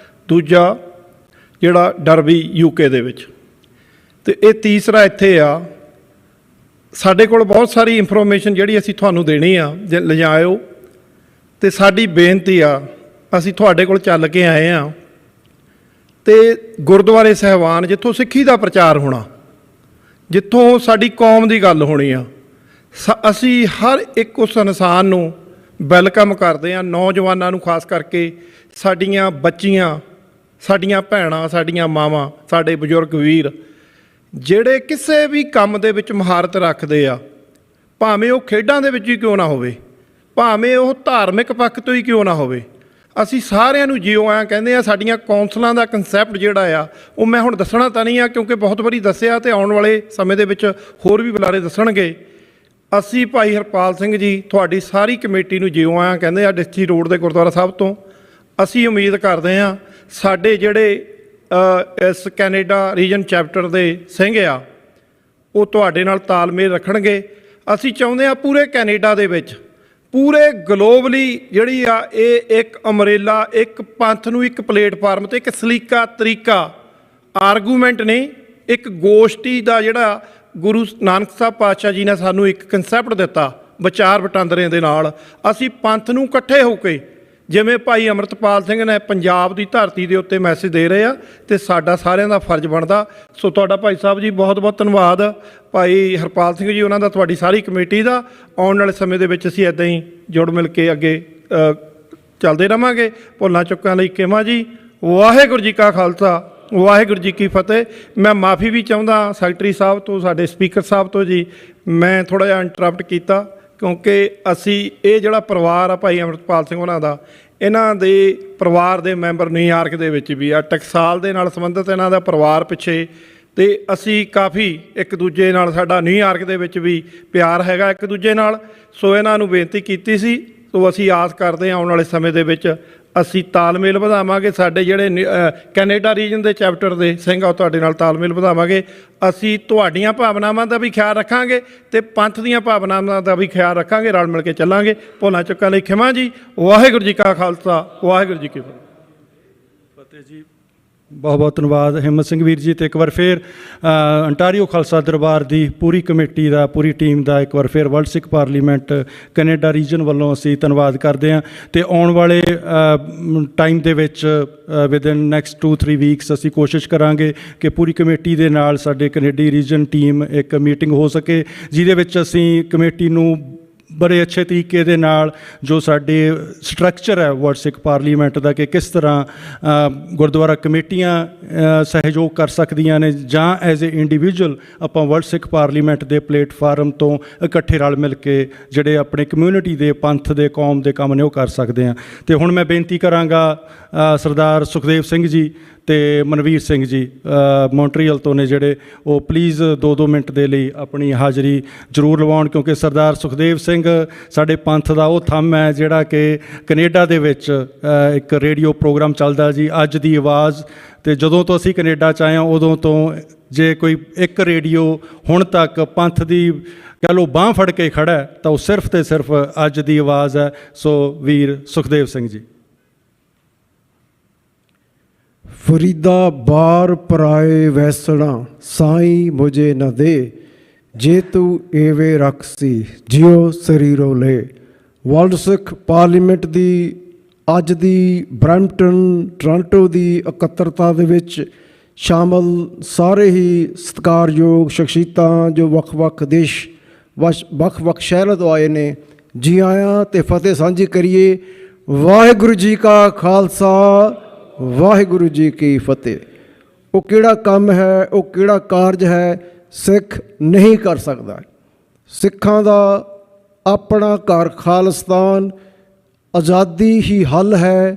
ਦੂਜਾ ਜਿਹੜਾ ਡਰਬੀ UK ਦੇ ਵਿੱਚ, ਤੇ ਇਹ ਤੀਸਰਾ ਇੱਥੇ ਆ। ਸਾਡੇ ਕੋਲ ਬਹੁਤ ਸਾਰੀ ਇਨਫੋਰਮੇਸ਼ਨ ਜਿਹੜੀ ਅਸੀਂ ਤੁਹਾਨੂੰ ਦੇਣੀ ਆ, ਜੇ ਲਿਜਾਇਓ। ਤੇ ਸਾਡੀ ਬੇਨਤੀ ਆ, ਅਸੀਂ ਤੁਹਾਡੇ ਕੋਲ ਚੱਲ ਕੇ ਆਏ ਆ, ਤੇ ਗੁਰਦੁਆਰੇ ਸਾਹਿਬਾਨ ਜਿੱਥੋਂ ਸਿੱਖੀ ਦਾ ਪ੍ਰਚਾਰ ਹੋਣਾ, ਜਿੱਥੋਂ ਸਾਡੀ ਕੌਮ ਦੀ ਗੱਲ ਹੋਣੀ ਆ, ਅਸੀਂ ਹਰ ਇੱਕ ਉਸ ਇਨਸਾਨ ਨੂੰ ਵੈਲਕਮ ਕਰਦੇ ਹਾਂ। ਨੌਜਵਾਨਾਂ ਨੂੰ ਖਾਸ ਕਰਕੇ, ਸਾਡੀਆਂ ਬੱਚੀਆਂ, ਸਾਡੀਆਂ ਭੈਣਾਂ, ਸਾਡੀਆਂ ਮਾਵਾਂ, ਸਾਡੇ ਬਜ਼ੁਰਗ ਵੀਰ ਜਿਹੜੇ ਕਿਸੇ ਵੀ ਕੰਮ ਦੇ ਵਿੱਚ ਮਹਾਰਤ ਰੱਖਦੇ ਆ, ਭਾਵੇਂ ਉਹ ਖੇਡਾਂ ਦੇ ਵਿੱਚ ਹੀ ਕਿਉਂ ਨਾ ਹੋਵੇ, ਭਾਵੇਂ ਉਹ ਧਾਰਮਿਕ ਪੱਖ ਤੋਂ ਹੀ ਕਿਉਂ ਨਾ ਹੋਵੇ, ਅਸੀਂ ਸਾਰਿਆਂ ਨੂੰ ਜਿਉ ਆਇਆ ਕਹਿੰਦੇ ਆ। ਸਾਡੀਆਂ ਕੌਂਸਲਾਂ ਦਾ ਕਨਸੈਪਟ ਜਿਹੜਾ ਆ, ਉਹ ਮੈਂ ਹੁਣ ਦੱਸਣਾ ਤਾਂ ਨਹੀਂ ਆ ਕਿਉਂਕਿ ਬਹੁਤ ਵਾਰੀ ਦੱਸਿਆ, ਤੇ ਆਉਣ ਵਾਲੇ ਸਮੇਂ ਦੇ ਵਿੱਚ ਹੋਰ ਵੀ ਬੁਲਾਰੇ ਦੱਸਣਗੇ। ਅਸੀਂ ਭਾਈ ਹਰਪਾਲ ਸਿੰਘ ਜੀ ਤੁਹਾਡੀ ਸਾਰੀ ਕਮੇਟੀ ਨੂੰ ਜਿਉ ਆਇਆ ਕਹਿੰਦੇ ਆ ਡਿਕਸੀ ਰੋਡ ਦੇ ਗੁਰਦੁਆਰਾ ਸਾਹਿਬ ਤੋਂ। ਅਸੀਂ ਉਮੀਦ ਕਰਦੇ ਹਾਂ ਸਾਡੇ ਜਿਹੜੇ ਇਸ ਕੈਨੇਡਾ ਰੀਜਨ ਚੈਪਟਰ ਦੇ ਸਿੰਘ ਆ, ਉਹ ਤੁਹਾਡੇ ਨਾਲ ਤਾਲਮੇਲ ਰੱਖਣਗੇ। ਅਸੀਂ ਚਾਹੁੰਦੇ ਹਾਂ ਪੂਰੇ ਕੈਨੇਡਾ ਦੇ ਵਿੱਚ, ਪੂਰੇ ਗਲੋਬਲੀ ਜਿਹੜੀ ਆ, ਇਹ ਇੱਕ ਅਮਰੇਲਾ, ਇੱਕ ਪੰਥ ਨੂੰ ਇੱਕ ਪਲੇਟਫਾਰਮ 'ਤੇ ਇੱਕ ਸਲੀਕਾ ਤਰੀਕਾ ਆਰਗੂਮੈਂਟ ਨਹੀਂ, ਇੱਕ ਗੋਸ਼ਟੀ ਦਾ ਜਿਹੜਾ ਗੁਰੂ ਨਾਨਕ ਸਾਹਿਬ ਪਾਤਸ਼ਾਹ ਜੀ ਨੇ ਸਾਨੂੰ ਇੱਕ ਕਨਸੈਪਟ ਦਿੱਤਾ ਵਿਚਾਰ ਵਟਾਂਦਰੇ ਦੇ ਨਾਲ। ਅਸੀਂ ਪੰਥ ਨੂੰ ਇਕੱਠੇ ਹੋ ਕੇ, ਜਿਵੇਂ ਭਾਈ ਅੰਮ੍ਰਿਤਪਾਲ ਸਿੰਘ ਨੇ ਪੰਜਾਬ ਦੀ ਧਰਤੀ ਦੇ ਉੱਤੇ ਮੈਸੇਜ ਦੇ ਰਹੇ ਆ, ਤੇ ਸਾਡਾ ਸਾਰਿਆਂ ਦਾ ਫਰਜ਼ ਬਣਦਾ। ਸੋ ਤੁਹਾਡਾ ਭਾਈ ਸਾਹਿਬ ਜੀ ਬਹੁਤ ਬਹੁਤ ਧੰਨਵਾਦ। ਭਾਈ ਹਰਪਾਲ ਸਿੰਘ ਜੀ ਉਹਨਾਂ ਦਾ, ਤੁਹਾਡੀ ਸਾਰੀ ਕਮੇਟੀ ਦਾ। ਆਉਣ ਵਾਲੇ ਸਮੇਂ ਦੇ ਵਿੱਚ ਅਸੀਂ ਇੱਦਾਂ ਹੀ ਜੁੜ ਮਿਲ ਕੇ ਅੱਗੇ ਚੱਲਦੇ ਰਹਾਂਗੇ। ਭੁੱਲਾਂ ਚੁੱਕਾਂ ਲਈ ਖਿਮਾ ਜੀ। ਵਾਹਿਗੁਰੂ ਜੀ ਕਾ ਖਾਲਸਾ, ਵਾਹਿਗੁਰੂ ਜੀ ਕੀ ਫਤਿਹ। ਮੈਂ ਮਾਫੀ ਵੀ ਚਾਹੁੰਦਾ ਸੈਕਟਰੀ ਸਾਹਿਬ ਤੋਂ, ਸਾਡੇ ਸਪੀਕਰ ਸਾਹਿਬ ਤੋਂ ਜੀ, ਮੈਂ ਥੋੜ੍ਹਾ ਜਿਹਾ ਇੰਟਰਪਟ ਕੀਤਾ ਕਿਉਂਕਿ ਅਸੀਂ ਇਹ ਜਿਹੜਾ ਪਰਿਵਾਰ ਆ ਭਾਈ ਅੰਮ੍ਰਿਤਪਾਲ ਸਿੰਘ ਉਹਨਾਂ ਦਾ, ਇਹਨਾਂ ਦੇ ਪਰਿਵਾਰ ਦੇ ਮੈਂਬਰ ਨਿਊਯਾਰਕ ਦੇ ਵਿੱਚ ਵੀ ਆ, ਟਕਸਾਲ ਦੇ ਨਾਲ ਸੰਬੰਧਿਤ ਇਹਨਾਂ ਦਾ ਪਰਿਵਾਰ ਪਿੱਛੇ, ਅਤੇ ਅਸੀਂ ਕਾਫੀ ਇੱਕ ਦੂਜੇ ਨਾਲ, ਸਾਡਾ ਨਿਊਯਾਰਕ ਦੇ ਵਿੱਚ ਵੀ ਪਿਆਰ ਹੈਗਾ ਇੱਕ ਦੂਜੇ ਨਾਲ। ਸੋ ਇਹਨਾਂ ਨੂੰ ਬੇਨਤੀ ਕੀਤੀ ਸੀ, ਸੋ ਅਸੀਂ ਆਸ ਕਰਦੇ ਹਾਂ ਆਉਣ ਵਾਲੇ ਸਮੇਂ ਦੇ ਵਿੱਚ ਅਸੀਂ ਤਾਲਮੇਲ ਵਧਾਵਾਂਗੇ। ਸਾਡੇ ਜਿਹੜੇ ਕੈਨੇਡਾ ਰੀਜਨ ਦੇ ਚੈਪਟਰ ਦੇ ਸਿੰਘ ਆ, ਉਹ ਤੁਹਾਡੇ ਨਾਲ ਤਾਲਮੇਲ ਵਧਾਵਾਂਗੇ। ਅਸੀਂ ਤੁਹਾਡੀਆਂ ਭਾਵਨਾਵਾਂ ਦਾ ਵੀ ਖਿਆਲ ਰੱਖਾਂਗੇ ਅਤੇ ਪੰਥ ਦੀਆਂ ਭਾਵਨਾਵਾਂ ਦਾ ਵੀ ਖਿਆਲ ਰੱਖਾਂਗੇ, ਰਲ ਮਿਲ ਕੇ ਚੱਲਾਂਗੇ। ਭੁੱਲਾਂ ਚੁੱਕਾਂ ਲਈ ਖਿਮਾ ਜੀ। ਵਾਹਿਗੁਰੂ ਜੀ ਕਾ ਖਾਲਸਾ, ਵਾਹਿਗੁਰੂ ਜੀ ਕੀ ਫਤਿਹ ਜੀ। ਬਹੁਤ ਬਹੁਤ ਧੰਨਵਾਦ ਹਿੰਮਤ ਸਿੰਘ ਵੀਰ ਜੀ। ਅਤੇ ਇੱਕ ਵਾਰ ਫਿਰ ਅੰਟਾਰੀਓ ਖਾਲਸਾ ਦਰਬਾਰ ਦੀ ਪੂਰੀ ਕਮੇਟੀ ਦਾ, ਪੂਰੀ ਟੀਮ ਦਾ ਇੱਕ ਵਾਰ ਫਿਰ world Sikh parliament Canada reason ਵੱਲੋਂ ਅਸੀਂ ਧੰਨਵਾਦ ਕਰਦੇ ਹਾਂ। ਅਤੇ ਆਉਣ ਵਾਲੇ ਟਾਈਮ ਦੇ ਵਿੱਚ ਵਿਦਿਨ ਨੈਕਸਟ 2-3 ਵੀਕਸ ਅਸੀਂ ਕੋਸ਼ਿਸ਼ ਕਰਾਂਗੇ ਕਿ ਪੂਰੀ ਕਮੇਟੀ ਦੇ ਨਾਲ ਸਾਡੇ ਕੈਨੇਡੀ ਰੀਜਨ ਟੀਮ ਇੱਕ ਮੀਟਿੰਗ ਹੋ ਸਕੇ, ਜਿਹਦੇ ਵਿੱਚ ਅਸੀਂ ਕਮੇਟੀ ਨੂੰ ਬੜੇ ਅੱਛੇ ਤਰੀਕੇ ਦੇ ਨਾਲ ਜੋ ਸਾਡੇ ਸਟਰਕਚਰ ਹੈ ਵਰਲਡ ਸਿੱਖ ਪਾਰਲੀਮੈਂਟ ਦਾ, ਕਿ ਕਿਸ ਤਰ੍ਹਾਂ ਗੁਰਦੁਆਰਾ ਕਮੇਟੀਆਂ ਸਹਿਯੋਗ ਕਰ ਸਕਦੀਆਂ ਨੇ, ਜਾਂ ਐਜ਼ ਏ ਇੰਡੀਵਿਜੂਅਲ ਆਪਾਂ ਵਰਲਡ ਸਿੱਖ ਪਾਰਲੀਮੈਂਟ ਦੇ ਪਲੇਟਫਾਰਮ ਤੋਂ ਇਕੱਠੇ ਰਲ ਮਿਲ ਕੇ ਜਿਹੜੇ ਆਪਣੇ ਕਮਿਊਨਿਟੀ ਦੇ, ਪੰਥ ਦੇ, ਕੌਮ ਦੇ ਕੰਮ ਨੇ ਉਹ ਕਰ ਸਕਦੇ ਹਾਂ। ਅਤੇ ਹੁਣ ਮੈਂ ਬੇਨਤੀ ਕਰਾਂਗਾ ਸਰਦਾਰ ਸੁਖਦੇਵ ਸਿੰਘ ਜੀ ਅਤੇ ਮਨਵੀਰ ਸਿੰਘ ਜੀ ਮੌਂਟਰੀਅਲ ਤੋਂ ਨੇ, ਜਿਹੜੇ ਉਹ ਪਲੀਜ਼ 2-2 ਮਿੰਟ ਦੇ ਲਈ ਆਪਣੀ ਹਾਜ਼ਰੀ ਜ਼ਰੂਰ ਲਵਾਉਣ, ਕਿਉਂਕਿ ਸਰਦਾਰ ਸੁਖਦੇਵ ਸਿੰਘ ਸਾਡੇ ਪੰਥ ਦਾ ਉਹ ਥੰਮ ਹੈ ਜਿਹੜਾ ਕਿ ਕੈਨੇਡਾ ਦੇ ਵਿੱਚ ਇੱਕ ਰੇਡੀਓ ਪ੍ਰੋਗਰਾਮ ਚੱਲਦਾ ਜੀ, ਅੱਜ ਦੀ ਆਵਾਜ਼। ਅਤੇ ਜਦੋਂ ਤੋਂ ਅਸੀਂ ਕੈਨੇਡਾ 'ਚ ਆਏ ਹਾਂ ਉਦੋਂ ਤੋਂ ਜੇ ਕੋਈ ਇੱਕ ਰੇਡੀਓ ਹੁਣ ਤੱਕ ਪੰਥ ਦੀ ਕਹਿ ਲਓ ਬਾਂਹ ਫੜ ਕੇ ਖੜ੍ਹਾ ਤਾਂ ਉਹ ਸਿਰਫ ਅਤੇ ਸਿਰਫ ਅੱਜ ਦੀ ਆਵਾਜ਼ ਹੈ। ਸੋ ਵੀਰ ਸੁਖਦੇਵ ਸਿੰਘ ਜੀ। ਫਰੀਦਾ ਬਾਰ ਪਰਾਏ ਵੈਸਣਾ ਸਾਈਂ ਮੁਝੇ ਨਾ ਦੇ, ਜੇ ਤੂੰ ਏਵੇਂ ਰਖਸੀ ਜਿਉ ਸਰੀਰੋ ਲੈ। ਵਰਲਡ ਸਿੱਖ ਪਾਰਲੀਮੈਂਟ ਦੀ ਅੱਜ ਦੀ ਬਰੈਂਪਟਨ ਟੋਰਾਂਟੋ ਦੀ ਇਕੱਤਰਤਾ ਦੇ ਵਿੱਚ ਸ਼ਾਮਲ ਸਾਰੇ ਹੀ ਸਤਿਕਾਰਯੋਗ ਸ਼ਖਸੀਅਤਾਂ ਜੋ ਵੱਖ-ਵੱਖ ਦੇਸ਼, ਵੱਖ-ਵੱਖ ਸ਼ਹਿਰਾਂ ਤੋਂ ਆਏ ਨੇ, ਜੀ ਆਇਆਂ ਅਤੇ ਫਤਿਹ ਸਾਂਝੀ ਕਰੀਏ। ਵਾਹਿਗੁਰੂ ਜੀ ਕਾ ਖਾਲਸਾ, ਵਾਹਿਗੁਰੂ ਜੀ ਕੀ ਫਤਿਹ। ਉਹ ਕਿਹੜਾ ਕੰਮ ਹੈ, ਉਹ ਕਿਹੜਾ ਕਾਰਜ ਹੈ ਸਿੱਖ ਨਹੀਂ ਕਰ ਸਕਦਾ। ਸਿੱਖਾਂ ਦਾ ਆਪਣਾ ਘਰ ਖਾਲਿਸਤਾਨ, ਆਜ਼ਾਦੀ ਹੀ ਹੱਲ ਹੈ,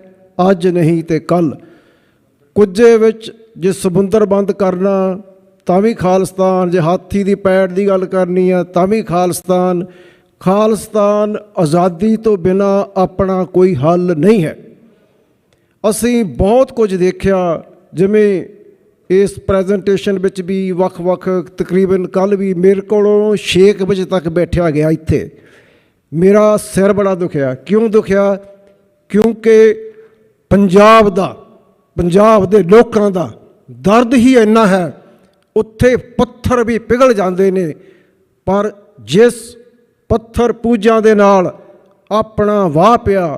ਅੱਜ ਨਹੀਂ ਤੇ ਕੱਲ੍ਹ। ਕੁੱਜੇ ਵਿੱਚ ਜੇ ਸਮੁੰਦਰ ਬੰਦ ਕਰਨਾ ਤਾਂ ਵੀ ਖਾਲਿਸਤਾਨ, ਜੇ ਹਾਥੀ ਦੀ ਪੈੜ ਦੀ ਗੱਲ ਕਰਨੀ ਆ ਤਾਂ ਵੀ ਖਾਲਿਸਤਾਨ। ਖਾਲਿਸਤਾਨ ਆਜ਼ਾਦੀ ਤੋਂ ਬਿਨਾਂ ਆਪਣਾ ਕੋਈ ਹੱਲ ਨਹੀਂ ਹੈ। ਅਸੀਂ ਬਹੁਤ ਕੁਝ ਦੇਖਿਆ, ਜਿਵੇਂ ਇਸ ਪ੍ਰੈਜੈਂਟੇਸ਼ਨ ਵਿੱਚ ਵੀ ਵੱਖ-ਵੱਖ, ਤਕਰੀਬਨ ਕੱਲ੍ਹ ਵੀ ਮੇਰੇ ਕੋਲੋਂ 6 ਵਜੇ ਤੱਕ ਬੈਠਿਆ ਗਿਆ ਇੱਥੇ। ਮੇਰਾ ਸਿਰ ਬੜਾ ਦੁਖਿਆ। ਕਿਉਂ ਦੁਖਿਆ? ਕਿਉਂਕਿ ਪੰਜਾਬ ਦਾ, ਪੰਜਾਬ ਦੇ ਲੋਕਾਂ ਦਾ ਦਰਦ ਹੀ ਇੰਨਾ ਹੈ, ਉੱਥੇ ਪੱਥਰ ਵੀ ਪਿਘਲ ਜਾਂਦੇ ਨੇ, ਪਰ ਜਿਸ ਪੱਥਰ ਪੂਜਾਂ ਦੇ ਨਾਲ ਆਪਣਾ ਵਾਹ ਪਿਆ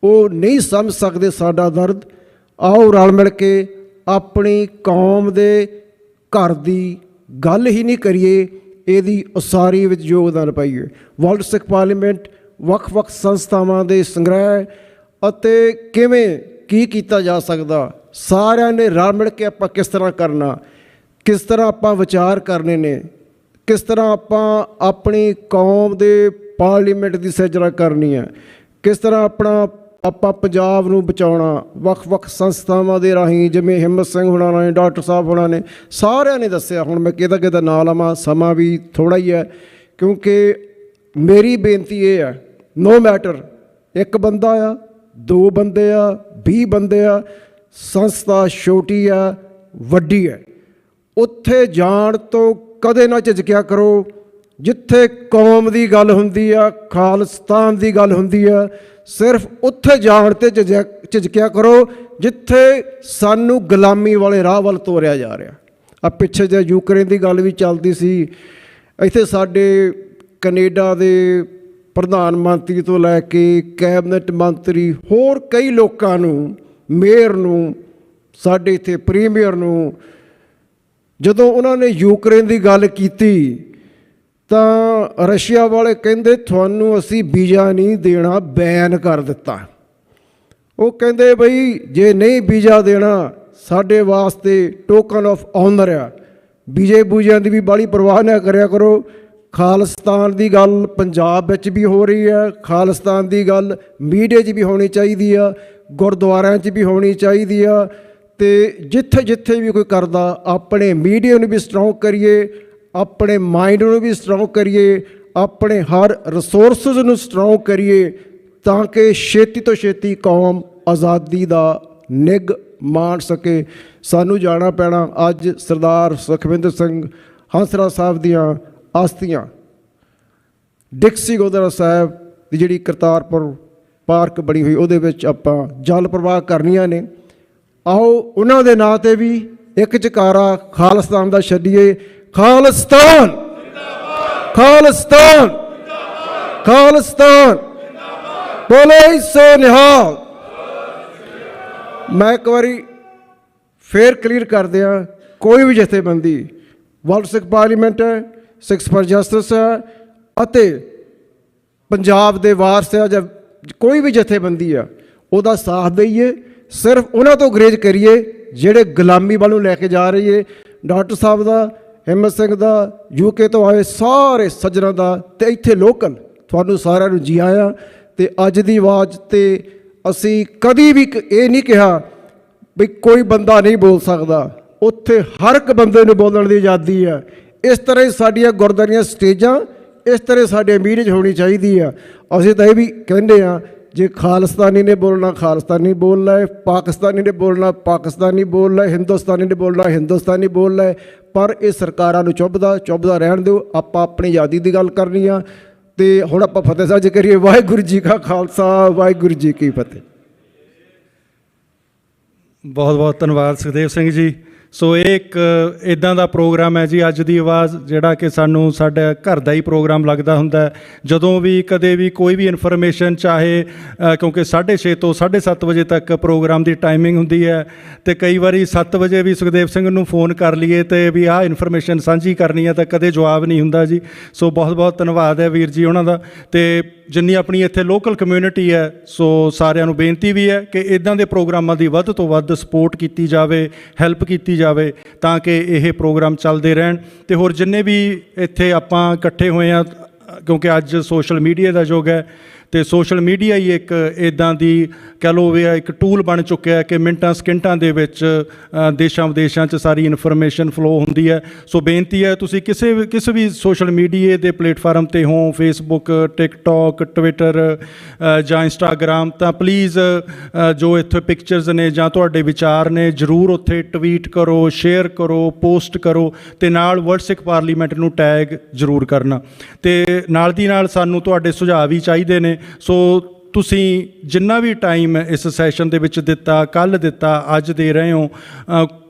ਉਹ ਨਹੀਂ ਸਮਝ ਸਕਦੇ ਸਾਡਾ ਦਰਦ। ਆਓ ਰਲ ਮਿਲ ਕੇ ਆਪਣੀ ਕੌਮ ਦੇ ਘਰ ਦੀ ਗੱਲ ਹੀ ਨਹੀਂ ਕਰੀਏ, ਇਹਦੀ ਉਸਾਰੀ ਵਿੱਚ ਯੋਗਦਾਨ ਪਾਈਏ। ਵਰਲਡ ਸਿੱਖ ਪਾਰਲੀਮੈਂਟ ਵੱਖ-ਵੱਖ ਸੰਸਥਾਵਾਂ ਦੇ ਸੰਗ੍ਰਹਿ ਅਤੇ ਕਿਵੇਂ ਕੀ ਕੀਤਾ ਜਾ ਸਕਦਾ, ਸਾਰਿਆਂ ਨੇ ਰਲ ਮਿਲ ਕੇ ਆਪਾਂ ਕਿਸ ਤਰ੍ਹਾਂ ਕਰਨਾ, ਕਿਸ ਤਰ੍ਹਾਂ ਆਪਾਂ ਵਿਚਾਰ ਕਰਨੇ ਨੇ, ਕਿਸ ਤਰ੍ਹਾਂ ਆਪਾਂ ਆਪਣੀ ਕੌਮ ਦੇ ਪਾਰਲੀਮੈਂਟ ਦੀ ਸਿਰਜਣਾ ਕਰਨੀ ਹੈ, ਕਿਸ ਤਰ੍ਹਾਂ ਆਪਾਂ ਪੰਜਾਬ ਨੂੰ ਬਚਾਉਣਾ। ਵੱਖ-ਵੱਖ ਸੰਸਥਾਵਾਂ ਦੇ ਰਾਹੀਂ, ਜਿਵੇਂ ਹਿੰਮਤ ਸਿੰਘ ਹੋਣਾ ਨੇ, ਡਾਕਟਰ ਸਾਹਿਬ ਹੋਣਾ ਨੇ, ਸਾਰਿਆਂ ਨੇ ਦੱਸਿਆ। ਹੁਣ ਮੈਂ ਕਿਹਦਾ ਨਾਂ ਲਵਾਂ, ਸਮਾਂ ਵੀ ਥੋੜ੍ਹਾ ਹੀ ਹੈ, ਕਿਉਂਕਿ ਮੇਰੀ ਬੇਨਤੀ ਇਹ ਹੈ, ਨੋ ਮੈਟਰ ਇੱਕ ਬੰਦਾ ਆ, 2 ਬੰਦੇ ਆ, 20 ਬੰਦੇ ਆ, ਸੰਸਥਾ ਛੋਟੀ ਆ ਵੱਡੀ ਹੈ, ਉੱਥੇ ਜਾਣ ਤੋਂ ਕਦੇ ਨਾ ਝਿਜਕਿਆ ਕਰੋ। ਜਿੱਥੇ ਕੌਮ ਦੀ ਗੱਲ ਹੁੰਦੀ ਆ, ਖਾਲਿਸਤਾਨ ਦੀ ਗੱਲ ਹੁੰਦੀ ਆ, ਸਿਰਫ ਉੱਥੇ ਜਾਣ 'ਤੇ ਝਿਜਕਿਆ ਕਰੋ ਜਿੱਥੇ ਸਾਨੂੰ ਗੁਲਾਮੀ ਵਾਲੇ ਰਾਹ ਵੱਲ ਤੋਰਿਆ ਜਾ ਰਿਹਾ। ਆ ਪਿੱਛੇ ਜੇ ਯੂਕਰੇਨ ਦੀ ਗੱਲ ਵੀ ਚੱਲਦੀ ਸੀ, ਇੱਥੇ ਸਾਡੇ ਕੈਨੇਡਾ ਦੇ ਪ੍ਰਧਾਨ ਮੰਤਰੀ ਤੋਂ ਲੈ ਕੇ ਕੈਬਨਿਟ ਮੰਤਰੀ, ਹੋਰ ਕਈ ਲੋਕਾਂ ਨੂੰ, ਮੇਅਰ ਨੂੰ, ਸਾਡੇ ਇੱਥੇ ਪ੍ਰੀਮੀਅਰ ਨੂੰ, ਜਦੋਂ ਉਹਨਾਂ ਨੇ ਯੂਕਰੇਨ ਦੀ ਗੱਲ ਕੀਤੀ ਤਾਂ ਰਸ਼ੀਆ ਵਾਲੇ ਕਹਿੰਦੇ ਤੁਹਾਨੂੰ ਅਸੀਂ ਵੀਜ਼ਾ ਨਹੀਂ ਦੇਣਾ, ਬੈਨ ਕਰ ਦਿੱਤਾ। ਉਹ ਕਹਿੰਦੇ ਬਈ ਜੇ ਨਹੀਂ ਵੀਜ਼ਾ ਦੇਣਾ ਸਾਡੇ ਵਾਸਤੇ ਟੋਕਨ ਆਫ ਆਨਰ ਆ। ਬੀਜੇ ਬੂਜਿਆਂ ਦੀ ਵੀ ਬਾਹਲੀ ਪਰਵਾਹ ਨਾ ਕਰਿਆ ਕਰੋ। ਖਾਲਿਸਤਾਨ ਦੀ ਗੱਲ ਪੰਜਾਬ ਵਿੱਚ ਵੀ ਹੋ ਰਹੀ ਹੈ, ਖਾਲਿਸਤਾਨ ਦੀ ਗੱਲ ਮੀਡੀਆ 'ਚ ਵੀ ਹੋਣੀ ਚਾਹੀਦੀ ਆ, ਗੁਰਦੁਆਰਿਆਂ 'ਚ ਵੀ ਹੋਣੀ ਚਾਹੀਦੀ ਆ। ਅਤੇ ਜਿੱਥੇ ਜਿੱਥੇ ਵੀ ਕੋਈ ਕਰਦਾ ਆਪਣੇ ਮੀਡੀਆ ਨੂੰ ਵੀ ਸਟਰੋਂਗ ਕਰੀਏ, ਆਪਣੇ ਮਾਈਂਡ ਨੂੰ ਵੀ ਸਟਰੋਂਗ ਕਰੀਏ, ਆਪਣੇ ਹਰ ਰਿਸੋਰਸਿਸ ਨੂੰ ਸਟਰੋਂਗ ਕਰੀਏ ਤਾਂ ਕਿ ਛੇਤੀ ਤੋਂ ਛੇਤੀ ਕੌਮ ਆਜ਼ਾਦੀ ਦਾ ਨਿੱਘ ਮਾਣ ਸਕੇ। ਸਾਨੂੰ ਜਾਣਾ ਪੈਣਾ। ਅੱਜ ਸਰਦਾਰ ਸੁਖਵਿੰਦਰ ਸਿੰਘ ਹੰਸਰਾਜ ਸਾਹਿਬ ਦੀਆਂ ਆਸਤੀਆਂ ਡਿਕਸੀ ਗੁਰਦੁਆਰਾ ਸਾਹਿਬ ਦੀ ਜਿਹੜੀ ਕਰਤਾਰਪੁਰ ਪਾਰਕ ਬਣੀ ਹੋਈ ਉਹਦੇ ਵਿੱਚ ਆਪਾਂ ਜਲ ਪ੍ਰਵਾਹ ਕਰਨੀਆਂ ਨੇ। ਆਓ ਉਹਨਾਂ ਦੇ ਨਾਂ 'ਤੇ ਵੀ ਇੱਕ ਜਕਾਰਾ ਖਾਲਿਸਤਾਨ ਦਾ ਛੱਡੀਏ। ਖਾਲਿਸਤਾਨ ਖਾਲਿਸਤਾਨ ਖਾਲਿਸਤਾਨ ਬੋਲੇ ਸੋ ਨਿਹਾਲ। ਮੈਂ ਇੱਕ ਵਾਰੀ ਫੇਰ ਕਲੀਅਰ ਕਰ ਦਿਆਂ, ਕੋਈ ਵੀ ਜਥੇਬੰਦੀ ਵਰਲਡ ਸਿੱਖ ਪਾਰਲੀਮੈਂਟ ਹੈ, ਸਿੱਖਸ ਫਾਰ ਜਸਟਿਸ ਹੈ ਅਤੇ ਪੰਜਾਬ ਦੇ ਵਾਰਸ ਹੈ, ਜਾਂ ਕੋਈ ਵੀ ਜਥੇਬੰਦੀ ਆ ਉਹਦਾ ਸਾਥ ਦਈਏ। ਸਿਰਫ ਉਹਨਾਂ ਤੋਂ ਗੁਰੇਜ਼ ਕਰੀਏ ਜਿਹੜੇ ਗੁਲਾਮੀ ਵੱਲ ਨੂੰ ਲੈ ਕੇ ਜਾ ਰਹੀ ਹੈ। ਡਾਕਟਰ ਸਾਹਿਬ ਦਾ, ਹਿੰਮਤ ਸਿੰਘ ਦਾ, UK ਤੋਂ ਆਏ ਸਾਰੇ ਸੱਜਣਾਂ ਦਾ ਅਤੇ ਇੱਥੇ ਲੋਕਲ ਤੁਹਾਨੂੰ ਸਾਰਿਆਂ ਨੂੰ ਜੀ ਆਇਆਂ। ਅਤੇ ਅੱਜ ਦੀ ਆਵਾਜ਼ 'ਤੇ ਅਸੀਂ ਕਦੀ ਵੀ ਇਹ ਨਹੀਂ ਕਿਹਾ ਵੀ ਕੋਈ ਬੰਦਾ ਨਹੀਂ ਬੋਲ ਸਕਦਾ। ਉੱਥੇ ਹਰ ਇੱਕ ਬੰਦੇ ਨੂੰ ਬੋਲਣ ਦੀ ਆਜ਼ਾਦੀ ਆ। ਇਸ ਤਰ੍ਹਾਂ ਹੀ ਸਾਡੀਆਂ ਗੁਰਦੁਆਰੀਆਂ ਸਟੇਜਾਂ ਇਸ ਤਰ੍ਹਾਂ ਸਾਡੇ ਮੀਡੀਆ 'ਚ ਹੋਣੀ ਚਾਹੀਦੀ ਆ। ਅਸੀਂ ਤਾਂ ਇਹ ਵੀ ਕਹਿੰਦੇ ਹਾਂ, ਜੇ ਖਾਲਿਸਤਾਨੀ ਨੇ ਬੋਲਣਾ ਖਾਲਿਸਤਾਨੀ ਬੋਲਣਾ ਹੈ, ਪਾਕਿਸਤਾਨੀ ਨੇ ਬੋਲਣਾ ਪਾਕਿਸਤਾਨੀ ਬੋਲਣਾ, ਹਿੰਦੁਸਤਾਨੀ ਨੇ ਬੋਲਣਾ ਹਿੰਦੁਸਤਾਨੀ ਬੋਲਣਾ ਹੈ। ਪਰ ਇਹ ਸਰਕਾਰਾਂ ਨੂੰ ਚੁੱਭਦਾ ਰਹਿਣ ਦਿਓ। ਆਪਾਂ ਆਪਣੀ ਆਜ਼ਾਦੀ ਦੀ ਗੱਲ ਕਰਨੀ ਆ। ਅਤੇ ਹੁਣ ਆਪਾਂ ਫਤਿਹ ਸਾਹਿਬ ਜੀ ਕਰੀਏ। ਵਾਹਿਗੁਰੂ ਜੀ ਕਾ ਖਾਲਸਾ, ਵਾਹਿਗੁਰੂ ਜੀ ਕੀ ਫਤਿਹ। ਬਹੁਤ ਬਹੁਤ ਧੰਨਵਾਦ ਸੁਖਦੇਵ ਸਿੰਘ ਜੀ। ਸੋ ਇਹ ਇੱਕ ਇੱਦਾਂ ਦਾ ਪ੍ਰੋਗਰਾਮ ਹੈ ਜੀ ਅੱਜ ਦੀ ਆਵਾਜ਼, ਜਿਹੜਾ ਕਿ ਸਾਨੂੰ ਸਾਡਾ ਘਰ ਦਾ ਹੀ ਪ੍ਰੋਗਰਾਮ ਲੱਗਦਾ ਹੁੰਦਾ। ਜਦੋਂ ਵੀ ਕਦੇ ਵੀ ਕੋਈ ਵੀ ਇਨਫੋਰਮੇਸ਼ਨ, ਚਾਹੇ ਕਿਉਂਕਿ 6:30 ਤੋਂ 7:30 ਵਜੇ ਤੱਕ ਪ੍ਰੋਗਰਾਮ ਦੀ ਟਾਈਮਿੰਗ ਹੁੰਦੀ ਹੈ, ਅਤੇ ਕਈ ਵਾਰੀ 7 ਵਜੇ ਵੀ ਸੁਖਦੇਵ ਸਿੰਘ ਨੂੰ ਫੋਨ ਕਰ ਲਈਏ ਅਤੇ ਵੀ ਆਹ ਇਨਫੋਰਮੇਸ਼ਨ ਸਾਂਝੀ ਕਰਨੀ ਹੈ ਤਾਂ ਕਦੇ ਜਵਾਬ ਨਹੀਂ ਹੁੰਦਾ ਜੀ। ਸੋ ਬਹੁਤ ਬਹੁਤ ਧੰਨਵਾਦ ਹੈ ਵੀਰ ਜੀ ਉਹਨਾਂ ਦਾ। ਅਤੇ ਜਿੰਨੀ ਆਪਣੀ ਇੱਥੇ ਲੋਕਲ ਕਮਿਊਨਿਟੀ ਹੈ, ਸੋ ਸਾਰਿਆਂ ਨੂੰ ਬੇਨਤੀ ਵੀ ਹੈ ਕਿ ਇੱਦਾਂ ਦੇ ਪ੍ਰੋਗਰਾਮਾਂ ਦੀ ਵੱਧ ਤੋਂ ਵੱਧ ਸਪੋਰਟ ਕੀਤੀ ਜਾਵੇ, ਹੈਲਪ ਕੀਤੀ ਜਾਵੇ ਤਾਂ ਕਿ ਇਹ ਪ੍ਰੋਗਰਾਮ ਚੱਲਦੇ ਰਹਿਣ। ਅਤੇ ਹੋਰ ਜਿੰਨੇ ਵੀ ਇੱਥੇ ਆਪਾਂ ਇਕੱਠੇ ਹੋਏ ਹਾਂ, ਕਿਉਂਕਿ ਅੱਜ ਸੋਸ਼ਲ ਮੀਡੀਆ ਦਾ ਯੁੱਗ ਹੈ ਅਤੇ ਸੋਸ਼ਲ ਮੀਡੀਆ ਹੀ ਇੱਕ ਇੱਦਾਂ ਦੀ ਕਹਿ ਲਓ ਵੀ ਇੱਕ ਟੂਲ ਬਣ ਚੁੱਕਿਆ ਹੈ ਕਿ ਮਿੰਟਾਂ ਸਕਿੰਟਾਂ ਦੇ ਵਿੱਚ ਦੇਸ਼ਾਂ ਵਿਦੇਸ਼ਾਂ 'ਚ ਸਾਰੀ ਇਨਫੋਰਮੇਸ਼ਨ ਫਲੋ ਹੁੰਦੀ ਹੈ। ਸੋ ਬੇਨਤੀ ਹੈ, ਤੁਸੀਂ ਕਿਸੇ ਵੀ ਸੋਸ਼ਲ ਮੀਡੀਆ ਦੇ ਪਲੇਟਫਾਰਮ 'ਤੇ ਹੋ, ਫੇਸਬੁੱਕ, ਟਿਕਟੋਕ, ਟਵਿੱਟਰ ਜਾਂ ਇੰਸਟਾਗ੍ਰਾਮ, ਤਾਂ ਪਲੀਜ਼ ਜੋ ਇੱਥੇ ਪਿਕਚਰਸ ਨੇ ਜਾਂ ਤੁਹਾਡੇ ਵਿਚਾਰ ਨੇ ਜ਼ਰੂਰ ਉੱਥੇ ਟਵੀਟ ਕਰੋ, ਸ਼ੇਅਰ ਕਰੋ, ਪੋਸਟ ਕਰੋ ਅਤੇ ਨਾਲ ਵਰਲਡ ਸਿੱਖ ਪਾਰਲੀਮੈਂਟ ਨੂੰ ਟੈਗ ਜ਼ਰੂਰ ਕਰਨਾ। ਅਤੇ ਨਾਲ ਦੀ ਨਾਲ ਸਾਨੂੰ ਤੁਹਾਡੇ ਸੁਝਾਅ ਵੀ ਚਾਹੀਦੇ ਨੇ। ਸੋ ਤੁਸੀਂ ਜਿੰਨਾ ਵੀ ਟਾਈਮ ਇਸ ਸੈਸ਼ਨ ਦੇ ਵਿੱਚ ਦਿੱਤਾ, ਕੱਲ੍ਹ ਦਿੱਤਾ, ਅੱਜ ਦੇ ਰਹੇ ਹੋ,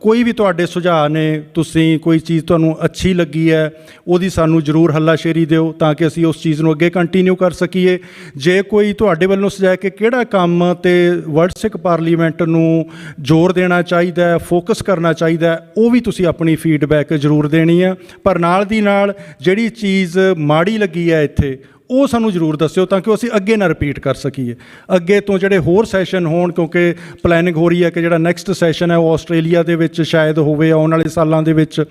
ਕੋਈ ਵੀ ਤੁਹਾਡੇ ਸੁਝਾਅ ਨੇ, ਤੁਸੀਂ ਕੋਈ ਚੀਜ਼ ਤੁਹਾਨੂੰ ਅੱਛੀ ਲੱਗੀ ਹੈ, ਉਹਦੀ ਸਾਨੂੰ ਜ਼ਰੂਰ ਹੱਲਾਸ਼ੇਰੀ ਦਿਓ ਤਾਂ ਕਿ ਅਸੀਂ ਉਸ ਚੀਜ਼ ਨੂੰ ਅੱਗੇ ਕੰਟੀਨਿਊ ਕਰ ਸਕੀਏ। ਜੇ ਕੋਈ ਤੁਹਾਡੇ ਵੱਲੋਂ ਸੁਝਾਅ ਕਿ ਕਿਹੜਾ ਕੰਮ 'ਤੇ ਵਰਲਡ ਸਿੱਖ ਪਾਰਲੀਮੈਂਟ ਨੂੰ ਜ਼ੋਰ ਦੇਣਾ ਚਾਹੀਦਾ ਹੈ, ਫੋਕਸ ਕਰਨਾ ਚਾਹੀਦਾ, ਉਹ ਵੀ ਤੁਸੀਂ ਆਪਣੀ ਫੀਡਬੈਕ ਜ਼ਰੂਰ ਦੇਣੀ ਹੈ। ਪਰ ਨਾਲ ਦੀ ਨਾਲ ਜਿਹੜੀ ਚੀਜ਼ ਮਾੜੀ ਲੱਗੀ ਹੈ ਇੱਥੇ, ਉਹ ਸਾਨੂੰ ਜ਼ਰੂਰ ਦੱਸਿਓ ਤਾਂ ਕਿ ਅਸੀਂ ਅੱਗੇ ਨਾ ਰਿਪੀਟ ਕਰ ਸਕੀਏ। ਅੱਗੇ ਤੋਂ ਜਿਹੜੇ ਹੋਰ ਸੈਸ਼ਨ ਹੋਣ, ਕਿਉਂਕਿ ਪਲੈਨਿੰਗ ਹੋ ਰਹੀ ਹੈ ਕਿ ਜਿਹੜਾ ਨੈਕਸਟ ਸੈਸ਼ਨ ਹੈ ਉਹ ਆਸਟ੍ਰੇਲੀਆ ਦੇ ਵਿੱਚ ਸ਼ਾਇਦ ਹੋਵੇ ਆਉਣ ਵਾਲੇ ਸਾਲਾਂ ਦੇ ਵਿੱਚ,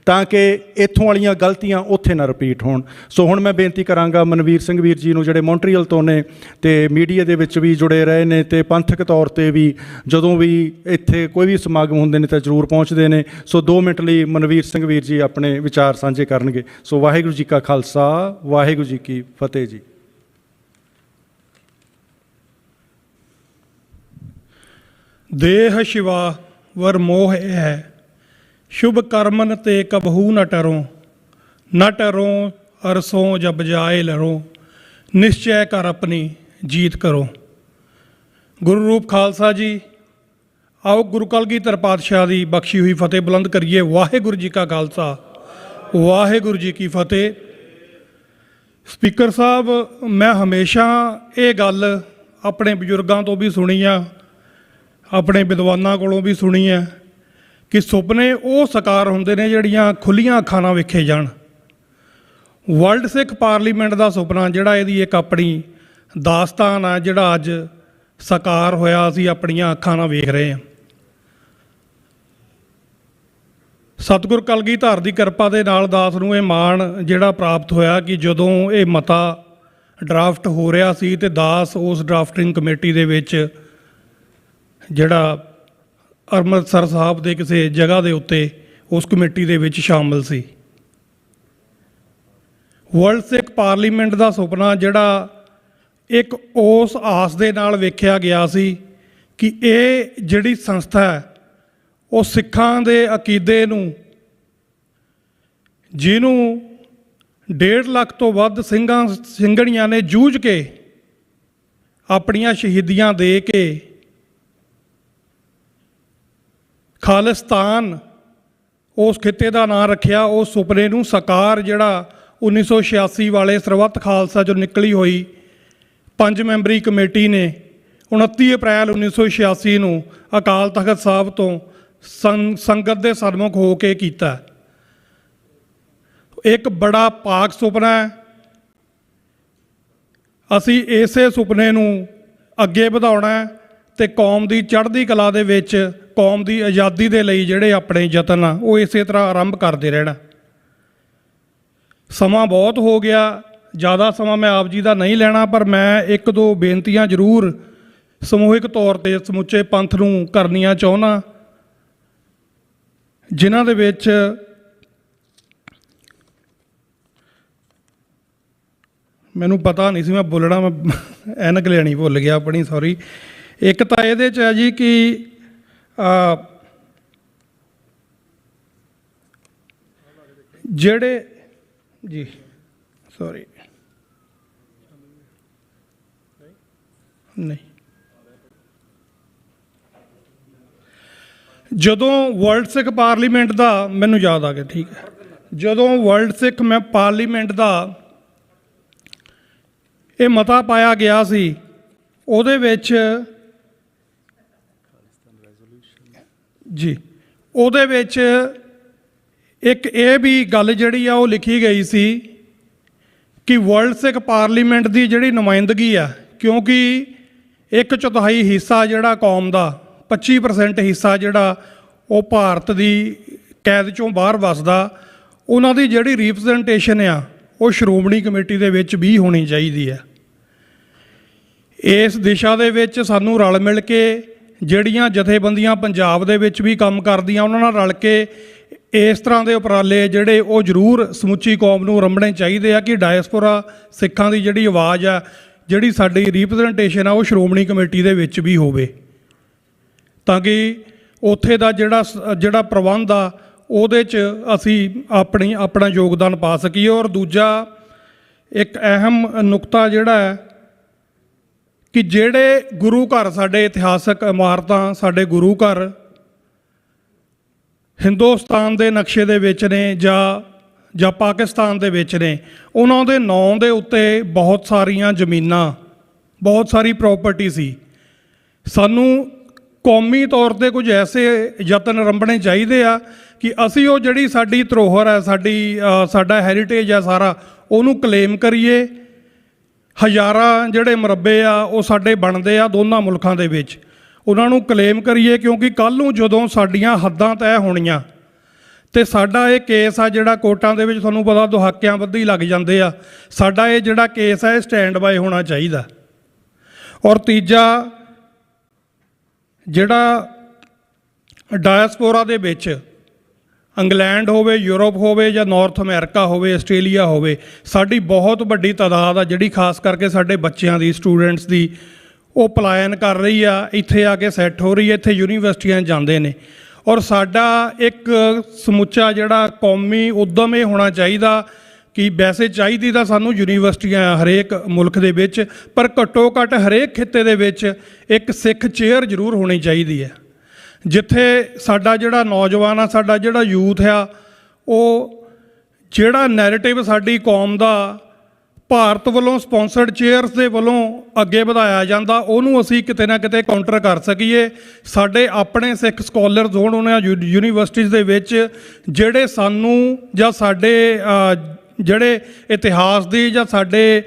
ਤਾਂ ਕਿ ਇੱਥੋਂ ਵਾਲੀਆਂ ਗਲਤੀਆਂ ਉੱਥੇ ਨਾ ਰਿਪੀਟ ਹੋਣ। ਸੋ ਹੁਣ ਮੈਂ ਬੇਨਤੀ ਕਰਾਂਗਾ ਮਨਵੀਰ ਸਿੰਘ ਵੀਰ ਜੀ ਨੂੰ, ਜਿਹੜੇ ਮੌਂਟਰੀਅਲ ਤੋਂ ਨੇ ਅਤੇ ਮੀਡੀਆ ਦੇ ਵਿੱਚ ਵੀ ਜੁੜੇ ਰਹੇ ਨੇ ਅਤੇ ਪੰਥਕ ਤੌਰ 'ਤੇ ਵੀ ਜਦੋਂ ਵੀ ਇੱਥੇ ਕੋਈ ਵੀ ਸਮਾਗਮ ਹੁੰਦੇ ਨੇ ਤਾਂ ਜ਼ਰੂਰ ਪਹੁੰਚਦੇ ਨੇ। ਸੋ 2 ਮਿੰਟ ਲਈ ਮਨਵੀਰ ਸਿੰਘ ਵੀਰ ਜੀ ਆਪਣੇ ਵਿਚਾਰ ਸਾਂਝੇ ਕਰਨਗੇ। ਸੋ ਵਾਹਿਗੁਰੂ ਜੀ ਕਾ ਖਾਲਸਾ, ਵਾਹਿਗੁਰੂ ਜੀ ਕੀ ਫਤਿਹ ਜੀ। ਦੇਹ ਸ਼ਿਵਾ ਵਰ ਮੋਹ ਹੈ, ਸ਼ੁਭ ਕਰਮਨ ਤੇ ਕਬਹੂ ਨ ਟਰੋਂ ਅਰਸੋਂ ਜਬ ਜਾਏ ਲਰੋਂ, ਨਿਸ਼ਚੈ ਕਰ ਆਪਣੀ ਜੀਤ ਕਰੋ। ਗੁਰੂ ਰੂਪ ਖਾਲਸਾ ਜੀ, ਆਓ ਗੁਰੂ ਕਲਗੀਧਰ ਪਾਤਸ਼ਾਹ ਦੀ ਬਖਸ਼ੀ ਹੋਈ ਫਤਿਹ ਬੁਲੰਦ ਕਰੀਏ। ਵਾਹਿਗੁਰੂ ਜੀ ਕਾ ਖਾਲਸਾ, ਵਾਹਿਗੁਰੂ ਜੀ ਕੀ ਫਤਿਹ। ਸਪੀਕਰ ਸਾਹਿਬ, ਮੈਂ ਹਮੇਸ਼ਾ ਇਹ ਗੱਲ ਆਪਣੇ ਬਜ਼ੁਰਗਾਂ ਤੋਂ ਵੀ ਸੁਣੀ ਆ, ਆਪਣੇ ਵਿਦਵਾਨਾਂ ਕੋਲੋਂ ਵੀ ਸੁਣੀ ਹੈ ਕਿ ਸੁਪਨੇ ਉਹ ਸਾਕਾਰ ਹੁੰਦੇ ਨੇ ਜਿਹੜੀਆਂ ਖੁੱਲ੍ਹੀਆਂ ਅੱਖਾਂ ਨਾਲ ਵੇਖੇ ਜਾਣ। ਵਰਲਡ ਸਿੱਖ ਪਾਰਲੀਮੈਂਟ ਦਾ ਸੁਪਨਾ ਜਿਹੜਾ, ਇਹਦੀ ਇੱਕ ਆਪਣੀ ਦਾਸਤਾਨ ਆ, ਜਿਹੜਾ ਅੱਜ ਸਾਕਾਰ ਹੋਇਆ, ਅਸੀਂ ਆਪਣੀਆਂ ਅੱਖਾਂ ਨਾਲ ਵੇਖ ਰਹੇ ਹਾਂ। ਸਤਿਗੁਰ ਕਲਗੀਧਰ ਦੀ ਕਿਰਪਾ ਦੇ ਨਾਲ ਦਾਸ ਨੂੰ ਇਹ ਮਾਣ ਜਿਹੜਾ ਪ੍ਰਾਪਤ ਹੋਇਆ ਕਿ ਜਦੋਂ ਇਹ ਮਤਾ ਡਰਾਫਟ ਹੋ ਰਿਹਾ ਸੀ ਤੇ ਦਾਸ ਉਸ ਡਰਾਫਟਿੰਗ ਕਮੇਟੀ ਦੇ ਵਿੱਚ ਜਿਹੜਾ ਅੰਮ੍ਰਿਤਸਰ ਸਾਹਿਬ ਦੇ ਕਿਸੇ ਜਗ੍ਹਾ ਦੇ ਉੱਤੇ ਉਸ ਕਮੇਟੀ ਦੇ ਵਿੱਚ ਸ਼ਾਮਲ ਸੀ। ਵਰਲਡ ਸਿੱਖ ਪਾਰਲੀਮੈਂਟ ਦਾ ਸੁਪਨਾ ਜਿਹੜਾ ਇੱਕ ਉਸ ਆਸ ਦੇ ਨਾਲ ਵੇਖਿਆ ਗਿਆ ਸੀ ਕਿ ਇਹ ਜਿਹੜੀ ਸੰਸਥਾ ਹੈ ਉਹ ਸਿੱਖਾਂ ਦੇ ਅਕੀਦੇ ਨੂੰ, ਜਿਹਨੂੰ 1.5 ਲੱਖ ਤੋਂ ਵੱਧ ਸਿੰਘਣੀਆਂ ਨੇ ਜੂਝ ਕੇ ਆਪਣੀਆਂ ਸ਼ਹੀਦੀਆਂ ਦੇ ਕੇ ਖਾਲਿਸਤਾਨ ਉਸ ਖਿੱਤੇ ਦਾ ਨਾਂ ਰੱਖਿਆ, ਉਸ ਸੁਪਨੇ ਨੂੰ ਸਾਕਾਰ ਜਿਹੜਾ 1986 ਵਾਲੇ ਸਰਬੱਤ ਖਾਲਸਾ 'ਚੋਂ ਨਿਕਲੀ ਹੋਈ 5 ਮੈਂਬਰੀ ਕਮੇਟੀ ਨੇ 29 ਅਪ੍ਰੈਲ 1986 ਨੂੰ ਅਕਾਲ ਤਖਤ ਸਾਹਿਬ ਤੋਂ ਸੰਗਤ ਦੇ ਸਨਮੁਖ ਹੋ ਕੇ ਕੀਤਾ। ਇੱਕ ਬੜਾ ਪਾਕ ਸੁਪਨਾ ਹੈ। ਅਸੀਂ ਇਸੇ ਸੁਪਨੇ ਨੂੰ ਅੱਗੇ ਵਧਾਉਣਾ ਤੇ ਕੌਮ ਦੀ ਚੜ੍ਹਦੀ ਕਲਾ ਦੇ ਵਿੱਚ, ਕੌਮ ਦੀ ਆਜ਼ਾਦੀ ਦੇ ਲਈ ਜਿਹੜੇ ਆਪਣੇ ਯਤਨ ਆ ਉਹ ਇਸੇ ਤਰ੍ਹਾਂ ਆਰੰਭ ਕਰਦੇ ਰਹਿਣਾ। ਸਮਾਂ ਬਹੁਤ ਹੋ ਗਿਆ, ਜ਼ਿਆਦਾ ਸਮਾਂ ਮੈਂ ਆਪ ਜੀ ਦਾ ਨਹੀਂ ਲੈਣਾ, ਪਰ ਮੈਂ 1-2 ਬੇਨਤੀਆਂ ਜ਼ਰੂਰ ਸਮੂਹਿਕ ਤੌਰ 'ਤੇ ਸਮੁੱਚੇ ਪੰਥ ਨੂੰ ਕਰਨੀਆਂ ਚਾਹੁੰਦਾ, ਜਿਨ੍ਹਾਂ ਦੇ ਵਿੱਚ ਮੈਨੂੰ ਪਤਾ ਨਹੀਂ ਸੀ ਮੈਂ ਬੋਲਣਾ, ਮੈਂ ਐਨਕ ਲੈਣੀ ਭੁੱਲ ਗਿਆ ਆਪਣੀ, ਸੌਰੀ। ਇੱਕ ਤਾਂ ਇਹਦੇ 'ਚ ਹੈ ਜੀ ਕਿ ਜਿਹੜੇ ਜੀ ਸੌਰੀ ਨਹੀਂ, ਜਦੋਂ ਵਰਲਡ ਸਿੱਖ ਪਾਰਲੀਮੈਂਟ ਦਾ, ਮੈਨੂੰ ਯਾਦ ਆ ਗਿਆ, ਠੀਕ ਹੈ, ਜਦੋਂ ਵਰਲਡ ਸਿੱਖ ਪਾਰਲੀਮੈਂਟ ਦਾ ਇਹ ਮਤਾ ਪਾਇਆ ਗਿਆ ਸੀ, ਉਹਦੇ ਵਿੱਚ ਜੀ ਉਹਦੇ ਵਿੱਚ ਇੱਕ ਇਹ ਵੀ ਗੱਲ ਜਿਹੜੀ ਆ ਉਹ ਲਿਖੀ ਗਈ ਸੀ ਕਿ ਵਰਲਡ ਸਿੱਖ ਪਾਰਲੀਮੈਂਟ ਦੀ ਜਿਹੜੀ ਨੁਮਾਇੰਦਗੀ ਆ, ਕਿਉਂਕਿ 1/4 ਹਿੱਸਾ ਜਿਹੜਾ ਕੌਮ ਦਾ, 25% ਹਿੱਸਾ ਜਿਹੜਾ ਉਹ ਭਾਰਤ ਦੀ ਕੈਦ 'ਚੋਂ ਬਾਹਰ ਵਸਦਾ, ਉਹਨਾਂ ਦੀ ਜਿਹੜੀ ਰਿਪਰੈਜ਼ੈਂਟੇਸ਼ਨ ਆ ਉਹ ਸ਼੍ਰੋਮਣੀ ਕਮੇਟੀ ਦੇ ਵਿੱਚ ਵੀ ਹੋਣੀ ਚਾਹੀਦੀ ਹੈ। ਇਸ ਦਿਸ਼ਾ ਦੇ ਵਿੱਚ ਸਾਨੂੰ ਰਲ ਮਿਲ ਕੇ ਜਿਹੜੀਆਂ ਜਥੇਬੰਦੀਆਂ ਪੰਜਾਬ ਦੇ ਵਿੱਚ ਵੀ ਕੰਮ ਕਰਦੀਆਂ, ਉਹਨਾਂ ਨਾਲ ਰਲ ਕੇ ਇਸ ਤਰ੍ਹਾਂ ਦੇ ਉਪਰਾਲੇ ਜਿਹੜੇ ਉਹ ਜ਼ਰੂਰ ਸਮੁੱਚੀ ਕੌਮ ਨੂੰ ਰੰਭਣੇ ਚਾਹੀਦੇ ਆ ਕਿ ਡਾਇਸਪੋਰਾ ਸਿੱਖਾਂ ਦੀ ਜਿਹੜੀ ਆਵਾਜ਼ ਆ, ਜਿਹੜੀ ਸਾਡੀ ਰਿਪਰੈਜ਼ੈਂਟੇਸ਼ਨ ਆ, ਉਹ ਸ਼੍ਰੋਮਣੀ ਕਮੇਟੀ ਦੇ ਵਿੱਚ ਵੀ ਹੋਵੇ, ਤਾਂ ਕਿ ਉੱਥੇ ਦਾ ਜਿਹੜਾ ਪ੍ਰਬੰਧ ਆ ਉਹਦੇ 'ਚ ਅਸੀਂ ਆਪਣਾ ਯੋਗਦਾਨ ਪਾ ਸਕੀਏ। ਔਰ ਦੂਜਾ ਇੱਕ ਅਹਿਮ ਨੁਕਤਾ ਜਿਹੜਾ ਹੈ ਕਿ ਜਿਹੜੇ ਗੁਰੂ ਘਰ, ਸਾਡੇ ਇਤਿਹਾਸਕ ਇਮਾਰਤਾਂ, ਸਾਡੇ ਗੁਰੂ ਘਰ ਹਿੰਦੁਸਤਾਨ ਦੇ ਨਕਸ਼ੇ ਦੇ ਵਿੱਚ ਨੇ ਜਾਂ ਪਾਕਿਸਤਾਨ ਦੇ ਵਿੱਚ ਨੇ, ਉਹਨਾਂ ਦੇ ਨਾਂ ਦੇ ਉੱਤੇ ਬਹੁਤ ਸਾਰੀਆਂ ਜ਼ਮੀਨਾਂ, ਬਹੁਤ ਸਾਰੀ ਪ੍ਰੋਪਰਟੀ ਸੀ। ਸਾਨੂੰ ਕੌਮੀ ਤੌਰ 'ਤੇ ਕੁਝ ਐਸੇ ਯਤਨ ਰੰਭਣੇ ਚਾਹੀਦੇ ਆ ਕਿ ਅਸੀਂ ਉਹ ਜਿਹੜੀ ਸਾਡੀ ਧਰੋਹਰ ਹੈ, ਸਾਡਾ ਹੈਰੀਟੇਜ ਹੈ ਸਾਰਾ, ਉਹਨੂੰ ਕਲੇਮ ਕਰੀਏ। ਹਜ਼ਾਰਾਂ ਜਿਹੜੇ ਮੁਰੱਬੇ ਆ ਉਹ ਸਾਡੇ ਬਣਦੇ ਆ ਦੋਨਾਂ ਮੁਲਕਾਂ ਦੇ ਵਿੱਚ, ਉਹਨਾਂ ਨੂੰ ਕਲੇਮ ਕਰੀਏ, ਕਿਉਂਕਿ ਕੱਲ੍ਹ ਨੂੰ ਜਦੋਂ ਸਾਡੀਆਂ ਹੱਦਾਂ ਤੈਅ ਹੋਣੀਆਂ ਤੇ ਸਾਡਾ ਇਹ ਕੇਸ ਆ ਜਿਹੜਾ ਕੋਰਟਾਂ ਦੇ ਵਿੱਚ, ਤੁਹਾਨੂੰ ਪਤਾ ਦਹਾਕਿਆਂ ਬੱਧੀ ਲੱਗ ਜਾਂਦੇ ਆ, ਸਾਡਾ ਇਹ ਜਿਹੜਾ ਕੇਸ ਆ ਇਹ ਸਟੈਂਡ ਬਾਏ ਹੋਣਾ ਚਾਹੀਦਾ। ਔਰ ਤੀਜਾ, ਜਿਹੜਾ ਡਾਇਸਪੋਰਾ ਦੇ ਵਿੱਚ ਇੰਗਲੈਂਡ ਹੋਵੇ, ਯੂਰਪ ਹੋਵੇ ਜਾਂ ਨਾਰਥ ਅਮਰੀਕਾ ਹੋਵੇ, ਆਸਟ੍ਰੇਲੀਆ ਹੋਵੇ, ਸਾਡੀ ਬਹੁਤ ਵੱਡੀ ਤਾਦਾਦ ਆ ਜਿਹੜੀ ਖਾਸ ਕਰਕੇ ਸਾਡੇ ਬੱਚਿਆਂ ਦੀ, ਸਟੂਡੈਂਟਸ ਦੀ, ਉਹ ਪਲਾਇਨ ਕਰ ਰਹੀ ਆ, ਇੱਥੇ ਆ ਕੇ ਸੈੱਟ ਹੋ ਰਹੀ ਹੈ, ਇੱਥੇ ਯੂਨੀਵਰਸਿਟੀਆਂ ਜਾਂਦੇ ਨੇ। ਔਰ ਸਾਡਾ ਇੱਕ ਸਮੁੱਚਾ ਜਿਹੜਾ ਕੌਮੀ ਉੱਦਮ ਇਹ ਹੋਣਾ ਚਾਹੀਦਾ ਕਿ ਵੈਸੇ ਚਾਹੀਦੀ ਤਾਂ ਸਾਨੂੰ ਯੂਨੀਵਰਸਿਟੀਆਂ ਹਰੇਕ ਮੁਲਕ ਦੇ ਵਿੱਚ, ਪਰ ਘੱਟੋ ਘੱਟ ਹਰੇਕ ਖਿੱਤੇ ਦੇ ਵਿੱਚ ਇੱਕ ਸਿੱਖ ਚੇਅਰ ਜ਼ਰੂਰ ਹੋਣੀ ਚਾਹੀਦੀ ਹੈ, ਜਿੱਥੇ ਸਾਡਾ ਜਿਹੜਾ ਨੌਜਵਾਨ ਆ, ਸਾਡਾ ਜਿਹੜਾ ਯੂਥ ਆ, ਉਹ ਜਿਹੜਾ ਨੈਰੇਟਿਵ ਸਾਡੀ ਕੌਮ ਦਾ ਭਾਰਤ ਵੱਲੋਂ ਸਪੌਂਸਰਡ ਚੇਅਰਸ ਦੇ ਵੱਲੋਂ ਅੱਗੇ ਵਧਾਇਆ ਜਾਂਦਾ, ਉਹਨੂੰ ਅਸੀਂ ਕਿਤੇ ਨਾ ਕਿਤੇ ਕਾਊਂਟਰ ਕਰ ਸਕੀਏ। ਸਾਡੇ ਆਪਣੇ ਸਿੱਖ ਸਕਾਲਰਸ ਹੋਣ ਉਹਨਾਂ ਯੂਨੀਵਰਸਿਟੀਜ਼ ਦੇ ਵਿੱਚ, ਜਿਹੜੇ ਸਾਨੂੰ ਜਾਂ ਸਾਡੇ ਜਿਹੜੇ ਇਤਿਹਾਸ ਦੀ ਜਾਂ ਸਾਡੇ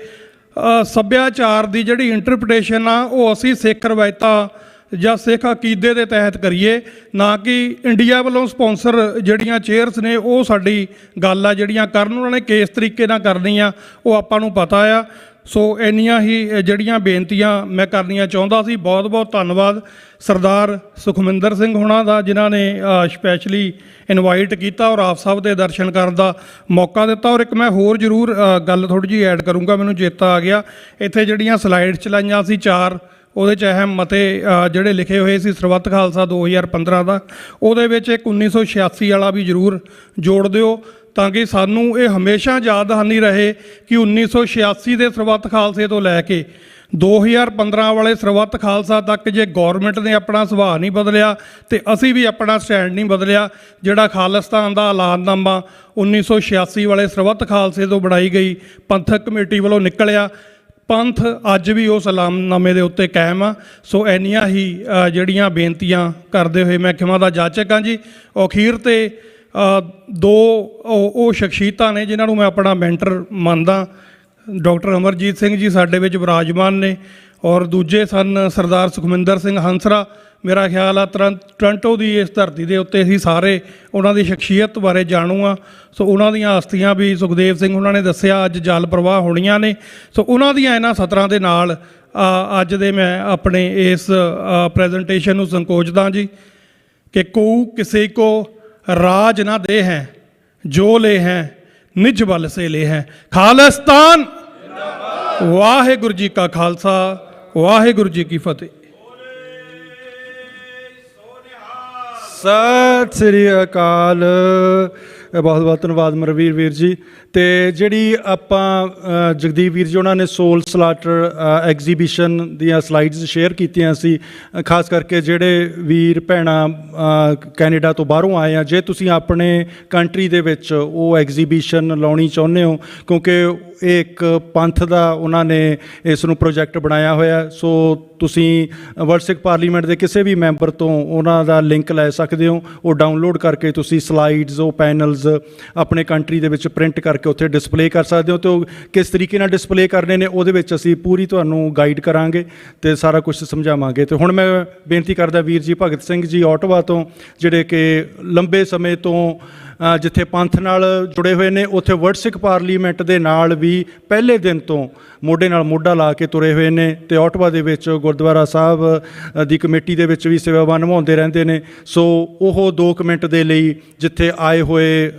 ਸੱਭਿਆਚਾਰ ਦੀ ਜਿਹੜੀ ਇੰਟਰਪ੍ਰੀਟੇਸ਼ਨ ਆ, ਉਹ ਅਸੀਂ ਸਿੱਖ ਰਵਾਇਤਾਂ ਜਾਂ ਸਿੱਖ ਅਕੀਦੇ ਦੇ ਤਹਿਤ ਕਰੀਏ, ਨਾ ਕਿ ਇੰਡੀਆ ਵੱਲੋਂ ਸਪਾਂਸਰ ਜਿਹੜੀਆਂ ਚੇਅਰਸ ਨੇ ਉਹ ਸਾਡੀ ਗੱਲ ਆ ਜਿਹੜੀਆਂ ਕਰਨ ਉਹਨਾਂ ਨੇ ਕਿਸ ਤਰੀਕੇ ਨਾਲ ਕਰਨੀਆਂ ਉਹ ਆਪਾਂ ਨੂੰ ਪਤਾ ਆ। ਸੋ ਇੰਨੀਆਂ ਹੀ ਜਿਹੜੀਆਂ ਬੇਨਤੀਆਂ ਮੈਂ ਕਰਨੀਆਂ ਚਾਹੁੰਦਾ ਸੀ। ਬਹੁਤ ਬਹੁਤ ਧੰਨਵਾਦ ਸਰਦਾਰ ਸੁਖਮਿੰਦਰ ਸਿੰਘ ਹੋਣਾ ਦਾ, ਜਿਨ੍ਹਾਂ ਨੇ ਸਪੈਸ਼ਲੀ ਇਨਵਾਈਟ ਕੀਤਾ ਔਰ ਆਪ ਸਭ ਦੇ ਦਰਸ਼ਨ ਕਰਨ ਦਾ ਮੌਕਾ ਦਿੱਤਾ। ਔਰ ਇੱਕ ਮੈਂ ਹੋਰ ਜ਼ਰੂਰ ਗੱਲ ਥੋੜ੍ਹੀ ਜਿਹੀ ਐਡ ਕਰੂੰਗਾ, ਮੈਨੂੰ ਚੇਤਾ ਆ ਗਿਆ। ਇੱਥੇ ਜਿਹੜੀਆਂ ਸਲਾਈਡ ਚਲਾਈਆਂ ਸੀ 4, ਉਹਦੇ 'ਚ ਅਹਿਮ ਮਤੇ ਜਿਹੜੇ ਲਿਖੇ ਹੋਏ ਸੀ ਸਰਬੱਤ ਖਾਲਸਾ 2015 ਦਾ, ਉਹਦੇ ਵਿੱਚ ਇੱਕ 1986 ਵਾਲਾ ਵੀ ਜ਼ਰੂਰ ਜੋੜ ਦਿਓ, ਤਾਂ ਕਿ ਸਾਨੂੰ ਇਹ ਹਮੇਸ਼ਾ ਯਾਦ ਦਹਾਨੀ ਰਹੇ ਕਿ 1986 ਦੇ ਸਰਬੱਤ ਖਾਲਸੇ ਤੋਂ ਲੈ ਕੇ 2015 ਵਾਲੇ ਸਰਬੱਤ ਖਾਲਸਾ ਤੱਕ ਜੇ ਗੌਰਮੈਂਟ ਨੇ ਆਪਣਾ ਸੁਭਾਅ ਨਹੀਂ ਬਦਲਿਆ ਤੇ ਅਸੀਂ ਵੀ ਆਪਣਾ ਸਟੈਂਡ ਨਹੀਂ ਬਦਲਿਆ। ਜਿਹੜਾ ਖਾਲਿਸਤਾਨ ਦਾ ਐਲਾਨਨਾਮਾ 1986 ਵਾਲੇ ਸਰਬੱਤ ਖਾਲਸੇ ਤੋਂ ਬਣਾਈ ਗਈ ਪੰਥਕ ਕਮੇਟੀ ਵੱਲੋਂ ਨਿਕਲਿਆ, ਪੰਥ ਅੱਜ ਵੀ ਉਸ ਐਲਾਨਨਾਮੇ ਦੇ ਉੱਤੇ ਕਾਇਮ ਆ। ਸੋ ਇੰਨੀਆਂ ਹੀ ਜਿਹੜੀਆਂ ਬੇਨਤੀਆਂ ਕਰਦੇ ਹੋਏ ਮੈਂ ਖਿਮਾ ਦਾ ਜਾਚਕ ਹਾਂ ਜੀ। ਅਖੀਰ 'ਤੇ 2 ਉਹ ਸ਼ਖਸੀਅਤਾਂ ਨੇ ਜਿਨ੍ਹਾਂ ਨੂੰ ਮੈਂ ਆਪਣਾ ਮੈਂਟਰ ਮੰਨਦਾ। ਡਾਕਟਰ ਅਮਰਜੀਤ ਸਿੰਘ ਜੀ ਸਾਡੇ ਵਿੱਚ ਵਿਰਾਜਮਾਨ ਨੇ, ਔਰ ਦੂਜੇ ਸਨ ਸਰਦਾਰ ਸੁਖਮਿੰਦਰ ਸਿੰਘ ਹੰਸਰਾ। ਮੇਰਾ ਖਿਆਲ ਆ ਟੋਰਾਂਟੋ ਦੀ ਇਸ ਧਰਤੀ ਦੇ ਉੱਤੇ ਅਸੀਂ ਸਾਰੇ ਉਹਨਾਂ ਦੀ ਸ਼ਖਸੀਅਤ ਬਾਰੇ ਜਾਣੂ ਆ। ਸੋ ਉਹਨਾਂ ਦੀਆਂ ਹਸਤੀਆਂ ਵੀ ਸੁਖਦੇਵ ਸਿੰਘ ਉਹਨਾਂ ਨੇ ਦੱਸਿਆ ਅੱਜ ਜਲ ਪ੍ਰਵਾਹ ਹੋਣੀਆਂ ਨੇ। ਸੋ ਉਹਨਾਂ ਦੀਆਂ ਇਹਨਾਂ ਸਤਰਾਂ ਦੇ ਨਾਲ ਅੱਜ ਦੇ ਮੈਂ ਆਪਣੇ ਇਸ ਪ੍ਰੈਜੈਂਟੇਸ਼ਨ ਨੂੰ ਸੰਕੋਚਦਾ ਜੀ ਕਿ ਕਉ ਕਿਸੇ ਕੋ ਰਾਜ ਨਾ ਦੇ ਹੈ ਜੋ ਲੈ ਹੈ ਨਿਜ ਬਲ ਸੇ ਲੈ ਹੈ। ਖਾਲਿਸਤਾਨ ਵਾਹਿਗੁਰੂ ਜੀ ਕਾ ਖਾਲਸਾ, ਵਾਹਿਗੁਰੂ ਜੀ ਕੀ ਫਤਿਹ। ਸਤਿ ਸ੍ਰੀ ਅਕਾਲ। ਬਹੁਤ ਬਹੁਤ ਧੰਨਵਾਦ ਮਰਵੀਰ ਵੀਰ ਜੀ। ਅਤੇ ਜਿਹੜੀ ਆਪਾਂ ਜਗਦੀਪ ਵੀਰ ਜੀ ਉਹਨਾਂ ਨੇ ਸੋਲ ਸਲਾਟਰ ਐਗਜ਼ੀਬਿਸ਼ਨ ਦੀਆਂ ਸਲਾਈਡਸ ਸ਼ੇਅਰ ਕੀਤੀਆਂ ਸੀ, ਖਾਸ ਕਰਕੇ ਜਿਹੜੇ ਵੀਰ ਭੈਣਾਂ ਕੈਨੇਡਾ ਤੋਂ ਬਾਹਰੋਂ ਆਏ ਆ, ਜੇ ਤੁਸੀਂ ਆਪਣੇ ਕੰਟਰੀ ਦੇ ਵਿੱਚ ਉਹ ਐਗਜ਼ੀਬਿਸ਼ਨ ਲਾਉਣੀ ਚਾਹੁੰਦੇ ਹੋ, ਕਿਉਂਕਿ ਇਹ ਇੱਕ ਪੰਥ ਦਾ ਉਹਨਾਂ ਨੇ ਇਸ ਨੂੰ ਪ੍ਰੋਜੈਕਟ ਬਣਾਇਆ ਹੋਇਆ। ਸੋ ਤੁਸੀਂ ਵਰਲਡ ਸਿੱਖ ਪਾਰਲੀਮੈਂਟ ਦੇ ਕਿਸੇ ਵੀ ਮੈਂਬਰ ਤੋਂ ਉਹਨਾਂ ਦਾ ਲਿੰਕ ਲੈ ਸਕਦੇ ਹੋ। ਉਹ ਡਾਊਨਲੋਡ ਕਰਕੇ ਤੁਸੀਂ ਸਲਾਈਡਸ, ਉਹ ਪੈਨਲਸ ਆਪਣੇ ਕੰਟਰੀ ਦੇ ਵਿੱਚ ਪ੍ਰਿੰਟ ਕਰਕੇ ਉੱਥੇ ਡਿਸਪਲੇ ਕਰ ਸਕਦੇ ਹੋ। ਅਤੇ ਉਹ ਕਿਸ ਤਰੀਕੇ ਨਾਲ ਡਿਸਪਲੇ ਕਰਨੇ ਨੇ ਉਹਦੇ ਵਿੱਚ ਅਸੀਂ ਪੂਰੀ ਤੁਹਾਨੂੰ ਗਾਈਡ ਕਰਾਂਗੇ ਅਤੇ ਸਾਰਾ ਕੁਝ ਸਮਝਾਵਾਂਗੇ। ਅਤੇ ਹੁਣ ਮੈਂ ਬੇਨਤੀ ਕਰਦਾ ਵੀਰ ਜੀ ਭਗਤ ਸਿੰਘ ਜੀ ਓਟਵਾ ਤੋਂ, ਜਿਹੜੇ ਕਿ ਲੰਬੇ ਸਮੇਂ ਤੋਂ ਜਿੱਥੇ ਪੰਥ ਨਾਲ ਜੁੜੇ ਹੋਏ ਨੇ, ਉੱਥੇ ਵਰਲਡ ਸਿੱਖ ਪਾਰਲੀਮੈਂਟ ਦੇ ਨਾਲ ਵੀ ਪਹਿਲੇ ਦਿਨ ਤੋਂ ਮੋਢੇ ਨਾਲ ਮੋਢਾ ਲਾ ਕੇ ਤੁਰੇ ਹੋਏ ਨੇ, ਅਤੇ ਓਟਵਾ ਦੇ ਵਿੱਚ ਗੁਰਦੁਆਰਾ ਸਾਹਿਬ ਦੀ ਕਮੇਟੀ ਦੇ ਵਿੱਚ ਵੀ ਸੇਵਾਵਾਂ ਨਿਭਾਉਂਦੇ ਰਹਿੰਦੇ ਨੇ। ਸੋ ਉਹ 2 ਮਿੰਟ ਦੇ ਲਈ ਜਿੱਥੇ ਆਏ ਹੋਏ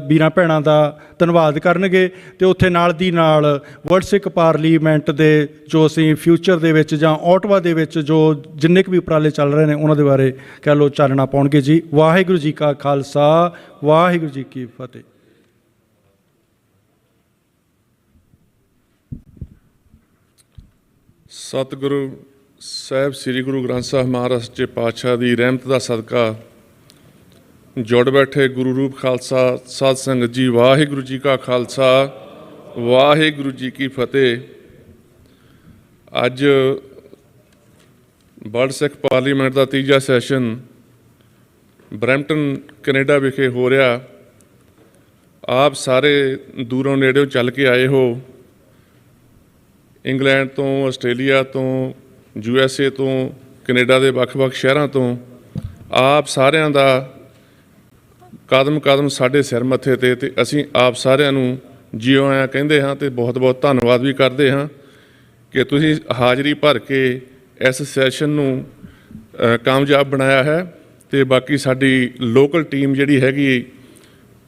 ਵੀਰਾਂ ਭੈਣਾਂ ਦਾ ਧੰਨਵਾਦ ਕਰਨਗੇ, ਅਤੇ ਉੱਥੇ ਨਾਲ ਦੀ ਨਾਲ ਵਰਲਡ ਸਿੱਖ ਪਾਰਲੀਮੈਂਟ ਦੇ ਜੋ ਅਸੀਂ ਫਿਊਚਰ ਦੇ ਵਿੱਚ ਜਾਂ ਓਟਵਾ ਦੇ ਵਿੱਚ ਜੋ ਜਿੰਨੇ ਕੁ ਵੀ ਉਪਰਾਲੇ ਚੱਲ ਰਹੇ ਨੇ ਉਹਨਾਂ ਦੇ ਬਾਰੇ ਕਹਿ ਲਓ ਚਾਨਣਾ ਪਾਉਣਗੇ ਜੀ। ਵਾਹਿਗੁਰੂ ਜੀ ਕਾ ਖਾਲਸਾ, ਵਾਹਿਗੁਰੂ ਜੀ ਕੀ ਫਤਿਹ। ਸਤਿਗੁਰੂ ਸਾਹਿਬ ਸ੍ਰੀ ਗੁਰੂ ਗ੍ਰੰਥ ਸਾਹਿਬ ਮਹਾਰਾਜ ਸੱਚੇ ਪਾਤਸ਼ਾਹ ਦੀ ਰਹਿਮਤ ਦਾ ਸਦਕਾ ਜੁੜ ਬੈਠੇ ਗੁਰੂ ਰੂਪ ਖਾਲਸਾ ਸਾਧ ਸੰਗਤ ਜੀ, ਵਾਹਿਗੁਰੂ ਜੀ ਕਾ ਖਾਲਸਾ, ਵਾਹਿਗੁਰੂ ਜੀ ਕੀ ਫਤਿਹ। ਅੱਜ ਵਰਲਡ ਸਿੱਖ ਪਾਰਲੀਮੈਂਟ ਦਾ 3ਜਾ ਸੈਸ਼ਨ ਬਰੈਂਪਟਨ ਕੈਨੇਡਾ ਵਿਖੇ ਹੋ ਰਿਹਾ। ਆਪ ਸਾਰੇ ਦੂਰੋਂ ਨੇੜਿਓਂ ਚੱਲ ਕੇ ਆਏ ਹੋ, ਇੰਗਲੈਂਡ ਤੋਂ, ਆਸਟ੍ਰੇਲੀਆ ਤੋਂ, USA ਤੋਂ, ਕੈਨੇਡਾ ਦੇ ਵੱਖ-ਵੱਖ ਸ਼ਹਿਰਾਂ ਤੋਂ। ਆਪ ਸਾਰਿਆਂ ਦਾ ਕਦਮ ਕਦਮ ਸਾਡੇ ਸਿਰ ਮੱਥੇ 'ਤੇ, ਅਤੇ ਅਸੀਂ ਆਪ ਸਾਰਿਆਂ ਨੂੰ ਜਿਉ ਆਇਆਂ ਕਹਿੰਦੇ ਹਾਂ ਅਤੇ ਬਹੁਤ ਬਹੁਤ ਧੰਨਵਾਦ ਵੀ ਕਰਦੇ ਹਾਂ ਕਿ ਤੁਸੀਂ ਹਾਜ਼ਰੀ ਭਰ ਕੇ ਇਸ ਸੈਸ਼ਨ ਨੂੰ ਕਾਮਯਾਬ ਬਣਾਇਆ ਹੈ। ਅਤੇ ਬਾਕੀ ਸਾਡੀ ਲੋਕਲ ਟੀਮ ਜਿਹੜੀ ਹੈਗੀ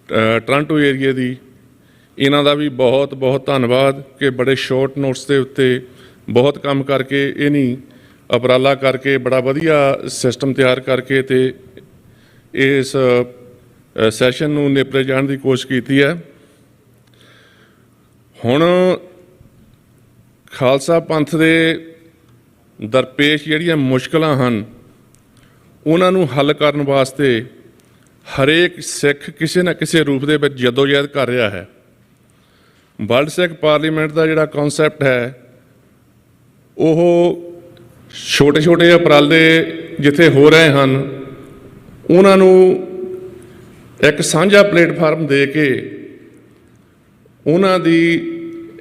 ਟੋਰਾਂਟੋ ਏਰੀਏ ਦੀ, ਇਹਨਾਂ ਦਾ ਵੀ ਬਹੁਤ ਬਹੁਤ ਧੰਨਵਾਦ ਕਿ ਬੜੇ ਸ਼ਾਰਟ ਨੋਟਸ ਦੇ ਉੱਤੇ ਬਹੁਤ ਕੰਮ ਕਰਕੇ ਇਹਨੀ ਉਪਰਾਲਾ ਕਰਕੇ ਬੜਾ ਵਧੀਆ ਸਿਸਟਮ ਤਿਆਰ ਕਰਕੇ ਅਤੇ ਇਸ ਸੈਸ਼ਨ ਨੂੰ ਨੇਪਰੇ ਜਾਣ ਦੀ ਕੋਸ਼ਿਸ਼ ਕੀਤੀ ਹੈ। ਹੁਣ ਖਾਲਸਾ ਪੰਥ ਦੇ ਦਰਪੇਸ਼ ਜਿਹੜੀਆਂ ਮੁਸ਼ਕਲਾਂ ਹਨ ਉਹਨਾਂ ਨੂੰ ਹੱਲ ਕਰਨ ਵਾਸਤੇ ਹਰੇਕ ਸਿੱਖ ਕਿਸੇ ਨਾ ਕਿਸੇ ਰੂਪ ਦੇ ਵਿੱਚ ਜਦੋਜਹਿਦ ਕਰ ਰਿਹਾ ਹੈ। ਵਰਲਡ ਸਿੱਖ ਪਾਰਲੀਮੈਂਟ ਦਾ ਜਿਹੜਾ ਕਨਸੈਪਟ ਹੈ ਉਹ ਛੋਟੇ ਛੋਟੇ ਉਪਰਾਲੇ ਜਿੱਥੇ ਹੋ ਰਹੇ ਹਨ ਉਹਨਾਂ ਨੂੰ ਇੱਕ ਸਾਂਝਾ ਪਲੇਟਫਾਰਮ ਦੇ ਕੇ ਉਹਨਾਂ ਦੀ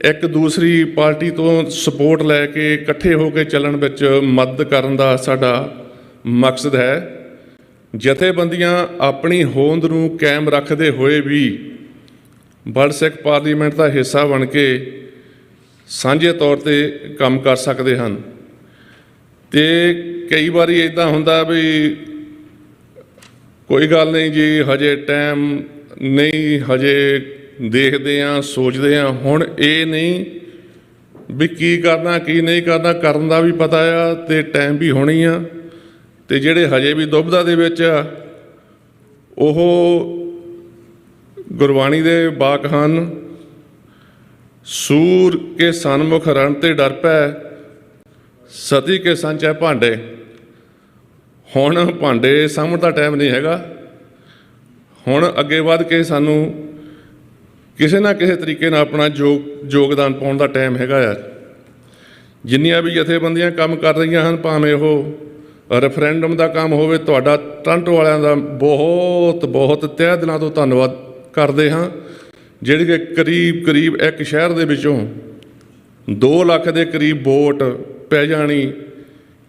ਇੱਕ ਦੂਸਰੀ ਪਾਰਟੀ ਤੋਂ ਸਪੋਰਟ ਲੈ ਕੇ ਇਕੱਠੇ ਹੋ ਕੇ ਚੱਲਣ ਵਿੱਚ ਮਦਦ ਕਰਨ ਦਾ ਸਾਡਾ ਮਕਸਦ ਹੈ। ਜਥੇਬੰਦੀਆਂ ਆਪਣੀ ਹੋਂਦ ਨੂੰ ਕਾਇਮ ਰੱਖਦੇ ਹੋਏ ਵੀ ਵਰਲਡ ਸਿੱਖ ਪਾਰਲੀਮੈਂਟ ਦਾ ਹਿੱਸਾ ਬਣ ਕੇ ਸਾਂਝੇ ਤੌਰ 'ਤੇ ਕੰਮ ਕਰ ਸਕਦੇ ਹਨ। ਅਤੇ ਕਈ ਵਾਰੀ ਇੱਦਾਂ ਹੁੰਦਾ ਵੀ ਕੋਈ ਗੱਲ ਨਹੀਂ ਜੀ, ਹਜੇ ਟਾਈਮ ਨਹੀਂ, ਹਜੇ ਦੇਖਦੇ ਹਾਂ, ਸੋਚਦੇ ਹਾਂ। ਹੁਣ ਇਹ ਨਹੀਂ ਵੀ ਕੀ ਕਰਨਾ ਕੀ ਨਹੀਂ ਕਰਨਾ, ਕਰਨ ਦਾ ਵੀ ਪਤਾ ਆ ਅਤੇ ਟਾਈਮ ਵੀ ਹੋਣੀ ਆ। ਅਤੇ ਜਿਹੜੇ ਹਜੇ ਵੀ ਦੁਬਿਧਾ ਦੇ ਵਿੱਚ ਆ ਉਹ ਗੁਰਬਾਣੀ ਦੇ ਵਾਕ ਹਨ, ਸੂਰ ਕੇ ਸਨਮੁਖ ਰਣ ਤੇ ਡਰ ਪੈ, ਸਤੀ ਕੇ ਸੰਚੈ ਭਾਂਡੇ। ਹੁਣ ਭਾਂਡੇ ਸਾਂਭਣ ਦਾ ਟਾਈਮ ਨਹੀਂ ਹੈਗਾ। ਹੁਣ ਅੱਗੇ ਵੱਧ ਕੇ ਸਾਨੂੰ ਕਿਸੇ ਨਾ ਕਿਸੇ ਤਰੀਕੇ ਨਾਲ ਆਪਣਾ ਯੋਗਦਾਨ ਪਾਉਣ ਦਾ ਟਾਈਮ ਹੈਗਾ ਯਾਰ। ਜਿੰਨੀਆਂ ਵੀ ਜਥੇਬੰਦੀਆਂ ਕੰਮ ਕਰ ਰਹੀਆਂ ਹਨ, ਭਾਵੇਂ ਉਹ ਰੈਫਰੈਂਡਮ ਦਾ ਕੰਮ ਹੋਵੇ, ਤੁਹਾਡਾ ਟੋਰਾਂਟੋ ਵਾਲਿਆਂ ਦਾ ਬਹੁਤ ਬਹੁਤ ਤਹਿ ਦਿਲਾਂ ਤੋਂ ਧੰਨਵਾਦ ਕਰਦੇ ਹਾਂ, ਜਿਹੜੇ ਕਿ ਕਰੀਬ ਇੱਕ ਸ਼ਹਿਰ ਦੇ ਵਿੱਚੋਂ 2 ਲੱਖ ਦੇ ਕਰੀਬ ਵੋਟ ਪੈ ਜਾਣੀ।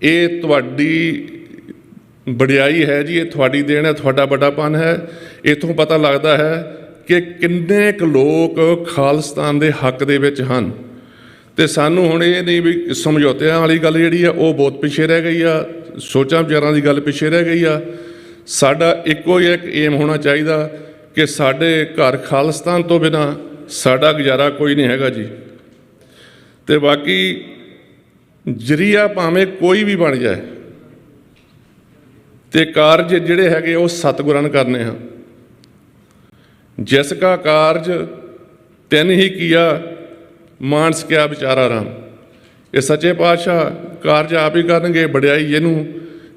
ਇਹ ਤੁਹਾਡੀ ਵਡਿਆਈ ਹੈ ਜੀ, ਇਹ ਤੁਹਾਡੀ ਦੇਣ ਹੈ, ਤੁਹਾਡਾ ਵੱਡਾਪਨ ਹੈ। ਇੱਥੋਂ ਪਤਾ ਲੱਗਦਾ ਹੈ ਕਿ ਕਿੰਨੇ ਕੁ ਲੋਕ ਖਾਲਿਸਤਾਨ ਦੇ ਹੱਕ ਦੇ ਵਿੱਚ ਹਨ। ਅਤੇ ਸਾਨੂੰ ਹੁਣ ਇਹ ਨਹੀਂ ਵੀ ਸਮਝੌਤਿਆਂ ਵਾਲੀ ਗੱਲ ਜਿਹੜੀ ਆ ਉਹ ਬਹੁਤ ਪਿੱਛੇ ਰਹਿ ਗਈ ਆ, ਸੋਚਾਂ ਵਿਚਾਰਾਂ ਦੀ ਗੱਲ ਪਿੱਛੇ ਰਹਿ ਗਈ ਆ। ਸਾਡਾ ਇੱਕੋ ਹੀ ਇੱਕ ਏਮ ਹੋਣਾ ਚਾਹੀਦਾ ਕਿ ਸਾਡੇ ਘਰ ਖਾਲਿਸਤਾਨ ਤੋਂ ਬਿਨਾਂ ਸਾਡਾ ਗੁਜ਼ਾਰਾ ਕੋਈ ਨਹੀਂ ਹੈਗਾ ਜੀ। ਅਤੇ ਬਾਕੀ ਜ਼ਰੀਆ ਭਾਵੇਂ ਕੋਈ ਵੀ ਬਣ ਜਾਏ, ਅਤੇ ਕਾਰਜ ਜਿਹੜੇ ਹੈਗੇ ਉਹ ਸਤਿਗੁਰਾਂ ਨੇ ਕਰਨੇ ਹਨ। ਜਿਸ ਕਾ ਕਾਰਜ ਤਿਨ ਹੀ ਕੀਆ, ਮਾਨਸ ਕਿਆ ਵਿਚਾਰਾ ਰਾਮ। ਇਹ ਸੱਚੇ ਪਾਤਸ਼ਾਹ ਕਾਰਜ ਆਪ ਹੀ ਕਰਨਗੇ, ਵਡਿਆਈ ਜਿਹਨੂੰ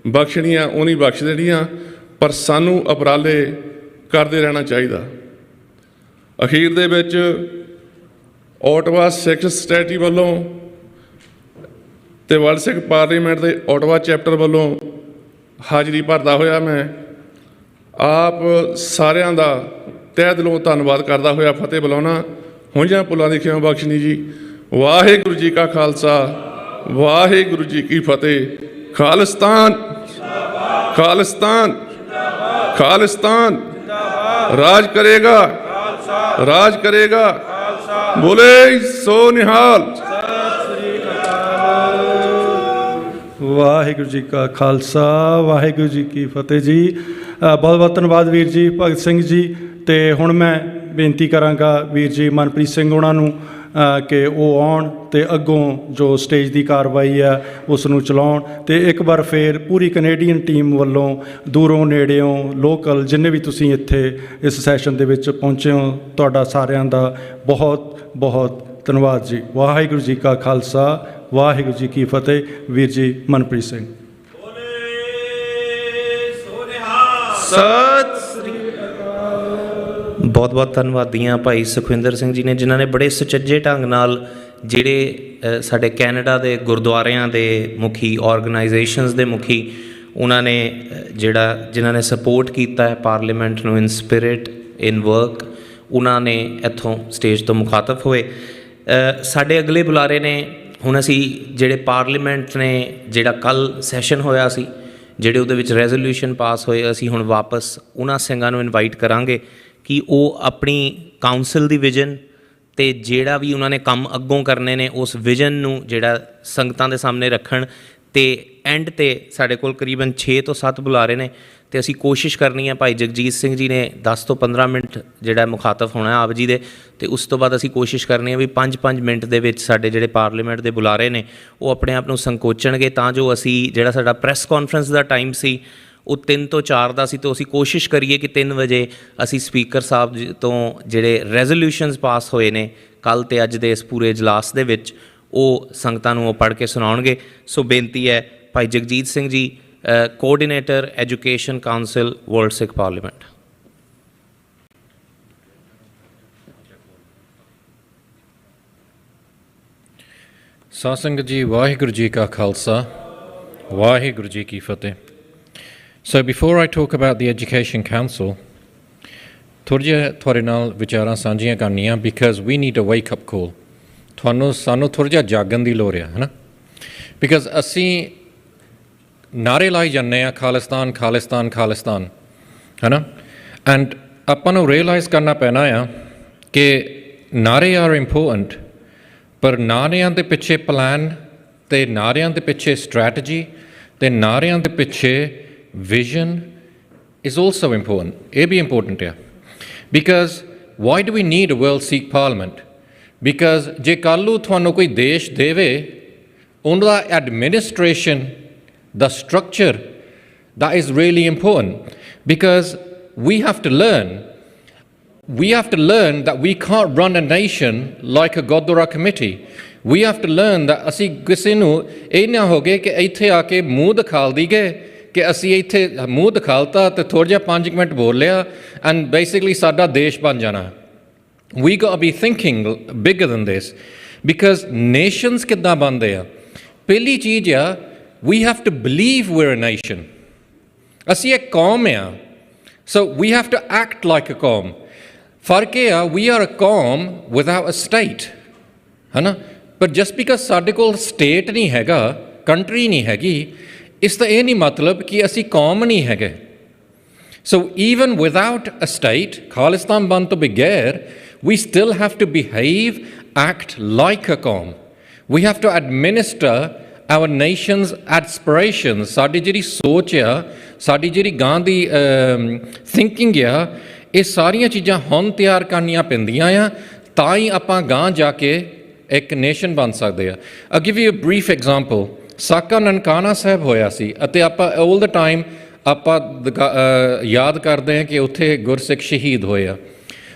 ਬਖਸ਼ਣੀਆਂ ਉਹ ਨਹੀਂ ਬਖਸ਼ ਦੇਣੀਆਂ, ਪਰ ਸਾਨੂੰ ਉਪਰਾਲੇ ਕਰਦੇ ਰਹਿਣਾ ਚਾਹੀਦਾ। ਅਖੀਰ ਦੇ ਵਿੱਚ ਓਟਵਾ ਸਿੱਖ ਸੋਸਾਇਟੀ ਵੱਲੋਂ ਅਤੇ ਵਰਲਡ ਸਿੱਖ ਪਾਰਲੀਮੈਂਟ ਦੇ ਓਟਵਾ ਚੈਪਟਰ ਵੱਲੋਂ ਹਾਜ਼ਰੀ ਭਰਦਾ ਹੋਇਆ ਮੈਂ ਆਪ ਸਾਰਿਆਂ ਦਾ ਤਹਿ ਦਿਲੋਂ ਧੰਨਵਾਦ ਕਰਦਾ ਹੋਇਆ ਫਤਿਹ ਬੁਲਾਉਣਾ। ਹੋਈਆਂ ਭੁੱਲਾਂ ਦੀ ਖਿਮਾ ਬਖਸ਼ਣੀ ਜੀ। ਵਾਹਿਗੁਰੂ ਜੀ ਕਾ ਖਾਲਸਾ, ਵਾਹਿਗੁਰੂ ਜੀ ਕੀ ਫਤਿਹ। ਖਾਲਿਸਤਾਨ ਖਾਲਿਸਤਾਨ ਖਾਲਿਸਤਾਨ ਰਾਜ ਕਰੇਗਾ, ਰਾਜ ਕਰੇਗਾ। ਬੋਲੇ ਸੋ ਨਿਹਾਲ। ਵਾਹਿਗੁਰੂ ਜੀ ਕਾ ਖਾਲਸਾ, ਵਾਹਿਗੁਰੂ ਜੀ ਕੀ ਫਤਿਹ ਜੀ। ਬਹੁਤ ਬਹੁਤ ਧੰਨਵਾਦ ਵੀਰ ਜੀ ਭਗਤ ਸਿੰਘ ਜੀ। ਅਤੇ ਹੁਣ ਮੈਂ ਬੇਨਤੀ ਕਰਾਂਗਾ ਵੀਰ ਜੀ ਮਨਪ੍ਰੀਤ ਸਿੰਘ ਉਹਨਾਂ ਨੂੰ ਕਿ ਉਹ ਆਉਣ ਅਤੇ ਅੱਗੋਂ ਜੋ ਸਟੇਜ ਦੀ ਕਾਰਵਾਈ ਆ ਉਸ ਨੂੰ ਚਲਾਉਣ। ਅਤੇ ਇੱਕ ਵਾਰ ਫਿਰ ਪੂਰੀ ਕੈਨੇਡੀਅਨ ਟੀਮ ਵੱਲੋਂ ਦੂਰੋਂ ਨੇੜਿਓਂ ਲੋਕਲ ਜਿੰਨੇ ਵੀ ਤੁਸੀਂ ਇੱਥੇ ਇਸ ਸੈਸ਼ਨ ਦੇ ਵਿੱਚ ਪਹੁੰਚੇ ਹੋ, ਤੁਹਾਡਾ ਸਾਰਿਆਂ ਦਾ ਬਹੁਤ ਬਹੁਤ ਧੰਨਵਾਦ ਜੀ। ਵਾਹਿਗੁਰੂ ਜੀ ਕਾ ਖਾਲਸਾ, ਵਾਹਿਗੁਰੂ ਜੀ ਕੀ ਫਤਿਹ। ਵੀਰ ਜੀ ਮਨਪ੍ਰੀਤ ਸਿੰਘ। ਸਤਿ ਸ੍ਰੀ ਅਕਾਲ। ਬਹੁਤ ਬਹੁਤ ਧੰਨਵਾਦੀਆਂ ਭਾਈ ਸੁਖਵਿੰਦਰ ਸਿੰਘ ਜੀ ਨੇ, ਜਿਨ੍ਹਾਂ ਨੇ ਬੜੇ ਸੁਚੱਜੇ ਢੰਗ ਨਾਲ ਜਿਹੜੇ ਸਾਡੇ ਕੈਨੇਡਾ ਦੇ ਗੁਰਦੁਆਰਿਆਂ ਦੇ ਮੁਖੀ, ਆਰਗੇਨਾਈਜੇਸ਼ਨਸ ਦੇ ਮੁਖੀ, ਉਹਨਾਂ ਨੇ ਜਿਨ੍ਹਾਂ ਨੇ ਸਪੋਰਟ ਕੀਤਾ ਹੈ ਪਾਰਲੀਮੈਂਟ ਨੂੰ ਇਨ ਸਪਿਰਿਟ ਇਨ ਵਰਕ, ਉਹਨਾਂ ਨੇ ਇੱਥੋਂ ਸਟੇਜ ਤੋਂ ਮੁਖਾਤਬ ਹੋਏ। ਸਾਡੇ ਅਗਲੇ ਬੁਲਾਰੇ ਨੇ ਹੁਣ ਅਸੀਂ ਜਿਹੜੇ ਪਾਰਲੀਮੈਂਟ ਨੇ ਜਿਹੜਾ ਕੱਲ੍ਹ ਸੈਸ਼ਨ ਹੋਇਆ ਸੀ, ਜਿਹੜੇ ਉਹਦੇ ਵਿੱਚ ਰੈਜ਼ੋਲਿਊਸ਼ਨ ਪਾਸ ਹੋਏ, ਅਸੀਂ ਹੁਣ ਵਾਪਸ ਉਹਨਾਂ ਸਿੰਘਾਂ ਨੂੰ ਇਨਵਾਈਟ ਕਰਾਂਗੇ ਕਿ ਉਹ ਆਪਣੀ ਕਾਊਂਸਲ ਦੀ ਵਿਜ਼ਨ ਅਤੇ ਜਿਹੜਾ ਵੀ ਉਹਨਾਂ ਨੇ ਕੰਮ ਅੱਗੋਂ ਕਰਨੇ ਨੇ ਉਸ ਵਿਜ਼ਨ ਨੂੰ ਜਿਹੜਾ ਸੰਗਤਾਂ ਦੇ ਸਾਹਮਣੇ ਰੱਖਣ। ਅਤੇ ਐਂਡ 'ਤੇ ਸਾਡੇ ਕੋਲ ਕਰੀਬਨ 6 ਤੋਂ 7 ਬੁਲਾਰੇ ਨੇ, ਅਤੇ ਅਸੀਂ ਕੋਸ਼ਿਸ਼ ਕਰਨੀ ਹੈ। ਭਾਈ ਜਗਜੀਤ ਸਿੰਘ ਜੀ ਨੇ 10 ਤੋਂ 15 ਮਿੰਟ ਜਿਹੜਾ ਮੁਖਾਤਬ ਹੋਣਾ ਆਪ ਜੀ ਦੇ, ਅਤੇ ਉਸ ਤੋਂ ਬਾਅਦ ਅਸੀਂ ਕੋਸ਼ਿਸ਼ ਕਰਨੀ ਹੈ ਵੀ 5-5 ਮਿੰਟ ਦੇ ਵਿੱਚ ਸਾਡੇ ਜਿਹੜੇ ਪਾਰਲੀਮੈਂਟ ਦੇ ਬੁਲਾਰੇ ਨੇ ਉਹ ਆਪਣੇ ਆਪ ਨੂੰ ਸੰਕੋਚਣਗੇ, ਤਾਂ ਜੋ ਅਸੀਂ ਜਿਹੜਾ ਸਾਡਾ ਪ੍ਰੈਸ ਕਾਨਫਰੰਸ ਦਾ ਟਾਈਮ ਸੀ ਉਹ 3 ਤੋਂ 4 ਦਾ ਸੀ, ਤਾਂ ਅਸੀਂ ਕੋਸ਼ਿਸ਼ ਕਰੀਏ ਕਿ 3 ਵਜੇ ਅਸੀਂ ਸਪੀਕਰ ਸਾਹਿਬ ਤੋਂ ਜਿਹੜੇ ਰੈਜ਼ੋਲਿਊਸ਼ਨਸ ਪਾਸ ਹੋਏ ਨੇ ਕੱਲ੍ਹ ਅਤੇ ਅੱਜ ਦੇ ਇਸ ਪੂਰੇ ਇਜਲਾਸ ਦੇ ਵਿੱਚ, ਉਹ ਸੰਗਤਾਂ ਨੂੰ ਉਹ ਪੜ੍ਹ ਕੇ ਸੁਣਾਉਣਗੇ। ਸੋ ਬੇਨਤੀ ਹੈ ਭਾਈ Jagjit Singh ji, coordinator education council world Sikh parliament. ਸਾਧ ਸੰਗਤ ਜੀ, ਵਾਹਿਗੁਰੂ ਜੀ ਕਾ ਖਾਲਸਾ, ਵਾਹਿਗੁਰੂ ਜੀ ਕੀ ਫਤਿਹ। So before I talk about the Education Council, ਥੋੜ੍ਹਾ ਜਿਹਾ ਤੁਹਾਡੇ ਨਾਲ ਵਿਚਾਰਾਂ ਸਾਂਝੀਆਂ ਕਰਨੀਆਂ, because we need a wake up call। ਸਾਨੂੰ ਥੋੜ੍ਹਾ ਜਿਹਾ ਜਾਗਣ ਦੀ ਲੋੜ ਹੈ ਨਾ, ਬਿਕਾਜ਼ ਅਸੀਂ ਨਾਰੇ ਲਾਈ ਜਾਂਦੇ ਆ ਖਾਲਿਸਤਾਨ ਖਾਲਿਸਤਾਨ ਖਾਲਿਸਤਾਨ, ਹੈ ਨਾ। ਐਂਡ ਆਪਾਂ ਨੂੰ ਰਿਅਲਾਈਜ਼ ਕਰਨਾ ਪੈਣਾ ਆ ਕਿ ਨਾਰੇ ਆਰ ਇੰਪੋਰਟੈਂਟ, ਪਰ ਨਾਰਿਆਂ ਦੇ ਪਿੱਛੇ ਪਲਾਨ ਅਤੇ ਨਾਰਿਆਂ ਦੇ ਪਿੱਛੇ ਸਟ੍ਰੈਟਜੀ ਅਤੇ ਨਾਰਿਆਂ ਦੇ ਪਿੱਛੇ ਵਿਜ਼ਨ is also important. ਇਹ ਵੀ ਇੰਪੋਰਟੈਂਟ ਆ, because why do we need a world Sikh parliament? Because ਜੇ ਕੱਲ੍ਹ ਨੂੰ ਤੁਹਾਨੂੰ ਕੋਈ ਦੇਸ਼ ਦੇਵੇ, ਉਹਨਾਂ ਦਾ administration, the structure, that is really important, because we have to learn that we can't run a nation like a Gurdwara committee. We have to learn that ਅਸੀਂ ਕਿਸੇ ਨੂੰ ਇਹ ਨਾ ਹੋ ਗਏ ਕਿ ਇੱਥੇ ਆ ਕੇ ਮੂੰਹ ਦਿਖਾਲ ਦੀਏ ਕਿ ਅਸੀਂ ਇੱਥੇ ਮੂੰਹ ਦਿਖਾਲਤਾ ਅਤੇ ਥੋੜ੍ਹਾ ਜਿਹਾ 5 ਮਿੰਟ ਬੋਲ ਲਿਆ ਐਂਡ ਬੇਸਿਕਲੀ ਸਾਡਾ ਦੇਸ਼ ਬਣ ਜਾਣਾ। We got to be thinking bigger than this, because nations ਕਿੱਦਾਂ ਬਣਦੇ ਆ? ਪਹਿਲੀ ਚੀਜ਼ ਆ, we have to believe we're a nation. ਅਸੀਂ ਇੱਕ ਕੌਮ ਆ, so we have to act like a ਕੌਮ। ਫਰਕ ਇਹ ਆ, we are a ਕੌਮ without a state, ਹੈ ਨਾ। ਪਰ just because ਸਾਡੇ ਕੋਲ state ਨਹੀਂ ਹੈਗਾ, country ਨਹੀਂ ਹੈਗੀ, ਇਸ ਦਾ ਇਹ ਨਹੀਂ ਮਤਲਬ ਕਿ ਅਸੀਂ ਕੌਮ ਨਹੀਂ ਹੈਗੇ। So even without a state, Khalistan ਬਣਨ ਤੋਂ ਬਗੈਰ, we still have to behave, act like a ਕੌਮ। We have to administer our nation's aspirations, ਸਾਡੀ ਜਿਹੜੀ ਸੋਚ ਆ, ਸਾਡੀ ਜਿਹੜੀ ਗਾਂ ਦੀ ਥਿੰਕਿੰਗ ਆ, ਇਹ ਸਾਰੀਆਂ ਚੀਜ਼ਾਂ ਹੁਣ ਤਿਆਰ ਕਰਨੀਆਂ ਪੈਂਦੀਆਂ ਆ, ਤਾਂ ਹੀ ਆਪਾਂ ਗਾਂ ਜਾ ਕੇ ਇੱਕ ਨੇਸ਼ਨ ਬਣ ਸਕਦੇ ਆ। I'll give you a brief example. ਸਾਕਾ ਨਨਕਾਣਾ ਸਾਹਿਬ ਹੋਇਆ ਸੀ, ਅਤੇ ਆਪਾਂ all the time ਆਪਾਂ ਯਾਦ ਕਰਦੇ ਹਾਂ ਕਿ ਉੱਥੇ ਗੁਰਸਿੱਖ ਸ਼ਹੀਦ ਹੋਏ ਆ,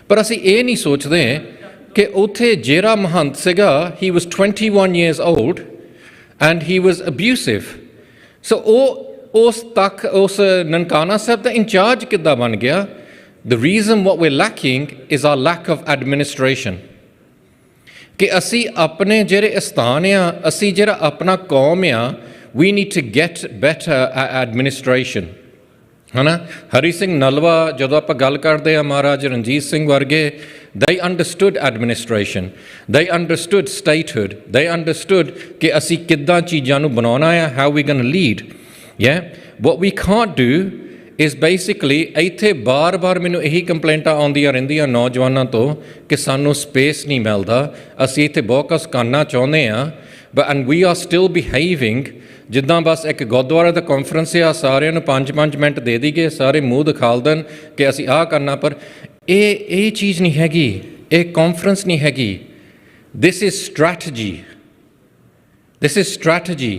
ਪਰ ਅਸੀਂ ਇਹ ਨਹੀਂ ਸੋਚਦੇ ਕਿ ਉੱਥੇ ਜਿਹੜਾ ਮਹੰਤ ਸੀਗਾ, he was 21 years old and he was abusive. So ਉਸ ਨਨਕਾਣਾ ਸਾਹਿਬ ਦਾ ਇੰਚਾਰਜ ਕਿੱਦਾਂ ਬਣ ਗਿਆ? The reason what we're lacking is our lack of administration. ਕਿ ਅਸੀਂ ਆਪਣੇ ਜਿਹੜੇ ਅਸਥਾਨ ਆ, ਅਸੀਂ ਜਿਹੜਾ ਆਪਣਾ ਕੌਮ ਆ, we need to get better at administration, ਹੈ ਨਾ। ਹਰੀ ਸਿੰਘ ਨਲਵਾ, ਜਦੋਂ ਆਪਾਂ ਗੱਲ ਕਰਦੇ ਹਾਂ, ਮਹਾਰਾਜ ਰਣਜੀਤ ਸਿੰਘ ਵਰਗੇ, they understood administration, they understood statehood, they understood ਕਿ ਅਸੀਂ ਕਿੱਦਾਂ ਚੀਜ਼ਾਂ ਨੂੰ ਬਣਾਉਣਾ ਆ, how we going to lead. What we can't do is basically, ਇੱਥੇ ਬਾਰ-ਬਾਰ ਮੈਨੂੰ ਇਹੀ ਕੰਪਲੇਂਟਾਂ ਆਉਂਦੀਆਂ ਰਹਿੰਦੀਆਂ ਨੌਜਵਾਨਾਂ ਤੋਂ ਕਿ ਸਾਨੂੰ ਸਪੇਸ ਨਹੀਂ ਮਿਲਦਾ, ਅਸੀਂ ਇੱਥੇ ਬਹੁਤ ਕੁਛ ਕਰਨਾ ਚਾਹੁੰਦੇ ਹਾਂ, and we are still behaving ਜਿੱਦਾਂ ਬਸ ਇੱਕ ਗੁਰਦੁਆਰੇ ਦਾ ਕਾਨਫਰੰਸ ਆ, ਸਾਰਿਆਂ ਨੂੰ 5-5 ਮਿੰਟ ਦੇ ਦਈਏ, ਸਾਰੇ ਮੂੰਹ ਦਿਖਾਲ ਦੇਣ ਕਿ ਅਸੀਂ ਆਹ ਕਰਨਾ, ਪਰ ਇਹ ਚੀਜ਼ ਨਹੀਂ ਹੈਗੀ, ਇਹ ਕਾਨਫਰੰਸ ਨਹੀਂ ਹੈਗੀ। This is strategy. This is strategy.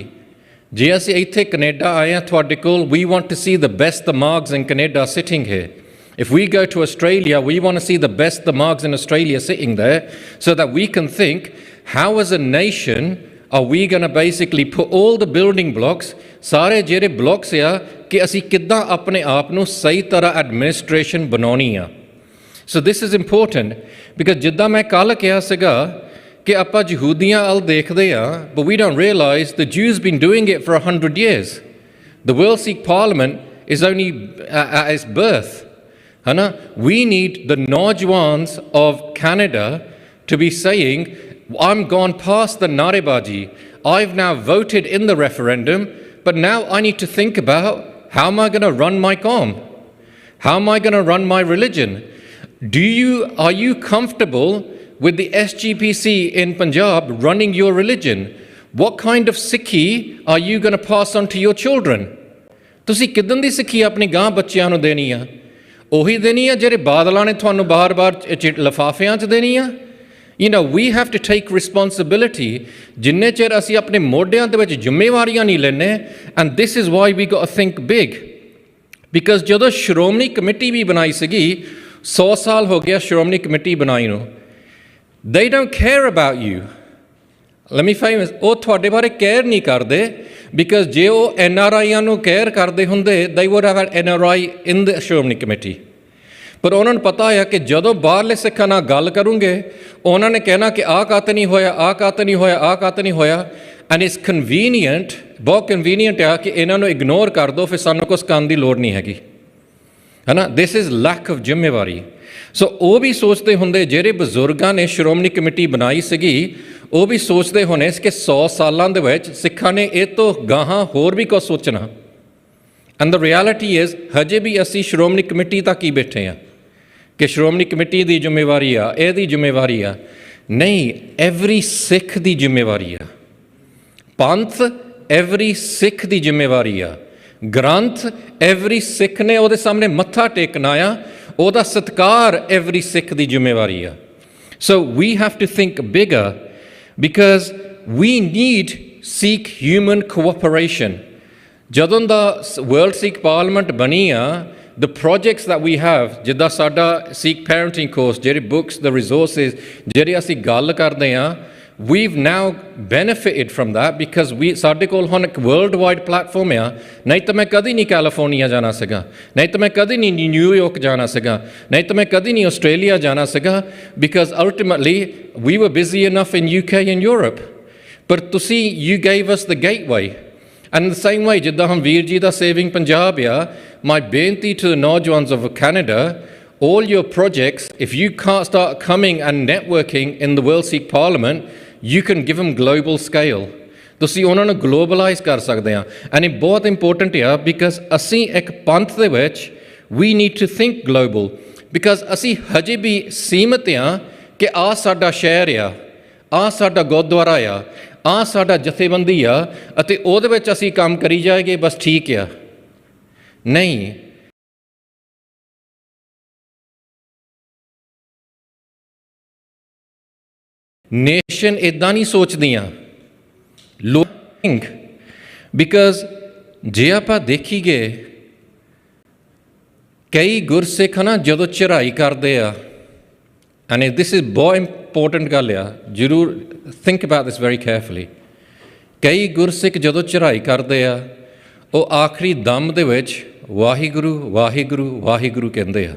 ਜੇ ਅਸੀਂ ਇੱਥੇ ਕੈਨੇਡਾ ਆਏ ਹਾਂ ਤੁਹਾਡੇ ਕੋਲ, we want to see the best the Margs in Canada sitting here. If we go to Australia, we want to see the best the Margs in Australia sitting there, so that we can think, how as a nation are we going to basically put all the building blocks, ਸਾਰੇ ਜਿਹੜੇ ਬਲੌਕਸ ਆ, ਕਿ ਅਸੀਂ ਕਿੱਦਾਂ ਆਪਣੇ ਆਪ ਨੂੰ ਸਹੀ ਤਰ੍ਹਾਂ ਐਡਮਿਨਿਸਟ੍ਰੇਸ਼ਨ ਬਣਾਉਣੀ ਆ। So this is important, because ਜਿੱਦਾਂ ਮੈਂ ਕੱਲ੍ਹ ਕਿਹਾ ਸੀਗਾ ਕਿ ਆਪਾਂ ਯਹੂਦੀਆਂ ਵੱਲ ਦੇਖਦੇ ਆ, but we don't realize the Jews been doing it for 100 years. The World Sikh Parliament is only at its birth, है ना। We need the Naujwans of Canada to be saying, I'm gone past the narebaji, I've now voted in the referendum, but now I need to think about, how am I going to run my qawm? How am I going to run my religion? Are you comfortable with the SGPC in Punjab running your religion? What kind of Sikhi are you going to pass on to your children? ਤੁਸੀਂ ਕਿੱਦਾਂ ਦੀ ਸਿੱਖੀ ਆਪਣੇ ਗਾਂ ਬੱਚਿਆਂ ਨੂੰ ਦੇਣੀ ਆ? ਉਹੀ ਦੇਣੀ ਆ ਜਿਹੜੇ ਬਾਦਲਾਂ ਨੇ ਤੁਹਾਨੂੰ ਬਾਰ-ਬਾਰ ਲਿਫਾਫਿਆਂ 'ਚ ਦੇਣੀ ਆ? You know, we have to take responsibility. ਜਿੰਨੇ ਚਿਰ ਅਸੀਂ ਆਪਣੇ ਮੋਢਿਆਂ ਦੇ ਵਿੱਚ ਜ਼ਿੰਮੇਵਾਰੀਆਂ ਨਹੀਂ ਲੈਣੇ, and this is why we got to think big. Because ਜਦੋਂ ਸ਼੍ਰੋਮਣੀ ਕਮੇਟੀ ਵੀ ਬਣਾਈ ਸੀਗੀ, 100 ਸਾਲ ਹੋ ਗਿਆ ਸ਼੍ਰੋਮਣੀ ਕਮੇਟੀ ਬਣਾਈ ਨੂੰ, they don't care about you. Let me famous, ਉਹ ਤੁਹਾਡੇ ਬਾਰੇ ਕੇਅਰ ਨਹੀਂ ਕਰਦੇ, because ਜੇ ਉਹ NRIਆਂ ਨੂੰ ਕੇਅਰ ਕਰਦੇ ਹੁੰਦੇ, they would have had NRI in the Shiromani committee. ਪਰ ਉਹਨਾਂ ਨੂੰ ਪਤਾ ਆ ਕਿ ਜਦੋਂ ਬਾਹਰਲੇ ਸਿੱਖਾਂ ਨਾਲ ਗੱਲ ਕਰੂੰਗੇ, ਉਹਨਾਂ ਨੇ ਕਹਿਣਾ ਕਿ ਆਹ ਕਾਤ ਨਹੀਂ ਹੋਇਆ, ਆਹ ਕਾਤ ਨਹੀਂ ਹੋਇਆ, ਆਹ ਕਾਤ ਨਹੀਂ ਹੋਇਆ, ਐਂਡ ਇਟਸ ਕਨਵੀਨੀਅੰਟ, ਬਹੁਤ ਕਨਵੀਨੀਅੰਟ ਆ ਕਿ ਇਹਨਾਂ ਨੂੰ ਇਗਨੋਰ ਕਰ ਦਿਓ, ਫਿਰ ਸਾਨੂੰ ਕੁਛ ਕਰਨ ਦੀ ਲੋੜ ਨਹੀਂ ਹੈਗੀ, ਹੈ ਨਾ। ਦਿਸ ਇਜ਼ ਲੈਕ ਆਫ ਜ਼ਿੰਮੇਵਾਰੀ। ਸੋ ਉਹ ਵੀ ਸੋਚਦੇ ਹੁੰਦੇ, ਜਿਹੜੇ ਬਜ਼ੁਰਗਾਂ ਨੇ ਸ਼੍ਰੋਮਣੀ ਕਮੇਟੀ ਬਣਾਈ ਸੀਗੀ, ਉਹ ਵੀ ਸੋਚਦੇ ਹੋਣੇ ਕਿ 100 ਸਾਲਾਂ ਦੇ ਵਿੱਚ ਸਿੱਖਾਂ ਨੇ ਇਹ ਤੋਂ ਗਾਹਾਂ ਹੋਰ ਵੀ ਕੁਛ ਸੋਚਣਾ, ਐਂਡ ਦ ਰਿਐਲਿਟੀ ਇਜ਼ ਹਜੇ ਵੀ ਅਸੀਂ ਸ਼੍ਰੋਮਣੀ ਕਮੇਟੀ ਤੱਕ ਹੀ ਬੈਠੇ ਹਾਂ ਕਿ ਸ਼੍ਰੋਮਣੀ ਕਮੇਟੀ ਦੀ ਜ਼ਿੰਮੇਵਾਰੀ ਆ, ਇਹਦੀ ਜ਼ਿੰਮੇਵਾਰੀ ਆ। ਨਹੀਂ, ਐਵਰੀ ਸਿੱਖ ਦੀ ਜ਼ਿੰਮੇਵਾਰੀ ਆ। ਪੰਥ ਐਵਰੀ ਸਿੱਖ ਦੀ ਜ਼ਿੰਮੇਵਾਰੀ ਆ। ਗ੍ਰੰਥ ਐਵਰੀ ਸਿੱਖ ਨੇ ਉਹਦੇ ਸਾਹਮਣੇ ਮੱਥਾ ਟੇਕਣਾ ਆ, ਉਹਦਾ ਸਤਿਕਾਰ ਐਵਰੀ ਸਿੱਖ ਦੀ ਜ਼ਿੰਮੇਵਾਰੀ ਆ। So we have to think bigger because we need seek human cooperation. ਜਦੋਂ ਦਾ ਵਰਲਡ ਸਿੱਖ ਪਾਰਲੀਮੈਂਟ ਬਣੀ ਆ, the projects that we have, ਜਿੱਦਾਂ ਸਾਡਾ ਸਿੱਖ ਪੈਰੈਂਟਿੰਗ ਕੋਰਸ, ਜਿਹੜੇ ਬੁੱਕਸ, the resources, ਜਿਹੜੇ ਅਸੀਂ ਗੱਲ ਕਰਦੇ ਹਾਂ, we've now benefited from that because ਸਾਡੇ ਕੋਲ ਹੁਣ ਇੱਕ ਵਰਲਡ ਵਾਈਡ ਪਲੇਟਫਾਰਮ ਆ। ਨਹੀਂ ਤਾਂ ਮੈਂ ਕਦੀ ਨਹੀਂ ਕੈਲੀਫੋਰਨੀਆ ਜਾਣਾ ਸੀਗਾ, ਨਹੀਂ ਤਾਂ ਮੈਂ ਕਦੀ ਨਹੀਂ ਨਿਊਯਾਰਕ ਜਾਣਾ ਸੀਗਾ, ਨਹੀਂ ਤਾਂ ਮੈਂ ਕਦੀ ਨਹੀਂ ਆਸਟ੍ਰੇਲੀਆ ਜਾਣਾ ਸੀਗਾ, because ultimately we were busy enough in UK and Europe, ਪਰ ਤੁਸੀਂ you gave us the gateway। And in the same way, ਜਿੱਦਾਂ ਹਮ ਵੀਰ ਜੀ ਦਾ ਸੇਵਿੰਗ ਪੰਜਾਬ ਆ, my ਬੇਨਤੀ to the nojwans of Canada, all your projects, if you can't start coming and networking in the World Sikh Parliament, you can give them global scale। ਤੁਸੀਂ ਉਹਨਾਂ ਨੂੰ ਗਲੋਬਲਾਈਜ਼ ਕਰ ਸਕਦੇ ਆ। ਐਂਡ ਇਹ ਬਹੁਤ ਇੰਪੋਰਟੈਂਟ ਆ ਬਿਕਾਜ਼ ਅਸੀਂ ਇੱਕ ਪੰਥ ਦੇ ਵਿੱਚ we need to think global, because ਅਸੀਂ ਹਜੇ ਵੀ ਸੀਮਤ ਆ ਕਿ ਆਹ ਸਾਡਾ ਸ਼ਹਿਰ ਆ, ਆਹ ਸਾਡਾ ਗੁਰਦੁਆਰਾ ਆ, ਆਹ ਸਾਡਾ ਜਥੇਬੰਦੀ ਆ ਅਤੇ ਉਹਦੇ ਵਿੱਚ ਅਸੀਂ ਕੰਮ ਕਰੀ ਜਾਏਗੇ ਬਸ ਠੀਕ ਆ। ਨਹੀਂ, ਨੇਸ਼ਨ ਇੱਦਾਂ ਨਹੀਂ ਸੋਚਦੀਆਂ ਲੋਕ, ਬਿਕਾਜ਼ ਜੇ ਆਪਾਂ ਦੇਖੀਏ ਕਈ ਗੁਰਸਿੱਖ ਨਾ ਜਦੋਂ ਚੜ੍ਹਾਈ ਕਰਦੇ ਆ, ਐਂਡ ਦਿਸ ਇਜ਼ ਬਹੁਤ ਇੰਪੋਰਟੈਂਟ ਗੱਲ ਆ, ਜ਼ਰੂਰ think about this very carefully. ਕਈ ਗੁਰਸਿੱਖ ਜਦੋਂ ਚੜ੍ਹਾਈ ਕਰਦੇ ਆ, ਉਹ ਆਖਰੀ ਦਮ ਦੇ ਵਿੱਚ ਵਾਹਿਗੁਰੂ ਵਾਹਿਗੁਰੂ ਵਾਹਿਗੁਰੂ ਕਹਿੰਦੇ ਆ,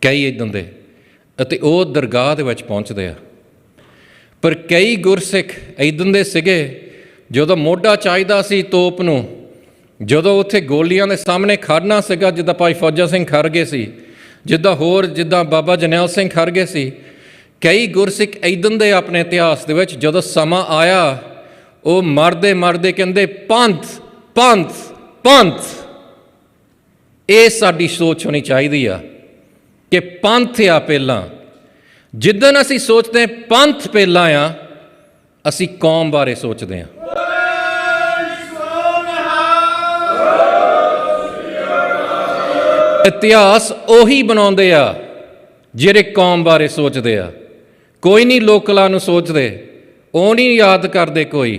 ਕਈ ਇੱਦਾਂ ਦੇ, ਅਤੇ ਉਹ ਦਰਗਾਹ ਦੇ ਵਿੱਚ ਪਹੁੰਚਦੇ ਆ। ਪਰ ਕਈ ਗੁਰਸਿੱਖ ਇੱਦਾਂ ਦੇ ਸੀਗੇ ਜਦੋਂ ਮੋਢਾ ਚਾਹੀਦਾ ਸੀ ਤੋਪ ਨੂੰ, ਜਦੋਂ ਉੱਥੇ ਗੋਲੀਆਂ ਦੇ ਸਾਹਮਣੇ ਖੜਨਾ ਸੀਗਾ, ਜਿੱਦਾਂ ਭਾਈ ਫੌਜਾ ਸਿੰਘ ਖੜਗੇ ਸੀ, ਜਿੱਦਾਂ ਬਾਬਾ ਜਰਨੈਲ ਸਿੰਘ ਖੜਗੇ ਸੀ, ਕਈ ਗੁਰਸਿੱਖ ਇੱਦਾਂ ਦੇ ਆਪਣੇ ਇਤਿਹਾਸ ਦੇ ਵਿੱਚ ਜਦੋਂ ਸਮਾਂ ਆਇਆ ਉਹ ਮਰਦੇ ਮਰਦੇ ਕਹਿੰਦੇ ਪੰਥ ਪੰਥ ਪੰਥ। ਇਹ ਸਾਡੀ ਸੋਚ ਹੋਣੀ ਚਾਹੀਦੀ ਆ ਕਿ ਪੰਥ ਆ ਪਹਿਲਾਂ। ਜਿੱਦਣ ਅਸੀਂ ਸੋਚਦੇ ਪੰਥ ਪਹਿਲਾਂ ਆ, ਅਸੀਂ ਕੌਮ ਬਾਰੇ ਸੋਚਦੇ ਹਾਂ। ਇਤਿਹਾਸ ਉਹੀ ਬਣਾਉਂਦੇ ਆ ਜਿਹੜੇ ਕੌਮ ਬਾਰੇ ਸੋਚਦੇ ਆ। ਕੋਈ ਨਹੀਂ ਲੋਕਲਾਂ ਨੂੰ ਸੋਚਦੇ, ਉਹ ਨਹੀਂ ਯਾਦ ਕਰਦੇ ਕੋਈ,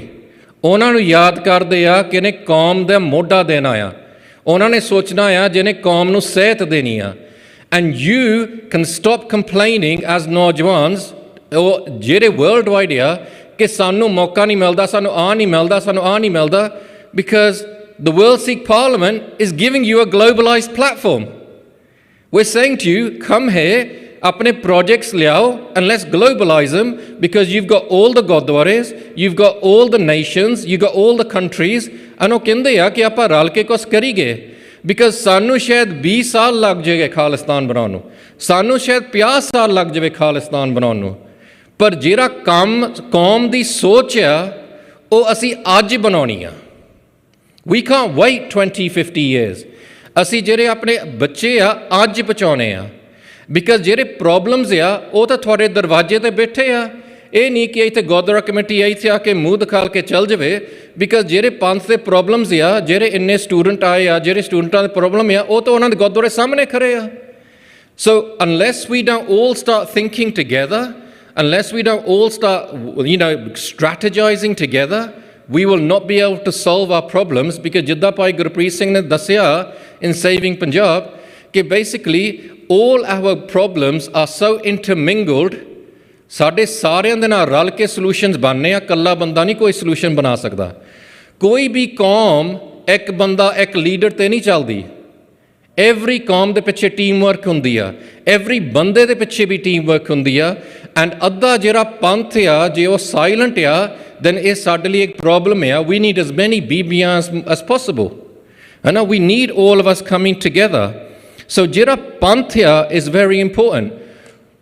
ਉਹਨਾਂ ਨੂੰ ਯਾਦ ਕਰਦੇ ਆ ਕਿ ਇਹਨੇ ਕੌਮ ਦਾ ਮੋਢਾ ਦੇਣਾ ਆ, ਉਹਨਾਂ ਨੇ ਸੋਚਣਾ ਆ ਜਿਹਨੇ ਕੌਮ ਨੂੰ ਸਿਹਤ ਦੇਣੀ ਆ। And you can stop complaining as ਨੌਜਵਾਨਸ, ਉਹ ਜਿਹੜੇ ਵਰਲਡ ਵਾਈਡ ਆ, ਕਿ ਸਾਨੂੰ ਮੌਕਾ ਨਹੀਂ ਮਿਲਦਾ, ਸਾਨੂੰ ਆਹ ਨਹੀਂ ਮਿਲਦਾ, ਸਾਨੂੰ ਆਹ ਨਹੀਂ ਮਿਲਦਾ, because the World Sikh Parliament is giving you a globalized platform. We're saying to you, come here, ਆਪਣੇ projects ਲਿਆਓ and let's globalize them, because you've got all the gurdwaras, you've got all the nations, you've got all the countries, and ਉਹ ਕਹਿੰਦੇ ਆ ਕਿ ਆਪਾਂ ਰਲ ਕੇ ਕੁਛ ਕਰੀਏ, because ਸਾਨੂੰ ਸ਼ਾਇਦ 20 ਸਾਲ ਲੱਗ ਜਾਏਗੇ ਖਾਲਿਸਤਾਨ ਬਣਾਉਣ ਨੂੰ, ਸਾਨੂੰ ਸ਼ਾਇਦ 50 ਸਾਲ ਲੱਗ ਜਾਵੇ ਖਾਲਿਸਤਾਨ ਬਣਾਉਣ ਨੂੰ, ਪਰ ਜਿਹੜਾ ਕੰਮ ਕੌਮ ਦੀ ਸੋਚ ਆ ਉਹ ਅਸੀਂ ਅੱਜ ਬਣਾਉਣੀ ਆ। We can't wait 20-50 years. ਅਸੀਂ ਜਿਹੜੇ ਆਪਣੇ ਬੱਚੇ ਆ ਅੱਜ ਪਹੁੰਚਾਉਣੇ ਆ, ਬਿਕਾਜ਼ ਜਿਹੜੇ ਪ੍ਰੋਬਲਮਸ ਆ ਉਹ ਤਾਂ ਤੁਹਾਡੇ ਦਰਵਾਜ਼ੇ 'ਤੇ ਬੈਠੇ ਆ। ਇਹ ਨਹੀਂ ਕਿ ਇੱਥੇ ਗੁਰਦੁਆਰਾ ਕਮੇਟੀ ਇੱਥੇ ਆ ਕੇ ਮੂੰਹ ਦਿਖਾ ਕੇ ਚੱਲ ਜਾਵੇ, ਬਿਕਾਜ਼ ਜਿਹੜੇ ਪੰਥ ਦੇ ਪ੍ਰੋਬਲਮਸ ਆ, ਜਿਹੜੇ ਇੰਨੇ ਸਟੂਡੈਂਟ ਆਏ ਆ, ਜਿਹੜੇ ਸਟੂਡੈਂਟਾਂ ਦੇ ਪ੍ਰੋਬਲਮ ਆ, ਉਹ ਤਾਂ ਉਹਨਾਂ ਦੇ ਗੁਰਦੁਆਰੇ ਸਾਹਮਣੇ ਖੜੇ ਆ। ਸੋ unless we don't all start thinking together, unless we don't all start strategizing together, we will not be able to solve our problems, because ਜਿੱਦਾਂ ਭਾਈ ਗੁਰਪ੍ਰੀਤ ਸਿੰਘ ਨੇ ਦੱਸਿਆ in Saving Punjab ਕਿ basically all our problems are so intermingled, ਸਾਡੇ ਸਾਰਿਆਂ ਦੇ ਨਾਲ ਰਲ ਕੇ ਸੋਲੂਸ਼ਨਸ ਬਣਨੇ ਆ, ਇਕੱਲਾ ਬੰਦਾ ਨਹੀਂ ਕੋਈ ਸੋਲੂਸ਼ਨ ਬਣਾ ਸਕਦਾ। ਕੋਈ ਵੀ ਕੌਮ ਇੱਕ ਬੰਦਾ ਇੱਕ ਲੀਡਰ 'ਤੇ ਨਹੀਂ ਚੱਲਦੀ। ਐਵਰੀ ਕੌਮ ਦੇ ਪਿੱਛੇ ਟੀਮ ਵਰਕ ਹੁੰਦੀ ਆ, ਐਵਰੀ ਬੰਦੇ ਦੇ ਪਿੱਛੇ ਵੀ ਟੀਮ ਵਰਕ ਹੁੰਦੀ ਆ। ਐਂਡ ਅੱਧਾ ਜਿਹੜਾ ਪੰਥ ਆ ਜੇ ਉਹ ਸਾਇਲੈਂਟ ਆ, then ਇਹ ਸਾਡੇ ਲਈ ਇੱਕ ਪ੍ਰੋਬਲਮ ਆ। We need as many ਬੀਬੀਆਂ as possible, and we need all of us coming together. So ਜਿਹੜਾ ਪੰਥ ਆ is very important.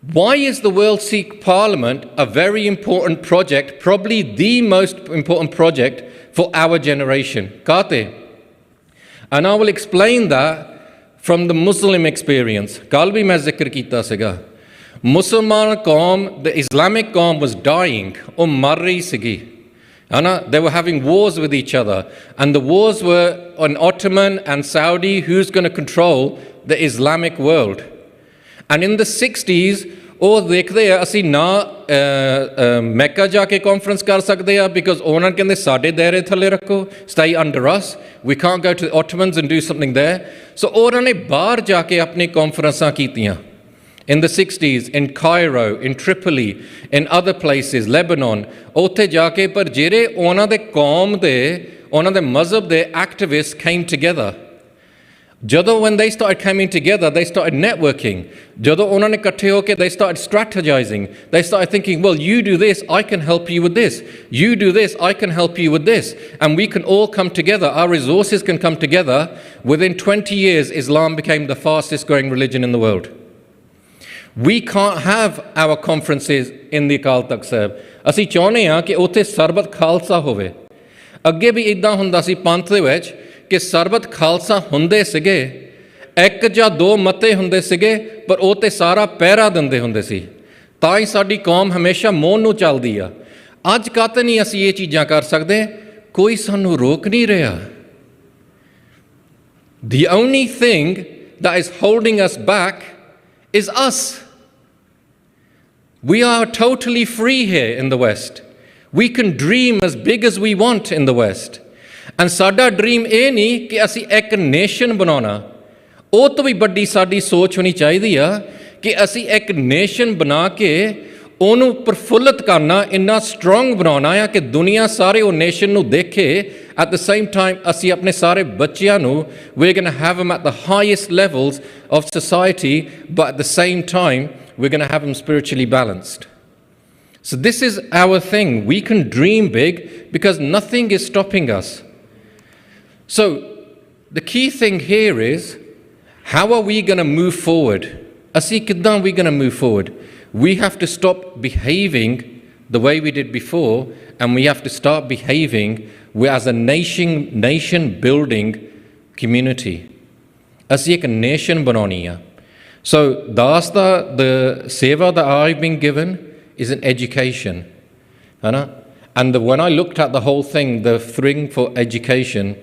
Why is the World Sikh Parliament a very important project, probably the most important project for our generation? ਕਾਤੇ And I will explain that from the Muslim experience. कल भी मैं जिक्र कीता सीगा मुसलमान कौम, the Islamic कौम was dying, वो मर रही सीगी, है ना? They were having wars with each other, and the wars were on Ottoman and Saudi, who's going to control the Islamic world. And in the 60s, ਉਹ ਦੇਖਦੇ ਆ ਅਸੀਂ ਨਾ ਮੈਕਾ ਜਾ ਕੇ ਕਾਨਫਰੰਸ ਕਰ ਸਕਦੇ ਆ ਬਿਕਾਜ਼ ਉਹਨਾਂ ਕਹਿੰਦੇ ਸਾਡੇ ਦਾਇਰੇ ਥੱਲੇ ਰੱਖੋ, stay under us, we can't go to the Ottomans and do something there. So ਉਹਨਾਂ ਨੇ ਬਾਹਰ ਜਾ ਕੇ ਆਪਣੀ ਕਾਨਫਰੰਸਾਂ ਕੀਤੀਆਂ in the 60s, in Cairo, in Tripoli, in other places, Lebanon. ਉੱਥੇ ਜਾ ਕੇ ਪਰ ਜਿਹੜੇ ਉਹਨਾਂ ਦੇ ਕੌਮ ਦੇ, ਉਹਨਾਂ ਦੇ ਮਜ਼ਹਬ ਦੇ activists came together. ਜਦੋਂ when they started coming together, they started networking. ਜਦੋਂ ਉਹਨਾਂ ਨੇ ਇਕੱਠੇ ਹੋ ਕੇ they started strategizing. They started thinking, well, you do this, I can help you with this. You do this, I can help you with this. And we can all come together. Our resources can come together. Within 20 years, Islam became the fastest growing religion in the world. We can't have our conferences in the Akal Takht Sahib. ਅਸੀਂ ਚਾਹੁੰਦੇ ਹਾਂ ਕਿ ਉੱਥੇ ਸਰਬਤ ਖਾਲਸਾ ਹੋਵੇ. ਅੱਗੇ ਵੀ ਇੱਦਾਂ ਹੁੰਦਾ ਸੀ ਪੰਥ ਦੇ ਵਿੱਚ ਕਿ ਸਰਬਤ ਖਾਲਸਾ ਹੁੰਦੇ ਸੀਗੇ, ਇੱਕ ਜਾਂ ਦੋ ਮਤੇ ਹੁੰਦੇ ਸੀਗੇ, ਪਰ ਉਹ ਤੇ ਸਾਰਾ ਪਹਿਰਾ ਦਿੰਦੇ ਹੁੰਦੇ ਸੀ, ਤਾਂ ਹੀ ਸਾਡੀ ਕੌਮ ਹਮੇਸ਼ਾ ਮੋਹ ਨੂੰ ਚੱਲਦੀ ਆ। ਅੱਜ ਕਾਹਤੇ ਨਹੀਂ ਅਸੀਂ ਇਹ ਚੀਜ਼ਾਂ ਕਰ ਸਕਦੇ, ਕੋਈ ਸਾਨੂੰ ਰੋਕ ਨਹੀਂ ਰਿਹਾ। The only thing that is holding us back is us. We are totally free here in the West. We can dream as big as we want in the West. And ਸਾਡਾ ਡ੍ਰੀਮ ਇਹ ਨਹੀਂ ਕਿ ਅਸੀਂ ਇੱਕ ਨੇਸ਼ਨ ਬਣਾਉਣਾ, ਉਹ ਤੋਂ ਵੀ ਵੱਡੀ ਸਾਡੀ ਸੋਚ ਹੋਣੀ ਚਾਹੀਦੀ ਆ ਕਿ ਅਸੀਂ ਇੱਕ ਨੇਸ਼ਨ ਬਣਾ ਕੇ ਉਹਨੂੰ ਪ੍ਰਫੁੱਲਤ ਕਰਨਾ, ਇੰਨਾ ਸਟਰੋਂਗ ਬਣਾਉਣਾ ਆ ਕਿ ਦੁਨੀਆ ਸਾਰੇ ਉਹ ਨੇਸ਼ਨ ਨੂੰ ਦੇਖੇ। At the same time, ਅਸੀਂ ਆਪਣੇ ਸਾਰੇ ਬੱਚਿਆਂ ਨੂੰ, we're going to have them at the highest levels of society, but at the same time, we're going to have them spiritually balanced. So this is our thing. We can dream big because nothing is stopping us. So the key thing here is, how are we going to move forward? ਅਸੀਂ ਕਿੱਦਾਂ we going to move forward? We have to stop behaving the way we did before, and we have to start behaving as a nation building community. ਅਸੀਂ ਇੱਕ nation ਬਣਾਉਣੀ ਆ। So that's the seva that I've been given is an education. And when I looked at the whole thing, the thing for education,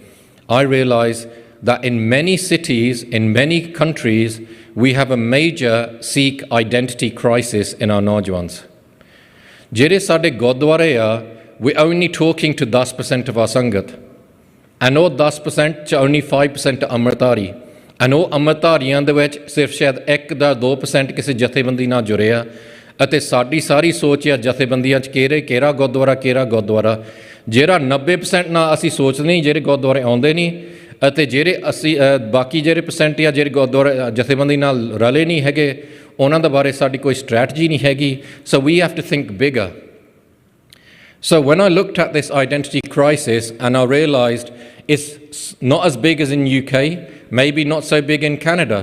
I realized that in many cities, in many countries, we have a major Sikh identity crisis in our Naujwans. Jere sade Gurdware are, we're only talking to 10% of our Sangat. And ਉਹ 10% ਚ only 5% ਅੰਮ੍ਰਿਤਧਾਰੀ, and ਉਹ ਅੰਮ੍ਰਿਤਧਾਰੀਆਂ ਦੇ ਵਿੱਚ ਸਿਰਫ ਸ਼ਾਇਦ 1 ਜਾਂ 2% ਕਿਸੇ ਜਥੇਬੰਦੀ ਨਾਲ ਜੁੜਿਆ। ਅਤੇ ਸਾਡੀ ਸਾਰੀ ਸੋਚ ਆ ਜਥੇਬੰਦੀਆਂ 'ਚ ਕਿਹੜਾ ਗੁਰਦੁਆਰਾ, ਜਿਹੜਾ 90% ਨਾਲ ਅਸੀਂ ਸੋਚਦੇ ਨਹੀਂ, ਜਿਹੜੇ ਗੁਰਦੁਆਰੇ ਆਉਂਦੇ ਨਹੀਂ, ਅਤੇ ਜਿਹੜੇ ਅਸੀਂ ਬਾਕੀ ਜਿਹੜੇ % ਆ ਜਿਹੜੇ ਗੁਰਦੁਆਰੇ ਜਥੇਬੰਦੀ ਨਾਲ ਰਲੇ ਨਹੀਂ ਹੈਗੇ, ਉਹਨਾਂ ਦੇ ਬਾਰੇ ਸਾਡੀ ਕੋਈ ਸਟ੍ਰੈਟਜੀ ਨਹੀਂ ਹੈਗੀ। So we have to think bigger. So when I looked at this identity crisis, and I realized it's not as big as in UK, maybe not so big in Canada,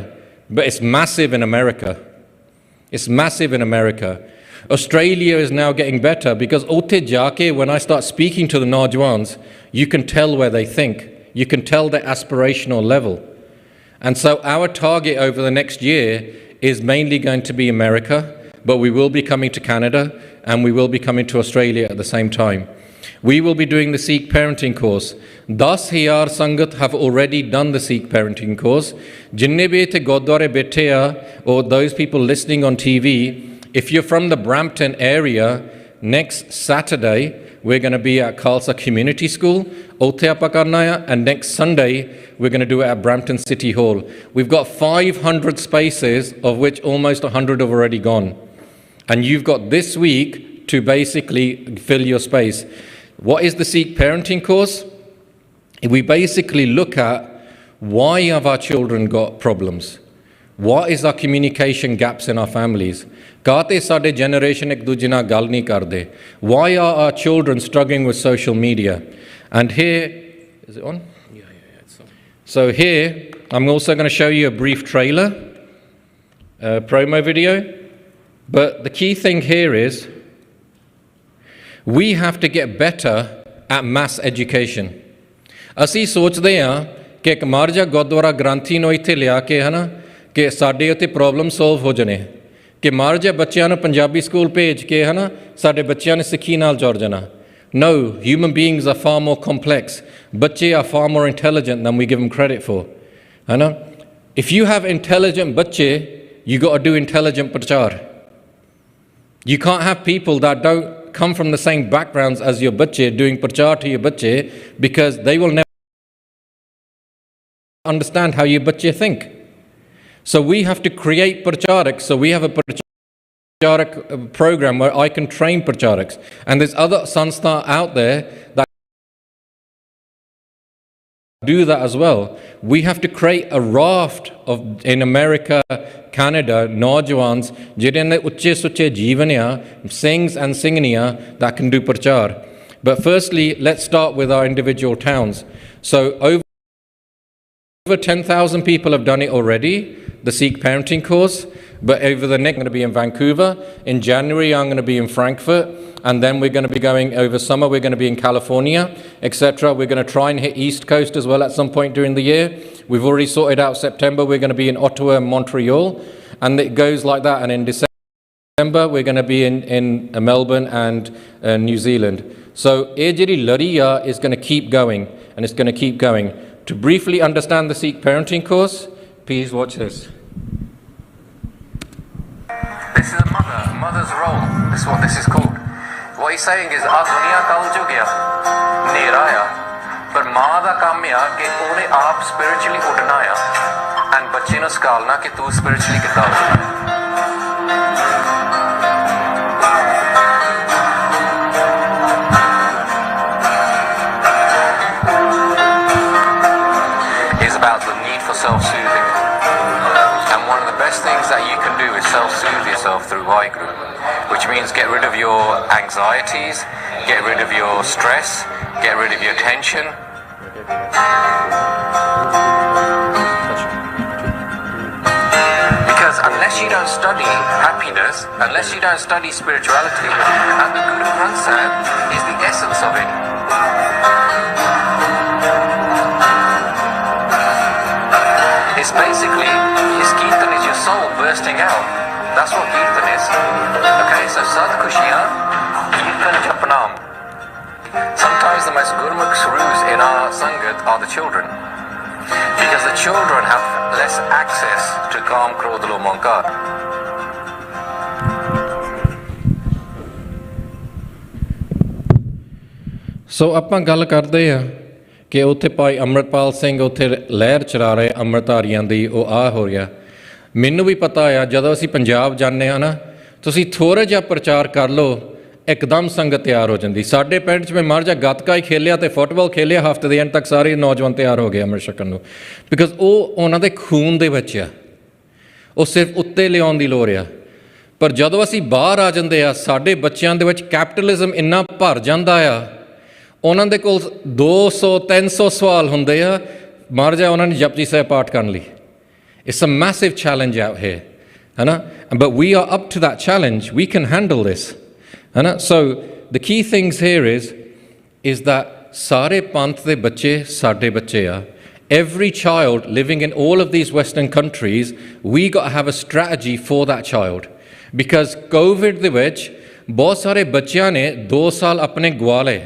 but it's massive in America. It's massive in America. Australia is now getting better because ਉੱਥੇ ਜਾ ਕੇ when I start speaking to the Naujwans, you can tell where they think. You can tell their aspirational level. And so our target over the next year is mainly going to be America, but we will be coming to Canada and we will be coming to Australia at the same time. We will be doing the Sikh parenting course. 10,000 Sangat have already done the Sikh parenting course. Jinne bhi ithe Gurdware baithe a, or those people listening on TV, if you're from the Brampton area, next Saturday we're going to be at Khalsa Community School, Othe aapa karna hai, and next Sunday we're going to do it at Brampton City Hall. We've got 500 spaces, of which almost 100 have already gone. And you've got this week to basically fill your space. What is the Sikh parenting course? We basically look at why have our children got problems? What is our communication gaps in our families? Kaate sade generation ek duje naal gal nahi karde? Why are our children struggling with social media? And here, is it on? Yeah, it's on. So here, I'm also going to show you a brief trailer, a promo video. But the key thing here is, we have to get better at mass education. ਅਸੀਂ ਸੋਚਦੇ ਹਾਂ ਕਿ ਇੱਕ ਮਾਰ ਜਾ ਗੁਰਦੁਆਰਾ ਗ੍ਰੰਥੀ ਨੂੰ ਇੱਥੇ ਲਿਆ ਕੇ ਹੈ ਨਾ ਕਿ ਸਾਡੇ ਉੱਤੇ ਪ੍ਰੋਬਲਮ ਸੋਲਵ ਹੋ ਜਾਣੇ, ਕਿ ਮਾਰ ਜਾ ਬੱਚਿਆਂ ਨੂੰ ਪੰਜਾਬੀ ਸਕੂਲ ਭੇਜ ਕੇ ਹੈ ਨਾ ਸਾਡੇ ਬੱਚਿਆਂ ਨੇ ਸਿੱਖੀ ਨਾਲ ਜੁੜ ਜਾਣਾ। No, human beings are far more complex. ਬੱਚੇ are far more intelligent than we give them credit for. ਹੈ ਨਾ, if you have intelligent ਬੱਚੇ, you got to do intelligent ਪ੍ਰਚਾਰ। You can't have people that don't come from the same backgrounds as your ਬੱਚੇ doing ਪ੍ਰਚਾਰ to your ਬੱਚੇ, because they will never understand how your ਬੱਚੇ think. So we have to create pracharaks. So we have a pracharak program where I can train pracharaks. And there's other sanstha out there that do that as well. We have to create a raft of, in America, Canada, Naujawans, ਜਿਹਦੇ ਉੱਚੇ ਸੁੱਚੇ ਜੀਵਨ ਆ, sings and singing that can do prachar. But firstly, let's start with our individual towns. So over 10,000 people have done it already, the Sikh parenting course, but over the next I'm going to be in Vancouver. In January I'm going to be in Frankfurt, and then we're going to be going over summer, we're going to be in California, etc. We're going to try and hit East Coast as well at some point during the year. We've already sorted out September, we're going to be in Ottawa and Montreal, and it goes like that. And in December we're going to be in Melbourne and New Zealand. So Ejiri Laria is going to keep going, and it's going to keep going. To briefly understand the Sikh parenting course, please watch this. This is a mother's role. This is what this is called. What he's saying is, "Aa duniya kal jo gaya, nera aaya, par maa da kam hai कि ਉਹਨੇ ਆਪ spiritually ਉੱਡਣਾ ਆ, and ਬੱਚੇ ਨੂੰ ਸਿਖਾਉਣਾ ਕਿ ਤੂੰ spiritually ਕਿੱਦਾਂ ਉੱਡਣਾ ਹੈ। About the need for self-soothing, and one of the best things that you can do is self-soothe yourself through Waheguru, which means get rid of your anxieties, get rid of your stress, get rid of your tension. Because unless you don't study happiness, unless you don't study spirituality, and the Guru Granth Sahib is the essence of it. It's basically, his Kirtan is your soul bursting out. That's what Kirtan is. Okay, so Sad Khushiyan, Kirtan Japnam. Sometimes the most Gurmukh Sarus in our Sangat are the children. Because the children have less access to Kam, Krodh, Lobh, Ahankar. So ਆਪਾਂ ਗੱਲ ਕਰਦੇ ਆ ਕਿ ਉੱਥੇ ਭਾਈ ਅੰਮ੍ਰਿਤਪਾਲ ਸਿੰਘ ਉੱਥੇ ਲਹਿਰ ਚਲਾ ਰਹੇ ਅੰਮ੍ਰਿਤਧਾਰੀਆਂ ਦੀ, ਉਹ ਆ ਹੋ ਰਿਹਾ। ਮੈਨੂੰ ਵੀ ਪਤਾ ਆ, ਜਦੋਂ ਅਸੀਂ ਪੰਜਾਬ ਜਾਂਦੇ ਹਾਂ ਨਾ, ਤੁਸੀਂ ਥੋੜ੍ਹਾ ਜਿਹਾ ਪ੍ਰਚਾਰ ਕਰ ਲਓ, ਇੱਕਦਮ ਸੰਗਤ ਤਿਆਰ ਹੋ ਜਾਂਦੀ। ਸਾਡੇ ਪਿੰਡ 'ਚ ਮੈਂ ਮਰ ਜਾ ਗੱਤਕਾ ਹੀ ਖੇਲਿਆ ਅਤੇ ਫੁੱਟਬਾਲ ਖੇਲਿਆ, ਹਫ਼ਤੇ ਦੇ ਐਂਡ ਤੱਕ ਸਾਰੇ ਨੌਜਵਾਨ ਤਿਆਰ ਹੋ ਗਏ ਅੰਮ੍ਰਿਤ ਛਕਣ ਨੂੰ, ਬਿਕਾਜ਼ ਉਹ ਉਹਨਾਂ ਦੇ ਖੂਨ ਦੇ ਵਿੱਚ ਆ, ਉਹ ਸਿਰਫ ਉੱਤੇ ਲਿਆਉਣ ਦੀ ਲੋੜ ਆ। ਪਰ ਜਦੋਂ ਅਸੀਂ ਬਾਹਰ ਆ ਜਾਂਦੇ ਆ, ਸਾਡੇ ਬੱਚਿਆਂ ਦੇ ਵਿੱਚ ਕੈਪੀਟਲਿਜ਼ਮ ਇੰਨਾ ਭਰ ਜਾਂਦਾ ਆ, ਉਹਨਾਂ ਦੇ ਕੋਲ 200-300 ਸਵਾਲ ਹੁੰਦੇ ਆ, ਮਰ ਜਾ ਉਹਨਾਂ ਨੇ ਜਪਜੀ ਸਾਹਿਬ ਪਾਠ ਕਰਨ ਲਈ। It's a massive challenge out here, ਹੈ ਨਾ, but we are up to that challenge. We can handle this, ਹੈ ਨਾ। So the key things here is that ਸਾਰੇ ਪੰਥ ਦੇ ਬੱਚੇ ਸਾਡੇ ਬੱਚੇ ਆ। Every child living in all of these Western countries, we got to have a strategy for that child, because COVID ਦੇ ਵਿੱਚ ਬਹੁਤ ਸਾਰੇ ਬੱਚਿਆਂ ਨੇ 2 ਸਾਲ ਆਪਣੇ ਗਵਾ ਲਏ।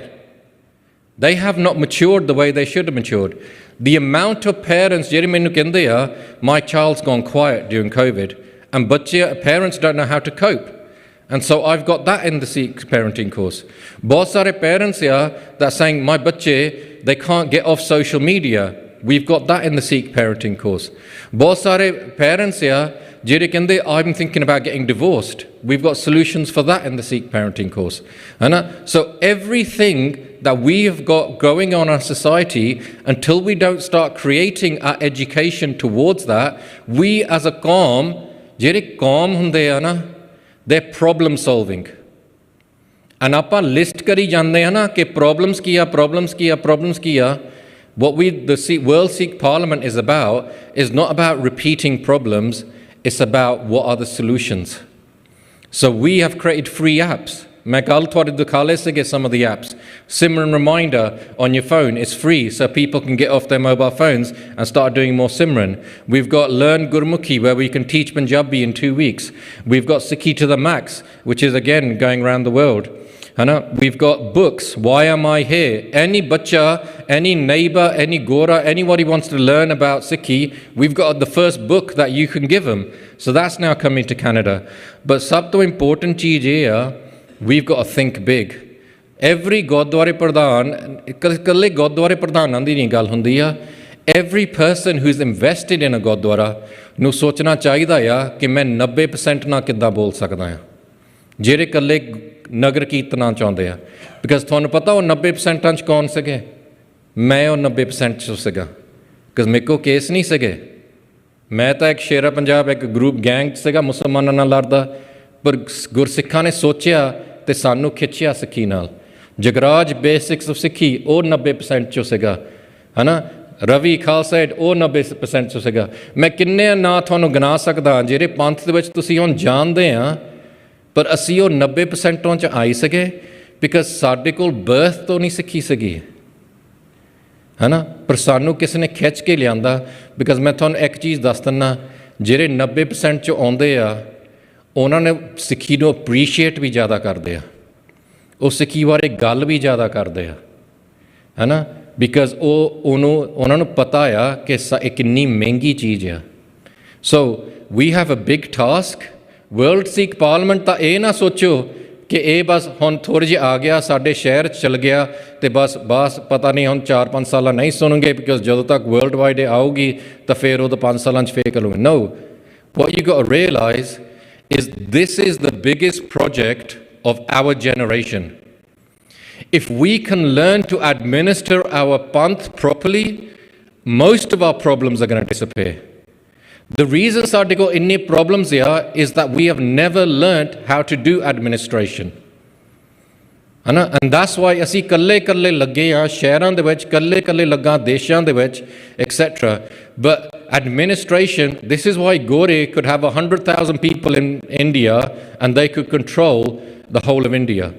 They have not matured the way they should have matured. The amount of parents ਜਿਹੜੇ ਮੈਨੂੰ ਕਹਿੰਦੇ ਆ, my child's gone quiet during COVID, and parents don't know how to cope. And so I've got that in the Sikh parenting course. ਬਹੁਤ ਸਾਰੇ parents are that saying, my ਬੱਚੇ, they can't get off social media. We've got that in the Sikh parenting course. ਬਹੁਤ ਸਾਰੇ parents are ਜਿਹੜੇ ਕਹਿੰਦੇ, I'm thinking about getting divorced. We've got solutions for that in the Sikh parenting course. So everything that we have got going on in our society, until we don't start creating our education towards that, we as a qawm, ਜਿਹੜੇ ਕੌਮ ਹੁੰਦੇ ਆ ਨਾ, they're problem solving. And ਆਪਾਂ ਲਿਸਟ ਕਰੀ ਜਾਂਦੇ ਆ ਨਾ ਕਿ problems ਕੀ ਆ, problems ਕੀ ਆ, problems ਕੀ ਆ। What the World Sikh Parliament is not about repeating problems, it's about what are the solutions. So we have created free apps. मैं कल थोड़े दिखा ले सके some of the apps. Simran Reminder on your phone is free, so people can get off their mobile phones and start doing more Simran. We've got Learn Gurmukhi, where we can teach Punjabi in 2 weeks. We've got Sikhi to the Max, which is again going around the world. We've got books, Why Am I Here? Any bacha, any neighbor, any gora, anybody wants to learn about Sikhi, we've got the first book that you can give them. So that's now coming to Canada. But sab to important cheez hai, we've got to think big. Every Gurdwara Pradhan, kalle Gurdwara Pradhanan di nahi gall hundi a, every person who's invested in a Gurdwara nu sochna chahiਦਾ ਆ ਕਿ ਮੈਂ 90% ਨਾਲ ਕਿੱਦਾਂ ਬੋਲ ਸਕਦਾ ਹਾਂ ਜਿਹੜੇ ਇਕੱਲੇ ਨਗਰ ਕੀਰਤਨਾਂ ਚਾਹੁੰਦੇ ਆ ਬਿਕਾਜ਼ ਤੁਹਾਨੂੰ ਪਤਾ ਉਹ 90% 'ਚ ਕੌਣ ਸੀਗੇ ਮੈਂ ਉਹ 90% 'ਚ ਸੀਗਾ ਬਿਕਾਜ਼ ਮੇਰੇ ਕੋਲ ਕੇਸ ਨਹੀਂ ਸੀਗੇ ਮੈਂ ਤਾਂ ਇੱਕ ਸ਼ੇਰਾ ਪੰਜਾਬ ਇੱਕ ਗਰੁੱਪ ਗੈਂਗ ਸੀਗਾ ਮੁਸਲਮਾਨਾਂ ਨਾਲ ਲੜਦਾ ਪਰ ਗੁਰਸਿੱਖਾਂ ਨੇ ਸੋਚਿਆ ਅਤੇ ਸਾਨੂੰ ਖਿੱਚਿਆ ਸਿੱਖੀ ਨਾਲ ਜਗਰਾਜ ਬੇਸਿਕਸ ਆਫ ਸਿੱਖੀ ਉਹ 90% 'ਚੋਂ ਸੀਗਾ ਹੈ ਨਾ ਰਵੀ ਖਾਲਸਾ ਏਡ ਉਹ 90% 'ਚੋਂ ਸੀਗਾ ਮੈਂ ਕਿੰਨੇ ਨਾਂ ਤੁਹਾਨੂੰ ਗਿਣਾ ਸਕਦਾ ਜਿਹੜੇ ਪੰਥ ਦੇ ਵਿੱਚ ਤੁਸੀਂ ਹੁਣ ਜਾਣਦੇ ਆ ਪਰ ਅਸੀਂ ਉਹ 90% 'ਚ ਆਈ ਸਕੇ ਬਿਕਾਜ਼ ਸਾਡੇ ਕੋਲ ਬਰਥ ਤੋਂ ਨਹੀਂ ਸਿੱਖੀ ਸੀਗੀ ਹੈ ਨਾ ਪਰ ਸਾਨੂੰ ਕਿਸੇ ਨੇ ਖਿੱਚ ਕੇ ਲਿਆਂਦਾ ਬਿਕਾਜ਼ ਮੈਂ ਤੁਹਾਨੂੰ ਇੱਕ ਚੀਜ਼ ਦੱਸ ਦਿੰਦਾ ਜਿਹੜੇ 90% 'ਚ ਆਉਂਦੇ ਆ ਉਹਨਾਂ ਨੇ ਸਿੱਖੀ ਨੂੰ ਅਪਰੀਸ਼ੀਏਟ ਵੀ ਜ਼ਿਆਦਾ ਕਰਦੇ ਆ ਉਹ ਸਿੱਖੀ ਬਾਰੇ ਗੱਲ ਵੀ ਜ਼ਿਆਦਾ ਕਰਦੇ ਆ ਹੈ ਨਾ ਬਿਕਾਜ਼ ਉਹਨਾਂ ਨੂੰ ਪਤਾ ਆ ਕਿ ਇਹ ਕਿੰਨੀ ਮਹਿੰਗੀ ਚੀਜ਼ ਆ so we have a big task world Sikh parliament ਤਾਂ ਇਹ ਨਾ ਸੋਚੋ ਕਿ ਇਹ ਬਸ ਹੁਣ ਥੋੜ੍ਹੇ ਜਿਹੇ ਆ ਗਿਆ ਸਾਡੇ ਸ਼ਹਿਰ 'ਚ ਚਲ ਗਿਆ ਅਤੇ ਬਸ ਪਤਾ ਨਹੀਂ ਹੁਣ 4-5 ਸਾਲਾਂ ਨਹੀਂ ਸੁਣੋਗੇ ਬਿਕਾਜ਼ ਜਦੋਂ ਤੱਕ ਵਰਲਡ ਵਾਈਡ ਆਊਗੀ ਤਾਂ ਫਿਰ ਉਹ ਤਾਂ 5 ਸਾਲਾਂ 'ਚ ਫੇਰ ਕਰੂਗੇ no what you got to realise is this is the biggest project of our generation. If we can learn to administer our panth properly, most of our problems are going to disappear. The reason ਸਾਡੇ ਕੋਲ ਇੰਨੇ problems are is that we have never learned how to do administration. And that's why ਅਸੀਂ ਕੱਲੇ ਲੱਗੇ ਆ ਸ਼ਹਿਰਾਂ ਦੇ ਵਿੱਚ ਕੱਲੇ ਲੱਗਾ ਦੇਸ਼ਾਂ ਦੇ ਵਿੱਚ etc. But administration, this is why Gore could have 100,000 people in India and they could control the whole of India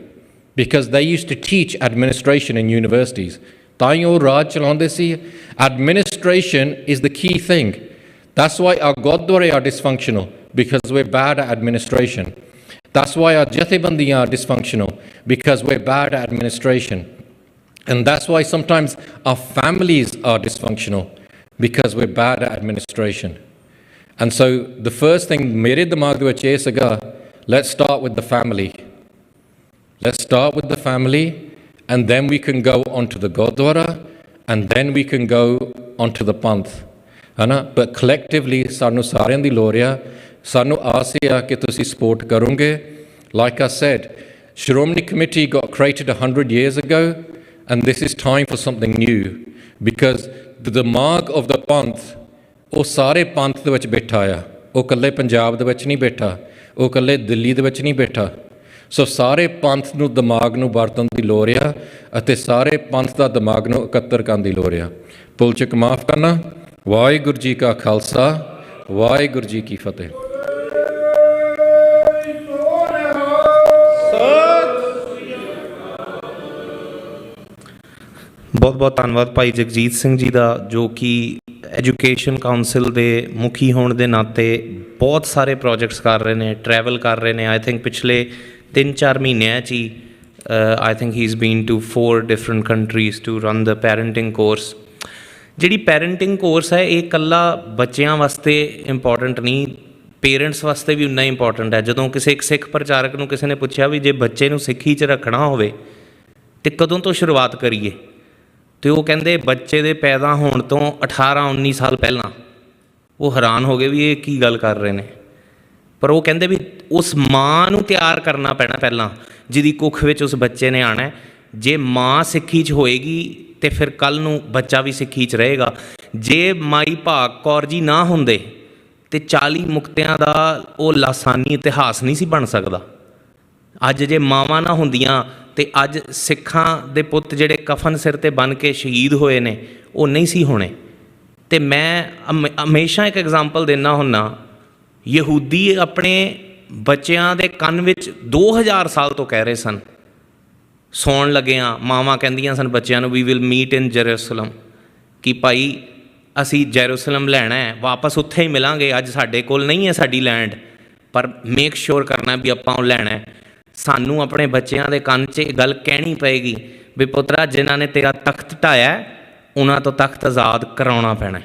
because they used to teach administration in universities. ਤਾਂ ਹੀ ਉਹ ਰਾਜ ਚਲਾਉਂਦੇ ਸੀ Administration is the key thing. That's why our Gurdwara are dysfunctional because we're bad at administration. That's why our Jathebandiyan are dysfunctional because we're bad at administration. And that's why sometimes our families are dysfunctional because we're bad at administration. And so the first thing mere dimag de vich eh siga, let's start with the family. Let's start with the family and then we can go onto the Gurdwara and then we can go onto the Panth. But collectively ਸਾਨੂੰ ਸਾਰਿਆਂ ਦੀ ਲੋੜ ਆ ਸਾਨੂੰ ਆਸ ਆ ਕਿ ਤੁਸੀਂ ਸਪੋਰਟ ਕਰੋਗੇ like I said Shiromani Committee got created 100 years ago and this is time for something new because the dimag of the Panth ਉਹ ਸਾਰੇ ਪੰਥ ਦੇ ਵਿੱਚ ਬੈਠਾ ਆ ਉਹ ਇਕੱਲੇ ਪੰਜਾਬ ਦੇ ਵਿੱਚ ਨਹੀਂ ਬੈਠਾ ਉਹ ਇਕੱਲੇ ਦਿੱਲੀ ਦੇ ਵਿੱਚ ਨਹੀਂ ਬੈਠਾ ਸੋ ਸਾਰੇ ਪੰਥ ਨੂੰ ਦਿਮਾਗ ਨੂੰ ਵਰਤਣ ਦੀ ਲੋੜ ਆ ਅਤੇ ਸਾਰੇ ਪੰਥ ਦਾ ਦਿਮਾਗ ਨੂੰ ਇਕੱਤਰ ਕਰਨ ਦੀ ਲੋੜ ਆ ਪੁਲਚਕ ਮਾਫ ਕਰਨਾ ਵਾਹਿਗੁਰੂ ਜੀ ਕਾ ਖਾਲਸਾ ਵਾਹਿਗੁਰੂ ਜੀ ਕੀ ਫਤਿਹ ਬਹੁਤ ਬਹੁਤ ਧੰਨਵਾਦ ਭਾਈ ਜਗਜੀਤ ਸਿੰਘ ਜੀ ਦਾ ਜੋ ਕਿ ਐਜੂਕੇਸ਼ਨ ਕਾਉਂਸਲ ਦੇ ਮੁਖੀ ਹੋਣ ਦੇ ਨਾਤੇ ਬਹੁਤ ਸਾਰੇ ਪ੍ਰੋਜੈਕਟਸ ਕਰ ਰਹੇ ਨੇ ਟਰੈਵਲ ਕਰ ਰਹੇ ਨੇ ਆਈ ਥਿੰਕ ਪਿਛਲੇ 3-4 ਮਹੀਨਿਆਂ 'ਚ ਹੀ I think he is been to 4 different countries to run the parenting course ਜਿਹੜੀ ਪੈਰੈਂਟਿੰਗ ਕੋਰਸ ਹੈ ਇਹ ਇਕੱਲਾ ਬੱਚਿਆਂ ਵਾਸਤੇ ਇੰਪੋਰਟੈਂਟ ਨਹੀਂ ਪੇਰੈਂਟਸ ਵਾਸਤੇ ਵੀ ਉਨਾ ਇੰਪੋਰਟੈਂਟ ਹੈ ਜਦੋਂ ਕਿਸੇ ਇੱਕ ਸਿੱਖ ਪ੍ਰਚਾਰਕ ਨੂੰ ਕਿਸੇ ਨੇ ਪੁੱਛਿਆ ਵੀ ਜੇ ਬੱਚੇ ਨੂੰ ਸਿੱਖੀ 'ਚ ਰੱਖਣਾ ਹੋਵੇ ਤਾਂ ਕਦੋਂ ਤੋਂ ਸ਼ੁਰੂਆਤ ਕਰੀਏ ਅਤੇ ਉਹ ਕਹਿੰਦੇ ਬੱਚੇ ਦੇ ਪੈਦਾ ਹੋਣ ਤੋਂ 18-19 ਸਾਲ ਪਹਿਲਾਂ ਉਹ ਹੈਰਾਨ ਹੋ ਗਏ ਵੀ ਇਹ ਕੀ ਗੱਲ ਕਰ ਰਹੇ ਨੇ ਪਰ ਉਹ ਕਹਿੰਦੇ ਵੀ ਉਸ ਮਾਂ ਨੂੰ ਤਿਆਰ ਕਰਨਾ ਪੈਣਾ ਪਹਿਲਾਂ ਜਿਹਦੀ ਕੁੱਖ ਵਿੱਚ ਉਸ ਬੱਚੇ ਨੇ ਆਉਣਾ ਜੇ ਮਾਂ ਸਿੱਖੀ 'ਚ ਹੋਏਗੀ ਅਤੇ ਫਿਰ ਕੱਲ੍ਹ ਨੂੰ ਬੱਚਾ ਵੀ ਸਿੱਖੀ 'ਚ ਰਹੇਗਾ ਜੇ ਮਾਈ ਭਾਗ ਕੌਰ ਜੀ ਨਾ ਹੁੰਦੇ ਅਤੇ 40 ਮੁਕਤਿਆਂ ਦਾ ਉਹ ਲਾਸਾਨੀ ਇਤਿਹਾਸ ਨਹੀਂ ਸੀ ਬਣ ਸਕਦਾ ਅੱਜ ਜੇ ਮਾਵਾਂ ਨਾ ਹੁੰਦੀਆਂ ਅਤੇ ਅੱਜ ਸਿੱਖਾਂ ਦੇ ਪੁੱਤ ਜਿਹੜੇ ਕਫਨ ਸਿਰ 'ਤੇ ਬੰਨ੍ਹ ਕੇ ਸ਼ਹੀਦ ਹੋਏ ਨੇ ਉਹ ਨਹੀਂ ਸੀ ਹੋਣੇ ਅਤੇ ਮੈਂ ਹਮੇਸ਼ਾ ਇੱਕ ਐਗਜ਼ਾਮਪਲ ਦਿੰਦਾ ਹੁੰਦਾ ਯਹੂਦੀ ਆਪਣੇ ਬੱਚਿਆਂ ਦੇ ਕੰਨ ਵਿੱਚ 2000 ਸਾਲ ਤੋਂ ਕਹਿ ਰਹੇ ਸਨ, ਸੌਣ ਲੱਗਿਆਂ ਮਾਵਾਂ ਕਹਿੰਦੀਆਂ ਸਨ ਬੱਚਿਆਂ ਨੂੰ, ਵੀ ਵਿਲ ਮੀਟ ਇਨ ਜੈਰੂਸਲਮ, ਕਿ ਭਾਈ ਅਸੀਂ ਜੈਰੂਸਲਮ ਲੈਣਾ ਹੈ, ਵਾਪਸ ਉੱਥੇ ਹੀ ਮਿਲਾਂਗੇ, ਅੱਜ ਸਾਡੇ ਕੋਲ ਨਹੀਂ ਹੈ ਸਾਡੀ ਲੈਂਡ, ਪਰ ਮੇਕ ਸ਼ੋਰ ਕਰਨਾ ਵੀ ਆਪਾਂ ਉਹ ਲੈਣਾ ਹੈ। ਸਾਨੂੰ ਆਪਣੇ ਬੱਚਿਆਂ ਦੇ ਕੰਨ 'ਚ ਇਹ ਗੱਲ ਕਹਿਣੀ ਪਏਗੀ ਵੀ ਪੁੱਤਰਾ, ਜਿਨ੍ਹਾਂ ਨੇ ਤੇਰਾ ਤਖਤ ਢਾਇਆ ਉਹਨਾਂ ਤੋਂ ਤਖਤ ਆਜ਼ਾਦ ਕਰਾਉਣਾ ਪੈਣਾ,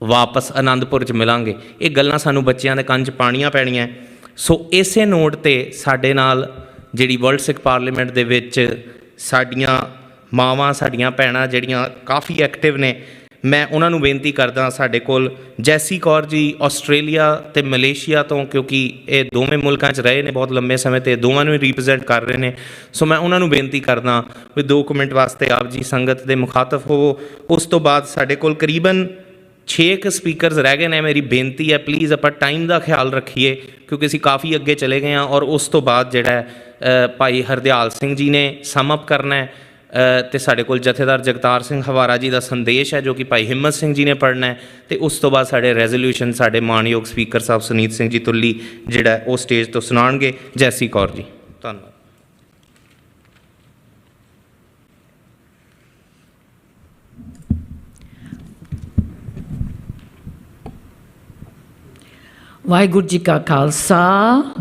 ਵਾਪਸ ਅਨੰਦਪੁਰ 'ਚ ਮਿਲਾਂਗੇ। ਇਹ ਗੱਲਾਂ ਸਾਨੂੰ ਬੱਚਿਆਂ ਦੇ ਕੰਨ 'ਚ ਪਾਉਣੀਆਂ ਪੈਣੀਆਂ। ਸੋ ਇਸੇ ਨੋਟ 'ਤੇ ਸਾਡੇ ਨਾਲ ਜਿਹੜੀ ਵਰਲਡ ਸਿੱਖ ਪਾਰਲੀਮੈਂਟ ਦੇ ਵਿੱਚ ਸਾਡੀਆਂ ਮਾਵਾਂ, ਸਾਡੀਆਂ ਭੈਣਾਂ ਜਿਹੜੀਆਂ ਕਾਫੀ ਐਕਟਿਵ ਨੇ, ਮੈਂ ਉਹਨਾਂ ਨੂੰ ਬੇਨਤੀ ਕਰਦਾ, ਸਾਡੇ ਕੋਲ ਜੈਸੀ ਕੌਰ ਜੀ ਆਸਟ੍ਰੇਲੀਆ ਅਤੇ ਮਲੇਸ਼ੀਆ ਤੋਂ, ਕਿਉਂਕਿ ਇਹ ਦੋਵੇਂ ਮੁਲਕਾਂ 'ਚ ਰਹੇ ਨੇ ਬਹੁਤ ਲੰਬੇ ਸਮੇਂ 'ਤੇ, ਦੋਵਾਂ ਨੂੰ ਹੀ ਰਿਪਰੈਜ਼ੈਂਟ ਕਰ ਰਹੇ ਨੇ। ਸੋ ਮੈਂ ਉਹਨਾਂ ਨੂੰ ਬੇਨਤੀ ਕਰਦਾ ਵੀ 2 ਮਿੰਟ ਵਾਸਤੇ ਆਪ ਜੀ ਸੰਗਤ ਦੇ ਮੁਖਾਤਬ ਹੋਵੋ। ਉਸ ਤੋਂ ਬਾਅਦ ਸਾਡੇ ਕੋਲ ਕਰੀਬਨ 6 ਸਪੀਕਰਸ ਰਹਿ ਗਏ ਨੇ। ਮੇਰੀ ਬੇਨਤੀ ਹੈ ਪਲੀਜ਼ ਆਪਾਂ ਟਾਈਮ ਦਾ ਖਿਆਲ ਰੱਖੀਏ, ਕਿਉਂਕਿ ਅਸੀਂ ਕਾਫੀ ਅੱਗੇ ਚਲੇ ਗਏ ਹਾਂ। ਔਰ ਉਸ ਤੋਂ ਬਾਅਦ ਜਿਹੜਾ ਭਾਈ ਹਰਦਿਆਲ ਸਿੰਘ ਜੀ ਨੇ ਸਮ ਅਪ ਕਰਨਾ ਹੈ, ਅਤੇ ਸਾਡੇ ਕੋਲ ਜਥੇਦਾਰ ਜਗਤਾਰ ਸਿੰਘ ਹਵਾਰਾ ਜੀ ਦਾ ਸੰਦੇਸ਼ ਹੈ ਜੋ ਕਿ ਭਾਈ ਹਿੰਮਤ ਸਿੰਘ ਜੀ ਨੇ ਪੜ੍ਹਨਾ ਹੈ, ਅਤੇ ਉਸ ਤੋਂ ਬਾਅਦ ਸਾਡੇ ਰੈਜ਼ੋਲਿਊਸ਼ਨ ਸਾਡੇ ਮਾਣਯੋਗ ਸਪੀਕਰ ਸਾਹਿਬ ਸੁਨੀਤ ਸਿੰਘ ਜੀ ਤੁੱਲੀ ਜਿਹੜਾ ਉਹ ਸਟੇਜ ਤੋਂ ਸੁਣਾਉਣਗੇ। ਜੈਸੀ ਕੌਰ ਜੀ, ਧੰਨਵਾਦ। ਵਾਹਿਗੁਰੂ ਜੀ ਕਾ ਖਾਲਸਾ,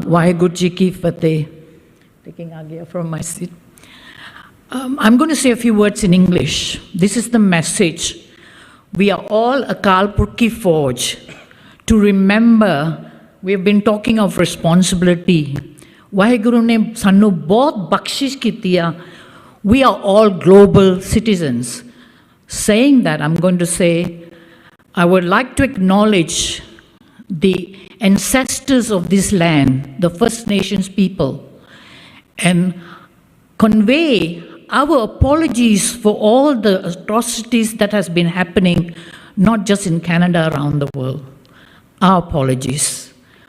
ਵਾਹਿਗੁਰੂ ਜੀ ਕੀ ਫਤਿਹ। Taking Agya from my seat. I'm going to say a few words in English. This is the message. We are all Akal Purkh ki Fauj. To remember, we have been talking of responsibility. Waheguru ne sanu bahut bakshish ਕੀਤੀ ਆ. We are all global citizens. Saying that, I'm going to say, I would like to acknowledge the ancestors of this land, the First Nations people, and convey our apologies for all the atrocities that has been happening, not just in Canada, around the world. Our apologies.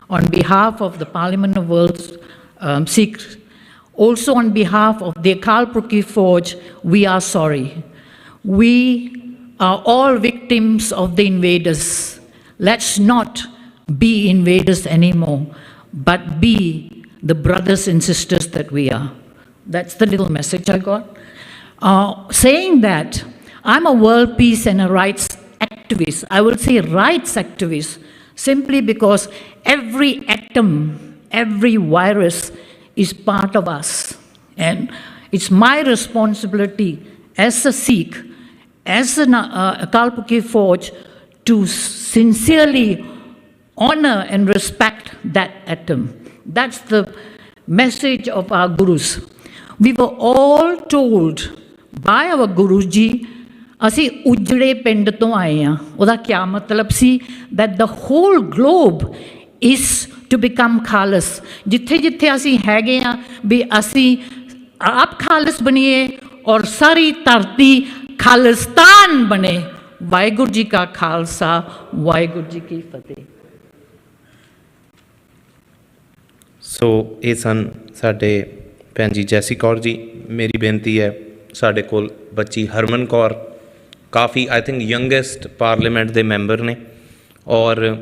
On behalf of the Parliament of World Sikhs, also on behalf of the Akal Purkh ki Fauj, we are sorry. We are all victims of the invaders. Let's not be invaders anymore, but be the brothers and sisters that we are. That's the little message I got. Saying that, I'm a world peace and a rights activist. I will say rights activist simply because every atom, every virus is part of us. And it's my responsibility as a Sikh, as an Akal Purkh ki Fauj, to sincerely honor and respect that atom. That's the message of our gurus. We were all told by our Guruji, ਅਸੀਂ ਉਜੜੇ ਪਿੰਡ ਤੋਂ ਆਏ ਹਾਂ। ਉਹਦਾ ਕੀ ਮਤਲਬ ਸੀ? that the whole globe is to become ਖਾਲਸ। ਜਿੱਥੇ ਜਿੱਥੇ ਅਸੀਂ ਹੈਗੇ ਹਾਂ ਵੀ ਅਸੀਂ ਆਪ ਖਾਲਸ ਬਣੀਏ ਔਰ ਸਾਰੀ ਧਰਤੀ ਖਾਲਿਸਤਾਨ ਬਣੇ। ਵਾਹਿਗੁਰੂ ਜੀ ਕਾ ਖਾਲਸਾ, ਵਾਹਿਗੁਰੂ ਜੀ ਕੀ ਫਤਿਹ। ਸੋ ਇਹ ਸਨ ਸਾਡੇ ਭੈਣ ਜੀ ਜੈਸੀ ਕੌਰ ਜੀ। ਮੇਰੀ ਬੇਨਤੀ ਹੈ, ਸਾਡੇ ਕੋਲ ਬੱਚੀ ਹਰਮਨ ਕੌਰ ਕਾਫੀ ਆਈ ਥਿੰਕ ਯੰਗੈਸਟ ਪਾਰਲੀਮੈਂਟ ਦੇ ਮੈਂਬਰ ਨੇ ਔਰ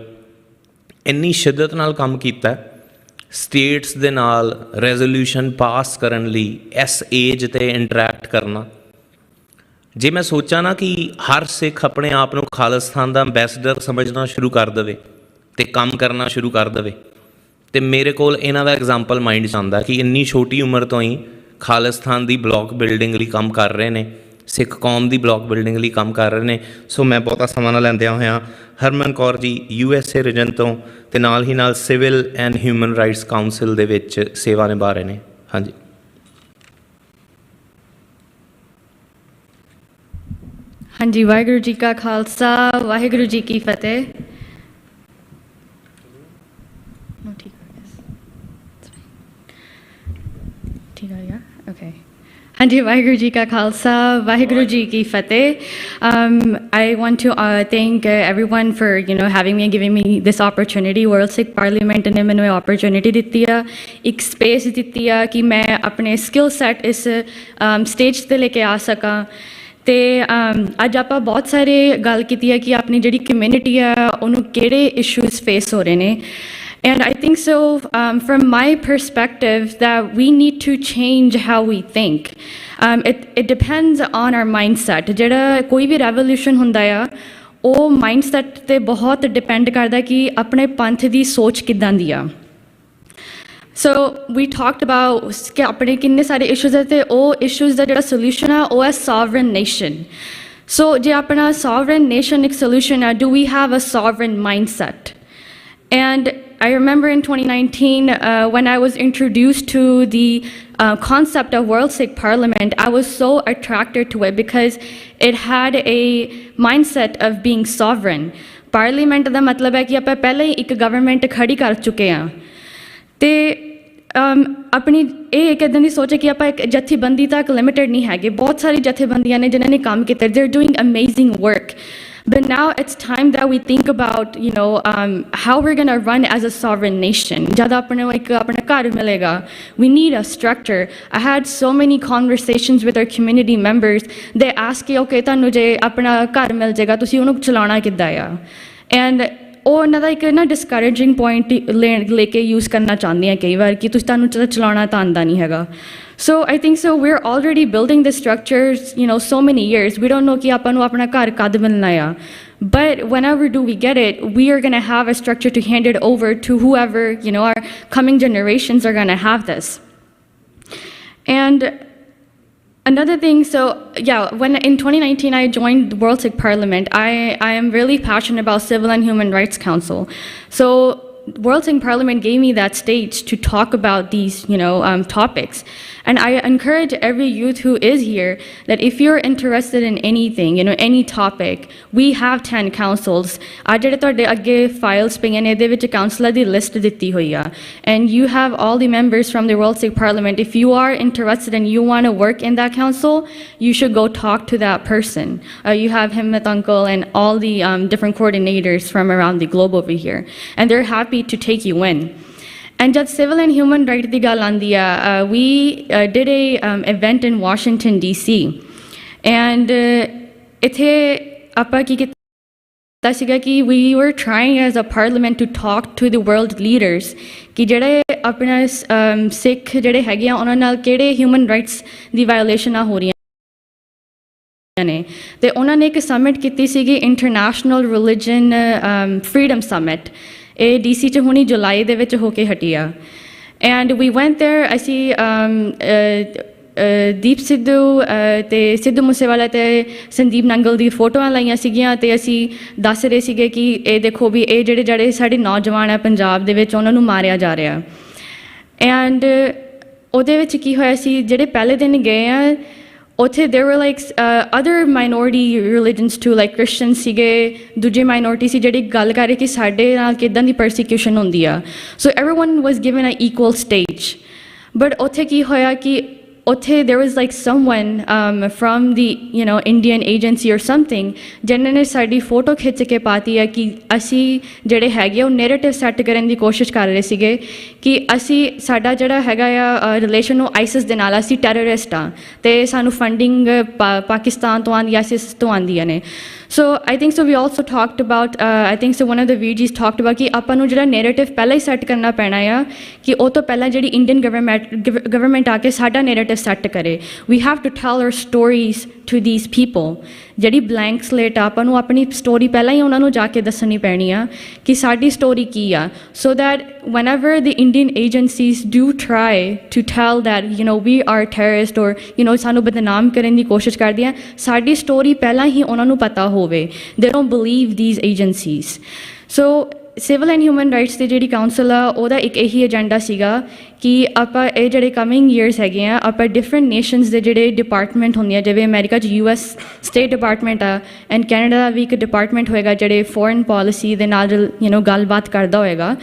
ਇੰਨੀ ਸ਼ਿੱਦਤ ਨਾਲ ਕੰਮ ਕੀਤਾ ਸਟੇਟਸ ਦੇ ਨਾਲ ਰੈਜ਼ੋਲਿਊਸ਼ਨ ਪਾਸ ਕਰਨ ਲਈ, ਇਸ ਏਜ 'ਤੇ ਇੰਟਰੈਕਟ ਕਰਨਾ। ਜੇ ਮੈਂ ਸੋਚਾਂ ਨਾ ਕਿ ਹਰ ਸਿੱਖ ਆਪਣੇ ਆਪ ਨੂੰ ਖਾਲਿਸਤਾਨ ਦਾ ਅੰਬੈਸਡਰ ਸਮਝਣਾ ਸ਼ੁਰੂ ਕਰ ਦੇਵੇ ਅਤੇ ਕੰਮ ਕਰਨਾ ਸ਼ੁਰੂ ਕਰ ਦੇਵੇ, ਅਤੇ ਮੇਰੇ ਕੋਲ ਇਹਨਾਂ ਦਾ ਐਗਜ਼ਾਮਪਲ ਮਾਈਂਡ 'ਚ ਆਉਂਦਾ ਕਿ ਇੰਨੀ ਛੋਟੀ ਉਮਰ ਤੋਂ ਹੀ ਖਾਲਿਸਤਾਨ ਦੀ ਬਲਾਕ ਬਿਲਡਿੰਗ ਲਈ ਕੰਮ ਕਰ ਰਹੇ ਨੇ, ਸਿੱਖ ਕੌਮ ਦੀ ਬਲਾਕ ਬਿਲਡਿੰਗ ਲਈ ਕੰਮ ਕਰ ਰਹੇ ਨੇ। ਸੋ ਮੈਂ ਬਹੁਤਾ ਸਮਾਂ ਨਾ ਲੈਂਦਿਆਂ ਹੋਇਆਂ ਹਰਮਨ ਕੌਰ ਜੀ USA ਰੀਜਨ ਤੋਂ ਅਤੇ ਨਾਲ ਹੀ ਨਾਲ civil and human rights council ਦੇ ਵਿੱਚ ਸੇਵਾ ਨਿਭਾ ਰਹੇ ਨੇ। ਹਾਂਜੀ। ਹਾਂਜੀ, ਵਾਹਿਗੁਰੂ ਜੀ ਕਾ ਖਾਲਸਾ, ਵਾਹਿਗੁਰੂ ਜੀ ਕੀ ਫਤਿਹ। ਠੀਕ ਆ ਗਿਆ, ਓਕੇ। ਹਾਂਜੀ, ਵਾਹਿਗੁਰੂ ਜੀ ਕਾ ਖਾਲਸਾ, ਵਾਹਿਗੁਰੂ ਜੀ ਕੀ ਫਤਿਹ। I want to thank everyone for having me and giving me this opportunity. World Sikh Parliament ਨੇ ਮੈਨੂੰ ਇਹ opportunity ਦਿੱਤੀ ਆ, ਇੱਕ space ਦਿੱਤੀ ਆ ਕਿ ਮੈਂ ਆਪਣੇ skill set ਇਸ stage 'ਤੇ ਲੈ ਕੇ ਆ ਸਕਾਂ। ਅਤੇ ਅੱਜ ਆਪਾਂ ਬਹੁਤ ਸਾਰੇ ਗੱਲ ਕੀਤੀ ਹੈ ਕਿ ਆਪਣੀ ਜਿਹੜੀ ਕਮਿਊਨਿਟੀ ਆ ਉਹਨੂੰ ਕਿਹੜੇ ਇਸ਼ੂਜ਼ ਫੇਸ ਹੋ ਰਹੇ ਨੇ। And I think so, from my perspective, that we need to change how we think. It depends on our mindset. ਜਿਹੜਾ ਕੋਈ ਵੀ revolution ਹੁੰਦਾ ਆ ਉਹ mindset ਤੇ ਬਹੁਤ depend ਕਰਦਾ ਕਿ ਆਪਣੇ ਪੰਥ ਦੀ ਸੋਚ ਕਿੱਦਾਂ ਦੀ ਆ. So we talked about ਕਿ ਆਪਣੇ ਕਿੰਨੇ ਸਾਰੇ issues ਹੈ ਤੇ ਉਹ issues ਦਾ ਜਿਹੜਾ solution ਆ ਉਹ ਹੈ sovereign nation. So ਜੇ ਆਪਣਾ sovereign nation ਇੱਕ solution ਆ, do we have a sovereign mindset? And I remember in 2019, when I was introduced to the concept of World Sikh Parliament, I was so attracted to it because it had a mindset of being sovereign. Parliament ਦਾ ਮਤਲਬ ਹੈ ਕਿ ਆਪਾਂ ਪਹਿਲਾਂ ਹੀ ਇੱਕ government ਖੜੀ ਕਰ ਚੁੱਕੇ ਹਾਂ ਤੇ ਆਪਣੀ ਇਹ ਇੱਕ ਇੱਦਾਂ ਦੀ ਸੋਚ ਹੈ ਕਿ ਆਪਾਂ ਇੱਕ ਜਥੇਬੰਦੀ ਤੱਕ ਲਿਮਿਟਡ ਨਹੀਂ ਹੈਗੇ. ਬਹੁਤ ਸਾਰੀ ਜਥੇਬੰਦੀਆਂ ਨੇ ਜਿਨ੍ਹਾਂ ਨੇ ਕੰਮ ਕੀਤਾ, they're doing amazing work. But now it's time that we think about, you know, how we're going to run as a sovereign nation. Jada apne ek apna ghar milega. We need a structure. I had so many conversations with our community members. They ask ki, okay, tanu je apna ghar mil jayega, tusi onu chalana kidda ya? And ਉਹ ਉਹਨਾਂ ਦਾ ਇੱਕ ਨਾ ਡਿਸਕਰੇਜਿੰਗ ਪੁਆਇੰਟ ਲੈ ਕੇ ਯੂਜ਼ ਕਰਨਾ ਚਾਹੁੰਦੇ ਆ ਕਈ ਵਾਰ ਕਿ ਤੁਸੀਂ ਤੁਹਾਨੂੰ ਚਲਾਉਣਾ ਤਾਂ ਆਉਂਦਾ ਨਹੀਂ ਹੈਗਾ. So I think so we're already building the structures, you know, so many years. We don't know ਕਿ ਆਪਾਂ ਨੂੰ ਆਪਣਾ ਘਰ ਕਦ ਮਿਲਣਾ ਆ. But whenever do we get it, we are going to have a structure to hand it over to whoever, you know, our coming generations are going to have this. And another thing, so yeah, when in 2019 I joined World Sikh Parliament, I am really passionate about Civil and Human Rights Council. So World Sikh Parliament gave me that stage to talk about these, you know, topics. And I encourage every youth who is here that if you're interested in anything, you know, any topic, we have 10 councils. ਅੱਜ ਜਿਹੜੇ ਤੁਹਾਡੇ ਅੱਗੇ files ਪਈਆਂ ਨੇ ਇਹਦੇ ਵਿੱਚ councilor ਦੀ list ਦਿੱਤੀ ਹੋਈ ਆ. And you have all the members from the World Sikh Parliament. If you are interested and you want to work in that council, you should go talk to that person. You have Himmat Uncle and all the different coordinators from around the globe over here. And they're happy to take you in. And jad civil and human rights di gal aandi a, we did a event in Washington DC, and ithe apa ki ਕੀਤਾ ਸੀਗਾ ਕਿ we were trying as a parliament to talk to the world leaders ਕਿ ਜਿਹੜੇ ਆਪਣਾ ਸਿੱਖ ਜਿਹੜੇ ਹੈਗੇ ਆ ਉਹਨਾਂ ਨਾਲ ਕਿਹੜੇ ਹਿਊਮਨ ਰਾਈਟਸ ਦੀ ਵਾਇਓਲੇਸ਼ਨਾਂ ਹੋ ਰਹੀਆਂ ਨੇ. ਤੇ ਉਹਨਾਂ ਨੇ ਇੱਕ ਸਮਿਟ ਕੀਤੀ ਸੀਗੀ ਇੰਟਰਨੈਸ਼ਨਲ ਰਿਲੀਜਨ ਫਰੀडम ਸਮਿਟ. ਇਹ DC 'ਚ ਹੁਣੀ ਜੁਲਾਈ ਦੇ ਵਿੱਚ ਹੋ ਕੇ ਹਟੀ ਆ. And we went there. ਅਸੀਂ ਦੀਪ ਸਿੱਧੂ ਅਤੇ ਸਿੱਧੂ ਮੂਸੇਵਾਲਾ ਅਤੇ ਸੰਦੀਪ ਨੰਗਲ ਦੀ ਫੋਟੋਆਂ ਲਾਈਆਂ ਸੀਗੀਆਂ ਅਤੇ ਅਸੀਂ ਦੱਸ ਰਹੇ ਸੀਗੇ ਕਿ ਇਹ ਦੇਖੋ ਵੀ ਇਹ ਜਿਹੜੇ ਸਾਡੇ ਨੌਜਵਾਨ ਆ ਪੰਜਾਬ ਦੇ ਵਿੱਚ ਉਹਨਾਂ ਨੂੰ ਮਾਰਿਆ ਜਾ ਰਿਹਾ. ਐਂਡ ਉਹਦੇ ਵਿੱਚ ਕੀ ਹੋਇਆ ਸੀ, ਜਿਹੜੇ ਪਹਿਲੇ ਦਿਨ ਗਏ ਆ ਉੱਥੇ there were like other minority religions too, like Christians ਸੀਗੇ, ਦੂਜੇ minority ਸੀ ਜਿਹੜੀ ਗੱਲ ਕਰ ਰਹੇ ਕਿ ਸਾਡੇ ਨਾਲ ਕਿੱਦਾਂ ਦੀ persecution ਹੁੰਦੀ ਆ. So everyone was given an equal stage. But ਉੱਥੇ ਕੀ ਹੋਇਆ ਕਿ ਉੱਥੇ there was like someone from the, you know, Indian agency or something ਜਿਨ੍ਹਾਂ ਨੇ ਸਾਡੀ ਫੋਟੋ ਖਿੱਚ ਕੇ ਪਾਤੀ ਹੈ ਕਿ ਅਸੀਂ ਜਿਹੜੇ ਹੈਗੇ ਉਹ ਨੈਰੇਟਿਵ ਸੈੱਟ ਕਰਨ ਦੀ ਕੋਸ਼ਿਸ਼ ਕਰ ਰਹੇ ਸੀਗੇ ਕਿ ਅਸੀਂ ਸਾਡਾ ਜਿਹੜਾ ਹੈਗਾ ਆ ਰਿਲੇਸ਼ਨ ਉਹ ਆਈਸਿਸ ਦੇ ਨਾਲ, ਅਸੀਂ ਟੈਰਰਿਸਟ ਹਾਂ ਅਤੇ ਸਾਨੂੰ ਫੰਡਿੰਗ ਪਾਕਿਸਤਾਨ ਤੋਂ ਆਉਂਦੀ, ਆਈਸਿਸ ਤੋਂ ਆਉਂਦੀਆਂ ਨੇ. So I think so we also talked about, I think so one of the VGs talked about ਕਿ ਆਪਾਂ ਨੂੰ ਜਿਹੜਾ ਨੈਰੇਟਿਵ ਪਹਿਲਾਂ ਹੀ ਸੈੱਟ ਕਰਨਾ ਪੈਣਾ ਆ ਕਿ ਉਹ ਤੋਂ ਪਹਿਲਾਂ ਜਿਹੜੀ ਇੰਡੀਅਨ ਗਵਰਨਮੈਂਟ ਆ ਕੇ ਸਾਡਾ ਨੈਰੇਟਿਵ ਸੈੱਟ ਕਰੇ. We have to tell our stories to these people. ਜਿਹੜੀ ਬਲੈਂਕ ਸਲੇਟ ਆ ਆਪਾਂ ਨੂੰ ਆਪਣੀ ਸਟੋਰੀ ਪਹਿਲਾਂ ਹੀ ਉਹਨਾਂ ਨੂੰ ਜਾ ਕੇ ਦੱਸਣੀ ਪੈਣੀ ਆ ਕਿ ਸਾਡੀ ਸਟੋਰੀ ਕੀ ਆ, so that whenever the Indian agencies do try to tell that, you know, we are terrorist or, you know, ਸਾਨੂੰ ਬਦਨਾਮ ਕਰਨ ਦੀ ਕੋਸ਼ਿਸ਼ ਕਰਦੇ ਆ, ਸਾਡੀ ਸਟੋਰੀ ਪਹਿਲਾਂ ਹੀ ਉਹਨਾਂ ਨੂੰ ਪਤਾ ਹੋਵੇ. They don't believe these agencies. So civil and human rights ਦੀ ਜਿਹੜੀ ਕਾਊਂਸਲ ਆ ਉਹਦਾ ਇੱਕ ਇਹੀ ਏਜੰਡਾ ਸੀਗਾ ਕਿ ਆਪਾਂ ਇਹ ਜਿਹੜੇ ਕਮਿੰਗ ਈਅਰਸ ਹੈਗੇ ਆ ਆਪਾਂ ਡਿਫਰੈਂਟ ਨੇਸ਼ਨਸ ਦੇ ਜਿਹੜੇ ਡਿਪਾਰਟਮੈਂਟ ਹੁੰਦੀਆਂ, ਜਿਵੇਂ ਅਮਰੀਕਾ 'ਚ US ਸਟੇਟ ਡਿਪਾਰਟਮੈਂਟ ਆ ਐਂਡ ਕੈਨੇਡਾ ਦਾ ਵੀ ਇੱਕ ਡਿਪਾਰਟਮੈਂਟ ਹੋਏਗਾ ਜਿਹੜੇ ਫੋਰਨ ਪੋਲਿਸੀ ਦੇ ਨਾਲ ਯੂ ਨੋ ਗੱਲਬਾਤ ਕਰਦਾ ਹੋਏਗਾ.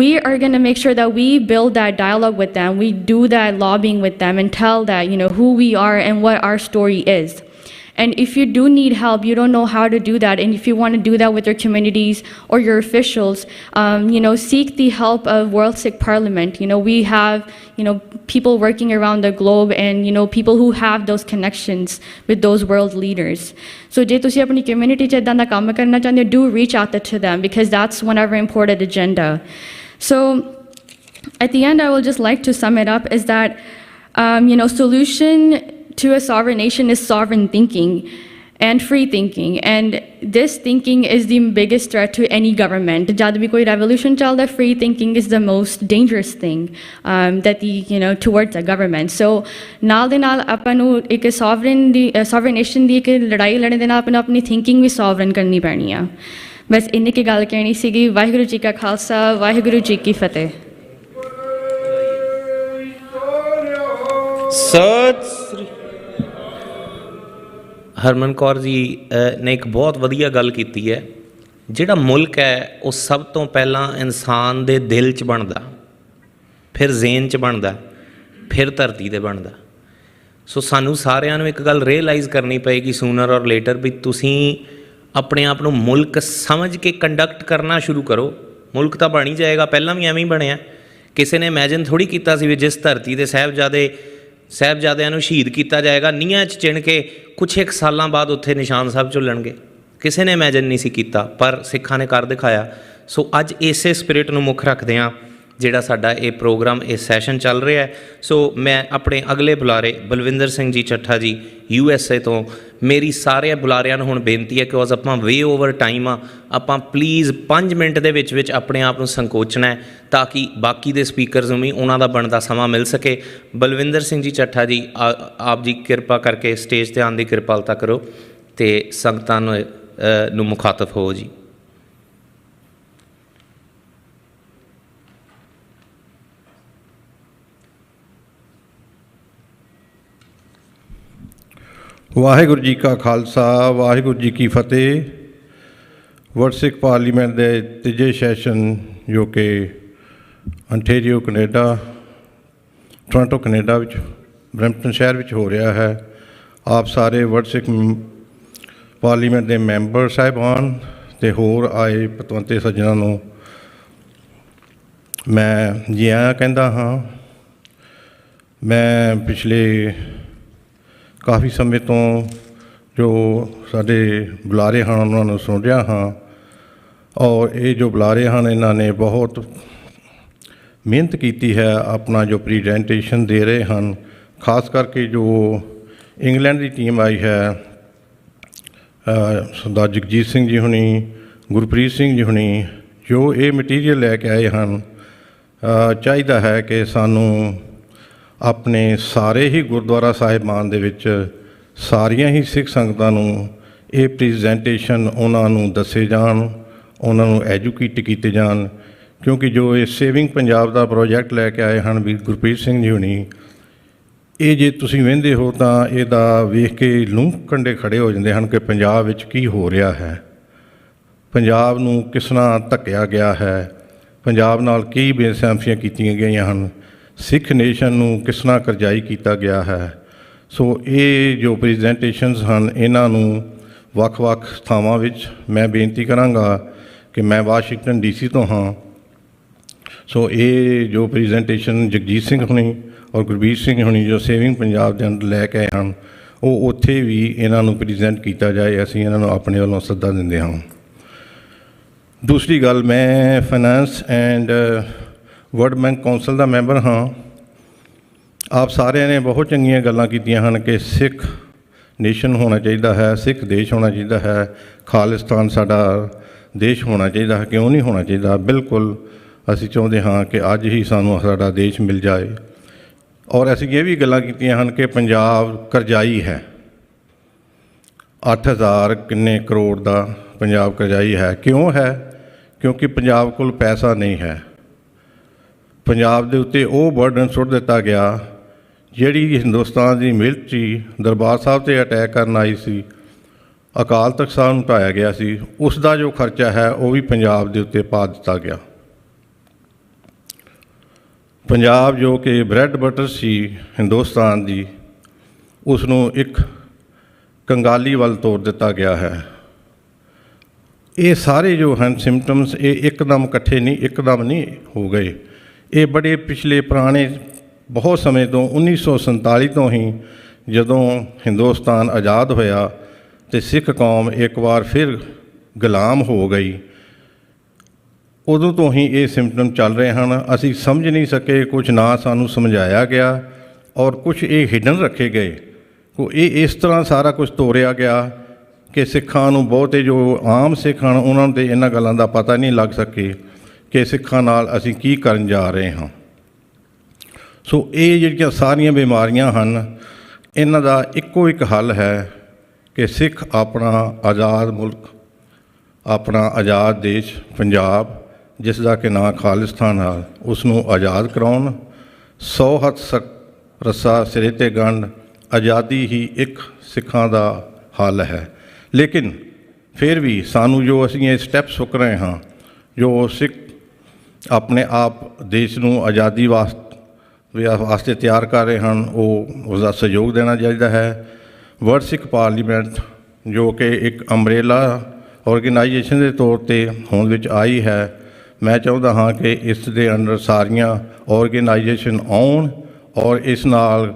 We are going to make sure that we build that dialogue with them, we do that lobbying with them and tell that, you know, who we are and what our story is. And if you do need help, you don't know how to do that, and if you want to do that with your communities or your officials, you know, seek the help of World Sikh Parliament. You know, we have, you know, people working around the globe and, you know, people who have those connections with those world leaders. So ਜੇ ਤੁਸੀਂ ਆਪਣੀ community 'ਚ ਇੱਦਾਂ ਦਾ ਕੰਮ ਕਰਨਾ ਚਾਹੁੰਦੇ ਹੋ, do reach out to them because that's one of our important agenda. So at the end, I will just like to sum it up is that, solution to a sovereign nation is sovereign thinking and free thinking. And this thinking is the biggest threat to any government. Jad bhi koi revolution chalda, free thinking is the most dangerous thing towards a government. So naal de naal ਆਪਾਂ ਨੂੰ ਇੱਕ sovereign nation ਦੀ ਇੱਕ ਲੜਾਈ ਲੜਨ ਦੇ ਨਾਲ ਆਪਾਂ ਨੂੰ ਆਪਣੀ thinking ਵੀ sovereign ਕਰਨੀ ਪੈਣੀ ਆ। ਬਸ ਇੰਨੀ ਕੀ ਗੱਲ ਕਹਿਣੀ ਸੀਗੀ। ਵਾਹਿਗੁਰੂ ਜੀ ਕਾ ਖਾਲਸਾ, ਵਾਹਿਗੁਰੂ ਜੀ ਕੀ ਫਤਿਹ। ਸਤਿ ਸ੍ਰੀ ਹਰਮਨ ਕੌਰ ਜੀ ਨੇ ਇੱਕ ਬਹੁਤ ਵਧੀਆ ਗੱਲ ਕੀਤੀ ਹੈ। ਜਿਹੜਾ ਮੁਲਕ ਹੈ ਉਹ ਸਭ ਤੋਂ ਪਹਿਲਾਂ ਇਨਸਾਨ ਦੇ ਦਿਲ 'ਚ ਬਣਦਾ, ਫਿਰ ਜ਼ੇਨ 'ਚ ਬਣਦਾ, ਫਿਰ ਧਰਤੀ 'ਤੇ ਬਣਦਾ। ਸੋ ਸਾਨੂੰ ਸਾਰਿਆਂ ਨੂੰ ਇੱਕ ਗੱਲ ਰੀਅਲਾਈਜ਼ ਕਰਨੀ ਪਏਗੀ ਸੂਨਰ ਔਰ ਲੇਟਰ ਵੀ ਤੁਸੀਂ ਆਪਣੇ ਆਪ ਨੂੰ ਮੁਲਕ ਸਮਝ ਕੇ ਕੰਡਕਟ ਕਰਨਾ ਸ਼ੁਰੂ ਕਰੋ। ਮੁਲਕ ਤਾਂ ਬਣ ਹੀ ਜਾਏਗਾ, ਪਹਿਲਾਂ ਵੀ ਐਵੇਂ ਹੀ ਬਣਿਆ। ਕਿਸੇ ਨੇ ਇਮੈਜਿਨ ਥੋੜ੍ਹੀ ਕੀਤਾ ਸੀ ਵੀ ਜਿਸ ਧਰਤੀ 'ਤੇ ਸਾਹਿਬਜ਼ਾਦਿਆਂ ਨੂੰ ਸ਼ਹੀਦ ਕੀਤਾ ਜਾਏਗਾ, ਨੀਹਾਂ 'ਚ ਚਿਣ ਕੇ ਕੁਛ ਇੱਕ ਸਾਲਾਂ ਬਾਅਦ ਉੱਥੇ ਨਿਸ਼ਾਨ ਸਾਹਿਬ ਝੁੱਲਣਗੇ। ਕਿਸੇ ਨੇ ਇਮੈਜਿਨ ਨਹੀਂ ਸੀ ਕੀਤਾ, ਪਰ ਸਿੱਖਾਂ ਨੇ ਕਰ ਦਿਖਾਇਆ। ਸੋ ਅੱਜ ਇਸੇ ਸਪਿਰਿਟ ਨੂੰ ਮੁੱਖ ਰੱਖਦਿਆਂ ਜਿਹੜਾ ਸਾਡਾ ਇਹ ਪ੍ਰੋਗਰਾਮ, ਇਹ ਸੈਸ਼ਨ ਚੱਲ ਰਿਹਾ ਹੈ। ਸੋ ਮੈਂ ਆਪਣੇ ਅਗਲੇ ਬੁਲਾਰੇ ਬਲਵਿੰਦਰ ਸਿੰਘ ਜੀ ਚੱਠਾ ਜੀ USA ਤੋਂ, ਮੇਰੀ ਸਾਰੇ ਬੁਲਾਰਿਆਂ ਨੂੰ ਹੁਣ ਬੇਨਤੀ ਹੈ ਕਿ ਆਪਾਂ ਵੇ ਓਵਰ ਟਾਈਮ ਆ, ਆਪਾਂ ਪਲੀਜ਼ 5 ਮਿੰਟ ਦੇ ਵਿੱਚ ਆਪਣੇ ਆਪ ਨੂੰ ਸੰਕੋਚਣਾ ਤਾਂ ਕਿ ਬਾਕੀ ਦੇ ਸਪੀਕਰਸ ਨੂੰ ਵੀ ਉਹਨਾਂ ਦਾ ਬਣਦਾ ਸਮਾਂ ਮਿਲ ਸਕੇ। ਬਲਵਿੰਦਰ ਸਿੰਘ ਜੀ ਚੱਠਾ ਜੀ, ਆਪ ਜੀ ਕਿਰਪਾ ਕਰਕੇ ਸਟੇਜ 'ਤੇ ਆਉਣ ਦੀ ਕਿਰਪਾਲਤਾ ਕਰੋ ਅਤੇ ਸੰਗਤਾਂ ਨੂੰ ਮੁਖਾਤਬ ਹੋ ਜੀ। ਵਾਹਿਗੁਰੂ ਜੀ ਕਾ ਖਾਲਸਾ, ਵਾਹਿਗੁਰੂ ਜੀ ਕੀ ਫਤਿਹ। ਵਰਲਡ ਸਿੱਖ ਪਾਰਲੀਮੈਂਟ ਦੇ ਤੀਜੇ ਸੈਸ਼ਨ ਜੋ ਕਿ ਅੰਟੇਰੀਓ ਕੈਨੇਡਾ, ਟੋਰਾਂਟੋ ਕੈਨੇਡਾ ਵਿੱਚ, ਬਰੈਂਪਟਨ ਸ਼ਹਿਰ ਵਿੱਚ ਹੋ ਰਿਹਾ ਹੈ। ਆਪ ਸਾਰੇ ਵਰਲਡ ਸਿੱਖ ਪਾਰਲੀਮੈਂਟ ਦੇ ਮੈਂਬਰ ਸਾਹਿਬਾਨ ਅਤੇ ਹੋਰ ਆਏ ਪਤਵੰਤੇ ਸੱਜਣਾਂ ਨੂੰ ਮੈਂ ਜੀ ਆਇਆਂ ਕਹਿੰਦਾ ਹਾਂ। ਮੈਂ ਪਿਛਲੇ ਕਾਫੀ ਸਮੇਂ ਤੋਂ ਜੋ ਸਾਡੇ ਬੁਲਾਰੇ ਹਨ ਉਹਨਾਂ ਨੂੰ ਸੁਣ ਰਿਹਾ ਹਾਂ, ਔਰ ਇਹ ਜੋ ਬੁਲਾਰੇ ਹਨ ਇਹਨਾਂ ਨੇ ਬਹੁਤ ਮਿਹਨਤ ਕੀਤੀ ਹੈ। ਆਪਣਾ ਜੋ ਪ੍ਰੈਜੈਂਟੇਸ਼ਨ ਦੇ ਰਹੇ ਹਨ, ਖਾਸ ਕਰਕੇ ਜੋ ਇੰਗਲੈਂਡ ਦੀ ਟੀਮ ਆਈ ਹੈ, ਸਰਦਾਰ ਜਗਜੀਤ ਸਿੰਘ ਜੀ ਹੁਣੀ, ਗੁਰਪ੍ਰੀਤ ਸਿੰਘ ਜੀ ਹੁਣੀ, ਜੋ ਇਹ ਮਟੀਰੀਅਲ ਲੈ ਕੇ ਆਏ ਹਨ, ਚਾਹੀਦਾ ਹੈ ਕਿ ਸਾਨੂੰ ਆਪਣੇ ਸਾਰੇ ਹੀ ਗੁਰਦੁਆਰਾ ਸਾਹਿਬਾਨ ਦੇ ਵਿੱਚ ਸਾਰੀਆਂ ਹੀ ਸਿੱਖ ਸੰਗਤਾਂ ਨੂੰ ਇਹ ਪ੍ਰੈਜੈਂਟੇਸ਼ਨ ਉਹਨਾਂ ਨੂੰ ਦੱਸੇ ਜਾਣ, ਉਹਨਾਂ ਨੂੰ ਐਜੂਕੇਟ ਕੀਤੇ ਜਾਣ। ਕਿਉਂਕਿ ਜੋ ਇਹ ਸੇਵਿੰਗ ਪੰਜਾਬ ਦਾ ਪ੍ਰੋਜੈਕਟ ਲੈ ਕੇ ਆਏ ਹਨ ਵੀ ਗੁਰਪ੍ਰੀਤ ਸਿੰਘ ਜੀ ਹੁਣੀ, ਇਹ ਜੇ ਤੁਸੀਂ ਵਹਿੰਦੇ ਹੋ ਤਾਂ ਇਹਦਾ ਵੇਖ ਕੇ ਲੂੰ ਕੰਡੇ ਖੜੇ ਹੋ ਜਾਂਦੇ ਹਨ ਕਿ ਪੰਜਾਬ ਵਿੱਚ ਕੀ ਹੋ ਰਿਹਾ ਹੈ, ਪੰਜਾਬ ਨੂੰ ਕਿਸ ਤਰ੍ਹਾਂ ਧੱਕਿਆ ਗਿਆ ਹੈ, ਪੰਜਾਬ ਨਾਲ ਕੀ ਬੇਇਨਸਾਫੀਆਂ ਕੀਤੀਆਂ ਗਈਆਂ ਹਨ, ਸਿੱਖ ਨੇਸ਼ਨ ਨੂੰ ਕਿਸ ਤਰ੍ਹਾਂ ਕਰਜ਼ਾਈ ਕੀਤਾ ਗਿਆ ਹੈ। ਸੋ ਇਹ ਜੋ ਪ੍ਰੈਜੈਂਟੇਸ਼ਨਸ ਹਨ ਇਹਨਾਂ ਨੂੰ ਵੱਖ-ਵੱਖ ਥਾਵਾਂ ਵਿੱਚ ਮੈਂ ਬੇਨਤੀ ਕਰਾਂਗਾ ਕਿ ਮੈਂ ਵਾਸ਼ਿੰਗਟਨ DC ਤੋਂ ਹਾਂ। ਸੋ ਇਹ ਜੋ ਪ੍ਰੈਜੈਂਟੇਸ਼ਨ ਜਗਜੀਤ ਸਿੰਘ ਹੁਣੀ ਔਰ ਗੁਰਬੀਰ ਸਿੰਘ ਹੁਣੀ ਜੋ ਸੇਵਿੰਗ ਪੰਜਾਬ ਦੇ ਅੰਦਰ ਲੈ ਕੇ ਆਏ ਹਨ, ਉਹ ਉੱਥੇ ਵੀ ਇਹਨਾਂ ਨੂੰ ਪ੍ਰੈਜੈਂਟ ਕੀਤਾ ਜਾਏ। ਅਸੀਂ ਇਹਨਾਂ ਨੂੰ ਆਪਣੇ ਵੱਲੋਂ ਸੱਦਾ ਦਿੰਦੇ ਹਾਂ। ਦੂਸਰੀ ਗੱਲ, ਮੈਂ finance and world bank council the member ਹਾਂ। ਆਪ ਸਾਰਿਆਂ ਨੇ ਬਹੁਤ ਚੰਗੀਆਂ ਗੱਲਾਂ ਕੀਤੀਆਂ ਹਨ ਕਿ ਸਿੱਖ ਨੇਸ਼ਨ ਹੋਣਾ ਚਾਹੀਦਾ ਹੈ, ਸਿੱਖ ਦੇਸ਼ ਹੋਣਾ ਚਾਹੀਦਾ ਹੈ, ਖਾਲਿਸਤਾਨ ਸਾਡਾ ਦੇਸ਼ ਹੋਣਾ ਚਾਹੀਦਾ ਹੈ। ਕਿਉਂ ਨਹੀਂ ਹੋਣਾ ਚਾਹੀਦਾ? ਬਿਲਕੁਲ ਅਸੀਂ ਚਾਹੁੰਦੇ ਹਾਂ ਕਿ ਅੱਜ ਹੀ ਸਾਨੂੰ ਸਾਡਾ ਦੇਸ਼ ਮਿਲ ਜਾਏ। ਔਰ ਅਸੀਂ ਇਹ ਵੀ ਗੱਲਾਂ ਕੀਤੀਆਂ ਹਨ ਕਿ ਪੰਜਾਬ ਕਰਜ਼ਾਈ ਹੈ, 8000 ਕਿੰਨੇ ਕਰੋੜ ਦਾ ਪੰਜਾਬ ਕਰਜ਼ਾਈ ਹੈ। ਕਿਉਂ ਹੈ? ਕਿਉਂਕਿ ਪੰਜਾਬ ਕੋਲ ਪੈਸਾ ਨਹੀਂ ਹੈ। ਪੰਜਾਬ ਦੇ ਉੱਤੇ ਉਹ ਬਰਡਨ ਸੁੱਟ ਦਿੱਤਾ ਗਿਆ, ਜਿਹੜੀ ਹਿੰਦੁਸਤਾਨ ਦੀ ਮਿਲਟਰੀ ਦਰਬਾਰ ਸਾਹਿਬ 'ਤੇ ਅਟੈਕ ਕਰਨ ਆਈ ਸੀ, ਅਕਾਲ ਤਖਤ ਸਾਹਿਬ ਨੂੰ ਢਾਇਆ ਗਿਆ ਸੀ, ਉਸ ਦਾ ਜੋ ਖਰਚਾ ਹੈ ਉਹ ਵੀ ਪੰਜਾਬ ਦੇ ਉੱਤੇ ਪਾ ਦਿੱਤਾ ਗਿਆ। ਪੰਜਾਬ ਜੋ ਕਿ ਬ੍ਰੈਡ ਬਟਰ ਸੀ ਹਿੰਦੁਸਤਾਨ ਦੀ, ਉਸ ਨੂੰ ਇੱਕ ਕੰਗਾਲੀ ਵੱਲ ਤੋਰ ਦਿੱਤਾ ਗਿਆ ਹੈ। ਇਹ ਸਾਰੇ ਜੋ ਹਨ ਸਿੰਪਟਮਸ, ਇਹ ਇੱਕਦਮ ਇਕੱਠੇ ਨਹੀਂ, ਇੱਕਦਮ ਨਹੀਂ ਹੋ ਗਏ। ਇਹ ਬੜੇ ਪਿਛਲੇ ਪੁਰਾਣੇ ਬਹੁਤ ਸਮੇਂ ਤੋਂ 1947 ਤੋਂ ਹੀ ਜਦੋਂ ਹਿੰਦੁਸਤਾਨ ਆਜ਼ਾਦ ਹੋਇਆ ਅਤੇ ਸਿੱਖ ਕੌਮ ਇੱਕ ਵਾਰ ਫਿਰ ਗੁਲਾਮ ਹੋ ਗਈ, ਉਦੋਂ ਤੋਂ ਹੀ ਇਹ ਸਿੰਪਟਮ ਚੱਲ ਰਹੇ ਹਨ। ਅਸੀਂ ਸਮਝ ਨਹੀਂ ਸਕੇ, ਕੁਝ ਨਾ ਸਾਨੂੰ ਸਮਝਾਇਆ ਗਿਆ ਔਰ ਕੁਝ ਇਹ ਹਿਡਨ ਰੱਖੇ ਗਏ। ਇਹ ਇਸ ਤਰ੍ਹਾਂ ਸਾਰਾ ਕੁਝ ਤੋਰਿਆ ਗਿਆ ਕਿ ਸਿੱਖਾਂ ਨੂੰ, ਬਹੁਤੇ ਜੋ ਆਮ ਸਿੱਖ ਹਨ ਉਹਨਾਂ ਨੂੰ ਤਾਂ ਇਹਨਾਂ ਗੱਲਾਂ ਦਾ ਪਤਾ ਨਹੀਂ ਲੱਗ ਸਕੇ ਕਿ ਸਿੱਖਾਂ ਨਾਲ ਅਸੀਂ ਕੀ ਕਰਨ ਜਾ ਰਹੇ ਹਾਂ। ਸੋ ਇਹ ਜਿਹੜੀਆਂ ਸਾਰੀਆਂ ਬਿਮਾਰੀਆਂ ਹਨ, ਇਹਨਾਂ ਦਾ ਇੱਕੋ ਇੱਕ ਹੱਲ ਹੈ ਕਿ ਸਿੱਖ ਆਪਣਾ ਆਜ਼ਾਦ ਮੁਲਕ, ਆਪਣਾ ਆਜ਼ਾਦ ਦੇਸ਼ ਪੰਜਾਬ, ਜਿਸ ਦਾ ਕਿ ਨਾਂ ਖਾਲਿਸਤਾਨ ਹੈ, ਉਸ ਨੂੰ ਆਜ਼ਾਦ ਕਰਾਉਣ। 100 ਹੱਥ ਰੱਸਾ ਸਿਰੇ 'ਤੇ ਗੰਢ, ਆਜ਼ਾਦੀ ਹੀ ਇੱਕ ਸਿੱਖਾਂ ਦਾ ਹੱਲ ਹੈ। ਲੇਕਿਨ ਫਿਰ ਵੀ ਸਾਨੂੰ ਜੋ ਅਸੀਂ ਇਹ ਸਟੈਪ ਚੁੱਕ ਰਹੇ ਹਾਂ, ਜੋ ਸਿੱਖ ਆਪਣੇ ਆਪ ਦੇਸ਼ ਨੂੰ ਆਜ਼ਾਦੀ ਵਾਸਤੇ ਤਿਆਰ ਕਰ ਰਹੇ ਹਨ, ਉਹ ਉਸਦਾ ਸਹਿਯੋਗ ਦੇਣਾ ਚਾਹੀਦਾ ਹੈ। ਵਰਲਡ ਸਿੱਖ ਪਾਰਲੀਮੈਂਟ ਜੋ ਕਿ ਇੱਕ ਅੰਬਰੇਲਾ ਆਰਗੇਨਾਈਜੇਸ਼ਨ ਦੇ ਤੌਰ 'ਤੇ ਹੋਂਦ ਵਿੱਚ ਆਈ ਹੈ, ਮੈਂ ਚਾਹੁੰਦਾ ਹਾਂ ਕਿ ਇਸ ਦੇ ਅੰਡਰ ਸਾਰੀਆਂ ਆਰਗੇਨਾਈਜੇਸ਼ਨ ਆਉਣ ਔਰ ਇਸ ਨਾਲ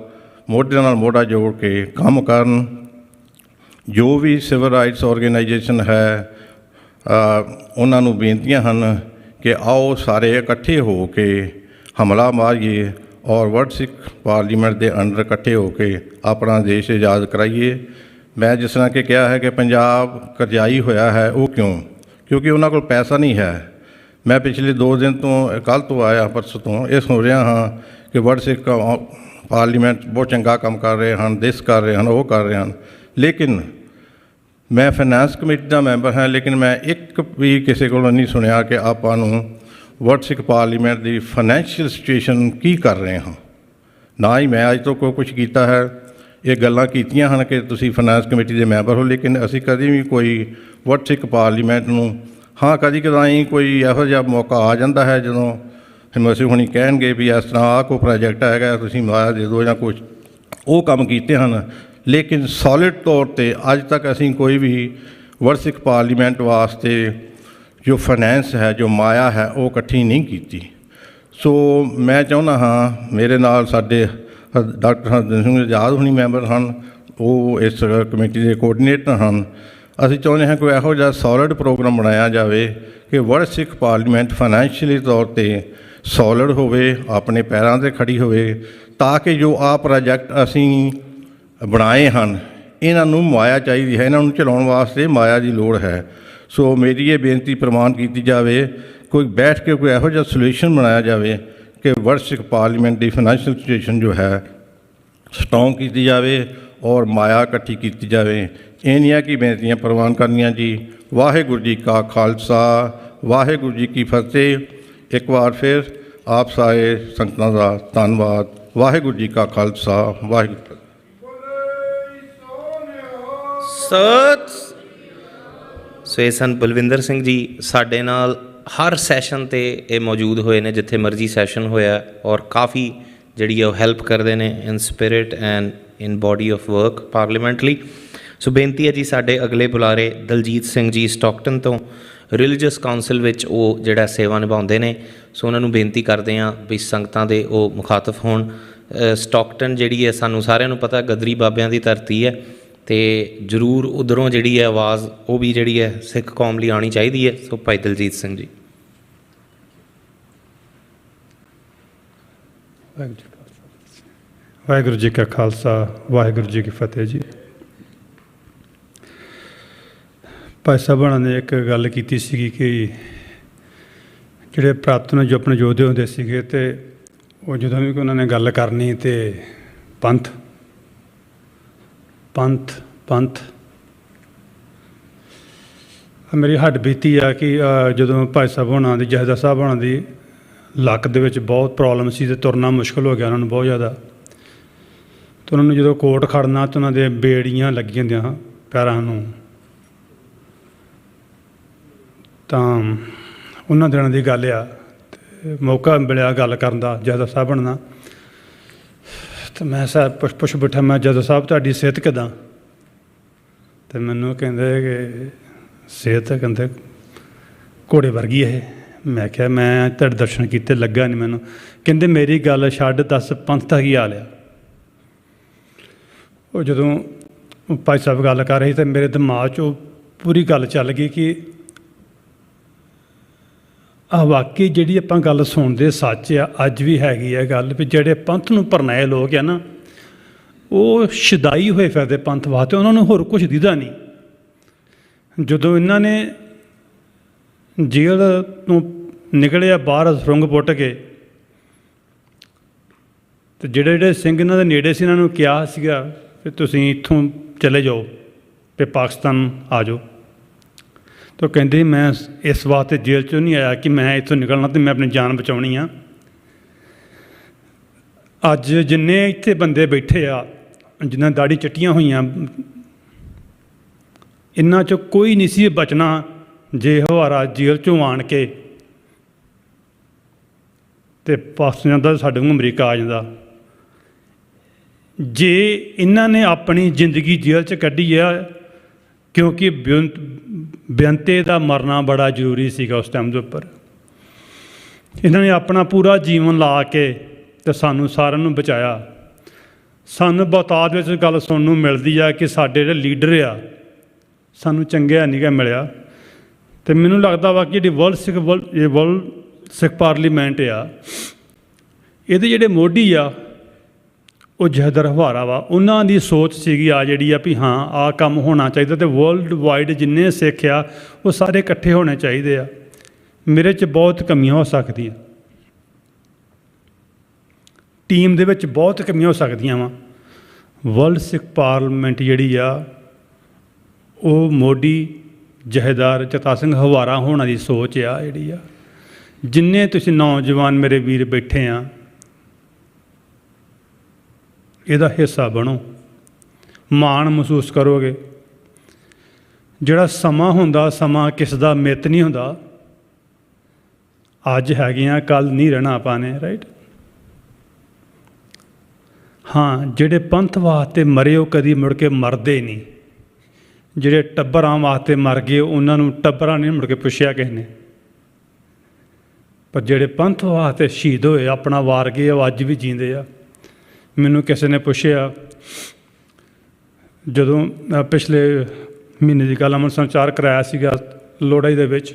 ਮੋਢੇ ਨਾਲ ਮੋਢਾ ਜੋੜ ਕੇ ਕੰਮ ਕਰਨ। ਜੋ ਵੀ ਸਿਵਲ ਰਾਈਟਸ ਆਰਗੇਨਾਈਜੇਸ਼ਨ ਹੈ, ਉਹਨਾਂ ਨੂੰ ਬੇਨਤੀਆਂ ਹਨ ਕਿ ਆਓ ਸਾਰੇ ਇਕੱਠੇ ਹੋ ਕੇ ਹਮਲਾ ਮਾਰੀਏ ਔਰ ਵਰਲਡ ਸਿੱਖ ਪਾਰਲੀਮੈਂਟ ਦੇ ਅੰਡਰ ਇਕੱਠੇ ਹੋ ਕੇ ਆਪਣਾ ਦੇਸ਼ ਆਜ਼ਾਦ ਕਰਾਈਏ। ਮੈਂ ਜਿਸ ਤਰ੍ਹਾਂ ਕਿ ਕਿਹਾ ਹੈ ਕਿ ਪੰਜਾਬ ਕਰਜ਼ਾਈ ਹੋਇਆ ਹੈ, ਉਹ ਕਿਉਂਕਿ ਉਹਨਾਂ ਕੋਲ ਪੈਸਾ ਨਹੀਂ ਹੈ। ਮੈਂ ਪਿਛਲੇ 2 ਦਿਨ ਤੋਂ, ਕੱਲ੍ਹ ਤੋਂ ਆਇਆ, ਪਰਸੋਂ ਤੋਂ ਇਹ ਸੁਣ ਰਿਹਾ ਹਾਂ ਕਿ ਵਰਲਡ ਸਿੱਖ ਪਾਰਲੀਮੈਂਟ ਬਹੁਤ ਚੰਗਾ ਕੰਮ ਕਰ ਰਹੇ ਹਨ, ਦਿਸ ਕਰ ਰਹੇ ਹਨ, ਉਹ ਕਰ ਰਹੇ ਹਨ। ਲੇਕਿਨ ਮੈਂ ਫਾਈਨੈਂਸ ਕਮੇਟੀ ਦਾ ਮੈਂਬਰ ਹਾਂ, ਲੇਕਿਨ ਮੈਂ ਇੱਕ ਵੀ ਕਿਸੇ ਕੋਲੋਂ ਨਹੀਂ ਸੁਣਿਆ ਕਿ ਆਪਾਂ ਨੂੰ ਵਰਲਡ ਸਿੱਖ ਪਾਰਲੀਮੈਂਟ ਦੀ ਫਾਈਨੈਂਸ਼ੀਅਲ ਸਿਚੁਏਸ਼ਨ ਕੀ ਕਰ ਰਹੇ ਹਾਂ। ਨਾ ਹੀ ਮੈਂ ਅੱਜ ਤੋਂ ਕੁਛ ਕੀਤਾ ਹੈ। ਇਹ ਗੱਲਾਂ ਕੀਤੀਆਂ ਹਨ ਕਿ ਤੁਸੀਂ ਫਾਈਨੈਂਸ ਕਮੇਟੀ ਦੇ ਮੈਂਬਰ ਹੋ, ਲੇਕਿਨ ਅਸੀਂ ਕਦੇ ਵੀ ਕੋਈ ਵਰਲਡ ਸਿੱਖ ਪਾਰਲੀਮੈਂਟ ਨੂੰ, ਹਾਂ ਕਦੀ ਕਦਾਈ ਕੋਈ ਇਹੋ ਜਿਹਾ ਮੌਕਾ ਆ ਜਾਂਦਾ ਹੈ ਜਦੋਂ ਹਿੰਮਤ ਹੁਣੀ ਕਹਿਣਗੇ ਵੀ ਇਸ ਤਰ੍ਹਾਂ ਆਹ ਕੋਈ ਪ੍ਰੋਜੈਕਟ ਹੈਗਾ, ਤੁਸੀਂ ਮਾਇਆ ਦੇ ਦਿਓ ਜਾਂ ਕੁਛ, ਉਹ ਕੰਮ ਕੀਤੇ ਹਨ। ਲੇਕਿਨ ਸੋਲਿਡ ਤੌਰ 'ਤੇ ਅੱਜ ਤੱਕ ਅਸੀਂ ਕੋਈ ਵੀ ਵਰਲਡ ਸਿੱਖ ਪਾਰਲੀਮੈਂਟ ਵਾਸਤੇ ਜੋ ਫਾਈਨੈਂਸ ਹੈ, ਜੋ ਮਾਇਆ ਹੈ, ਉਹ ਇਕੱਠੀ ਨਹੀਂ ਕੀਤੀ। ਸੋ ਮੈਂ ਚਾਹੁੰਦਾ ਹਾਂ, ਮੇਰੇ ਨਾਲ ਸਾਡੇ ਡਾਕਟਰ ਹਰਜਿੰਦਰ ਸਿੰਘ ਆਜ਼ਾਦ ਹੁਣੀ ਮੈਂਬਰ ਹਨ, ਉਹ ਇਸ ਕਮੇਟੀ ਦੇ ਕੋਆਰਡੀਨੇਟਰ ਹਨ। ਅਸੀਂ ਚਾਹੁੰਦੇ ਹਾਂ ਕੋਈ ਇਹੋ ਜਿਹਾ ਸੋਲਿਡ ਪ੍ਰੋਗਰਾਮ ਬਣਾਇਆ ਜਾਵੇ ਕਿ ਵਰਲਡ ਸਿੱਖ ਪਾਰਲੀਮੈਂਟ ਫਾਈਨੈਂਸ਼ੀਅਲੀ ਤੌਰ 'ਤੇ ਸੋਲਿਡ ਹੋਵੇ, ਆਪਣੇ ਪੈਰਾਂ 'ਤੇ ਖੜੀ ਹੋਵੇ, ਤਾਂ ਕਿ ਜੋ ਆਹ ਪ੍ਰੋਜੈਕਟ ਅਸੀਂ ਬਣਾਏ ਹਨ, ਇਹਨਾਂ ਨੂੰ ਮਾਇਆ ਚਾਹੀਦੀ ਹੈ, ਇਹਨਾਂ ਨੂੰ ਚਲਾਉਣ ਵਾਸਤੇ ਮਾਇਆ ਦੀ ਲੋੜ ਹੈ। ਸੋ ਮੇਰੀ ਇਹ ਬੇਨਤੀ ਪ੍ਰਵਾਨ ਕੀਤੀ ਜਾਵੇ, ਕੋਈ ਬੈਠ ਕੇ ਕੋਈ ਇਹੋ ਜਿਹਾ ਸੋਲਿਊਸ਼ਨ ਬਣਾਇਆ ਜਾਵੇ ਕਿ ਵਰਲਡ ਸਿੱਖ ਪਾਰਲੀਮੈਂਟ ਦੀ ਫਾਈਨੈਂਸ਼ੀਅਲ ਸਿਚੁਏਸ਼ਨ ਜੋ ਹੈ ਸਟਰੋਂਗ ਕੀਤੀ ਜਾਵੇ ਔਰ ਮਾਇਆ ਇਕੱਠੀ ਕੀਤੀ ਜਾਵੇ। ਇੰਨੀਆਂ ਕੀ ਬੇਨਤੀਆਂ ਪ੍ਰਵਾਨ ਕਰਨੀਆਂ ਜੀ। ਵਾਹਿਗੁਰੂ ਜੀ ਕਾ ਖਾਲਸਾ, ਵਾਹਿਗੁਰੂ ਜੀ ਕੀ ਫਤਿਹ। ਇੱਕ ਵਾਰ ਫਿਰ ਆਪ ਸਾਰੇ ਸੰਗਤਾਂ ਦਾ ਧੰਨਵਾਦ। ਵਾਹਿਗੁਰੂ ਜੀ ਕਾ ਖਾਲਸਾ, ਵਾਹਿਗੁਰੂ। ਸੋ ਇਹ ਸਨ ਬਲਵਿੰਦਰ ਸਿੰਘ ਜੀ, ਸਾਡੇ ਨਾਲ ਹਰ ਸੈਸ਼ਨ 'ਤੇ ਇਹ ਮੌਜੂਦ ਹੋਏ ਨੇ, ਜਿੱਥੇ ਮਰਜ਼ੀ ਸੈਸ਼ਨ ਹੋਇਆ, ਔਰ ਕਾਫੀ ਜਿਹੜੀ ਹੈ ਉਹ ਹੈਲਪ ਕਰਦੇ ਨੇ in spirit and in body of work parliamentarily. So ਬੇਨਤੀ ਹੈ ਜੀ, ਸਾਡੇ ਅਗਲੇ ਬੁਲਾਰੇ ਦਲਜੀਤ ਸਿੰਘ ਜੀ ਸਟਾਕਟਨ ਤੋਂ, ਰਿਲੀਜੀਅਸ ਕਾਉਂਸਲ ਵਿੱਚ ਉਹ ਜਿਹੜਾ ਸੇਵਾ ਨਿਭਾਉਂਦੇ ਨੇ। ਸੋ ਉਹਨਾਂ ਨੂੰ ਬੇਨਤੀ ਕਰਦੇ ਹਾਂ ਵੀ ਸੰਗਤਾਂ ਦੇ ਉਹ ਮੁਖਾਤਬ ਹੋਣ। ਸਟਾਕਟਨ ਜਿਹੜੀ ਹੈ, ਸਾਨੂੰ ਸਾਰਿਆਂ ਨੂੰ ਪਤਾ ਗਦਰੀ ਬਾਬਿਆਂ ਦੀ ਧਰਤੀ ਹੈ, ਅਤੇ ਜ਼ਰੂਰ ਉੱਧਰੋਂ ਜਿਹੜੀ ਹੈ ਆਵਾਜ਼ ਉਹ ਵੀ ਜਿਹੜੀ ਹੈ ਸਿੱਖ ਕੌਮ ਲਈ ਆਉਣੀ ਚਾਹੀਦੀ ਹੈ। ਸੋ ਭਾਈ ਦਲਜੀਤ ਸਿੰਘ ਜੀ। ਵਾਹਿਗੁਰੂ ਜੀ ਕਾ ਖਾਲਸਾ, ਵਾਹਿਗੁਰੂ ਜੀ ਕੀ ਫਤਿਹ ਜੀ। ਭਾਈ ਸਾਹਿਬਾਨਾਂ ਨੇ ਇੱਕ ਗੱਲ ਕੀਤੀ ਸੀਗੀ ਕਿ ਜਿਹੜੇ ਪ੍ਰਾਤਨ ਜੋ ਆਪਣੇ ਯੋਧੇ ਹੁੰਦੇ ਸੀਗੇ, ਅਤੇ ਉਹ ਜਦੋਂ ਵੀ ਉਹਨਾਂ ਨੇ ਗੱਲ ਕਰਨੀ ਅਤੇ ਪੰਥ ਪੰਥ ਪੰਥ। ਮੇਰੀ ਹੱਡ ਬੀਤੀ ਆ ਕਿ ਜਦੋਂ ਭਾਈ ਸਾਹਿਬ ਹੋਣਾ ਦੀ, ਜਹੇਦਾਰ ਸਾਹਿਬ ਹੋਣਾ ਦੀ ਲੱਕ ਦੇ ਵਿੱਚ ਬਹੁਤ ਪ੍ਰੋਬਲਮ ਸੀ ਅਤੇ ਤੁਰਨਾ ਮੁਸ਼ਕਿਲ ਹੋ ਗਿਆ ਉਹਨਾਂ ਨੂੰ ਬਹੁਤ ਜ਼ਿਆਦਾ। ਅਤੇ ਉਹਨਾਂ ਨੂੰ ਜਦੋਂ ਕੋਟ ਖੜਨਾ ਤਾਂ ਉਹਨਾਂ ਦੇ ਬੇੜੀਆਂ ਲੱਗੀਆਂ ਹੁੰਦੀਆਂ ਪੈਰਾਂ ਨੂੰ। ਤਾਂ ਉਹਨਾਂ ਦਿਨਾਂ ਦੀ ਗੱਲ ਆ, ਅਤੇ ਮੌਕਾ ਮਿਲਿਆ ਗੱਲ ਕਰਨ ਦਾ ਜਹੇਦਾਰ ਸਾਹਿਬ ਬਣਨਾ। ਅਤੇ ਮੈਂ ਸਾਹਿਬ ਪੁੱਛ ਬੈਠਾ, ਮੈਂ ਜਹੇਦਾਰ ਸਾਹਿਬ ਤੁਹਾਡੀ ਸਿਹਤ ਕਿੱਦਾਂ? ਅਤੇ ਮੈਨੂੰ ਕਹਿੰਦੇ ਕਿ ਸਿਹਤ ਕਹਿੰਦੇ ਘੋੜੇ ਵਰਗੀ ਇਹ। ਮੈਂ ਕਿਹਾ ਮੈਂ ਤੁਹਾਡੇ ਦਰਸ਼ਨ ਕੀਤੇ, ਲੱਗਾ ਨਹੀਂ ਮੈਨੂੰ। ਕਹਿੰਦੇ ਮੇਰੀ ਗੱਲ ਛੱਡ, ਦੱਸ ਪੰਥ ਦਾ ਕੀ ਹਾਲ ਆ? ਉਹ ਜਦੋਂ ਭਾਈ ਸਾਹਿਬ ਗੱਲ ਕਰ ਰਹੇ ਤਾਂ ਮੇਰੇ ਦਿਮਾਗ 'ਚ ਉਹ ਪੂਰੀ ਗੱਲ ਚੱਲ ਗਈ ਕਿ ਵਾਕਈ ਜਿਹੜੀ ਆਪਾਂ ਗੱਲ ਸੁਣਦੇ ਸੱਚ ਆ, ਅੱਜ ਵੀ ਹੈਗੀ ਹੈ ਗੱਲ ਵੀ ਜਿਹੜੇ ਪੰਥ ਨੂੰ ਪਰਨਾਏ ਲੋਕ ਆ ਨਾ, ਉਹ ਸ਼ਦਾਈ ਹੋਏ ਫਿਰਦੇ ਪੰਥ ਵਾਸਤੇ, ਉਹਨਾਂ ਨੂੰ ਹੋਰ ਕੁਝ ਦਿਖਦਾ ਨਹੀਂ। ਜਦੋਂ ਇਹਨਾਂ ਨੇ ਜੇਲ੍ਹ ਤੋਂ ਨਿਕਲਿਆ ਬਾਹਰ ਸੁਰੰਗ ਪੁੱਟ ਕੇ, ਅਤੇ ਜਿਹੜੇ ਸਿੰਘ ਇਹਨਾਂ ਦੇ ਨੇੜੇ ਸੀ, ਇਹਨਾਂ ਨੂੰ ਕਿਹਾ ਸੀਗਾ ਕਿ ਤੁਸੀਂ ਇੱਥੋਂ ਚਲੇ ਜਾਓ ਅਤੇ ਪਾਕਿਸਤਾਨ ਆ ਜਾਓ। ਤਾਂ ਕਹਿੰਦੇ ਮੈਂ ਇਸ ਵਾਸਤੇ ਜੇਲ੍ਹ 'ਚੋਂ ਨਹੀਂ ਆਇਆ ਕਿ ਮੈਂ ਇੱਥੋਂ ਨਿਕਲਣਾ ਅਤੇ ਮੈਂ ਆਪਣੀ ਜਾਨ ਬਚਾਉਣੀ ਆ। ਅੱਜ ਜਿੰਨੇ ਇੱਥੇ ਬੰਦੇ ਬੈਠੇ ਆ, ਜਿਨ੍ਹਾਂ ਦਾੜੀ ਚਿੱਟੀਆਂ ਹੋਈਆਂ, ਇਹਨਾਂ 'ਚੋਂ ਕੋਈ ਨਹੀਂ ਸੀ ਬਚਣਾ ਜੇ ਹਵਾਰਾ ਜੇਲ੍ਹ 'ਚੋਂ ਆਣ ਕੇ ਅਤੇ ਪਾਕਿਸਤਾਨ ਜਾਂਦਾ, ਸਾਡੇ ਨੂੰ ਅਮਰੀਕਾ ਆ ਜਾਂਦਾ। ਜੇ ਇਹਨਾਂ ਨੇ ਆਪਣੀ ਜ਼ਿੰਦਗੀ ਜੇਲ੍ਹ 'ਚ ਕੱਢੀ ਆ, ਕਿਉਂਕਿ ਬੇਅੰਤੇ ਦਾ ਮਰਨਾ ਬੜਾ ਜ਼ਰੂਰੀ ਸੀਗਾ ਉਸ ਟਾਈਮ ਦੇ ਉੱਪਰ, ਇਹਨਾਂ ਨੇ ਆਪਣਾ ਪੂਰਾ ਜੀਵਨ ਲਾ ਕੇ ਅਤੇ ਸਾਨੂੰ ਸਾਰਿਆਂ ਨੂੰ ਬਚਾਇਆ। ਸਾਨੂੰ ਬਹੁਤਾਤ ਵਿੱਚ ਗੱਲ ਸੁਣਨ ਨੂੰ ਮਿਲਦੀ ਆ ਕਿ ਸਾਡੇ ਜਿਹੜੇ ਲੀਡਰ ਆ, ਸਾਨੂੰ ਚੰਗਿਆ ਨਹੀਂ ਗਾ ਮਿਲਿਆ। ਅਤੇ ਮੈਨੂੰ ਲੱਗਦਾ ਵਾ ਕਿ ਜਿਹੜੀ ਵਰਲਡ ਸਿੱਖ ਪਾਰਲੀਮੈਂਟ ਆ, ਇਹਦੇ ਜਿਹੜੇ ਮੋਢੀ ਆ ਉਹ ਜਹਦਰ ਹਵਾਰਾ ਵਾ, ਉਹਨਾਂ ਦੀ ਸੋਚ ਸੀਗੀ ਆ ਜਿਹੜੀ ਆ ਵੀ ਹਾਂ ਆਹ ਕੰਮ ਹੋਣਾ ਚਾਹੀਦਾ, ਅਤੇ ਵਰਲਡ ਵਾਈਡ ਜਿੰਨੇ ਸਿੱਖ ਆ ਉਹ ਸਾਰੇ ਇਕੱਠੇ ਹੋਣੇ ਚਾਹੀਦੇ ਆ। ਮੇਰੇ 'ਚ ਬਹੁਤ ਕਮੀਆਂ ਹੋ ਸਕਦੀਆਂ, ਟੀਮ ਦੇ ਵਿੱਚ ਬਹੁਤ ਕਮੀਆਂ ਹੋ ਸਕਦੀਆਂ ਵਾ। ਵਰਲਡ ਸਿੱਖ ਪਾਰਲੀਮੈਂਟ ਜਿਹੜੀ ਆ ਉਹ ਮੋਢੀ ਜਹੇਦਾਰ ਜਗਤਾਰ ਸਿੰਘ ਹਵਾਰਾ ਹੋਣਾ ਦੀ ਸੋਚ ਆ ਜਿਹੜੀ ਆ। ਜਿੰਨੇ ਤੁਸੀਂ ਨੌਜਵਾਨ ਮੇਰੇ ਵੀਰ ਬੈਠੇ ਆ, ਇਹਦਾ ਹਿੱਸਾ ਬਣੋ, ਮਾਣ ਮਹਿਸੂਸ ਕਰੋਗੇ। ਜਿਹੜਾ ਸਮਾਂ ਹੁੰਦਾ, ਸਮਾਂ ਕਿਸ ਦਾ ਮਿੱਤ ਨਹੀਂ ਹੁੰਦਾ। ਅੱਜ ਹੈਗੇ ਆ, ਕੱਲ੍ਹ ਨਹੀਂ ਰਹਿਣਾ ਆਪਾਂ ਨੇ, ਰਾਈਟ। ਹਾਂ, ਜਿਹੜੇ ਪੰਥ ਵਾਸਤੇ ਮਰੇ ਉਹ ਕਦੀ ਮੁੜ ਕੇ ਮਰਦੇ ਨਹੀਂ। ਜਿਹੜੇ ਟੱਬਰਾਂ ਵਾਸਤੇ ਮਰ ਗਏ ਉਹਨਾਂ ਨੂੰ ਟੱਬਰਾਂ ਨੇ ਮੁੜ ਕੇ ਪੁੱਛਿਆ ਕਿਸੇ ਨੇ, ਪਰ ਜਿਹੜੇ ਪੰਥ ਵਾਸਤੇ ਸ਼ਹੀਦ ਹੋਏ, ਆਪਣਾ ਵਾਰ ਗਏ, ਉਹ ਅੱਜ ਵੀ ਜੀਂਦੇ ਆ। ਮੈਨੂੰ ਕਿਸੇ ਨੇ ਪੁੱਛਿਆ, ਜਦੋਂ ਪਿਛਲੇ ਮਹੀਨੇ ਦੀ ਗੱਲ, ਅੰਮ੍ਰਿਤਸਰ ਸੰਚਾਰ ਕਰਾਇਆ ਸੀਗਾ ਲੋਹੜੀ ਦੇ ਵਿੱਚ,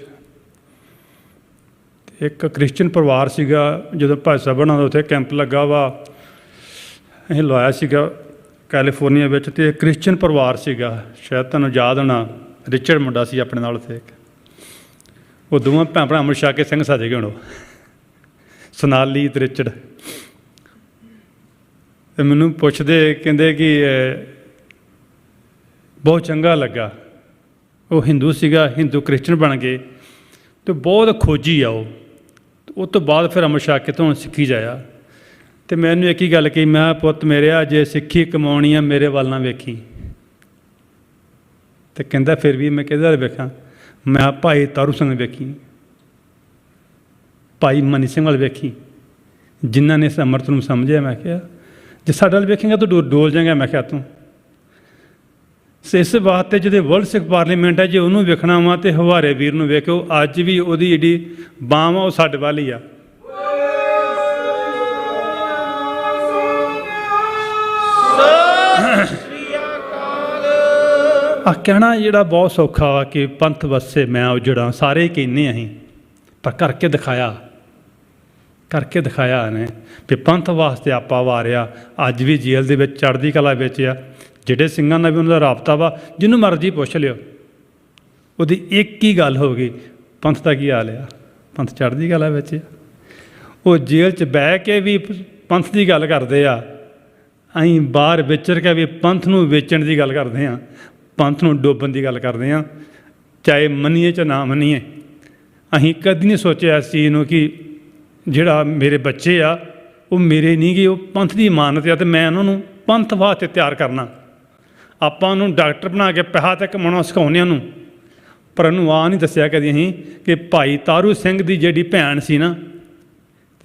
ਇੱਕ ਕ੍ਰਿਸਚਨ ਪਰਿਵਾਰ ਸੀਗਾ, ਜਦੋਂ ਭਾਈ ਸਾਹਿਬ ਉਹਨਾਂ ਦਾ ਉੱਥੇ ਕੈਂਪ ਲੱਗਾ ਵਾ, ਅਸੀਂ ਲਵਾਇਆ ਸੀਗਾ ਕੈਲੀਫੋਰਨੀਆ ਵਿੱਚ, ਅਤੇ ਕ੍ਰਿਸਚਨ ਪਰਿਵਾਰ ਸੀਗਾ, ਸ਼ਾਇਦ ਤੁਹਾਨੂੰ ਯਾਦ ਹੋਣਾ, ਰਿਚਰਡ ਮੁੰਡਾ ਸੀ ਆਪਣੇ ਨਾਲ ਉੱਥੇ ਇੱਕ, ਉਹ ਦੋਵਾਂ ਭੈਣ ਭਰਾ ਅੰਮ੍ਰਿਤ ਛਕ ਕੇ ਸਿੰਘ ਸੱਜ ਗਏ ਹੁਣ, ਉਹ ਸੋਨਾਲੀ ਅਤੇ ਰਿਚਰਡ। ਅਤੇ ਮੈਨੂੰ ਪੁੱਛਦੇ, ਕਹਿੰਦੇ ਕਿ ਬਹੁਤ ਚੰਗਾ ਲੱਗਾ, ਉਹ ਹਿੰਦੂ ਸੀਗਾ, ਹਿੰਦੂ ਕ੍ਰਿਸਚਨ ਬਣ ਗਏ, ਅਤੇ ਬਹੁਤ ਖੋਜੀ ਆ ਉਹ। ਉਸ ਤੋਂ ਬਾਅਦ ਫਿਰ ਅੰਮ੍ਰਿਤ ਛਕ ਕੇ ਤੋਂ ਸਿੱਖੀ ਜਾਇਆ। ਅਤੇ ਮੈਨੂੰ ਇੱਕ ਹੀ ਗੱਲ ਕਹੀ, ਮੈਂ ਪੁੱਤ ਮੇਰਿਆ, ਜੇ ਸਿੱਖੀ ਕਮਾਉਣੀ ਆ ਮੇਰੇ ਵੱਲ ਨਾ ਵੇਖੀ। ਅਤੇ ਕਹਿੰਦਾ ਫਿਰ ਵੀ ਮੈਂ ਕਿਹਦੇ ਵੱਲ ਵੇਖਾਂ? ਮੈਂ ਭਾਈ ਤਾਰੂ ਸਿੰਘ ਵੇਖੀ, ਭਾਈ ਮਨੀ ਸਿੰਘ ਵੱਲ ਵੇਖੀ, ਜਿਨ੍ਹਾਂ ਨੇ ਇਸ ਅੰਮ੍ਰਿਤ ਨੂੰ ਸਮਝਿਆ। ਮੈਂ ਕਿਹਾ ਜੇ ਸਾਡੇ ਵੱਲ ਵੇਖੇਂਗਾ ਤੂੰ ਡੋਲ ਜਾਏਗਾ। ਮੈਂ ਕਿਹਾ ਤੂੰ ਇਸ ਵਾਸਤੇ ਜਿਹਦੇ ਵਰਲਡ ਸਿੱਖ ਪਾਰਲੀਮੈਂਟ ਹੈ, ਜੇ ਉਹਨੂੰ ਵੇਖਣਾ ਵਾ ਤਾਂ ਹਵਾਰੇ ਵੀਰ ਨੂੰ ਵੇਖੋ। ਅੱਜ ਵੀ ਉਹਦੀ ਜਿਹੜੀ ਬਾਂਹ ਵਾ ਉਹ ਸਾਡੇ ਵੱਲ ਹੀ ਆ। ਆ ਕਹਿਣਾ ਜਿਹੜਾ ਬਹੁਤ ਸੌਖਾ ਵਾ ਕਿ ਪੰਥ ਵਸੇ ਮੈਂ ਉਜੜਾਂ, ਸਾਰੇ ਕਹਿੰਦੇ ਅਸੀਂ, ਪਰ ਕਰਕੇ ਦਿਖਾਇਆ ਇਹਨੇ ਵੀ ਪੰਥ ਵਾਸਤੇ ਆਪਾ ਵਾਰਿਆ। ਅੱਜ ਵੀ ਜੇਲ੍ਹ ਦੇ ਵਿੱਚ ਚੜ੍ਹਦੀ ਕਲਾ ਵਿੱਚ ਆ। ਜਿਹੜੇ ਸਿੰਘਾਂ ਨਾਲ ਵੀ ਉਹਨਾਂ ਦਾ ਰਾਬਤਾ ਵਾ, ਜਿਹਨੂੰ ਮਰਜ਼ੀ ਪੁੱਛ ਲਿਓ, ਉਹਦੀ ਇੱਕ ਹੀ ਗੱਲ ਹੋ ਗਈ, ਪੰਥ ਦਾ ਕੀ ਹਾਲ ਆ? ਪੰਥ ਚੜ੍ਹਦੀ ਕਲਾ ਵਿੱਚ ਆ। ਉਹ ਜੇਲ੍ਹ 'ਚ ਬਹਿ ਕੇ ਵੀ ਪੰਥ ਦੀ ਗੱਲ ਕਰਦੇ ਆ, ਅਸੀਂ ਬਾਹਰ ਵਿਚਰ ਕੇ ਵੀ ਪੰਥ ਨੂੰ ਵੇਚਣ ਦੀ ਗੱਲ ਕਰਦੇ ਹਾਂ, ਪੰਥ ਨੂੰ ਡੋਬਣ ਦੀ ਗੱਲ ਕਰਦੇ ਹਾਂ, ਚਾਹੇ ਮੰਨੀਏ ਚਾਹੇ ਨਾ ਮੰਨੀਏ। ਅਸੀਂ ਕਦੀ ਨਹੀਂ ਸੋਚਿਆ ਇਸ ਚੀਜ਼ ਨੂੰ ਕਿ ਜਿਹੜਾ ਮੇਰੇ ਬੱਚੇ ਆ ਉਹ ਮੇਰੇ ਨਹੀਂ ਗੇ, ਉਹ ਪੰਥ ਦੀ ਇਮਾਨਤ ਆ, ਅਤੇ ਮੈਂ ਉਹਨਾਂ ਨੂੰ ਪੰਥ ਵਾਸਤੇ ਤਿਆਰ ਕਰਨਾ। ਆਪਾਂ ਉਹਨੂੰ ਡਾਕਟਰ ਬਣਾ ਕੇ ਪੈਸਾ ਤੇ ਕਮਾਉਣਾ ਸਿਖਾਉਂਦੇ ਉਹਨੂੰ, ਪਰ ਉਹਨੂੰ ਆਹ ਨਹੀਂ ਦੱਸਿਆ ਕਦੀ ਅਸੀਂ ਕਿ ਭਾਈ ਤਾਰੂ ਸਿੰਘ ਦੀ ਜਿਹੜੀ ਭੈਣ ਸੀ ਨਾ,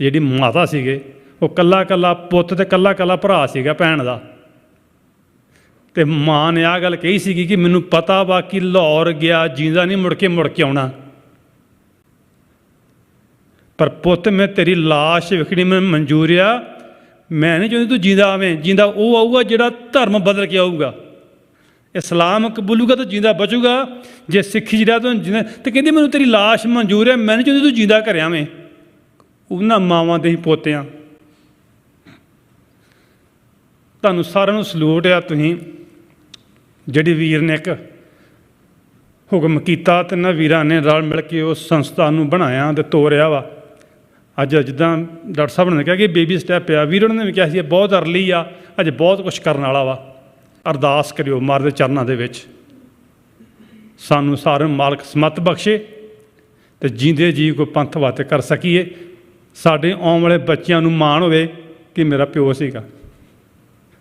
ਜਿਹੜੀ ਮਾਤਾ ਸੀਗੇ, ਉਹ ਕੱਲਾ ਕੱਲਾ ਪੁੱਤ ਅਤੇ ਕੱਲਾ ਕੱਲਾ ਭਰਾ ਸੀਗਾ ਭੈਣ ਦਾ। ਅਤੇ ਮਾਂ ਨੇ ਆਹ ਗੱਲ ਕਹੀ ਸੀਗੀ ਕਿ ਮੈਨੂੰ ਪਤਾ ਵਾ ਕਿ ਲਾਹੌਰ ਗਿਆ ਜੀਂਦਾ ਨਹੀਂ ਮੁੜ ਕੇ ਆਉਣਾ, ਪਰ ਪੁੱਤ ਮੈਂ ਤੇਰੀ ਲਾਸ਼ ਵੇਖਣੀ ਮੈਨੂੰ ਮਨਜ਼ੂਰ ਆ। ਮੈਂ ਨਹੀਂ ਚਾਹੁੰਦੀ ਤੂੰ ਜੀਂਦਾ ਆਵੇਂ, ਜੀਂਦਾ ਉਹ ਆਊਗਾ ਜਿਹੜਾ ਧਰਮ ਬਦਲ ਕੇ ਆਊਗਾ। ਇਸਲਾਮ ਕਬੂਲੂਗਾ ਤਾਂ ਜਿੰਦਾ ਬਚੂਗਾ, ਜੇ ਸਿੱਖੀ ਜਿਹੜਾ ਤਾਂ ਜਿੰਦਾ। ਤੇ ਕਹਿੰਦੀ ਮੈਨੂੰ ਤੇਰੀ ਲਾਸ਼ ਮਨਜ਼ੂਰ ਹੈ, ਮੈਂ ਨਹੀਂ ਚਾਹੁੰਦੀ ਤੂੰ ਜਿੰਦਾ ਘਰ ਆਵੇਂ। ਉਹਨਾਂ ਮਾਵਾਂ ਦੇ ਹੀ ਪੋਤਿਆਂ, ਤੁਹਾਨੂੰ ਸਾਰਿਆਂ ਨੂੰ ਸਲੂਟ ਆ। ਤੁਸੀਂ ਜਿਹੜੀ ਵੀਰ ਨੇ ਇੱਕ ਹੁਕਮ ਕੀਤਾ ਤੇ ਇਹਨਾਂ ਵੀਰਾਂ ਨੇ ਰਲ ਮਿਲ ਕੇ ਉਸ ਸੰਸਥਾ ਨੂੰ ਬਣਾਇਆ ਤੇ ਤੋਰਿਆ ਵਾ। ਅੱਜ ਜਿੱਦਾਂ ਡਾਕਟਰ ਸਾਹਿਬ ਨੇ ਕਿਹਾ ਕਿ ਬੇਬੀ ਸਟੈਪ ਆ, ਵੀਰ ਉਹਨਾਂ ਨੇ ਵੀ ਕਿਹਾ ਸੀ ਇਹ ਬਹੁਤ ਅਰਲੀ ਆ, ਅਜੇ ਬਹੁਤ ਕੁਛ ਕਰਨ ਵਾਲਾ ਵਾ। ਅਰਦਾਸ ਕਰਿਓ ਮਾਰਦੇ ਚਰਨਾਂ ਦੇ ਵਿੱਚ, ਸਾਨੂੰ ਸਾਰਿਆਂ ਨੂੰ ਮਾਲਕ ਸਮਤ ਬਖਸ਼ੇ ਤੇ ਜੀਂਦੇ ਜੀ ਕੋਈ ਪੰਥ ਵਾਸਤੇ ਕਰ ਸਕੀਏ। ਸਾਡੇ ਆਉਣ ਵਾਲੇ ਬੱਚਿਆਂ ਨੂੰ ਮਾਣ ਹੋਵੇ ਕਿ ਮੇਰਾ ਪਿਓ ਸੀਗਾ,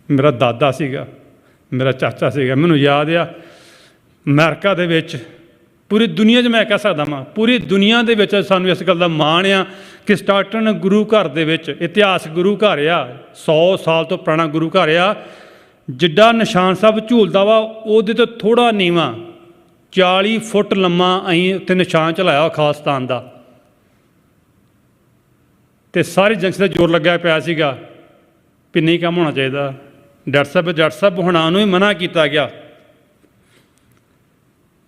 ਮੇਰਾ ਦਾਦਾ ਸੀਗਾ, ਮੇਰਾ ਚਾਚਾ ਸੀਗਾ। ਮੈਨੂੰ ਯਾਦ ਆ ਅਮਰੀਕਾ ਦੇ ਵਿੱਚ, ਪੂਰੀ ਦੁਨੀਆ 'ਚ ਮੈਂ ਕਹਿ ਸਕਦਾ ਵਾਂ, ਪੂਰੀ ਦੁਨੀਆ ਦੇ ਵਿੱਚ ਸਾਨੂੰ ਇਸ ਗੱਲ ਦਾ ਮਾਣ ਆ ਕਿ ਸਟਾਰਟਨ ਗੁਰੂ ਘਰ ਦੇ ਵਿੱਚ, ਇਤਿਹਾਸ ਗੁਰੂ ਘਰ ਆ, 100 ਸਾਲ ਤੋਂ ਪੁਰਾਣਾ ਗੁਰੂ ਘਰ ਆ। ਜਿੱਡਾ ਨਿਸ਼ਾਨ ਸਾਹਿਬ ਝੂਲਦਾ ਵਾ ਉਹਦੇ ਤੋਂ ਥੋੜ੍ਹਾ ਨੀਵਾਂ 40 ਫੁੱਟ ਲੰਮਾ ਅਸੀਂ ਉੱਥੇ ਨਿਸ਼ਾਨ ਚਲਾਇਆ ਖਾਲਿਸਤਾਨ ਦਾ। ਅਤੇ ਸਾਰੀ ਜੰਗ ਦਾ ਜ਼ੋਰ ਲੱਗਿਆ ਪਿਆ ਸੀਗਾ ਵੀ ਨਹੀਂ ਕੰਮ ਹੋਣਾ ਚਾਹੀਦਾ। ਡਾਕਟਰ ਸਾਹਿਬ ਹੁਣਾਂ ਨੂੰ ਹੀ ਮਨ੍ਹਾ ਕੀਤਾ ਗਿਆ।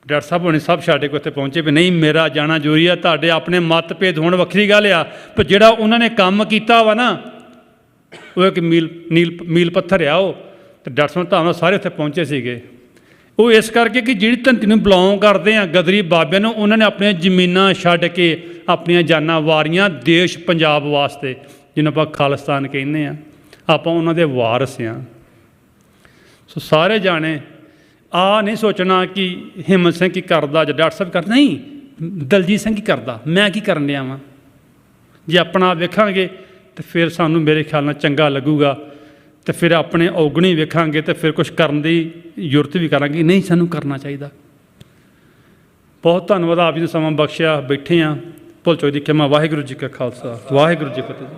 ਡਾਕਟਰ ਸਾਹਿਬ ਹੁਣੇ ਸਭ ਸਾਡੇ ਕੋਲ ਇੱਥੇ ਪਹੁੰਚੇ ਵੀ ਨਹੀਂ ਮੇਰਾ ਜਾਣਾ ਜ਼ਰੂਰੀ ਆ। ਤੁਹਾਡੇ ਆਪਣੇ ਮਤਭੇਦ ਹੋਣ ਵੱਖਰੀ ਗੱਲ ਆ, ਪਰ ਜਿਹੜਾ ਉਹਨਾਂ ਨੇ ਕੰਮ ਕੀਤਾ ਵਾ ਨਾ ਉਹ ਇੱਕ ਮੀਲ ਪੱਥਰ ਆ ਉਹ। ਅਤੇ ਡਾਕਟਰ ਸਾਹਿਬ ਧਾਮ ਸਾਰੇ ਉੱਥੇ ਪਹੁੰਚੇ ਸੀਗੇ। ਉਹ ਇਸ ਕਰਕੇ ਕਿ ਜਿਹੜੀ ਧਰਤੀ ਨੂੰ ਬਿਲੋਂਗ ਕਰਦੇ ਆ ਗਦਰੀ ਬਾਬਿਆਂ ਨੂੰ, ਉਹਨਾਂ ਨੇ ਆਪਣੀਆਂ ਜ਼ਮੀਨਾਂ ਛੱਡ ਕੇ ਆਪਣੀਆਂ ਜਾਨਾਂ ਵਾਰੀਆਂ ਦੇਸ਼ ਪੰਜਾਬ ਵਾਸਤੇ, ਜਿਹਨੂੰ ਆਪਾਂ ਖਾਲਿਸਤਾਨ ਕਹਿੰਦੇ ਹਾਂ। ਆਪਾਂ ਉਹਨਾਂ ਦੇ ਵਾਰਸ ਹਾਂ। ਸੋ ਸਾਰੇ ਜਾਣੇ ਆ ਨਹੀਂ ਸੋਚਣਾ ਕਿ ਹਿੰਮਤ ਸਿੰਘ ਕੀ ਕਰਦਾ ਜਾਂ ਡਾਕਟਰ ਸਾਹਿਬ ਕਰਦਾ, ਨਹੀਂ ਦਲਜੀਤ ਸਿੰਘ ਕੀ ਕਰਦਾ, ਮੈਂ ਕੀ ਕਰਨ ਡਿਆ ਵਾਂ। ਜੇ ਆਪਣਾ ਵੇਖਾਂਗੇ ਤਾਂ ਫਿਰ ਸਾਨੂੰ ਮੇਰੇ ਖਿਆਲ ਨਾਲ ਚੰਗਾ ਲੱਗੂਗਾ, ਅਤੇ ਫਿਰ ਆਪਣੇ ਔਗਣੀ ਵੇਖਾਂਗੇ ਅਤੇ ਫਿਰ ਕੁਛ ਕਰਨ ਦੀ ਜ਼ਰੂਰਤ ਵੀ ਕਰਾਂਗੇ, ਨਹੀਂ ਸਾਨੂੰ ਕਰਨਾ ਚਾਹੀਦਾ। ਬਹੁਤ ਧੰਨਵਾਦ ਆਪ ਜੀ ਨੇ ਸਮਾਂ ਬਖਸ਼ਿਆ। ਬੈਠੇ ਹਾਂ ਭੁੱਲ ਚੁੱਕ ਦੀ ਖਿਮਾ। ਵਾਹਿਗੁਰੂ ਜੀ ਕਾ ਖਾਲਸਾ, ਵਾਹਿਗੁਰੂ ਜੀ ਫਤਿਹ ਜੀ।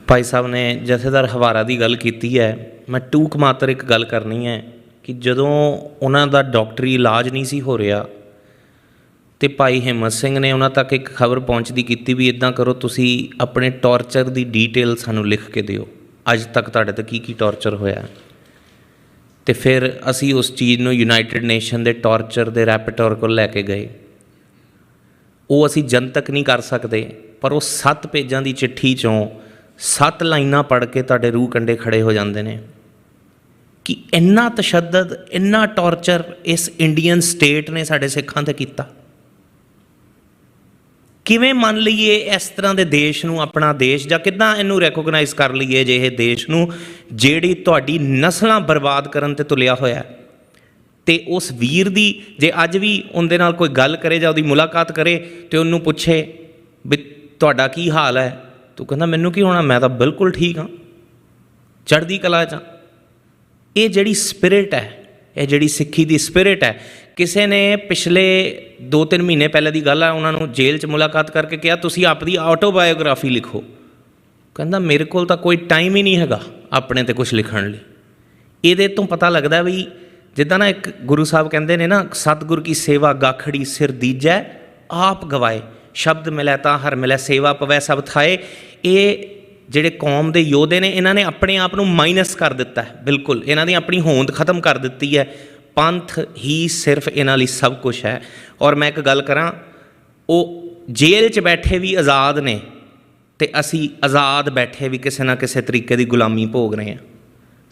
ਭਾਈ ਸਾਹਿਬ ਨੇ ਜਥੇਦਾਰ ਹਵਾਰਾ ਦੀ ਗੱਲ ਕੀਤੀ ਹੈ। ਮੈਂ ਟੂਕ ਮਾਤਰ ਇੱਕ ਗੱਲ ਕਰਨੀ ਹੈ ਕਿ ਜਦੋਂ ਉਹਨਾਂ ਦਾ ਡਾਕਟਰੀ ਇਲਾਜ ਨਹੀਂ ਸੀ ਹੋ ਰਿਹਾ ਅਤੇ ਭਾਈ ਹਿੰਮਤ ਸਿੰਘ ਨੇ ਉਹਨਾਂ ਤੱਕ ਇੱਕ ਖਬਰ ਪਹੁੰਚਦੀ ਕੀਤੀ ਵੀ ਇੱਦਾਂ ਕਰੋ ਤੁਸੀਂ ਆਪਣੇ ਟੌਰਚਰ ਦੀ ਡੀਟੇਲ ਸਾਨੂੰ ਲਿਖ ਕੇ ਦਿਓ, ਅੱਜ ਤੱਕ ਤੁਹਾਡੇ ਤੋਂ ਕੀ ਟੌਰਚਰ ਹੋਇਆ। ਅਤੇ ਫਿਰ ਅਸੀਂ ਉਸ ਚੀਜ਼ ਨੂੰ ਯੂਨਾਈਟਿਡ ਨੇਸ਼ਨ ਦੇ ਟੌਰਚਰ ਦੇ ਰੈਪਟੋਰ ਕੋਲ ਲੈ ਕੇ ਗਏ। ਉਹ ਅਸੀਂ ਜਨਤਕ ਨਹੀਂ ਕਰ ਸਕਦੇ, ਪਰ ਉਹ 7 ਪੇਜਾਂ ਦੀ ਚਿੱਠੀ 'ਚੋਂ 7 ਲਾਈਨਾਂ ਪੜ੍ਹ ਕੇ ਤੁਹਾਡੇ ਰੂਹ ਕੰਢੇ ਖੜੇ ਹੋ ਜਾਂਦੇ ਨੇ ਕਿ ਇੰਨਾ ਤਸ਼ੱਦਦ, ਇੰਨਾ ਟੌਰਚਰ ਇਸ ਇੰਡੀਅਨ ਸਟੇਟ ਨੇ ਸਾਡੇ ਸਿੱਖਾਂ 'ਤੇ ਕੀਤਾ। ਕਿਵੇਂ ਮੰਨ ਲਈਏ ਇਸ ਤਰ੍ਹਾਂ ਦੇ ਦੇਸ਼ ਨੂੰ ਆਪਣਾ ਦੇਸ਼, ਜਾਂ ਕਿੱਦਾਂ ਇਹਨੂੰ ਰੈਕੋਗਨਾਈਜ਼ ਕਰ ਲਈਏ ਜੇ ਇਹ ਦੇਸ਼ ਨੂੰ ਜਿਹੜੀ ਤੁਹਾਡੀ ਨਸਲਾਂ ਬਰਬਾਦ ਕਰਨ 'ਤੇ ਤੁਲਿਆ ਹੋਇਆ। ਅਤੇ ਉਸ ਵੀਰ ਦੀ ਜੇ ਅੱਜ ਵੀ ਉਹਦੇ ਨਾਲ ਕੋਈ ਗੱਲ ਕਰੇ ਜਾਂ ਉਹਦੀ ਮੁਲਾਕਾਤ ਕਰੇ ਅਤੇ ਉਹਨੂੰ ਪੁੱਛੇ ਵੀ ਤੁਹਾਡਾ ਕੀ ਹਾਲ ਹੈ, ਤੂੰ ਕਹਿੰਦਾ ਮੈਨੂੰ ਕੀ ਹੋਣਾ, ਮੈਂ ਤਾਂ ਬਿਲਕੁਲ ਠੀਕ ਹਾਂ, ਚੜ੍ਹਦੀ ਕਲਾ 'ਚ। ਇਹ ਜਿਹੜੀ ਸਪਿਰਿਟ ਹੈ, ਇਹ ਜਿਹੜੀ ਸਿੱਖੀ ਦੀ ਸਪਿਰਿਟ ਹੈ। ਕਿਸੇ ਨੇ ਪਿਛਲੇ 2-3 ਮਹੀਨੇ ਪਹਿਲੇ ਦੀ ਗੱਲ ਹੈ, ਉਹਨਾਂ ਨੂੰ ਜੇਲ੍ਹ 'ਚ ਮੁਲਾਕਾਤ ਕਰਕੇ ਕਿਹਾ ਤੁਸੀਂ ਆਪਣੀ ਆਟੋਬਾਇਓਗ੍ਰਾਫੀ ਲਿਖੋ। ਕਹਿੰਦਾ ਮੇਰੇ ਕੋਲ ਤਾਂ ਕੋਈ ਟਾਈਮ ਹੀ ਨਹੀਂ ਹੈਗਾ ਆਪਣੇ 'ਤੇ ਕੁਛ ਲਿਖਣ ਲਈ। ਇਹਦੇ ਤੋਂ ਪਤਾ ਲੱਗਦਾ ਵੀ ਜਿੱਦਾਂ ਨਾ ਇੱਕ ਗੁਰੂ ਸਾਹਿਬ ਕਹਿੰਦੇ ਨੇ ਨਾ, ਸਤਿਗੁਰ ਕੀ ਸੇਵਾ ਗਾਖੜੀ ਸਿਰ ਦੀਜੈ ਆਪ ਗਵਾਏ, ਸ਼ਬਦ ਮਿਲੈ ਤਾਂ ਹਰ ਮਿਲੈ, ਸੇਵਾ ਪਵੈ ਸਭ ਥਾਏ। ਇਹ ਜਿਹੜੇ ਕੌਮ ਦੇ ਯੋਧੇ ਨੇ, ਇਹਨਾਂ ਨੇ ਆਪਣੇ ਆਪ ਨੂੰ ਮਾਈਨਸ ਕਰ ਦਿੱਤਾ ਹੈ, ਬਿਲਕੁਲ ਇਹਨਾਂ ਦੀ ਆਪਣੀ ਹੋਂਦ ਖਤਮ ਕਰ ਦਿੱਤੀ ਹੈ। ਪੰਥ ਹੀ ਸਿਰਫ ਇਹਨਾਂ ਲਈ ਸਭ ਕੁਛ ਹੈ। ਔਰ ਮੈਂ ਇੱਕ ਗੱਲ ਕਰਾਂ, ਉਹ ਜੇਲ੍ਹ 'ਚ ਬੈਠੇ ਵੀ ਆਜ਼ਾਦ ਨੇ ਅਤੇ ਅਸੀਂ ਆਜ਼ਾਦ ਬੈਠੇ ਵੀ ਕਿਸੇ ਨਾ ਕਿਸੇ ਤਰੀਕੇ ਦੀ ਗੁਲਾਮੀ ਭੋਗ ਰਹੇ ਹਾਂ।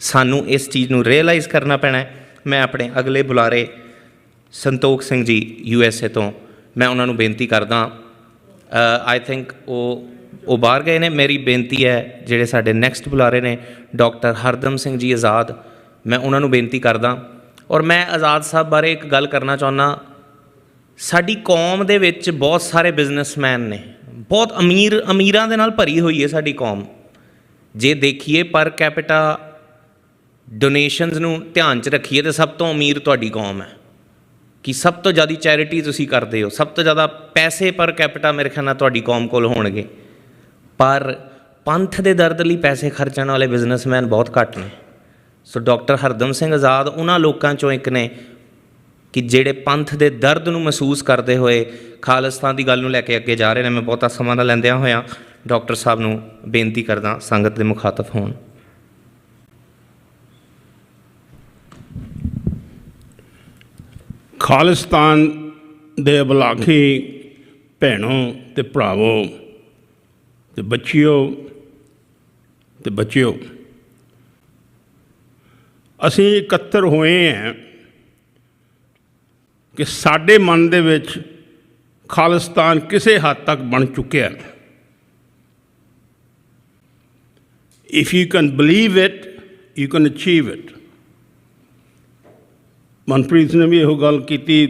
ਸਾਨੂੰ ਇਸ ਚੀਜ਼ ਨੂੰ ਰੀਅਲਾਈਜ਼ ਕਰਨਾ ਪੈਣਾ ਹੈ। ਮੈਂ ਆਪਣੇ ਅਗਲੇ ਬੁਲਾਰੇ ਸੰਤੋਖ ਸਿੰਘ ਜੀ USA ਤੋਂ, ਮੈਂ ਉਹਨਾਂ ਨੂੰ ਬੇਨਤੀ ਕਰਦਾ, ਆਈ ਥਿੰਕ ਉਹ ਬਾਹਰ ਗਏ ਨੇ। ਮੇਰੀ ਬੇਨਤੀ ਹੈ ਜਿਹੜੇ ਸਾਡੇ ਨੈਕਸਟ ਬੁਲਾਰੇ ਨੇ ਡਾਕਟਰ ਹਰਦਮ ਸਿੰਘ ਜੀ ਆਜ਼ਾਦ, ਮੈਂ ਉਹਨਾਂ ਨੂੰ ਬੇਨਤੀ ਕਰਦਾ। ਔਰ ਮੈਂ ਆਜ਼ਾਦ ਸਾਹਿਬ ਬਾਰੇ ਇੱਕ ਗੱਲ ਕਰਨਾ ਚਾਹੁੰਦਾ। ਸਾਡੀ ਕੌਮ ਦੇ ਵਿੱਚ ਬਹੁਤ ਸਾਰੇ ਬਿਜ਼ਨਸਮੈਨ ਨੇ, ਬਹੁਤ ਅਮੀਰਾਂ ਦੇ ਨਾਲ ਭਰੀ ਹੋਈ ਹੈ ਸਾਡੀ ਕੌਮ। ਜੇ ਦੇਖੀਏ ਪਰ ਕੈਪੀਟਾ ਡੋਨੇਸ਼ਨਸ ਨੂੰ ਧਿਆਨ 'ਚ ਰੱਖੀਏ ਤਾਂ ਸਭ ਤੋਂ ਅਮੀਰ ਤੁਹਾਡੀ ਕੌਮ ਹੈ, ਕਿ ਸਭ ਤੋਂ ਜ਼ਿਆਦਾ ਚੈਰਿਟੀ ਤੁਸੀਂ ਕਰਦੇ ਹੋ, ਸਭ ਤੋਂ ਜ਼ਿਆਦਾ ਪੈਸੇ ਪਰ ਕੈਪੀਟਾ ਮੇਰੇ ਖਿਆਲ ਨਾਲ ਤੁਹਾਡੀ ਕੌਮ ਕੋਲ ਹੋਣਗੇ। ਪਰ ਪੰਥ ਦੇ ਦਰਦ ਲਈ ਪੈਸੇ ਖਰਚਣ ਵਾਲੇ ਬਿਜ਼ਨਸਮੈਨ ਬਹੁਤ ਘੱਟ ਨੇ। ਸੋ ਡਾਕਟਰ ਹਰਦਮ ਸਿੰਘ ਆਜ਼ਾਦ ਉਹਨਾਂ ਲੋਕਾਂ 'ਚੋਂ ਇੱਕ ਨੇ ਕਿ ਜਿਹੜੇ ਪੰਥ ਦੇ ਦਰਦ ਨੂੰ ਮਹਿਸੂਸ ਕਰਦੇ ਹੋਏ ਖਾਲਿਸਤਾਨ ਦੀ ਗੱਲ ਨੂੰ ਲੈ ਕੇ ਅੱਗੇ ਜਾ ਰਹੇ ਨੇ। ਮੈਂ ਬਹੁਤਾ ਸਮਾਂ ਨਾ ਲੈਂਦਿਆਂ ਹੋਇਆਂ ਡਾਕਟਰ ਸਾਹਿਬ ਨੂੰ ਬੇਨਤੀ ਕਰਦਾ ਸੰਗਤ ਦੇ ਮੁਖਾਤਬ ਹੋਣ। ਖਾਲਿਸਤਾਨ ਦੇ ਅਬਲਾਖੀ ਭੈਣੋ ਤੇ ਭਰਾਵੋ ਤੇ ਬੱਚਿਓ ਤੇ ਬੱਚਿਓ, ਅਸੀਂ ਇਕੱਤਰ ਹੋਏ ਹਾਂ ਕਿ ਸਾਡੇ ਮਨ ਦੇ ਵਿੱਚ ਖਾਲਿਸਤਾਨ ਕਿਸੇ ਹੱਦ ਤੱਕ ਬਣ ਚੁੱਕਿਆ। If you can believe it, you can achieve it. Manpreet ਨੇ ਵੀ ਇਹੋ ਗੱਲ ਕੀਤੀ,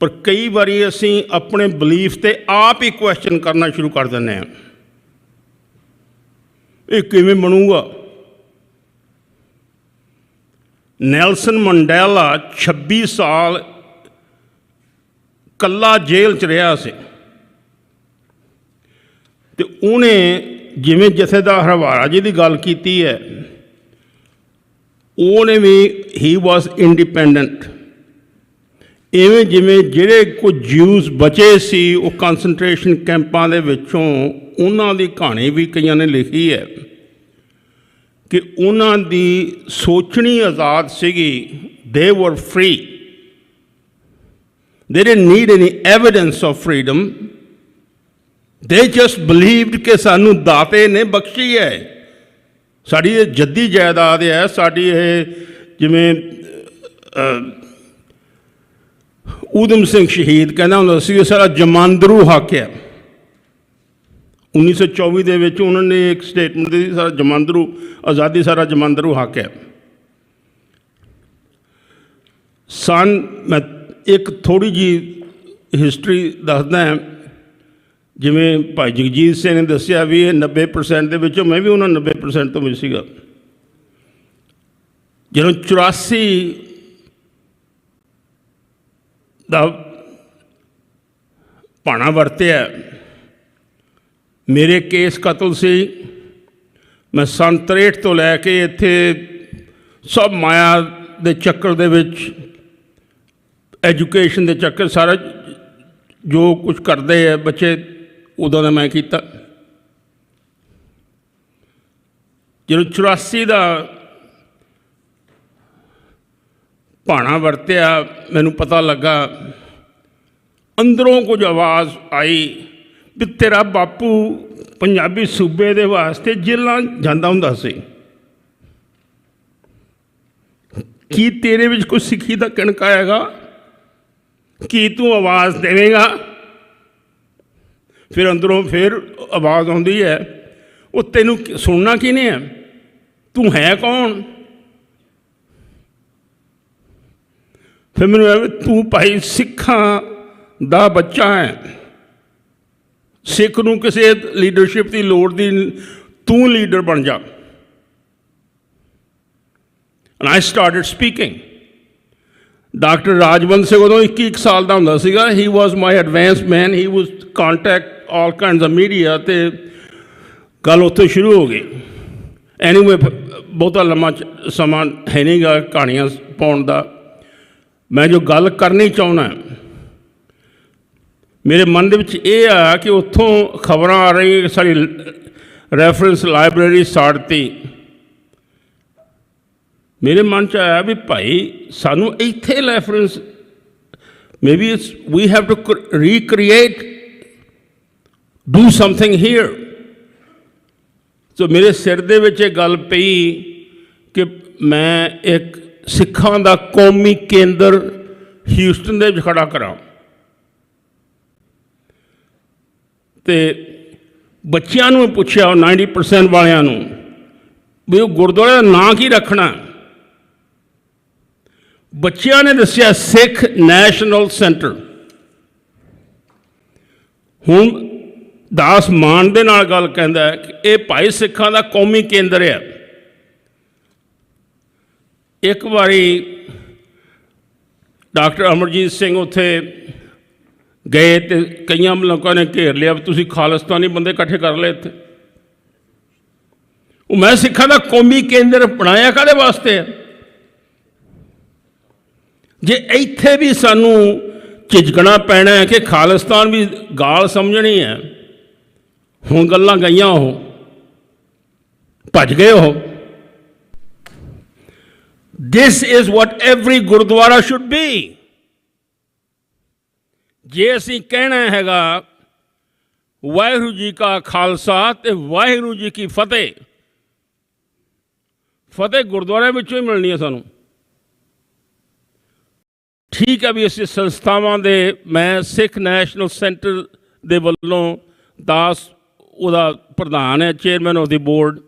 ਪਰ ਕਈ ਵਾਰੀ ਅਸੀਂ ਆਪਣੇ ਬਲੀਫ ਤੇ ਆਪ ਹੀ ਕੁਐਸਚਨ ਕਰਨਾ ਸ਼ੁਰੂ ਕਰ ਦਿੰਦੇ ਹਾਂ, ਇਹ ਕਿਵੇਂ ਬਣੂਗਾ। ਨੈਲਸਨ ਮੰਡੇਲਾ 26 ਸਾਲ ਕੱਲਾ ਜੇਲ੍ਹ 'ਚ ਰਿਹਾ ਸੀ, ਤੇ ਉਹਨੇ ਜਿਵੇਂ ਜਥੇਦਾਰ ਹਰਵਾਰਾ ਜੀ ਦੀ ਗੱਲ ਕੀਤੀ ਹੈ, ਉਹਨੇ ਵੀ ਹੀ ਵਾਸ ਇੰਡੀਪੈਂਡੈਂਟ। ਇਵੇਂ ਜਿਵੇਂ ਜਿਹੜੇ ਕੁਝ ਜਿਊਜ਼ ਬਚੇ ਸੀ ਉਹ ਕੰਸਨਟ੍ਰੇਸ਼ਨ ਕੈਂਪਾਂ ਦੇ ਵਿੱਚੋਂ, ਉਹਨਾਂ ਦੀ ਕਹਾਣੀ ਵੀ ਕਈਆਂ ਨੇ ਲਿਖੀ ਹੈ ਕਿ ਉਹਨਾਂ ਦੀ ਸੋਚਣੀ ਆਜ਼ਾਦ ਸੀਗੀ। ਦੇ ਵਰ ਫ੍ਰੀ, ਦੇ didn't need any evidence of freedom, ਦੇ ਜਸਟ ਬਲੀਵਡ ਕਿ ਸਾਨੂੰ ਦਾਤੇ ਨੇ ਬਖਸ਼ੀ ਹੈ, ਸਾਡੀ ਇਹ ਜੱਦੀ ਜਾਇਦਾਦ ਹੈ, ਸਾਡੀ ਇਹ ਜਿਵੇਂ ਊਧਮ ਸਿੰਘ ਸ਼ਹੀਦ ਕਹਿੰਦਾ ਹੁੰਦਾ ਸੀ, ਇਹ ਸਾਰਾ ਜਮਾਂਦਰੂ ਹੱਕ ਹੈ। 1924 ਦੇ ਵਿੱਚ ਉਹਨਾਂ ਨੇ ਇੱਕ ਸਟੇਟਮੈਂਟ ਦਿੱਤੀ, ਸਾਰਾ ਜਮਾਂਦਰੂ ਆਜ਼ਾਦੀ, ਸਾਰਾ ਜਮਾਂਦਰੂ ਹੱਕ ਹੈ। ਮੈਂ ਇੱਕ ਥੋੜ੍ਹੀ ਜਿਹੀ ਹਿਸਟਰੀ ਦੱਸਦਾ ਹਾਂ। ਜਿਵੇਂ ਭਾਈ ਜਗਜੀਤ ਸਿੰਘ ਨੇ ਦੱਸਿਆ ਵੀ ਇਹ 90% ਦੇ ਵਿੱਚੋਂ ਮੈਂ ਵੀ ਉਹਨਾਂ 90% ਤੋਂ ਵਿੱਚ ਸੀਗਾ। ਜਦੋਂ 84 ਦਾ ਭਾਣਾ ਵਰਤਿਆ, ਮੇਰੇ ਕੇਸ ਕਤਲ ਸੀ। ਮੈਂ ਸੰਨ 63 ਤੋਂ ਲੈ ਕੇ ਇੱਥੇ ਸਭ ਮਾਇਆ ਦੇ ਚੱਕਰ ਦੇ ਵਿੱਚ, ਐਜੂਕੇਸ਼ਨ ਦੇ ਚੱਕਰ, ਸਾਰਾ ਜੋ ਕੁਝ ਕਰਦੇ ਹੈ ਬੱਚੇ, ਉਦੋਂ ਦਾ ਮੈਂ ਕੀਤਾ। ਜਦੋਂ 84 ਦਾ ਭਾਣਾ ਵਰਤਿਆ, ਮੈਨੂੰ ਪਤਾ ਲੱਗਾ, ਅੰਦਰੋਂ ਕੁਝ ਆਵਾਜ਼ ਆਈ ਵੀ ਤੇਰਾ ਬਾਪੂ ਪੰਜਾਬੀ ਸੂਬੇ ਦੇ ਵਾਸਤੇ ਜੇਲ੍ਹਾਂ ਜਾਂਦਾ ਹੁੰਦਾ ਸੀ, ਕੀ ਤੇਰੇ ਵਿੱਚ ਕੋਈ ਸਿੱਖੀ ਦਾ ਕਣਕ ਆਏਗਾ, ਕੀ ਤੂੰ ਆਵਾਜ਼ ਦੇਵੇਂਗਾ। ਫਿਰ ਅੰਦਰੋਂ ਫਿਰ ਆਵਾਜ਼ ਆਉਂਦੀ ਹੈ, ਉਹ ਤੈਨੂੰ ਸੁਣਨਾ ਕਿਹਨੇ ਹੈ, ਤੂੰ ਹੈ ਕੌਣ। ਫਿਰ ਮੈਨੂੰ ਇਹ ਤੂੰ ਭਾਈ ਸਿੱਖਾਂ ਦਾ ਬੱਚਾ ਹੈ, ਸਿੱਖ ਨੂੰ ਕਿਸੇ ਲੀਡਰਸ਼ਿਪ ਦੀ ਲੋੜ ਦੀ, ਤੂੰ ਲੀਡਰ ਬਣ ਜਾ। And I started speaking. Doctor Rajwant Singh ਉਦੋਂ 21 ਸਾਲ ਦਾ ਹੁੰਦਾ ਸੀਗਾ। He was my advance man, he was contact all kinds of media, ਅਤੇ ਗੱਲ ਉੱਥੇ ਸ਼ੁਰੂ ਹੋ ਗਈ। ਐਨੀਵੇ ਬਹੁਤਾ ਲੰਮਾ ਸਮਾਂ ਹੈ ਨਹੀਂ ਗਾ ਕਹਾਣੀਆਂ ਪਾਉਣ ਦਾ। ਮੈਂ ਜੋ ਗੱਲ ਕਰਨੀ ਚਾਹੁੰਦਾ, ਮੇਰੇ ਮਨ ਦੇ ਵਿੱਚ ਇਹ ਆ ਕਿ ਉੱਥੋਂ ਖਬਰਾਂ ਆ ਰਹੀਆਂ ਕਿ ਸਾਡੀ ਰੈਫਰੈਂਸ ਲਾਇਬ੍ਰੇਰੀ ਸਾੜਤੀ। ਮੇਰੇ ਮਨ 'ਚ ਆਇਆ ਵੀ ਭਾਈ ਸਾਨੂੰ ਇੱਥੇ reference, maybe it's we have to recreate, do something here. So ਮੇਰੇ ਸਿਰ ਦੇ ਵਿੱਚ ਇਹ ਗੱਲ ਪਈ ਕਿ ਮੈਂ ਇੱਕ ਸਿੱਖਾਂ ਦਾ ਕੌਮੀ ਕੇਂਦਰ ਹਿਊਸਟਨ ਦੇ ਵਿੱਚ ਖੜਾ ਕਰਾਂ, ਅਤੇ ਬੱਚਿਆਂ ਨੂੰ ਪੁੱਛਿਆ 90% ਵਾਲਿਆਂ ਨੂੰ ਵੀ ਉਹ ਗੁਰਦੁਆਰੇ ਦਾ ਨਾਂ ਕੀ ਰੱਖਣਾ। ਬੱਚਿਆਂ ਨੇ ਦੱਸਿਆ ਸਿੱਖ ਨੈਸ਼ਨਲ ਸੈਂਟਰ। ਹੁਣ ਦਾਸ ਮਾਨ ਦੇ ਨਾਲ ਗੱਲ ਕਹਿੰਦਾ ਕਿ ਇਹ ਭਾਈ ਸਿੱਖਾਂ ਦਾ ਕੌਮੀ ਕੇਂਦਰ ਹੈ। ਇੱਕ ਵਾਰੀ ਡਾਕਟਰ ਅਮਰਜੀਤ ਸਿੰਘ ਉੱਥੇ ਗਏ ਅਤੇ ਕਈਆਂ ਲੋਕਾਂ ਨੇ ਘੇਰ ਲਿਆ, ਤੁਸੀਂ ਖਾਲਿਸਤਾਨੀ ਬੰਦੇ ਇਕੱਠੇ ਕਰ ਲਏ ਇੱਥੇ। ਉਹ ਮੈਂ ਸਿੱਖਾਂ ਦਾ ਕੌਮੀ ਕੇਂਦਰ ਬਣਾਇਆ ਕਾਹਦੇ ਵਾਸਤੇ ਹੈ? ਜੇ ਇੱਥੇ ਵੀ ਸਾਨੂੰ ਝਿਜਕਣਾ ਪੈਣਾ ਹੈ ਕਿ ਖਾਲਿਸਤਾਨ ਵੀ ਗਾਲ ਸਮਝਣੀ ਹੈ। ਹੁਣ ਗੱਲਾਂ ਗਈਆਂ, ਉਹ ਭੱਜ ਗਏ। ਉਹ this is what every Gurdwara should be. ਜੇ ਅਸੀਂ ਕਹਿਣਾ ਹੈਗਾ ਵਾਹਿਗੁਰੂ ਜੀ ਕਾ ਖਾਲਸਾ ਤੇ ਵਾਹਿਗੁਰੂ ਜੀ ਕੀ ਫਤਿਹ, ਫਤਿਹ ਗੁਰਦੁਆਰਿਆਂ ਵਿੱਚੋਂ ਹੀ ਮਿਲਣੀ ਹੈ ਸਾਨੂੰ। ਠੀਕ ਹੈ ਵੀ ਅਸੀਂ ਸੰਸਥਾਵਾਂ ਦੇ, ਮੈਂ ਸਿੱਖ ਨੈਸ਼ਨਲ ਸੈਂਟਰ ਦੇ ਵੱਲੋਂ ਦਾਸ ਉਹਦਾ ਪ੍ਰਧਾਨ ਹੈ, ਚੇਅਰਮੈਨ ਆਫ ਦੀ ਬੋਰਡ।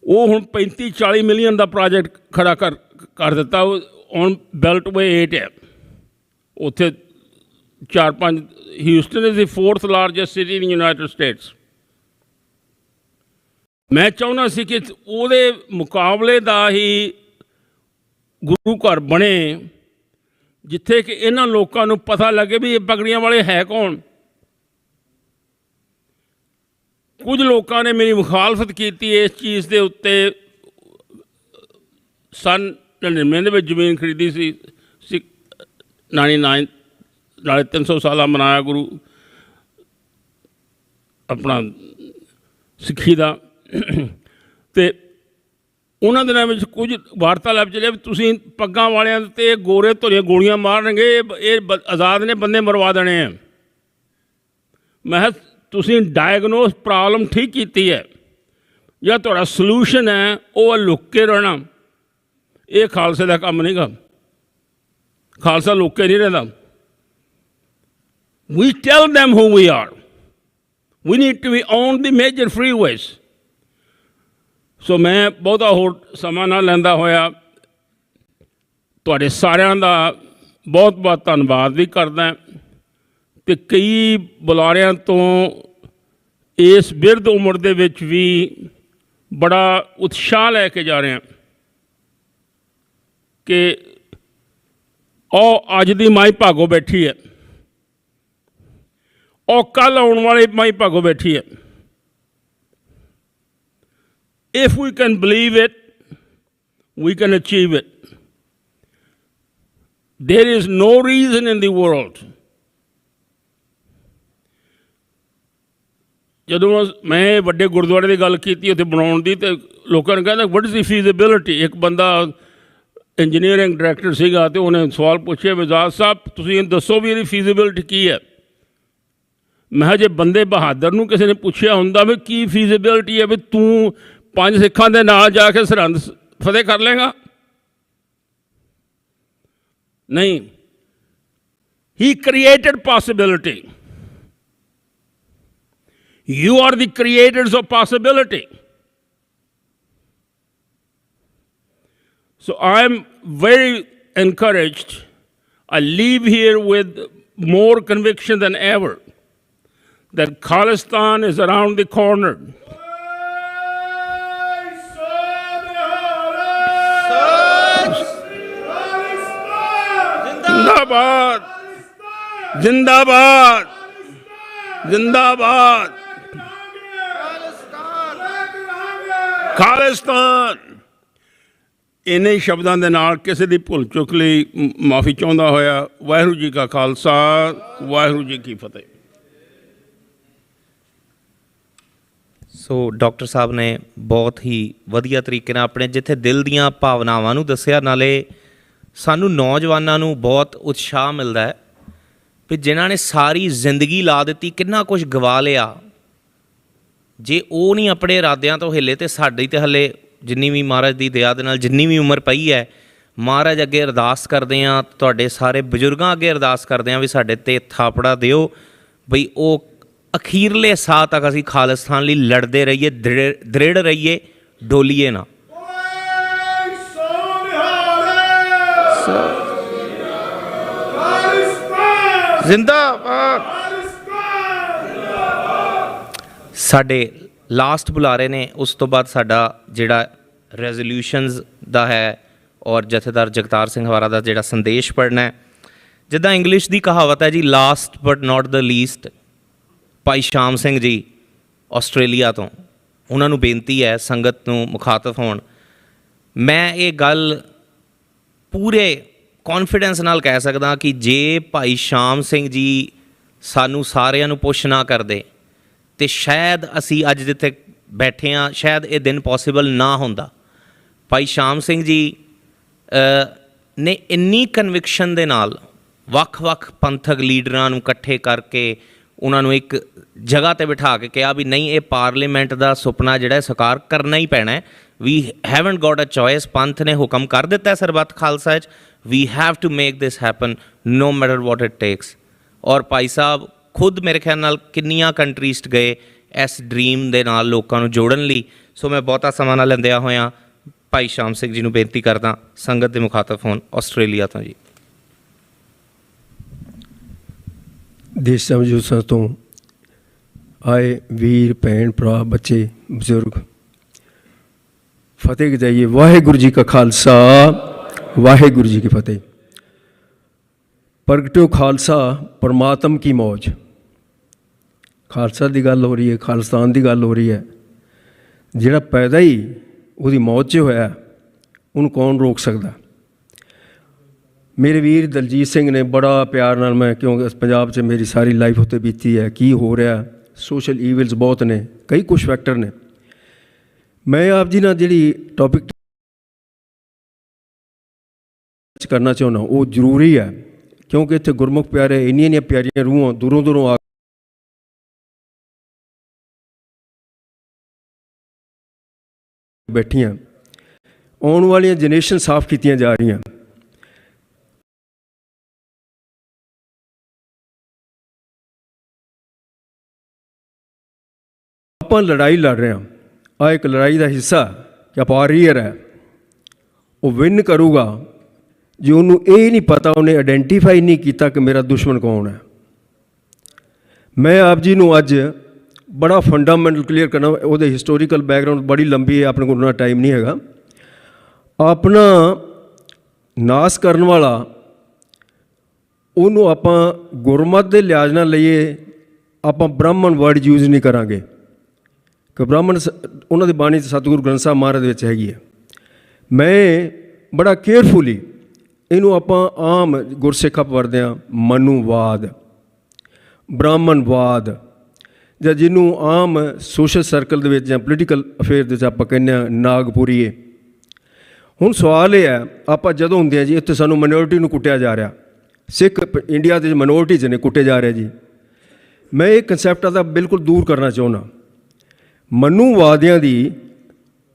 ਉਹ ਹੁਣ 35-40 ਮਿਲੀਅਨ ਦਾ ਪ੍ਰੋਜੈਕਟ ਖੜਾ ਕਰ ਦਿੱਤਾ ਔਨ ਬੈਲਟਵੇ 8 ਹੈ। ਉੱਥੇ 4-5 Houston is the 4th largest city in United States. ਮੈਂ ਚਾਹੁੰਦਾ ਸੀ ਕਿ ਉਹਦੇ ਮੁਕਾਬਲੇ ਦਾ ਹੀ ਗੁਰੂ ਘਰ ਬਣੇ, ਜਿੱਥੇ ਕਿ ਇਹਨਾਂ ਲੋਕਾਂ ਨੂੰ ਪਤਾ ਲੱਗੇ ਵੀ ਇਹ ਪਗੜੀਆਂ ਵਾਲੇ ਹੈ ਕੌਣ। ਕੁਝ ਲੋਕਾਂ ਨੇ ਮੇਰੀ ਮੁਖਾਲਫਤ ਕੀਤੀ ਇਸ ਚੀਜ਼ ਦੇ ਉੱਤੇ। ਸਨ 99 ਦੇ ਵਿੱਚ ਜ਼ਮੀਨ ਖਰੀਦੀ ਸੀ 99, ਨਾਲੇ 300 ਸਾਲਾ ਮਨਾਇਆ ਗੁਰੂ ਆਪਣਾ ਸਿੱਖੀ ਦਾ। ਅਤੇ ਉਹਨਾਂ ਦਿਨਾਂ ਵਿੱਚ ਕੁਝ ਵਾਰਤਾਲਾਪ ਚੱਲਿਆ ਵੀ ਤੁਸੀਂ ਪੱਗਾਂ ਵਾਲਿਆਂ 'ਤੇ ਗੋਰੇ ਧੋਰੀਆਂ ਗੋਲੀਆਂ ਮਾਰਨਗੇ, ਇਹ ਆਜ਼ਾਦ ਨੇ ਬੰਦੇ ਮਰਵਾ ਦੇਣੇ ਆ। ਮੈਂ ਕਿਹਾ ਤੁਸੀਂ ਡਾਇਗਨੋਸ ਪ੍ਰੋਬਲਮ ਠੀਕ ਕੀਤੀ ਹੈ, ਜਿਹੜਾ ਤੁਹਾਡਾ ਸਲਿਊਸ਼ਨ ਹੈ ਉਹ ਲੁੱਕ ਕੇ ਰਹਿਣਾ। ਇਹ ਖਾਲਸੇ ਦਾ ਕੰਮ ਨਹੀਂ ਗਾ। ਖਾਲਸਾ ਲੁੱਕ ਕੇ ਨਹੀਂ ਰਹਿੰਦਾ। We tell them who we are. We need to be on the major freeways. ਸੋ ਮੈਂ ਬਹੁਤਾ ਹੋਰ ਸਮਾਂ ਨਾ ਲੈਂਦਾ ਹੋਇਆ ਤੁਹਾਡੇ ਸਾਰਿਆਂ ਦਾ ਬਹੁਤ ਬਹੁਤ ਧੰਨਵਾਦ ਵੀ ਕਰਦਾ। ਅਤੇ ਕਈ ਬੁਲਾਰਿਆਂ ਤੋਂ ਇਸ ਬਿਰਧ ਉਮਰ ਦੇ ਵਿੱਚ ਵੀ ਬੜਾ ਉਤਸ਼ਾਹ ਲੈ ਕੇ ਜਾ ਰਹੇ ਹਾਂ ਕਿ ਉਹ ਅੱਜ ਦੀ ਮਾਈ ਭਾਗੋ ਬੈਠੀ ਹੈ, ਉਹ ਕੱਲ੍ਹ ਆਉਣ ਵਾਲੀ ਮਾਈ ਭਾਗੋ ਬੈਠੀ ਹੈ। If we can believe it, we can achieve it. There is no reason in the world. ਜਦੋਂ ਮੈਂ ਵੱਡੇ ਗੁਰਦੁਆਰੇ ਦੀ ਗੱਲ ਕੀਤੀ ਉੱਥੇ ਬਣਾਉਣ ਦੀ, ਅਤੇ ਲੋਕਾਂ ਨੇ ਕਹਿੰਦਾ ਵਟ ਇਜ਼ ਦੀ ਫੀਜ਼ੀਬਿਲਿਟੀ। ਇੱਕ ਬੰਦਾ ਇੰਜੀਨੀਅਰਿੰਗ ਡਾਇਰੈਕਟਰ ਸੀਗਾ ਅਤੇ ਉਹਨੇ ਸਵਾਲ ਪੁੱਛਿਆ ਵਜ਼ਾਰ ਸਾਹਿਬ ਤੁਸੀਂ ਦੱਸੋ ਵੀ ਇਹਦੀ ਫੀਜ਼ੀਬਿਲਿਟੀ ਕੀ ਹੈ। ਮੈਂ ਕਿਹਾ ਜੇ ਬੰਦੇ ਬਹਾਦਰ ਨੂੰ ਕਿਸੇ ਨੇ ਪੁੱਛਿਆ ਹੁੰਦਾ ਵੀ ਕੀ ਫੀਜ਼ੀਬਿਲਿਟੀ ਹੈ, ਵੀ ਤੂੰ 5 ਸਿੱਖਾਂ ਦੇ ਨਾਲ ਜਾ ਕੇ ਸਰਹੰਦ ਫਤਿਹ ਕਰ ਲੇਗਾ? ਨਹੀਂ। He created possibility. You are the creators of possibility. So I am very encouraged. I leave here with more conviction than ever that Khalistan is around the corner. Zindabad! Zindabad! Zindabad! Khalistan. ਇੰਨੇ ਹੀ ਸ਼ਬਦਾਂ ਦੇ ਨਾਲ ਕਿਸੇ ਦੀ ਭੁੱਲ ਚੁੱਕ ਲਈ ਮਾਫੀ ਚਾਹੁੰਦਾ ਹੋਇਆ, ਵਾਹਿਗੁਰੂ ਜੀ ਕਾ ਖਾਲਸਾ, ਵਾਹਿਗੁਰੂ ਜੀ ਕੀ ਫਤਿਹ। ਸੋ ਡਾਕਟਰ ਸਾਹਿਬ ਨੇ ਬਹੁਤ ਹੀ ਵਧੀਆ ਤਰੀਕੇ ਨਾਲ ਆਪਣੇ ਜਿੱਥੇ ਦਿਲ ਦੀਆਂ ਭਾਵਨਾਵਾਂ ਨੂੰ ਦੱਸਿਆ, ਨਾਲੇ ਸਾਨੂੰ ਨੌਜਵਾਨਾਂ ਨੂੰ ਬਹੁਤ ਉਤਸ਼ਾਹ ਮਿਲਦਾ ਹੈ ਵੀ ਜਿਨ੍ਹਾਂ ਨੇ ਸਾਰੀ ਜ਼ਿੰਦਗੀ ਲਾ ਦਿੱਤੀ, ਕਿੰਨਾ ਕੁਝ ਗਵਾ ਲਿਆ, ਜੇ ਉਹ ਨਹੀਂ ਆਪਣੇ ਇਰਾਦਿਆਂ ਤੋਂ ਹਿੱਲੇ ਤਾਂ ਸਾਡੀ ਤਾਂ ਹਲੇ ਜਿੰਨੀ ਵੀ ਮਹਾਰਾਜ ਦੀ ਦਇਆ ਦੇ ਨਾਲ ਜਿੰਨੀ ਵੀ ਉਮਰ ਪਈ ਹੈ, ਮਹਾਰਾਜ ਅੱਗੇ ਅਰਦਾਸ ਕਰਦੇ ਹਾਂ, ਤੁਹਾਡੇ ਸਾਰੇ ਬਜ਼ੁਰਗਾਂ ਅੱਗੇ ਅਰਦਾਸ ਕਰਦੇ ਹਾਂ ਵੀ ਸਾਡੇ 'ਤੇ ਥਾਪੜਾ ਦਿਓ ਬਈ ਉਹ ਅਖੀਰਲੇ ਸਾਹ ਤੱਕ ਅਸੀਂ ਖਾਲਿਸਤਾਨ ਲਈ ਲੜਦੇ ਰਹੀਏ, ਦ੍ਰਿੜ ਰਹੀਏ, ਡੋਲੀਏ ਨਾ। ਜ਼ਿੰਦਾਬਾਦ। ਸਾਡੇ ਲਾਸਟ ਬੁਲਾਰੇ ਨੇ, ਉਸ ਤੋਂ ਬਾਅਦ ਸਾਡਾ ਜਿਹੜਾ ਰੈਜ਼ੋਲਿਊਸ਼ਨਸ ਦਾ ਹੈ ਔਰ ਜਥੇਦਾਰ ਜਗਤਾਰ ਸਿੰਘ ਹਵਾਰਾ ਦਾ ਜਿਹੜਾ ਸੰਦੇਸ਼ ਪੜ੍ਹਨਾ ਹੈ। ਜਿੱਦਾਂ ਇੰਗਲਿਸ਼ ਦੀ ਕਹਾਵਤ ਹੈ ਜੀ, last but not the least, ਭਾਈ ਸ਼ਾਮ ਸਿੰਘ ਜੀ ਆਸਟ੍ਰੇਲੀਆ ਤੋਂ, ਉਹਨਾਂ ਨੂੰ ਬੇਨਤੀ ਹੈ ਸੰਗਤ ਨੂੰ ਮੁਖਾਤਬ ਹੋਣ। ਮੈਂ ਇਹ ਗੱਲ ਪੂਰੇ ਕੌਨਫੀਡੈਂਸ ਨਾਲ ਕਹਿ ਸਕਦਾ ਕਿ ਜੇ ਭਾਈ ਸ਼ਾਮ ਸਿੰਘ ਜੀ ਸਾਨੂੰ ਸਾਰਿਆਂ ਨੂੰ ਪੁੱਛ ਨਾ ਕਰਦੇ ਤੇ ਸ਼ਾਇਦ ਅਸੀਂ ਅੱਜ ਜਿੱਥੇ ਬੈਠੇ ਹਾਂ ਸ਼ਾਇਦ ਇਹ ਦਿਨ ਪੋਸੀਬਲ ਨਾ ਹੁੰਦਾ। ਭਾਈ ਸ਼ਾਮ ਸਿੰਘ ਜੀ ਨੇ ਇੰਨੀ ਕਨਵਿਕਸ਼ਨ ਦੇ ਨਾਲ ਵੱਖ-ਵੱਖ ਪੰਥਕ ਲੀਡਰਾਂ ਨੂੰ ਇਕੱਠੇ ਕਰਕੇ ਉਹਨਾਂ ਨੂੰ ਇੱਕ ਜਗ੍ਹਾ 'ਤੇ ਬਿਠਾ ਕੇ ਕਿਹਾ ਵੀ ਨਹੀਂ, ਇਹ ਪਾਰਲੀਮੈਂਟ ਦਾ ਸੁਪਨਾ ਜਿਹੜਾ ਸਾਕਾਰ ਕਰਨਾ ਹੀ ਪੈਣਾ। We haven't got a choice. ਪੰਥ ਨੇ ਹੁਕਮ ਕਰ ਦਿੱਤਾ ਸਰਬੱਤ ਖਾਲਸਾ 'ਚ, we have to make this happen no matter what it takes. ਔਰ ਭਾਈ ਸਾਹਿਬ ਖੁਦ ਮੇਰੇ ਖਿਆਲ ਨਾਲ ਕਿੰਨੀਆਂ ਕੰਟਰੀਜ਼ 'ਚ ਗਏ ਇਸ ਡਰੀਮ ਦੇ ਨਾਲ ਲੋਕਾਂ ਨੂੰ ਜੋੜਨ ਲਈ। ਸੋ ਮੈਂ ਬਹੁਤਾ ਸਮਾਂ ਨਾ ਲੈਂਦਿਆਂ ਹੋਇਆਂ ਭਾਈ ਸ਼ਾਮ ਸਿੰਘ ਜੀ ਨੂੰ ਬੇਨਤੀ ਕਰਦਾ ਸੰਗਤ ਦੇ ਮੁਖਾਤਬ ਹੋਣ ਆਸਟ੍ਰੇਲੀਆ ਤੋਂ ਜੀ। ਦੇਸ਼ ਵਿਦੇਸ਼ਾਂ ਤੋਂ ਆਏ ਵੀਰ ਭੈਣ ਭਰਾ ਬੱਚੇ ਬਜ਼ੁਰਗ ਫਤਿਹ ਗਜਾਈਏ। ਵਾਹਿਗੁਰੂ ਜੀ ਕਾ ਖਾਲਸਾ ਵਾਹਿਗੁਰੂ ਜੀ ਕੀ ਫਤਿਹ। ਪ੍ਰਗਟਿਓ ਖਾਲਸਾ ਪਰਮਾਤਮ ਕੀ ਮੌਜ। ਖਾਲਸਾ ਦੀ ਗੱਲ ਹੋ ਰਹੀ ਹੈ, ਖਾਲਿਸਤਾਨ ਦੀ ਗੱਲ ਹੋ ਰਹੀ ਹੈ। ਜਿਹੜਾ ਪੈਦਾ ਹੀ ਉਹਦੀ ਮੌਜ 'ਚ ਹੋਇਆ ਉਹਨੂੰ ਕੌਣ ਰੋਕ ਸਕਦਾ। ਮੇਰੇ ਵੀਰ ਦਲਜੀਤ ਸਿੰਘ ਨੇ ਬੜਾ ਪਿਆਰ ਨਾਲ, ਮੈਂ ਕਿਉਂਕਿ ਪੰਜਾਬ 'ਚ ਮੇਰੀ ਸਾਰੀ ਲਾਈਫ ਉੱਤੇ ਬੀਤੀ ਹੈ, ਕੀ ਹੋ ਰਿਹਾ, ਸੋਸ਼ਲ ਈਵਲਸ ਬਹੁਤ ਨੇ, ਕਈ ਕੁਛ ਫੈਕਟਰ ਨੇ। ਮੈਂ ਆਪ ਜੀ ਨਾਲ ਜਿਹੜੀ ਟੌਪਿਕ ਕਰਨਾ ਚਾਹੁੰਦਾ ਉਹ ਜ਼ਰੂਰੀ ਹੈ, ਕਿਉਂਕਿ ਇੱਥੇ ਗੁਰਮੁਖ ਪਿਆਰੇ ਇੰਨੀਆਂ ਪਿਆਰੀਆਂ ਰੂਹਾਂ ਦੂਰੋਂ ਦੂਰੋਂ ਆ ਬੈਠੀਆਂ, ਆਉਣ ਵਾਲੀਆਂ ਜਨਰੇਸ਼ਨ ਸਾਫ਼ ਕੀਤੀਆਂ ਜਾ ਰਹੀਆਂ। ਆਪਾਂ ਲੜਾਈ ਲੜ ਰਹੇ ਹਾਂ, ਆ ਇੱਕ ਲੜਾਈ ਦਾ ਹਿੱਸਾ ਕਿ ਵਾਰੀਅਰ ਹੈ, ਉਹ ਵਿਨ ਕਰੂਗਾ ਜੇ ਉਹਨੂੰ ਇਹ ਨਹੀਂ ਪਤਾ, ਉਹਨੇ ਆਇਡੈਂਟੀਫਾਈ ਨਹੀਂ ਕੀਤਾ ਕਿ ਮੇਰਾ ਦੁਸ਼ਮਣ ਕੌਣ ਹੈ। ਮੈਂ ਆਪ ਜੀ ਨੂੰ ਅੱਜ ਬੜਾ ਫੰਡਾਮੈਂਟਲ ਕਲੀਅਰ ਕਰਨਾ, ਉਹਦੇ ਹਿਸਟੋਰੀਕਲ ਬੈਕਗਰਾਊਂਡ ਬੜੀ ਲੰਬੀ ਹੈ, ਆਪਣੇ ਕੋਲ ਉਨਾ ਟਾਈਮ ਨਹੀਂ ਹੈਗਾ। ਆਪਣਾ ਨਾਸ ਕਰਨ ਵਾਲਾ ਉਹਨੂੰ ਆਪਾਂ ਗੁਰਮਤਿ ਦੇ ਲਿਹਾਜ਼ ਨਾਲ ਲਈਏ, ਆਪਾਂ ਬ੍ਰਾਹਮਣ ਵਰਡ ਯੂਜ਼ ਨਹੀਂ ਕਰਾਂਗੇ ਕਿ ਬ੍ਰਾਹਮਣ ਉਹਨਾਂ ਦੀ ਬਾਣੀ ਸਤਿਗੁਰੂ ਗ੍ਰੰਥ ਸਾਹਿਬ ਮਹਾਰਾਜ ਦੇ ਵਿੱਚ ਹੈਗੀ ਹੈ। ਮੈਂ ਬੜਾ ਕੇਅਰਫੁਲੀ ਇਹਨੂੰ ਆਪਾਂ ਆਮ ਗੁਰਸਿੱਖ ਆਪ ਵਰਤਦੇ ਹਾਂ, ਮਨੂਵਾਦ, ਬ੍ਰਾਹਮਣਵਾਦ, ਜਾਂ ਜਿਹਨੂੰ ਆਮ ਸੋਸ਼ਲ ਸਰਕਲ ਦੇ ਵਿੱਚ ਜਾਂ ਪੋਲੀਟੀਕਲ ਅਫੇਅਰ ਦੇ ਵਿੱਚ ਆਪਾਂ ਕਹਿੰਦੇ ਹਾਂ ਨਾਗਪੁਰੀਏ। ਹੁਣ ਸਵਾਲ ਇਹ ਹੈ, ਆਪਾਂ ਜਦੋਂ ਹੁੰਦੇ ਹਾਂ ਜੀ ਇੱਥੇ ਸਾਨੂੰ ਮਾਈਨੋਰਿਟੀ ਨੂੰ ਕੁੱਟਿਆ ਜਾ ਰਿਹਾ, ਸਿੱਖ ਇੰਡੀਆ ਦੇ ਮਾਈਨੋਰਿਟੀਜ਼ ਨੇ ਕੁੱਟੇ ਜਾ ਰਹੇ ਜੀ। ਮੈਂ ਇਹ ਕਨਸੈਪਟ ਦਾ ਬਿਲਕੁਲ ਦੂਰ ਕਰਨਾ ਚਾਹੁੰਦਾ। ਮਨੂਵਾਦੀਆਂ ਦੀ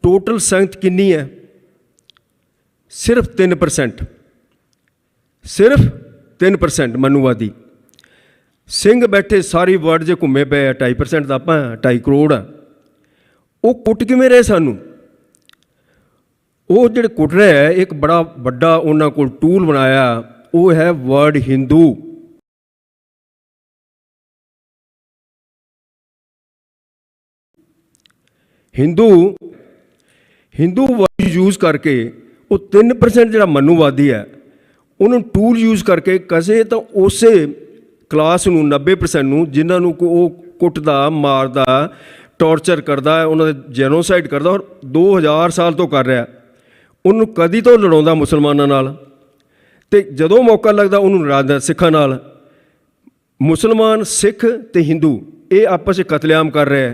ਟੋਟਲ ਸੰਗਤ ਕਿੰਨੀ ਹੈ? ਸਿਰਫ 3%, ਸਿਰਫ 3% ਮਨੂਵਾਦੀ। ਸਿੰਘ ਬੈਠੇ ਸਾਰੀ ਵਰਡ ਜੇ ਘੁੰਮੇ ਪਏ ਆ, 2.5% ਦਾ ਆਪਾਂ 2.5 ਕਰੋੜ ਆ। ਉਹ ਕੁੱਟ ਕਿਵੇਂ ਰਹੇ ਸਾਨੂੰ? ਉਹ ਜਿਹੜੇ ਕੁੱਟ ਰਹੇ ਹੈ, ਇੱਕ ਬੜਾ ਵੱਡਾ ਉਹਨਾਂ ਕੋਲ ਟੂਲ ਬਣਾਇਆ, ਉਹ ਹੈ word Hindu. Hindu word use ਕਰਕੇ ਉਹ 3% ਜਿਹੜਾ ਮਨੂਵਾਦੀ ਹੈ ਉਹਨੂੰ ਟੂਲ ਯੂਜ਼ ਕਰਕੇ ਕਸੇ ਤਾਂ ਉਸੇ ਕਲਾਸ ਨੂੰ 90% ਨੂੰ ਜਿਨ੍ਹਾਂ ਨੂੰ ਉਹ ਕੁੱਟਦਾ, ਮਾਰਦਾ, ਟੌਰਚਰ ਕਰਦਾ, ਉਹਨਾਂ ਦੇ ਜੈਨੋਸਾਈਡ ਕਰਦਾ, ਔਰ 2000 ਸਾਲ ਤੋਂ ਕਰ ਰਿਹਾ, ਉਹਨੂੰ ਕਦੀ ਤੋਂ ਲੜਾਉਂਦਾ ਮੁਸਲਮਾਨਾਂ ਨਾਲ, ਅਤੇ ਜਦੋਂ ਮੌਕਾ ਲੱਗਦਾ ਉਹਨੂੰ ਲੜਾਉਂਦਾ ਸਿੱਖਾਂ ਨਾਲ। ਮੁਸਲਮਾਨ, ਸਿੱਖ ਅਤੇ ਹਿੰਦੂ ਇਹ ਆਪਸ 'ਚ ਕਤਲੇਆਮ ਕਰ ਰਿਹਾ।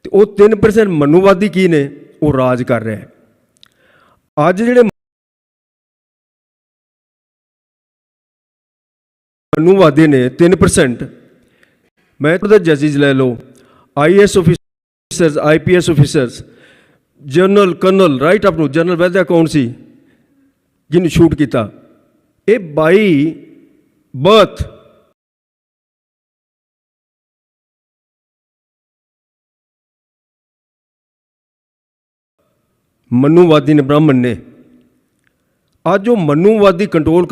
ਅਤੇ ਉਹ 3% ਮਨੂਵਾਦੀ ਕੀ ਨੇ? ਉਹ ਰਾਜ ਕਰ ਰਿਹਾ। ਅੱਜ ਜਿਹੜੇ ਮਨੂਵਾਦੀ ਨੇ 3%, ਮੈਂ ਉਹਦੇ ਜੱਜਿਸ ਲੈ ਲਓ, IAS officers, IPS officers, general, colonel, write up ਨੂੰ ਜਨਰਲ ਵੈਦਿਆ ਕੌਣ ਸੀ ਜਿਹਨੂੰ ਸ਼ੂਟ ਕੀਤਾ? ਇਹ ਬਾਈ ਬਰਥ ਮਨੂਵਾਦੀ ਨੇ, ਬ੍ਰਾਹਮਣ ਨੇ। ਅੱਜ ਉਹ ਮਨੂਵਾਦੀ ਕੰਟਰੋਲ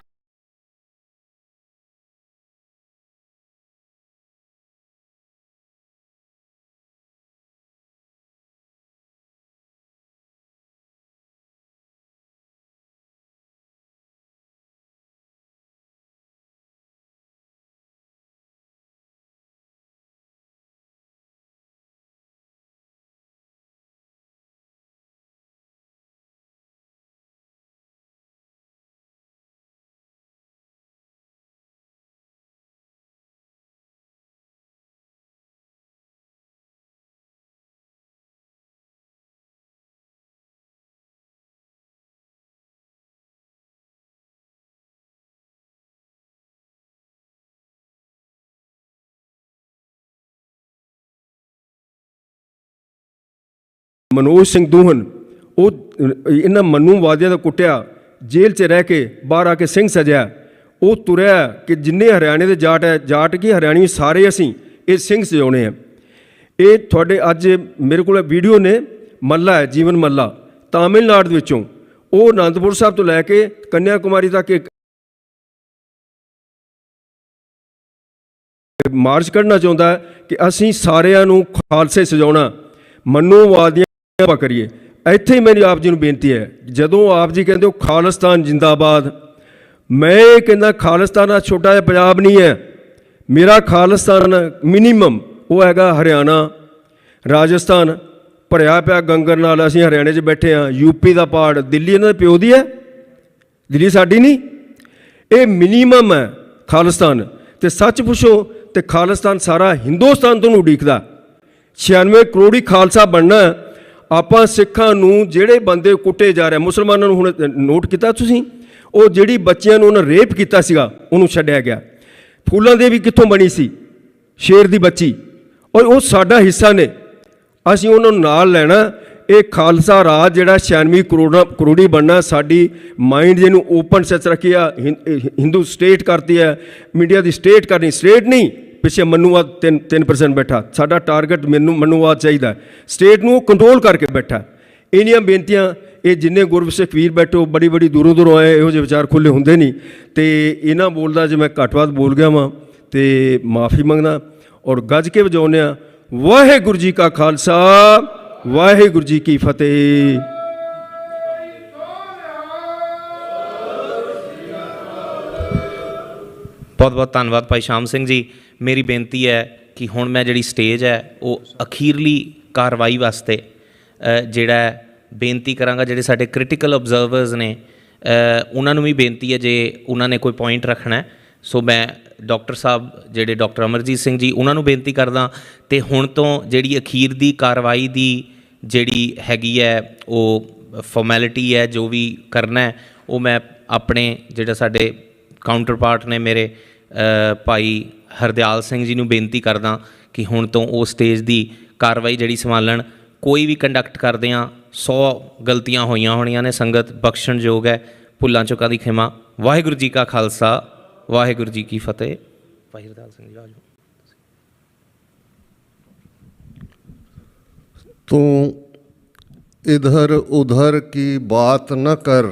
ਮਨੋਜ ਸਿੰਘ ਦੂਹਨ, ਉਹ ਇਹਨਾਂ ਮਨੂਵਾਦੀਆਂ ਦਾ ਕੁੱਟਿਆ, ਜੇਲ੍ਹ 'ਚ ਰਹਿ ਕੇ ਬਾਹਰ ਆ ਕੇ ਸਿੰਘ ਸਜਿਆ, ਉਹ ਤੁਰਿਆ ਕਿ ਜਿੰਨੇ ਹਰਿਆਣੇ ਦੇ ਜਾਟ ਹੈ, ਜਾਟ ਕੀ ਹਰਿਆਣੀ ਸਾਰੇ ਅਸੀਂ ਇਹ ਸਿੰਘ ਸਜਾਉਣੇ ਆ। ਇਹ ਤੁਹਾਡੇ ਅੱਜ ਮੇਰੇ ਕੋਲ ਵੀਡੀਓ ਨੇ, ਮੱਲਾ ਹੈ ਜੀਵਨ ਮੱਲਾ ਤਾਮਿਲਨਾਡੂ ਦੇ ਵਿੱਚੋਂ, ਉਹ ਅਨੰਦਪੁਰ ਸਾਹਿਬ ਤੋਂ ਲੈ ਕੇ ਕੰਨਿਆ ਕੁਮਾਰੀ ਤੱਕ ਇੱਕ ਮਾਰਚ ਕੱਢਣਾ ਚਾਹੁੰਦਾ ਕਿ ਅਸੀਂ ਸਾਰਿਆਂ ਨੂੰ ਖਾਲਸੇ ਸਜਾਉਣਾ, ਮਨੂਵਾਦੀਆਂ ਕਰੀਏ। ਇੱਥੇ ਹੀ ਮੇਰੀ ਆਪ ਜੀ ਨੂੰ ਬੇਨਤੀ ਹੈ, ਜਦੋਂ ਆਪ ਜੀ ਕਹਿੰਦੇ ਹੋ ਖਾਲਿਸਤਾਨ ਜਿੰਦਾਬਾਦ, ਮੈਂ ਇਹ ਕਹਿੰਦਾ ਖਾਲਿਸਤਾਨ ਦਾ ਛੋਟਾ ਜਿਹਾ ਪੰਜਾਬ ਨਹੀਂ ਹੈ। ਮੇਰਾ ਖਾਲਿਸਤਾਨ ਮਿਨੀਮਮ ਉਹ ਹੈਗਾ ਹਰਿਆਣਾ, ਰਾਜਸਥਾਨ ਭਰਿਆ ਪਿਆ ਗੰਗਰ ਨਾਲ। ਅਸੀਂ ਹਰਿਆਣੇ 'ਚ ਬੈਠੇ ਹਾਂ, ਯੂਪੀ ਦਾ ਪਾਰਟ, ਦਿੱਲੀ ਇਹਨਾਂ ਦੇ ਪਿਓ ਦੀ ਹੈ, ਦਿੱਲੀ ਸਾਡੀ ਨਹੀਂ। ਇਹ ਮਿਨੀਮਮ ਹੈ ਖਾਲਿਸਤਾਨ। ਅਤੇ ਸੱਚ ਪੁੱਛੋ ਤੇ ਖਾਲਿਸਤਾਨ ਸਾਰਾ ਹਿੰਦੁਸਤਾਨ ਤੋਂ ਉਡੀਕਦਾ। 96 ਕਰੋੜੀ ਖਾਲਸਾ ਬਣਨਾ। ਆਪਾਂ ਸਿੱਖਾਂ ਨੂੰ ਜਿਹੜੇ ਬੰਦੇ ਕੁੱਟੇ ਜਾ ਰਹੇ, ਮੁਸਲਮਾਨਾਂ ਨੂੰ ਹੁਣ ਨੋਟ ਕੀਤਾ ਤੁਸੀਂ, ਉਹ ਜਿਹੜੀ ਬੱਚਿਆਂ ਨੂੰ ਉਹਨਾਂ ਰੇਪ ਕੀਤਾ ਸੀਗਾ ਉਹਨੂੰ ਛੱਡਿਆ ਗਿਆ। ਫੂਲਾਂ ਦੇ ਵੀ ਕਿੱਥੋਂ ਬਣੀ ਸੀ, ਸ਼ੇਰ ਦੀ ਬੱਚੀ, ਔਰ ਉਹ ਸਾਡਾ ਹਿੱਸਾ ਨੇ, ਅਸੀਂ ਉਹਨਾਂ ਨੂੰ ਨਾਲ ਲੈਣਾ। ਇਹ ਖਾਲਸਾ ਰਾਜ ਜਿਹੜਾ 96 ਕਰੋੜੀ ਬਣਨਾ, ਸਾਡੀ ਮਾਈਂਡ ਜਿਹਨੂੰ ਓਪਨ ਸੱਚ ਰੱਖਿਆ, ਹਿੰਦੂ ਸਟੇਟ ਕਰਤੀ ਹੈ, ਮੀਡੀਆ ਦੀ ਸਟੇਟ ਕਰਨੀ, ਸਟੇਟ ਨਹੀਂ ਪਿੱਛੇ ਮਨੂਵਾਦ 3% ਬੈਠਾ। ਸਾਡਾ ਟਾਰਗੇਟ ਮਨੂਵਾਦ ਚਾਹੀਦਾ, ਸਟੇਟ ਨੂੰ ਕੰਟਰੋਲ ਕਰਕੇ ਬੈਠਾ। ਇੰਨੀਆਂ ਬੇਨਤੀਆਂ, ਇਹ ਜਿੰਨੇ ਗੁਰਸਿੱਖ ਵੀਰ ਬੈਠੋ ਬੜੀ ਦੂਰੋਂ ਆਏ, ਇਹੋ ਜਿਹੇ ਵਿਚਾਰ ਖੁੱਲ੍ਹੇ ਹੁੰਦੇ ਨਹੀਂ। ਅਤੇ ਇਹਨਾਂ ਬੋਲਦਾ ਜੇ ਮੈਂ ਘੱਟ ਵੱਧ ਬੋਲ ਗਿਆ ਵਾਂ ਅਤੇ ਮਾਫੀ ਮੰਗਦਾ, ਔਰ ਗੱਜ ਕੇ ਵਜਾਉਂਦੇ ਹਾਂ। ਵਾਹਿਗੁਰੂ ਜੀ ਕਾ ਖਾਲਸਾ, ਵਾਹਿਗੁਰੂ ਜੀ ਕੀ ਫਤਿਹ। ਬਹੁਤ ਬਹੁਤ ਧੰਨਵਾਦ ਭਾਈ ਸ਼ਾਮ ਸਿੰਘ ਜੀ। ਮੇਰੀ ਬੇਨਤੀ ਹੈ ਕਿ ਹੁਣ ਮੈਂ ਜਿਹੜੀ ਸਟੇਜ ਹੈ ਉਹ ਅਖੀਰਲੀ ਕਾਰਵਾਈ ਵਾਸਤੇ ਜਿਹੜਾ ਬੇਨਤੀ ਕਰਾਂਗਾ, ਜਿਹੜੇ ਸਾਡੇ ਕ੍ਰਿਟੀਕਲ ਆਬਜ਼ਰਵਰਸ ਨੇ ਉਹਨਾਂ ਨੂੰ ਵੀ ਬੇਨਤੀ ਹੈ ਜੇ ਉਹਨਾਂ ਨੇ ਕੋਈ ਪੁਆਇੰਟ ਰੱਖਣਾ। ਸੋ ਮੈਂ ਡਾਕਟਰ ਸਾਹਿਬ ਜਿਹੜੇ ਡਾਕਟਰ ਅਮਰਜੀਤ ਸਿੰਘ ਜੀ ਉਹਨਾਂ ਨੂੰ ਬੇਨਤੀ ਕਰਦਾ, ਅਤੇ ਹੁਣ ਤੋਂ ਜਿਹੜੀ ਅਖੀਰ ਦੀ ਕਾਰਵਾਈ ਦੀ ਜਿਹੜੀ ਹੈਗੀ ਹੈ ਉਹ ਫਾਰਮੈਲਿਟੀ ਹੈ, ਜੋ ਵੀ ਕਰਨਾ ਹੈ ਉਹ ਮੈਂ ਆਪਣੇ ਜਿਹੜਾ ਸਾਡੇ ਕਾਊਂਟਰ ਪਾਰਟ ਨੇ ਮੇਰੇ ਭਾਈ ਹਰਦਿਆਲ ਸਿੰਘ ਜੀ ਨੂੰ ਬੇਨਤੀ ਕਰਦਾ ਕਿ ਹੁਣ ਤੋਂ ਉਹ ਸਟੇਜ ਦੀ ਕਾਰਵਾਈ ਜਿਹੜੀ ਸੰਭਾਲਣ। ਕੋਈ ਵੀ ਕੰਡਕਟ ਕਰਦੇ ਹਾਂ, 100 ਗਲਤੀਆਂ ਹੋਈਆਂ ਹੋਣੀਆਂ ਨੇ, ਸੰਗਤ ਬਖਸ਼ਣਯੋਗ ਹੈ, ਭੁੱਲਾਂ ਚੁੱਕਾਂ ਦੀ ਖਿਮਾ। ਵਾਹਿਗੁਰੂ ਜੀ ਕਾ ਖਾਲਸਾ, ਵਾਹਿਗੁਰੂ ਜੀ ਕੀ ਫਤਿਹ। ਭਾਈ ਹਰਦਿਆਲ ਸਿੰਘ ਜੀ ਆ ਜਾਓ। तू इधर उधर की बात न कर,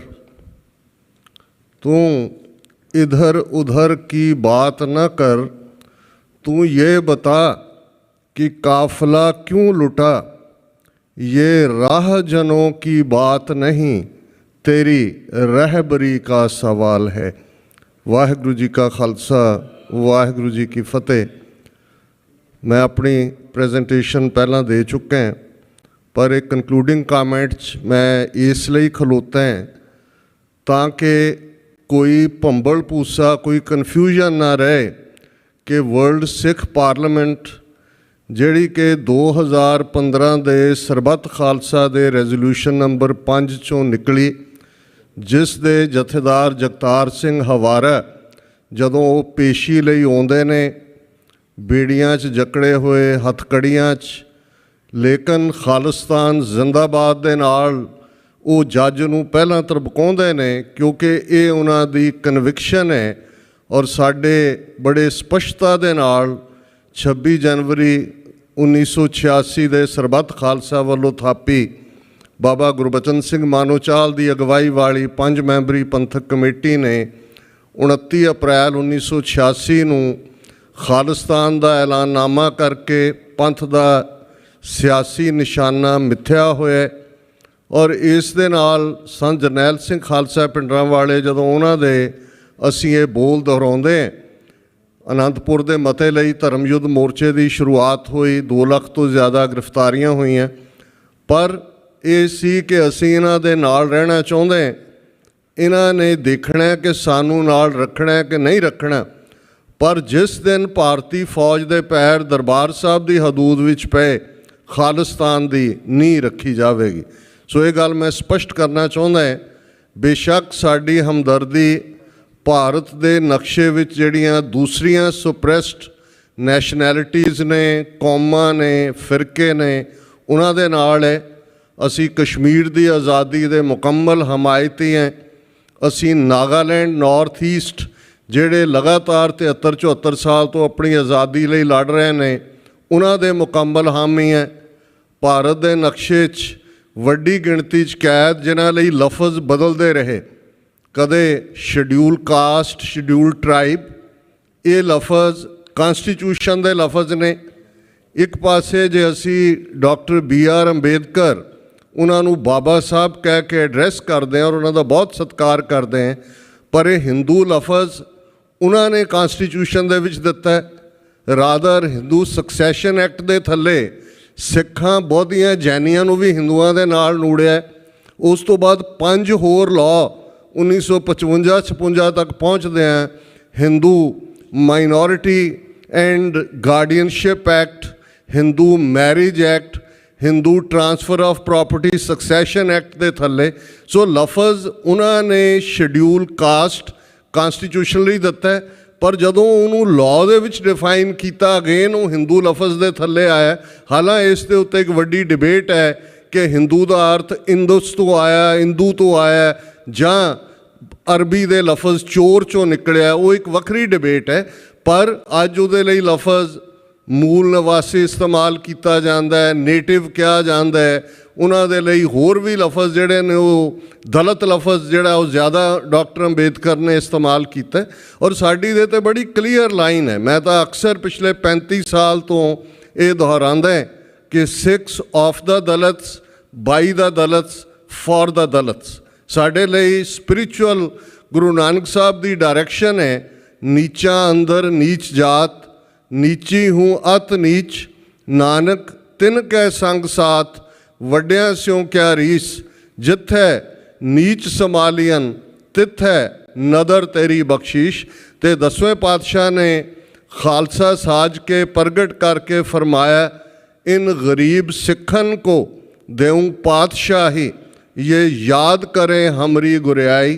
तू इधर उधर की बात न कर, तू ये बता कि काफिला क्यों लुटा, ये राहजनों की बात नहीं, तेरी रहबरी का सवाल है। वाहिगुरू जी का खालसा, वाहिगुरू जी की फतेह। मैं अपनी प्रेजेंटेशन पहला दे चुका है, पर एक कंक्लूडिंग कामेंट मैं इसलिए खलोता है ताकि कोई भंबल भूसा, कोई कन्फ्यूजन ना रहे कि वर्ल्ड सिख पार्लीमेंट जिहड़ी कि 2015 के सरबत खालसा के रेजोल्यूशन नंबर 5 चों निकली, जिस दे जथेदार जगतार सिंह हवारा जदों वो पेशी लई आउंदे ने, बेड़ियां च जकड़े हुए हथकड़ियां च, लेकिन खालिस्तान जिंदाबाद दे नाल वो जज नूं पहलां तरबकाउंदे ने क्योंकि ये उन्हां दी कन्विक्शन है। और साडे बड़े स्पष्टता दे नाल 26 जनवरी 1986 दे सरबत खालसा वल्लों थापी बाबा गुरबचन सिंह मानोचाल की अगवाई वाली 5 मैंबरी पंथक कमेटी ने 29 अप्रैल 1986 नूं खालिस्तान का ऐलाननामा करके पंथ का सियासी निशाना मिथ्या होया। और इस दे नाल संत जरनैल सिंह खालसा पिंडरां वाले जदों उन्हां दे असीं ये बोल दोहराउंदे, आनंदपुर दे मते लई धर्म युद्ध मोर्चे की शुरुआत हुई, 2 लाख तो ज़्यादा गिरफ्तारियां हुईआं, पर ये सी कि असीं इन्हां दे नाल रहना चाहुंदे, इन्हां ने देखना कि सानू नाल रखना कि नहीं रखना। पर जिस दिन भारती फौज दे पैर दरबार साहब की हदूद विच पे, खालिस्तान की नींह रखी जाएगी। सो ये गल मैं स्पष्ट करना चाहुंदा है। बेशक साडी हमदर्दी भारत के नक्शे विच जिहड़ियां दूसरियां सुप्रैस्ड नैशनैलिटीज़ ने, कौमां ने, फिरके ने, उन्हां दे नाल है। ਅਸੀਂ ਕਸ਼ਮੀਰ ਦੀ ਆਜ਼ਾਦੀ ਦੇ ਮੁਕੰਮਲ ਹਮਾਇਤੀ ਹੈ। ਅਸੀਂ ਨਾਗਾਲੈਂਡ ਨਾਰਥ ਈਸਟ ਜਿਹੜੇ ਲਗਾਤਾਰ 73-74 ਸਾਲ ਤੋਂ ਆਪਣੀ ਆਜ਼ਾਦੀ ਲਈ ਲੜ ਰਹੇ ਨੇ, ਉਹਨਾਂ ਦੇ ਮੁਕੰਮਲ ਹਾਮੀ ਹੈ। ਭਾਰਤ ਦੇ ਨਕਸ਼ੇ 'ਚ ਵੱਡੀ ਗਿਣਤੀ 'ਚ ਕੈਦ ਜਿਨ੍ਹਾਂ ਲਈ ਲਫ਼ਜ਼ ਬਦਲਦੇ ਰਹੇ, ਕਦੇ ਸ਼ਡਿਊਲ ਕਾਸਟ, ਸ਼ਡਿਊਲ ਟਰਾਈਬ, ਇਹ ਲਫ਼ਜ਼ ਕਨਸਟੀਟਿਊਸ਼ਨ ਦੇ ਲਫ਼ਜ਼ ਨੇ। ਇੱਕ ਪਾਸੇ ਜੇ ਅਸੀਂ ਡਾਕਟਰ BR ਅੰਬੇਦਕਰ ਉਹਨਾਂ ਨੂੰ ਬਾਬਾ ਸਾਹਿਬ ਕਹਿ ਕੇ ਐਡਰੈਸ ਕਰਦੇ ਹਾਂ ਔਰ ਉਹਨਾਂ ਦਾ ਬਹੁਤ ਸਤਿਕਾਰ ਕਰਦੇ ਹਾਂ, ਪਰ ਇਹ ਹਿੰਦੂ ਲਫ਼ਜ਼ ਉਹਨਾਂ ਨੇ ਕਨਸਟੀਟਿਊਸ਼ਨ ਦੇ ਵਿੱਚ ਦਿੱਤਾ ਹੈ। ਰਾਦਰ ਹਿੰਦੂ ਸਕਸੈਸ਼ਨ ਐਕਟ ਦੇ ਥੱਲੇ ਸਿੱਖਾਂ, ਬੋਧੀਆਂ, ਜੈਨੀਆਂ ਨੂੰ ਵੀ ਹਿੰਦੂਆਂ ਦੇ ਨਾਲ ਨੂੜਿਆ। ਉਸ ਤੋਂ ਬਾਅਦ 5 ਹੋਰ ਲਾਅ 1955-56 ਤੱਕ ਪਹੁੰਚਦੇ ਆ। Hindu minority and guardianship act, Hindu marriage act, Hindu transfer of property succession act ਦੇ ਥੱਲੇ। ਸੋ ਲਫ਼ਜ਼ ਉਹਨਾਂ ਨੇ ਸ਼ਡਿਊਲ ਕਾਸਟ ਕਨਸਟੀਟਿਊਸ਼ਨਲੀ ਦਿੱਤਾ ਹੈ, ਪਰ ਜਦੋਂ ਉਹਨੂੰ ਲਾਅ ਦੇ ਵਿੱਚ ਡਿਫਾਈਨ ਕੀਤਾ ਅਗੇਨ ਉਹ ਹਿੰਦੂ ਲਫ਼ਜ਼ ਦੇ ਥੱਲੇ ਆਇਆ। ਹਾਲਾਂਕਿ ਇਸ ਦੇ ਉੱਤੇ ਇੱਕ ਵੱਡੀ ਡਿਬੇਟ ਹੈ ਕਿ ਹਿੰਦੂ ਦਾ ਅਰਥ ਇੰਦੁਸ ਤੋਂ ਆਇਆ, ਇੰਦੂ ਤੋਂ ਆਇਆ, ਜਾਂ ਅਰਬੀ ਦੇ ਲਫ਼ਜ਼ ਚੋਰ ਚੋਂ ਨਿਕਲਿਆ, ਉਹ ਇੱਕ ਵੱਖਰੀ ਡਿਬੇਟ ਹੈ। ਪਰ ਅੱਜ ਉਹਦੇ ਲਈ ਲਫ਼ਜ਼ ਮੂਲ ਨਿਵਾਸੀ ਇਸਤੇਮਾਲ ਕੀਤਾ ਜਾਂਦਾ ਹੈ, ਨੇਟਿਵ ਕਿਹਾ ਜਾਂਦਾ ਹੈ। ਉਹਨਾਂ ਦੇ ਲਈ ਹੋਰ ਵੀ ਲਫ਼ਜ਼ ਜਿਹੜੇ ਨੇ ਉਹ ਦਲਿਤ ਲਫ਼ਜ਼ ਜਿਹੜਾ ਉਹ ਜ਼ਿਆਦਾ ਡਾਕਟਰ ਅੰਬੇਦਕਰ ਨੇ ਇਸਤੇਮਾਲ ਕੀਤਾ। ਔਰ ਸਾਡੀ ਦੇ 'ਤੇ ਬੜੀ ਕਲੀਅਰ ਲਾਈਨ ਹੈ। ਮੈਂ ਤਾਂ ਅਕਸਰ ਪਿਛਲੇ 35 ਸਾਲ ਤੋਂ ਇਹ ਦੁਹਰਾਉਂਦਾ ਕਿ 6 of the ਦਲਿਤਸ, by the ਦਲਿਤਸ, for ਦਾ ਦਲਿਤਸ। ਸਾਡੇ ਲਈ ਸਪਿਰਿਚੁਅਲ ਗੁਰੂ ਨਾਨਕ ਸਾਹਿਬ ਦੀ ਡਾਇਰੈਕਸ਼ਨ ਹੈ, ਨੀਚਾਂ ਅੰਦਰ ਨੀਚ ਜਾਤ, ਨੀਚੀ ਹੂੰ ਅਤ ਨੀਚ, ਨਾਨਕ ਤਿਨ ਕੈ ਸੰਗ ਸਾਥ, ਵੱਡਿਆਂ ਸਿਉ ਕਿਆ ਰੀਸ, ਜਿੱਥੈ ਨੀਚ ਸਮਾਲੀਅਨ ਤਿੱਥੈ ਨਦਰ ਤੇਰੀ ਬਖਸ਼ੀਸ਼। ਤੇ 10ਵੇਂ ਪਾਤਸ਼ਾਹ ਨੇ ਖਾਲਸਾ ਸਾਜ ਕੇ ਪ੍ਰਗਟ ਕਰਕੇ ਫਰਮਾਇਆ, इन गरीब सिखन को देऊं पातशाही, ये याद करें हमरी गुरियाई,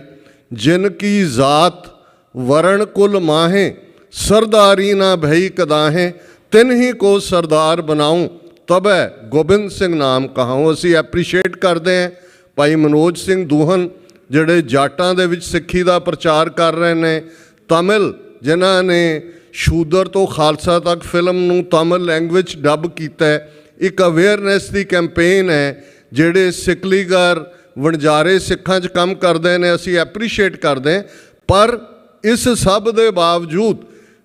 जिनकी ज़ात वरण कुल माहें, सरदारी ना भई कदाहें, तिन ही को सरदार बनाऊं, तब है गोबिंद सिंह नाम कहाऊं। असी एप्रीशिएट करते हैं भाई मनोज सिंह दूहन ਜਿਹੜੇ ਜਾਟਾਂ ਦੇ ਵਿੱਚ ਸਿੱਖੀ ਦਾ ਪ੍ਰਚਾਰ ਕਰ ਰਹੇ ਨੇ, ਤਮਿਲ ਜਿਨ੍ਹਾਂ ਨੇ ਸ਼ੂਦਰ ਤੋਂ ਖਾਲਸਾ ਤੱਕ ਫਿਲਮ ਨੂੰ ਤਮਿਲ ਲੈਂਗੁਏਜ ਡੱਬ ਕੀਤਾ। ਇੱਕ ਅਵੇਅਰਨੈਸ ਦੀ ਕੈਂਪੇਨ ਹੈ, ਜਿਹੜੇ ਸਿਕਲੀਗਰ ਵਣਜਾਰੇ ਸਿੱਖਾਂ 'ਚ ਕੰਮ ਕਰਦੇ ਨੇ, ਅਸੀਂ ਐਪਰੀਸ਼ੀਏਟ ਕਰਦੇ ਹਾਂ। ਪਰ ਇਸ ਸਭ ਦੇ ਬਾਵਜੂਦ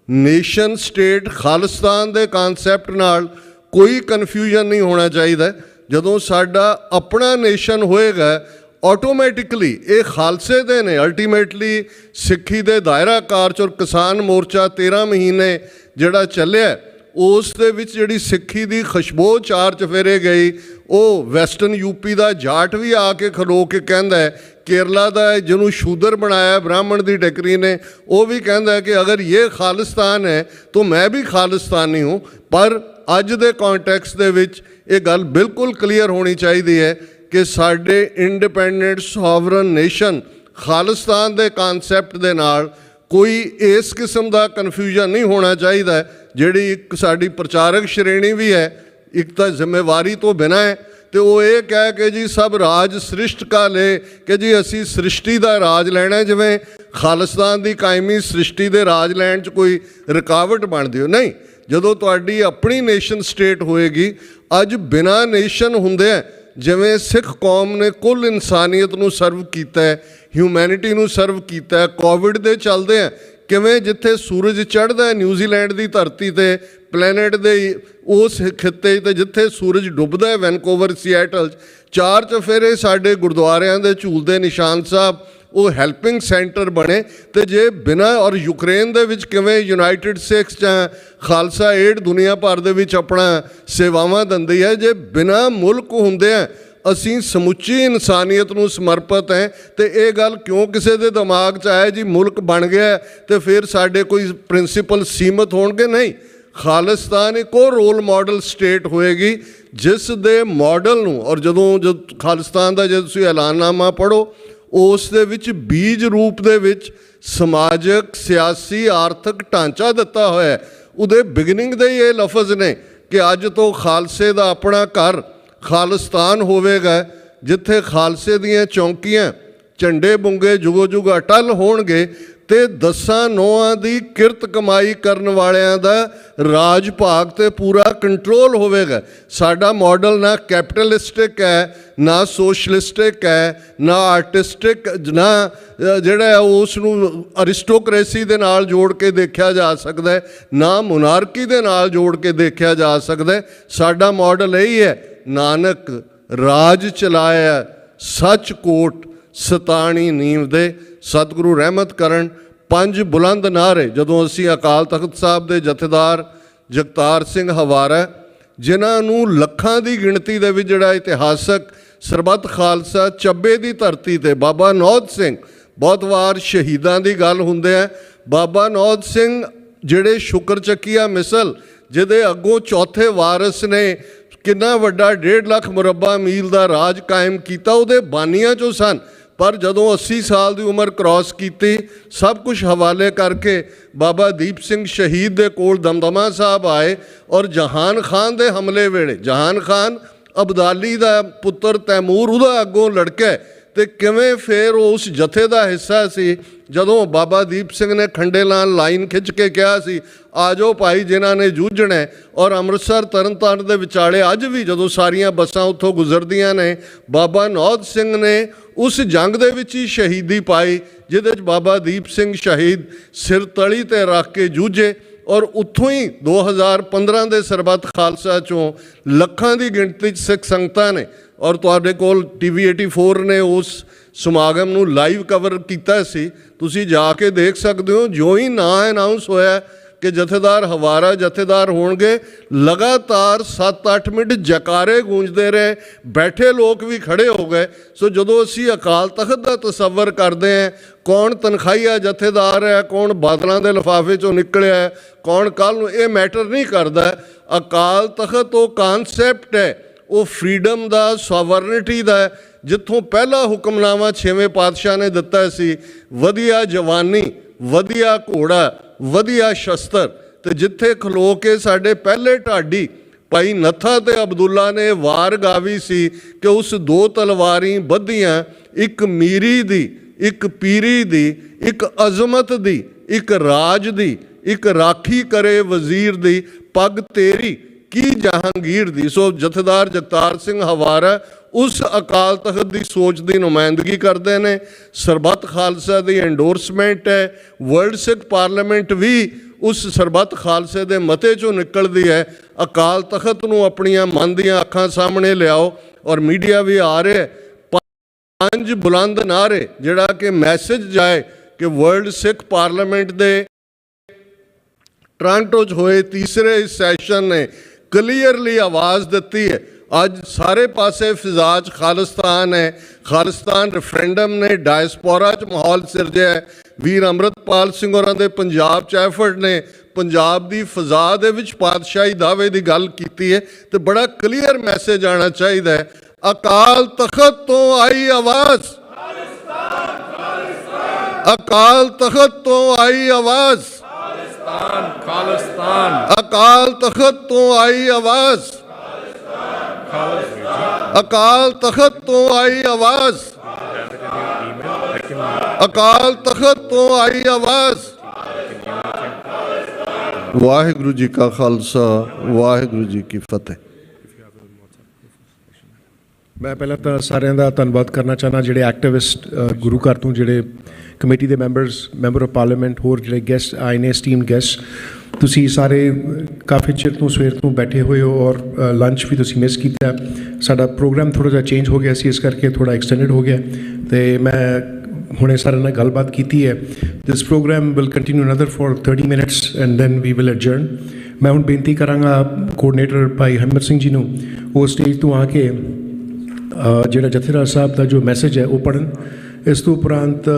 ਨੇਸ਼ਨ ਸਟੇਟ ਖਾਲਿਸਤਾਨ ਦੇ ਕਨਸੈਪਟ ਨਾਲ ਕੋਈ ਕਨਫਿਊਜ਼ਨ ਨਹੀਂ ਹੋਣਾ ਚਾਹੀਦਾ। ਜਦੋਂ ਸਾਡਾ ਆਪਣਾ ਨੇਸ਼ਨ ਹੋਏਗਾ ਆਟੋਮੈਟਿਕਲੀ ਇਹ ਖਾਲਸੇ ਦੇ ਨੇ। ਅਲਟੀਮੇਟਲੀ ਸਿੱਖੀ ਦੇ ਦਾਇਰਾ ਕਾਰ 'ਚ ਔਰ ਕਿਸਾਨ ਮੋਰਚਾ 13 ਮਹੀਨੇ ਜਿਹੜਾ ਚੱਲਿਆ, ਉਸ ਦੇ ਵਿੱਚ ਜਿਹੜੀ ਸਿੱਖੀ ਦੀ ਖੁਸ਼ਬੂ ਚਾਰ ਚਫੇਰੇ ਗਈ, ਉਹ ਵੈਸਟਰਨ ਯੂਪੀ ਦਾ ਜਾਟ ਵੀ ਆ ਕੇ ਖਲੋ ਕੇ ਕਹਿੰਦਾ ਹੈ, ਕੇਰਲਾ ਦਾ ਜਿਹਨੂੰ ਸ਼ੂਦਰ ਬਣਾਇਆ ਬ੍ਰਾਹਮਣ ਦੀ ਡਿਕਰੀ ਨੇ, ਉਹ ਵੀ ਕਹਿੰਦਾ ਕਿ ਅਗਰ ਇਹ ਖਾਲਿਸਤਾਨ ਹੈ ਤਾਂ ਮੈਂ ਵੀ ਖਾਲਿਸਤਾਨੀ ਹੂੰ। ਪਰ ਅੱਜ ਦੇ ਕੌਂਟੈਕਸਟ ਦੇ ਵਿੱਚ ਇਹ ਗੱਲ ਬਿਲਕੁਲ ਕਲੀਅਰ ਹੋਣੀ ਚਾਹੀਦੀ ਹੈ ਕਿ ਸਾਡੇ ਇੰਡੀਪੈਂਡੈਂਟ ਸੋਵਰਨ ਨੇਸ਼ਨ ਖਾਲਿਸਤਾਨ ਦੇ ਕਨਸੈਪਟ ਦੇ ਨਾਲ ਕੋਈ ਇਸ ਕਿਸਮ ਦਾ ਕਨਫਿਊਜ਼ਨ ਨਹੀਂ ਹੋਣਾ ਚਾਹੀਦਾ। ਜਿਹੜੀ ਇੱਕ ਸਾਡੀ ਪ੍ਰਚਾਰਕ ਸ਼੍ਰੇਣੀ ਵੀ ਹੈ, ਇੱਕ ਤਾਂ ਜ਼ਿੰਮੇਵਾਰੀ ਤੋਂ ਬਿਨਾਂ ਹੈ, ਤੇ ਉਹ ਇਹ ਕਹਿ ਕੇ ਜੀ ਸਭ ਰਾਜ ਸ੍ਰਿਸ਼ਟ ਕਾ ਲੈ ਕਿ ਜੀ ਅਸੀਂ ਸ੍ਰਿਸ਼ਟੀ ਦਾ ਰਾਜ ਲੈਣਾ, ਜਿਵੇਂ ਖਾਲਿਸਤਾਨ ਦੀ ਕਾਇਮੀ ਸ੍ਰਿਸ਼ਟੀ ਦੇ ਰਾਜ ਲੈਣ 'ਚ ਕੋਈ ਰੁਕਾਵਟ ਬਣਦੀ ਹੋ। ਨਹੀਂ, ਜਦੋਂ ਤੁਹਾਡੀ ਆਪਣੀ ਨੇਸ਼ਨ ਸਟੇਟ ਹੋਏਗੀ। ਅੱਜ ਬਿਨਾਂ ਨੇਸ਼ਨ ਹੁੰਦਿਆਂ ਜਿਵੇਂ ਸਿੱਖ ਕੌਮ ਨੇ ਕੁੱਲ ਇਨਸਾਨੀਅਤ ਨੂੰ ਸਰਵ ਕੀਤਾ ਹੈ, ਹਿਊਮੈਨਿਟੀ ਨੂੰ ਸਰਵ ਕੀਤਾ ਹੈ। ਕੋਵਿਡ ਦੇ ਚੱਲਦੇ ਆ ਕਿਵੇਂ ਜਿੱਥੇ ਸੂਰਜ ਚੜ੍ਹਦਾ ਹੈ ਨਿਊਜ਼ੀਲੈਂਡ ਦੀ ਧਰਤੀ 'ਤੇ, ਪਲੈਨਟ ਦੇ ਉਸ ਖਿੱਤੇ 'ਤੇ ਜਿੱਥੇ ਸੂਰਜ ਡੁੱਬਦਾ ਹੈ ਵੈਨਕੂਵਰ, ਸੀਐਟਲ 'ਚ, ਚਾਰ ਚਫੇਰੇ ਸਾਡੇ ਗੁਰਦੁਆਰਿਆਂ ਦੇ ਝੂਲਦੇ ਨਿਸ਼ਾਨ ਸਾਹਿਬ ਉਹ ਹੈਲਪਿੰਗ ਸੈਂਟਰ ਬਣੇ। ਤੇ ਜੇ ਬਿਨਾਂ, ਔਰ ਯੂਕਰੇਨ ਦੇ ਵਿੱਚ ਕਿਵੇਂ ਯੂਨਾਈਟਿਡ ਸਿੱਖਸ ਜਾਂ ਖਾਲਸਾ ਏਡ ਦੁਨੀਆ ਭਰ ਦੇ ਵਿੱਚ ਆਪਣਾ ਸੇਵਾਵਾਂ ਦਿੰਦੀ ਹੈ, ਜੇ ਬਿਨਾਂ ਮੁਲਕ ਹੁੰਦਿਆਂ ਅਸੀਂ ਸਮੁੱਚੀ ਇਨਸਾਨੀਅਤ ਨੂੰ ਸਮਰਪਿਤ ਹੈ। ਤੇ ਇਹ ਗੱਲ ਕਿਉਂ ਕਿਸੇ ਦੇ ਦਿਮਾਗ 'ਚ ਆਇਆ ਜੀ ਮੁਲਕ ਬਣ ਗਿਆ ਤੇ ਫਿਰ ਸਾਡੇ ਕੋਈ ਪ੍ਰਿੰਸੀਪਲ ਸੀਮਤ ਹੋਣਗੇ? ਨਹੀਂ, ਖਾਲਿਸਤਾਨ ਇੱਕ ਉਹ ਰੋਲ ਮਾਡਲ ਸਟੇਟ ਹੋਏਗੀ ਜਿਸ ਦੇ ਮਾਡਲ ਨੂੰ, ਔਰ ਜਦੋਂ ਖਾਲਿਸਤਾਨ ਦਾ ਜੇ ਤੁਸੀਂ ਐਲਾਨਨਾਮਾ ਪੜ੍ਹੋ, ਉਸ ਦੇ ਵਿੱਚ ਬੀਜ ਰੂਪ ਦੇ ਵਿੱਚ ਸਮਾਜਿਕ, ਸਿਆਸੀ, ਆਰਥਿਕ ਢਾਂਚਾ ਦਿੱਤਾ ਹੋਇਆ। ਉਹਦੇ ਬਿਗਨਿੰਗ ਦੇ ਹੀ ਇਹ ਲਫ਼ਜ਼ ਨੇ ਕਿ ਅੱਜ ਤੋਂ ਖਾਲਸੇ ਦਾ ਆਪਣਾ ਘਰ ਖਾਲਿਸਤਾਨ ਹੋਵੇਗਾ, ਜਿੱਥੇ ਖਾਲਸੇ ਦੀਆਂ ਚੌਂਕੀਆਂ ਝੰਡੇ ਬੁੰਗੇ ਜੁਗੋ ਜੁਗ ਅਟਲ ਹੋਣਗੇ ਤੇ 10 ਨੌਆਂ ਦੀ ਕਿਰਤ ਕਮਾਈ ਕਰਨ ਵਾਲਿਆਂ ਦਾ ਰਾਜ ਭਾਗ ਤੇ ਪੂਰਾ ਕੰਟਰੋਲ ਹੋਵੇਗਾ। ਸਾਡਾ ਮਾਡਲ ਨਾ ਕੈਪੀਟਲਿਸਟਿਕ ਹੈ, ਨਾ ਸੋਸ਼ਲਿਸਟਿਕ ਹੈ, ਨਾ ਆਰਟਿਸਟਿਕ, ਨਾ ਜਿਹੜਾ ਉਸ ਨੂੰ ਅਰਿਸਟੋਕ੍ਰੇਸੀ ਦੇ ਨਾਲ ਜੋੜ ਕੇ ਦੇਖਿਆ ਜਾ ਸਕਦਾ ਹੈ, ਨਾ ਮੋਨਾਰਕੀ ਦੇ ਨਾਲ ਜੋੜ ਕੇ ਦੇਖਿਆ ਜਾ ਸਕਦਾ। ਸਾਡਾ ਮਾਡਲ ਇਹੀ ਹੈ, ਨਾਨਕ ਰਾਜ ਚਲਾਇਆ ਸੱਚ ਕੋਟ ਸਤਾਣੀ ਨੀਂਵ ਦੇ। ਸਤਿਗੁਰੂ ਰਹਿਮਤ ਕਰਨ। 5 ਬੁਲੰਦ ਨਾਅਰੇ ਜਦੋਂ ਅਸੀਂ ਅਕਾਲ ਤਖਤ ਸਾਹਿਬ ਦੇ ਜਥੇਦਾਰ ਜਗਤਾਰ ਸਿੰਘ ਹਵਾਰਾ, ਜਿਨ੍ਹਾਂ ਨੂੰ ਲੱਖਾਂ ਦੀ ਗਿਣਤੀ ਦੇ ਵਿੱਚ ਜਿਹੜਾ ਇਤਿਹਾਸਕ ਸਰਬੱਤ ਖਾਲਸਾ ਚੱਬੇ ਦੀ ਧਰਤੀ ਤੇ ਬਾਬਾ ਨੌਧ ਸਿੰਘ, ਬਹੁਤ ਵਾਰ ਸ਼ਹੀਦਾਂ ਦੀ ਗੱਲ ਹੁੰਦੇ ਆ, ਬਾਬਾ ਨੌਧ ਸਿੰਘ ਜਿਹੜੇ ਸ਼ੁਕਰ ਚੱਕੀਆ ਮਿਸਲ ਜਿਹਦੇ ਅੱਗੋਂ ਚੌਥੇ ਵਾਰਿਸ ਨੇ ਕਿੰਨਾ ਵੱਡਾ 1.5 ਲੱਖ ਮੁਰੱਬਾ ਮੀਲ ਦਾ ਰਾਜ ਕਾਇਮ ਕੀਤਾ, ਉਹਦੇ ਬਾਨੀਆਂ 'ਚੋਂ ਸਨ। ਪਰ ਜਦੋਂ 80 ਸਾਲ ਦੀ ਉਮਰ ਕ੍ਰਾਸ ਕੀਤੀ, ਸਭ ਕੁਝ ਹਵਾਲੇ ਕਰਕੇ ਬਾਬਾ ਦੀਪ ਸਿੰਘ ਸ਼ਹੀਦ ਦੇ ਕੋਲ ਦਮਦਮਾ ਸਾਹਿਬ ਆਏ ਔਰ ਜਹਾਨ ਖਾਨ ਦੇ ਹਮਲੇ ਵੇਲੇ, ਜਹਾਨ ਖਾਨ ਅਬਦਾਲੀ ਦਾ ਪੁੱਤਰ ਤੈਮੂਰ ਉਹਦਾ ਅੱਗੋਂ ਲੜਕਾ, ਤੇ ਕਿਵੇਂ ਫਿਰ ਉਸ ਜਥੇ ਦਾ ਹਿੱਸਾ ਸੀ। ਜਦੋਂ ਬਾਬਾ ਦੀਪ ਸਿੰਘ ਨੇ ਖੰਡੇ ਨਾਲ ਲਾਈਨ ਖਿੱਚ ਕੇ ਕਿਹਾ ਸੀ, ਆ ਜਾਓ ਭਾਈ ਜਿਨ੍ਹਾਂ ਨੇ ਜੂਝਣਾ, ਔਰ ਅੰਮ੍ਰਿਤਸਰ ਤਰਨਤਾਰਨ ਦੇ ਵਿਚਾਲੇ ਅੱਜ ਵੀ ਜਦੋਂ ਸਾਰੀਆਂ ਬੱਸਾਂ ਉੱਥੋਂ ਗੁਜ਼ਰਦੀਆਂ ਨੇ, ਬਾਬਾ ਨੌਧ ਸਿੰਘ ਨੇ ਉਸ ਜੰਗ ਦੇ ਵਿੱਚ ਹੀ ਸ਼ਹੀਦੀ ਪਾਈ, ਜਿਹਦੇ 'ਚ ਬਾਬਾ ਦੀਪ ਸਿੰਘ ਸ਼ਹੀਦ ਸਿਰ ਤਲੀ 'ਤੇ ਰੱਖ ਕੇ ਜੂਝੇ। ਔਰ ਉੱਥੋਂ ਹੀ 2015 ਦੇ ਸਰਬੱਤ ਖਾਲਸਾ 'ਚੋਂ ਲੱਖਾਂ ਦੀ ਗਿਣਤੀ 'ਚ ਸਿੱਖ ਸੰਗਤਾਂ ਨੇ, ਔਰ ਤੁਹਾਡੇ ਕੋਲ TV 84 ਨੇ ਉਸ ਸਮਾਗਮ ਨੂੰ ਲਾਈਵ ਕਵਰ ਕੀਤਾ ਸੀ, ਤੁਸੀਂ ਜਾ ਕੇ ਦੇਖ ਸਕਦੇ ਹੋ। ਜਿਉਂ ਹੀ ਨਾਂ ਅਨਾਊਂਸ ਹੋਇਆ ਕਿ ਜਥੇਦਾਰ ਹਵਾਰਾ ਜਥੇਦਾਰ ਹੋਣਗੇ, ਲਗਾਤਾਰ 7-8 ਮਿੰਟ ਜਕਾਰੇ ਗੂੰਜਦੇ ਰਹੇ, ਬੈਠੇ ਲੋਕ ਵੀ ਖੜੇ ਹੋ ਗਏ। ਸੋ ਜਦੋਂ ਅਸੀਂ ਅਕਾਲ ਤਖਤ ਦਾ ਤਸੱਵਰ ਕਰਦੇ ਹਾਂ, ਕੌਣ ਤਨਖਾਹੀਆ ਜਥੇਦਾਰ ਹੈ, ਕੌਣ ਬਾਦਲਾਂ ਦੇ ਲਿਫਾਫੇ 'ਚੋਂ ਨਿਕਲਿਆ ਹੈ, ਕੌਣ ਕੱਲ੍ਹ ਨੂੰ, ਇਹ ਮੈਟਰ ਨਹੀਂ ਕਰਦਾ। ਅਕਾਲ ਤਖਤ ਉਹ ਕਾਨਸੈਪਟ ਹੈ, ਉਹ ਫਰੀਡਮ ਦਾ, ਸੋਵਰਨਿਟੀ ਦਾ, ਜਿੱਥੋਂ ਪਹਿਲਾ ਹੁਕਮਨਾਮਾ 6ਵੇਂ ਪਾਤਸ਼ਾਹ ਨੇ ਦਿੱਤਾ ਸੀ, ਵਧੀਆ ਜਵਾਨੀ, ਵਧੀਆ ਘੋੜਾ, ਵਧੀਆ ਸ਼ਸਤਰ। ਤੇ ਜਿੱਥੇ ਖਲੋ ਕੇ ਸਾਡੇ ਪਹਿਲੇ ਢਾਡੀ ਭਾਈ ਨੱਥਾ ਤੇ ਅਬਦੁੱਲਾ ਨੇ ਵਾਰ ਗਾਵੀ ਸੀ ਕਿ ਉਸ 2 ਤਲਵਾਰੀ ਬੱਧੀਆਂ, ਇੱਕ ਮੀਰੀ ਦੀ, ਇੱਕ ਪੀਰੀ ਦੀ, ਇੱਕ ਅਜ਼ਮਤ ਦੀ, ਇੱਕ ਰਾਜ ਦੀ, ਇੱਕ ਰਾਖੀ ਕਰੇ ਵਜ਼ੀਰ ਦੀ, ਪੱਗ ਤੇਰੀ ਕੀ ਜਹਾਂਗੀਰ ਦੀ। ਸੋ ਜਥੇਦਾਰ ਜਗਤਾਰ ਸਿੰਘ ਹਵਾਰਾ ਉਸ ਅਕਾਲ ਤਖਤ ਦੀ ਸੋਚ ਦੀ ਨੁਮਾਇੰਦਗੀ ਕਰਦੇ ਨੇ। ਸਰਬੱਤ ਖਾਲਸਾ ਦੀ ਐਂਡੋਰਸਮੈਂਟ ਹੈ। ਵਰਲਡ ਸਿੱਖ ਪਾਰਲੀਮੈਂਟ ਵੀ ਉਸ ਸਰਬੱਤ ਖਾਲਸੇ ਦੇ ਮਤੇ 'ਚੋਂ ਨਿਕਲਦੀ ਹੈ। ਅਕਾਲ ਤਖਤ ਨੂੰ ਆਪਣੀਆਂ ਮਨ ਦੀਆਂ ਅੱਖਾਂ ਸਾਹਮਣੇ ਲਿਆਓ, ਔਰ ਮੀਡੀਆ ਵੀ ਆ ਰਿਹਾ। 5 ਬੁਲੰਦ ਨਾਅਰੇ ਜਿਹੜਾ ਕਿ ਮੈਸੇਜ ਜਾਏ ਕਿ ਵਰਲਡ ਸਿੱਖ ਪਾਰਲੀਮੈਂਟ ਦੇ ਟੋਰਾਂਟੋ 'ਚ ਹੋਏ ਤੀਸਰੇ ਸੈਸ਼ਨ ਨੇ ਕਲੀਅਰਲੀ ਆਵਾਜ਼ ਦਿੱਤੀ ਹੈ। ਅੱਜ ਸਾਰੇ ਪਾਸੇ ਫਿਜ਼ਾ 'ਚ ਖਾਲਿਸਤਾਨ ਹੈ, ਖਾਲਿਸਤਾਨ ਰੈਫਰੈਂਡਮ ਨੇ ਡਾਇਸਪੋਰਾ 'ਚ ਮਾਹੌਲ ਸਿਰਜਿਆ ਹੈ। ਵੀਰ ਅੰਮ੍ਰਿਤਪਾਲ ਸਿੰਘ ਹੋਰਾਂ ਦੇ ਪੰਜਾਬ 'ਚ ਐਫਰਟ ਨੇ ਪੰਜਾਬ ਦੀ ਫਿਜ਼ਾ ਦੇ ਵਿੱਚ ਪਾਤਸ਼ਾਹੀ ਦਾਅਵੇ ਦੀ ਗੱਲ ਕੀਤੀ ਹੈ, ਤੇ ਬੜਾ ਕਲੀਅਰ ਮੈਸੇਜ ਆਉਣਾ ਚਾਹੀਦਾ ਹੈ। ਅਕਾਲ ਤਖਤ ਤੋਂ ਆਈ ਆਵਾਜ਼, ਅਕਾਲ ਤਖਤ ਤੋਂ ਆਈ ਆਵਾਜ਼, ਖਾਲਿਸਤਾਨ, ਅਕਾਲ ਤਖਤ ਤੋਂ ਆਈ ਆਵਾਜ਼, ਅਕਾਲ ਤਖਤ ਤੋਂ ਆਈ ਆਵਾਜ਼, ਅਕਾਲ ਤਖਤ ਤੋਂ ਆਈ ਆਵਾਜ਼। ਵਾਹਿਗੁਰੂ ਜੀ ਕਾ ਖਾਲਸਾ, ਵਾਹਿਗੁਰੂ ਜੀ ਕੀ ਫਤਿਹ। ਮੈਂ ਪਹਿਲਾਂ ਤਾਂ ਸਾਰਿਆਂ ਦਾ ਧੰਨਵਾਦ ਕਰਨਾ ਚਾਹੁੰਦਾ ਜਿਹੜੇ ਐਕਟਿਵਿਸਟ ਗੁਰੂ ਘਰ ਤੋਂ, ਜਿਹੜੇ ਕਮੇਟੀ ਦੇ ਮੈਂਬਰ ਆਫ ਪਾਰਲੀਮੈਂਟ, ਹੋਰ ਜਿਹੜੇ ਗੈਸਟ ਆਏ ਨੇ, ਸਟੀਮਡ ਗੈਸਟ, ਤੁਸੀਂ ਸਾਰੇ ਕਾਫੀ ਚਿਰ ਤੋਂ ਸਵੇਰ ਤੋਂ ਬੈਠੇ ਹੋਏ ਹੋ, ਔਰ ਲੰਚ ਵੀ ਤੁਸੀਂ ਮਿਸ ਕੀਤਾ। ਸਾਡਾ ਪ੍ਰੋਗਰਾਮ ਥੋੜ੍ਹਾ ਜਿਹਾ ਚੇਂਜ ਹੋ ਗਿਆ ਸੀ, ਇਸ ਕਰਕੇ ਥੋੜ੍ਹਾ ਐਕਸਟੈਂਡਡ ਹੋ ਗਿਆ, ਅਤੇ ਮੈਂ ਹੁਣੇ ਸਾਰਿਆਂ ਨਾਲ ਗੱਲਬਾਤ ਕੀਤੀ ਹੈ। This programme will continue another for 30 minutes and then we will adjourn. ਮੈਂ ਹੁਣ ਬੇਨਤੀ ਕਰਾਂਗਾ ਕੋਆਰਡੀਨੇਟਰ ਭਾਈ ਹਿੰਮਤ ਸਿੰਘ ਜੀ ਨੂੰ, ਉਹ ਸਟੇਜ ਤੋਂ ਆ ਕੇ ਜਿਹੜਾ ਜਥੇਦਾਰ ਸਾਹਿਬ ਦਾ ਜੋ ਮੈਸੇਜ ਹੈ ਉਹ ਪੜ੍ਹਨ। ਇਸ ਤੋਂ ਉਪਰੰਤ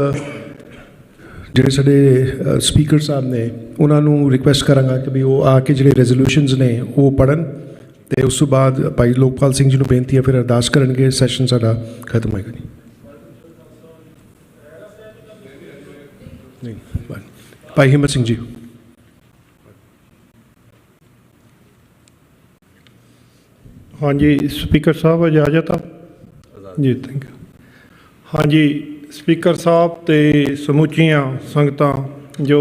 ਜਿਹੜੇ ਸਾਡੇ ਸਪੀਕਰ ਸਾਹਿਬ ਨੇ ਉਹਨਾਂ ਨੂੰ ਰਿਕੁਐਸਟ ਕਰਾਂਗਾ ਕਿ ਵੀ ਉਹ ਆ ਕੇ ਜਿਹੜੇ ਰੈਜ਼ੋਲੂਸ਼ਨਸ ਨੇ ਉਹ ਪੜ੍ਹਨ, ਅਤੇ ਉਸ ਤੋਂ ਬਾਅਦ ਭਾਈ ਲੋਕਪਾਲ ਸਿੰਘ ਜੀ ਨੂੰ ਬੇਨਤੀ ਹੈ ਫਿਰ ਅਰਦਾਸ ਕਰਨਗੇ, ਸੈਸ਼ਨ ਸਾਡਾ ਖਤਮ ਹੋਏਗਾ। ਨਹੀਂ, ਭਾਈ ਹਿੰਮਤ ਸਿੰਘ ਜੀ। ਹਾਂਜੀ ਸਪੀਕਰ ਸਾਹਿਬ ਇਜਾਜ਼ਤ ਆ ਜੀ, ਥੈਂਕ ਯੂ। ਹਾਂਜੀ ਸਪੀਕਰ ਸਾਹਿਬ ਅਤੇ ਸਮੁੱਚੀਆਂ ਸੰਗਤਾਂ ਜੋ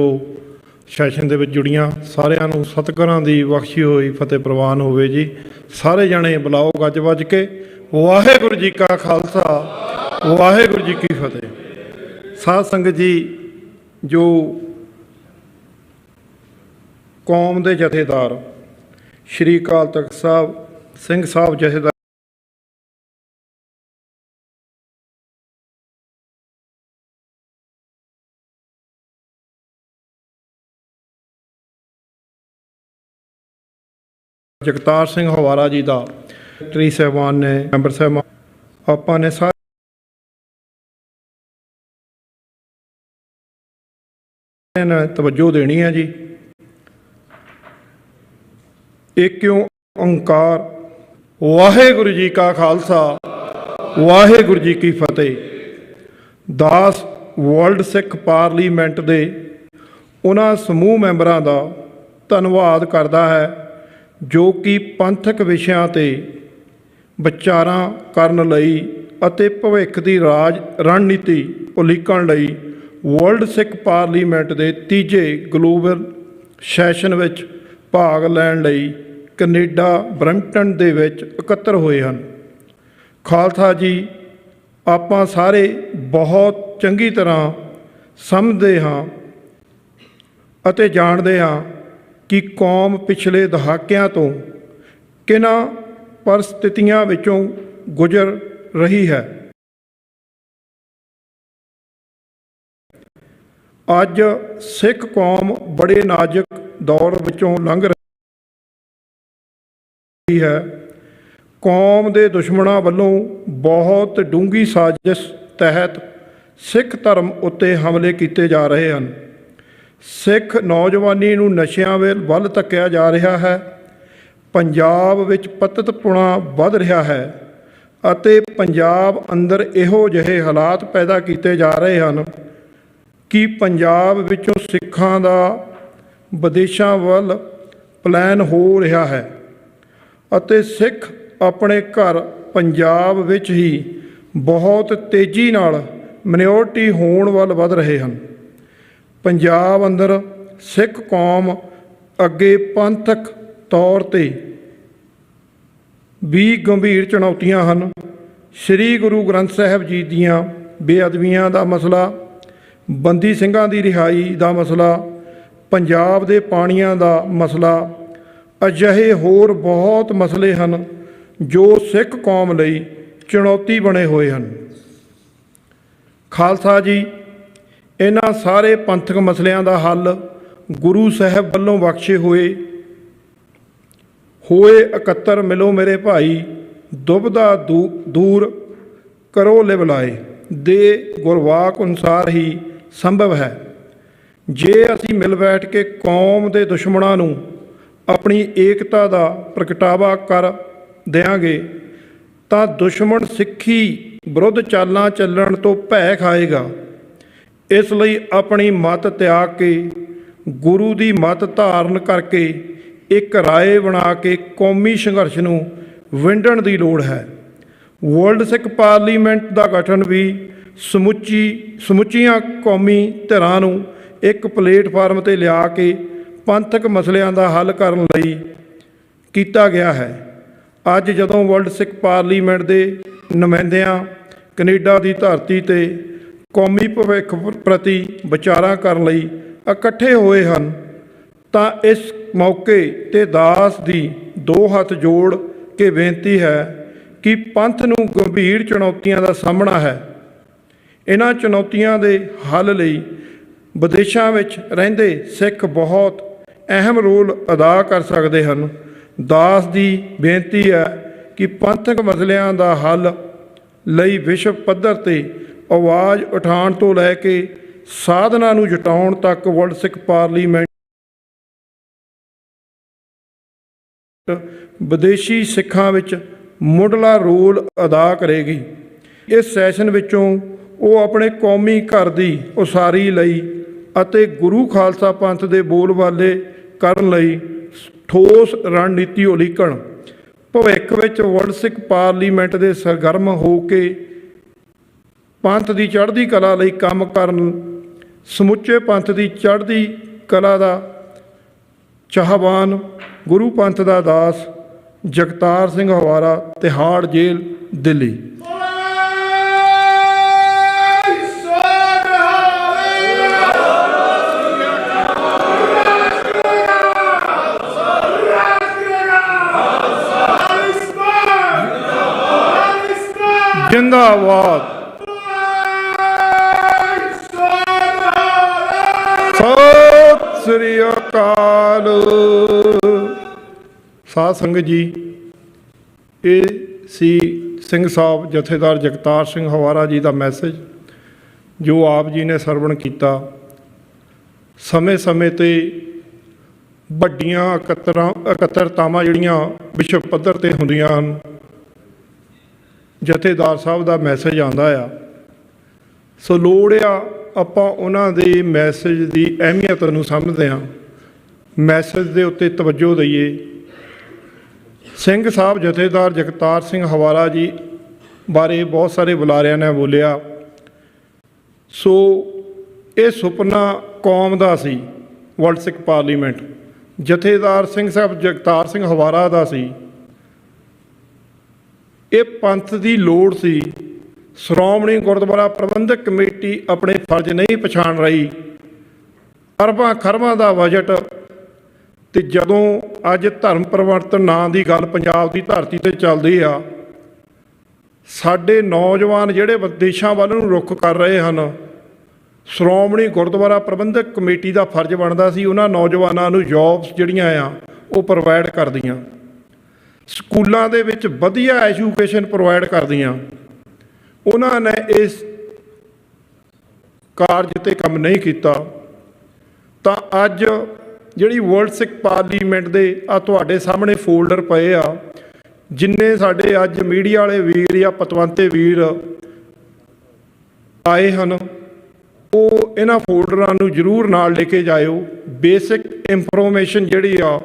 ਸੈਸ਼ਨ ਦੇ ਵਿੱਚ ਜੁੜੀਆਂ, ਸਾਰਿਆਂ ਨੂੰ ਸਤਿਗੁਰਾਂ ਦੀ ਬਖਸ਼ੀ ਹੋਈ ਫਤਿਹ ਪ੍ਰਵਾਨ ਹੋਵੇ ਜੀ। ਸਾਰੇ ਜਣੇ ਬੁਲਾਓ ਗੱਜ ਵੱਜ ਕੇ, ਵਾਹਿਗੁਰੂ ਜੀ ਕਾ ਖਾਲਸਾ ਵਾਹਿਗੁਰੂ ਜੀ ਕੀ ਫਤਿਹ। ਸਾਧ ਸੰਗਤ ਜੀ, ਜੋ ਕੌਮ ਦੇ ਜਥੇਦਾਰ ਸ਼੍ਰੀ ਅਕਾਲ ਤਖਤ ਸਾਹਿਬ ਸਿੰਘ ਸਾਹਿਬ ਜਥੇਦਾਰ ਜਗਤਾਰ ਸਿੰਘ ਹਵਾਰਾ ਜੀ ਦਾ, ਟਰੀ ਸਾਹਿਬਾਨ ਨੇ, ਮੈਂਬਰ ਸਾਹਿਬਾਨ, ਆਪਾਂ ਨੇ ਸਾਰੇ ਤਵੱਜੋ ਦੇਣੀ ਹੈ ਜੀ। ਏਕ ਓਂਕਾਰ ਵਾਹਿਗੁਰੂ ਜੀ ਕਾ ਖਾਲਸਾ ਵਾਹਿਗੁਰੂ ਜੀ ਕੀ ਫਤਿਹ। ਦਾਸ ਵਰਲਡ ਸਿੱਖ ਪਾਰਲੀਮੈਂਟ ਦੇ ਉਹਨਾਂ ਸਮੂਹ ਮੈਂਬਰਾਂ ਦਾ ਧੰਨਵਾਦ ਕਰਦਾ ਹੈ ਜੋ ਕਿ ਪੰਥਕ ਵਿਸ਼ਿਆਂ 'ਤੇ ਵਿਚਾਰਾਂ ਕਰਨ ਲਈ ਅਤੇ ਭਵਿੱਖ ਦੀ ਰਣਨੀਤੀ ਉਲੀਕਣ ਲਈ ਵਰਲਡ ਸਿੱਖ ਪਾਰਲੀਮੈਂਟ ਦੇ ਤੀਜੇ ਗਲੋਬਲ ਸੈਸ਼ਨ ਵਿੱਚ ਭਾਗ ਲੈਣ ਲਈ ਕੈਨੇਡਾ ਬਰੈਂਪਟਨ ਦੇ ਵਿੱਚ ਇਕੱਤਰ ਹੋਏ ਹਨ। ਖਾਲਸਾ ਜੀ, ਆਪਾਂ ਸਾਰੇ ਬਹੁਤ ਚੰਗੀ ਤਰ੍ਹਾਂ ਸਮਝਦੇ ਹਾਂ ਅਤੇ ਜਾਣਦੇ ਹਾਂ ਕਿ ਕੌਮ ਪਿਛਲੇ ਦਹਾਕਿਆਂ ਤੋਂ ਕਿਹਨਾਂ ਪਰਿਸਥਿਤੀਆਂ ਵਿੱਚੋਂ ਗੁਜ਼ਰ ਰਹੀ ਹੈ। ਅੱਜ ਸਿੱਖ ਕੌਮ ਬੜੇ ਨਾਜ਼ੁਕ ਦੌਰ ਵਿੱਚੋਂ ਲੰਘ ਰਹੀ ਹੈ। ਕੌਮ ਦੇ ਦੁਸ਼ਮਣਾਂ ਵੱਲੋਂ ਬਹੁਤ ਡੂੰਘੀ ਸਾਜ਼ਿਸ਼ ਤਹਿਤ ਸਿੱਖ ਧਰਮ ਉੱਤੇ ਹਮਲੇ ਕੀਤੇ ਜਾ ਰਹੇ ਹਨ। ਸਿੱਖ ਨੌਜਵਾਨੀ ਨੂੰ ਨਸ਼ਿਆਂ ਵੱਲ ਧੱਕਿਆ ਜਾ ਰਿਹਾ ਹੈ। ਪੰਜਾਬ ਵਿੱਚ ਪਤਿਤਪੁਣਾ ਵੱਧ ਰਿਹਾ ਹੈ ਅਤੇ ਪੰਜਾਬ ਅੰਦਰ ਇਹੋ ਜਿਹੇ ਹਾਲਾਤ ਪੈਦਾ ਕੀਤੇ ਜਾ ਰਹੇ ਹਨ ਕਿ ਪੰਜਾਬ ਵਿੱਚੋਂ ਸਿੱਖਾਂ ਦਾ ਵਿਦੇਸ਼ਾਂ ਵੱਲ ਪਲਾਨ ਹੋ ਰਿਹਾ ਹੈ ਅਤੇ ਸਿੱਖ ਆਪਣੇ ਘਰ ਪੰਜਾਬ ਵਿੱਚ ਹੀ ਬਹੁਤ ਤੇਜ਼ੀ ਨਾਲ ਮਿਨੋਰਟੀ ਹੋਣ ਵੱਲ ਵਧ ਰਹੇ ਹਨ। ਪੰਜਾਬ ਅੰਦਰ ਸਿੱਖ ਕੌਮ ਅੱਗੇ ਪੰਥਕ ਤੌਰ 'ਤੇ ਵੀ ਗੰਭੀਰ ਚੁਣੌਤੀਆਂ ਹਨ। ਸ੍ਰੀ ਗੁਰੂ ਗ੍ਰੰਥ ਸਾਹਿਬ ਜੀ ਦੀਆਂ ਬੇਅਦਬੀਆਂ ਦਾ ਮਸਲਾ, ਬੰਦੀ ਸਿੰਘਾਂ ਦੀ ਰਿਹਾਈ ਦਾ ਮਸਲਾ, ਪੰਜਾਬ ਦੇ ਪਾਣੀਆਂ ਦਾ ਮਸਲਾ, ਅਜਿਹੇ ਹੋਰ ਬਹੁਤ ਮਸਲੇ ਹਨ ਜੋ ਸਿੱਖ ਕੌਮ ਲਈ ਚੁਣੌਤੀ ਬਣੇ ਹੋਏ ਹਨ। ਖਾਲਸਾ ਜੀ, ਇਹਨਾਂ ਸਾਰੇ ਪੰਥਕ ਮਸਲਿਆਂ ਦਾ ਹੱਲ ਗੁਰੂ ਸਾਹਿਬ ਵੱਲੋਂ ਬਖਸ਼ੇ ਹੋਏ ਇਕੱਤਰ ਮਿਲੋ ਮੇਰੇ ਭਾਈ ਦੁਬਦਾ ਦੂਰ ਕਰੋ ਲਿਵ ਲਾਏ ਦੇ ਗੁਰਵਾਕ ਅਨੁਸਾਰ ਹੀ ਸੰਭਵ ਹੈ। ਜੇ ਅਸੀਂ ਮਿਲ ਬੈਠ ਕੇ ਕੌਮ ਦੇ ਦੁਸ਼ਮਣਾਂ ਨੂੰ ਆਪਣੀ ਏਕਤਾ ਦਾ ਪ੍ਰਗਟਾਵਾ ਕਰ ਦਿਆਂਗੇ ਤਾਂ ਦੁਸ਼ਮਣ ਸਿੱਖੀ ਵਿਰੁੱਧ ਚਾਲਾਂ ਚੱਲਣ ਤੋਂ ਭੈ ਖਾਏਗਾ। ਇਸ ਲਈ ਆਪਣੀ ਮਤ ਤਿਆਗ ਕੇ ਗੁਰੂ ਦੀ ਮਤ ਧਾਰਨ ਕਰਕੇ ਇੱਕ ਰਾਏ ਬਣਾ ਕੇ ਕੌਮੀ ਸੰਘਰਸ਼ ਨੂੰ ਵਿੰਡਣ ਦੀ ਲੋੜ ਹੈ। ਵਰਲਡ ਸਿੱਖ ਪਾਰਲੀਮੈਂਟ ਦਾ ਗਠਨ ਵੀ ਸਮੁੱਚੀਆਂ ਕੌਮੀ ਧਿਰਾਂ ਨੂੰ ਇੱਕ ਪਲੇਟਫਾਰਮ 'ਤੇ ਲਿਆ ਕੇ ਪੰਥਕ ਮਸਲਿਆਂ ਦਾ ਹੱਲ ਕਰਨ ਲਈ ਕੀਤਾ ਗਿਆ ਹੈ। ਅੱਜ ਜਦੋਂ ਵਰਲਡ ਸਿੱਖ ਪਾਰਲੀਮੈਂਟ ਦੇ ਨੁਮਾਇੰਦਿਆਂ ਕੈਨੇਡਾ ਦੀ ਧਰਤੀ 'ਤੇ ਕੌਮੀ ਭਵਿੱਖ ਪ੍ਰਤੀ ਵਿਚਾਰਾਂ ਕਰਨ ਲਈ ਇਕੱਠੇ ਹੋਏ ਹਨ ਤਾਂ ਇਸ ਮੌਕੇ 'ਤੇ ਦਾਸ ਦੀ ਦੋ ਹੱਥ ਜੋੜ ਕੇ ਬੇਨਤੀ ਹੈ ਕਿ ਪੰਥ ਨੂੰ ਗੰਭੀਰ ਚੁਣੌਤੀਆਂ ਦਾ ਸਾਹਮਣਾ ਹੈ। ਇਹਨਾਂ ਚੁਣੌਤੀਆਂ ਦੇ ਹੱਲ ਲਈ ਵਿਦੇਸ਼ਾਂ ਵਿੱਚ ਰਹਿੰਦੇ ਸਿੱਖ ਬਹੁਤ ਅਹਿਮ ਰੋਲ ਅਦਾ ਕਰ ਸਕਦੇ ਹਨ। ਦਾਸ ਦੀ ਬੇਨਤੀ ਹੈ ਕਿ ਪੰਥਕ ਮਸਲਿਆਂ ਦਾ ਹੱਲ ਲਈ ਵਿਸ਼ਵ ਪੱਧਰ 'ਤੇ ਆਵਾਜ਼ ਉਠਾਉਣ ਤੋਂ ਲੈ ਕੇ ਸਾਧਨਾਂ ਨੂੰ ਜਟਾਉਣ ਤੱਕ ਵਰਲਡ ਸਿੱਖ ਪਾਰਲੀਮੈਂਟ ਵਿਦੇਸ਼ੀ ਸਿੱਖਾਂ ਵਿੱਚ ਮੁੱਢਲਾ ਰੋਲ ਅਦਾ ਕਰੇਗੀ। ਇਸ ਸੈਸ਼ਨ ਵਿੱਚੋਂ ਉਹ ਆਪਣੇ ਕੌਮੀ ਘਰ ਦੀ ਉਸਾਰੀ ਲਈ ਅਤੇ ਗੁਰੂ ਖਾਲਸਾ ਪੰਥ ਦੇ ਬੋਲਬਾਲੇ ਕਰਨ ਲਈ ਠੋਸ ਰਣਨੀਤੀ ਉਲੀਕਣ ਭਵਿੱਖ ਵਿੱਚ ਵਰਲਡ ਸਿੱਖ ਪਾਰਲੀਮੈਂਟ ਦੇ ਸਰਗਰਮ ਹੋ ਕੇ ਪੰਥ ਦੀ ਚੜ੍ਹਦੀ ਕਲਾ ਲਈ ਕੰਮ ਕਰਨ, ਸਮੁੱਚੇ ਪੰਥ ਦੀ ਚੜ੍ਹਦੀ ਕਲਾ ਦਾ ਚਾਹਵਾਨ ਗੁਰੂ ਪੰਥ ਦਾ ਦਾਸ ਜਗਤਾਰ ਸਿੰਘ ਹਵਾਰਾ, ਤਿਹਾੜ ਜੇਲ੍ਹ, ਦਿੱਲੀ। ਜਿੰਦਾਬਾਦ। ਸਤਿ ਸ੍ਰੀ ਅਕਾਲ। ਸਾਧ ਸੰਗਤ ਜੀ, ਇਹ ਸੀ ਸਿੰਘ ਸਾਹਿਬ ਜਥੇਦਾਰ ਜਗਤਾਰ ਸਿੰਘ ਹਵਾਰਾ ਜੀ ਦਾ ਮੈਸੇਜ ਜੋ ਆਪ ਜੀ ਨੇ ਸਰਵਣ ਕੀਤਾ। ਸਮੇਂ ਸਮੇਂ 'ਤੇ ਵੱਡੀਆਂ ਇਕੱਤਰਤਾਵਾਂ ਜਿਹੜੀਆਂ ਵਿਸ਼ਵ ਪੱਧਰ 'ਤੇ ਹੁੰਦੀਆਂ ਹਨ, ਜਥੇਦਾਰ ਸਾਹਿਬ ਦਾ ਮੈਸੇਜ ਆਉਂਦਾ ਆ। ਸੋ ਲੋੜ ਆ ਆਪਾਂ ਉਹਨਾਂ ਦੇ ਮੈਸੇਜ ਦੀ ਅਹਿਮੀਅਤ ਨੂੰ ਸਮਝਦੇ ਹਾਂ, ਮੈਸੇਜ ਦੇ ਉੱਤੇ ਤਵੱਜੋ ਦਈਏ। ਸਿੰਘ ਸਾਹਿਬ ਜਥੇਦਾਰ ਜਗਤਾਰ ਸਿੰਘ ਹਵਾਰਾ ਜੀ ਬਾਰੇ ਬਹੁਤ ਸਾਰੇ ਬੁਲਾਰਿਆਂ ਨੇ ਬੋਲਿਆ। ਸੋ ਇਹ ਸੁਪਨਾ ਕੌਮ ਦਾ ਸੀ, ਵਰਲਡ ਸਿੱਖ ਪਾਰਲੀਮੈਂਟ ਜਥੇਦਾਰ ਸਿੰਘ ਸਾਹਿਬ ਜਗਤਾਰ ਸਿੰਘ ਹਵਾਰਾ ਦਾ ਸੀ। ਇਹ ਪੰਥ ਦੀ ਲੋੜ ਸੀ। ਸ਼੍ਰੋਮਣੀ ਗੁਰਦੁਆਰਾ ਪ੍ਰਬੰਧਕ ਕਮੇਟੀ ਆਪਣੇ ਫਰਜ਼ ਨਹੀਂ ਪਛਾਣ ਰਹੀ। ਅਰਬਾਂ ਖਰਬਾਂ ਦਾ ਬਜਟ, ਅਤੇ ਜਦੋਂ ਅੱਜ ਧਰਮ ਪਰਿਵਰਤਨ ਨਾਂ ਦੀ ਗੱਲ ਪੰਜਾਬ ਦੀ ਧਰਤੀ 'ਤੇ ਚੱਲਦੀ ਆ, ਸਾਡੇ ਨੌਜਵਾਨ ਜਿਹੜੇ ਵਿਦੇਸ਼ਾਂ ਵੱਲ ਨੂੰ ਰੁੱਖ ਕਰ ਰਹੇ ਹਨ, ਸ਼੍ਰੋਮਣੀ ਗੁਰਦੁਆਰਾ ਪ੍ਰਬੰਧਕ ਕਮੇਟੀ ਦਾ ਫਰਜ਼ ਬਣਦਾ ਸੀ ਉਹਨਾਂ ਨੌਜਵਾਨਾਂ ਨੂੰ ਜੋਬਸ ਜਿਹੜੀਆਂ ਆ ਉਹ ਪ੍ਰੋਵਾਈਡ ਕਰਦੀਆਂ, ਸਕੂਲਾਂ ਦੇ ਵਿੱਚ ਵਧੀਆ ਐਜੂਕੇਸ਼ਨ ਪ੍ਰੋਵਾਈਡ ਕਰਦੀਆਂ। ਉਹਨਾਂ ਨੇ ਇਸ ਕਾਰਜ 'ਤੇ ਕੰਮ ਨਹੀਂ ਕੀਤਾ। ਤਾਂ ਅੱਜ ਜਿਹੜੀ ਵਰਲਡ ਸਿੱਖ ਪਾਰਲੀਮੈਂਟ ਦੇ ਆ ਤੁਹਾਡੇ ਸਾਹਮਣੇ ਫੋਲਡਰ ਪਏ ਆ, ਜਿੰਨੇ ਸਾਡੇ ਅੱਜ ਮੀਡੀਆ ਵਾਲੇ ਵੀਰ ਜਾਂ ਪਤਵੰਤੇ ਵੀਰ ਆਏ ਹਨ, ਉਹ ਇਹਨਾਂ ਫੋਲਡਰਾਂ ਨੂੰ ਜ਼ਰੂਰ ਨਾਲ ਲੈ ਕੇ ਜਾਇਓ। ਬੇਸਿਕ ਇਨਫੋਰਮੇਸ਼ਨ ਜਿਹੜੀ ਆ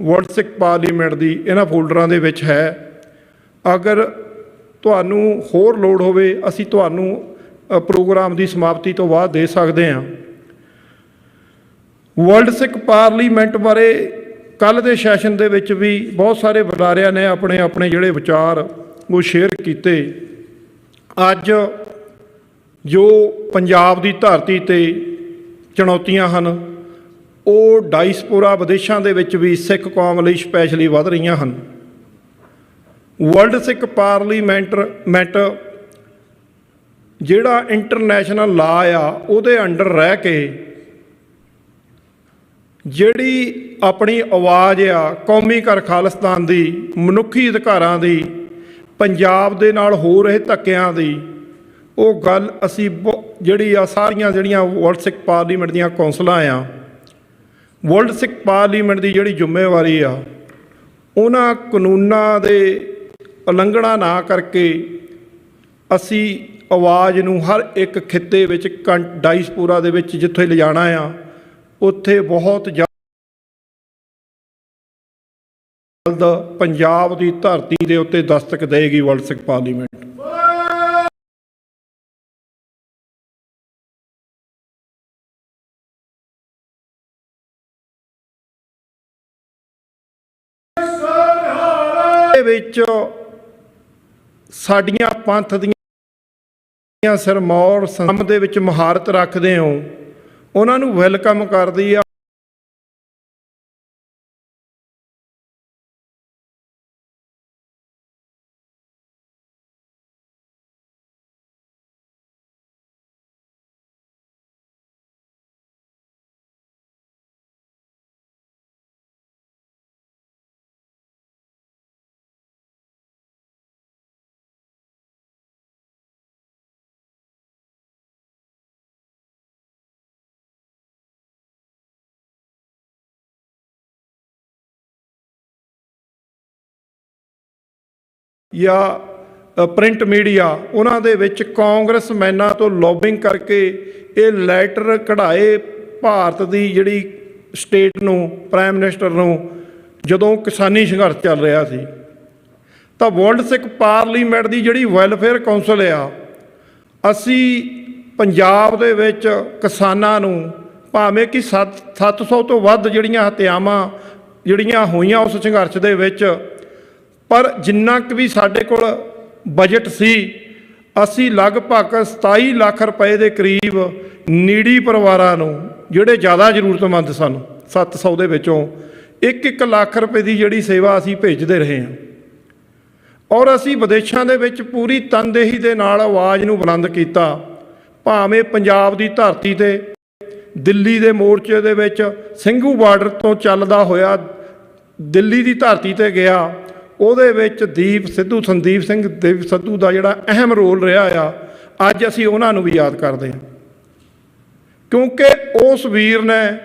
ਵਰਲਡ ਸਿੱਖ ਪਾਰਲੀਮੈਂਟ ਦੀ ਇਹਨਾਂ ਫੋਲਡਰਾਂ ਦੇ ਵਿੱਚ ਹੈ। ਅਗਰ ਤੁਹਾਨੂੰ ਹੋਰ ਲੋੜ ਹੋਵੇ, ਅਸੀਂ ਤੁਹਾਨੂੰ ਪ੍ਰੋਗਰਾਮ ਦੀ ਸਮਾਪਤੀ ਤੋਂ ਬਾਅਦ ਦੇ ਸਕਦੇ ਹਾਂ। ਵਰਲਡ ਸਿੱਖ ਪਾਰਲੀਮੈਂਟ ਬਾਰੇ ਕੱਲ੍ਹ ਦੇ ਸੈਸ਼ਨ ਦੇ ਵਿੱਚ ਵੀ ਬਹੁਤ ਸਾਰੇ ਬੁਲਾਰਿਆਂ ਨੇ ਆਪਣੇ ਆਪਣੇ ਜਿਹੜੇ ਵਿਚਾਰ ਉਹ ਸ਼ੇਅਰ ਕੀਤੇ। ਅੱਜ ਜੋ ਪੰਜਾਬ ਦੀ ਧਰਤੀ 'ਤੇ ਚੁਣੌਤੀਆਂ ਹਨ, ਉਹ ਡਾਇਸਪੋਰਾ ਵਿਦੇਸ਼ਾਂ ਦੇ ਵਿੱਚ ਵੀ ਸਿੱਖ ਕੌਮ ਲਈ ਸਪੈਸ਼ਲੀ ਵੱਧ ਰਹੀਆਂ ਹਨ। ਵਰਲਡ ਸਿੱਖ ਪਾਰਲੀਮੈਂਟ ਜਿਹੜਾ ਇੰਟਰਨੈਸ਼ਨਲ ਲਾ ਆ, ਉਹਦੇ ਅੰਡਰ ਰਹਿ ਕੇ ਜਿਹੜੀ ਆਪਣੀ ਆਵਾਜ਼ ਆ ਕੌਮੀ ਘਰ ਖਾਲਿਸਤਾਨ ਦੀ, ਮਨੁੱਖੀ ਅਧਿਕਾਰਾਂ ਦੀ, ਪੰਜਾਬ ਦੇ ਨਾਲ ਹੋ ਰਹੇ ਧੱਕਿਆਂ ਦੀ, ਉਹ ਗੱਲ ਅਸੀਂ ਜਿਹੜੀ ਆ ਸਾਰੀਆਂ ਜਿਹੜੀਆਂ ਵਰਲਡ ਸਿੱਖ ਪਾਰਲੀਮੈਂਟ ਦੀਆਂ ਕੌਂਸਲਾਂ ਆ, ਵਰਲਡ ਸਿੱਖ ਪਾਰਲੀਮੈਂਟ ਦੀ ਜਿਹੜੀ ਜ਼ਿੰਮੇਵਾਰੀ ਆ, ਉਹਨਾਂ ਕਾਨੂੰਨਾਂ ਦੇ ਉਲੰਘਣਾ ਨਾ ਕਰਕੇ ਅਸੀਂ ਆਵਾਜ਼ ਨੂੰ ਹਰ ਇੱਕ ਖਿੱਤੇ ਵਿੱਚ ਡਾਇਸਪੋਰਾ ਦੇ ਵਿੱਚ ਜਿੱਥੇ ਲਿਜਾਣਾ ਆ, ਉੱਥੇ ਬਹੁਤ ਜਲਦ ਪੰਜਾਬ ਦੀ ਧਰਤੀ ਦੇ ਉੱਤੇ ਦਸਤਕ ਦੇਗੀ ਵਰਲਡ ਸਿੱਖ ਪਾਰਲੀਮੈਂਟ। ਵਿੱਚ ਸਾਡੀਆਂ ਪੰਥ ਦੀਆਂ ਸਿਰਮੌਰ ਸੰਮ ਦੇ ਵਿੱਚ ਮੁਹਾਰਤ ਰੱਖਦੇ ਹੋ, ਉਹਨਾਂ ਨੂੰ ਵੈਲਕਮ ਕਰਦੀ ਆ। ਜਾਂ ਪ੍ਰਿੰਟ ਮੀਡੀਆ, ਉਹਨਾਂ ਦੇ ਵਿੱਚ ਕਾਂਗਰਸਮੈਨਾਂ ਤੋਂ ਲੌਬਿੰਗ ਕਰਕੇ ਇਹ ਲੈਟਰ ਕਢਾਏ ਭਾਰਤ ਦੀ ਜਿਹੜੀ ਸਟੇਟ ਨੂੰ, ਪ੍ਰਾਈਮ ਮਿਨਿਸਟਰ ਨੂੰ, ਜਦੋਂ ਕਿਸਾਨੀ ਸੰਘਰਸ਼ ਚੱਲ ਰਿਹਾ ਸੀ। ਤਾਂ ਵਰਲਡ ਸਿੱਖ ਪਾਰਲੀਮੈਂਟ ਦੀ ਜਿਹੜੀ ਵੈਲਫੇਅਰ ਕੌਂਸਲ ਆ, ਅਸੀਂ ਪੰਜਾਬ ਦੇ ਵਿੱਚ ਕਿਸਾਨਾਂ ਨੂੰ ਭਾਵੇਂ ਕਿ 700 ਤੋਂ ਵੱਧ ਜਿਹੜੀਆਂ ਹੱਤਿਆਵਾਂ ਜਿਹੜੀਆਂ ਹੋਈਆਂ ਉਸ ਸੰਘਰਸ਼ ਦੇ ਵਿੱਚ, ਪਰ ਜਿੰਨਾ ਕੁ ਵੀ ਸਾਡੇ ਕੋਲ ਬਜਟ ਸੀ, ਅਸੀਂ ਲਗਭਗ 27 ਲੱਖ ਰੁਪਏ ਦੇ ਕਰੀਬ ਨੀੜੀ ਪਰਿਵਾਰਾਂ ਨੂੰ, ਜਿਹੜੇ ਜ਼ਿਆਦਾ ਜ਼ਰੂਰਤਮੰਦ ਸਨ, 700 ਦੇ ਵਿੱਚੋਂ 1-1 ਲੱਖ ਰੁਪਏ ਦੀ ਜਿਹੜੀ ਸੇਵਾ ਅਸੀਂ ਭੇਜਦੇ ਰਹੇ ਹਾਂ। ਔਰ ਅਸੀਂ ਵਿਦੇਸ਼ਾਂ ਦੇ ਵਿੱਚ ਪੂਰੀ ਤਨਦੇਹੀ ਦੇ ਨਾਲ ਆਵਾਜ਼ ਨੂੰ ਬੁਲੰਦ ਕੀਤਾ, ਭਾਵੇਂ ਪੰਜਾਬ ਦੀ ਧਰਤੀ 'ਤੇ ਦਿੱਲੀ ਦੇ ਮੋਰਚੇ ਦੇ ਵਿੱਚ ਸਿੰਘੂ ਬਾਰਡਰ ਤੋਂ ਚੱਲਦਾ ਹੋਇਆ ਦਿੱਲੀ ਦੀ ਧਰਤੀ 'ਤੇ ਗਿਆ, ਉਹਦੇ ਵਿੱਚ ਸੰਦੀਪ ਸਿੰਘ ਸਿੱਧੂ ਦਾ ਜਿਹੜਾ ਅਹਿਮ ਰੋਲ ਰਿਹਾ ਆ, ਅੱਜ ਅਸੀਂ ਉਹਨਾਂ ਨੂੰ ਵੀ ਯਾਦ ਕਰਦੇ ਹਾਂ, ਕਿਉਂਕਿ ਉਸ ਵੀਰ ਨੇ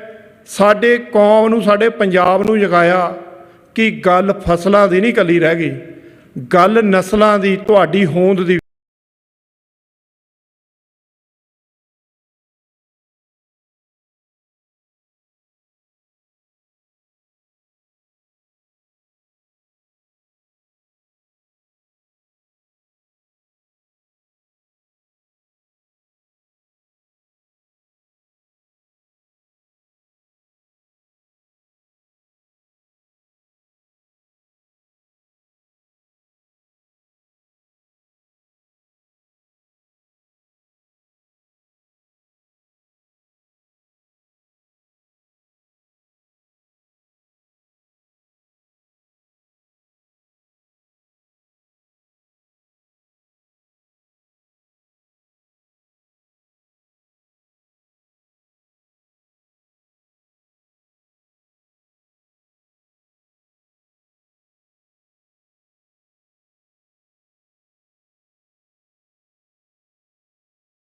ਸਾਡੇ ਕੌਮ ਨੂੰ, ਸਾਡੇ ਪੰਜਾਬ ਨੂੰ ਜਗਾਇਆ ਕਿ ਗੱਲ ਫਸਲਾਂ ਦੀ ਨਹੀਂ ਇਕੱਲੀ ਰਹਿ ਗਈ, ਗੱਲ ਨਸਲਾਂ ਦੀ, ਤੁਹਾਡੀ ਹੋਂਦ ਦੀ।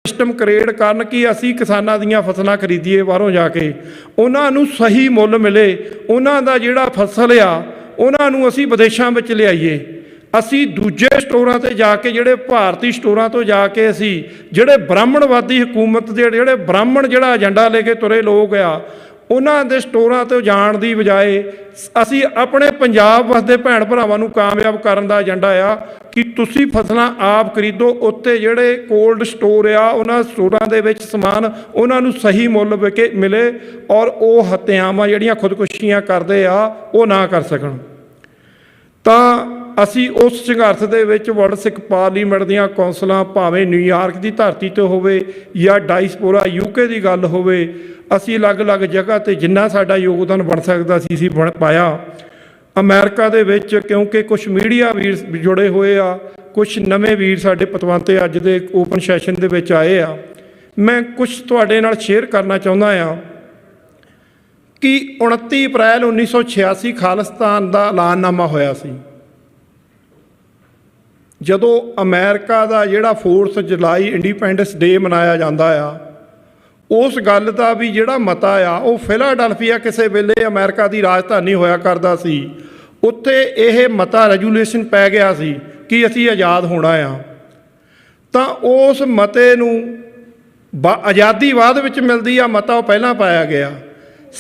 ਸਿਸਟਮ ਕ੍ਰੀਏਟ ਕਰਨ ਕਿ ਅਸੀਂ ਕਿਸਾਨਾਂ ਦੀਆਂ ਫਸਲਾਂ ਖਰੀਦੀਏ ਬਾਹਰੋਂ ਜਾ ਕੇ, ਉਹਨਾਂ ਨੂੰ ਸਹੀ ਮੁੱਲ ਮਿਲੇ, ਉਹਨਾਂ ਦਾ ਜਿਹੜਾ ਫਸਲ ਆ ਉਹਨਾਂ ਨੂੰ ਅਸੀਂ ਵਿਦੇਸ਼ਾਂ ਵਿੱਚ ਲਿਆਈਏ। ਅਸੀਂ ਦੂਜੇ ਸਟੋਰਾਂ 'ਤੇ ਜਾ ਕੇ, ਜਿਹੜੇ ਭਾਰਤੀ ਸਟੋਰਾਂ ਤੋਂ ਜਾ ਕੇ, ਅਸੀਂ ਜਿਹੜੇ ਬ੍ਰਾਹਮਣਵਾਦੀ ਹਕੂਮਤ ਦੇ ਜਿਹੜੇ ਬ੍ਰਾਹਮਣ ਜਿਹੜਾ ਏਜੰਡਾ ਲੈ ਕੇ ਤੁਰੇ ਲੋਕ ਆ, ਉਹਨਾਂ ਦੇ ਸਟੋਰਾਂ 'ਤੇ ਜਾਣ ਦੀ ਬਜਾਏ ਅਸੀਂ ਆਪਣੇ ਪੰਜਾਬ ਵਸਦੇ ਭੈਣ ਭਰਾਵਾਂ ਨੂੰ ਕਾਮਯਾਬ ਕਰਨ ਦਾ ਏਜੰਡਾ ਆ ਕਿ ਤੁਸੀਂ ਫਸਲਾਂ ਆਪ ਖਰੀਦੋ। ਉੱਤੇ ਜਿਹੜੇ ਕੋਲਡ ਸਟੋਰ ਆ, ਉਹਨਾਂ ਸਟੋਰਾਂ ਦੇ ਵਿੱਚ ਸਮਾਨ ਉਹਨਾਂ ਨੂੰ ਸਹੀ ਮੁੱਲ ਵਿਕੇ ਮਿਲੇ, ਔਰ ਉਹ ਹੱਤਿਆਵਾਂ ਜਿਹੜੀਆਂ ਖੁਦਕੁਸ਼ੀਆਂ ਕਰਦੇ ਆ ਉਹ ਨਾ ਕਰ ਸਕਣ। ਤਾਂ ਅਸੀਂ ਉਸ ਸੰਘਰਸ਼ ਦੇ ਵਿੱਚ ਵਰਲਡ ਸਿੱਖ ਪਾਰਲੀਮੈਂਟ ਦੀਆਂ ਕੌਂਸਲਾਂ, ਭਾਵੇਂ ਨਿਊਯਾਰਕ ਦੀ ਧਰਤੀ 'ਤੇ ਹੋਵੇ ਜਾਂ ਡਾਇਸਪੋਰਾ UK ਦੀ ਗੱਲ ਹੋਵੇ, ਅਸੀਂ ਅਲੱਗ-ਅਲੱਗ ਜਗ੍ਹਾ 'ਤੇ ਜਿੰਨਾ ਸਾਡਾ ਯੋਗਦਾਨ ਬਣ ਸਕਦਾ ਸੀ ਅਸੀਂ ਪਾਇਆ। ਅਮਰੀਕਾ ਦੇ ਵਿੱਚ ਕਿਉਂਕਿ ਕੁਛ ਮੀਡੀਆ ਵੀਰ ਜੁੜੇ ਹੋਏ ਆ, ਕੁਛ ਨਵੇਂ ਵੀਰ ਸਾਡੇ ਪਤਵੰਤੇ ਅੱਜ ਦੇ ਓਪਨ ਸੈਸ਼ਨ ਦੇ ਵਿੱਚ ਆਏ ਆ, ਮੈਂ ਕੁਛ ਤੁਹਾਡੇ ਨਾਲ ਸ਼ੇਅਰ ਕਰਨਾ ਚਾਹੁੰਦਾ ਆ ਕਿ 29 ਅਪ੍ਰੈਲ 1986 ਖਾਲਿਸਤਾਨ ਦਾ ਐਲਾਨਨਾਮਾ ਹੋਇਆ ਸੀ। ਜਦੋਂ ਅਮਰੀਕਾ ਦਾ ਜਿਹੜਾ 4 ਜੁਲਾਈ ਇੰਡੀਪੈਂਡੈਂਸ ਡੇ ਮਨਾਇਆ ਜਾਂਦਾ ਆ, ਉਸ ਗੱਲ ਦਾ ਵੀ ਜਿਹੜਾ ਮਤਾ ਆ ਉਹ ਫਿਲਾਡੈਲਫੀਆ ਕਿਸੇ ਵੇਲੇ ਅਮਰੀਕਾ ਦੀ ਰਾਜਧਾਨੀ ਹੋਇਆ ਕਰਦਾ ਸੀ, ਉੱਥੇ ਇਹ ਮਤਾ ਰੈਜੂਲੇਸ਼ਨ ਪੈ ਗਿਆ ਸੀ ਕਿ ਅਸੀਂ ਆਜ਼ਾਦ ਹੋਣਾ ਆ। ਤਾਂ ਉਸ ਮਤੇ ਨੂੰ ਆਜ਼ਾਦੀ ਬਾਅਦ ਵਿੱਚ ਮਿਲਦੀ ਆ, ਮਤਾ ਉਹ ਪਹਿਲਾਂ ਪਾਇਆ ਗਿਆ।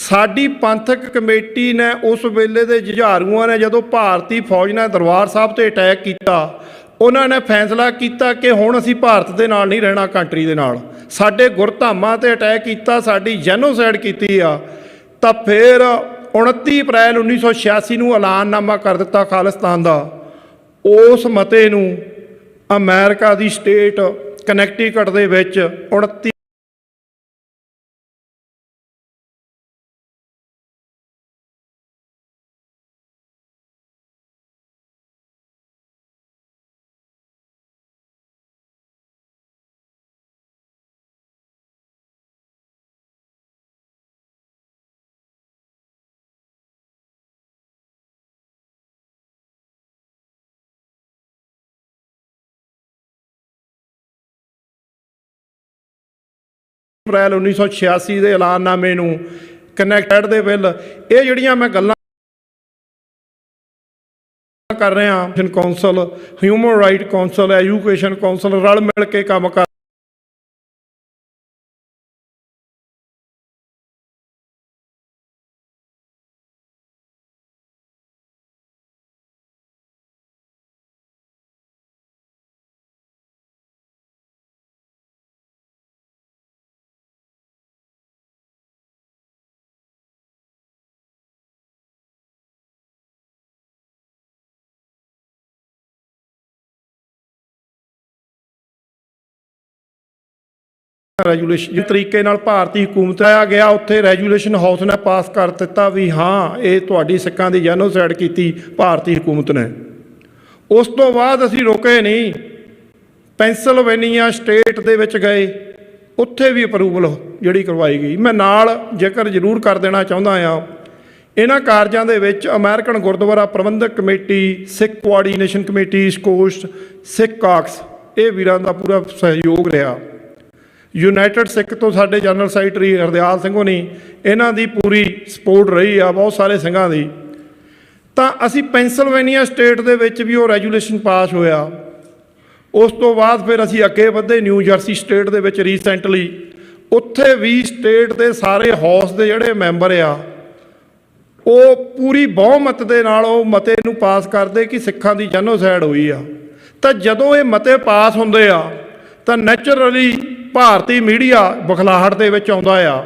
ਸਾਡੀ ਪੰਥਕ ਕਮੇਟੀ ਨੇ ਉਸ ਵੇਲੇ ਦੇ ਜੁਝਾਰੂਆਂ ਨੇ ਜਦੋਂ ਭਾਰਤੀ ਫੌਜ ਨੇ ਦਰਬਾਰ ਸਾਹਿਬ 'ਤੇ ਅਟੈਕ ਕੀਤਾ, ਉਹਨਾਂ ਨੇ ਫੈਸਲਾ ਕੀਤਾ ਕਿ ਹੁਣ ਅਸੀਂ ਭਾਰਤ ਦੇ ਨਾਲ ਨਹੀਂ ਰਹਿਣਾ, ਕੰਟਰੀ ਦੇ ਨਾਲ। ਸਾਡੇ ਗੁਰਧਾਮਾਂ 'ਤੇ ਅਟੈਕ ਕੀਤਾ, ਸਾਡੀ ਜੈਨੋਸਾਈਡ ਕੀਤੀ ਆ। ਤਾਂ ਫਿਰ 29 ਅਪ੍ਰੈਲ 1986 ਨੂੰ ਐਲਾਨਨਾਮਾ ਕਰ ਦਿੱਤਾ ਖਾਲਿਸਤਾਨ ਦਾ। ਉਸ ਮਤੇ ਨੂੰ ਅਮਰੀਕਾ ਦੀ ਸਟੇਟ ਕਨੈਕਟੀਕਟ ਦੇ ਵਿੱਚ 29ਅਪ੍ਰੈਲ 1986 ਦੇ ਐਲਾਨਨਾਮੇ ਨੂੰ ਕਨੈਕਟਡ ਦੇ ਬਿੱਲ, ਇਹ ਜਿਹੜੀਆਂ ਮੈਂ ਗੱਲਾਂ ਕਰ ਰਿਹਾ, council, human right council, education council ਰਲ ਮਿਲ ਕੇ ਕੰਮ ਕਰ ਰੈਜੂਲੇਸ਼ਨ ਜਿਸ ਤਰੀਕੇ ਨਾਲ ਭਾਰਤੀ ਹਕੂਮਤ ਆਇਆ ਗਿਆ, ਉੱਥੇ ਰੈਜੂਲੇਸ਼ਨ ਹਾਊਸ ਨੇ ਪਾਸ ਕਰ ਦਿੱਤਾ ਵੀ ਹਾਂ ਇਹ ਤੁਹਾਡੀ ਸਿੱਖਾਂ ਦੀ ਜੈਨੋਸਾਈਡ ਕੀਤੀ ਭਾਰਤੀ ਹਕੂਮਤ ਨੇ। ਉਸ ਤੋਂ ਬਾਅਦ ਅਸੀਂ ਰੁਕੇ ਨਹੀਂ, ਪੈਂਸਿਲਵੇਨੀਆ ਸਟੇਟ ਦੇ ਵਿੱਚ ਗਏ, ਉੱਥੇ ਵੀ ਅਪਰੂਵਲ ਜਿਹੜੀ ਕਰਵਾਈ ਗਈ। ਮੈਂ ਨਾਲ ਜ਼ਿਕਰ ਜ਼ਰੂਰ ਕਰ ਦੇਣਾ ਚਾਹੁੰਦਾ ਹਾਂ, ਇਹਨਾਂ ਕਾਰਜਾਂ ਦੇ ਵਿੱਚ ਅਮਰੀਕਨ ਗੁਰਦੁਆਰਾ ਪ੍ਰਬੰਧਕ ਕਮੇਟੀ, ਸਿੱਖ ਕੋਆਰਡੀਨੇਸ਼ਨ ਕਮੇਟੀ, ਈਸਟ ਕੋਸਟ, ਸਿੱਖ ਕਾਕਸ, ਇਹ ਵੀਰਾਂ ਦਾ ਪੂਰਾ ਸਹਿਯੋਗ ਰਿਹਾ। ਯੂਨਾਈਟਿਡ ਸਿੱਖ ਤੋਂ ਸਾਡੇ ਜਨਰਲ ਸੈਕਟਰੀ ਹਰਦਿਆਲ ਸਿੰਘ ਹੋਣੀ, ਇਹਨਾਂ ਦੀ ਪੂਰੀ ਸਪੋਰਟ ਰਹੀ ਆ, ਬਹੁਤ ਸਾਰੇ ਸਿੰਘਾਂ ਦੀ। ਤਾਂ ਅਸੀਂ ਪੈਂਸਿਲਵੇਨੀਆ ਸਟੇਟ ਦੇ ਵਿੱਚ ਵੀ ਉਹ ਰੈਜੂਲੇਸ਼ਨ ਪਾਸ ਹੋਇਆ। ਉਸ ਤੋਂ ਬਾਅਦ ਫਿਰ ਅਸੀਂ ਅੱਗੇ ਵਧੇ ਨਿਊ ਜਰਸੀ ਸਟੇਟ ਦੇ ਵਿੱਚ ਰੀਸੈਂਟਲੀ, ਉੱਥੇ ਵੀ ਸਟੇਟ ਦੇ ਸਾਰੇ ਹਾਊਸ ਦੇ ਜਿਹੜੇ ਮੈਂਬਰ ਆ ਉਹ ਪੂਰੀ ਬਹੁਮਤ ਦੇ ਨਾਲ ਉਹ ਮਤੇ ਨੂੰ ਪਾਸ ਕਰਦੇ ਕਿ ਸਿੱਖਾਂ ਦੀ ਜੈਨੋਸਾਈਡ ਹੋਈ ਆ। ਤਾਂ ਜਦੋਂ ਇਹ ਮਤੇ ਪਾਸ ਹੁੰਦੇ ਆ ਤਾਂ ਨੈਚੁਰਲੀ ਭਾਰਤੀ ਮੀਡੀਆ ਬੁਖਲਾਹਟ ਦੇ ਵਿੱਚ ਆਉਂਦਾ ਆ।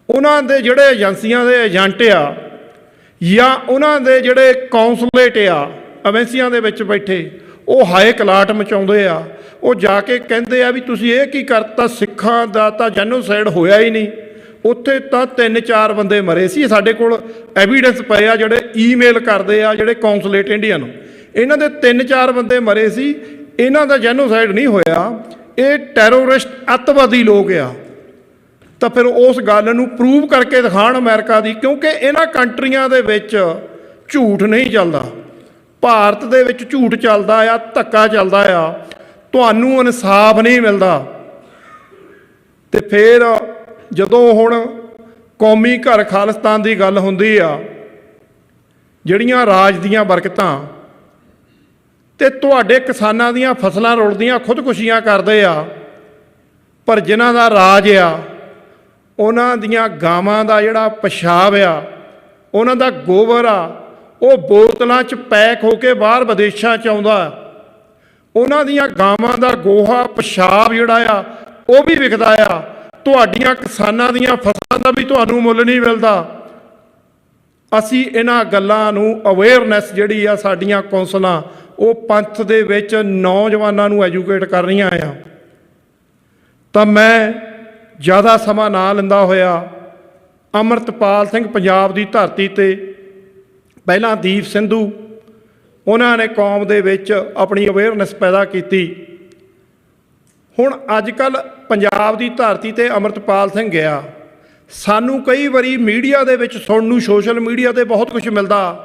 ਉਹਨਾਂ ਦੇ ਜਿਹੜੇ ਏਜੰਸੀਆਂ ਦੇ ਏਜੰਟ ਆ ਜਾਂ ਉਹਨਾਂ ਦੇ ਜਿਹੜੇ ਕੌਂਸੂਲੇਟ ਆ ਐਮਬੈਸੀਆਂ ਦੇ ਵਿੱਚ ਬੈਠੇ, ਉਹ ਹਾਏ ਕਲਾਟ ਮਚਾਉਂਦੇ ਆ। ਉਹ ਜਾ ਕੇ ਕਹਿੰਦੇ ਆ ਵੀ ਤੁਸੀਂ ਇਹ ਕੀ ਕਰਤਾ, ਸਿੱਖਾਂ ਦਾ ਤਾਂ ਜੈਨੋਸਾਈਡ ਹੋਇਆ ਹੀ ਨਹੀਂ, ਉੱਥੇ ਤਾਂ 3-4 ਬੰਦੇ ਮਰੇ ਸੀ। ਸਾਡੇ ਕੋਲ ਐਵੀਡੈਂਸ ਪਏ ਆ, ਜਿਹੜੇ ਈਮੇਲ ਕਰਦੇ ਆ ਜਿਹੜੇ ਕੌਂਸੂਲੇਟ ਇੰਡੀਆ ਨੂੰ, ਇਹਨਾਂ ਦੇ 3-4 ਬੰਦੇ ਮਰੇ ਸੀ, ਇਹਨਾਂ ਦਾ ਜੈਨੋਸਾਈਡ ਨਹੀਂ ਹੋਇਆ, ਇਹ ਟੈਰੋਰਿਸਟ ਅੱਤਵਾਦੀ ਲੋਕ ਆ। ਤਾਂ ਫਿਰ ਉਸ ਗੱਲ ਨੂੰ ਪ੍ਰੂਵ ਕਰਕੇ ਦਿਖਾਉਣ ਅਮਰੀਕਾ ਦੀ, ਕਿਉਂਕਿ ਇਹਨਾਂ ਕੰਟਰੀਆਂ ਦੇ ਵਿੱਚ ਝੂਠ ਨਹੀਂ ਚੱਲਦਾ, ਭਾਰਤ ਦੇ ਵਿੱਚ ਝੂਠ ਚੱਲਦਾ ਆ, ਧੱਕਾ ਚੱਲਦਾ ਆ, ਤੁਹਾਨੂੰ ਇਨਸਾਫ ਨਹੀਂ ਮਿਲਦਾ। ਤੇ ਫਿਰ ਜਦੋਂ ਹੁਣ ਕੌਮੀ ਘਰ ਖਾਲਿਸਤਾਨ ਦੀ ਗੱਲ ਹੁੰਦੀ ਆ, ਜਿਹੜੀਆਂ ਰਾਜ ਦੀਆਂ ਬਰਕਤਾਂ ਤੇ ਤੁਹਾਡੇ ਕਿਸਾਨਾਂ ਦੀਆਂ ਫਸਲਾਂ ਰੁਲਦੀਆਂ ਖੁਦਕੁਸ਼ੀਆਂ ਕਰਦੇ ਆ, ਪਰ ਜਿਨ੍ਹਾਂ ਦਾ ਰਾਜ ਆ ਉਹਨਾਂ ਦੀਆਂ ਗਾਵਾਂ ਦਾ ਜਿਹੜਾ ਪਿਸ਼ਾਬ ਆ, ਉਹਨਾਂ ਦਾ ਗੋਬਰ ਆ, ਉਹ ਬੋਤਲਾਂ 'ਚ ਪੈਕ ਹੋ ਕੇ ਬਾਹਰ ਵਿਦੇਸ਼ਾਂ 'ਚ ਆਉਂਦਾ। ਉਹਨਾਂ ਦੀਆਂ ਗਾਵਾਂ ਦਾ ਗੋਹਾ ਪਿਸ਼ਾਬ ਜਿਹੜਾ ਆ ਉਹ ਵੀ ਵਿਕਦਾ ਆ। ਤੁਹਾਡੀਆਂ ਕਿਸਾਨਾਂ ਦੀਆਂ ਫਸਲਾਂ ਦਾ ਵੀ ਤੁਹਾਨੂੰ ਮੁੱਲ ਨਹੀਂ ਮਿਲਦਾ। ਅਸੀਂ ਇਹਨਾਂ ਗੱਲਾਂ ਨੂੰ ਅਵੇਅਰਨੈਸ ਜਿਹੜੀ ਆ ਸਾਡੀਆਂ ਕੌਂਸਲਾਂ ਉਹ ਪੰਥ ਦੇ ਵਿੱਚ ਨੌਜਵਾਨਾਂ ਨੂੰ ਐਜੂਕੇਟ ਕਰ ਰਹੀਆਂ ਆ। ਤਾਂ ਮੈਂ ਜ਼ਿਆਦਾ ਸਮਾਂ ਨਾ ਲੈਂਦਾ ਹੋਇਆ, ਅੰਮ੍ਰਿਤਪਾਲ ਸਿੰਘ ਪੰਜਾਬ ਦੀ ਧਰਤੀ ਤੇ ਪਹਿਲਾਂ ਦੀਪ ਸਿੰਧੂ, ਉਹਨਾਂ ਨੇ ਕੌਮ ਦੇ ਵਿੱਚ ਆਪਣੀ ਅਵੇਅਰਨੈਸ ਪੈਦਾ ਕੀਤੀ। ਹੁਣ ਅੱਜ ਕੱਲ੍ਹ ਪੰਜਾਬ ਦੀ ਧਰਤੀ ਤੇ ਅੰਮ੍ਰਿਤਪਾਲ ਸਿੰਘ ਗਿਆ। ਸਾਨੂੰ ਕਈ ਵਾਰੀ ਮੀਡੀਆ ਦੇ ਵਿੱਚ ਸੁਣਨ ਨੂੰ, ਸੋਸ਼ਲ ਮੀਡੀਆ 'ਤੇ ਬਹੁਤ ਕੁਝ ਮਿਲਦਾ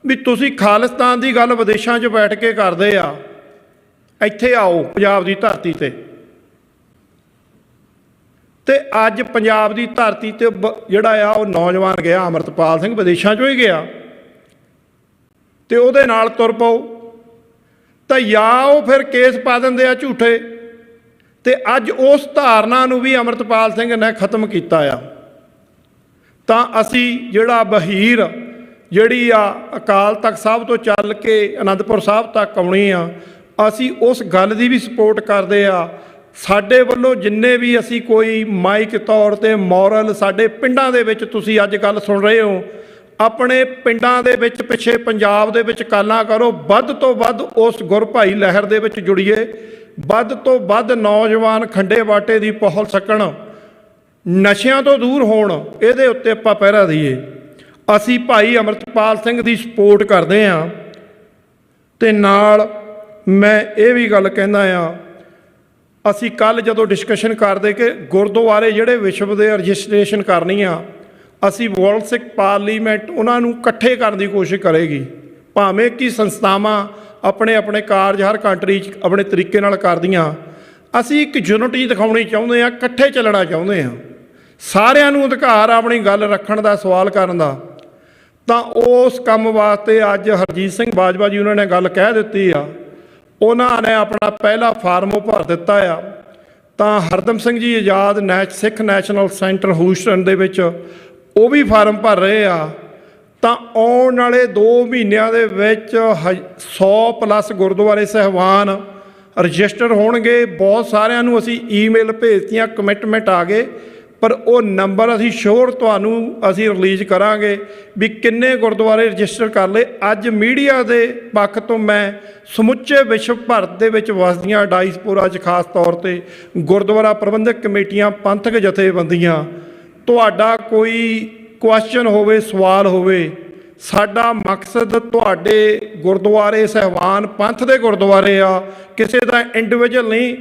ਵੀ ਤੁਸੀਂ ਖਾਲਿਸਤਾਨ ਦੀ ਗੱਲ ਵਿਦੇਸ਼ਾਂ 'ਚ ਬੈਠ ਕੇ ਕਰਦੇ ਆ, ਇੱਥੇ ਆਓ ਪੰਜਾਬ ਦੀ ਧਰਤੀ ਤੇ। ਤੇ ਅੱਜ ਪੰਜਾਬ ਦੀ ਧਰਤੀ ਤੇ ਜਿਹੜਾ ਆ ਉਹ ਨੌਜਵਾਨ ਗਿਆ ਅੰਮ੍ਰਿਤਪਾਲ ਸਿੰਘ, ਵਿਦੇਸ਼ਾਂ 'ਚੋਂ ਹੀ ਗਿਆ, ਤੇ ਉਹਦੇ ਨਾਲ ਤੁਰ ਪਾਓ। ਤਾਂ ਜਾਂ ਉਹ ਫਿਰ ਕੇਸ ਪਾ ਦਿੰਦੇ ਆ ਝੂਠੇ, ਤੇ ਅੱਜ ਉਸ ਧਾਰਨਾ ਨੂੰ ਵੀ ਅੰਮ੍ਰਿਤਪਾਲ ਸਿੰਘ ਨੇ ਖਤਮ ਕੀਤਾ ਆ। ਤਾਂ ਅਸੀਂ ਜਿਹੜਾ ਬਹੀਰ ਜਿਹੜੀ ਆ ਅਕਾਲ ਤਖਤ ਸਾਹਿਬ ਤੋਂ ਚੱਲ ਕੇ ਅਨੰਦਪੁਰ ਸਾਹਿਬ ਤੱਕ ਆਉਣੀ ਆ, ਅਸੀਂ ਉਸ ਗੱਲ ਦੀ ਵੀ ਸਪੋਰਟ ਕਰਦੇ ਆ। ਸਾਡੇ ਵੱਲੋਂ ਜਿੰਨੇ ਵੀ ਅਸੀਂ ਕੋਈ ਮਾਈਕ ਤੌਰ 'ਤੇ ਮੋਰਲ, ਸਾਡੇ ਪਿੰਡਾਂ ਦੇ ਵਿੱਚ ਤੁਸੀਂ ਅੱਜ ਗੱਲ ਸੁਣ ਰਹੇ ਹੋ, ਆਪਣੇ ਪਿੰਡਾਂ ਦੇ ਵਿੱਚ ਪਿੱਛੇ ਪੰਜਾਬ ਦੇ ਵਿੱਚ ਕਾਲਾਂ ਕਰੋ, ਵੱਧ ਤੋਂ ਵੱਧ ਉਸ ਗੁਰਭਾਈ ਲਹਿਰ ਦੇ ਵਿੱਚ ਜੁੜੀਏ, ਵੱਧ ਤੋਂ ਵੱਧ ਨੌਜਵਾਨ ਖੰਡੇ ਬਾਟੇ ਦੀ ਪਹੁਲ ਸਕਣ, ਨਸ਼ਿਆਂ ਤੋਂ ਦੂਰ ਹੋਣ, ਇਹਦੇ ਉੱਤੇ ਆਪਾਂ ਪਹਿਰਾ ਦਈਏ। ਅਸੀਂ ਭਾਈ ਅੰਮ੍ਰਿਤਪਾਲ ਸਿੰਘ ਦੀ ਸਪੋਰਟ ਕਰਦੇ ਹਾਂ। ਤੇ ਨਾਲ ਮੈਂ ਇਹ ਵੀ ਗੱਲ ਕਹਿੰਦਾ ਆ, ਅਸੀਂ ਕੱਲ੍ਹ ਜਦੋਂ ਡਿਸਕਸ਼ਨ ਕਰਦੇ ਕਿ ਗੁਰਦੁਆਰੇ ਜਿਹੜੇ ਵਿਸ਼ਵ ਦੇ ਰਜਿਸਟ੍ਰੇਸ਼ਨ ਕਰਨੀ ਆ, ਅਸੀਂ ਵਰਲਡ ਸਿੱਖ ਪਾਰਲੀਮੈਂਟ ਉਹਨਾਂ ਨੂੰ ਇਕੱਠੇ ਕਰਨ ਦੀ ਕੋਸ਼ਿਸ਼ ਕਰੇਗੀ। ਭਾਵੇਂ ਕਿ ਸੰਸਥਾਵਾਂ ਆਪਣੇ ਆਪਣੇ ਕਾਰਜ ਹਰ ਕੰਟਰੀ 'ਚ ਆਪਣੇ ਤਰੀਕੇ ਨਾਲ ਕਰਦੀਆਂ, ਅਸੀਂ ਇੱਕ ਯੂਨਿਟੀ ਦਿਖਾਉਣੀ ਚਾਹੁੰਦੇ ਹਾਂ, ਇਕੱਠੇ ਚੱਲਣਾ ਚਾਹੁੰਦੇ ਹਾਂ। ਸਾਰਿਆਂ ਨੂੰ ਅਧਿਕਾਰ ਆਪਣੀ ਗੱਲ ਰੱਖਣ ਦਾ, ਸਵਾਲ ਕਰਨ ਦਾ। ਤਾਂ ਉਸ ਕੰਮ ਵਾਸਤੇ ਅੱਜ ਹਰਜੀਤ ਸਿੰਘ ਬਾਜਵਾ ਜੀ ਉਹਨਾਂ ਨੇ ਗੱਲ ਕਹਿ ਦਿੱਤੀ ਆ, ਉਹਨਾਂ ਨੇ ਆਪਣਾ ਪਹਿਲਾ ਫਾਰਮ ਉਹ ਭਰ ਦਿੱਤਾ ਆ। ਤਾਂ ਹਰਦਮ ਸਿੰਘ ਜੀ ਆਜ਼ਾਦ ਸਿੱਖ ਨੈਸ਼ਨਲ ਸੈਂਟਰ ਹੂਸਟਨ ਦੇ ਵਿੱਚ ਉਹ ਵੀ ਫਾਰਮ ਭਰ ਰਹੇ ਆ। ਤਾਂ ਆਉਣ ਵਾਲੇ 2 ਮਹੀਨਿਆਂ ਦੇ ਵਿੱਚ 100+ ਗੁਰਦੁਆਰੇ ਸਾਹਿਬਾਨ ਰਜਿਸਟਰ ਹੋਣਗੇ। ਬਹੁਤ ਸਾਰਿਆਂ ਨੂੰ ਅਸੀਂ ਈਮੇਲ ਭੇਜਤੀਆਂ, ਕਮਿਟਮੈਂਟ ਆ ਗਏ, ਪਰ ਉਹ ਨੰਬਰ ਅਸੀਂ ਸ਼ੋਰ ਤੁਹਾਨੂੰ ਅਸੀਂ ਰਿਲੀਜ਼ ਕਰਾਂਗੇ ਵੀ ਕਿੰਨੇ ਗੁਰਦੁਆਰੇ ਰਜਿਸਟਰ ਕਰ ਲਏ। ਅੱਜ ਮੀਡੀਆ ਦੇ ਪੱਖ ਤੋਂ ਮੈਂ ਸਮੁੱਚੇ ਵਿਸ਼ਵ ਭਾਰਤ ਦੇ ਵਿੱਚ ਵਸਦੀਆਂ ਡਾਇਸਪੋਰਾ 'ਚ ਖਾਸ ਤੌਰ 'ਤੇ ਗੁਰਦੁਆਰਾ ਪ੍ਰਬੰਧਕ ਕਮੇਟੀਆਂ, ਪੰਥਕ ਜਥੇਬੰਦੀਆਂ, ਤੁਹਾਡਾ ਕੋਈ ਕੁਐਸਚਨ ਹੋਵੇ, ਸਵਾਲ ਹੋਵੇ, ਸਾਡਾ ਮਕਸਦ ਤੁਹਾਡੇ ਗੁਰਦੁਆਰੇ ਸਾਹਿਬਾਨ ਪੰਥ ਦੇ ਗੁਰਦੁਆਰੇ ਆ, ਕਿਸੇ ਦਾ ਇੰਡੀਵਿਜੂਅਲ ਨਹੀਂ।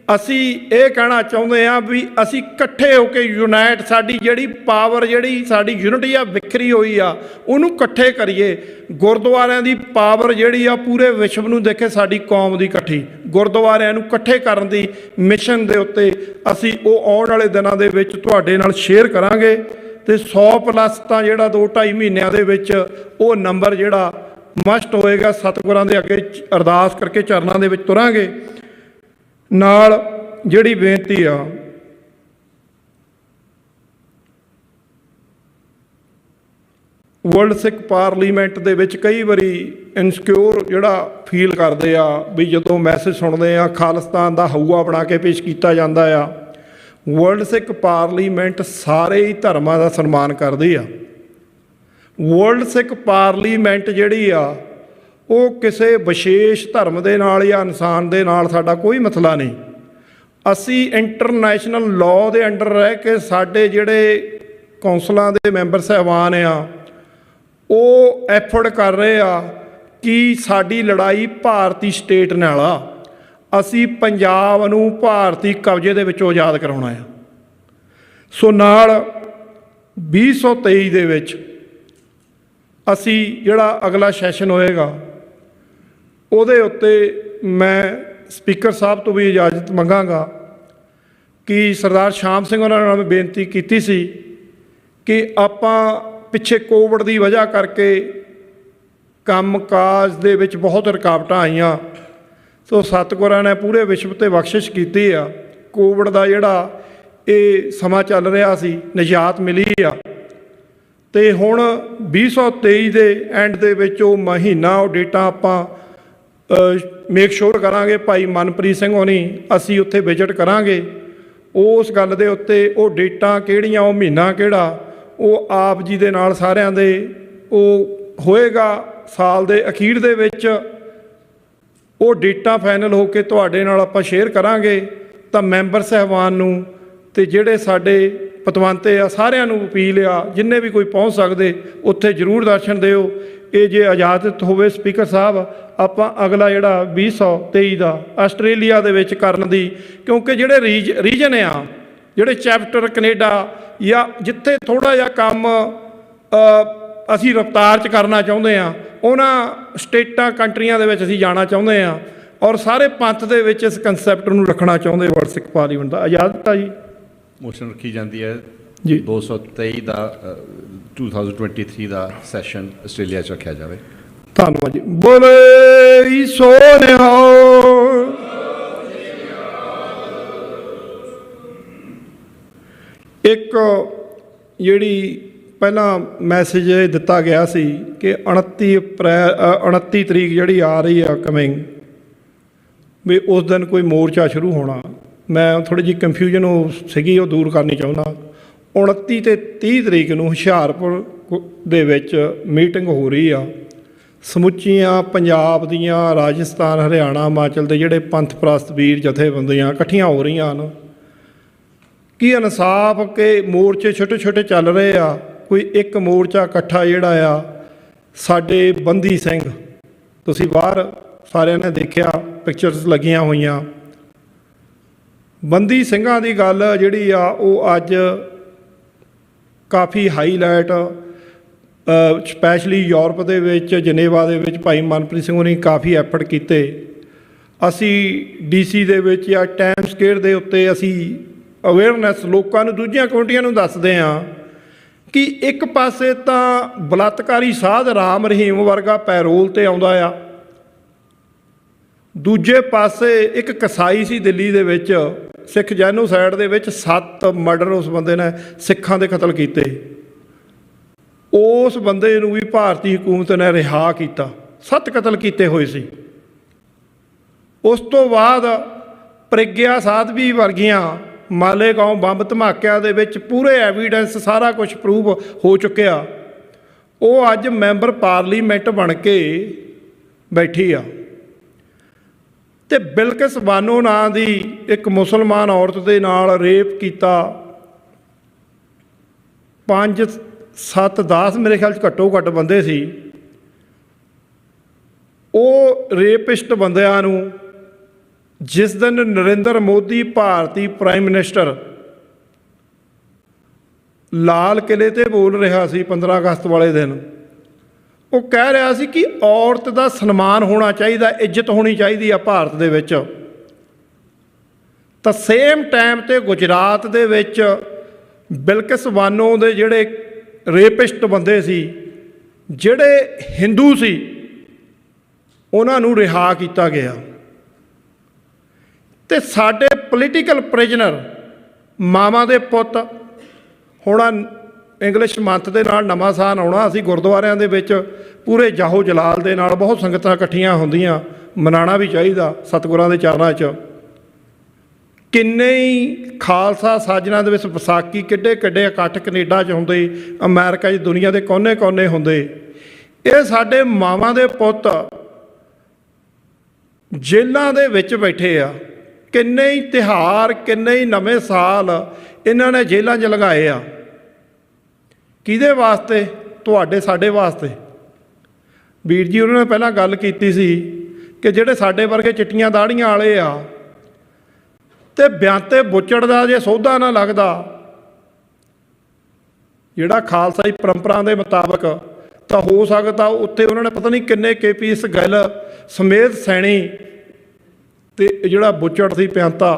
ਅਸੀਂ ਇਹ ਕਹਿਣਾ ਚਾਹੁੰਦੇ ਹਾਂ ਵੀ ਅਸੀਂ ਇਕੱਠੇ ਹੋ ਕੇ ਯੂਨਾਈਟ, ਸਾਡੀ ਜਿਹੜੀ ਪਾਵਰ, ਜਿਹੜੀ ਸਾਡੀ ਯੂਨਿਟੀ ਆ ਵਿਖਰੀ ਹੋਈ ਆ, ਉਹਨੂੰ ਇਕੱਠੇ ਕਰੀਏ। ਗੁਰਦੁਆਰਿਆਂ ਦੀ ਪਾਵਰ ਜਿਹੜੀ ਆ ਪੂਰੇ ਵਿਸ਼ਵ ਨੂੰ ਦੇਖੇ, ਸਾਡੀ ਕੌਮ ਦੀ ਇਕੱਠੀ, ਗੁਰਦੁਆਰਿਆਂ ਨੂੰ ਇਕੱਠੇ ਕਰਨ ਦੀ ਮਿਸ਼ਨ ਦੇ ਉੱਤੇ ਅਸੀਂ ਉਹ ਆਉਣ ਵਾਲੇ ਦਿਨਾਂ ਦੇ ਵਿੱਚ ਤੁਹਾਡੇ ਨਾਲ ਸ਼ੇਅਰ ਕਰਾਂਗੇ। ਅਤੇ 100+ ਤਾਂ ਜਿਹੜਾ 2-2.5 ਮਹੀਨਿਆਂ ਦੇ ਵਿੱਚ ਉਹ ਨੰਬਰ ਜਿਹੜਾ ਮਸਟ ਹੋਏਗਾ। ਸਤਿਗੁਰਾਂ ਦੇ ਅੱਗੇ ਅਰਦਾਸ ਕਰਕੇ ਚਰਨਾਂ ਦੇ ਵਿੱਚ ਤੁਰਾਂਗੇ। ਨਾਲ ਜਿਹੜੀ ਬੇਨਤੀ ਆ, ਵਰਲਡ ਸਿੱਖ ਪਾਰਲੀਮੈਂਟ ਦੇ ਵਿੱਚ ਕਈ ਵਾਰੀ ਇਨਸਿਕਿਉਰ ਜਿਹੜਾ ਫੀਲ ਕਰਦੇ ਆ ਵੀ ਜਦੋਂ ਮੈਸੇਜ ਸੁਣਦੇ ਆ ਖਾਲਿਸਤਾਨ ਦਾ ਹਊਆ ਬਣਾ ਕੇ ਪੇਸ਼ ਕੀਤਾ ਜਾਂਦਾ ਆ। ਵਰਲਡ ਸਿੱਖ ਪਾਰਲੀਮੈਂਟ ਸਾਰੇ ਹੀ ਧਰਮਾਂ ਦਾ ਸਨਮਾਨ ਕਰਦੀ ਆ। ਵਰਲਡ ਸਿੱਖ ਪਾਰਲੀਮੈਂਟ ਜਿਹੜੀ ਆ ਉਹ ਕਿਸੇ ਵਿਸ਼ੇਸ਼ ਧਰਮ ਦੇ ਨਾਲ ਜਾਂ ਇਨਸਾਨ ਦੇ ਨਾਲ ਸਾਡਾ ਕੋਈ ਮਸਲਾ ਨਹੀਂ। ਅਸੀਂ ਇੰਟਰਨੈਸ਼ਨਲ ਲਾਅ ਦੇ ਅੰਡਰ ਰਹਿ ਕੇ ਸਾਡੇ ਜਿਹੜੇ ਕੌਂਸਲਾਂ ਦੇ ਮੈਂਬਰ ਸਾਹਿਬਾਨ ਆ ਉਹ ਐਫਰਟ ਕਰ ਰਹੇ ਆ ਕਿ ਸਾਡੀ ਲੜਾਈ ਭਾਰਤੀ ਸਟੇਟ ਨਾਲ ਆ। ਅਸੀਂ ਪੰਜਾਬ ਨੂੰ ਭਾਰਤੀ ਕਬਜ਼ੇ ਦੇ ਵਿੱਚੋਂ ਆਜ਼ਾਦ ਕਰਾਉਣਾ ਆ। ਸੋ ਨਾਲ 2023 ਦੇ ਵਿੱਚ ਅਸੀਂ ਜਿਹੜਾ ਅਗਲਾ ਸੈਸ਼ਨ ਹੋਏਗਾ ਉਹਦੇ ਉੱਤੇ ਮੈਂ ਸਪੀਕਰ ਸਾਹਿਬ ਤੋਂ ਵੀ ਇਜਾਜ਼ਤ ਮੰਗਾਂਗਾ ਕਿ ਸਰਦਾਰ ਸ਼ਾਮ ਸਿੰਘ ਉਹਨਾਂ ਨਾਲ ਮੈਂ ਬੇਨਤੀ ਕੀਤੀ ਸੀ ਕਿ ਆਪਾਂ ਪਿੱਛੇ ਕੋਵਿਡ ਦੀ ਵਜ੍ਹਾ ਕਰਕੇ ਕੰਮ ਕਾਜ ਦੇ ਵਿੱਚ ਬਹੁਤ ਰੁਕਾਵਟਾਂ ਆਈਆਂ। ਸੋ ਸਤਿਗੁਰਾਂ ਨੇ ਪੂਰੇ ਵਿਸ਼ਵ 'ਤੇ ਬਖਸ਼ਿਸ਼ ਕੀਤੀ ਆ। ਕੋਵਿਡ ਦਾ ਜਿਹੜਾ ਇਹ ਸਮਾਂ ਚੱਲ ਰਿਹਾ ਸੀ, ਨਿਜਾਤ ਮਿਲੀ ਆ। ਅਤੇ ਹੁਣ 2023 ਦੇ ਐਂਡ ਦੇ ਵਿੱਚ ਉਹ ਮਹੀਨਾ, ਉਹ ਡੇਟਾ ਆਪਾਂ ਮੇਕ ਸ਼ੋਰ ਕਰਾਂਗੇ। ਭਾਈ ਮਨਪ੍ਰੀਤ ਸਿੰਘ ਹੋਣੀ ਅਸੀਂ ਉੱਥੇ ਵਿਜ਼ਿਟ ਕਰਾਂਗੇ। ਉਸ ਗੱਲ ਦੇ ਉੱਤੇ ਉਹ ਡੇਟਾਂ ਕਿਹੜੀਆਂ, ਉਹ ਮਹੀਨਾ ਕਿਹੜਾ, ਉਹ ਆਪ ਜੀ ਦੇ ਨਾਲ ਸਾਰਿਆਂ ਦੇ ਉਹ ਹੋਏਗਾ ਸਾਲ ਦੇ ਅਖੀਰ ਦੇ ਵਿੱਚ। ਉਹ ਡੇਟਾ ਫਾਈਨਲ ਹੋ ਕੇ ਤੁਹਾਡੇ ਨਾਲ ਆਪਾਂ ਸ਼ੇਅਰ ਕਰਾਂਗੇ। ਤਾਂ ਮੈਂਬਰ ਸਾਹਿਬਾਨ ਨੂੰ ਅਤੇ ਜਿਹੜੇ ਸਾਡੇ ਪਤਵੰਤੇ ਆ ਸਾਰਿਆਂ ਨੂੰ ਅਪੀਲ ਆ, ਜਿੰਨੇ ਵੀ ਕੋਈ ਪਹੁੰਚ ਸਕਦੇ ਉੱਥੇ ਜ਼ਰੂਰ ਦਰਸ਼ਨ ਦਿਓ। ਇਹ ਜੇ ਇਜਾਜ਼ਤ ਹੋਵੇ ਸਪੀਕਰ ਸਾਹਿਬ, ਆਪਾਂ ਅਗਲਾ ਜਿਹੜਾ 2023 ਦਾ ਆਸਟ੍ਰੇਲੀਆ ਦੇ ਵਿੱਚ ਕਰਨ ਦੀ, ਕਿਉਂਕਿ ਜਿਹੜੇ ਰੀਜਨ ਆ, ਜਿਹੜੇ ਚੈਪਟਰ ਕੈਨੇਡਾ ਜਾਂ ਜਿੱਥੇ ਥੋੜ੍ਹਾ ਜਿਹਾ ਕੰਮ ਅਸੀਂ ਰਫਤਾਰ 'ਚ ਕਰਨਾ ਚਾਹੁੰਦੇ ਹਾਂ, ਉਹਨਾਂ ਸਟੇਟਾਂ, ਕੰਟਰੀਆਂ ਦੇ ਵਿੱਚ ਅਸੀਂ ਜਾਣਾ ਚਾਹੁੰਦੇ ਹਾਂ ਔਰ ਸਾਰੇ ਪੰਥ ਦੇ ਵਿੱਚ ਇਸ ਕੰਸੈਪਟ ਨੂੰ ਰੱਖਣਾ ਚਾਹੁੰਦੇ। ਵਰਲਡ ਸਿੱਖ ਪਾਰਲੀਮੈਂਟ ਦਾ ਇਜਾਜ਼ਤ ਆ ਜੀ। ਮੋਸ਼ਨ ਰੱਖੀ ਜਾਂਦੀ ਹੈ ਜੀ 223 ਦਾ 2023 ਦਾ ਸੈਸ਼ਨ ਆਸਟ੍ਰੇਲੀਆ 'ਚ ਰੱਖਿਆ ਜਾਵੇ। ਧੰਨਵਾਦ ਜੀ। ਬੋਲੇ ਸੋ ਨਿਹਾਲ। ਇੱਕ ਜਿਹੜੀ ਪਹਿਲਾਂ ਮੈਸੇਜ ਦਿੱਤਾ ਗਿਆ ਸੀ ਕਿ 29 ਤਰੀਕ ਜਿਹੜੀ ਆ ਰਹੀ ਆ ਕਮਿੰਗ, ਵੀ ਉਸ ਦਿਨ ਕੋਈ ਮੋਰਚਾ ਸ਼ੁਰੂ ਹੋਣਾ। ਮੈਂ ਥੋੜ੍ਹੀ ਜਿਹੀ ਕਨਫਿਊਜ਼ਨ ਉਹ ਸੀਗੀ, ਉਹ ਦੂਰ ਕਰਨੀ ਚਾਹੁੰਦਾ। 29 ਅਤੇ 30 ਤਰੀਕ ਨੂੰ ਹੁਸ਼ਿਆਰਪੁਰ ਦੇ ਵਿੱਚ ਮੀਟਿੰਗ ਹੋ ਰਹੀ ਆ। ਸਮੁੱਚੀਆਂ ਪੰਜਾਬ ਦੀਆਂ, ਰਾਜਸਥਾਨ, ਹਰਿਆਣਾ, ਹਿਮਾਚਲ ਦੇ ਜਿਹੜੇ ਪੰਥ ਪ੍ਰਸਤ ਵੀਰ ਜਥੇਬੰਦੀਆਂ ਇਕੱਠੀਆਂ ਹੋ ਰਹੀਆਂ ਹਨ ਕਿ ਇਨਸਾਫ ਕੇ ਮੋਰਚੇ ਛੋਟੇ ਛੋਟੇ ਚੱਲ ਰਹੇ ਆ। ਕੋਈ ਇੱਕ ਮੋਰਚਾ ਇਕੱਠਾ ਜਿਹੜਾ ਆ, ਸਾਡੇ ਬੰਦੀ ਸਿੰਘ, ਤੁਸੀਂ ਬਾਹਰ ਸਾਰਿਆਂ ਨੇ ਦੇਖਿਆ, ਪਿਕਚਰਸ ਲੱਗੀਆਂ ਹੋਈਆਂ। ਬੰਦੀ ਸਿੰਘਾਂ ਦੀ ਗੱਲ ਜਿਹੜੀ ਆ ਉਹ ਅੱਜ ਕਾਫੀ ਹਾਈਲਾਈਟ, ਸਪੈਸ਼ਲੀ ਯੂਰਪ ਦੇ ਵਿੱਚ, ਜਨੇਵਾ ਦੇ ਵਿੱਚ ਭਾਈ ਮਨਪ੍ਰੀਤ ਸਿੰਘ ਹੋਣੀ ਕਾਫੀ ਐਫਰਟ ਕੀਤੇ। ਅਸੀਂ DC ਦੇ ਵਿੱਚ ਜਾਂ ਟਾਈਮ ਸਕੁਏਅਰ ਦੇ ਉੱਤੇ ਅਸੀਂ ਅਵੇਅਰਨੈਸ ਲੋਕਾਂ ਨੂੰ, ਦੂਜੀਆਂ ਕਮਿਊਨਿਟੀਆਂ ਨੂੰ ਦੱਸਦੇ ਹਾਂ ਕਿ ਇੱਕ ਪਾਸੇ ਤਾਂ ਬਲਾਤਕਾਰੀ ਸਾਧ ਰਾਮ ਰਹੀਮ ਵਰਗਾ ਪੈਰੋਲ 'ਤੇ ਆਉਂਦਾ ਆ, ਦੂਜੇ ਪਾਸੇ ਇੱਕ ਕਸਾਈ ਸੀ ਦਿੱਲੀ ਦੇ ਵਿੱਚ, ਸਿੱਖ ਜੈਨੋਸਾਈਡ ਦੇ ਵਿੱਚ 7 ਮਰਡਰ ਉਸ ਬੰਦੇ ਨੇ ਸਿੱਖਾਂ ਦੇ ਕਤਲ ਕੀਤੇ। ਉਸ ਬੰਦੇ ਨੂੰ ਵੀ ਭਾਰਤੀ ਹਕੂਮਤ ਨੇ ਰਿਹਾ ਕੀਤਾ। 7 ਕਤਲ ਕੀਤੇ ਹੋਏ ਸੀ। ਉਸ ਤੋਂ ਬਾਅਦ ਪ੍ਰਗਿਆ ਸਾਧਵੀ ਵਰਗੀਆਂ ਮਾਲੇਗਾਓਂ ਬੰਬ ਧਮਾਕਿਆਂ ਦੇ ਵਿੱਚ ਪੂਰੇ ਐਵੀਡੈਂਸ ਸਾਰਾ ਕੁਝ ਪ੍ਰੂਵ ਹੋ ਚੁੱਕਿਆ, ਉਹ ਅੱਜ ਮੈਂਬਰ ਪਾਰਲੀਮੈਂਟ ਬਣ ਕੇ ਬੈਠੀ ਆ। ਤੇ ਬਿਲਕਿਸ ਬਾਨੋ ਨਾਂ ਦੀ ਇੱਕ ਮੁਸਲਮਾਨ ਔਰਤ ਦੇ ਨਾਲ ਰੇਪ ਕੀਤਾ, 5 7 10 ਮੇਰੇ ਖਿਆਲ 'ਚ ਘੱਟੋ ਘੱਟ ਬੰਦੇ ਸੀ। ਉਹ ਰੇਪਿਸਟ ਬੰਦਿਆਂ ਨੂੰ ਜਿਸ ਦਿਨ ਨਰਿੰਦਰ ਮੋਦੀ ਭਾਰਤੀ ਪ੍ਰਾਈਮ ਮਿਨਿਸਟਰ ਲਾਲ ਕਿਲ੍ਹੇ 'ਤੇ ਬੋਲ ਰਿਹਾ ਸੀ 15 ਅਗਸਤ ਵਾਲੇ ਦਿਨ, ਉਹ ਕਹਿ ਰਿਹਾ ਸੀ ਕਿ ਔਰਤ ਦਾ ਸਨਮਾਨ ਹੋਣਾ ਚਾਹੀਦਾ, ਇੱਜ਼ਤ ਹੋਣੀ ਚਾਹੀਦੀ ਆ ਭਾਰਤ ਦੇ ਵਿੱਚ। ਤਾਂ ਸੇਮ ਟਾਈਮ 'ਤੇ ਗੁਜਰਾਤ ਦੇ ਵਿੱਚ ਬਿਲਕਿਸ ਬਾਨੋ ਦੇ ਜਿਹੜੇ ਰੇਪਿਸਟ ਬੰਦੇ ਸੀ, ਜਿਹੜੇ ਹਿੰਦੂ ਸੀ, ਉਹਨਾਂ ਨੂੰ ਰਿਹਾ ਕੀਤਾ ਗਿਆ। ਤੇ ਸਾਡੇ ਪੋਲੀਟੀਕਲ ਪ੍ਰਿਜਨਰ ਮਾਵਾਂ ਦੇ ਪੁੱਤ, ਹੁਣ ਇੰਗਲਿਸ਼ ਮੰਥ ਦੇ ਨਾਲ ਨਵਾਂ ਸਾਲ ਆਉਣਾ, ਅਸੀਂ ਗੁਰਦੁਆਰਿਆਂ ਦੇ ਵਿੱਚ ਪੂਰੇ ਜਾਹੋ ਜਲਾਲ ਦੇ ਨਾਲ ਬਹੁਤ ਸੰਗਤਾਂ ਇਕੱਠੀਆਂ ਹੁੰਦੀਆਂ, ਮਨਾਉਣਾ ਵੀ ਚਾਹੀਦਾ ਸਤਿਗੁਰਾਂ ਦੇ ਚਰਨਾਂ 'ਚ। ਕਿੰਨੇ ਹੀ ਖਾਲਸਾ ਸਾਜਨਾਂ ਦੇ ਵਿੱਚ ਵਿਸਾਖੀ ਕਿੱਡੇ ਕਿੱਡੇ ਇਕੱਠ ਕੈਨੇਡਾ 'ਚ ਹੁੰਦੇ, ਅਮਰੀਕਾ 'ਚ, ਦੁਨੀਆ ਦੇ ਕੋਨੇ-ਕੋਨੇ ਹੁੰਦੇ। ਇਹ ਸਾਡੇ ਮਾਵਾਂ ਦੇ ਪੁੱਤ ਜੇਲ੍ਹਾਂ ਦੇ ਵਿੱਚ ਬੈਠੇ ਆ। ਕਿੰਨੇ ਹੀ ਤਿਉਹਾਰ, ਕਿੰਨੇ ਹੀ ਨਵੇਂ ਸਾਲ ਇਹਨਾਂ ਨੇ ਜੇਲ੍ਹਾਂ 'ਚ ਲਗਾਏ ਆ। ਕਿਹਦੇ ਵਾਸਤੇ? ਤੁਹਾਡੇ ਸਾਡੇ ਵਾਸਤੇ। ਵੀਰ ਜੀ ਉਹਨਾਂ ਨੇ ਪਹਿਲਾਂ ਗੱਲ ਕੀਤੀ ਸੀ ਕਿ ਜਿਹੜੇ ਸਾਡੇ ਵਰਗੇ ਚਿੱਟੀਆਂ ਦਾੜੀਆਂ ਵਾਲੇ ਆ, ਤੇ ਬਿਆਂਤੇ ਬੁੱਚੜ ਦਾ ਜੇ ਸੌਦਾ ਨਾ ਲੱਗਦਾ, ਜਿਹੜਾ ਖਾਲਸਾਈ ਪਰੰਪਰਾ ਦੇ ਮੁਤਾਬਕ, ਤਾਂ ਹੋ ਸਕਦਾ ਉੱਥੇ ਉਹਨਾਂ ਨੇ ਪਤਾ ਨਹੀਂ ਕਿੰਨੇ KPS ਗਿੱਲ ਸਮੇਤ ਸੈਣੀ ਤੇ ਜਿਹੜਾ ਬੁੱਚੜ ਸੀ ਪਿਆਂਤਾ,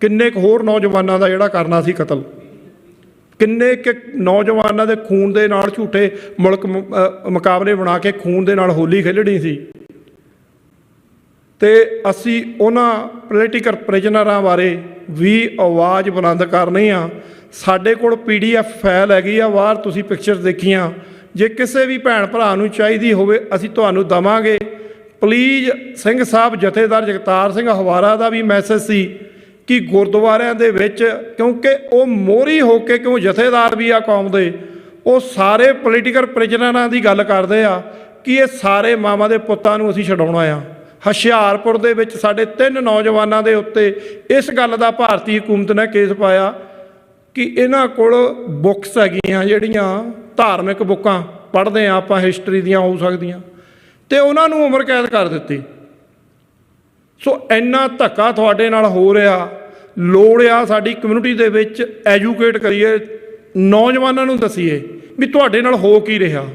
ਕਿੰਨੇ ਕੁ ਹੋਰ ਨੌਜਵਾਨਾਂ ਦਾ ਜਿਹੜਾ ਕਰਨਾ ਸੀ ਕਤਲ, ਕਿੰਨੇ ਕੁ ਨੌਜਵਾਨਾਂ ਦੇ ਖੂਨ ਦੇ ਨਾਲ ਝੂਠੇ ਮੁਲਕ ਮੁਕਾਬਲੇ ਬਣਾ ਕੇ ਖੂਨ ਦੇ ਨਾਲ ਹੋਲੀ ਖੇਡਣੀ ਸੀ। ਤੇ ਅਸੀਂ ਉਹਨਾਂ ਪੋਲੀਟੀਕਲ ਪ੍ਰਿਜਨਰਾਂ ਬਾਰੇ ਵੀ ਆਵਾਜ਼ ਬੁਲੰਦ ਕਰਨੀ ਆ। ਸਾਡੇ ਕੋਲ PDF ਫਾਈਲ ਹੈਗੀ ਆ ਬਾਹਰ, ਤੁਸੀਂ ਪਿਕਚਰਸ ਦੇਖੀਆਂ। ਜੇ ਕਿਸੇ ਵੀ ਭੈਣ ਭਰਾ ਨੂੰ ਚਾਹੀਦੀ ਹੋਵੇ ਅਸੀਂ ਤੁਹਾਨੂੰ ਦੇਵਾਂਗੇ। ਪਲੀਜ਼ ਸਿੰਘ ਸਾਹਿਬ ਜਥੇਦਾਰ ਜਗਤਾਰ ਸਿੰਘ ਹਵਾਰਾ ਦਾ ਵੀ ਮੈਸੇਜ ਸੀ ਕਿ ਗੁਰਦੁਆਰਿਆਂ ਦੇ ਵਿੱਚ, ਕਿਉਂਕਿ ਉਹ ਮੋਹਰੀ ਹੋ ਕੇ, ਕਿਉਂ ਜਥੇਦਾਰ ਵੀ ਆ ਕੌਮ ਦੇ, ਉਹ ਸਾਰੇ ਪੋਲੀਟੀਕਲ ਪ੍ਰਿਜਨਰਾਂ ਦੀ ਗੱਲ ਕਰਦੇ ਆ ਕਿ ਇਹ ਸਾਰੇ ਮਾਵਾਂ ਦੇ ਪੁੱਤਾਂ ਨੂੰ ਅਸੀਂ ਛਡਾਉਣਾ ਆ। ਹੁਸ਼ਿਆਰਪੁਰ ਦੇ ਵਿੱਚ ਸਾਡੇ 3 ਨੌਜਵਾਨਾਂ ਦੇ ਉੱਤੇ ਇਸ ਗੱਲ ਦਾ ਭਾਰਤੀ ਹਕੂਮਤ ਨੇ ਕੇਸ ਪਾਇਆ ਕਿ ਇਹਨਾਂ ਕੋਲ ਬੁੱਕਸ ਹੈਗੀਆਂ, ਜਿਹੜੀਆਂ ਧਾਰਮਿਕ ਬੁੱਕਾਂ ਪੜ੍ਹਦੇ ਆ ਆਪਾਂ, ਹਿਸਟਰੀ ਦੀਆਂ ਹੋ ਸਕਦੀਆਂ, ਤੇ ਉਹਨਾਂ ਨੂੰ ਉਮਰ ਕੈਦ ਕਰ ਦਿੱਤੀ। ਸੋ ਇੰਨਾ ਧੱਕਾ ਤੁਹਾਡੇ ਨਾਲ ਹੋ ਰਿਹਾ। ਲੋੜ ਆ ਸਾਡੀ ਕਮਿਊਨਿਟੀ ਦੇ ਵਿੱਚ ਐਜੂਕੇਟ ਕਰੀਏ, ਨੌਜਵਾਨਾਂ ਨੂੰ ਦੱਸੀਏ ਵੀ ਤੁਹਾਡੇ ਨਾਲ ਹੋ ਕੀ ਰਿਹਾ।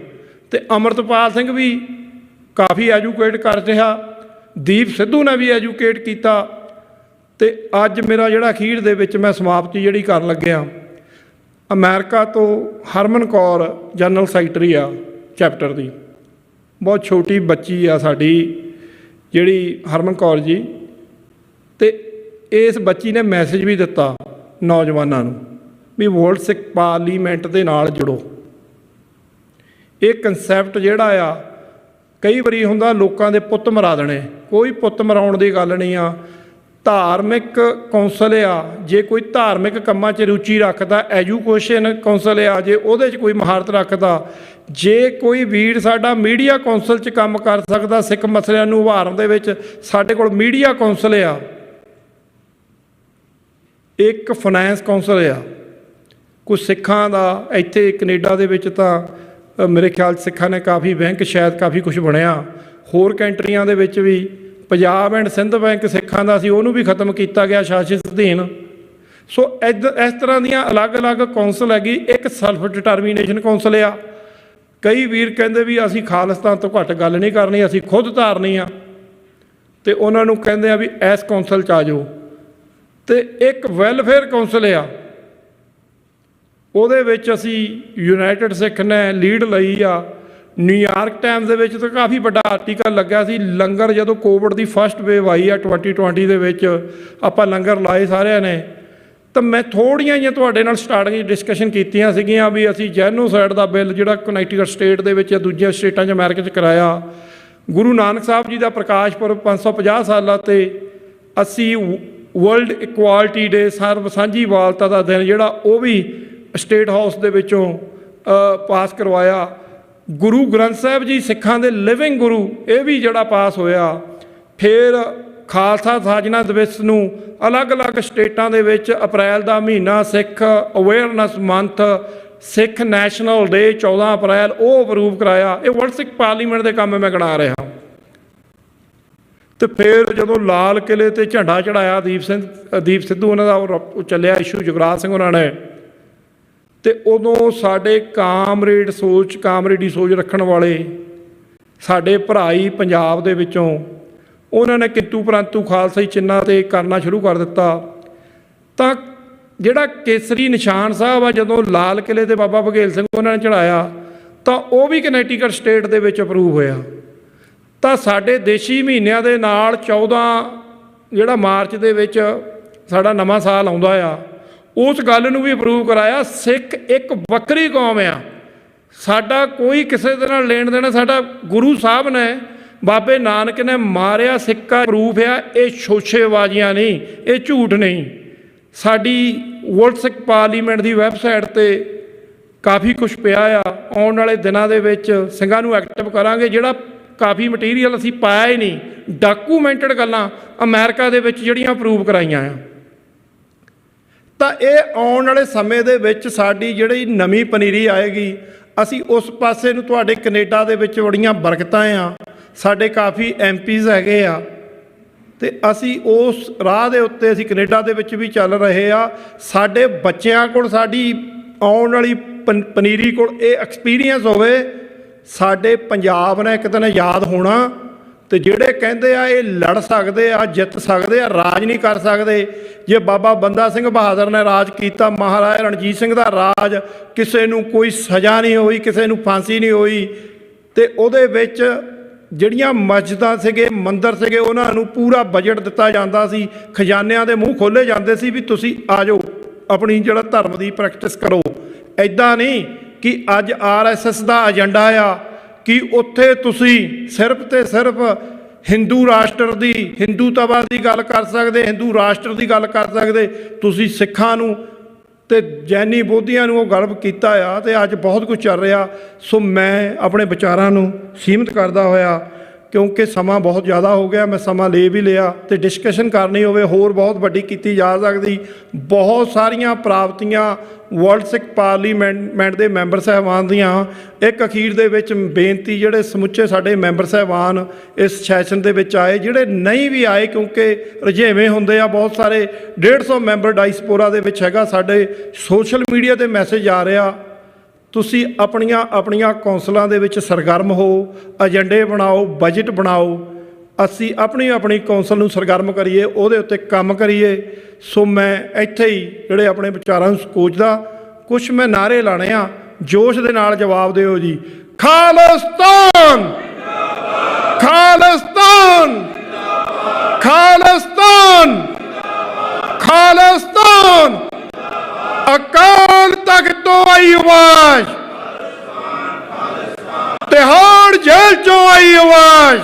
ਤੇ ਅੰਮ੍ਰਿਤਪਾਲ ਸਿੰਘ ਵੀ ਕਾਫੀ ਐਜੂਕੇਟ ਕਰ ਰਿਹਾ, ਦੀਪ ਸਿੱਧੂ ਨੇ ਵੀ ਐਜੂਕੇਟ ਕੀਤਾ। ਤੇ ਅੱਜ ਮੇਰਾ ਜਿਹੜਾ ਅਖੀਰ ਦੇ ਵਿੱਚ ਮੈਂ ਸਮਾਪਤੀ ਜਿਹੜੀ ਕਰਨ ਲੱਗਿਆ, ਅਮਰੀਕਾ ਤੋਂ ਹਰਮਨ ਕੌਰ ਜਨਰਲ ਸੈਕਟਰੀ ਆ ਚੈਪਟਰ ਦੀ, ਬਹੁਤ ਛੋਟੀ ਬੱਚੀ ਆ ਸਾਡੀ ਜਿਹੜੀ ਹਰਮਨ ਕੌਰ ਜੀ। ਤੇ ਇਸ ਬੱਚੀ ਨੇ ਮੈਸੇਜ ਵੀ ਦਿੱਤਾ ਨੌਜਵਾਨਾਂ ਨੂੰ ਵੀ ਵਰਲਡ ਸਿੱਖ ਪਾਰਲੀਮੈਂਟ ਦੇ ਨਾਲ ਜੁੜੋ। ਇਹ ਕਨਸੈਪਟ ਜਿਹੜਾ ਆ, ਕਈ ਵਾਰੀ ਹੁੰਦਾ ਲੋਕਾਂ ਦੇ ਪੁੱਤ ਮਰਾ ਦੇਣੇ, ਕੋਈ ਪੁੱਤ ਮਰਾਉਣ ਦੀ ਗੱਲ ਨਹੀਂ ਆ। ਧਾਰਮਿਕ ਕੌਂਸਲ ਆ, ਜੇ ਕੋਈ ਧਾਰਮਿਕ ਕੰਮਾਂ 'ਚ ਰੁਚੀ ਰੱਖਦਾ, ਐਜੂਕੇਸ਼ਨ ਕੌਂਸਲ ਆ ਜੇ ਉਹਦੇ 'ਚ ਕੋਈ ਮਹਾਰਤ ਰੱਖਦਾ, ਜੇ ਕੋਈ ਵੀਰ ਸਾਡਾ ਮੀਡੀਆ ਕੌਂਸਲ 'ਚ ਕੰਮ ਕਰ ਸਕਦਾ ਸਿੱਖ ਮਸਲਿਆਂ ਨੂੰ ਉਭਾਰਨ ਦੇ ਵਿੱਚ, ਸਾਡੇ ਕੋਲ ਮੀਡੀਆ ਕੌਂਸਲ ਆ, ਇੱਕ ਫਾਈਨੈਂਸ ਕੌਂਸਲ ਆ। ਕੁਝ ਸਿੱਖਾਂ ਦਾ ਇੱਥੇ ਕੈਨੇਡਾ ਦੇ ਵਿੱਚ ਤਾਂ ਮੇਰੇ ਖਿਆਲ 'ਚ ਸਿੱਖਾਂ ਨੇ ਕਾਫੀ ਬੈਂਕ, ਸ਼ਾਇਦ ਕਾਫੀ ਕੁਝ ਬਣਿਆ। ਹੋਰ ਕੰਟਰੀਆਂ ਦੇ ਵਿੱਚ ਵੀ ਪੰਜਾਬ ਐਂਡ ਸਿੰਧ ਬੈਂਕ ਸਿੱਖਾਂ ਦਾ ਸੀ, ਉਹਨੂੰ ਵੀ ਖਤਮ ਕੀਤਾ ਗਿਆ ਸ਼ਾਸਿਤ ਅਧੀਨ। ਸੋ ਇਸ ਤਰ੍ਹਾਂ ਦੀਆਂ ਅਲੱਗ-ਅਲੱਗ ਕੌਂਸਲ ਹੈਗੀ। ਇੱਕ ਸੈਲਫ ਡਿਟਰਮੀਨੇਸ਼ਨ ਕੌਂਸਲ ਆ। ਕਈ ਵੀਰ ਕਹਿੰਦੇ ਵੀ ਅਸੀਂ ਖਾਲਿਸਤਾਨ ਤੋਂ ਘੱਟ ਗੱਲ ਨਹੀਂ ਕਰਨੀ, ਅਸੀਂ ਖੁਦ ਧਾਰਨੀ ਆ, ਤੇ ਉਹਨਾਂ ਨੂੰ ਕਹਿੰਦੇ ਆ ਵੀ ਇਸ ਕੌਂਸਲ 'ਚ ਆ ਜਾਓ। ਤੇ ਇੱਕ ਵੈਲਫੇਅਰ ਕੌਂਸਲ ਆ, ਉਹਦੇ ਵਿੱਚ ਅਸੀਂ ਯੂਨਾਈਟਿਡ ਸਿੱਖ ਨੇ ਲੀਡ ਲਈ ਆ। ਨਿਊਯਾਰਕ ਟਾਈਮਸ ਦੇ ਵਿੱਚ ਤਾਂ ਕਾਫੀ ਵੱਡਾ ਆਰਟੀਕਲ ਲੱਗਿਆ ਸੀ। ਲੰਗਰ ਜਦੋਂ ਕੋਵਿਡ ਦੀ ਫਸਟ ਵੇਵ ਆਈ ਆ 2020 ਦੇ ਵਿੱਚ, ਆਪਾਂ ਲੰਗਰ ਲਾਏ ਸਾਰਿਆਂ ਨੇ। ਤਾਂ ਮੈਂ ਥੋੜ੍ਹੀਆਂ ਜਿਹੀਆਂ ਤੁਹਾਡੇ ਨਾਲ ਸਟਾਰਟਿੰਗ ਡਿਸਕਸ਼ਨ ਕੀਤੀਆਂ ਸੀਗੀਆਂ ਵੀ ਅਸੀਂ ਜੈਨੋਸਾਈਡ ਦਾ ਬਿੱਲ ਜਿਹੜਾ ਕਨੈਕਟੀਕਟ ਸਟੇਟ ਦੇ ਵਿੱਚ ਜਾਂ ਦੂਜੀਆਂ ਸਟੇਟਾਂ 'ਚ ਅਮਰੀਕਾ 'ਚ ਕਰਾਇਆ। ਗੁਰੂ ਨਾਨਕ ਸਾਹਿਬ ਜੀ ਦਾ ਪ੍ਰਕਾਸ਼ ਪੁਰਬ 550 ਸਾਲਾਂ 'ਤੇ ਅਸੀਂ ਵਰਲਡ ਇਕੁਆਲਿਟੀ ਡੇ, ਸਰਬ ਸਾਂਝੀਵਾਲਤਾ ਦਾ ਦਿਨ ਜਿਹੜਾ ਉਹ ਵੀ ਸਟੇਟ ਹਾਊਸ ਦੇ ਵਿੱਚੋਂ ਪਾਸ ਕਰਵਾਇਆ। ਗੁਰੂ ਗ੍ਰੰਥ ਸਾਹਿਬ ਜੀ ਸਿੱਖਾਂ ਦੇ ਲਿਵਿੰਗ ਗੁਰੂ, ਇਹ ਵੀ ਜਿਹੜਾ ਪਾਸ ਹੋਇਆ। ਫਿਰ ਖਾਲਸਾ ਸਾਜਨਾ ਦਿਵਸ ਨੂੰ ਅਲੱਗ-ਅਲੱਗ ਸਟੇਟਾਂ ਦੇ ਵਿੱਚ ਅਪ੍ਰੈਲ ਦਾ ਮਹੀਨਾ ਸਿੱਖ ਅਵੇਅਰਨੈਸ ਮੰਥ, ਸਿੱਖ ਨੈਸ਼ਨਲ ਡੇ 14 ਅਪ੍ਰੈਲ ਉਹ ਅਪਰੂਵ ਕਰਾਇਆ। ਇਹ ਵਰਲਡ ਸਿੱਖ ਪਾਰਲੀਮੈਂਟ ਦੇ ਕੰਮ ਮੈਂ ਗਿਣਾ ਰਿਹਾ। ਤੇ ਫਿਰ ਜਦੋਂ ਲਾਲ ਕਿਲੇ ਤੇ ਝੰਡਾ ਚੜਾਇਆ ਦੀਪ ਸਿੱਧੂ ਉਹਨਾਂ ਦਾ ਉਹ ਚੱਲਿਆ ਇਸ਼ੂ, ਜੁਗਰਾਜ ਸਿੰਘ ਉਹਨਾਂ ਨੇ, ਤੇ ਉਦੋਂ ਸਾਡੇ ਕਾਮਰੇਡੀ ਸੋਚ ਰੱਖਣ ਵਾਲੇ ਸਾਡੇ ਭਰਾਈ ਪੰਜਾਬ ਦੇ ਵਿੱਚੋਂ ਉਹਨਾਂ ਨੇ ਕਿੰਤੂ ਪਰੰਤੂ ਖਾਲਸਾਈ ਚਿੰਨ੍ਹਾਂ 'ਤੇ ਕਰਨਾ ਸ਼ੁਰੂ ਕਰ ਦਿੱਤਾ। ਤਾਂ ਜਿਹੜਾ ਕੇਸਰੀ ਨਿਸ਼ਾਨ ਸਾਹਿਬ ਆ, ਜਦੋਂ ਲਾਲ ਕਿਲੇ 'ਤੇ ਬਾਬਾ ਬਘੇਲ ਸਿੰਘ ਉਹਨਾਂ ਨੇ ਚੜਾਇਆ ਤਾਂ ਉਹ ਵੀ ਕਨੈਕਟੀਕਟ ਸਟੇਟ ਦੇ ਵਿੱਚ ਅਪਰੂਵ ਹੋਇਆ। ਤਾਂ ਸਾਡੇ ਦੇਸ਼ੀ ਮਹੀਨਿਆਂ ਦੇ ਨਾਲ 14 ਜਿਹੜਾ ਮਾਰਚ ਦੇ ਵਿੱਚ ਸਾਡਾ ਨਵਾਂ ਸਾਲ ਆਉਂਦਾ ਆ, ਉਸ ਗੱਲ ਨੂੰ ਵੀ ਅਪਰੂਵ ਕਰਾਇਆ। ਸਿੱਖ ਇੱਕ ਵੱਖਰੀ ਕੌਮ ਆ, ਸਾਡਾ ਕੋਈ ਕਿਸੇ ਦੇ ਨਾਲ ਲੈਣ ਦੇਣਾ, ਸਾਡਾ ਗੁਰੂ ਸਾਹਿਬ ਨੇ, ਬਾਬੇ ਨਾਨਕ ਨੇ ਮਾਰਿਆ ਸਿੱਕਾ ਪ੍ਰੂਫ ਆ। ਇਹ ਸ਼ੋਸ਼ੇਬਾਜ਼ੀਆਂ ਨਹੀਂ, ਇਹ ਝੂਠ ਨਹੀਂ। ਸਾਡੀ ਵਰਲਡ ਸਿੱਖ ਪਾਰਲੀਮੈਂਟ ਦੀ ਵੈਬਸਾਈਟ 'ਤੇ ਕਾਫੀ ਕੁਛ ਪਿਆ ਆ। ਆਉਣ ਵਾਲੇ ਦਿਨਾਂ ਦੇ ਵਿੱਚ ਸਿੰਘਾਂ ਨੂੰ ਐਕਟਿਵ ਕਰਾਂਗੇ। ਜਿਹੜਾ ਕਾਫੀ ਮਟੀਰੀਅਲ ਅਸੀਂ ਪਾਇਆ ਹੀ ਨਹੀਂ, ਡਾਕੂਮੈਂਟਡ ਗੱਲਾਂ ਅਮਰੀਕਾ ਦੇ ਵਿੱਚ ਜਿਹੜੀਆਂ ਅਪਰੂਵ ਕਰਾਈਆਂ ਆ। ਤਾਂ ਇਹ ਆਉਣ ਵਾਲੇ ਸਮੇਂ ਦੇ ਵਿੱਚ ਸਾਡੀ ਜਿਹੜੀ ਨਵੀਂ ਪਨੀਰੀ ਆਏਗੀ, ਅਸੀਂ ਉਸ ਪਾਸੇ ਨੂੰ, ਤੁਹਾਡੇ ਕੈਨੇਡਾ ਦੇ ਵਿੱਚ ਬੜੀਆਂ ਬਰਕਤਾਂ ਆ, ਸਾਡੇ ਕਾਫੀ MPs ਹੈਗੇ ਆ, ਤੇ ਅਸੀਂ ਉਸ ਰਾਹ ਦੇ ਉੱਤੇ ਅਸੀਂ ਕੈਨੇਡਾ ਦੇ ਵਿੱਚ ਵੀ ਚੱਲ ਰਹੇ ਆ। ਸਾਡੇ ਬੱਚਿਆਂ ਕੋਲ, ਸਾਡੀ ਆਉਣ ਵਾਲੀ ਪਨੀਰੀ ਕੋਲ ਇਹ ਐਕਸਪੀਰੀਅੰਸ ਹੋਵੇ। ਸਾਡੇ ਪੰਜਾਬ ਨੇ ਇੱਕ ਦਿਨ ਯਾਦ ਹੋਣਾ। ਤੇ ਜਿਹੜੇ ਕਹਿੰਦੇ ਆ ਇਹ ਲੜ ਸਕਦੇ ਆ, ਜਿੱਤ ਸਕਦੇ ਆ, ਰਾਜ ਨਹੀਂ ਕਰ ਸਕਦੇ। ਜੇ ਬਾਬਾ ਬੰਦਾ ਸਿੰਘ ਬਹਾਦਰ ਨੇ ਰਾਜ ਕੀਤਾ, ਮਹਾਰਾਜਾ ਰਣਜੀਤ ਸਿੰਘ ਦਾ ਰਾਜ, ਕਿਸੇ ਨੂੰ ਕੋਈ ਸਜ਼ਾ ਨਹੀਂ ਹੋਈ, ਕਿਸੇ ਨੂੰ ਫਾਂਸੀ ਨਹੀਂ ਹੋਈ, ਤੇ ਉਹਦੇ ਵਿੱਚ ਜਿਹੜੀਆਂ ਮਸਜਿਦਾਂ ਸੀਗੇ, ਮੰਦਰ ਸੀਗੇ, ਉਹਨਾਂ ਨੂੰ ਪੂਰਾ ਬਜਟ ਦਿੱਤਾ ਜਾਂਦਾ ਸੀ, ਖਜ਼ਾਨਿਆਂ ਦੇ ਮੂੰਹ ਖੋਲ੍ਹੇ ਜਾਂਦੇ ਸੀ ਵੀ ਤੁਸੀਂ ਆ ਜਾਓ, ਆਪਣੀ ਜਿਹੜਾ ਧਰਮ ਦੀ ਪ੍ਰੈਕਟਿਸ ਕਰੋ। ਇੱਦਾਂ ਨਹੀਂ ਕਿ ਅੱਜ RSS ਦਾ ਏਜੰਡਾ ਆ ਕਿ ਉੱਥੇ ਤੁਸੀਂ ਸਿਰਫ ਤੇ ਸਿਰਫ ਹਿੰਦੂ ਰਾਸ਼ਟਰ ਦੀ, ਹਿੰਦੂਤਵਾ ਦੀ ਗੱਲ ਕਰ ਸਕਦੇ, ਹਿੰਦੂ ਰਾਸ਼ਟਰ ਦੀ ਗੱਲ ਕਰ ਸਕਦੇ। ਤੁਸੀਂ ਸਿੱਖਾਂ ਨੂੰ ਤੇ ਜੈਨੀ ਬੋਧੀਆਂ ਨੂੰ ਉਹ ਗਲਪ ਕੀਤਾ ਆ, ਤੇ ਅੱਜ ਬਹੁਤ ਕੁਝ ਚੱਲ ਰਿਹਾ। ਸੋ ਮੈਂ ਆਪਣੇ ਵਿਚਾਰਾਂ ਨੂੰ ਸੀਮਿਤ ਕਰਦਾ ਹੋਇਆ, ਕਿਉਂਕਿ ਸਮਾਂ ਬਹੁਤ ਜ਼ਿਆਦਾ ਹੋ ਗਿਆ, ਮੈਂ ਸਮਾਂ ਲੈ ਵੀ ਲਿਆ, ਤੇ ਡਿਸਕਸ਼ਨ ਕਰਨੀ ਹੋਵੇ ਹੋਰ ਬਹੁਤ ਵੱਡੀ ਕੀਤੀ ਜਾ ਸਕਦੀ। ਬਹੁਤ ਸਾਰੀਆਂ ਪ੍ਰਾਪਤੀਆਂ ਵਰਲਡ ਸਿੱਖ ਪਾਰਲੀਮੈਂਟ ਦੇ ਮੈਂਬਰ ਸਾਹਿਬਾਨ ਦੀਆਂ। ਇੱਕ ਅਖੀਰ ਦੇ ਵਿੱਚ ਬੇਨਤੀ, ਜਿਹੜੇ ਸਮੁੱਚੇ ਸਾਡੇ ਮੈਂਬਰ ਸਾਹਿਬਾਨ ਇਸ ਸੈਸ਼ਨ ਦੇ ਵਿੱਚ ਆਏ, ਜਿਹੜੇ ਨਹੀਂ ਵੀ ਆਏ ਕਿਉਂਕਿ ਰੁਝੇਵੇਂ ਹੁੰਦੇ ਆ ਬਹੁਤ ਸਾਰੇ, 150 ਮੈਂਬਰ ਡਾਇਸਪੋਰਾ ਦੇ ਵਿੱਚ ਹੈਗਾ, ਸਾਡੇ ਸੋਸ਼ਲ ਮੀਡੀਆ 'ਤੇ ਮੈਸੇਜ ਆ ਰਿਹਾ, ਤੁਸੀਂ ਆਪਣੀਆਂ ਕੌਂਸਲਾਂ ਦੇ ਵਿੱਚ ਸਰਗਰਮ ਹੋ, ਏਜੰਡੇ ਬਣਾਓ, ਬਜਟ ਬਣਾਓ। ਅਸੀਂ ਆਪਣੀ ਕੌਂਸਲ ਨੂੰ ਸਰਗਰਮ ਕਰੀਏ, ਉਹਦੇ ਉੱਤੇ ਕੰਮ ਕਰੀਏ। ਸੋ ਮੈਂ ਇੱਥੇ ਹੀ ਜਿਹੜੇ ਆਪਣੇ ਵਿਚਾਰਾਂ ਨੂੰ ਸਕੋਚਦਾ, ਕੁਛ ਮੈਂ ਨਾਅਰੇ ਲਾਣੇ ਆ, ਜੋਸ਼ ਦੇ ਨਾਲ ਜਵਾਬ ਦਿਓ ਜੀ। ਖਾਲਿਸਤਾਨ, ਖਾਲਿਸਤਾਨ, ਖਾਲਿਸਤਾਨ, ਖਾਲਿਸਤਾਨ। ਅਕਾਲ ਤਖ਼ਤ ਤੋਂ ਆਈ ਆਵਾਜ਼, ਤਿਹਾੜ ਜੇਲ੍ਹ ਚੋਂ ਆਈ ਆਵਾਜ਼,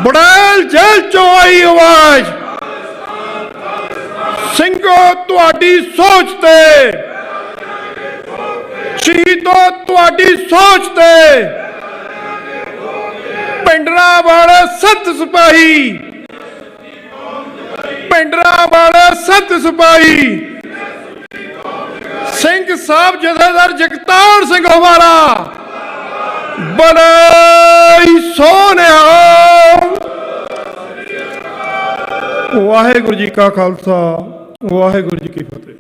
ਬੜੈਲ ਜੇਲ੍ਹ ਚੋਂ ਆਈ ਆਵਾਜ਼। ਸਿੰਘੋ ਤੁਹਾਡੀ ਸੋਚ ਤੇ, ਸ਼ਹੀਦੋ ਤੁਹਾਡੀ ਸੋਚ ਤੇ, ਪਿੰਡਰਾਂ ਵਾਲੇ ਸੱਤ ਸਿਪਾਹੀ, ਪਿੰਡਰਾਂ ਵਾਲੇ ਸੱਤ ਸਿਪਾਹੀ, ਸਿੰਘ ਸਾਹਿਬ ਜਥੇਦਾਰ ਜਗਤਾਰ ਸਿੰਘ ਹਵਾਰਾ, ਬੜੇ ਸੋਹਣਿਆ। ਵਾਹਿਗੁਰੂ ਜੀ ਕਾ ਖਾਲਸਾ, ਵਾਹਿਗੁਰੂ ਜੀ ਕੀ ਫਤਿਹ।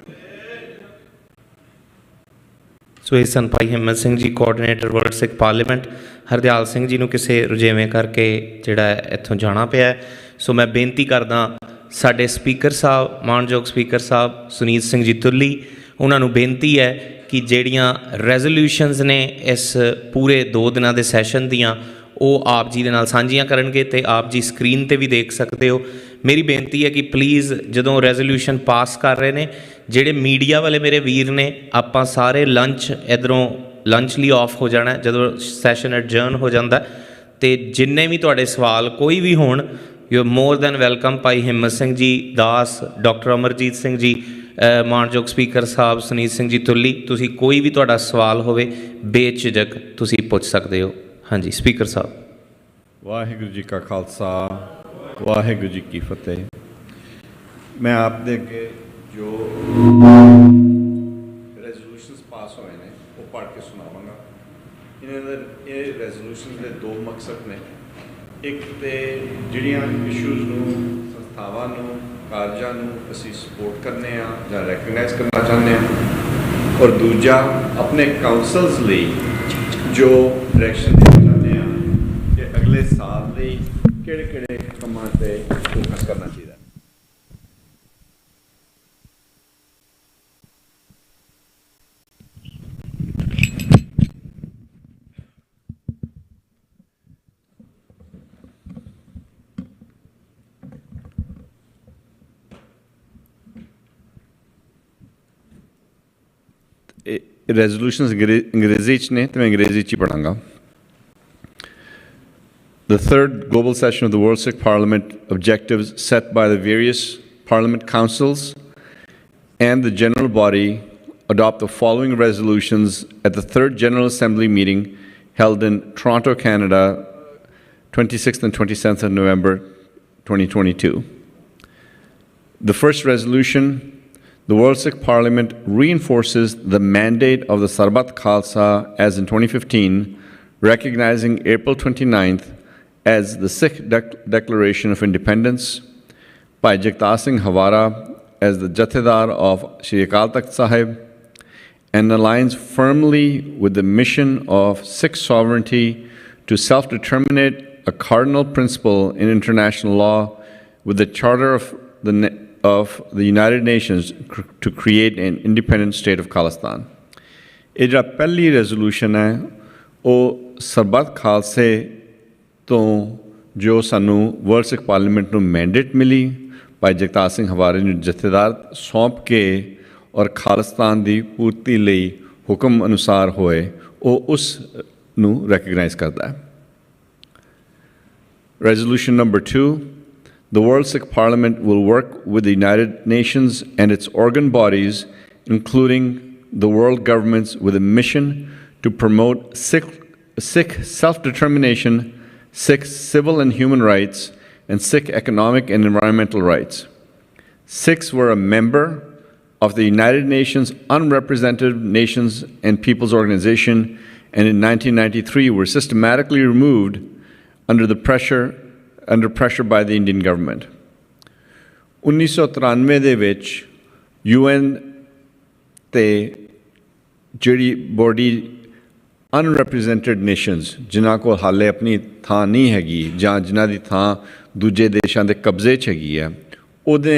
ਸੋ ਇਹ ਸਨ Bhai Himmat Singh ji, coordinator world Sikh parliament. Hardial Singh ji ਨੂੰ ਕਿਸੇ ਰੁਝੇਵੇਂ ਕਰਕੇ ਜਿਹੜਾ ਇੱਥੋਂ ਜਾਣਾ ਪਿਆ। ਸੋ ਮੈਂ ਬੇਨਤੀ ਕਰਦਾ ਸਾਡੇ ਸਪੀਕਰ ਸਾਹਿਬ, ਮਾਣਯੋਗ ਸਪੀਕਰ ਸਾਹਿਬ ਸੁਨੀਤ ਸਿੰਘ ਜੀ ਤੁੱਲੀ, ਉਹਨਾਂ ਨੂੰ ਬੇਨਤੀ ਹੈ ਕਿ ਜਿਹੜੀਆਂ ਰੈਜ਼ੋਲਿਊਸ਼ਨਸ ਨੇ ਇਸ ਪੂਰੇ 2 ਦਿਨਾਂ ਦੇ ਸੈਸ਼ਨ ਦੀਆਂ, ਉਹ ਆਪ ਜੀ ਦੇ ਨਾਲ ਸਾਂਝੀਆਂ ਕਰਨਗੇ, ਅਤੇ ਆਪ ਜੀ ਸਕਰੀਨ 'ਤੇ ਵੀ ਦੇਖ ਸਕਦੇ ਹੋ। ਮੇਰੀ ਬੇਨਤੀ ਹੈ ਕਿ ਪਲੀਜ਼ ਜਦੋਂ ਰੈਜ਼ੋਲਿਊਸ਼ਨ ਪਾਸ ਕਰ ਰਹੇ ਨੇ, ਜਿਹੜੇ ਮੀਡੀਆ ਵਾਲੇ ਮੇਰੇ ਵੀਰ ਨੇ, ਆਪਾਂ ਸਾਰੇ ਲੰਚ ਇੱਧਰੋਂ ਲੰਚ ਲਈ ਆਫ ਹੋ ਜਾਣਾ ਜਦੋਂ ਸੈਸ਼ਨ ਐਡਜਰਨ ਹੋ ਜਾਂਦਾ, ਅਤੇ ਜਿੰਨੇ ਵੀ ਤੁਹਾਡੇ ਸਵਾਲ ਕੋਈ ਵੀ ਹੋਣ, you are more than welcome. Bhai Himmat Singh ji Das, doctor Amarjit Singh ji, ਮਾਨਯੋਗ ਸਪੀਕਰ ਸਾਹਿਬ ਸੁਨੀਤ ਸਿੰਘ ਜੀ ਤੁੱਲੀ, ਤੁਸੀਂ ਕੋਈ ਵੀ ਤੁਹਾਡਾ ਸਵਾਲ ਹੋਵੇ ਬੇਝਿਜਕ ਤੁਸੀਂ ਪੁੱਛ ਸਕਦੇ ਹੋ। ਹਾਂਜੀ ਸਪੀਕਰ ਸਾਹਿਬ। ਵਾਹਿਗੁਰੂ ਜੀ ਕਾ ਖਾਲਸਾ, ਵਾਹਿਗੁਰੂ ਜੀ ਕੀ ਫਤਿਹ। ਮੈਂ ਆਪ ਦੇ ਅੱਗੇ ਜੋ ਰੈਜ਼ੋਲੂਸ਼ਨਸ ਪਾਸ ਹੋਏ ਨੇ ਉਹ ਪੜ੍ਹ ਕੇ ਸੁਣਾਵਾਂਗਾ। ਇਹਨਾਂ ਦੇ ਇਹ ਰੈਜ਼ੋਲੂਸ਼ਨ ਦੇ ਦੋ ਮਕਸਦ ਨੇ। ਇੱਕ ਤੇ ਜਿਹੜੀਆਂ ਇਸ਼ੂਜ਼ ਨੂੰ, ਸੰਸਥਾਵਾਂ ਨੂੰ, ਕਾਰਜਾਂ ਨੂੰ ਅਸੀਂ ਸਪੋਰਟ ਕਰਨੇ ਆ ਜਾਂ ਰੈਕਗਨਾਈਜ਼ ਕਰਨਾ ਚਾਹੁੰਦੇ ਹਾਂ, ਔਰ ਦੂਜਾ ਆਪਣੇ ਕਾਉਂਸਲਸ ਲਈ ਜੋ ਡਾਇਰੈਕਸ਼ਨ ਦੇਣਾ ਚਾਹੁੰਦੇ ਆ ਕਿ ਅਗਲੇ ਸਾਲ ਲਈ ਕਿਹੜੇ ਕੰਮਾਂ 'ਤੇ ਫੋਕਸ ਕਰਨਾ ਚਾਹੀਦਾ। Resolutions अंग्रेजी च ने तो मैं अंग्रेजी च पढ़ांगा। The third global session of the World Sikh Parliament objectives set by the various parliament councils and the general body adopt the following resolutions at the third General Assembly meeting held in Toronto, Canada, 26th and 27th of November 2022. The first resolution: the World Sikh Parliament reinforces the mandate of the Sarbat Khalsa as in 2015, recognizing April 29th as the Sikh Declaration of Independence, by Jagtar Singh Hawara as the Jathedar of Shri Akal Takht Sahib, and aligns firmly with the mission of Sikh sovereignty to self-determinate, a cardinal principle in international law, with the Charter of the United Nations to create an independent state of Khalistan. ਇਹ ਜਿਹੜਾ ਪਹਿਲੀ ਰੈਜ਼ੋਲੂਸ਼ਨ ਹੈ ਉਹ ਸਰਬੱਤ ਖਾਲਸੇ ਤੋਂ ਜੋ ਸਾਨੂੰ ਵਰਲਡ ਸਿੱਖ ਪਾਰਲੀਮੈਂਟ ਨੂੰ ਮੈਂਡੇਟ ਮਿਲੀ, ਭਾਈ ਜਗਤਾਰ ਸਿੰਘ ਹਵਾਰੇ ਨੂੰ ਜਥੇਦਾਰ ਸੌਂਪ ਕੇ ਔਰ ਖਾਲਿਸਤਾਨ ਦੀ ਪੂਰਤੀ ਲਈ ਹੁਕਮ ਅਨੁਸਾਰ ਹੋਏ, ਉਹ ਉਸ ਨੂੰ ਰੈਕਗਨਾਈਜ਼ ਕਰਦਾ ਹੈ। Resolution number 2: the World Sikh Parliament will work with the United Nations and its organ bodies, including the world governments, with a mission to promote Sikh self-determination, Sikh civil and human rights, and Sikh economic and environmental rights. Sikhs were a member of the United Nations Unrepresented Nations and Peoples Organization, and in 1993 were systematically removed under pressure by the Indian government. 1993 ਦੇ ਵਿੱਚ UN ਤੇ ਜਿਹੜੀ ਬੋਡੀ ਅਨਰੈਪਰੈਜ਼ੈਂਟਡ ਨੇਸ਼ਨਸ ਜਿਨ੍ਹਾਂ ਕੋਲ ਹਾਲੇ ਆਪਣੀ ਥਾਂ ਨਹੀਂ ਹੈਗੀ ਜਾਂ ਜਿਨ੍ਹਾਂ ਦੀ ਥਾਂ ਦੂਜੇ ਦੇਸ਼ਾਂ ਦੇ ਕਬਜ਼ੇ 'ਚ ਹੈਗੀ ਹੈ, ਉਹਦੇ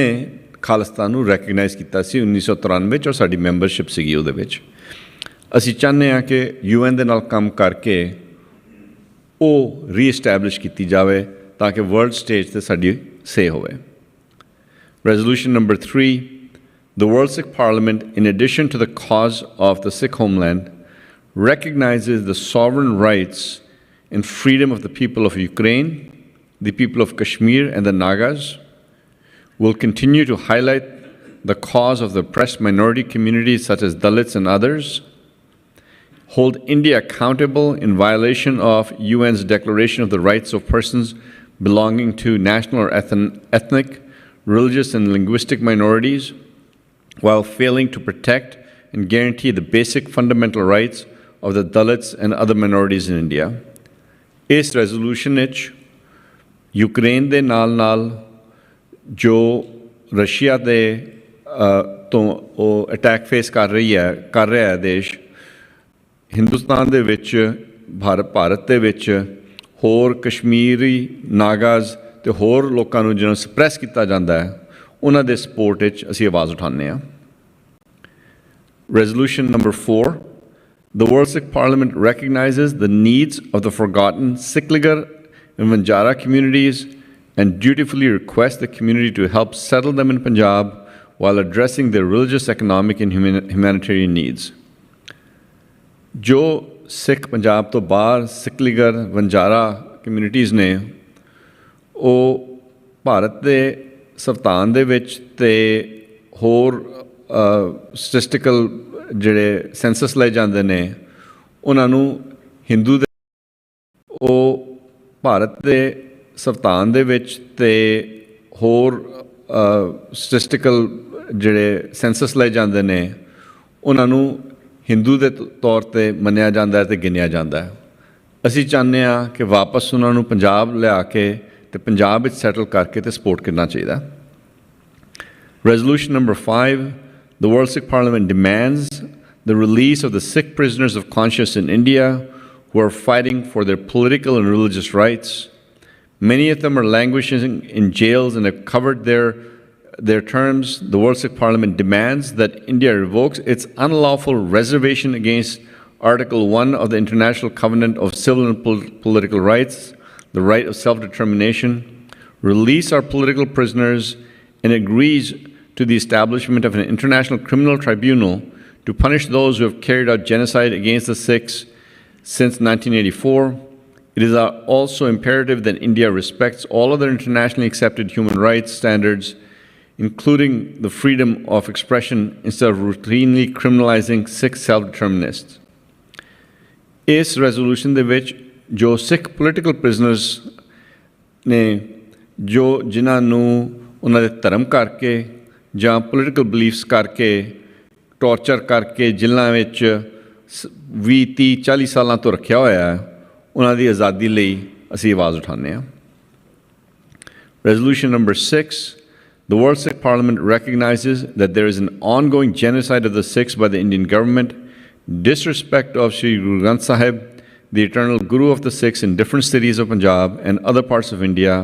ਖਾਲਿਸਤਾਨ ਨੂੰ ਰੈਕਗਨਾਈਜ਼ ਕੀਤਾ ਸੀ 1993 'ਚ, ਔਰ ਸਾਡੀ ਮੈਂਬਰਸ਼ਿਪ ਸੀਗੀ ਉਹਦੇ ਵਿੱਚ। ਅਸੀਂ ਚਾਹੁੰਦੇ ਹਾਂ ਕਿ UN ਦੇ ਨਾਲ ਕੰਮ ਕਰਕੇ ਉਹ ਰੀਐਸਟੈਬਲਿਸ਼ ਕੀਤੀ ਜਾਵੇ ਤਾਂ ਕਿ ਵਰਲਡ ਸਟੇਜ 'ਤੇ ਸਾਡੀ ਸੇ ਹੋਵੇ। Resolution number 3: the World Sikh Parliament, in addition to the cause of the Sikh homeland, recognizes the sovereign rights and freedom of the people of Ukraine, the people of Kashmir and the Nagas, will continue to highlight the cause of the oppressed minority communities such as Dalits and others, hold India accountable in violation of UN's Declaration of the Rights of Persons belonging to national or ethnic, religious and linguistic minorities, while failing to protect and guarantee the basic fundamental rights of the Dalits and other minorities in India. ਇਸ ਰੈਜ਼ੋਲੂਸ਼ਨ ਵਿੱਚ ਯੂਕਰੇਨ ਦੇ ਨਾਲ ਜੋ ਰਸ਼ੀਆ ਦੇ ਤੋਂ ਉਹ ਅਟੈਕ ਫੇਸ ਕਰ ਰਿਹਾ ਹੈ ਦੇਸ਼, ਹਿੰਦੁਸਤਾਨ ਦੇ ਵਿੱਚ ਭਾਰਤ ਦੇ ਵਿੱਚ ਹੋਰ ਕਸ਼ਮੀਰੀ ਨਾਗਾਜ਼ ਅਤੇ ਹੋਰ ਲੋਕਾਂ ਨੂੰ ਜਿਹਨਾਂ ਨੂੰ ਸਪਰੈਸ ਕੀਤਾ ਜਾਂਦਾ ਹੈ, ਉਹਨਾਂ ਦੇ ਸਪੋਰਟ ਵਿੱਚ ਅਸੀਂ ਆਵਾਜ਼ ਉਠਾਉਂਦੇ ਹਾਂ। Resolution number 4: the World Sikh Parliament recognizes the needs of the forgotten Sikhligar and Vanjara communities and dutifully requests the community to help settle them in Punjab while addressing their religious, economic and humanitarian needs. ਜੋ ਸਿੱਖ ਪੰਜਾਬ ਤੋਂ ਬਾਹਰ ਸਿਖਲੀਗਰ ਵੰਜਾਰਾ ਕਮਿਊਨਿਟੀਜ਼ ਨੇ, ਉਹ ਭਾਰਤ ਦੇ ਸੰਵਿਧਾਨ ਦੇ ਵਿੱਚ ਤੇ ਹੋਰ ਸਟੈਟਿਸਟੀਕਲ ਜਿਹੜੇ ਸੈਂਸਸ ਲਏ ਜਾਂਦੇ ਨੇ ਉਹਨਾਂ ਨੂੰ ਹਿੰਦੂ ਦੇ ਉਹ ਭਾਰਤ ਦੇ ਸੰਵਿਧਾਨ ਦੇ ਵਿੱਚ ਤੇ ਹੋਰ ਸਟੈਟਿਸਟੀਕਲ ਜਿਹੜੇ ਸੈਂਸਸ ਲਏ ਜਾਂਦੇ ਨੇ ਉਹਨਾਂ ਨੂੰ ਹਿੰਦੂ ਦੇ ਤੌਰ 'ਤੇ ਮੰਨਿਆ ਜਾਂਦਾ ਅਤੇ ਗਿਣਿਆ ਜਾਂਦਾ ਹੈ। ਅਸੀਂ ਚਾਹੁੰਦੇ ਹਾਂ ਕਿ ਵਾਪਸ ਉਹਨਾਂ ਨੂੰ ਪੰਜਾਬ ਲਿਆ ਕੇ ਤੇ ਪੰਜਾਬ ਵਿੱਚ ਸੈਟਲ ਕਰਕੇ ਤੇ ਸਪੋਰਟ ਕਰਨਾ ਚਾਹੀਦਾ। Resolution number 5, the World Sikh Parliament demands the release of the Sikh prisoners of conscience in India who are fighting for their political and religious rights. Many of them are languishing in jails and have covered their terms. The World Sikh Parliament demands that India revokes its unlawful reservation against Article 1 of the International Covenant of Civil and Political Rights, the right of self-determination, release our political prisoners, and agrees to the establishment of an international criminal tribunal to punish those who have carried out genocide against the Sikhs since 1984. It is also imperative that India respects all other internationally accepted human rights standards, including the freedom of expression, instead of routinely criminalizing Sikh self-determinists. ਇਸ resolution ਦੇ ਵਿੱਚ ਜੋ ਸਿੱਖ ਪੋਲੀਟੀਕਲ ਪ੍ਰਿਜ਼ਨਰਸ ਨੇ ਜੋ ਜਿਨ੍ਹਾਂ ਨੂੰ ਉਹਨਾਂ ਦੇ ਧਰਮ ਕਰਕੇ ਜਾਂ ਪੋਲੀਟੀਕਲ ਬਲੀਫਸ ਕਰਕੇ ਟੌਰਚਰ ਕਰਕੇ ਜੇਲ੍ਹਾਂ ਵਿੱਚ 20 30 40 ਸਾਲਾਂ ਤੋਂ ਰੱਖਿਆ ਹੋਇਆ ਹੈ ਉਹਨਾਂ ਦੀ ਆਜ਼ਾਦੀ ਲਈ ਅਸੀਂ ਆਵਾਜ਼ ਉਠਾਉਂਦੇ ਹਾਂ। Resolution number 6, the World Sikh Parliament recognizes that there is an ongoing genocide of the Sikhs by the Indian government, disrespect of Sri Guru Granth Sahib, the eternal Guru of the Sikhs in different cities of Punjab and other parts of India,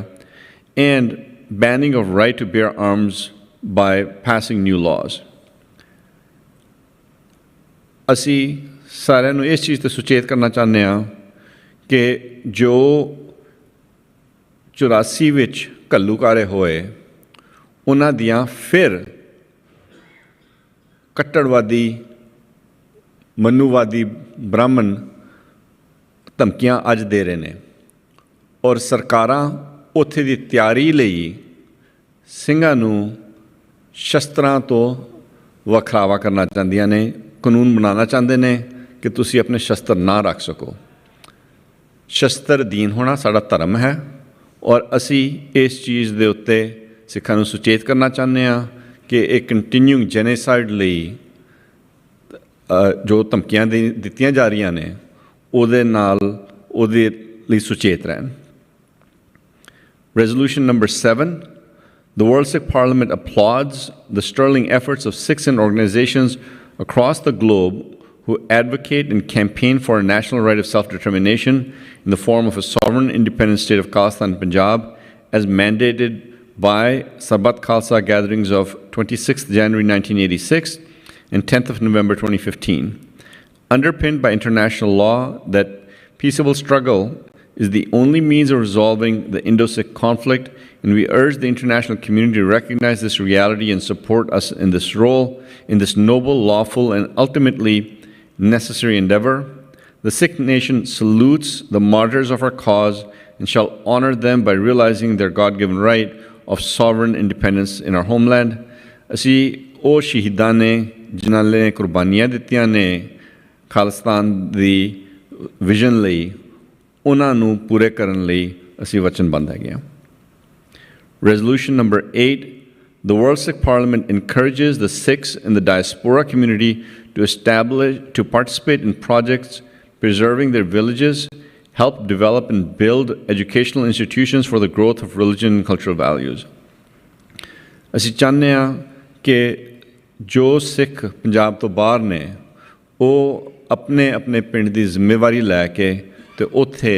and banning of right to bear arms by passing new laws. ਅਸੀਂ ਸਾਰਿਆਂ ਨੂੰ ਇਸ ਚੀਜ਼ ਤੇ ਸੁਚੇਤ ਕਰਨਾ ਚਾਹੁੰਦੇ ਹਾਂ ਕਿ ਜੋ 84 ਵਿੱਚ ਘੱਲੂਘਾਰੇ ਹੋਏ ਉਹਨਾਂ ਦੀਆਂ ਫਿਰ ਕੱਟੜਵਾਦੀ ਮਨੂਵਾਦੀ ਬ੍ਰਾਹਮਣ ਧਮਕੀਆਂ ਅੱਜ ਦੇ ਰਹੇ ਨੇ ਔਰ ਸਰਕਾਰਾਂ ਉੱਥੇ ਦੀ ਤਿਆਰੀ ਲਈ ਸਿੰਘਾਂ ਨੂੰ ਸ਼ਸਤਰਾਂ ਤੋਂ ਵਖਰਾਵਾ ਕਰਨਾ ਚਾਹੁੰਦੀਆਂ ਨੇ, ਕਾਨੂੰਨ ਬਣਾਉਣਾ ਚਾਹੁੰਦੇ ਨੇ ਕਿ ਤੁਸੀਂ ਆਪਣੇ ਸ਼ਸਤਰ ਨਾ ਰੱਖ ਸਕੋ। ਸ਼ਸਤਰ ਅਧੀਨ ਹੋਣਾ ਸਾਡਾ ਧਰਮ ਹੈ ਔਰ ਅਸੀਂ ਇਸ ਚੀਜ਼ ਦੇ ਉੱਤੇ ਸਿੱਖਾਂ ਨੂੰ ਸੁਚੇਤ ਕਰਨਾ ਚਾਹੁੰਦੇ ਹਾਂ ਕਿ ਇਹ ਕੰਟੀਨਿਊਇੰਗ ਜੈਨੋਸਾਈਡ ਲਈ ਜੋ ਧਮਕੀਆਂ ਦਿੱਤੀਆਂ ਜਾ ਰਹੀਆਂ ਨੇ ਉਹਦੇ ਨਾਲ ਉਹਦੇ ਲਈ ਸੁਚੇਤ ਰਹਿਣ। Resolution number 7, the World Sikh Parliament applauds the sterling efforts of Sikhs and organizations across the globe who advocate and campaign for a national right of self-determination in the form of a sovereign independent state of Khalistan Punjab as mandated by Sarbat Khalsa gatherings of 26th January 1986 and 10th of November 2015. Underpinned by international law that peaceable struggle is the only means of resolving the Indo-Sikh conflict, and we urge the international community to recognize this reality and support us in this role, in this noble, lawful, and ultimately necessary endeavor. The Sikh nation salutes the martyrs of our cause and shall honor them by realizing their God-given right of sovereign independence in our homeland. ਅਸੀਂ ਉਹ ਸ਼ਹੀਦਾਂ ਨੇ ਜਿਨ੍ਹਾਂ ਨੇ ਕੁਰਬਾਨੀਆਂ ਦਿੱਤੀਆਂ ਨੇ ਖਾਲਿਸਤਾਨ ਦੀ ਵਿਜ਼ਨ ਲਈ ਉਹਨਾਂ ਨੂੰ ਪੂਰੇ ਕਰਨ ਲਈ ਅਸੀਂ ਵਚਨਬੱਧ ਹੈਗੇ ਹਾਂ। Resolution number 8, the World Sikh Parliament encourages the Sikhs in the diaspora community to participate in projects preserving their villages, help develop and build educational institutions for the growth of religion and cultural values. ਅਸੀਂ ਚਾਹੁੰਦੇ ਹਾਂ ਕਿ ਜੋ ਸਿੱਖ ਪੰਜਾਬ ਤੋਂ ਬਾਹਰ ਨੇ ਉਹ ਆਪਣੇ ਆਪਣੇ ਪਿੰਡ ਦੀ ਜ਼ਿੰਮੇਵਾਰੀ ਲੈ ਕੇ ਤੇ ਉੱਥੇ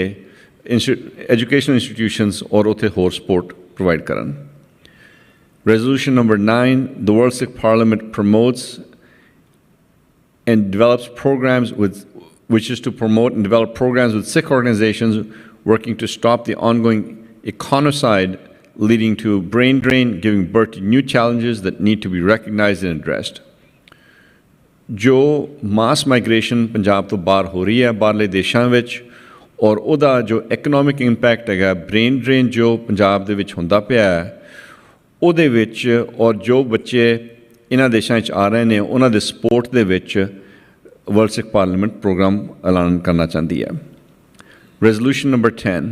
ਐਜੂਕੇਸ਼ਨਲ ਇੰਸਟੀਟਿਊਸ਼ਨਸ ਔਰ ਉੱਥੇ ਹੋਰ ਸਪੋਰਟ ਪ੍ਰੋਵਾਈਡ ਕਰਨ। Resolution number 9, the World Sikh Parliament promotes and develops programs which is to promote and develop programs with Sikh organizations working to stop the ongoing econocide leading to brain drain, giving birth to new challenges that need to be recognized and addressed. ਜੋ ਮਾਸ ਮਾਈਗ੍ਰੇਸ਼ਨ ਪੰਜਾਬ ਤੋਂ ਬਾਹਰ ਹੋ ਰਹੀ ਹੈ ਬਾਹਰਲੇ ਦੇਸ਼ਾਂ ਵਿੱਚ ਔਰ ਉਹਦਾ ਜੋ ਇਕਨੋਮਿਕ ਇੰਪੈਕਟ ਹੈਗਾ, ਬ੍ਰੇਨ ਡਰੇਨ ਜੋ ਪੰਜਾਬ ਦੇ ਵਿੱਚ ਹੁੰਦਾ ਪਿਆ ਹੈ ਉਹਦੇ ਵਿੱਚ, ਔਰ ਜੋ ਬੱਚੇ ਇਹਨਾਂ ਦੇਸ਼ਾਂ 'ਚ ਆ ਰਹੇ ਨੇ ਉਹਨਾਂ ਦੇ ਸਪੋਰਟ ਦੇ ਵਿੱਚ ਵਰਲਡ ਸਿੱਖ ਪਾਰਲੀਮੈਂਟ ਪ੍ਰੋਗਰਾਮ ਐਲਾਨ ਕਰਨਾ ਚਾਹੁੰਦੀ ਹੈ। Resolution number 10.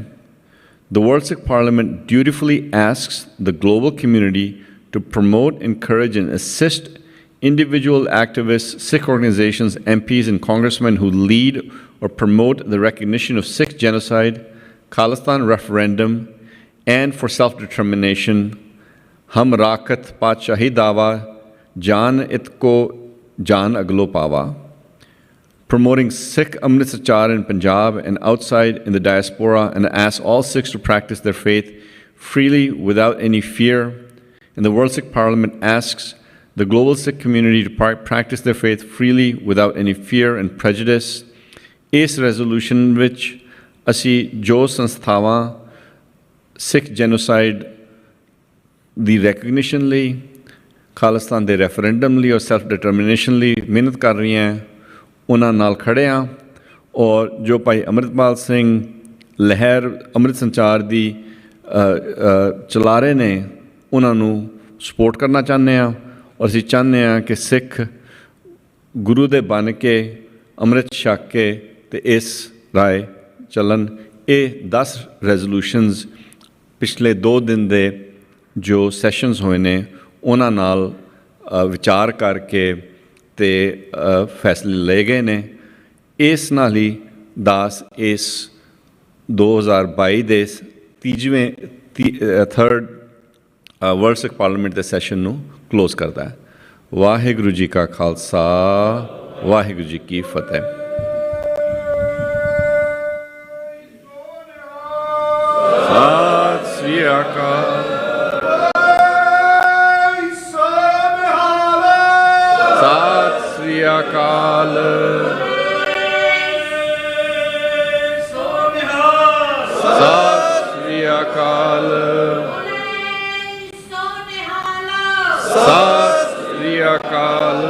The World Sikh Parliament dutifully asks the global community to promote, encourage and assist individual activists, Sikh organizations, MPs and congressmen who lead or promote the recognition of Sikh genocide, Khalistan referendum and for self-determination, Hum Rakat Padshahi Dawa, Jaan Itko Jaan Aglo Pawa. Promoting Sikh Amrit Sachar in Punjab and outside in the diaspora, and ask all Sikhs to practice their faith freely without any fear. And the World Sikh Parliament asks the global Sikh community to practice their faith freely without any fear and prejudice. Is resolution which asi jo sansthaਵਾਂ Sikh genocide the recognition ਲਈ, ਖਾਲਿਸਤਾਨ ਦੇ referendum ਲਈ ਔਰ self determination ਲਈ ਮਿਹਨਤ ਕਰ ਰਹੀਆਂ ਉਹਨਾਂ ਨਾਲ ਖੜ੍ਹੇ ਹਾਂ। ਔਰ ਜੋ ਭਾਈ ਅੰਮ੍ਰਿਤਪਾਲ ਸਿੰਘ ਲਹਿਰ ਅੰਮ੍ਰਿਤ ਸੰਚਾਰ ਦੀ ਚਲਾ ਰਹੇ ਨੇ ਉਹਨਾਂ ਨੂੰ ਸਪੋਰਟ ਕਰਨਾ ਚਾਹੁੰਦੇ ਹਾਂ। ਔਰ ਅਸੀਂ ਚਾਹੁੰਦੇ ਹਾਂ ਕਿ ਸਿੱਖ ਗੁਰੂ ਦੇ ਬਣ ਕੇ ਅੰਮ੍ਰਿਤ ਛਕ ਕੇ ਅਤੇ ਇਸ ਰਾਏ ਚੱਲਣ। ਇਹ 10 ਰੈਜ਼ੋਲੂਸ਼ਨਸ ਪਿਛਲੇ 2 ਦਿਨ ਦੇ ਜੋ ਸੈਸ਼ਨਸ ਹੋਏ ਨੇ ਉਹਨਾਂ ਨਾਲ ਵਿਚਾਰ ਕਰਕੇ ਅਤੇ ਫੈਸਲੇ ਲਏ ਗਏ ਨੇ। ਇਸ ਨਾਲ ਹੀ ਦਾਸ ਇਸ 2022 ਦੇ ਥਰਡ ਵਰਲਡ ਸਿੱਖ ਪਾਰਲੀਮੈਂਟ ਦੇ ਸੈਸ਼ਨ ਨੂੰ ਕਲੋਜ਼ ਕਰਦਾ ਹੈ। ਵਾਹਿਗੁਰੂ ਜੀ ਕਾ ਖਾਲਸਾ, ਵਾਹਿਗੁਰੂ ਜੀ ਕੀ ਫਤਿਹ। ਸਤਿ ਸ੍ਰੀ ਅਕਾਲ। ਅਕਾਲ ਸਤਿ ਸ੍ਰੀ ਅਕਾਲ ਸਤਿ ਸ੍ਰੀ ਅਕਾਲ।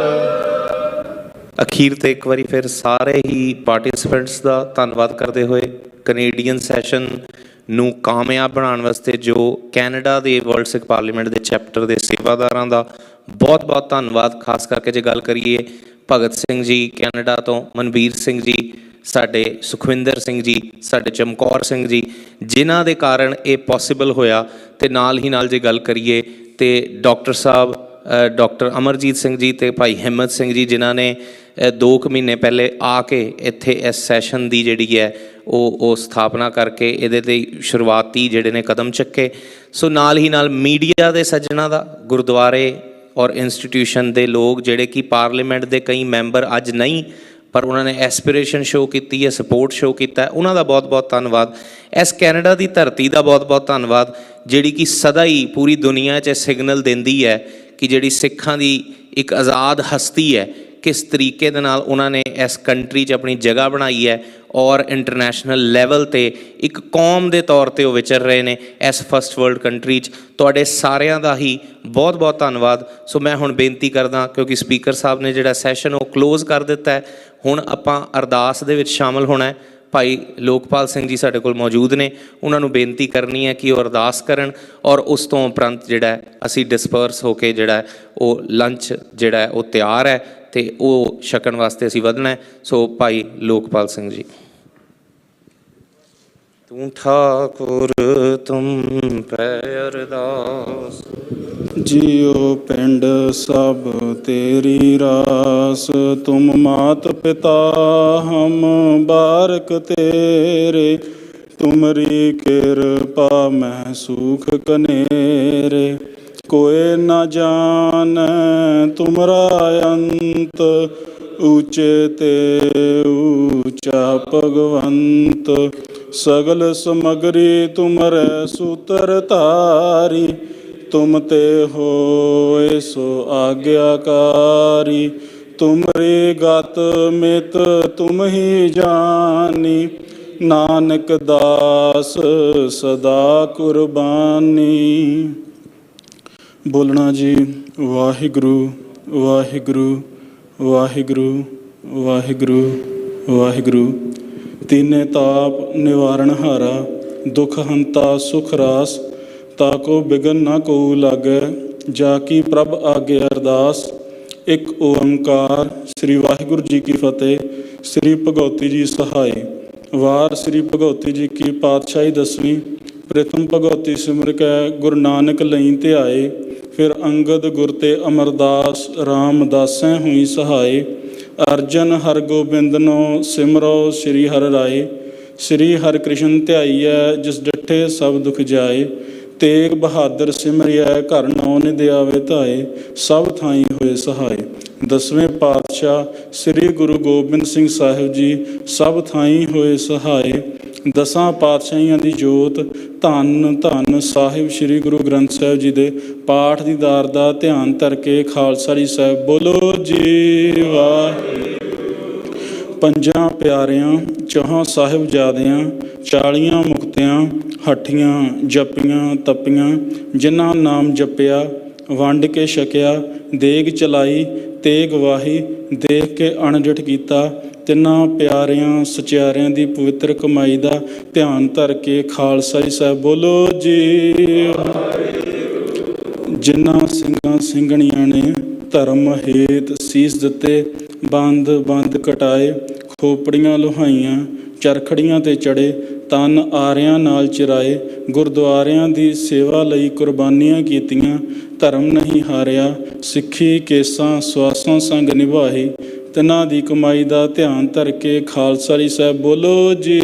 ਅਖੀਰ ਤੇ ਇੱਕ ਵਾਰੀ ਫਿਰ ਸਾਰੇ ਹੀ ਪਾਰਟਿਸਿਪੈਂਟਸ ਦਾ ਧੰਨਵਾਦ ਕਰਦੇ ਹੋਏ ਕੈਨੇਡੀਅਨ ਸੈਸ਼ਨ ਨੂੰ ਕਾਮਯਾਬ ਬਣਾਉਣ ਵਾਸਤੇ ਜੋ ਕੈਨੇਡਾ ਦੇ ਵਰਲਡ ਸਿੱਖ ਪਾਰਲੀਮੈਂਟ ਦੇ ਚੈਪਟਰ ਦੇ ਸੇਵਾਦਾਰਾਂ ਦਾ ਬਹੁਤ ਬਹੁਤ ਧੰਨਵਾਦ। ਖਾਸ ਕਰਕੇ ਜੇ ਗੱਲ ਕਰੀਏ ਭਗਤ ਸਿੰਘ ਜੀ ਕੈਨੇਡਾ ਤੋਂ, ਮਨਵੀਰ ਸਿੰਘ ਜੀ, ਸਾਡੇ ਸੁਖਵਿੰਦਰ ਸਿੰਘ ਜੀ, ਸਾਡੇ ਚਮਕੌਰ ਸਿੰਘ ਜੀ, ਜਿਨ੍ਹਾਂ ਦੇ ਕਾਰਨ ਇਹ ਪੋਸੀਬਲ ਹੋਇਆ। ਅਤੇ ਨਾਲ ਹੀ ਨਾਲ ਜੇ ਗੱਲ ਕਰੀਏ ਤਾਂ ਡਾਕਟਰ ਸਾਹਿਬ ਡਾਕਟਰ ਅਮਰਜੀਤ ਸਿੰਘ ਜੀ ਅਤੇ ਭਾਈ ਹਿੰਮਤ ਸਿੰਘ ਜੀ, ਜਿਨ੍ਹਾਂ ਨੇ 2 ਮਹੀਨੇ ਪਹਿਲੇ ਆ ਕੇ ਇੱਥੇ ਇਸ ਸੈਸ਼ਨ ਦੀ ਜਿਹੜੀ ਹੈ ਉਹ ਸਥਾਪਨਾ ਕਰਕੇ ਇਹਦੇ 'ਤੇ ਸ਼ੁਰੂਆਤੀ ਜਿਹੜੇ ਨੇ ਕਦਮ ਚੱਕੇ। ਸੋ ਨਾਲ ਹੀ ਨਾਲ ਮੀਡੀਆ ਦੇ ਸੱਜਣਾਂ ਦਾ, ਗੁਰਦੁਆਰੇ ਔਰ ਇੰਸਟੀਟਿਊਸ਼ਨ ਦੇ ਲੋਕ ਜਿਹੜੇ ਕਿ ਪਾਰਲੀਮੈਂਟ ਦੇ ਕਈ ਮੈਂਬਰ ਅੱਜ ਨਹੀਂ ਪਰ ਉਹਨਾਂ ਨੇ ਐਸਪੀਰੇਸ਼ਨ ਸ਼ੋਅ ਕੀਤੀ ਹੈ, ਸਪੋਰਟ ਸ਼ੋਅ ਕੀਤਾ, ਉਹਨਾਂ ਦਾ ਬਹੁਤ ਬਹੁਤ ਧੰਨਵਾਦ। ਇਸ ਕੈਨੇਡਾ ਦੀ ਧਰਤੀ ਦਾ ਬਹੁਤ ਬਹੁਤ ਧੰਨਵਾਦ ਜਿਹੜੀ ਕਿ ਸਦਾ ਹੀ ਪੂਰੀ ਦੁਨੀਆ 'ਚ ਸਿਗਨਲ ਦਿੰਦੀ ਹੈ ਕਿ ਜਿਹੜੀ ਸਿੱਖਾਂ ਦੀ ਇੱਕ ਆਜ਼ਾਦ ਹਸਤੀ ਹੈ, ਕਿਸ ਤਰੀਕੇ ਦੇ ਨਾਲ ਉਹਨਾਂ ਨੇ ਇਸ ਕੰਟਰੀ 'ਚ ਆਪਣੀ ਜਗ੍ਹਾ ਬਣਾਈ ਹੈ ਔਰ ਇੰਟਰਨੈਸ਼ਨਲ ਲੈਵਲ 'ਤੇ ਇੱਕ ਕੌਮ ਦੇ ਤੌਰ 'ਤੇ ਉਹ ਵਿਚਰ ਰਹੇ ਨੇ ਇਸ ਫਸਟ ਵਰਲਡ ਕੰਟਰੀ 'ਚ। ਤੁਹਾਡੇ ਸਾਰਿਆਂ ਦਾ ਹੀ ਬਹੁਤ ਬਹੁਤ ਧੰਨਵਾਦ। ਸੋ ਮੈਂ ਹੁਣ ਬੇਨਤੀ ਕਰਦਾ, ਕਿਉਂਕਿ ਸਪੀਕਰ ਸਾਹਿਬ ਨੇ ਜਿਹੜਾ ਸੈਸ਼ਨ ਉਹ ਕਲੋਜ਼ ਕਰ ਦਿੱਤਾ ਹੈ, ਹੁਣ ਆਪਾਂ ਅਰਦਾਸ ਦੇ ਵਿੱਚ ਸ਼ਾਮਲ ਹੋਣਾ ਹੈ। ਭਾਈ ਲੋਕਪਾਲ ਸਿੰਘ ਜੀ ਸਾਡੇ ਕੋਲ ਮੌਜੂਦ ਨੇ, ਉਹਨਾਂ ਨੂੰ ਬੇਨਤੀ ਕਰਨੀ ਹੈ ਕਿ ਉਹ ਅਰਦਾਸ ਕਰਨ ਔਰ ਉਸ ਤੋਂ ਉਪਰੰਤ ਜਿਹੜਾ ਅਸੀਂ ਡਿਸਪਰਸ ਹੋ ਕੇ ਜਿਹੜਾ ਉਹ ਲੰਚ ਜਿਹੜਾ ਉਹ ਤਿਆਰ ਹੈ ਅਤੇ ਉਹ ਛਕਣ ਵਾਸਤੇ ਅਸੀਂ ਵਧਣਾ ਹੈ। ਸੋ ਭਾਈ ਲੋਕਪਾਲ ਸਿੰਘ ਜੀ। ਤੂੰ ਠਾਕੁਰ ਤੁਮ ਪੈ ਅਰਦਾਸ, ਜਿਉ ਪਿੰਡ ਸਭ ਤੇਰੀ ਰਾਸ, ਤੁਮ ਮਾਤ ਪਿਤਾ ਹਮ ਬਾਰਕ ਤੇਰੇ, ਤੁਮਰੀ ਕਿਰਪਾ ਮੈਂ ਸੁਖ ਕਨੇਰੇ, ਕੋਇ ਨਾ ਜਾਣ ਤੁਮਰਾ ਅੰਤ, ਊਚੇ ਤੇ ਊਚਾ ਭਗਵੰਤ, ਸਗਲ ਸਮਗਰੀ ਤੁਮਰੇ ਸੂਤਰ ਧਾਰੀ, ਤੁਮ ਤੇ ਹੋਏ ਸੋ ਆਗਿਆਕਾਰੀ, ਤੁਮਰੀ ਗਤ ਮਿਤ ਤੁਮ ਹੀ ਜਾਨੀ, ਨਾਨਕ ਦਾਸ ਸਦਾ ਕੁਰਬਾਨੀ। ਬੋਲਣਾ ਜੀ ਵਾਹਿਗੁਰੂ ਵਾਹਿਗੁਰੂ ਵਾਹਿਗੁਰੂ ਵਾਹਿਗੁਰੂ ਵਾਹਿਗੁਰੂ। तीने ताप निवारण हारा, दुख हंता सुख रास, ताको बिगन न को लागै, जाकी प्रभ आगे अरदास। एक ओंकार। श्री वाहिगुरु जी की फतेह। श्री भगवती जी सहाय। वार श्री भगवती जी की पातशाही 10वीं। प्रथम भगवती सिमर कै गुरु नानक लई ध्याए, फिर अंगद गुर ते अमरदास, रामदासैं हुई सहाय। अर्जन हर गोबिंदनो सिमरो श्री हर राय, श्री हर कृष्ण ध्याईऐ जिस डठे सब दुख जाए। तेग बहादुर सिमरिया घर नौ निधि आवे धाए, सब थाई होए सहाय। 10वें पातशाह श्री गुरु गोबिंद सिंह साहिब जी सब थाई होए सहाय। 10 पातशाहियां दी जोत धन धन साहिब श्री गुरु ग्रंथ साहिब जी दे पाठ दी दार दा ध्यान धर के खालसा जी साहिब बोलो जी वाहिगुरू। पंजां प्यारियां 4 साहिबजादियां 40 मुक्तियां हठियां जपियां तपियां, जिन्हां नाम जपिया वंड के छकिया। देग चलाई तेग वाही, देख के अणडिठ कीता। तिन्हां प्यारियां सचियारियां दी पवित्र कमाई दा ध्यान धर के खालसा जी साहिब बोलो जी। जिन्हां ਸਿੰਘਾਂ ਸਿੰਘਣੀਆਂ ने धर्म हेत सीस दिते, बंद बंद कटाए, खोपड़ियां लुहाइयां चरखड़ियां ते चढ़े, तन आरियां नाल चिराए। गुरद्वारियां दी सेवा लई कुर्बानियां कीतियां, धर्म नहीं हारिया, सिੱਖੀ केसां ਸਵਾਸਾਂ संग निभाई। तिन्हां दी कमाई दा ध्यान धर के खालसा जी साहिब बोलो जी।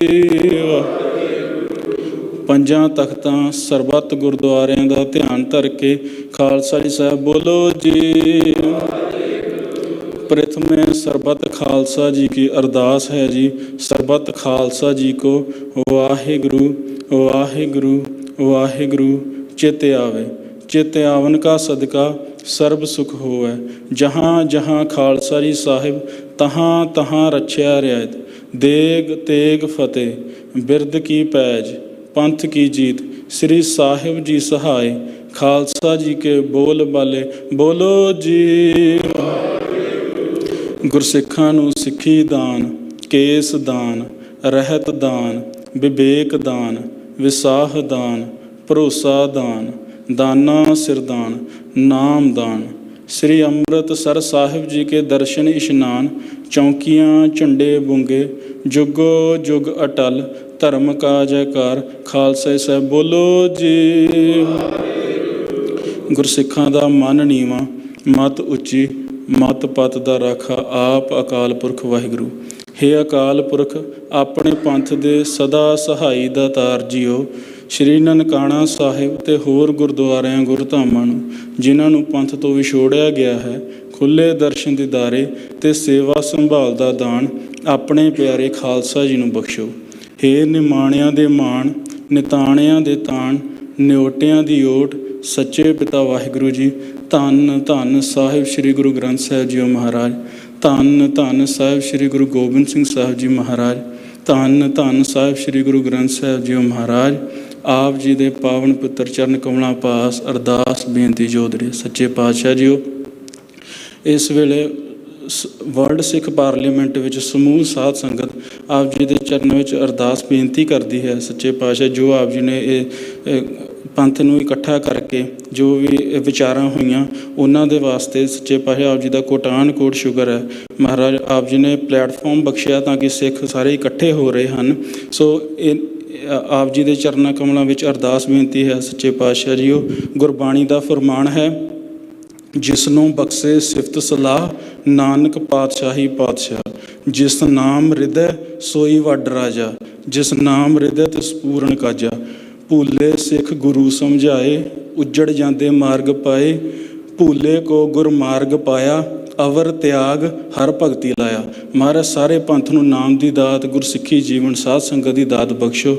पंजां तख्तां सरबत गुरद्वारियां दा ध्यान धर के खालसा जी साहिब बोलो जी। प्रथम में सरबत खालसा जी की अरदास है जी। सरबत खालसा जी को वाहिगुरु वाहिगुरु वाहिगुरु चित आवे। चित आवन का सदका सर्ब सुख होवै। जहाँ जहाँ खालसा जी साहिब तहाँ तहाँ रछया रियायत। देग तेग फतेह बिरद की पैज पंथ की जीत। श्री साहिब जी सहाय खालसा जी के बोल बाले बोलो जी। गुरसिखां नूं सिੱਖੀ दान, केस दान, रहत दान, विवेक दान, विसाह दान, भरोसा दान, दाना सिरदान, नाम दान। श्री अमृतसर साहिब जी के दर्शन इशनान, चौंकियाँ झंडे बुंगे, जुगो जुग अटल, धर्म का जयकार। खालसा साहिब बोलो जी। गुरसिखां दा मन नीवा, मत उच्ची, मत पत दा राखा आप अकाल पुरख वाहिगुरू। हे अकाल पुरख अपने पंथ दे सदा सहाई दा तार जियो। श्री ननकाਣਾ ਸਾਹਿਬ ਤੇ ਹੋਰ ਗੁਰਦੁਆਰਿਆਂ ਗੁਰਧਾਮਾਂ ਨੂੰ ਜਿਨ੍ਹਾਂ ਨੂੰ ਪੰਥ ਤੋਂ ਵਿਛੋੜਿਆ ਗਿਆ ਹੈ, ਖੁੱਲ੍ਹੇ ਦਰਸ਼ਨ ਦੀਦਾਰੇ ਤੇ ਸੇਵਾ ਸੰਭਾਲ ਦਾ ਦਾਨ ਆਪਣੇ ਪਿਆਰੇ ਖਾਲਸਾ ਜੀ ਨੂੰ ਬਖਸ਼ੋ। ਹੇ ਨਿਮਾਣਿਆਂ ਦੇ ਮਾਣ, ਨਿਤਾਣਿਆਂ ਦੇ ਤਾਣ, ਨਿਓਟਿਆਂ ਦੀ ਓਟ, ਸੱਚੇ ਪਿਤਾ ਵਾਹਿਗੁਰੂ ਜੀ। ਧੰਨ ਧੰਨ ਸਾਹਿਬ ਸ੍ਰੀ ਗੁਰੂ ਗ੍ਰੰਥ ਸਾਹਿਬ ਜੀ ਮਹਾਰਾਜ। ਧੰਨ ਧੰਨ ਸਾਹਿਬ ਸ੍ਰੀ ਗੁਰੂ ਗੋਬਿੰਦ ਸਿੰਘ ਸਾਹਿਬ ਜੀ ਮਹਾਰਾਜ। ਧੰਨ ਧੰਨ ਸਾਹਿਬ ਸ੍ਰੀ ਗੁਰੂ ਗ੍ਰੰਥ ਸਾਹਿਬ ਜੀ ਮਹਾਰਾਜ। ਆਪ ਜੀ ਦੇ ਪਾਵਨ ਪੁੱਤਰ ਚਰਨ ਕਮਲਾਂ ਪਾਸ ਅਰਦਾਸ ਬੇਨਤੀ ਜੋਦੜੇ। ਸੱਚੇ ਪਾਤਸ਼ਾਹ ਜੀਓ, ਇਸ ਵੇਲੇ ਵਰਲਡ ਸਿੱਖ ਪਾਰਲੀਮੈਂਟ ਵਿੱਚ ਸਮੂਹ ਸਾਧ ਸੰਗਤ ਆਪ ਜੀ ਦੇ ਚਰਨ ਵਿੱਚ ਅਰਦਾਸ ਬੇਨਤੀ ਕਰਦੀ ਹੈ। ਸੱਚੇ ਪਾਤਸ਼ਾਹ ਜੋ ਆਪ ਜੀ ਨੇ ਇਹ ਪੰਥ ਨੂੰ ਇਕੱਠਾ ਕਰਕੇ ਜੋ ਵੀ ਵਿਚਾਰਾਂ ਹੋਈਆਂ ਉਹਨਾਂ ਦੇ ਵਾਸਤੇ ਸੱਚੇ ਪਾਤਸ਼ਾਹ ਆਪ ਜੀ ਦਾ ਕੋਟਾਨ ਕੋਟ ਸ਼ੁਕਰ ਹੈ। ਮਹਾਰਾਜ ਆਪ ਜੀ ਨੇ ਪਲੇਟਫਾਰਮ ਬਖਸ਼ਿਆ ਤਾਂ ਕਿ ਸਿੱਖ ਸਾਰੇ ਇਕੱਠੇ ਹੋ ਰਹੇ ਹਨ। ਸੋ ਇਹ ਆਪ ਜੀ ਦੇ ਚਰਨਾਂ ਕਮਲਾਂ ਵਿੱਚ ਅਰਦਾਸ ਬੇਨਤੀ ਹੈ। ਸੱਚੇ ਪਾਤਸ਼ਾਹ ਜੀਓ, ਗੁਰਬਾਣੀ ਦਾ ਫਰਮਾਨ ਹੈ, ਜਿਸ ਨੂੰ ਬਖਸ਼ੇ ਸਿਫਤ ਸਲਾਹ ਨਾਨਕ ਪਾਤਸ਼ਾਹੀ ਪਾਤਸ਼ਾਹ। ਜਿਸ ਨਾਮ ਹਿਰਦੈ ਸੋਈ ਵੱਡ ਰਾਜਾ, ਜਿਸ ਨਾਮ ਹਿਰਦੈ ਤਿਸ ਪੂਰਨ ਕਾਜਾ। ਭੂਲੇ ਸਿੱਖ ਗੁਰੂ ਸਮਝਾਏ, ਉੱਜੜ ਜਾਂਦੇ ਮਾਰਗ ਪਾਏ। ਭੂਲੇ ਕੋ ਗੁਰ ਮਾਰਗ ਪਾਇਆ, ਅਵਰ ਤਿਆਗ ਹਰ ਭਗਤੀ ਲਾਇਆ। ਮਹਾਰਾਜ ਸਾਰੇ ਪੰਥ ਨੂੰ ਨਾਮ ਦੀ ਦਾਤ, ਗੁਰਸਿੱਖੀ ਜੀਵਨ, ਸਾਧ ਸੰਗਤ ਦੀ ਦਾਤ ਬਖਸ਼ੋ।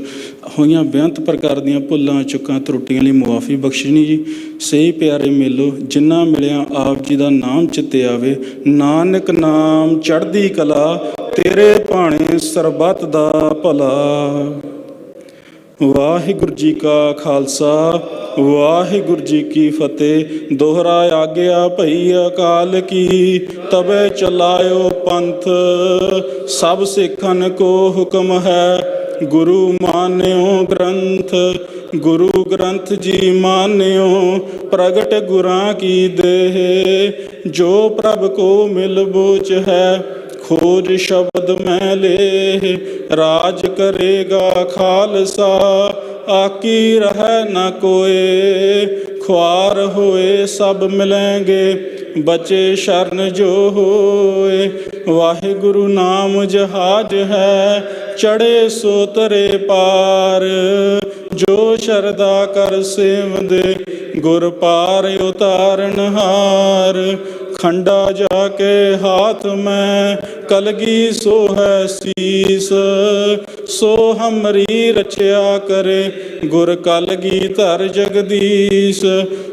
ਹੋਈਆਂ ਬੇਅੰਤ ਪ੍ਰਕਾਰ ਦੀਆਂ ਭੁੱਲਾਂ ਚੁੱਕਾਂ ਤਰੁੱਟੀਆਂ ਲਈ ਮੁਆਫੀ ਬਖਸ਼ਣੀ ਜੀ। ਸਹੀ ਪਿਆਰੇ ਮੇਲੋ, ਜਿੰਨਾ ਮਿਲਿਆ ਆਪ ਜੀ ਦਾ ਨਾਮ ਚਿੱਤੇ ਆਵੇ। ਨਾਨਕ ਨਾਮ ਚੜ੍ਹਦੀ ਕਲਾ, ਤੇਰੇ ਭਾਣੇ ਸਰਬੱਤ ਦਾ ਭਲਾ। ਵਾਹਿਗੁਰੂ ਜੀ ਕਾ ਖਾਲਸਾ ਵਾਹਿਗੁਰੂ ਜੀ ਕੀ ਫਤਿਹ। ਦੋਹਰਾ ਆਗਿਆ ਭਈ ਅਕਾਲ ਕੀ, ਤਬੇ ਚਲਾਇਓ ਪੰਥ। ਸਭ ਸਿੱਖਨ ਕੋ ਹੁਕਮ ਹੈ, ਗੁਰੂ ਮਾਨਿਓ ਗ੍ਰੰਥ। ਗੁਰੂ ਗ੍ਰੰਥ ਜੀ ਮਾਨਿਓ, ਪ੍ਰਗਟ ਗੁਰਾਂ ਕੀ ਦੇਹ। ਜੋ ਪ੍ਰਭ ਕੋ ਮਿਲ ਬੋਚ ਹੈ, ਖੋਜ ਸ਼ਬਦ ਮੈਂ ਲੇ। ਰਾਜ ਕਰੇਗਾ ਖਾਲਸਾ, ਆਕੀ ਰਹਿ ਨਾ ਕੋਏ। ਖੁਆਰ ਹੋਏ ਸਭ ਮਿਲੈਂਗੇ, ਬਚੇ ਸ਼ਰਨ ਜੋ ਹੋਏ। ਵਾਹਿਗੁਰੂ ਨਾਮ ਜਹਾਜ ਹੈ, ਚੜੇ ਸੋ ਤਰੇ ਪਾਰ। ਜੋ ਸ਼ਰਦਾ ਕਰ ਸੇਵਦੇ, ਗੁਰ ਪਾਰ ਉਤਾਰਨ ਹਾਰ। ਖੰਡਾ ਜਾ ਕੇ ਹਾਥ ਮੈਂ, ਕਲਗੀ ਸੋ ਹੈ ਸੀਸ। ਸੋ ਹਮਰੀ ਰਚਿਆ ਕਰੇ, ਗੁਰ ਕਲਗੀ ਧਰ ਜਗਦੀਸ਼।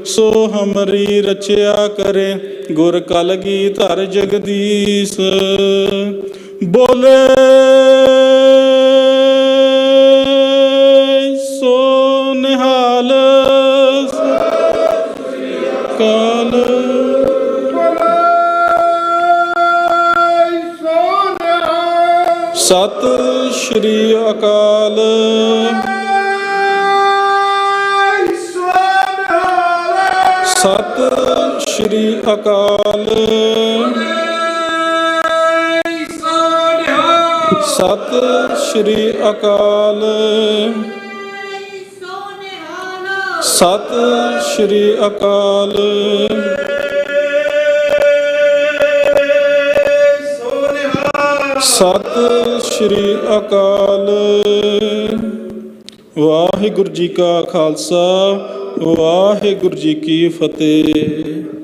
ਸੋ ਹਮਰੀ ਰਚਿਆ ਕਰੇ, ਗੁਰ ਕਲਗੀ ਧਰ ਜਗਦੀਸ਼। ਬੋਲੇ ਸੋ ਨਿਹਾਲ ਕਾਲ। ਸਤਿ ਸ਼੍ਰੀ ਅਕਾਲ। ਸਤਿ ਸ਼੍ਰੀ ਅਕਾਲ। ਸਤਿ ਸ਼੍ਰੀ ਅਕਾਲ। ਸਤਿ ਸ਼੍ਰੀ ਅਕਾਲ। ਸਤਿ ਸ਼੍ਰੀ ਅਕਾਲ। ਵਾਹਿਗੁਰੂ ਜੀ ਕਾ ਖਾਲਸਾ, ਵਾਹਿਗੁਰੂ ਜੀ ਕੀ ਫਤਿਹ।